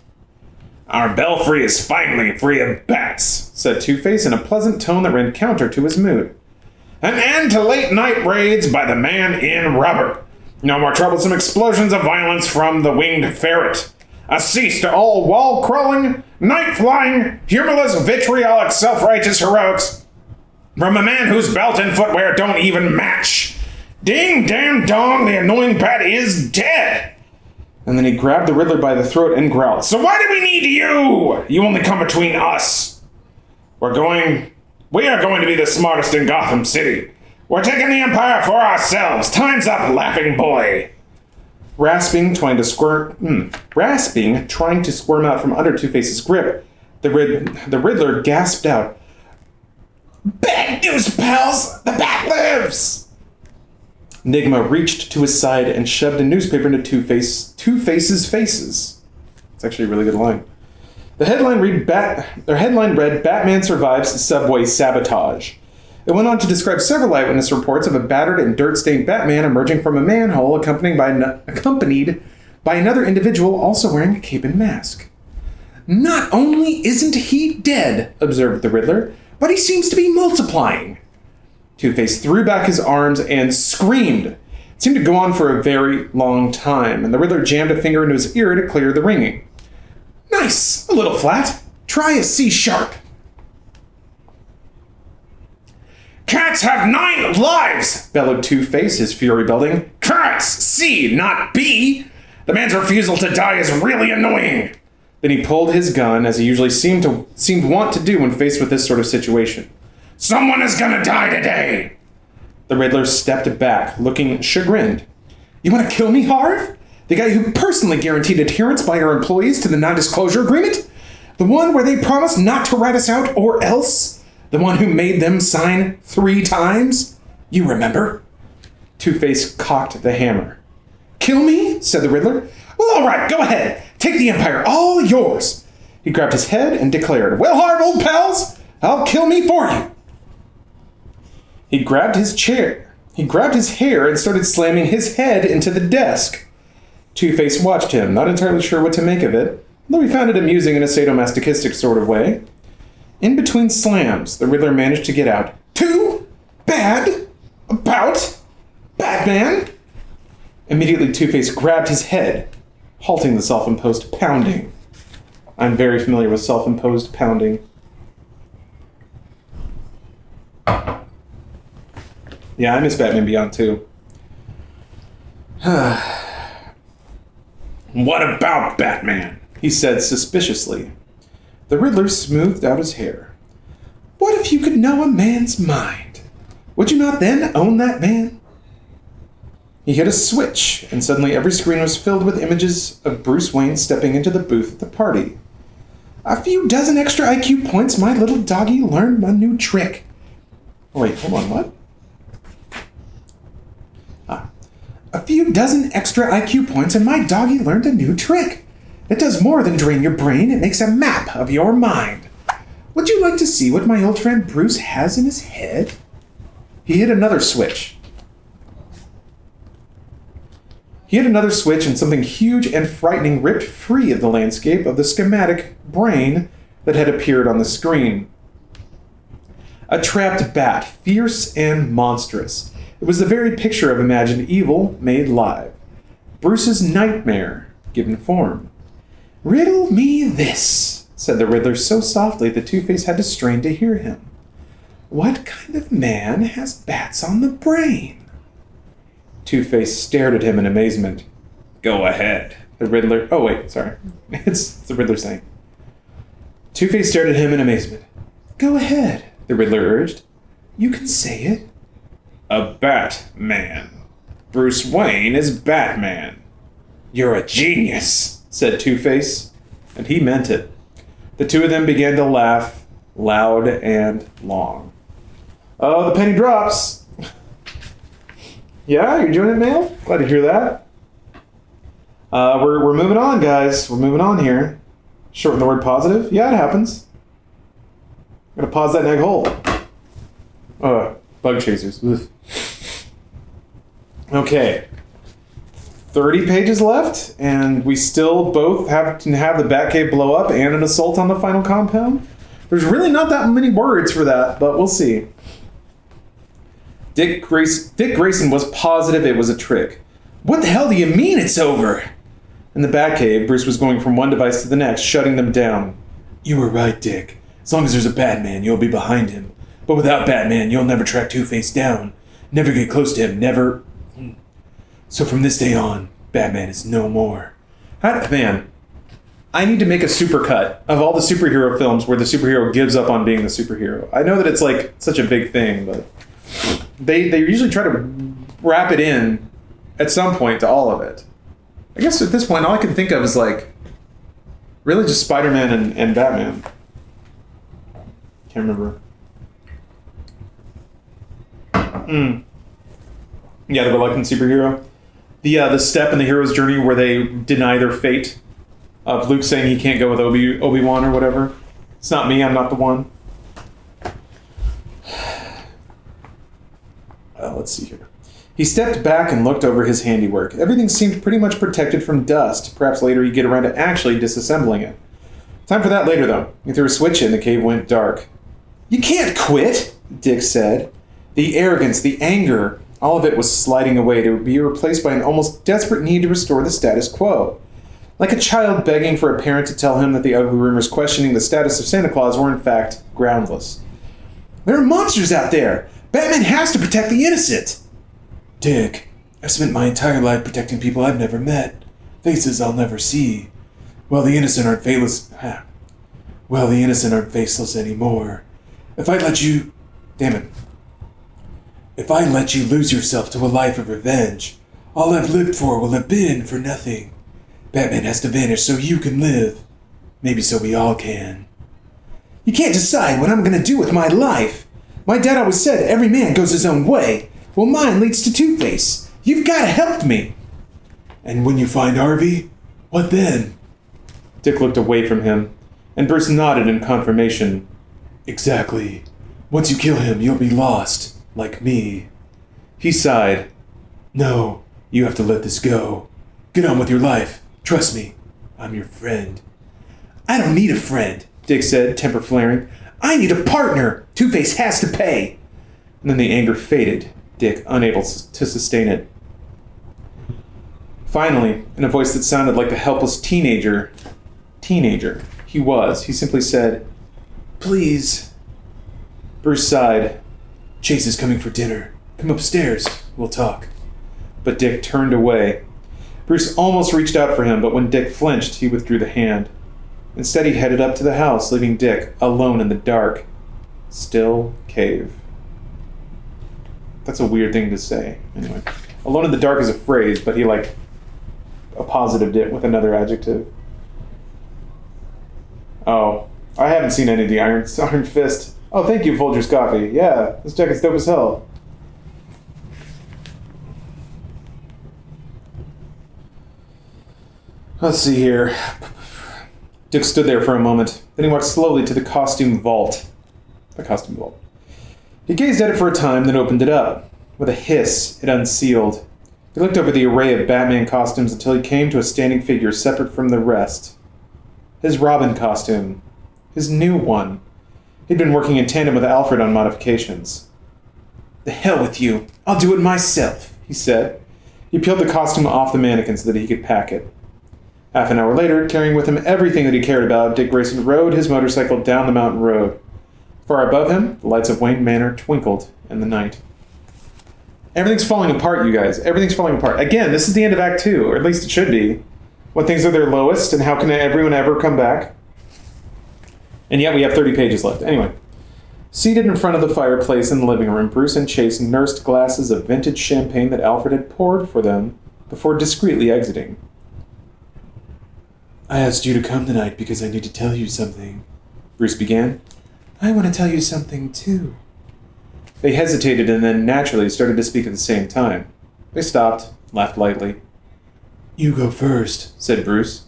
Our belfry is finally free of bats, said Two-Face in a pleasant tone that ran counter to his mood. An end to late-night raids by the man in rubber. No more troublesome explosions of violence from the winged ferret. A cease to all wall-crawling, night-flying, humorless, vitriolic, self-righteous heroics from a man whose belt and footwear don't even match. Ding, damn, dong, the annoying bat is dead. And then he grabbed the Riddler by the throat and growled, So why do we need you? You only come between us. We are going to be the smartest in Gotham City. We're taking the Empire for ourselves. Time's up, laughing boy. Rasping, trying to squirm out from under Two-Face's grip, the Riddler gasped out, Bad news, pals! The bat lives! Nygma reached to his side and shoved a newspaper into Two-Face's faces. It's actually a really good line. Their headline read Batman Survives Subway Sabotage. It went on to describe several eyewitness reports of a battered and dirt-stained Batman emerging from a manhole accompanied by another individual also wearing a cape and mask. Not only isn't he dead, observed the Riddler, but he seems to be multiplying. Two-Face threw back his arms and screamed. It seemed to go on for a very long time, and the Riddler jammed a finger into his ear to clear the ringing. Nice! A little flat. Try a C sharp. Cats have 9 lives! Bellowed Two-Face, his fury building. Cats! C, not B! The man's refusal to die is really annoying! Then he pulled his gun, as he usually seemed want to do when faced with this sort of situation. Someone is gonna die today! The Riddler stepped back, looking chagrined. You want to kill me, Harv? The guy who personally guaranteed adherence by our employees to the non-disclosure agreement? The one where they promised not to rat us out or else? The one who made them sign 3 times? You remember? Two-Face cocked the hammer. Kill me? Said the Riddler. Well, all right, go ahead. Take the Empire, all yours. He grabbed his head and declared, Well, Harv, old pals, I'll kill me for you. He grabbed his hair and started slamming his head into the desk. Two-Face watched him, not entirely sure what to make of it, though he found it amusing in a sadomasochistic sort of way. In between slams, the Riddler managed to get out, Too bad about Batman? Immediately, Two-Face grabbed his head, halting the self-imposed pounding. I'm very familiar with self-imposed pounding. Yeah, I miss Batman Beyond too. What about Batman? He said suspiciously. The Riddler smoothed out his hair. What if you could know a man's mind? Would you not then own that man? He hit a switch, and suddenly every screen was filled with images of Bruce Wayne stepping into the booth at the party. A few dozen extra IQ points, my little doggy learned a new trick. Oh, wait, hold on, what? A few dozen extra IQ points and my doggy learned a new trick. It does more than drain your brain, it makes a map of your mind. Would you like to see what my old friend Bruce has in his head? He hit another switch. And something huge and frightening ripped free of the landscape of the schematic brain that had appeared on the screen. A trapped bat, fierce and monstrous. It was the very picture of imagined evil made live. Bruce's nightmare given form. Riddle me this, said the Riddler so softly that Two-Face had to strain to hear him. What kind of man has bats on the brain? Two-Face stared at him in amazement. Go ahead, the Riddler... Oh, wait, sorry. It's the Riddler saying. Two-Face stared at him in amazement. Go ahead, the Riddler urged. You can say it. A Batman. Bruce Wayne is Batman. You're a genius, said Two-Face, and he meant it. The two of them began to laugh, loud and long. Oh, the penny drops. Yeah, you're doing it, man? Glad to hear that. We're moving on, guys. We're moving on here. Shorten the word positive. Yeah, it happens. I'm gonna pause that and egg hole. Bug chasers. Ugh. Okay. 30 pages left, and we still both have to have the Batcave blow up and an assault on the final compound. There's really not that many words for that, but we'll see. Dick Grayson was positive it was a trick. What the hell do you mean it's over? In the Batcave, Bruce was going from one device to the next, shutting them down. You were right, Dick. As long as there's a Batman, you'll be behind him. But without Batman, you'll never track Two-Face down. Never get close to him, never... So from this day on, Batman is no more. Man, I need to make a supercut of all the superhero films where the superhero gives up on being the superhero. I know that it's like such a big thing, but they usually try to wrap it in at some point to all of it. I guess at this point, all I can think of is like really just Spider-Man and Batman. Can't remember. Yeah, the reluctant superhero. The step in the hero's journey where they deny their fate Of Luke saying he can't go with Obi-Wan or whatever. It's not me, I'm not the one. Let's see here. He stepped back and looked over his handiwork. Everything seemed pretty much protected from dust. Perhaps later he'd get around to actually disassembling it. Time for that later, though. He threw a switch in, the cave went dark. "You can't quit," Dick said. The arrogance, the anger, all of it was sliding away to be replaced by an almost desperate need to restore the status quo. Like a child begging for a parent to tell him that the ugly rumors questioning the status of Santa Claus were in fact groundless. "There are monsters out there! Batman has to protect the innocent!" Dick, I've spent my entire life protecting people I've never met, faces I'll never see. Well, the innocent aren't faceless anymore. If I let you lose yourself to a life of revenge, all I've lived for will have been for nothing. Batman has to vanish so you can live. Maybe so we all can. "You can't decide what I'm going to do with my life. My dad always said every man goes his own way. Well, mine leads to Two-Face. You've got to help me." And when you find Harvey, what then? Dick looked away from him, and Bruce nodded in confirmation. Exactly. Once you kill him, you'll be lost, like me. He sighed. No, you have to let this go. Get on with your life. Trust me, I'm your friend. "I don't need a friend," Dick said, temper flaring. "I need a partner. Two-Face has to pay." And then the anger faded, Dick unable to sustain it. Finally, in a voice that sounded like the helpless teenager he simply said, "Please." Bruce sighed. "Chase is coming for dinner. Come upstairs. We'll talk." But Dick turned away. Bruce almost reached out for him, but when Dick flinched, he withdrew the hand. Instead, he headed up to the house, leaving Dick alone in the dark. Still cave. That's a weird thing to say. Anyway, alone in the dark is a phrase, but he apposited it with another adjective. Oh, I haven't seen any of the Iron Fist. Oh, thank you, Folger's Coffee. Yeah, this jacket's dope as hell. Let's see here. Dick stood there for a moment. Then he walked slowly to the costume vault. He gazed at it for a time, then opened it up. With a hiss, it unsealed. He looked over the array of Batman costumes until he came to a standing figure separate from the rest. His Robin costume. His new one. He'd been working in tandem with Alfred on modifications. "The hell with you. I'll do it myself," he said. He peeled the costume off the mannequin so that he could pack it. Half an hour later, carrying with him everything that he cared about, Dick Grayson rode his motorcycle down the mountain road. Far above him, the lights of Wayne Manor twinkled in the night. Everything's falling apart, you guys. Everything's falling apart. Again, this is the end of Act 2, or at least it should be. When things are their lowest, and how can everyone ever come back? And yet we have 30 pages left. Anyway. Seated in front of the fireplace in the living room, Bruce and Chase nursed glasses of vintage champagne that Alfred had poured for them before discreetly exiting. "I asked you to come tonight because I need to tell you something," Bruce began. "I want to tell you something, too." They hesitated and then naturally started to speak at the same time. They stopped, laughed lightly. "You go first," said Bruce.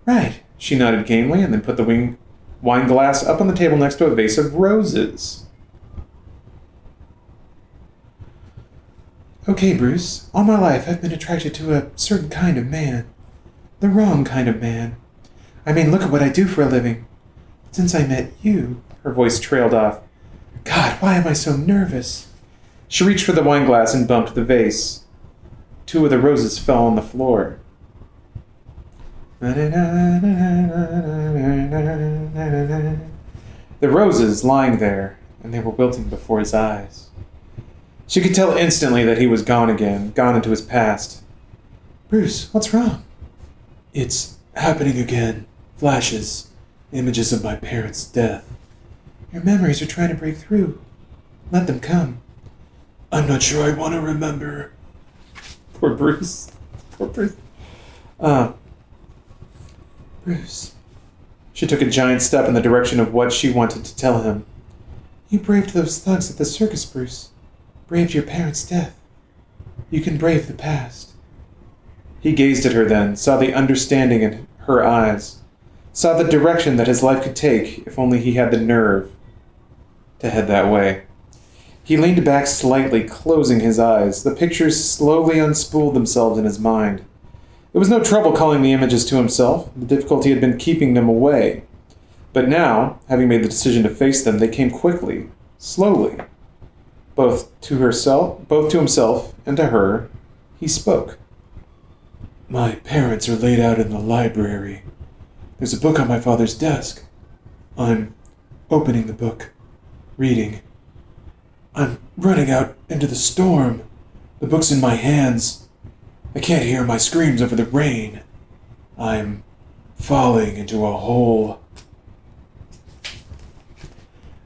"Right." She nodded gamely and then put the wine glass up on the table next to a vase of roses. "Okay, Bruce. All my life I've been attracted to a certain kind of man. The wrong kind of man. I mean, look at what I do for a living. Since I met you..." Her voice trailed off. "God, why am I so nervous?" She reached for the wine glass and bumped the vase. 2 of the roses fell on the floor. The roses lying there, and they were wilting before his eyes. She could tell instantly that he was gone again, gone into his past. "Bruce, what's wrong?" "It's happening again. Flashes. Images of my parents' death." "Your memories are trying to break through. Let them come." "I'm not sure I want to remember." Poor Bruce. Poor Bruce. "Bruce." She took a giant step in the direction of what she wanted to tell him. "You braved those thugs at the circus, Bruce. Braved your parents' death. You can brave the past." He gazed at her then, saw the understanding in her eyes, saw the direction that his life could take if only he had the nerve to head that way. He leaned back slightly, closing his eyes. The pictures slowly unspooled themselves in his mind. It was no trouble calling the images to himself. The difficulty had been keeping them away. But now, having made the decision to face them, they came quickly, slowly. Both to himself and to her, he spoke. My parents are laid out in the library. There's a book on my father's desk. I'm opening the book, reading. I'm running out into the storm. The book's in my hands. I can't hear my screams over the rain. I'm falling into a hole.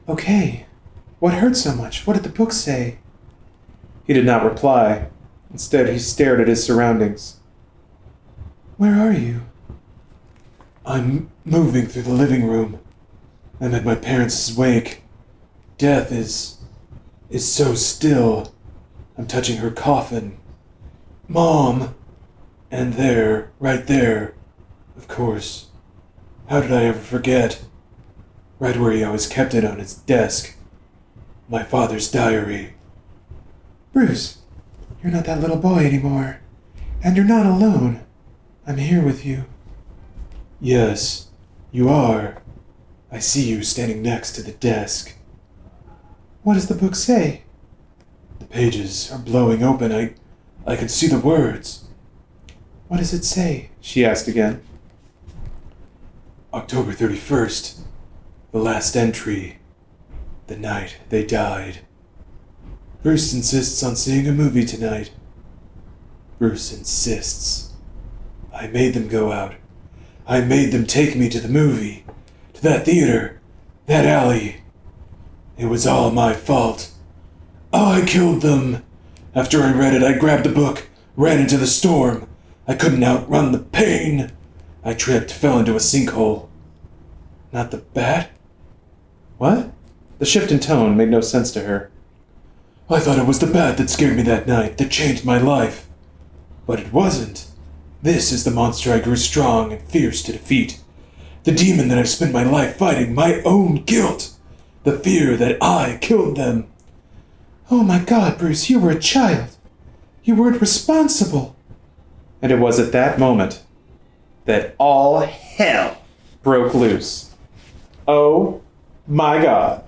Okay. What hurt so much? What did the book say? He did not reply. Instead, he stared at his surroundings. Where are you? I'm moving through the living room. I'm at my parents' wake. Death is so still. I'm touching her coffin. Mom! And there, right there, of course. How did I ever forget? Right where he always kept it on his desk. My father's diary. Bruce, you're not that little boy anymore. And you're not alone. I'm here with you. Yes, you are. I see you standing next to the desk. What does the book say? The pages are blowing open. I can see the words. What does it say? She asked again. October 31st. The last entry. The night they died. Bruce insists on seeing a movie tonight. Bruce insists. I made them go out. I made them take me to the movie. To that theater. That alley. It was all my fault. I killed them. After I read it, I grabbed the book, ran into the storm. I couldn't outrun the pain. I tripped, fell into a sinkhole. Not the bat? What? The shift in tone made no sense to her. I thought it was the bat that scared me that night, that changed my life. But it wasn't. This is the monster I grew strong and fierce to defeat. The demon that I've spent my life fighting, my own guilt. The fear that I killed them. Oh my God, Bruce, you were a child. You weren't responsible. And it was at that moment that all hell broke loose. Oh my God.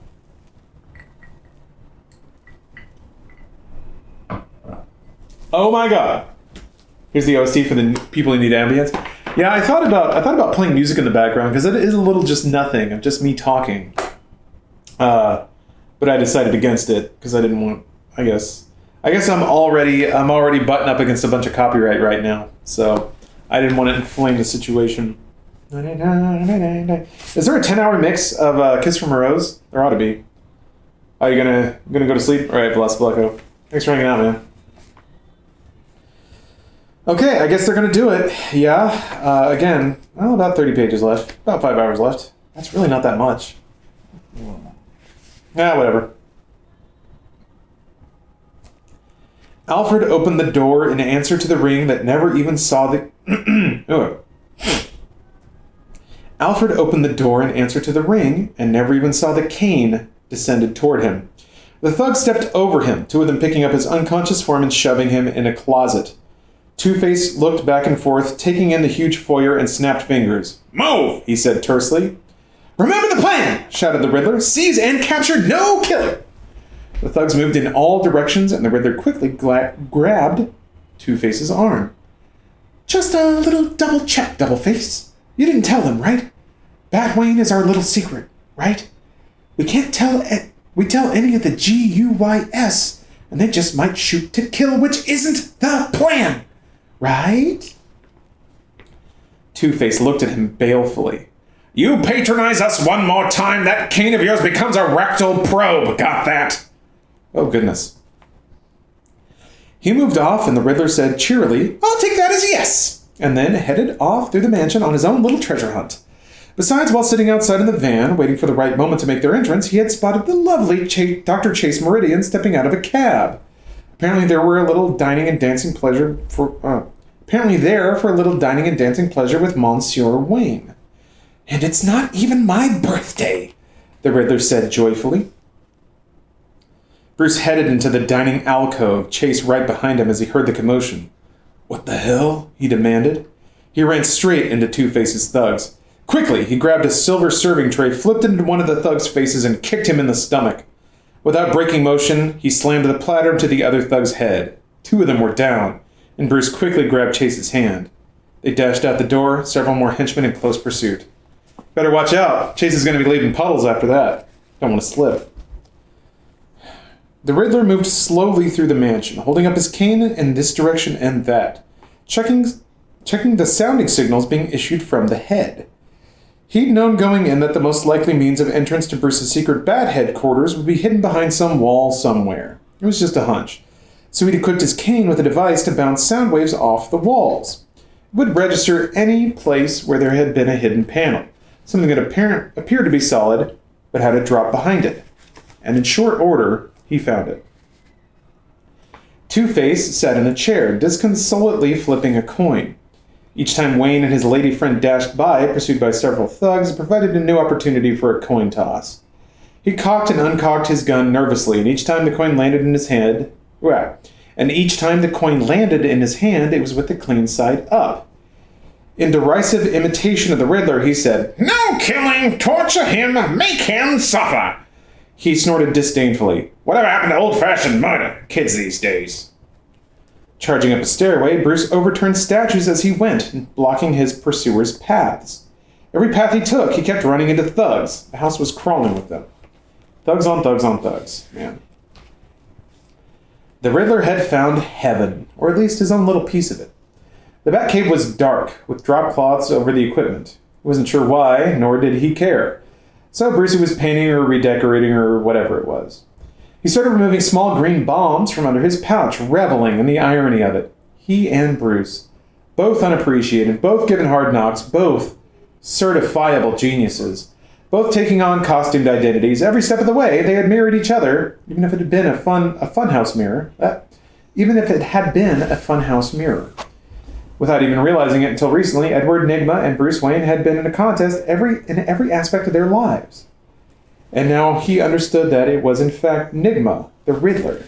Oh my God. Here's the OST for the people who need ambience. Yeah, I thought about playing music in the background because it is a little just nothing of just me talking. But I decided against it because I didn't want. I guess I'm already butting up against a bunch of copyright right now, so I didn't want to inflame the situation. Is there a 10-hour mix of Kiss from a Rose? There ought to be. Are you gonna go to sleep? All right, Velasco. Thanks for hanging out, man. Okay, I guess they're gonna do it. Yeah. Again, well, about 30 pages left. About 5 hours left. That's really not that much. Yeah, whatever. Alfred opened the door in answer to the ring that never even saw the... Alfred opened the door in answer to the ring and never even saw the cane descended toward him. The thugs stepped over him, two of them picking up his unconscious form and shoving him in a closet. Two-Face looked back and forth, taking in the huge foyer and snapped fingers. Move, he said tersely. Remember the plan, shouted the Riddler. Seize and capture no killer. The thugs moved in all directions, and the Riddler quickly grabbed Two-Face's arm. Just a little double check, Double-Face. You didn't tell them, right? Batwing is our little secret, right? We can't tell any of the GUYS, and they just might shoot to kill, which isn't the plan, right? Two-Face looked at him balefully. You patronize us one more time, that cane of yours becomes a rectal probe. Got that? Oh, goodness. He moved off, and the Riddler said cheerily, I'll take that as a yes, and then headed off through the mansion on his own little treasure hunt. Besides, while sitting outside in the van, waiting for the right moment to make their entrance, he had spotted the lovely Dr. Chase Meridian stepping out of a cab. Apparently there were a little dining and dancing pleasure for apparently there for a little dining and dancing pleasure with Monsieur Wayne. And it's not even my birthday, the Riddler said joyfully. Bruce headed into the dining alcove, Chase right behind him as he heard the commotion. What the hell? He demanded. He ran straight into Two-Face's thugs. Quickly, he grabbed a silver serving tray, flipped it into one of the thugs' faces, and kicked him in the stomach. Without breaking motion, he slammed the platter into the other thug's head. 2 of them were down, and Bruce quickly grabbed Chase's hand. They dashed out the door, several more henchmen in close pursuit. Better watch out. Chase is going to be leaving puddles after that. Don't want to slip. The Riddler moved slowly through the mansion, holding up his cane in this direction and that, checking the sounding signals being issued from the head. He'd known going in that the most likely means of entrance to Bruce's secret bat headquarters would be hidden behind some wall somewhere. It was just a hunch. So he'd equipped his cane with a device to bounce sound waves off the walls. It would register any place where there had been a hidden panel, something that appeared to be solid, but had a drop behind it. And in short order, he found it. Two-Face sat in a chair, disconsolately flipping a coin. Each time Wayne and his lady friend dashed by, pursued by several thugs, it provided a new opportunity for a coin toss. He cocked and uncocked his gun nervously, and each time the coin landed in his hand, it was with the clean side up. In derisive imitation of the Riddler, he said, "No killing! Torture him! Make him suffer!" He snorted disdainfully. Whatever happened to old-fashioned murder? Kids these days. Charging up a stairway, Bruce overturned statues as he went, blocking his pursuers' paths. Every path he took, he kept running into thugs. The house was crawling with them. Thugs on thugs on thugs, man. The Riddler had found heaven, or at least his own little piece of it. The Batcave was dark, with drop cloths over the equipment. He wasn't sure why, nor did he care. So Brucey was painting or redecorating or whatever it was. He started removing small green bombs from under his pouch, reveling in the irony of it. He and Bruce, both unappreciated, both given hard knocks, both certifiable geniuses, both taking on costumed identities. Every step of the way, they had mirrored each other, even if it had been a funhouse mirror. Without even realizing it until recently, Edward Nygma and Bruce Wayne had been in a contest in every aspect of their lives. And now he understood that it was in fact Nygma, the Riddler,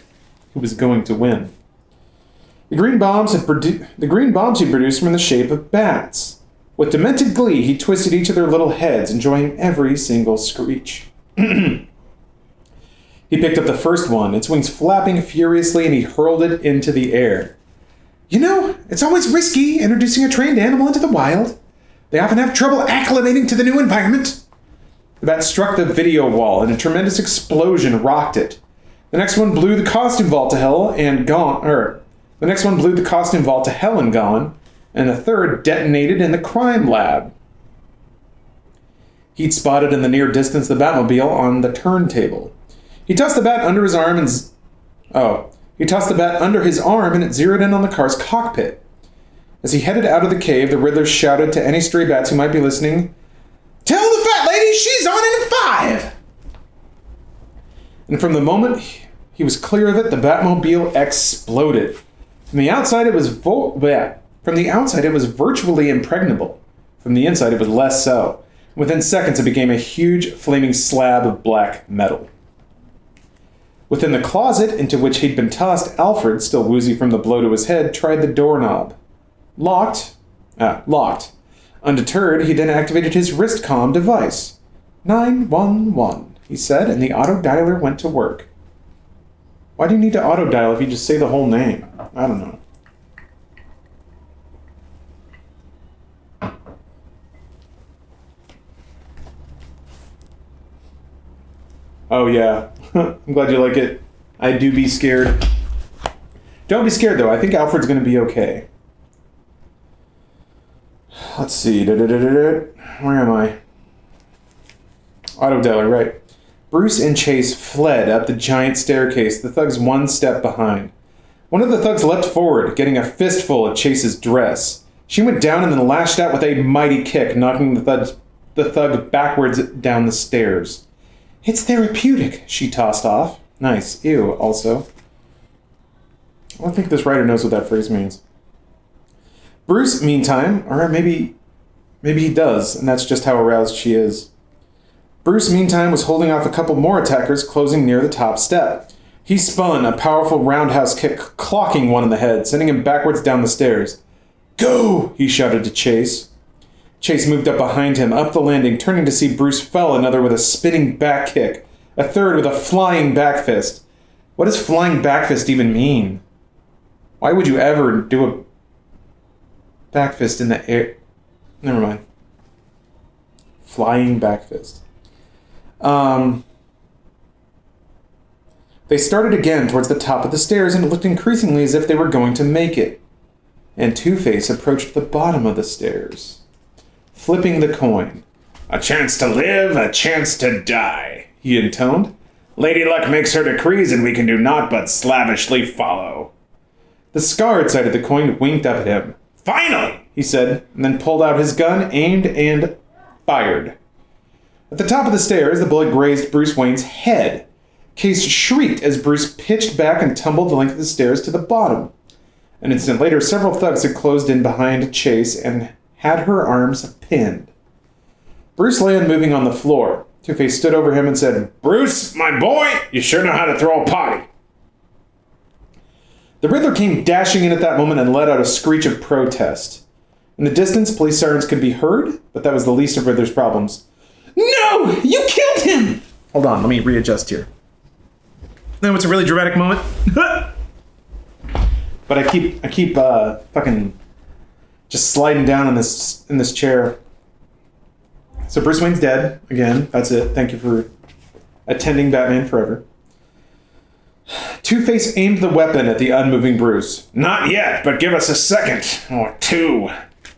who was going to win. The green bombs he produced were in the shape of bats. With demented glee, he twisted each of their little heads, enjoying every single screech. He picked up the first one, its wings flapping furiously, and he hurled it into the air. You know, it's always risky introducing a trained animal into the wild. They often have trouble acclimating to the new environment. The bat struck the video wall, and a tremendous explosion rocked it. The next one blew the costume vault to hell and gone, and a third detonated in the crime lab. He'd spotted in the near distance the Batmobile on the turntable. He tossed the bat under his arm and it zeroed in on the car's cockpit. As he headed out of the cave, the Riddler shouted to any stray bats who might be listening, "Tell the fat lady she's on in 5!" And from the moment he was clear of it, the Batmobile exploded. From the outside, it was virtually impregnable. From the inside, it was less so. Within seconds, it became a huge, flaming slab of black metal. Within the closet into which he'd been tossed, Alfred, still woozy from the blow to his head, tried the doorknob. Locked. Undeterred, he then activated his wrist comm device. 911, he said, and the auto dialer went to work. Why do you need to auto dial if you just say the whole name? I don't know. Oh yeah, I'm glad you like it. I do be scared. Don't be scared though, I think Alfred's gonna be okay. Let's see, where am I? Auto dialer, right. Bruce and Chase fled up the giant staircase, the thugs one step behind. One of the thugs leapt forward, getting a fistful of Chase's dress. She went down and then lashed out with a mighty kick, knocking the thug backwards down the stairs. "It's therapeutic," she tossed off. Nice. Ew, also. I don't think this writer knows what that phrase means. Bruce, meantime, or maybe he does, and that's just how aroused she is. Bruce, meantime, was holding off a couple more attackers closing near the top step. He spun, a powerful roundhouse kick clocking one in the head, sending him backwards down the stairs. "Go!" he shouted to Chase. Chase moved up behind him, up the landing, turning to see Bruce fell another with a spinning back kick, a third with a flying back fist. What does flying back fist even mean? Why would you ever do a back fist in the air? Never mind. Flying back fist. They started again towards the top of the stairs, and it looked increasingly as if they were going to make it. And Two-Face approached the bottom of the stairs, flipping the coin. "A chance to live, a chance to die," he intoned. "Lady Luck makes her decrees, and we can do naught but slavishly follow." The scarred side of the coin winked up at him. "Finally!" he said, and then pulled out his gun, aimed, and fired. At the top of the stairs, the bullet grazed Bruce Wayne's head. Case shrieked as Bruce pitched back and tumbled the length of the stairs to the bottom. An instant later, several thugs had closed in behind Chase and had her arms pinned. Bruce lay unmoving on the floor. Two-Face stood over him and said, "Bruce, my boy, you sure know how to throw a party." The Riddler came dashing in at that moment and let out a screech of protest. In the distance, police sirens could be heard, but that was the least of Riddler's problems. "No! You killed him!" Hold on, let me readjust here. No, it's a really dramatic moment. But I keep fucking just sliding down in this chair. So Bruce Wayne's dead again. That's it. Thank you for attending Batman Forever. Two-Face aimed the weapon at the unmoving Bruce. "Not yet, but give us a second or two."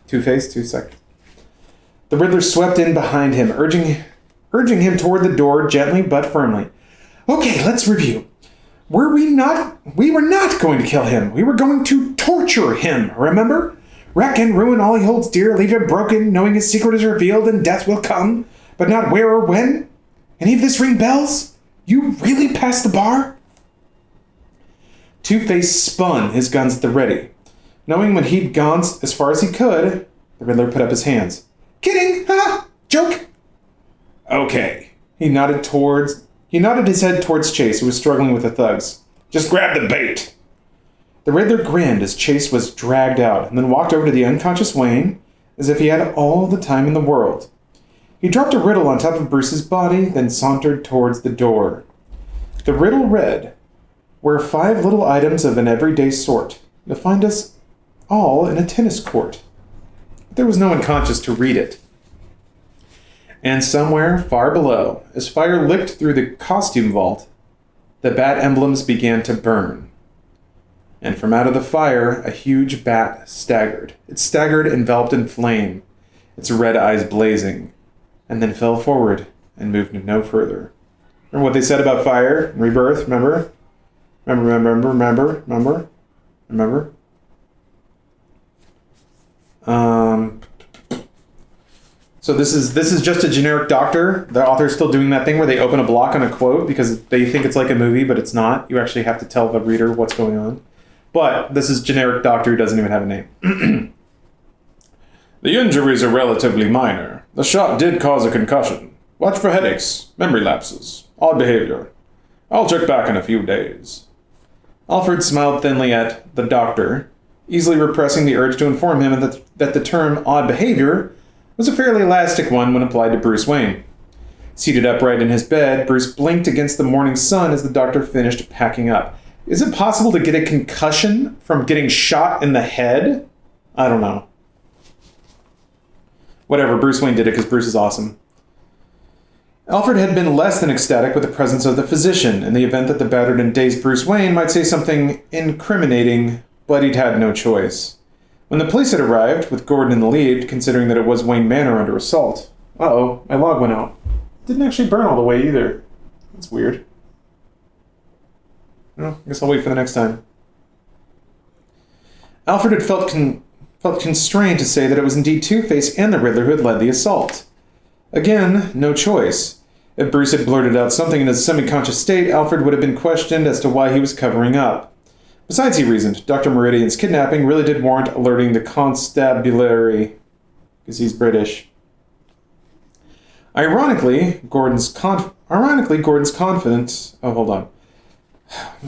Two-Face, 2 seconds. The Riddler swept in behind him, urging him toward the door gently but firmly. "Okay, let's review. We were not going to kill him. We were going to torture him, remember? Wreck and ruin all he holds dear, leave him broken, knowing his secret is revealed and death will come, but not where or when? Any of this ring bells? You really passed the bar?" Two-Face spun, his guns at the ready. Knowing when he'd gone as far as he could, the Riddler put up his hands. "Kidding! Ha! Joke!" "Okay." He nodded his head towards Chase, who was struggling with the thugs. "Just grab the bait." The Riddler grinned as Chase was dragged out, and then walked over to the unconscious Wayne, as if he had all the time in the world. He dropped a riddle on top of Bruce's body, then sauntered towards the door. The riddle read, "Wear 5 little items of an everyday sort. You'll find us all in a tennis court." But there was no one conscious to read it. And somewhere far below, as fire licked through the costume vault, the bat emblems began to burn. And from out of the fire, a huge bat staggered. It staggered enveloped in flame, its red eyes blazing, and then fell forward and moved no further. Remember what they said about fire and rebirth? Remember? Remember? So this is just a generic Doctor. The author's still doing that thing where they open a block on a quote because they think it's like a movie, but it's not. You actually have to tell the reader what's going on. But this is generic Doctor who doesn't even have a name. The injuries are relatively minor. The shot did cause a concussion. Watch for headaches, memory lapses, odd behavior. I'll check back in a few days. Alfred smiled thinly at the Doctor, easily repressing the urge to inform him that the term odd behavior was a fairly elastic one when applied to Bruce Wayne. Seated upright in his bed, Bruce blinked against the morning sun as the Doctor finished packing up. Is it possible to get a concussion from getting shot in the head? I don't know. Whatever, Bruce Wayne did it because Bruce is awesome. Alfred had been less than ecstatic with the presence of the physician in the event that the battered and dazed Bruce Wayne might say something incriminating, but he'd had no choice. When the police had arrived, with Gordon in the lead, considering that it was Wayne Manor under assault. Uh-oh, my log went out. Didn't actually burn all the way either. That's weird. Well, I guess I'll wait for the next time. Alfred had felt constrained to say that it was indeed Two-Face and the Riddler who had led the assault. Again, no choice. If Bruce had blurted out something in his semi-conscious state, Alfred would have been questioned as to why he was covering up. Besides, he reasoned, Dr. Meridian's kidnapping really did warrant alerting the constabulary, because he's British. Ironically, Gordon's confident... Oh, hold on.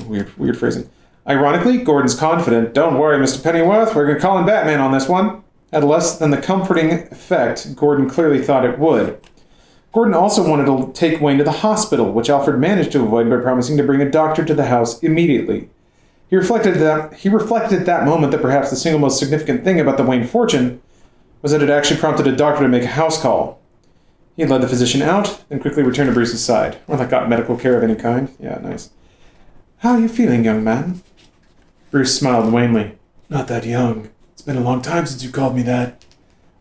Weird phrasing. Ironically, Gordon's confident, "Don't worry, Mr. Pennyworth, we're going to call in Batman on this one," had less than the comforting effect Gordon clearly thought it would. Gordon also wanted to take Wayne to the hospital, which Alfred managed to avoid by promising to bring a doctor to the house immediately. He reflected at that moment that perhaps the single most significant thing about the Wayne fortune was that it actually prompted a doctor to make a house call. He led the physician out, then quickly returned to Bruce's side. Or like got medical care of any kind. Yeah, nice. "How are you feeling, young man?" Bruce smiled wanly. "Not that young. It's been a long time since you called me that."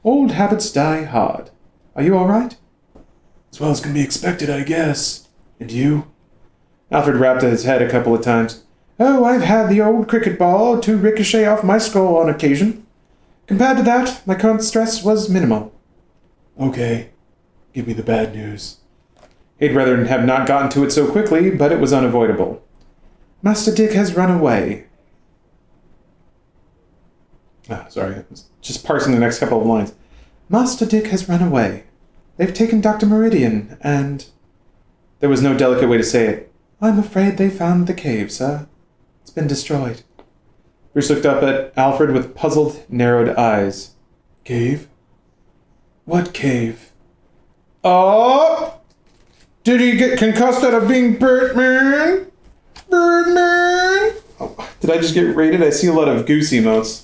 "Old habits die hard. Are you all right?" "As well as can be expected, I guess. And you?" Alfred rapped at his head a couple of times. "Oh, I've had the old cricket ball to ricochet off my skull on occasion. Compared to that, my current stress was minimal." "Okay. Give me the bad news." He'd rather have not gotten to it so quickly, but it was unavoidable. "Master Dick has run away." Sorry, I was just parsing the next couple of lines. "Master Dick has run away. They've taken Dr. Meridian, and..." There was no delicate way to say it. "I'm afraid they found the cave, sir. It's been destroyed." Bruce looked up at Alfred with puzzled, narrowed eyes. "Cave? What cave?" "Oh! Did he get concussed out of being Birdman? Birdman!" Oh, did I just get rated? I see a lot of goose emotes.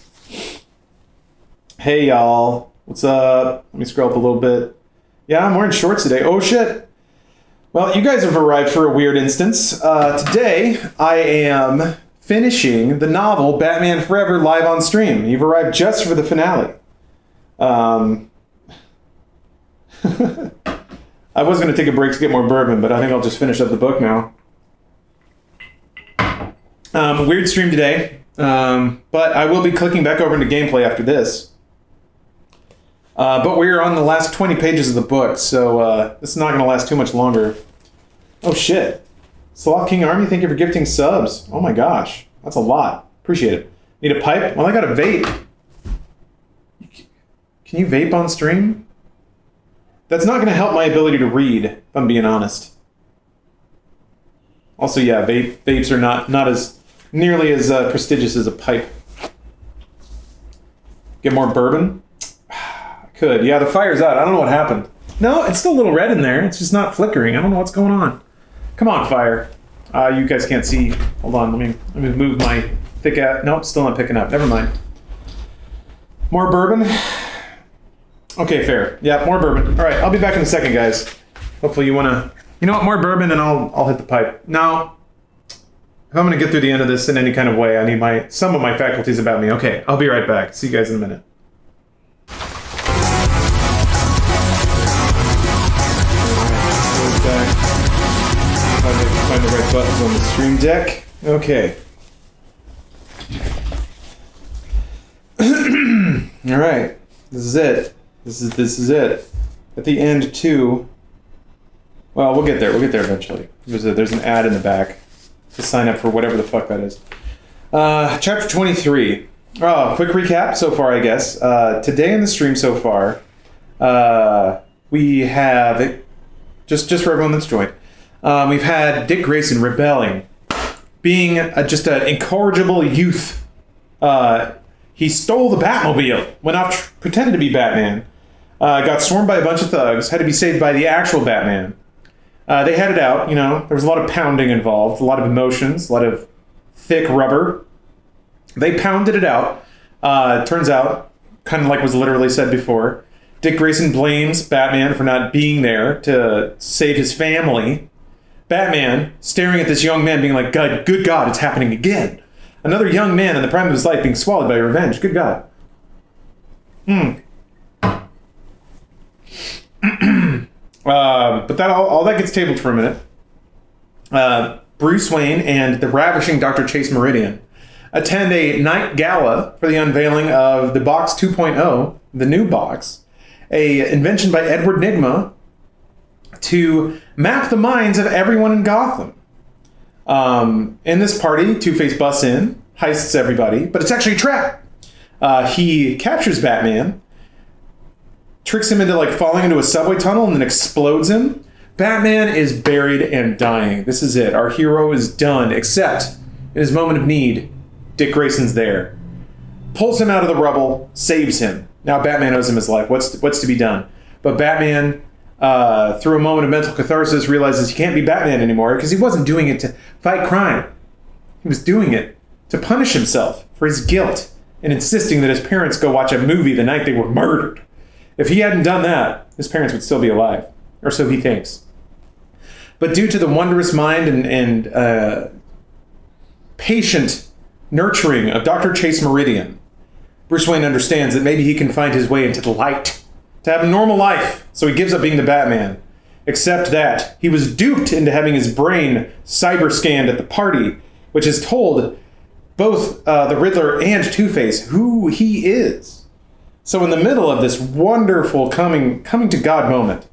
Hey, y'all. What's up? Let me scroll up a little bit. Yeah, I'm wearing shorts today. Oh, shit. Well, you guys have arrived for a weird instance. Today, I am finishing the novel Batman Forever live on stream. You've arrived just for the finale. I was going to take a break to get more bourbon, but I think I'll just finish up the book now. Weird stream today, but I will be clicking back over into gameplay after this. But we're on the last 20 pages of the book, so this is not going to last too much longer. Oh shit. Sloth King Army, thank you for gifting subs. Oh my gosh, that's a lot. Appreciate it. Need a pipe? Well, I got a vape. Can you vape on stream? That's not going to help my ability to read, if I'm being honest. Also, yeah, vapes are not as nearly as prestigious as a pipe. Get more bourbon? Could. Yeah, the fire's out. I don't know what happened. No, it's still a little red in there. It's just not flickering. I don't know what's going on. Come on, fire. You guys can't see. Hold on. Let me move my thick ass. Nope, still not picking up. Never mind. More bourbon? Okay, fair. Yeah, more bourbon. All right, I'll be back in a second, guys. Hopefully you want to... You know what? More bourbon and I'll hit the pipe. Now, if I'm going to get through the end of this in any kind of way, I need some of my faculties about me. Okay, I'll be right back. See you guys in a minute. Find the right buttons on the stream deck. Okay. All right. This is it. This is it. At the end, too. Well, we'll get there. We'll get there eventually. There's an ad in the back to sign up for whatever the fuck that is. Chapter 23. Oh, quick recap so far, I guess. Today in the stream so far, we have just for everyone that's joined. We've had Dick Grayson rebelling, being just an incorrigible youth. He stole the Batmobile, went off pretended to be Batman, got swarmed by a bunch of thugs, had to be saved by the actual Batman. They headed out, you know, there was a lot of pounding involved, a lot of emotions, a lot of thick rubber. They pounded it out. Turns out, kind of like was literally said before, Dick Grayson blames Batman for not being there to save his family. Batman staring at this young man being like, God, good God, it's happening again. Another young man in the prime of his life being swallowed by revenge. Good God. But that all that gets tabled for a minute. Bruce Wayne and the ravishing Dr. Chase Meridian attend a night gala for the unveiling of the Box 2.0, the new box, a invention by Edward Nygma to map the minds of everyone in Gotham. In this party, Two-Face busts in, heists everybody, but it's actually a trap. He captures Batman, tricks him into like falling into a subway tunnel and then explodes him. Batman is buried and dying. This is it. Our hero is done, except in his moment of need, Dick Grayson's there. Pulls him out of the rubble, saves him. Now Batman owes him his life. What's to be done? But Batman, through a moment of mental catharsis, realizes he can't be Batman anymore because he wasn't doing it to fight crime. He was doing it to punish himself for his guilt and insisting that his parents go watch a movie the night they were murdered. If he hadn't done that, his parents would still be alive, or so he thinks. But due to the wondrous mind and patient nurturing of Dr. Chase Meridian, Bruce Wayne understands that maybe he can find his way into the light, to have a normal life, so he gives up being the Batman. Except that he was duped into having his brain cyber scanned at the party, which has told both the Riddler and Two-Face who he is. So in the middle of this wonderful coming to God moment,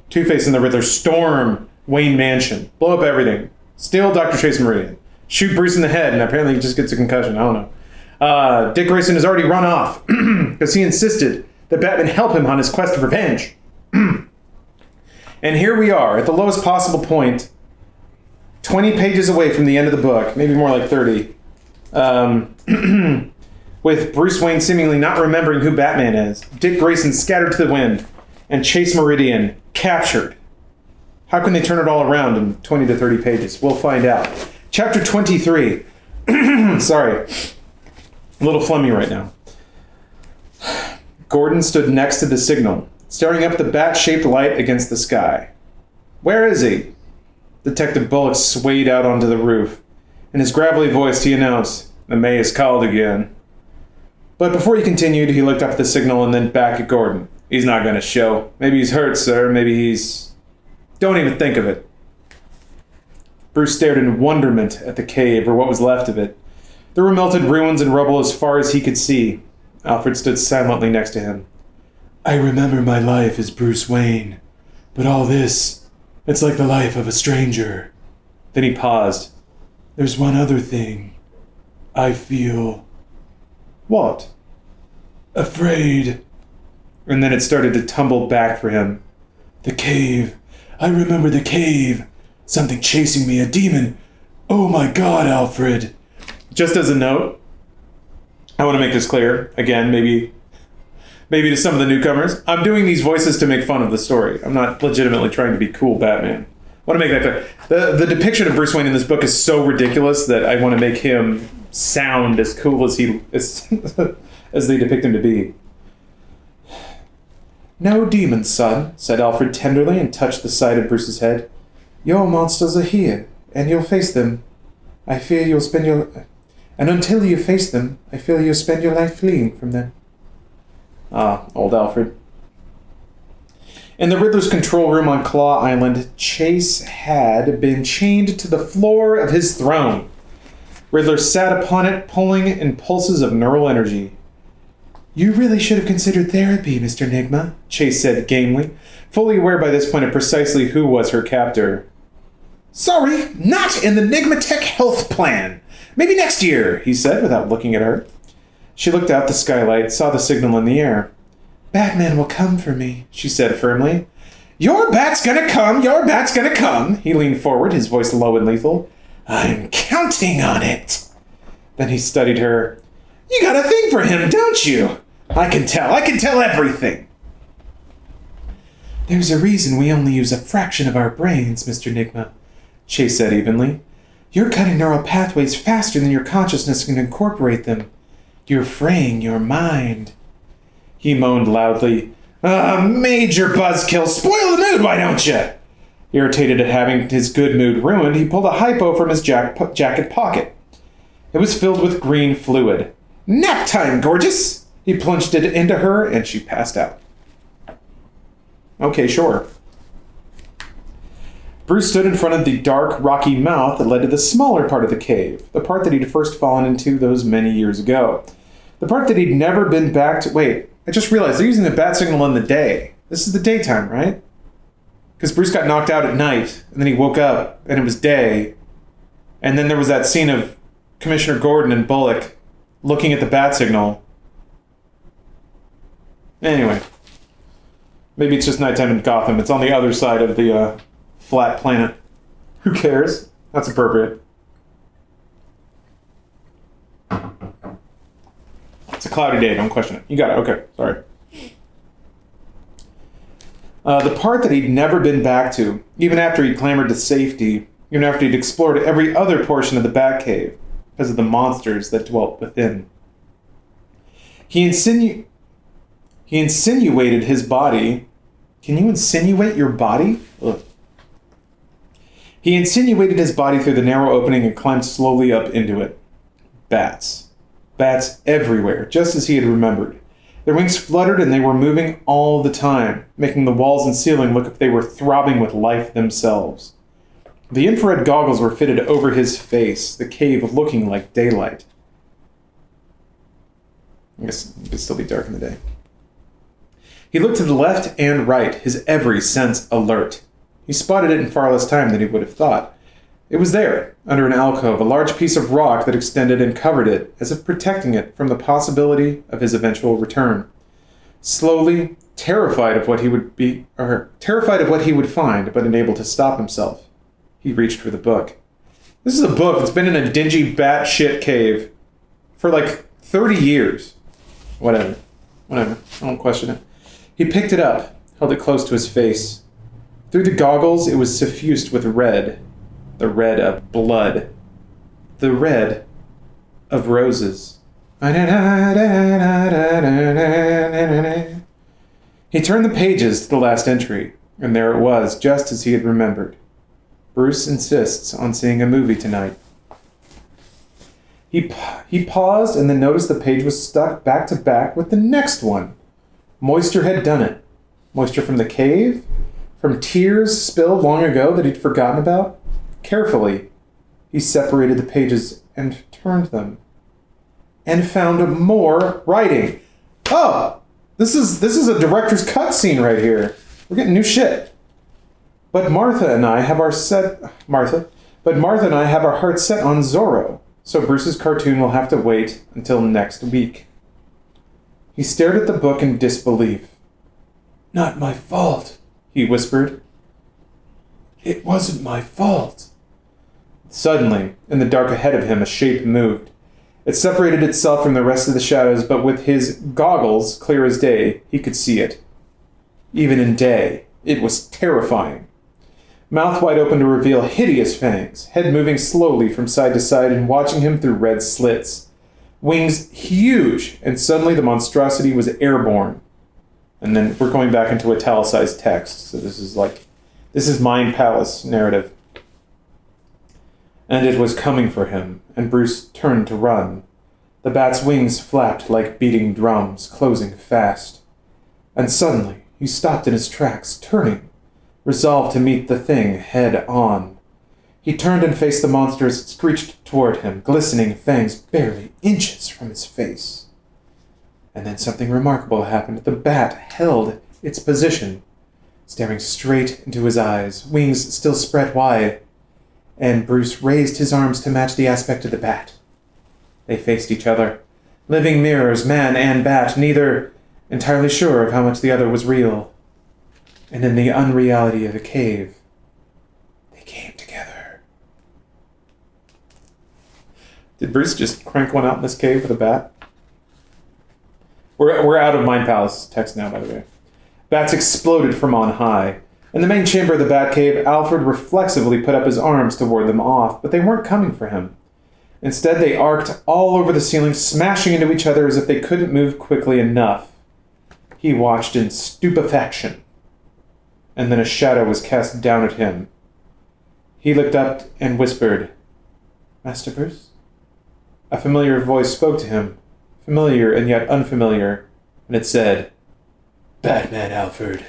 Two-Face and the Riddler storm Wayne Mansion, blow up everything, steal Dr. Chase Meridian, shoot Bruce in the head, and apparently he just gets a concussion. I don't know. Dick Grayson has already run off because he insisted that Batman help him on his quest of revenge. And here we are at the lowest possible point, 20 pages away from the end of the book, maybe more like 30. With Bruce Wayne seemingly not remembering who Batman is, Dick Grayson scattered to the wind, and Chase Meridian captured. How can they turn it all around in 20 to 30 pages? We'll find out. Chapter 23. Sorry. A little flummy right now. Gordon stood next to the signal, staring up at the bat-shaped light against the sky. Where is he? Detective Bullock swayed out onto the roof. In his gravelly voice, he announced, "The May is called again." But before he continued, he looked up at the signal and then back at Gordon. "He's not going to show. Maybe he's hurt, sir. Maybe he's... Don't even think of it." Bruce stared in wonderment at the cave, or what was left of it. There were melted ruins and rubble as far as he could see. Alfred stood silently next to him. "I remember my life as Bruce Wayne, but all this, it's like the life of a stranger." Then he paused. "There's one other thing. I feel..." "What?" "Afraid." And then it started to tumble back for him. "The cave. I remember the cave. Something chasing me, a demon. Oh my God, Alfred." Just as a note, I want to make this clear. Again, maybe to some of the newcomers. I'm doing these voices to make fun of the story. I'm not legitimately trying to be cool Batman. I want to make that clear. The depiction of Bruce Wayne in this book is so ridiculous that I want to make him sound as cool as as they depict him to be. "No demons, son," said Alfred tenderly and touched the side of Bruce's head. "Your monsters are here, and you'll face them. I fear you'll spend your... And until you face them, I fear you'll spend your life fleeing from them." Ah, old Alfred. In the Riddler's control room on Claw Island, Chase had been chained to the floor of his throne. Riddler sat upon it, pulling impulses of neural energy. "You really should have considered therapy, Mr. Nigma," Chase said gamely, fully aware by this point of precisely who was her captor. "Sorry, not in the Nigmatech health plan. Maybe next year," he said without looking at her. She looked out the skylight, saw the signal in the air. "Batman will come for me," she said firmly. "Your bat's gonna come, your bat's gonna come." He leaned forward, his voice low and lethal. "I'm counting on it." Then he studied her. "You got a thing for him, don't you? I can tell everything." "There's a reason we only use a fraction of our brains, Mr. Nigma," Chase said evenly. "You're cutting neural pathways faster than your consciousness can incorporate them. You're fraying your mind." He moaned loudly. Major buzzkill. Spoil the mood, why don't you?" Irritated at having his good mood ruined, he pulled a hypo from his jacket pocket. It was filled with green fluid. "Nap time, gorgeous!" He plunged it into her, and she passed out. Okay, sure. Bruce stood in front of the dark, rocky mouth that led to the smaller part of the cave, the part that he'd first fallen into those many years ago. The part that he'd never been back to... Wait, I just realized they're using the bat signal in the day. This is the daytime, right? Because Bruce got knocked out at night, and then he woke up, and it was day. And then there was that scene of Commissioner Gordon and Bullock looking at the bat signal. Anyway, maybe it's just nighttime in Gotham. It's on the other side of the flat planet. Who cares? That's appropriate. It's a cloudy day, don't question it. You got it, okay, sorry. The part that he'd never been back to, even after he'd clambered to safety, even after he'd explored every other portion of the Batcave, because of the monsters that dwelt within. He insinuated his body. Can you insinuate your body? Ugh. He insinuated his body through the narrow opening and climbed slowly up into it. Bats. Bats everywhere, just as he had remembered. Their wings fluttered and they were moving all the time, making the walls and ceiling look as if they were throbbing with life themselves. The infrared goggles were fitted over his face, the cave looking like daylight. I guess it could still be dark in the day. He looked to the left and right, his every sense alert. He spotted it in far less time than he would have thought. It was there, under an alcove, a large piece of rock that extended and covered it, as if protecting it from the possibility of his eventual return. Slowly, terrified of what he would find, but unable to stop himself, he reached for the book. This is a book that's been in a dingy bat-shit cave for like 30 years. Whatever. I don't question it. He picked it up, held it close to his face. Through the goggles, it was suffused with red. The red of blood. The red of roses. He turned the pages to the last entry, and there it was, just as he had remembered. Bruce insists on seeing a movie tonight. He paused and then noticed the page was stuck back to back with the next one. Moisture had done it. Moisture from the cave? From tears spilled long ago that he'd forgotten about? Carefully, he separated the pages and turned them. And found more writing. Oh! This is a director's cut scene right here. We're getting new shit. But Martha and I have our hearts set on Zorro, so Bruce's cartoon will have to wait until next week. He stared at the book in disbelief. Not my fault, he whispered. It wasn't my fault. Suddenly, in the dark ahead of him, a shape moved. It separated itself from the rest of the shadows, but with his goggles clear as day, he could see it. Even in day, it was terrifying. Mouth wide open to reveal hideous fangs, head moving slowly from side to side and watching him through red slits. Wings huge, and suddenly the monstrosity was airborne. And then we're going back into italicized text, so this is Mind Palace narrative. And it was coming for him, and Bruce turned to run. The bat's wings flapped like beating drums, closing fast. And suddenly, he stopped in his tracks, turning, resolved to meet the thing head on. He turned and faced the monster as it screeched toward him, glistening fangs barely inches from his face. And then something remarkable happened. The bat held its position, staring straight into his eyes, wings still spread wide, and Bruce raised his arms to match the aspect of the bat. They faced each other, living mirrors, man and bat, neither entirely sure of how much the other was real. And in the unreality of the cave, they came together. Did Bruce just crank one out in this cave with a bat? We're out of Mind Palace text now, by the way. Bats exploded from on high. In the main chamber of the Batcave, Alfred reflexively put up his arms to ward them off, but they weren't coming for him. Instead, they arced all over the ceiling, smashing into each other as if they couldn't move quickly enough. He watched in stupefaction, and then a shadow was cast down at him. He looked up and whispered, Master Bruce? A familiar voice spoke to him, familiar and yet unfamiliar, and it said, Batman, Alfred.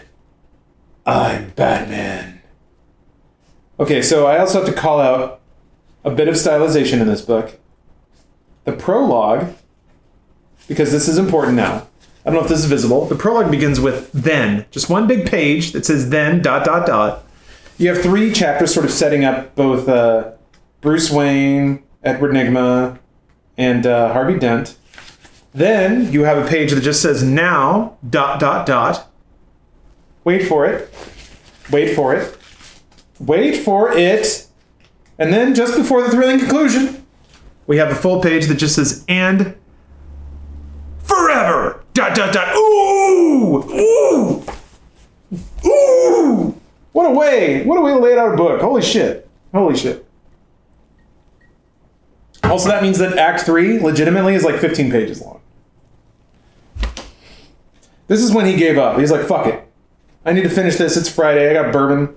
I'm Batman. Okay, so I also have to call out a bit of stylization in this book. The prologue, because this is important now. I don't know if this is visible. The prologue begins with then. Just one big page that says then, ... You have 3 chapters sort of setting up both Bruce Wayne, Edward Nygma, and Harvey Dent. Then you have a page that just says now, ... Wait for it. Wait for it. Wait for it. And then just before the thrilling conclusion, we have a full page that just says and forever ... Ooh! Ooh! Ooh! What a way to lay out a book. Holy shit. Holy shit. Also, that means that Act 3 legitimately is like 15 pages long. This is when he gave up. He's like, fuck it. I need to finish this. It's Friday. I got bourbon.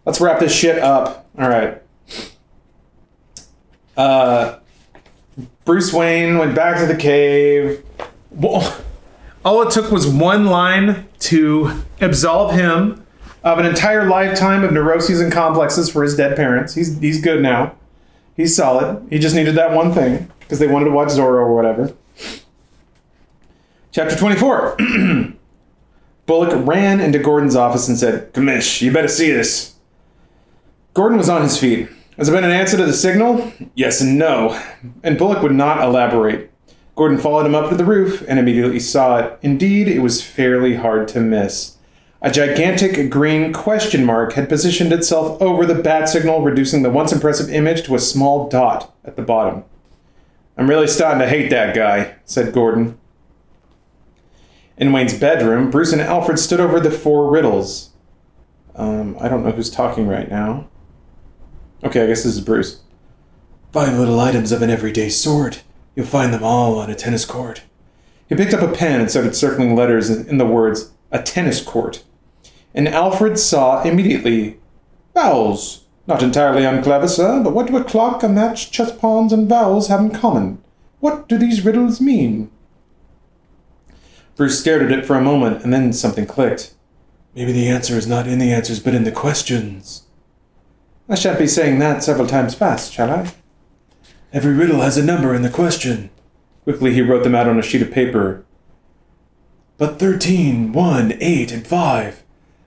Let's wrap this shit up. All right. Bruce Wayne went back to the cave. Well, all it took was one line to absolve him of an entire lifetime of neuroses and complexes for his dead parents. He's good now. He's solid. He just needed that one thing because they wanted to watch Zorro or whatever. Chapter 24. Bullock ran into Gordon's office and said, "Commish, you better see this." Gordon was on his feet. Has it been an answer to the signal? Yes and no. And Bullock would not elaborate. Gordon followed him up to the roof and immediately saw it. Indeed, it was fairly hard to miss. A gigantic green question mark had positioned itself over the bat signal, reducing the once impressive image to a small dot at the bottom. "I'm really starting to hate that guy," said Gordon. In Wayne's bedroom, Bruce and Alfred stood over the 4 riddles. I don't know who's talking right now. Okay, I guess this is Bruce. 5 little items of an everyday sort. You'll find them all on a tennis court. He picked up a pen and started circling letters in the words, "a tennis court." And Alfred saw immediately, "Vowels. Not entirely unclever, sir, but what do a clock, a match, chess pawns, and vowels have in common? What do these riddles mean?" Bruce stared at it for a moment, and then something clicked. Maybe the answer is not in the answers, but in the questions. I shan't be saying that several times fast, shall I? Every riddle has a number in the question. Quickly he wrote them out on a sheet of paper. But 13, 1, 8, and 5.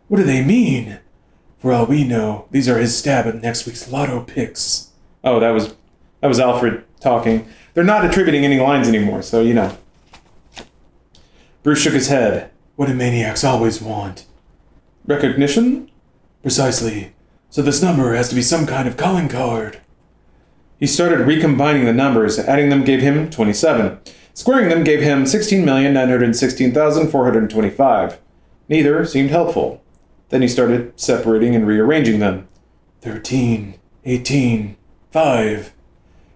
What do they mean? For all we know, these are his stab at next week's lotto picks. Oh, that was Alfred talking. They're not attributing any lines anymore, so you know. Bruce shook his head. What do maniacs always want? Recognition? Precisely. So this number has to be some kind of calling card. He started recombining the numbers. Adding them gave him 27. Squaring them gave him 16,916,425. Neither seemed helpful. Then he started separating and rearranging them. 13, 18, 5.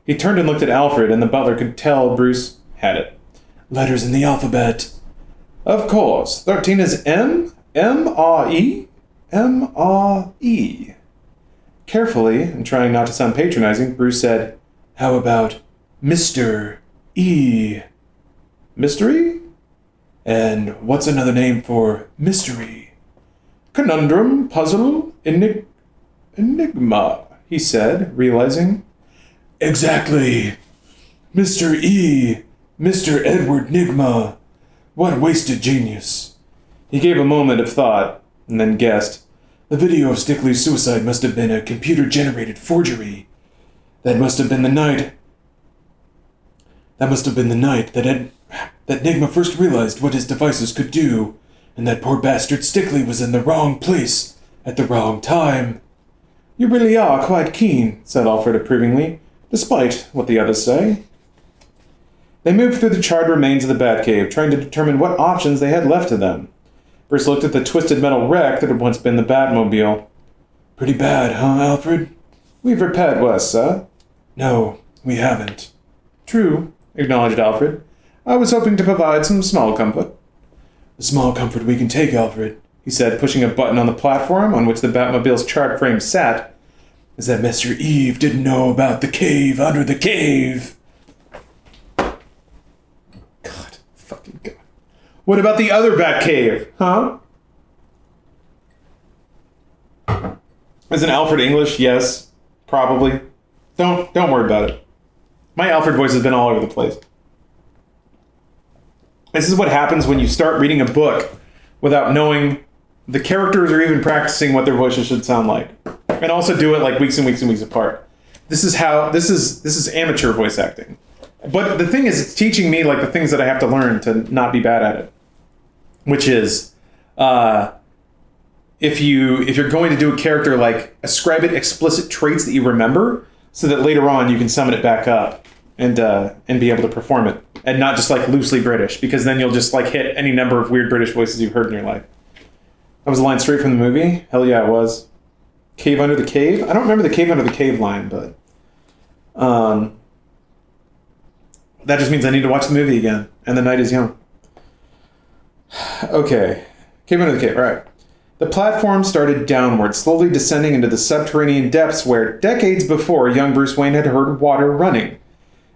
He turned and looked at Alfred, and the butler could tell Bruce had it. Letters in the alphabet. Of course. 13 is M? M-R-E? M-R-E. Carefully, and trying not to sound patronizing, Bruce said, "How about Mr. E?" Mystery? And what's another name for mystery? Conundrum, puzzle, enigma, he said, realizing. Exactly. Mr. E. Mr. Edward Nygma. What wasted genius. He gave a moment of thought, and then guessed. The video of Stickley's suicide must have been a computer-generated forgery. That must have been the night that Nygma first realized what his devices could do, and that poor bastard Stickley was in the wrong place at the wrong time. You really are quite keen, said Alfred approvingly, despite what the others say. They moved through the charred remains of the Batcave, trying to determine what options they had left to them. Bruce looked at the twisted metal wreck that had once been the Batmobile. Pretty bad, huh, Alfred? We've repaired worse, sir. No, we haven't. True, acknowledged Alfred. I was hoping to provide some small comfort. The small comfort we can take, Alfred, he said, pushing a button on the platform on which the Batmobile's charred frame sat, is that Mr. Eve didn't know about the cave under the cave. God, fucking God. What about the other Batcave, huh? Isn't Alfred English? Yes, probably. Don't worry about it. My Alfred voice has been all over the place. This is what happens when you start reading a book without knowing the characters or even practicing what their voices should sound like. And also do it like weeks and weeks and weeks apart. this is amateur voice acting. But the thing is, it's teaching me like the things that I have to learn to not be bad at it. Which is, if you're going to do a character, like ascribe it explicit traits that you remember, so that later on you can summon it back up and be able to perform it, and not just like loosely British, because then you'll just like hit any number of weird British voices you've heard in your life. That was a line straight from the movie. Hell yeah, it was. Cave under the cave. I don't remember the cave under the cave line, but that just means I need to watch the movie again. And the night is young. Okay, cave under the cave. All right. The platform started downward, slowly descending into the subterranean depths where, decades before, young Bruce Wayne had heard water running.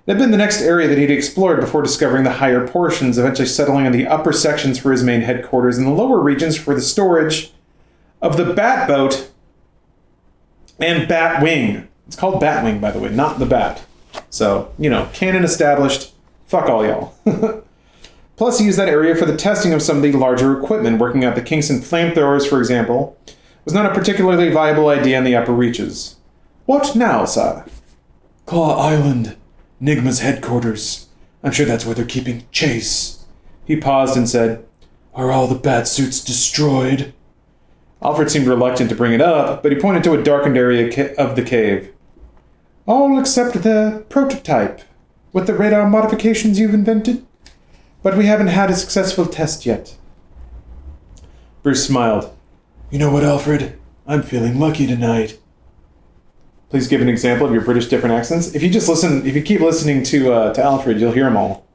It had been the next area that he'd explored before discovering the higher portions, eventually settling on the upper sections for his main headquarters and the lower regions for the storage of the Batboat and Batwing. It's called Batwing, by the way, not the Bat. So, canon established. Fuck all y'all. Plus, he used that area for the testing of some of the larger equipment. Working out the Kingston flamethrowers, for example, was not a particularly viable idea in the upper reaches. What now, sir? Claw Island, Nigma's headquarters. I'm sure that's where they're keeping Chase. He paused and said, Are all the bat suits destroyed? Alfred seemed reluctant to bring it up, but he pointed to a darkened area of the cave. All except the prototype, with the radar modifications you've invented. But we haven't had a successful test yet. Bruce smiled. You know what, Alfred? I'm feeling lucky tonight. Please give an example of your British different accents. If you keep listening to Alfred, you'll hear them all.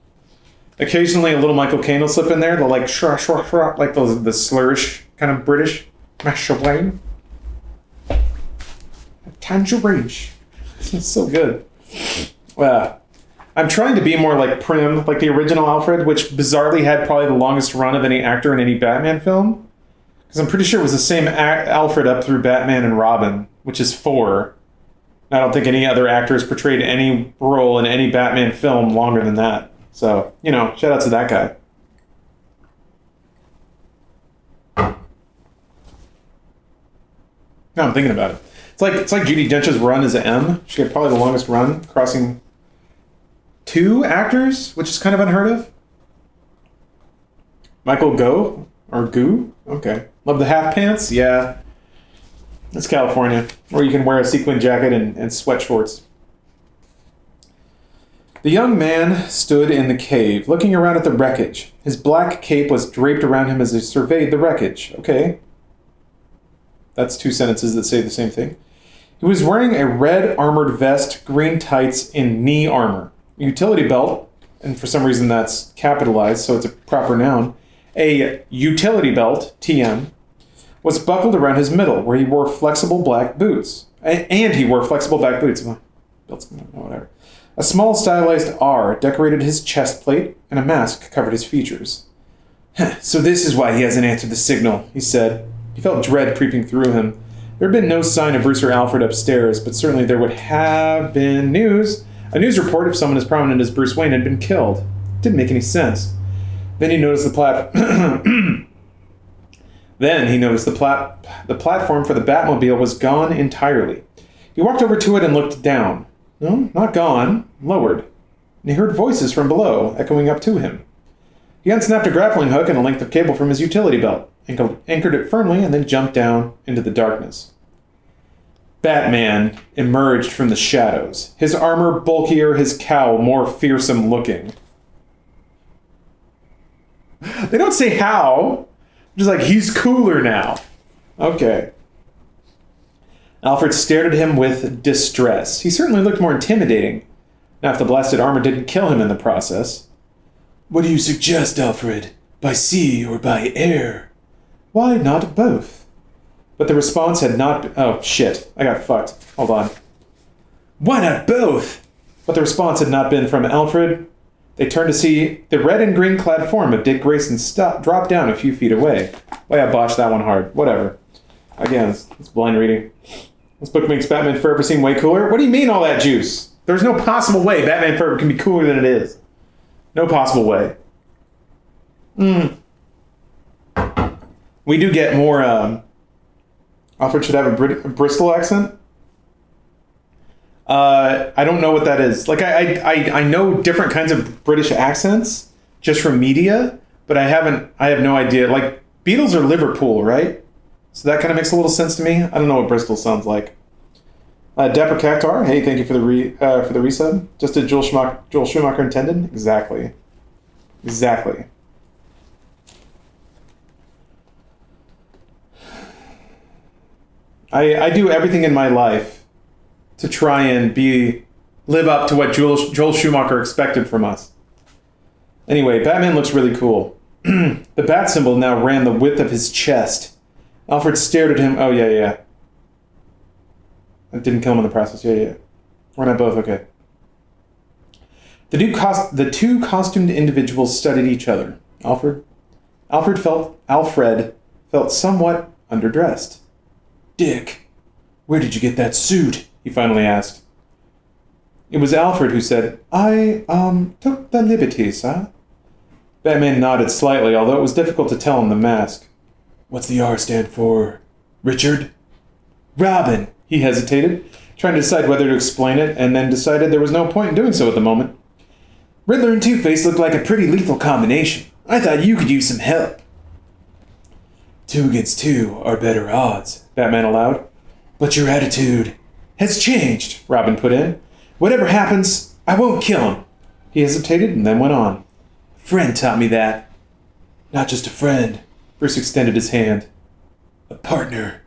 Occasionally, a little Michael Caine will slip in there. They'll like shra shra shra, like the slurish kind of British. Masha Wayne. Tangerine. It's so good. I'm trying to be more like Prim, like the original Alfred, which bizarrely had probably the longest run of any actor in any Batman film. Because I'm pretty sure it was the same Alfred up through Batman and Robin, which is 4. I don't think any other actor has portrayed any role in any Batman film longer than that. So, shout out to that guy. Now I'm thinking about it. It's like Judi Dench's run as M. She had probably the longest run, crossing 2 actors, which is kind of unheard of. Michael Gough? Or Goo? Okay. Love the half pants? Yeah. It's California, where you can wear a sequin jacket and sweat shorts. The young man stood in the cave, looking around at the wreckage. His black cape was draped around him as he surveyed the wreckage. Okay. That's 2 sentences that say the same thing. He was wearing a red armored vest, green tights, and knee armor. A utility belt, and for some reason that's capitalized, so it's a proper noun. A utility belt, TM, was buckled around his middle, where he wore flexible black boots. And he wore flexible black boots. Belts, whatever. A small stylized R decorated his chest plate, and a mask covered his features. So this is why he hasn't answered the signal, he said. He felt dread creeping through him. There had been no sign of Bruce or Alfred upstairs, but certainly there would have been news. A news report of someone as prominent as Bruce Wayne had been killed. It didn't make any sense. Then he noticed the platform for the Batmobile was gone entirely. He walked over to it and looked down. No, not gone, lowered. And he heard voices from below, echoing up to him. He unsnapped a grappling hook and a length of cable from his utility belt, anchored it firmly, and then jumped down into the darkness. Batman emerged from the shadows, his armor bulkier, his cowl more fearsome looking. They don't say how. Just like, he's cooler now. Okay. Alfred stared at him with distress. He certainly looked more intimidating. Now, if the blasted armor didn't kill him in the process. What do you suggest, Alfred? By sea or by air? Why not both? But the response had not been... Oh, shit. I got fucked. Hold on. Why not both? But the response had not been from Alfred. They turned to see the red and green clad form of Dick Grayson drop down a few feet away. Well, I botched that one hard. Whatever. Again, it's blind reading. This book makes Batman Forever seem way cooler. What do you mean all that juice? There's no possible way Batman Forever can be cooler than it is. No possible way. We do get more... Alfred should have a Bristol accent. I don't know what that is. Like, I know different kinds of British accents just from media, but I have no idea. Like, Beatles are Liverpool, right? So that kind of makes a little sense to me. I don't know what Bristol sounds like. Dapper Cactar, hey, thank you for the resub. Just as Joel Schumacher intended? Exactly. I do everything in my life to try and live up to what Joel Schumacher expected from us. Anyway, Batman looks really cool. The bat symbol now ran the width of his chest. Alfred stared at him. Oh, yeah. It didn't kill him in the process. Yeah. We're not both okay. The two costumed individuals studied each other. Alfred felt somewhat underdressed. Dick, where did you get that suit? He finally asked. It was Alfred who said, I took the liberty, sir. Batman nodded slightly, although it was difficult to tell in the mask. What's the R stand for? Richard? Robin, he hesitated, trying to decide whether to explain it, and then decided there was no point in doing so at the moment. Riddler and Two-Face look like a pretty lethal combination. I thought you could use some help. 2 against 2 are better odds, Batman allowed. But your attitude has changed, Robin put in. Whatever happens, I won't kill him. He hesitated and then went on. A friend taught me that. Not just a friend. Bruce extended his hand. A partner.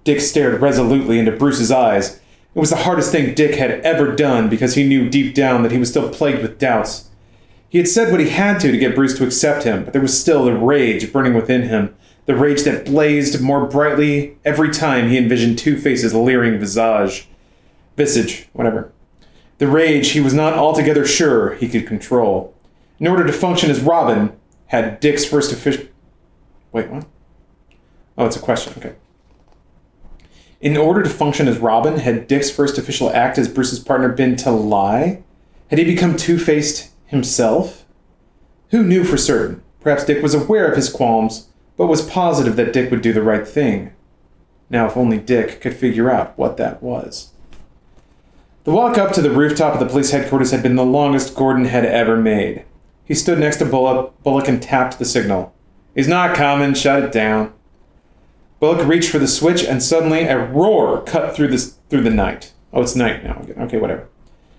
Dick stared resolutely into Bruce's eyes. It was the hardest thing Dick had ever done because he knew deep down that he was still plagued with doubts. He had said what he had to get Bruce to accept him, but there was still the rage burning within him, the rage that blazed more brightly every time he envisioned Two-Face's leering visage, whatever. The rage he was not altogether sure he could control. In order to function as Robin, had Dick's first official... Wait, what? Oh, it's a question, okay. In order to function as Robin, had Dick's first official act as Bruce's partner been to lie? Had he become two-faced himself? Who knew for certain? Perhaps Dick was aware of his qualms, but was positive that Dick would do the right thing. Now, if only Dick could figure out what that was. The walk up to the rooftop of the police headquarters had been the longest Gordon had ever made. He stood next to Bullock and tapped the signal. He's not coming, shut it down. Bullock reached for the switch, and suddenly a roar cut through the night. Oh, it's night now. Okay, whatever.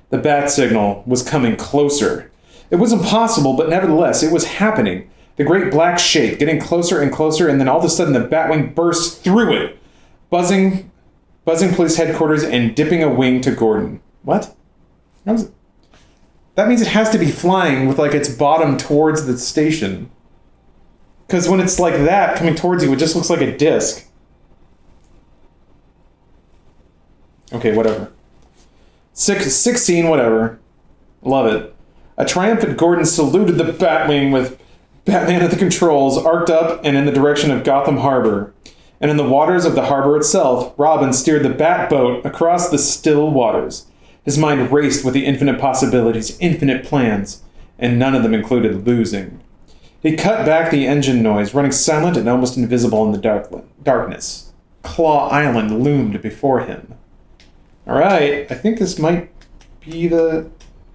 The bat signal was coming closer. It was impossible, but nevertheless, it was happening. The great black shape getting closer and closer, and then all of a sudden the Batwing burst through it, buzzing police headquarters and dipping a wing to Gordon. What? That means it has to be flying with like its bottom towards the station. Because when it's like that, coming towards you, it just looks like a disc. Okay, whatever. Sick scene, whatever. Love it. A triumphant Gordon saluted the Batwing with Batman at the controls, arced up and in the direction of Gotham Harbor. And in the waters of the harbor itself, Robin steered the Batboat across the still waters. His mind raced with the infinite possibilities, infinite plans, and none of them included losing. He cut back the engine noise, running silent and almost invisible in the darkness. Claw Island loomed before him. All right, I think this might be the...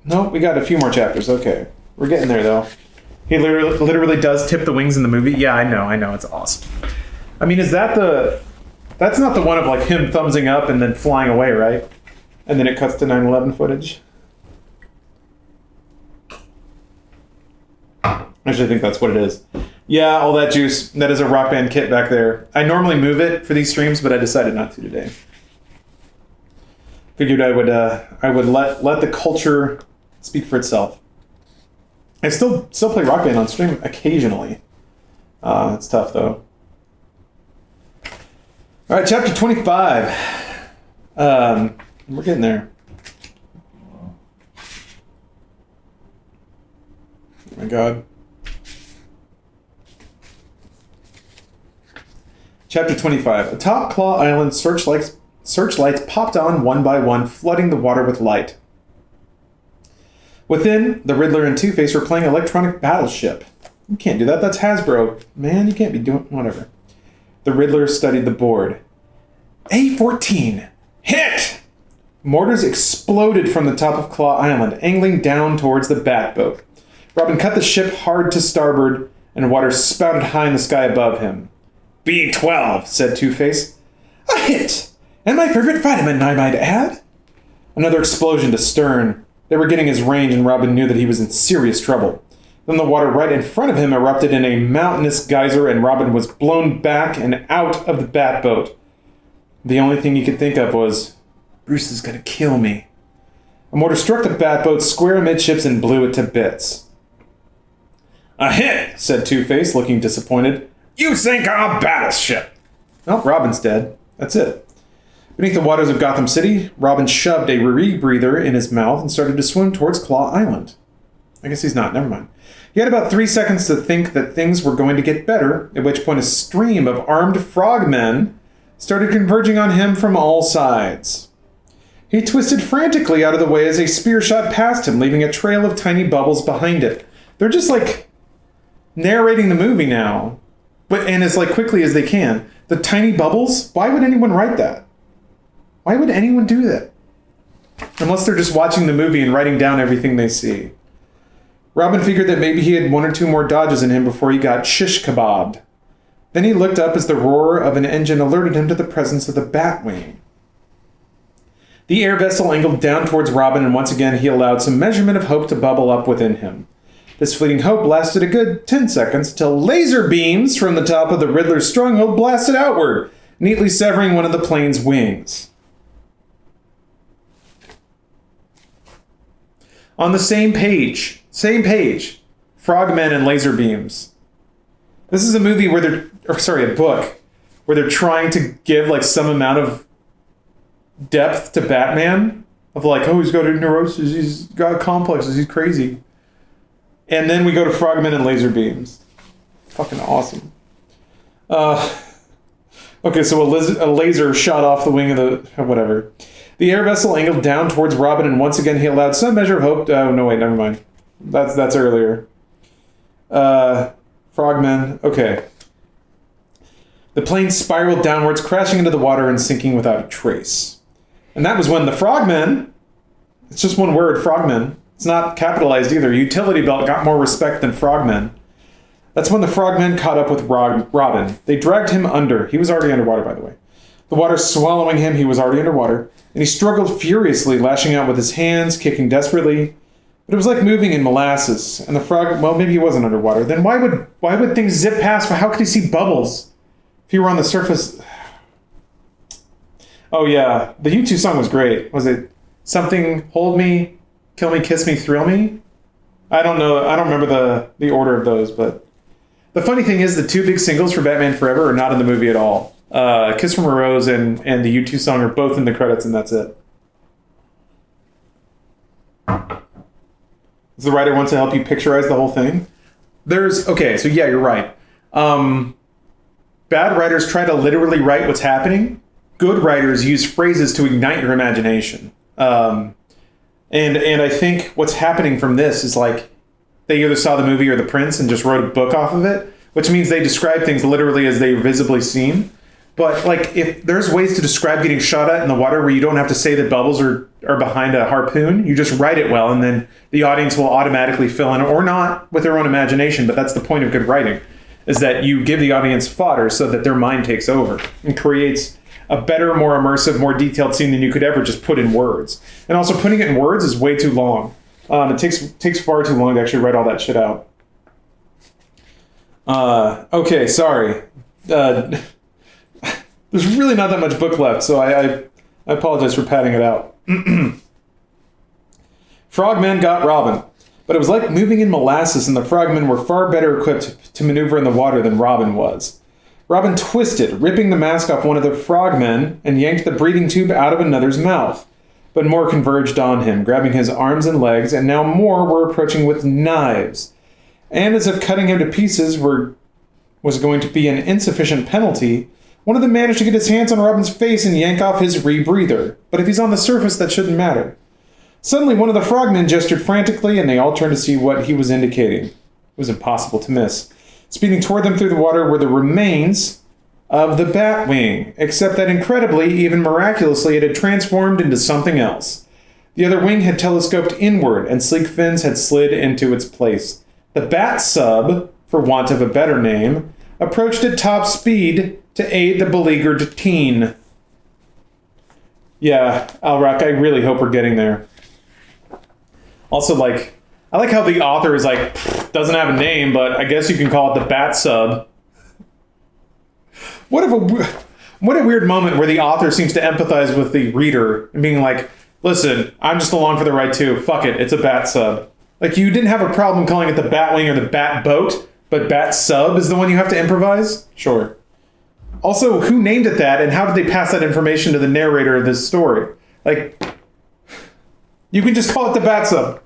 Nope, we got a few more chapters. Okay, we're getting there, though. He literally does tip the wings in the movie. Yeah, I know, it's awesome. I mean, is that the... That's not the one of, like, him thumbsing up and then flying away, right? And then it cuts to 9/11 footage. Actually, I think that's what it is. Yeah, all that juice. That is a Rock Band kit back there. I normally move it for these streams, but I decided not to today. Figured I would let the culture speak for itself. I still play Rock Band on stream occasionally. It's tough though. All right, chapter 25. We're getting there. Oh my God. Chapter 25. Atop Claw Island, searchlights popped on one by one, flooding the water with light. Within, the Riddler and Two-Face were playing Electronic Battleship. You can't do that. That's Hasbro. Man, you can't be doing... Whatever. The Riddler studied the board. A14. Hit! Mortars exploded from the top of Claw Island, angling down towards the bat boat. Robin cut the ship hard to starboard, and water spouted high in the sky above him. B12, said Two-Face. A hit! And my favorite vitamin, I might add. Another explosion to stern. They were getting his range, and Robin knew that he was in serious trouble. Then the water right in front of him erupted in a mountainous geyser, and Robin was blown back and out of the bat boat. The only thing he could think of was, Bruce is gonna kill me. A mortar struck the bat boat square amidships and blew it to bits. A hit, said Two-Face, looking disappointed. You sank our battleship. Well, Robin's dead. That's it. Beneath the waters of Gotham City, Robin shoved a rebreather in his mouth and started to swim towards Claw Island. I guess he's not. Never mind. He had about 3 seconds to think that things were going to get better, at which point a stream of armed frogmen started converging on him from all sides. He twisted frantically out of the way as a spear shot past him, leaving a trail of tiny bubbles behind it. They're just like narrating the movie now, and as like quickly as they can. The tiny bubbles? Why would anyone write that? Why would anyone do that? Unless they're just watching the movie and writing down everything they see. Robin figured that maybe he had 1 or 2 more dodges in him before he got shish kebabbed. Then he looked up as the roar of an engine alerted him to the presence of the Batwing. The air vessel angled down towards Robin, and once again he allowed some measurement of hope to bubble up within him. This fleeting hope lasted a good 10 seconds until laser beams from the top of the Riddler's stronghold blasted outward, neatly severing one of the plane's wings. On the same page, frogmen and laser beams. This is a movie where a book, where they're trying to give like some amount of depth to Batman, of like, oh, he's got a neurosis, he's got complexes, he's crazy. And then we go to frogmen and laser beams. Fucking awesome. Okay, so a laser shot off the wing of the... whatever. The air vessel angled down towards Robin, and once again he allowed some measure of hope... Oh, no, wait, never mind. That's earlier. Frogmen. Okay. The plane spiraled downwards, crashing into the water and sinking without a trace. And that was when the frogmen... It's just one word, frogmen. It's not capitalized either. Utility belt got more respect than frogmen. That's when the frogmen caught up with Robin. They dragged him under. He was already underwater, by the way. The water swallowing him, he was already underwater, and he struggled furiously, lashing out with his hands, kicking desperately. But it was like moving in molasses, and the frog, well, maybe he wasn't underwater. Then why would things zip past? How could he see bubbles if he were on the surface? Oh yeah, the U2 song was great. Was it something, hold me, kill me, kiss me, thrill me? I don't know. I don't remember the order of those, but the funny thing is the 2 big singles for Batman Forever are not in the movie at all. Kiss from a Rose and the U2 song are both in the credits, and that's it. Does the writer want to help you picturize the whole thing? Okay, so yeah, you're right. Bad writers try to literally write what's happening. Good writers use phrases to ignite your imagination. And I think what's happening from this is like they either saw the movie or The Prince and just wrote a book off of it, which means they describe things literally as they're visibly seen. But like if there's ways to describe getting shot at in the water where you don't have to say that bubbles are behind a harpoon, you just write it well, and then the audience will automatically fill in, or not with their own imagination, but that's the point of good writing, is that you give the audience fodder so that their mind takes over and creates a better, more immersive, more detailed scene than you could ever just put in words. And also putting it in words is way too long. It takes far too long to actually write all that shit out. Okay, sorry. There's really not that much book left, so I apologize for padding it out. Frogmen got Robin, but it was like moving in molasses, and the frogmen were far better equipped to maneuver in the water than Robin was. Robin twisted, ripping the mask off one of the frogmen, and yanked the breathing tube out of another's mouth. But more converged on him, grabbing his arms and legs, and now more were approaching with knives. And as if cutting him to pieces was going to be an insufficient penalty, one of them managed to get his hands on Robin's face and yank off his rebreather. But if he's on the surface, that shouldn't matter. Suddenly, one of the frogmen gestured frantically, and they all turned to see what he was indicating. It was impossible to miss. Speeding toward them through the water were the remains of the Batwing, except that incredibly, even miraculously, it had transformed into something else. The other wing had telescoped inward, and sleek fins had slid into its place. The Bat Sub, for want of a better name, approached at top speed to aid the beleaguered teen. Yeah, Alrock, I really hope we're getting there. Also, like, I like how the author is like, doesn't have a name, but I guess you can call it the Bat Sub. What a weird moment where the author seems to empathize with the reader and being like, listen, I'm just along for the ride too. Fuck it, it's a Bat Sub. Like, you didn't have a problem calling it the Batwing or the Bat Boat, but Bat Sub is the one you have to improvise? Sure. Also, who named it that, and how did they pass that information to the narrator of this story? Like, you can just call it the Bat Sub.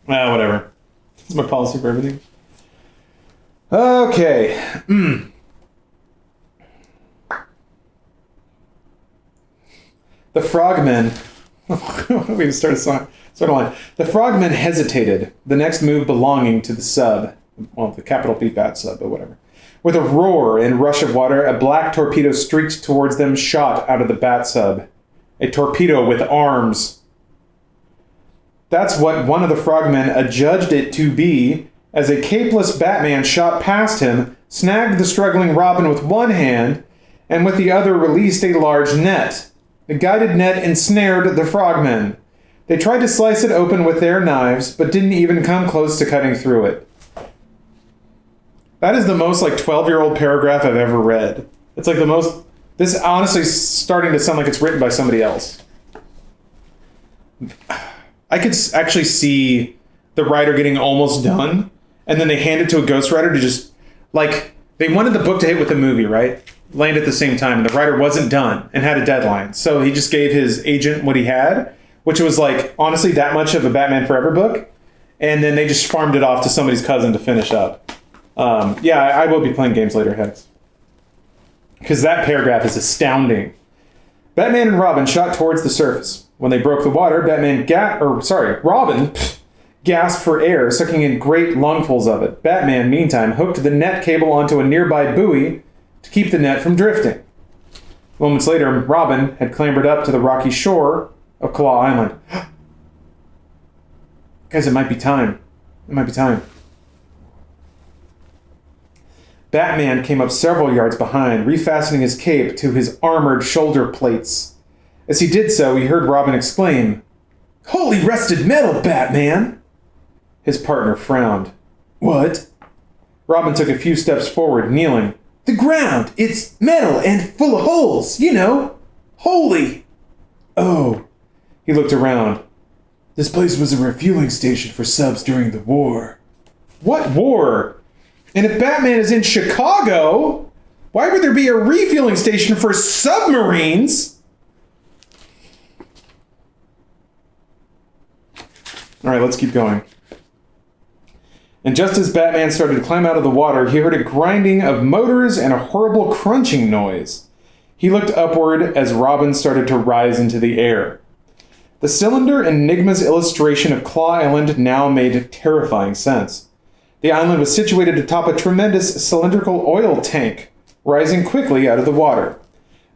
Whatever. That's my policy for everything. Okay. The frogmen. We start a line. The frogmen hesitated. The next move belonging to the sub. Well, the capital P Bat Sub, but whatever. With a roar and rush of water, a black torpedo streaked towards them, shot out of the Bat Sub. A torpedo with arms. That's what one of the frogmen adjudged it to be, as a capeless Batman shot past him, snagged the struggling Robin with one hand, and with the other released a large net. The guided net ensnared the frogmen. They tried to slice it open with their knives, but didn't even come close to cutting through it. That is the most, like, 12-year-old paragraph I've ever read. It's like the most... This honestly is starting to sound like it's written by somebody else. I could actually see the writer getting almost done, and then they hand it to a ghostwriter to just... Like, they wanted the book to hit with the movie, right? Land at the same time, and the writer wasn't done and had a deadline. So he just gave his agent what he had, which was, like, honestly that much of a Batman Forever book, and then they just farmed it off to somebody's cousin to finish up. Yeah, I will be playing games later, Hex. Because that paragraph is astounding. Batman and Robin shot towards the surface. When they broke the water, Robin gasped for air, sucking in great lungfuls of it. Batman, meantime, hooked the net cable onto a nearby buoy to keep the net from drifting. Moments later, Robin had clambered up to the rocky shore of Claw Island. Guys, it might be time. It might be time. Batman came up several yards behind, refastening his cape to his armored shoulder plates. As he did so, he heard Robin exclaim, "Holy rusted metal, Batman!" His partner frowned. "What?" Robin took a few steps forward, kneeling. "The ground! It's metal and full of holes, you know! Holy!" "Oh." He looked around. "This place was a refueling station for subs during the war." "What war? And if Batman is in Chicago, why would there be a refueling station for submarines?" All right, let's keep going. And just as Batman started to climb out of the water, he heard a grinding of motors and a horrible crunching noise. He looked upward as Robin started to rise into the air. The cylinder Enigma's illustration of Claw Island now made terrifying sense. The island was situated atop a tremendous cylindrical oil tank, rising quickly out of the water.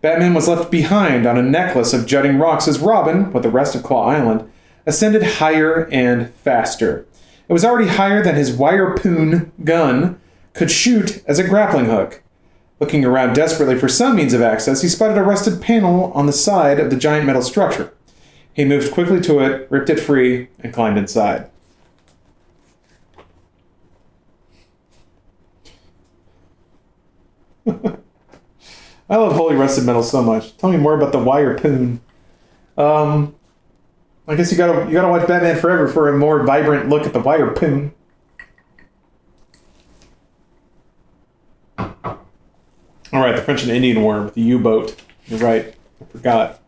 Batman was left behind on a necklace of jutting rocks as Robin, with the rest of Claw Island, ascended higher and faster. It was already higher than his wire-poon gun could shoot as a grappling hook. Looking around desperately for some means of access, he spotted a rusted panel on the side of the giant metal structure. He moved quickly to it, ripped it free, and climbed inside. I love Holy Rusted Metal so much. Tell me more about the wire-poon. I guess you gotta watch Batman Forever for a more vibrant look at the wire-poon. Alright, the French and Indian War with the U-boat. You're right. I forgot.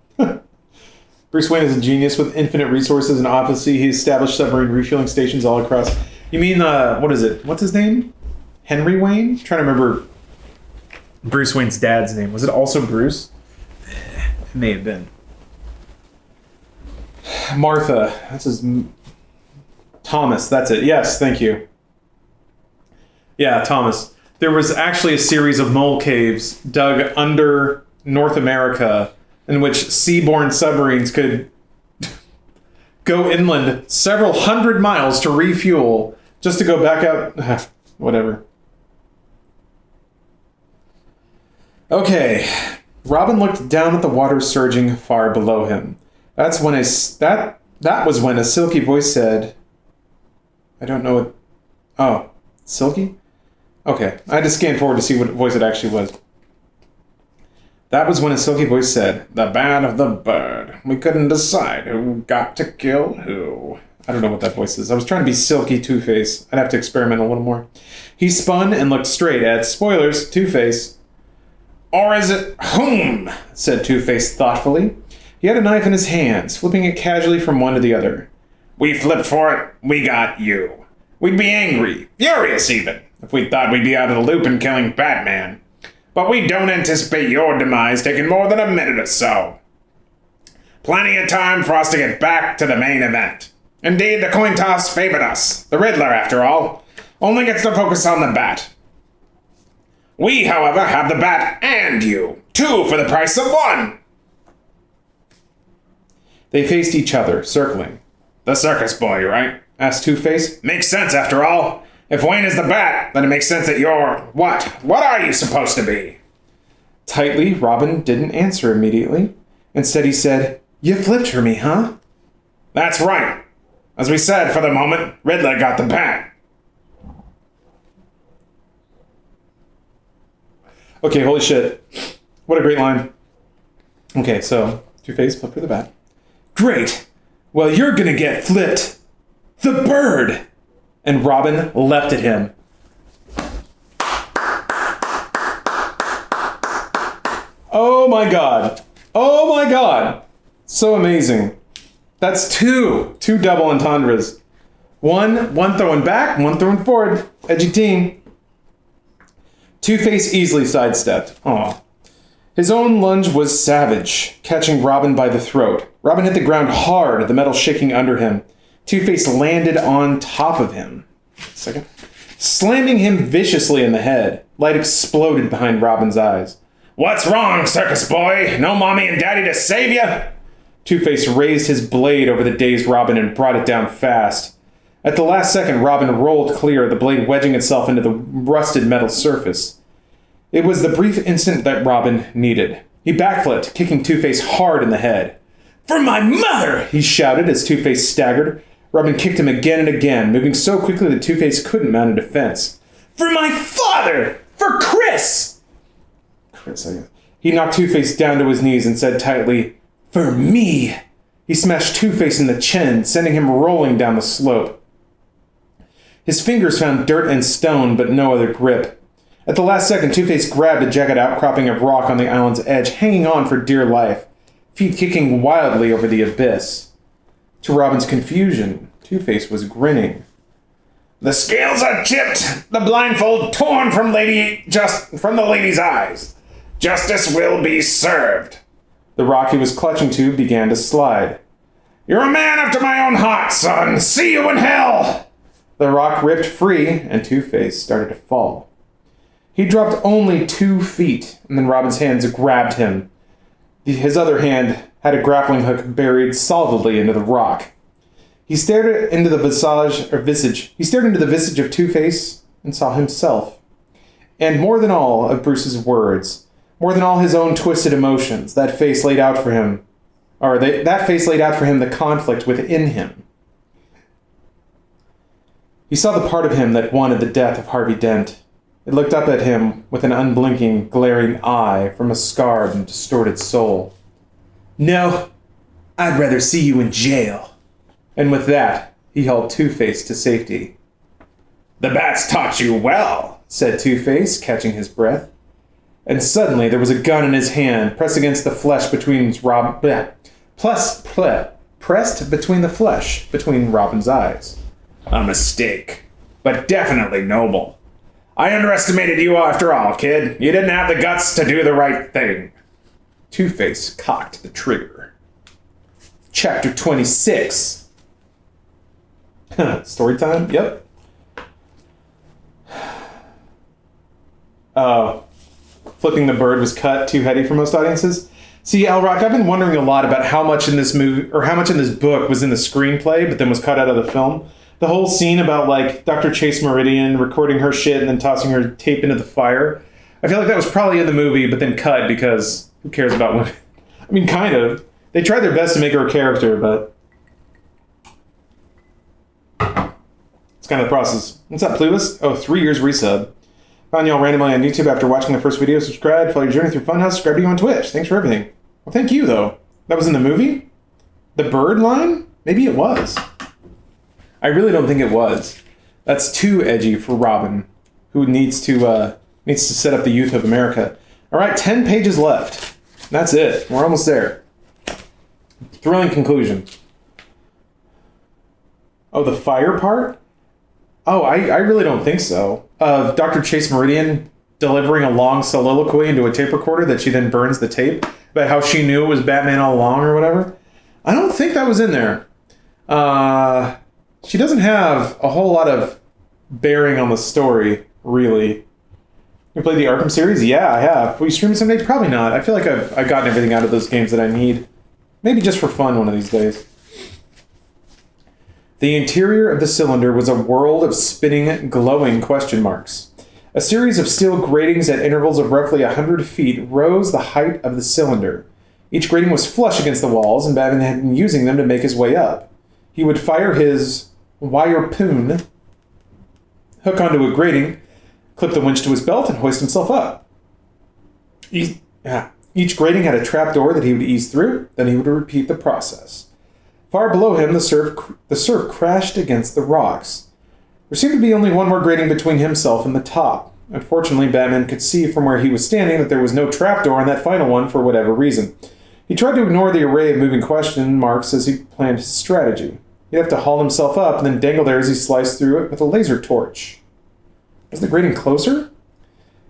Bruce Wayne is a genius with infinite resources, and obviously he established submarine refueling stations all across. You mean, what is it? What's his name? Henry Wayne? I'm trying to remember Bruce Wayne's dad's name. Was it also Bruce? It may have been. Martha. That's his... Thomas, that's it. Yes, thank you. Yeah, Thomas. There was actually a series of mole caves dug under North America in which seaborne submarines could go inland several hundred miles to refuel just to go back out. Whatever. Okay. Robin looked down at the water surging far below him. That was when a silky voice said, I don't know what... Oh, silky? Okay, I had to scan forward to see what voice it actually was. That was when a silky voice said, the bad of the bird. We couldn't decide who got to kill who. I don't know what that voice is. I was trying to be silky Two-Face. I'd have to experiment a little more. He spun and looked straight at, spoilers, Two-Face. Or is it whom? Said Two-Face thoughtfully. He had a knife in his hands, flipping it casually from one to the other. We flipped for it, we got you. We'd be angry, furious even, if we thought we'd be out of the loop in killing Batman. But we don't anticipate your demise taking more than a minute or so. Plenty of time for us to get back to the main event. Indeed, the coin toss favored us. The Riddler, after all, only gets to focus on the bat. We, however, have the bat and you. 2 for the price of 1. They faced each other, circling. The circus boy, right? Asked Two-Face. Makes sense, after all. If Wayne is the bat, then it makes sense that you're... What? What are you supposed to be? Tightly, Robin didn't answer immediately. Instead, he said, You flipped for me, huh? That's right. As we said, for the moment, Riddler got the bat. Okay, holy shit. What a great line. Okay, so, Two-Face flipped for the bat. Great! Well, you're gonna get flipped. The bird! And Robin leapt at him. Oh my god. Oh my god. So amazing. That's two double entendres. One throwing back, one throwing forward. Edgy team. Two-Face easily sidestepped. Aw. His own lunge was savage, catching Robin by the throat. Robin hit the ground hard, the metal shaking under him. Two-Face landed on top of him. Second. Slamming him viciously in the head. Light exploded behind Robin's eyes. What's wrong, circus boy? No mommy and daddy to save you? Two-Face raised his blade over the dazed Robin and brought it down fast. At the last second, Robin rolled clear, the blade wedging itself into the rusted metal surface. It was the brief instant that Robin needed. He backflipped, kicking Two-Face hard in the head. For my mother! He shouted as Two-Face staggered. Robin kicked him again and again, moving so quickly that Two-Face couldn't mount a defense. For my father! For Chris! Chris, I guess. He knocked Two-Face down to his knees and said tightly, For me! He smashed Two-Face in the chin, sending him rolling down the slope. His fingers found dirt and stone, but no other grip. At the last second, Two-Face grabbed a jagged outcropping of rock on the island's edge, hanging on for dear life, feet kicking wildly over the abyss. To Robin's confusion, Two-Face was grinning. The scales are chipped, the blindfold torn from the lady's eyes. Justice will be served. The rock he was clutching to began to slide. You're a man after my own heart, son. See you in hell. The rock ripped free, and Two-Face started to fall. He dropped only 2 feet, and then Robin's hands grabbed him. His other hand had a grappling hook buried solidly into the rock. He stared into the visage. He stared into the visage of Two-Face and saw himself. And more than all of Bruce's words, more than all his own twisted emotions, that face laid out for him the conflict within him. He saw the part of him that wanted the death of Harvey Dent. It looked up at him with an unblinking, glaring eye from a scarred and distorted soul. No, I'd rather see you in jail. And with that, he hauled Two-Face to safety. The bat's taught you well, said Two-Face, catching his breath. And suddenly there was a gun in his hand, pressed against the flesh between pressed between the flesh between Robin's eyes. A mistake, but definitely noble. I underestimated you after all, kid. You didn't have the guts to do the right thing. Two-Face cocked the trigger. Chapter 26. Story time? Yep. flipping the bird was cut too heady for most audiences. See, Al Rock, I've been wondering a lot about how much in this movie, or how much in this book was in the screenplay, but then was cut out of the film. The whole scene about, like, Dr. Chase Meridian recording her shit and then tossing her tape into the fire. I feel like that was probably in the movie, but then cut because who cares about women? I mean, kind of. They tried their best to make her a character, but it's kind of the process. What's up, Clueless? Oh, 3 years resub. Found y'all randomly on YouTube after watching the first video. Subscribe, follow your journey through Funhouse, subscribe to you on Twitch. Thanks for everything. Well, thank you, though. That was in the movie? The bird line? Maybe it was. I really don't think it was. That's too edgy for Robin, who needs to set up the youth of America. All right, 10 pages left. That's it. We're almost there. Thrilling conclusion. Oh, the fire part? Oh, I really don't think so. Dr. Chase Meridian delivering a long soliloquy into a tape recorder that she then burns the tape about how she knew it was Batman all along or whatever. I don't think that was in there. She doesn't have a whole lot of bearing on the story, really. You played the Arkham series? Yeah, I have. Will you stream it someday? Probably not. I feel like I've gotten everything out of those games that I need. Maybe just for fun one of these days. The interior of the cylinder was a world of spinning, glowing question marks. A series of steel gratings at intervals of roughly 100 feet rose the height of the cylinder. Each grating was flush against the walls, and Batman had been using them to make his way up. He would fire his wire-poon, hook onto a grating, clip the winch to his belt, and hoist himself up. Each grating had a trapdoor that he would ease through, then he would repeat the process. Far below him, the surf crashed against the rocks. There seemed to be only one more grating between himself and the top. Unfortunately, Batman could see from where he was standing that there was no trapdoor on that final one for whatever reason. He tried to ignore the array of moving question marks as he planned his strategy. He'd have to haul himself up and then dangle there as he sliced through it with a laser torch. Was the grating closer?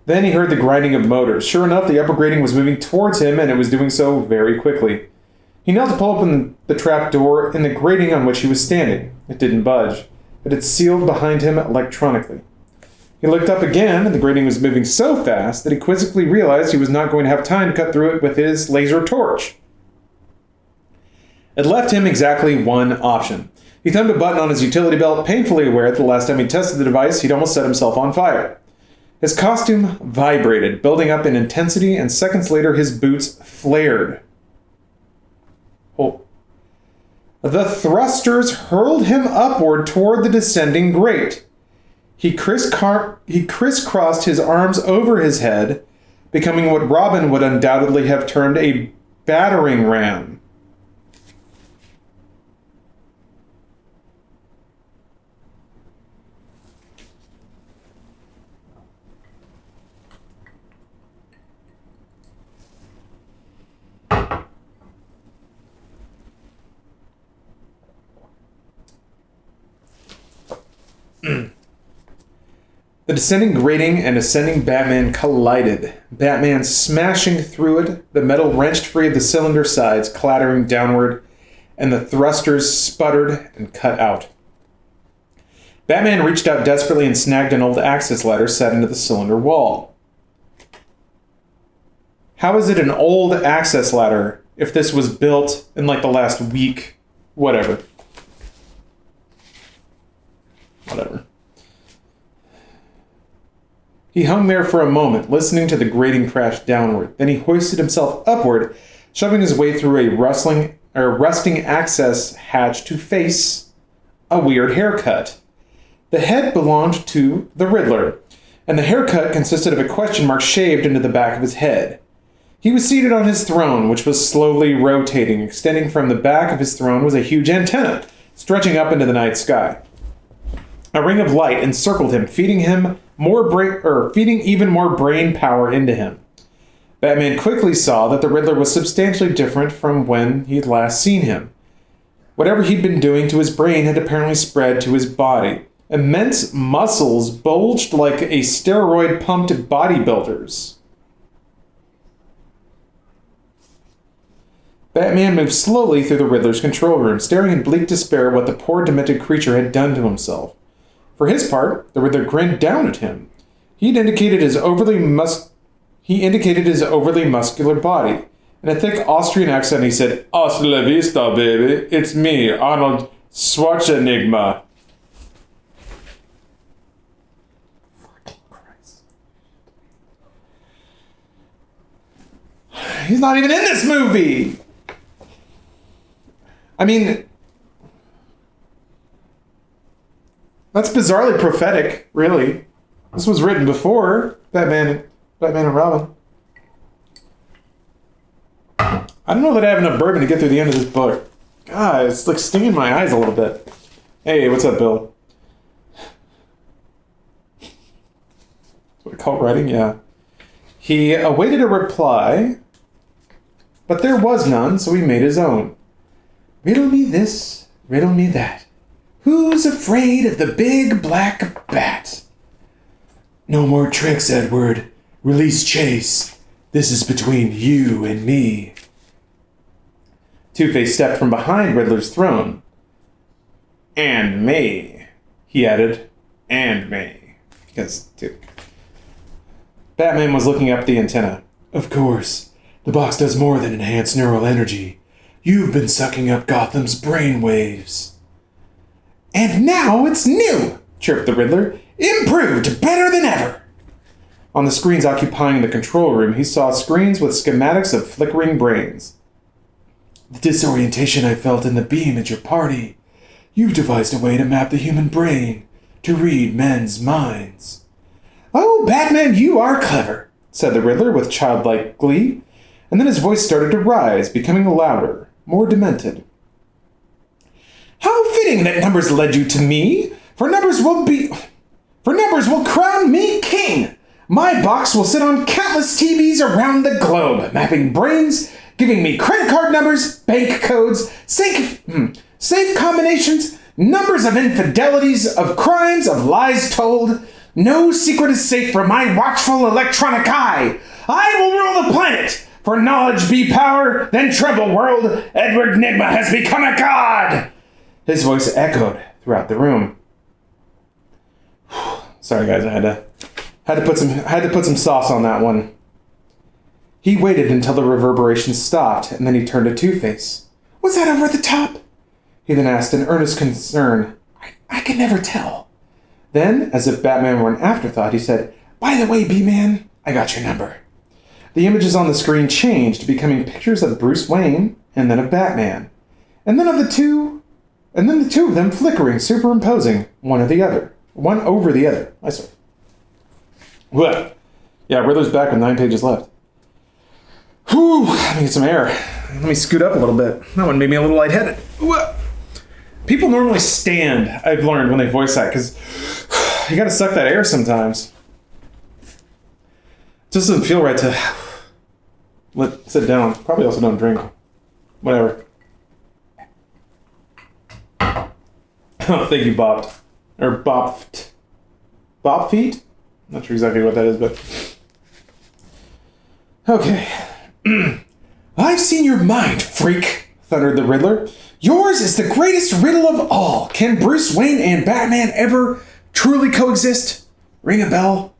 Then he heard the grinding of motors. Sure enough, the upper grating was moving towards him, and it was doing so very quickly. He knelt to pull open the trap door in the grating on which he was standing. It didn't budge, but it sealed behind him electronically. He looked up again, and the grating was moving so fast that he quizzically realized he was not going to have time to cut through it with his laser torch. It left him exactly one option. He thumbed a button on his utility belt, painfully aware that the last time he tested the device, he'd almost set himself on fire. His costume vibrated, building up in intensity, and seconds later his boots flared. Oh. The thrusters hurled him upward toward the descending grate. He crisscrossed his arms over his head, becoming what Robin would undoubtedly have termed a battering ram. The descending grating and ascending Batman collided, Batman smashing through it, the metal wrenched free of the cylinder sides, clattering downward, and the thrusters sputtered and cut out. Batman reached out desperately and snagged an old access ladder set into the cylinder wall. How is it an old access ladder if this was built in like the last week? Whatever. He hung there for a moment, listening to the grating crash downward. Then he hoisted himself upward, shoving his way through a rusting access hatch to face a weird haircut. The head belonged to the Riddler, and the haircut consisted of a question mark shaved into the back of his head. He was seated on his throne, which was slowly rotating. Extending from the back of his throne was a huge antenna, stretching up into the night sky. A ring of light encircled him, feeding even more brain power into him. Batman quickly saw that the Riddler was substantially different from when he'd last seen him. Whatever he'd been doing to his brain had apparently spread to his body. Immense muscles bulged like a steroid-pumped bodybuilder's. Batman moved slowly through the Riddler's control room, staring in bleak despair at what the poor demented creature had done to himself. For his part, the Riddler grinned down at him. He indicated his overly muscular body. In a thick Austrian accent, he said, "Hasta la vista, baby. It's me, Arnold Schwarzenegger." Fucking Christ. He's not even in this movie! I mean, that's bizarrely prophetic, really. This was written before Batman and Robin. I don't know that I have enough bourbon to get through the end of this book. God, it's like stinging my eyes a little bit. Hey, what's up, Bill? That's what I call writing? Yeah. He awaited a reply, but there was none, so he made his own. Riddle me this, riddle me that. Who's afraid of the big black bat? No more tricks, Edward. Release Chase. This is between you and me. Two-Face stepped from behind Riddler's throne. And me, he added. And me. Because, dude. Batman was looking up the antenna. Of course. The box does more than enhance neural energy. You've been sucking up Gotham's brainwaves. And now it's new, chirped the Riddler. Improved, better than ever. On the screens occupying the control room, he saw screens with schematics of flickering brains. The disorientation I felt in the beam at your party. You've devised a way to map the human brain, to read men's minds. Oh, Batman, you are clever, said the Riddler with childlike glee, and then his voice started to rise, becoming louder, more demented. How fitting that numbers led you to me, for numbers will crown me king. My box will sit on countless TVs around the globe, mapping brains, giving me credit card numbers, bank codes, safe combinations, numbers of infidelities, of crimes, of lies told. No secret is safe from my watchful electronic eye. I will rule the planet. For knowledge be power, then tremble world. Edward Nigma has become a god. His voice echoed throughout the room. Sorry, guys, I had to put some sauce on that one. He waited until the reverberation stopped, and then he turned to Two-Face. Was that over the top? He then asked in earnest concern. I can never tell. Then, as if Batman were an afterthought, he said, By the way, B-Man, I got your number. The images on the screen changed, becoming pictures of Bruce Wayne and then of Batman. And then the two of them flickering, superimposing one over the other. I see. What? Yeah, Riddler's back with 9 pages left. Whew, let me get some air. Let me scoot up a little bit. That one made me a little lightheaded. What? People normally stand, I've learned, when they voice act, because you gotta suck that air sometimes. It just doesn't feel right to sit down. Probably also don't drink. Whatever. Oh, thank you, Bopped. Or Bopped. Bop feet? Not sure exactly what that is, but... Okay. I've seen your mind, freak, thundered the Riddler. Yours is the greatest riddle of all. Can Bruce Wayne and Batman ever truly coexist? Ring a bell?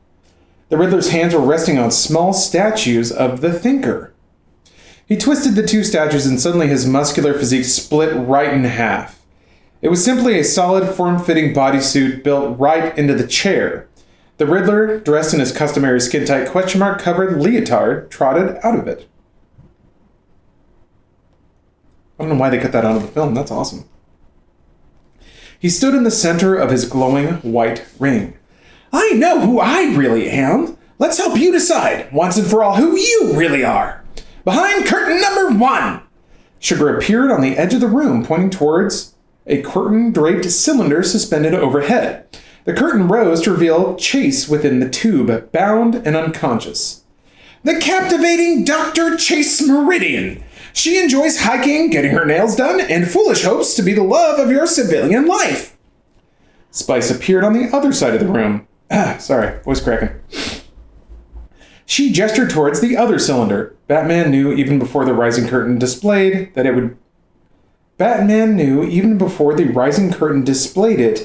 The Riddler's hands were resting on small statues of the Thinker. He twisted the two statues and suddenly his muscular physique split right in half. It was simply a solid, form-fitting bodysuit built right into the chair. The Riddler, dressed in his customary skin-tight question-mark-covered leotard, trotted out of it. I don't know why they cut that out of the film. That's awesome. He stood in the center of his glowing white ring. I know who I really am. Let's help you decide, once and for all, who you really are. Behind curtain number 1. Sugar appeared on the edge of the room, pointing towards a curtain-draped cylinder suspended overhead. The curtain rose to reveal Chase within the tube, bound and unconscious. The captivating Dr. Chase Meridian. She enjoys hiking, getting her nails done, and foolish hopes to be the love of your civilian life. Spice appeared on the other side of the room. Sorry, voice cracking. She gestured towards the other cylinder. Batman knew even before the rising curtain displayed it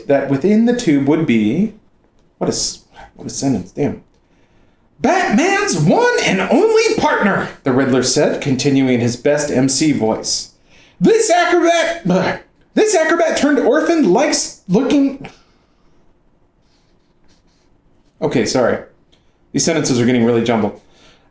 that within the tube would be... What a sentence, damn. Batman's one and only partner, the Riddler said, continuing his best MC voice. This acrobat turned orphan likes looking... Okay, sorry. These sentences are getting really jumbled.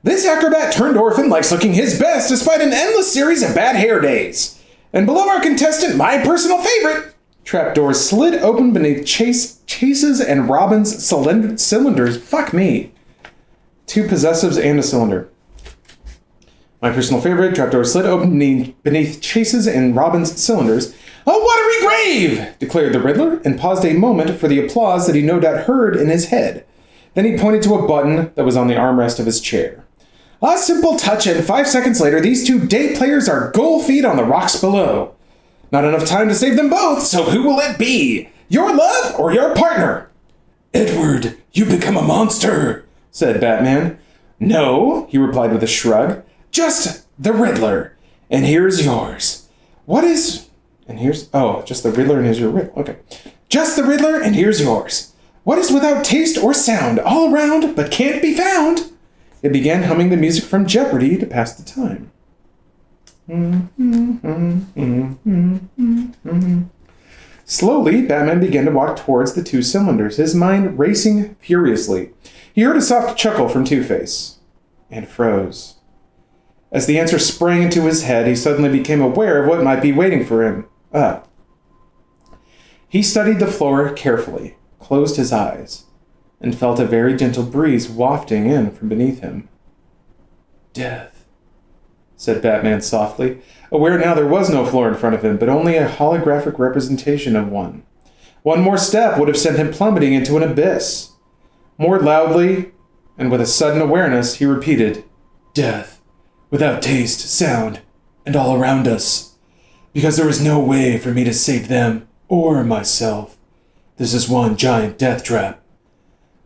This acrobat turned orphan likes looking his best despite an endless series of bad hair days. And below our contestant, my personal favorite, trapdoors slid open beneath Chase's and Robin's cylinders. Fuck me. 2 possessives and a cylinder. My personal favorite, trapdoors slid open beneath Chase's and Robin's cylinders. A watery grave, declared the Riddler, and paused a moment for the applause that he no doubt heard in his head. Then he pointed to a button that was on the armrest of his chair. A simple touch, and 5 seconds later, these 2 day players are goal feet on the rocks below. Not enough time to save them both, so who will it be? Your love or your partner? Edward, you become a monster, said Batman. No, he replied with a shrug. Just the Riddler. And here's yours. What is... And here's... Oh, just the Riddler and here's your Riddler. Okay. Just the Riddler and here's yours. What is without taste or sound, all around, but can't be found? It began humming the music from Jeopardy to pass the time. Slowly, Batman began to walk towards the 2 cylinders, his mind racing furiously. He heard a soft chuckle from Two-Face, and froze. As the answer sprang into his head, he suddenly became aware of what might be waiting for him. He studied the floor carefully, closed his eyes, and felt a very gentle breeze wafting in from beneath him. Death, said Batman softly, aware now there was no floor in front of him, but only a holographic representation of one. One more step would have sent him plummeting into an abyss. More loudly, and with a sudden awareness, he repeated, Death, without taste, sound, and all around us. Because there is no way for me to save them or myself. This is one giant death trap.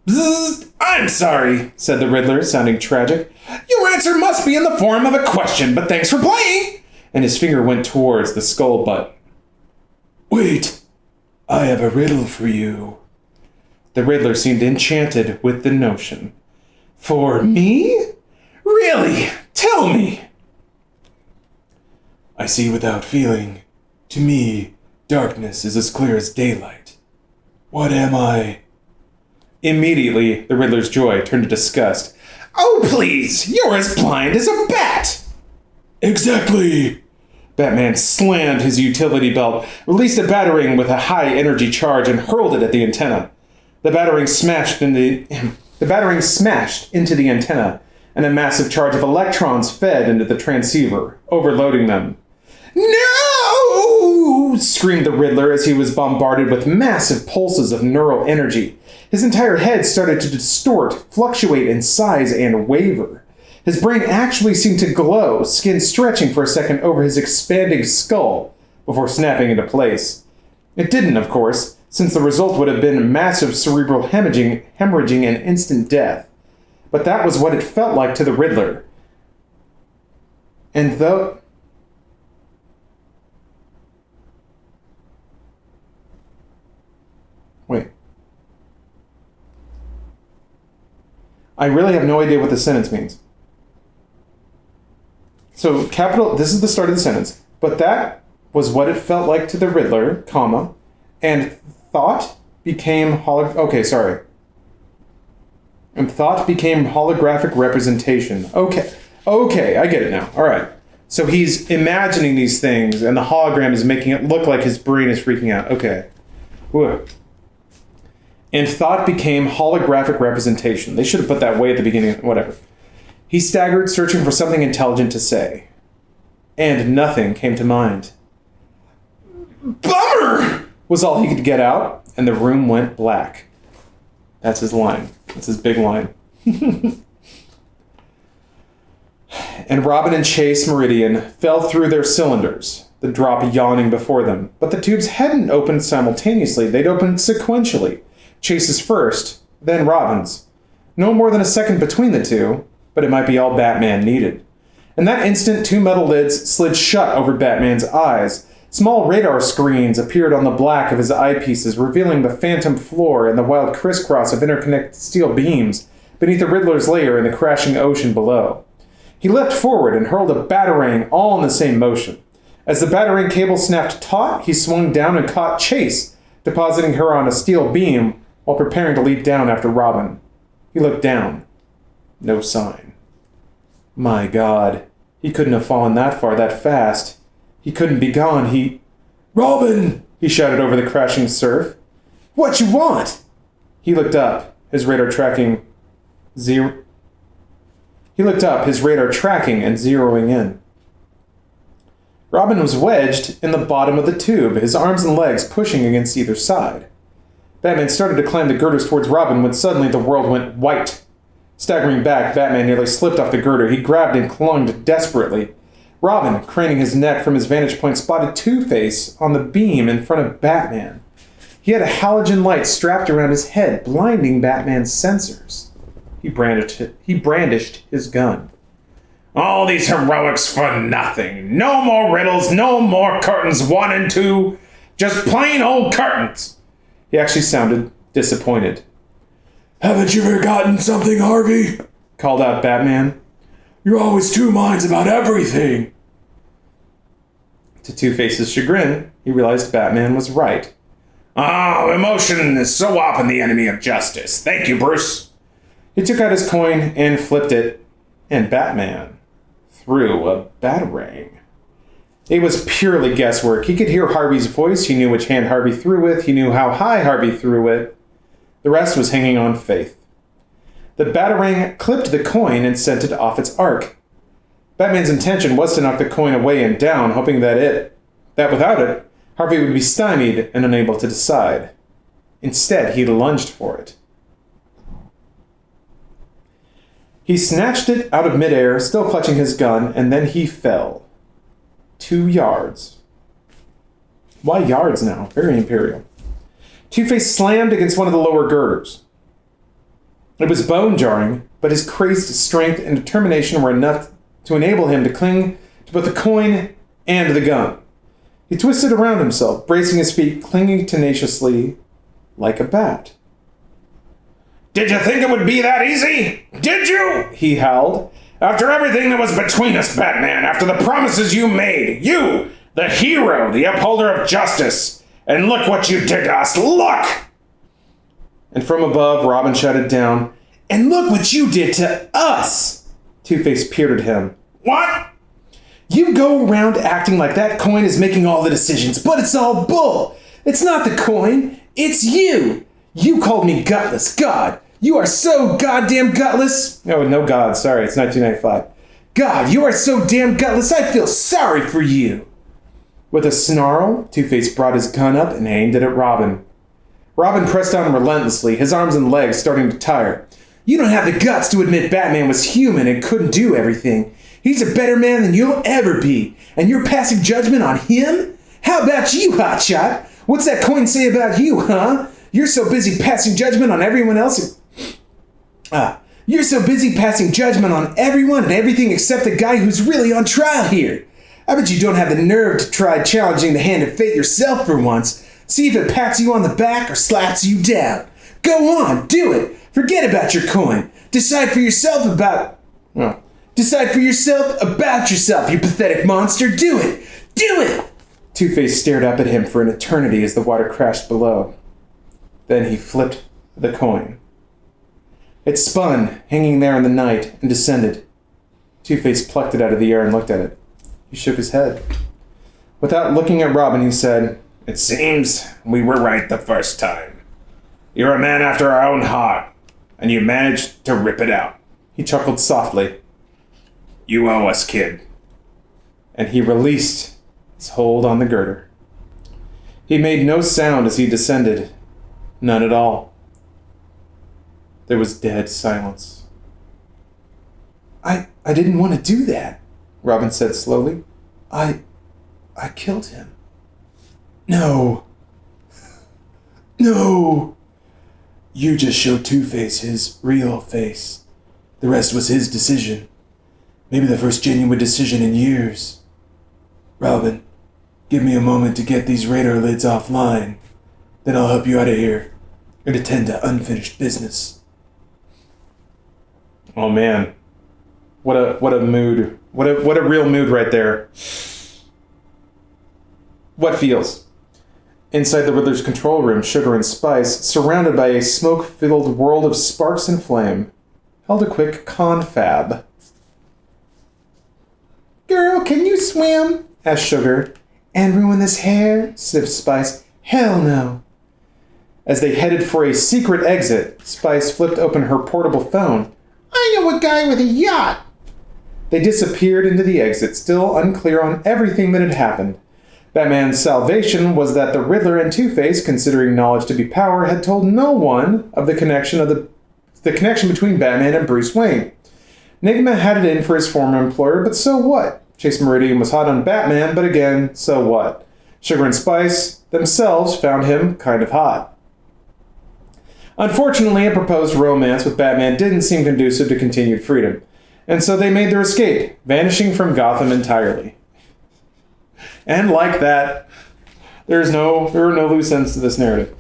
Bzzz, I'm sorry, said the Riddler, sounding tragic. Your answer must be in the form of a question, but thanks for playing! And his finger went towards the skull butt. Wait, I have a riddle for you. The Riddler seemed enchanted with the notion. For me? Really? Tell me! I see without feeling. To me, darkness is as clear as daylight. What am I? Immediately, the Riddler's joy turned to disgust. Oh, please! You're as blind as a bat! Exactly! Batman slammed his utility belt, released a batarang with a high-energy charge, and hurled it at the antenna. The batarang smashed into the antenna, and a massive charge of electrons fed into the transceiver, overloading them. No! Screamed the Riddler as he was bombarded with massive pulses of neural energy. His entire head started to distort, fluctuate in size, and waver. His brain actually seemed to glow, skin stretching for a second over his expanding skull, before snapping into place. It didn't, of course, since the result would have been massive cerebral hemorrhaging and instant death. But that was what it felt like to the Riddler. And though... Wait. I really have no idea what this sentence means. So, this is the start of the sentence. But that was what it felt like to the Riddler, comma, and thought became And thought became holographic representation. Okay, I get it now. All right. So he's imagining these things, and the hologram is making it look like his brain is freaking out. Okay. Whoa. And thought became holographic representation. They should have put that way at the beginning. Whatever. He staggered, searching for something intelligent to say. And nothing came to mind. Bummer! Was all he could get out, and the room went black. That's his line. That's his big line. And Robin and Chase Meridian fell through their cylinders, the drop yawning before them. But the tubes hadn't opened simultaneously. They'd opened sequentially. Chase's first, then Robin's. No more than a second between the two, but it might be all Batman needed. In that instant, 2 metal lids slid shut over Batman's eyes. Small radar screens appeared on the black of his eyepieces, revealing the phantom floor and the wild crisscross of interconnected steel beams beneath the Riddler's lair in the crashing ocean below. He leapt forward and hurled a batarang all in the same motion. As the batarang cable snapped taut, he swung down and caught Chase, depositing her on a steel beam while preparing to leap down after Robin. He looked down. No sign. My God, he couldn't have fallen that far that fast. He couldn't be gone. Robin! He shouted over the crashing surf. What you want? He looked up, his radar tracking and zeroing in. Robin was wedged in the bottom of the tube, his arms and legs pushing against either side. Batman started to climb the girders towards Robin when suddenly the world went white. Staggering back, Batman nearly slipped off the girder. He grabbed and clung desperately. Robin, craning his neck from his vantage point, spotted Two-Face on the beam in front of Batman. He had a halogen light strapped around his head, blinding Batman's sensors. He brandished his gun. All these heroics for nothing. No more riddles, no more curtains 1 and 2. Just plain old curtains. He actually sounded disappointed. Haven't you forgotten something, Harvey? Called out Batman. You're always two minds about everything. To Two-Face's chagrin, he realized Batman was right. Oh, emotion is so often the enemy of justice. Thank you, Bruce. He took out his coin and flipped it, and Batman threw a batarang. It was purely guesswork. He could hear Harvey's voice. He knew which hand Harvey threw with. He knew how high Harvey threw it. The rest was hanging on faith. The batarang clipped the coin and sent it off its arc. Batman's intention was to knock the coin away and down, hoping that without it, Harvey would be stymied and unable to decide. Instead, he lunged for it. He snatched it out of midair, still clutching his gun, and then he fell. 2 yards. Why yards now? Very imperial. Two-Face slammed against one of the lower girders. It was bone-jarring, but his crazed strength and determination were enough to enable him to cling to both the coin and the gun. He twisted around himself, bracing his feet, clinging tenaciously like a bat. Did you think it would be that easy? Did you? He howled. After everything that was between us, Batman, after the promises you made, you, the hero, the upholder of justice, and look what you did to us, look! And from above, Robin shouted down, and look what you did to us! Two-Face peered at him. What? You go around acting like that coin is making all the decisions, but it's all bull! It's not the coin, it's you! You called me gutless, God! You are so goddamn gutless! Oh, no God, sorry, it's 1995. God, you are so damn gutless, I feel sorry for you! With a snarl, Two-Face brought his gun up and aimed it at Robin. Robin pressed on him relentlessly, his arms and legs starting to tire. You don't have the guts to admit Batman was human and couldn't do everything. He's a better man than you'll ever be, and you're passing judgment on him? How about you, hotshot? What's that coin say about you, huh? You're so busy passing judgment on everyone else. You're so busy passing judgment on everyone and everything except the guy who's really on trial here. I bet you don't have the nerve to try challenging the hand of fate yourself for once. See if it pats you on the back or slaps you down. Go on, do it. Forget about your coin. Decide for yourself about yourself, you pathetic monster. Do it. Do it. Two-Face stared up at him for an eternity as the water crashed below. Then he flipped the coin. It spun, hanging there in the night, and descended. Two-Face plucked it out of the air and looked at it. He shook his head. Without looking at Robin, he said, It seems we were right the first time. You're a man after our own heart, and you managed to rip it out. He chuckled softly. You owe us, kid. And he released his hold on the girder. He made no sound as he descended. None at all. There was dead silence. I didn't want to do that, Robin said slowly. I killed him. No. No. You just showed Two-Face his real face. The rest was his decision. Maybe the first genuine decision in years. Robin, give me a moment to get these radar lids offline. Then I'll help you out of here and attend to unfinished business. Oh man. What a mood. What a real mood right there. What feels? Inside the Riddler's control room, Sugar and Spice, surrounded by a smoke-filled world of sparks and flame, held a quick confab. Girl, can you swim? Asked Sugar. And ruin this hair? Sniffed Spice. Hell no. As they headed for a secret exit, Spice flipped open her portable phone. I know a guy with a yacht. They disappeared into the exit, still unclear on everything that had happened. Batman's salvation was that the Riddler and Two-Face, considering knowledge to be power, had told no one of the connection between Batman and Bruce Wayne. Enigma had it in for his former employer, but so what? Chase Meridian was hot on Batman, but again, so what? Sugar and Spice themselves found him kind of hot. Unfortunately, a proposed romance with Batman didn't seem conducive to continued freedom, and so they made their escape, vanishing from Gotham entirely. And like that, there were no loose ends to this narrative.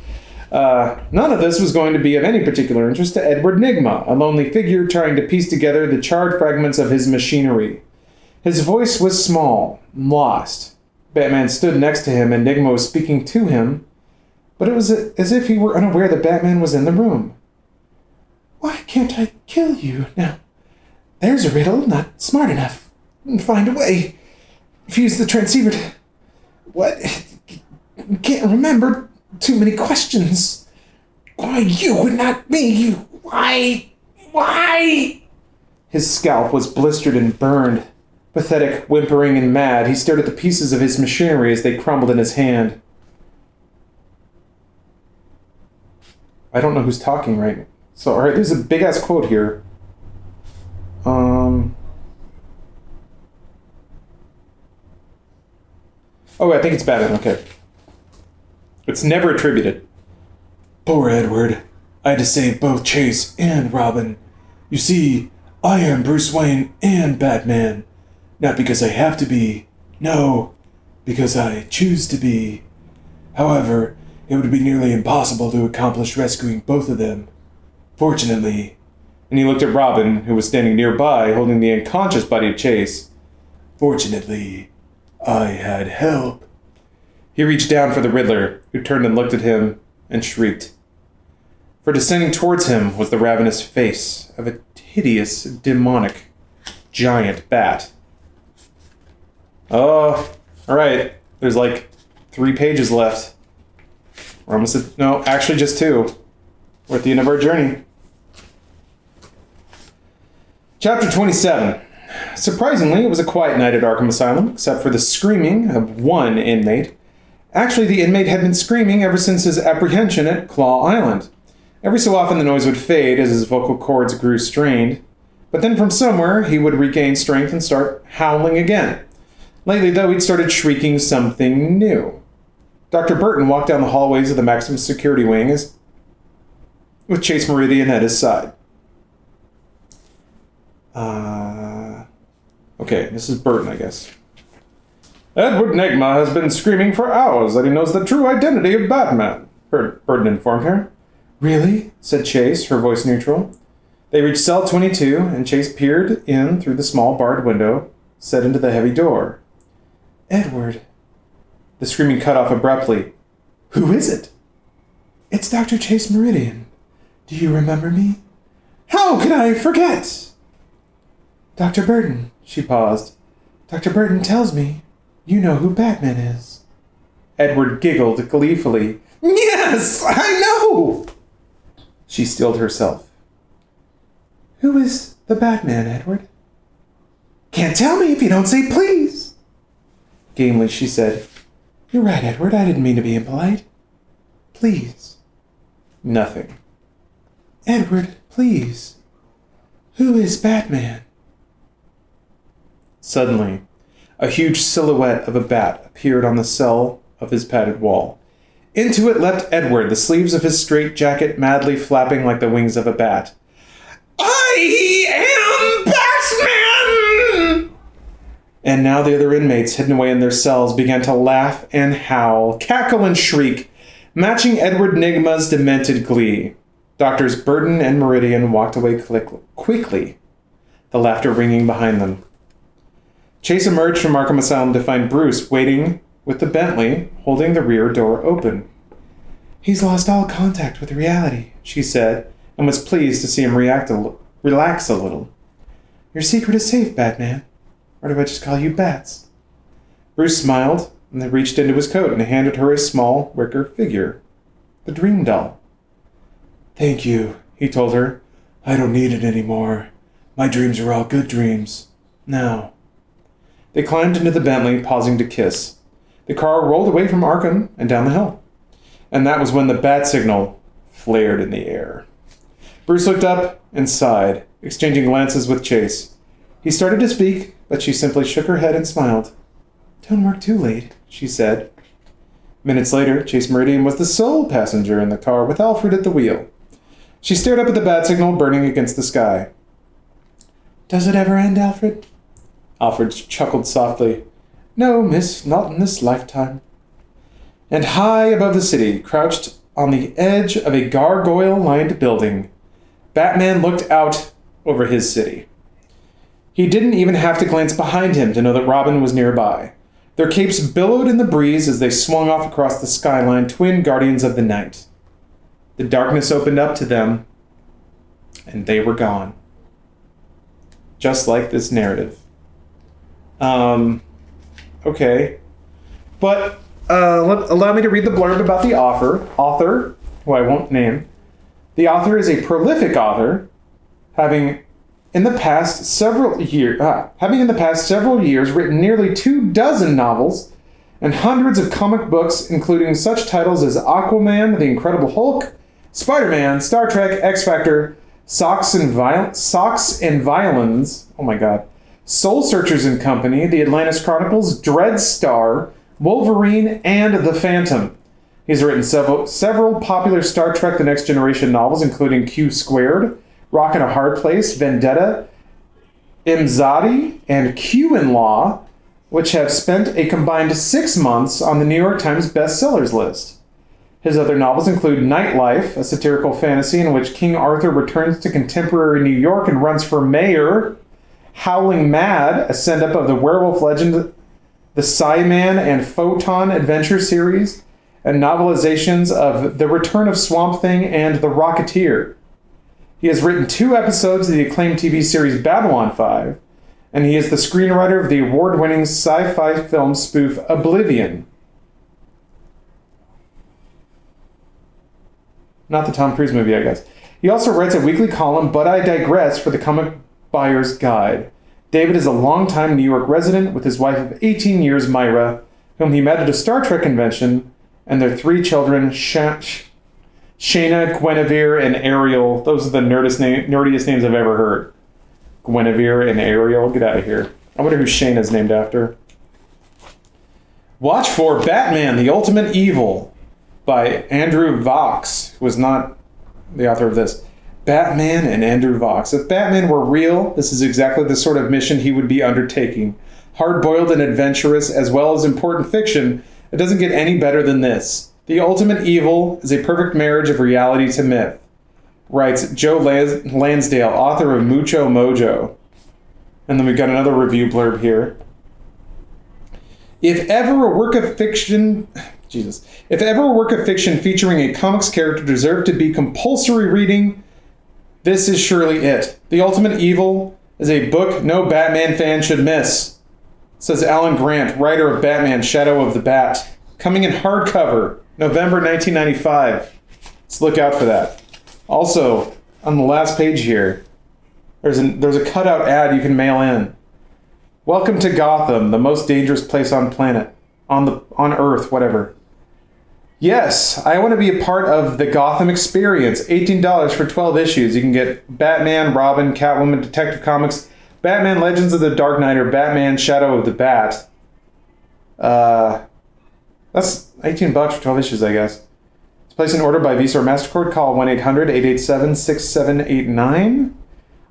None of this was going to be of any particular interest to Edward Nygma, a lonely figure trying to piece together the charred fragments of his machinery. His voice was small, lost. Batman stood next to him and Nygma was speaking to him, but it was as if he were unaware that Batman was in the room. Why can't I kill you? Now, there's a riddle, not smart enough. Find a way. Fuse the transceiver to... What? Can't remember. Too many questions. Why you and not me? Why? His scalp was blistered and burned. Pathetic, whimpering, and mad, he stared at the pieces of his machinery as they crumbled in his hand. I don't know who's talking right now. So, alright, there's a big-ass quote here. Oh, I think it's Batman, okay. It's never attributed. Poor Edward. I had to save both Chase and Robin. You see, I am Bruce Wayne and Batman. Not because I have to be. No, because I choose to be. However, it would be nearly impossible to accomplish rescuing both of them. Fortunately, and he looked at Robin, who was standing nearby, holding the unconscious body of Chase. Fortunately, I had help. He reached down for the Riddler, who turned and looked at him and shrieked. For descending towards him was the ravenous face of a hideous, demonic, giant bat. Oh, alright. There's like 3 pages left. We're almost at, no, actually just 2. We're at the end of our journey. Chapter 27. Surprisingly, it was a quiet night at Arkham Asylum, except for the screaming of one inmate. Actually, the inmate had been screaming ever since his apprehension at Claw Island. Every so often the noise would fade as his vocal cords grew strained, but then from somewhere he would regain strength and start howling again. Lately, though, he'd started shrieking something new. Dr. Burton walked down the hallways of the maximum security wing with Chase Meridian at his side. Okay, this is Burton, I guess. Edward Nygma has been screaming for hours that he knows the true identity of Batman, Burton informed her. Really? Said Chase, her voice neutral. They reached cell 22, and Chase peered in through the small barred window, set into the heavy door. Edward. The screaming cut off abruptly. Who is it? It's Dr. Chase Meridian. Do you remember me? How could I forget? Dr. Burton, she paused. Dr. Burton tells me you know who Batman is. Edward giggled gleefully. Yes, I know! She stilled herself. Who is the Batman, Edward? Can't tell me if you don't say please. Gamely, she said. You're right, Edward. I didn't mean to be impolite. Please. Nothing. Edward, please. Who is Batman? Suddenly, a huge silhouette of a bat appeared on the cell of his padded wall. Into it leapt Edward, the sleeves of his straitjacket madly flapping like the wings of a bat. I am Batman! And now the other inmates, hidden away in their cells, began to laugh and howl, cackle and shriek, matching Edward Nygma's demented glee. Doctors Burton and Meridian walked away quickly, the laughter ringing behind them. Chase emerged from Arkham Asylum to find Bruce waiting with the Bentley, holding the rear door open. "He's lost all contact with reality," she said, and was pleased to see him relax a little. "Your secret is safe, Batman. Or do I just call you Bats?" Bruce smiled, and then reached into his coat and handed her a small wicker figure, the Dream Doll. "Thank you," he told her. "I don't need it anymore. My dreams are all good dreams. Now." They climbed into the Bentley, pausing to kiss. The car rolled away from Arkham and down the hill. And that was when the bat signal flared in the air. Bruce looked up and sighed, exchanging glances with Chase. He started to speak, but she simply shook her head and smiled. "Don't work too late," she said. Minutes later, Chase Meridian was the sole passenger in the car with Alfred at the wheel. She stared up at the bat signal burning against the sky. "Does it ever end, Alfred?" Alfred chuckled softly. "No, miss, not in this lifetime." And high above the city, crouched on the edge of a gargoyle-lined building, Batman looked out over his city. He didn't even have to glance behind him to know that Robin was nearby. Their capes billowed in the breeze as they swung off across the skyline, twin guardians of the night. The darkness opened up to them, and they were gone. Just like this narrative. Okay. But allow me to read the blurb about the author, who I won't name. The author is a prolific author, having in the past several years written nearly 24 novels and hundreds of comic books, including such titles as Aquaman, The Incredible Hulk, Spider-Man, Star Trek, X-Factor, Socks and Violins, oh my god, Soul Searchers and Company, The Atlantis Chronicles, Dreadstar, Wolverine, and The Phantom. He's written several popular Star Trek The Next Generation novels, including Q Squared, Rock in a Hard Place, Vendetta, Imzadi, and Q-in-Law, which have spent a combined 6 months on the New York Times bestsellers list. His other novels include Nightlife, a satirical fantasy in which King Arthur returns to contemporary New York and runs for mayor, Howling Mad, a send-up of the werewolf legend, the Psyman and Photon adventure series, and novelizations of The Return of Swamp Thing and The Rocketeer. He has written 2 episodes of the acclaimed TV series Babylon 5, and he is the screenwriter of the award-winning sci-fi film spoof Oblivion. Not the Tom Cruise movie, I guess. He also writes a weekly column, But I Digress, for the Comic Buyer's Guide. David is a longtime New York resident with his wife of 18 years, Myra, whom he met at a Star Trek convention, and their 3 children, Shayna, Guinevere, and Ariel. Those are the nerdiest names I've ever heard. Guinevere and Ariel. Get out of here. I wonder who Shayna's named after. Watch for Batman, the Ultimate Evil by Andrew Vox, who was not the author of this. Batman and Andrew Vox. If Batman were real, this is exactly the sort of mission he would be undertaking. Hard-boiled and adventurous, as well as important fiction, it doesn't get any better than this. The Ultimate Evil is a perfect marriage of reality to myth, writes Joe Lansdale, author of Mucho Mojo. And then we've got another review blurb here. If ever a work of fiction featuring a comics character deserved to be compulsory reading, this is surely it. The Ultimate Evil is a book no Batman fan should miss, says Alan Grant, writer of Batman, Shadow of the Bat. Coming in hardcover, November 1995. Let's look out for that. Also, on the last page here, there's a cutout ad you can mail in. Welcome to Gotham, the most dangerous place on Earth, whatever. Yes, I want to be a part of the Gotham experience. $18 for 12 issues. You can get Batman, Robin, Catwoman, Detective Comics, Batman Legends of the Dark Knight, or Batman Shadow of the Bat. That's $18 for 12 issues, I guess. To place an order by Visa or MasterCard, call 1-800-887-6789.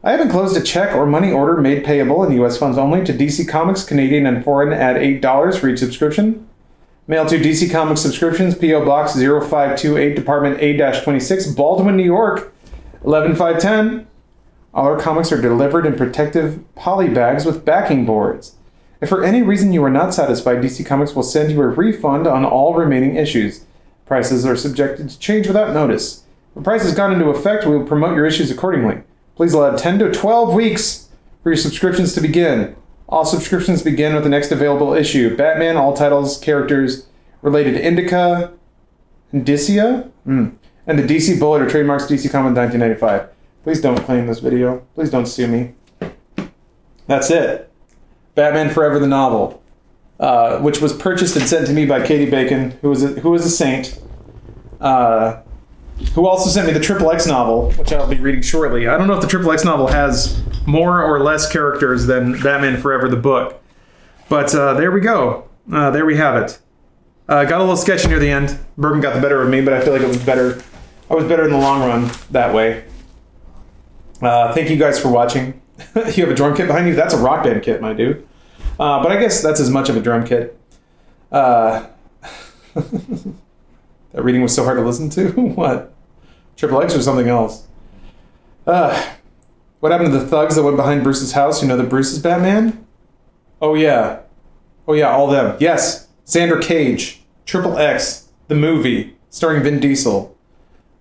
I have enclosed a check or money order made payable in U.S. funds only to DC Comics, Canadian and foreign, at $8 for each subscription. Mail to DC Comics Subscriptions, P.O. Box 0528, Department A-26, Baldwin, New York, 11510. All our comics are delivered in protective poly bags with backing boards. If for any reason you are not satisfied, DC Comics will send you a refund on all remaining issues. Prices are subjected to change without notice. When price has gone into effect, we will promote your issues accordingly. Please allow 10 to 12 weeks for your subscriptions to begin. All subscriptions begin with the next available issue. Batman, all titles, characters related to Indicia, and the DC Bullet are trademarks DC Comics 1995. Please don't claim this video. Please don't sue me. That's it. Batman Forever, the novel, which was purchased and sent to me by Katie Bacon, who is a saint, who also sent me the Triple X novel, which I'll be reading shortly. I don't know if the Triple X novel has more or less characters than Batman Forever, the book. But there we go. There we have it. Got a little sketchy near the end. Bourbon got the better of me, but I feel like it was better. I was better in the long run that way. Thank you guys for watching. You have a drum kit behind you? That's a Rock Band kit, my dude. But I guess that's as much of a drum kit. That reading was so hard to listen to? What? Triple X or something else? What happened to the thugs that went behind Bruce's house? You know that Bruce is Batman? Oh yeah, all them. Yes, Xander Cage, Triple X, the movie, starring Vin Diesel.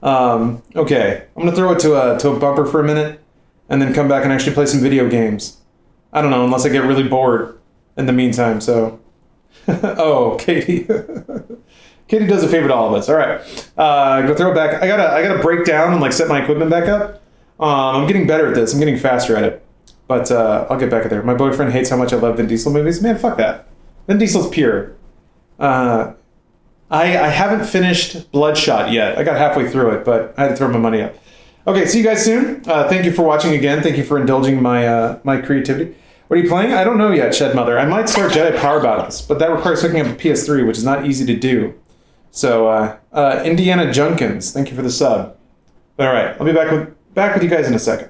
Okay, I'm gonna throw it to a bumper for a minute, and then come back and actually play some video games. I don't know, unless I get really bored in the meantime, so... Oh, Katie. Katie does a favor to all of us. All right, I'm gonna throw it back. I gotta break down and like set my equipment back up. I'm getting better at this. I'm getting faster at it. But I'll get back at there. My boyfriend hates how much I love Vin Diesel movies. Man, fuck that. Vin Diesel's pure. I haven't finished Bloodshot yet. I got halfway through it, but I had to throw my money up. Okay, see you guys soon. Thank you for watching again. Thank you for indulging my my creativity. What are you playing? I don't know yet, Shed Mother. I might start Jedi Power Battles, but that requires hooking up a PS3, which is not easy to do. So, Indiana Junkins, thank you for the sub. All right, I'll be back with you guys in a second.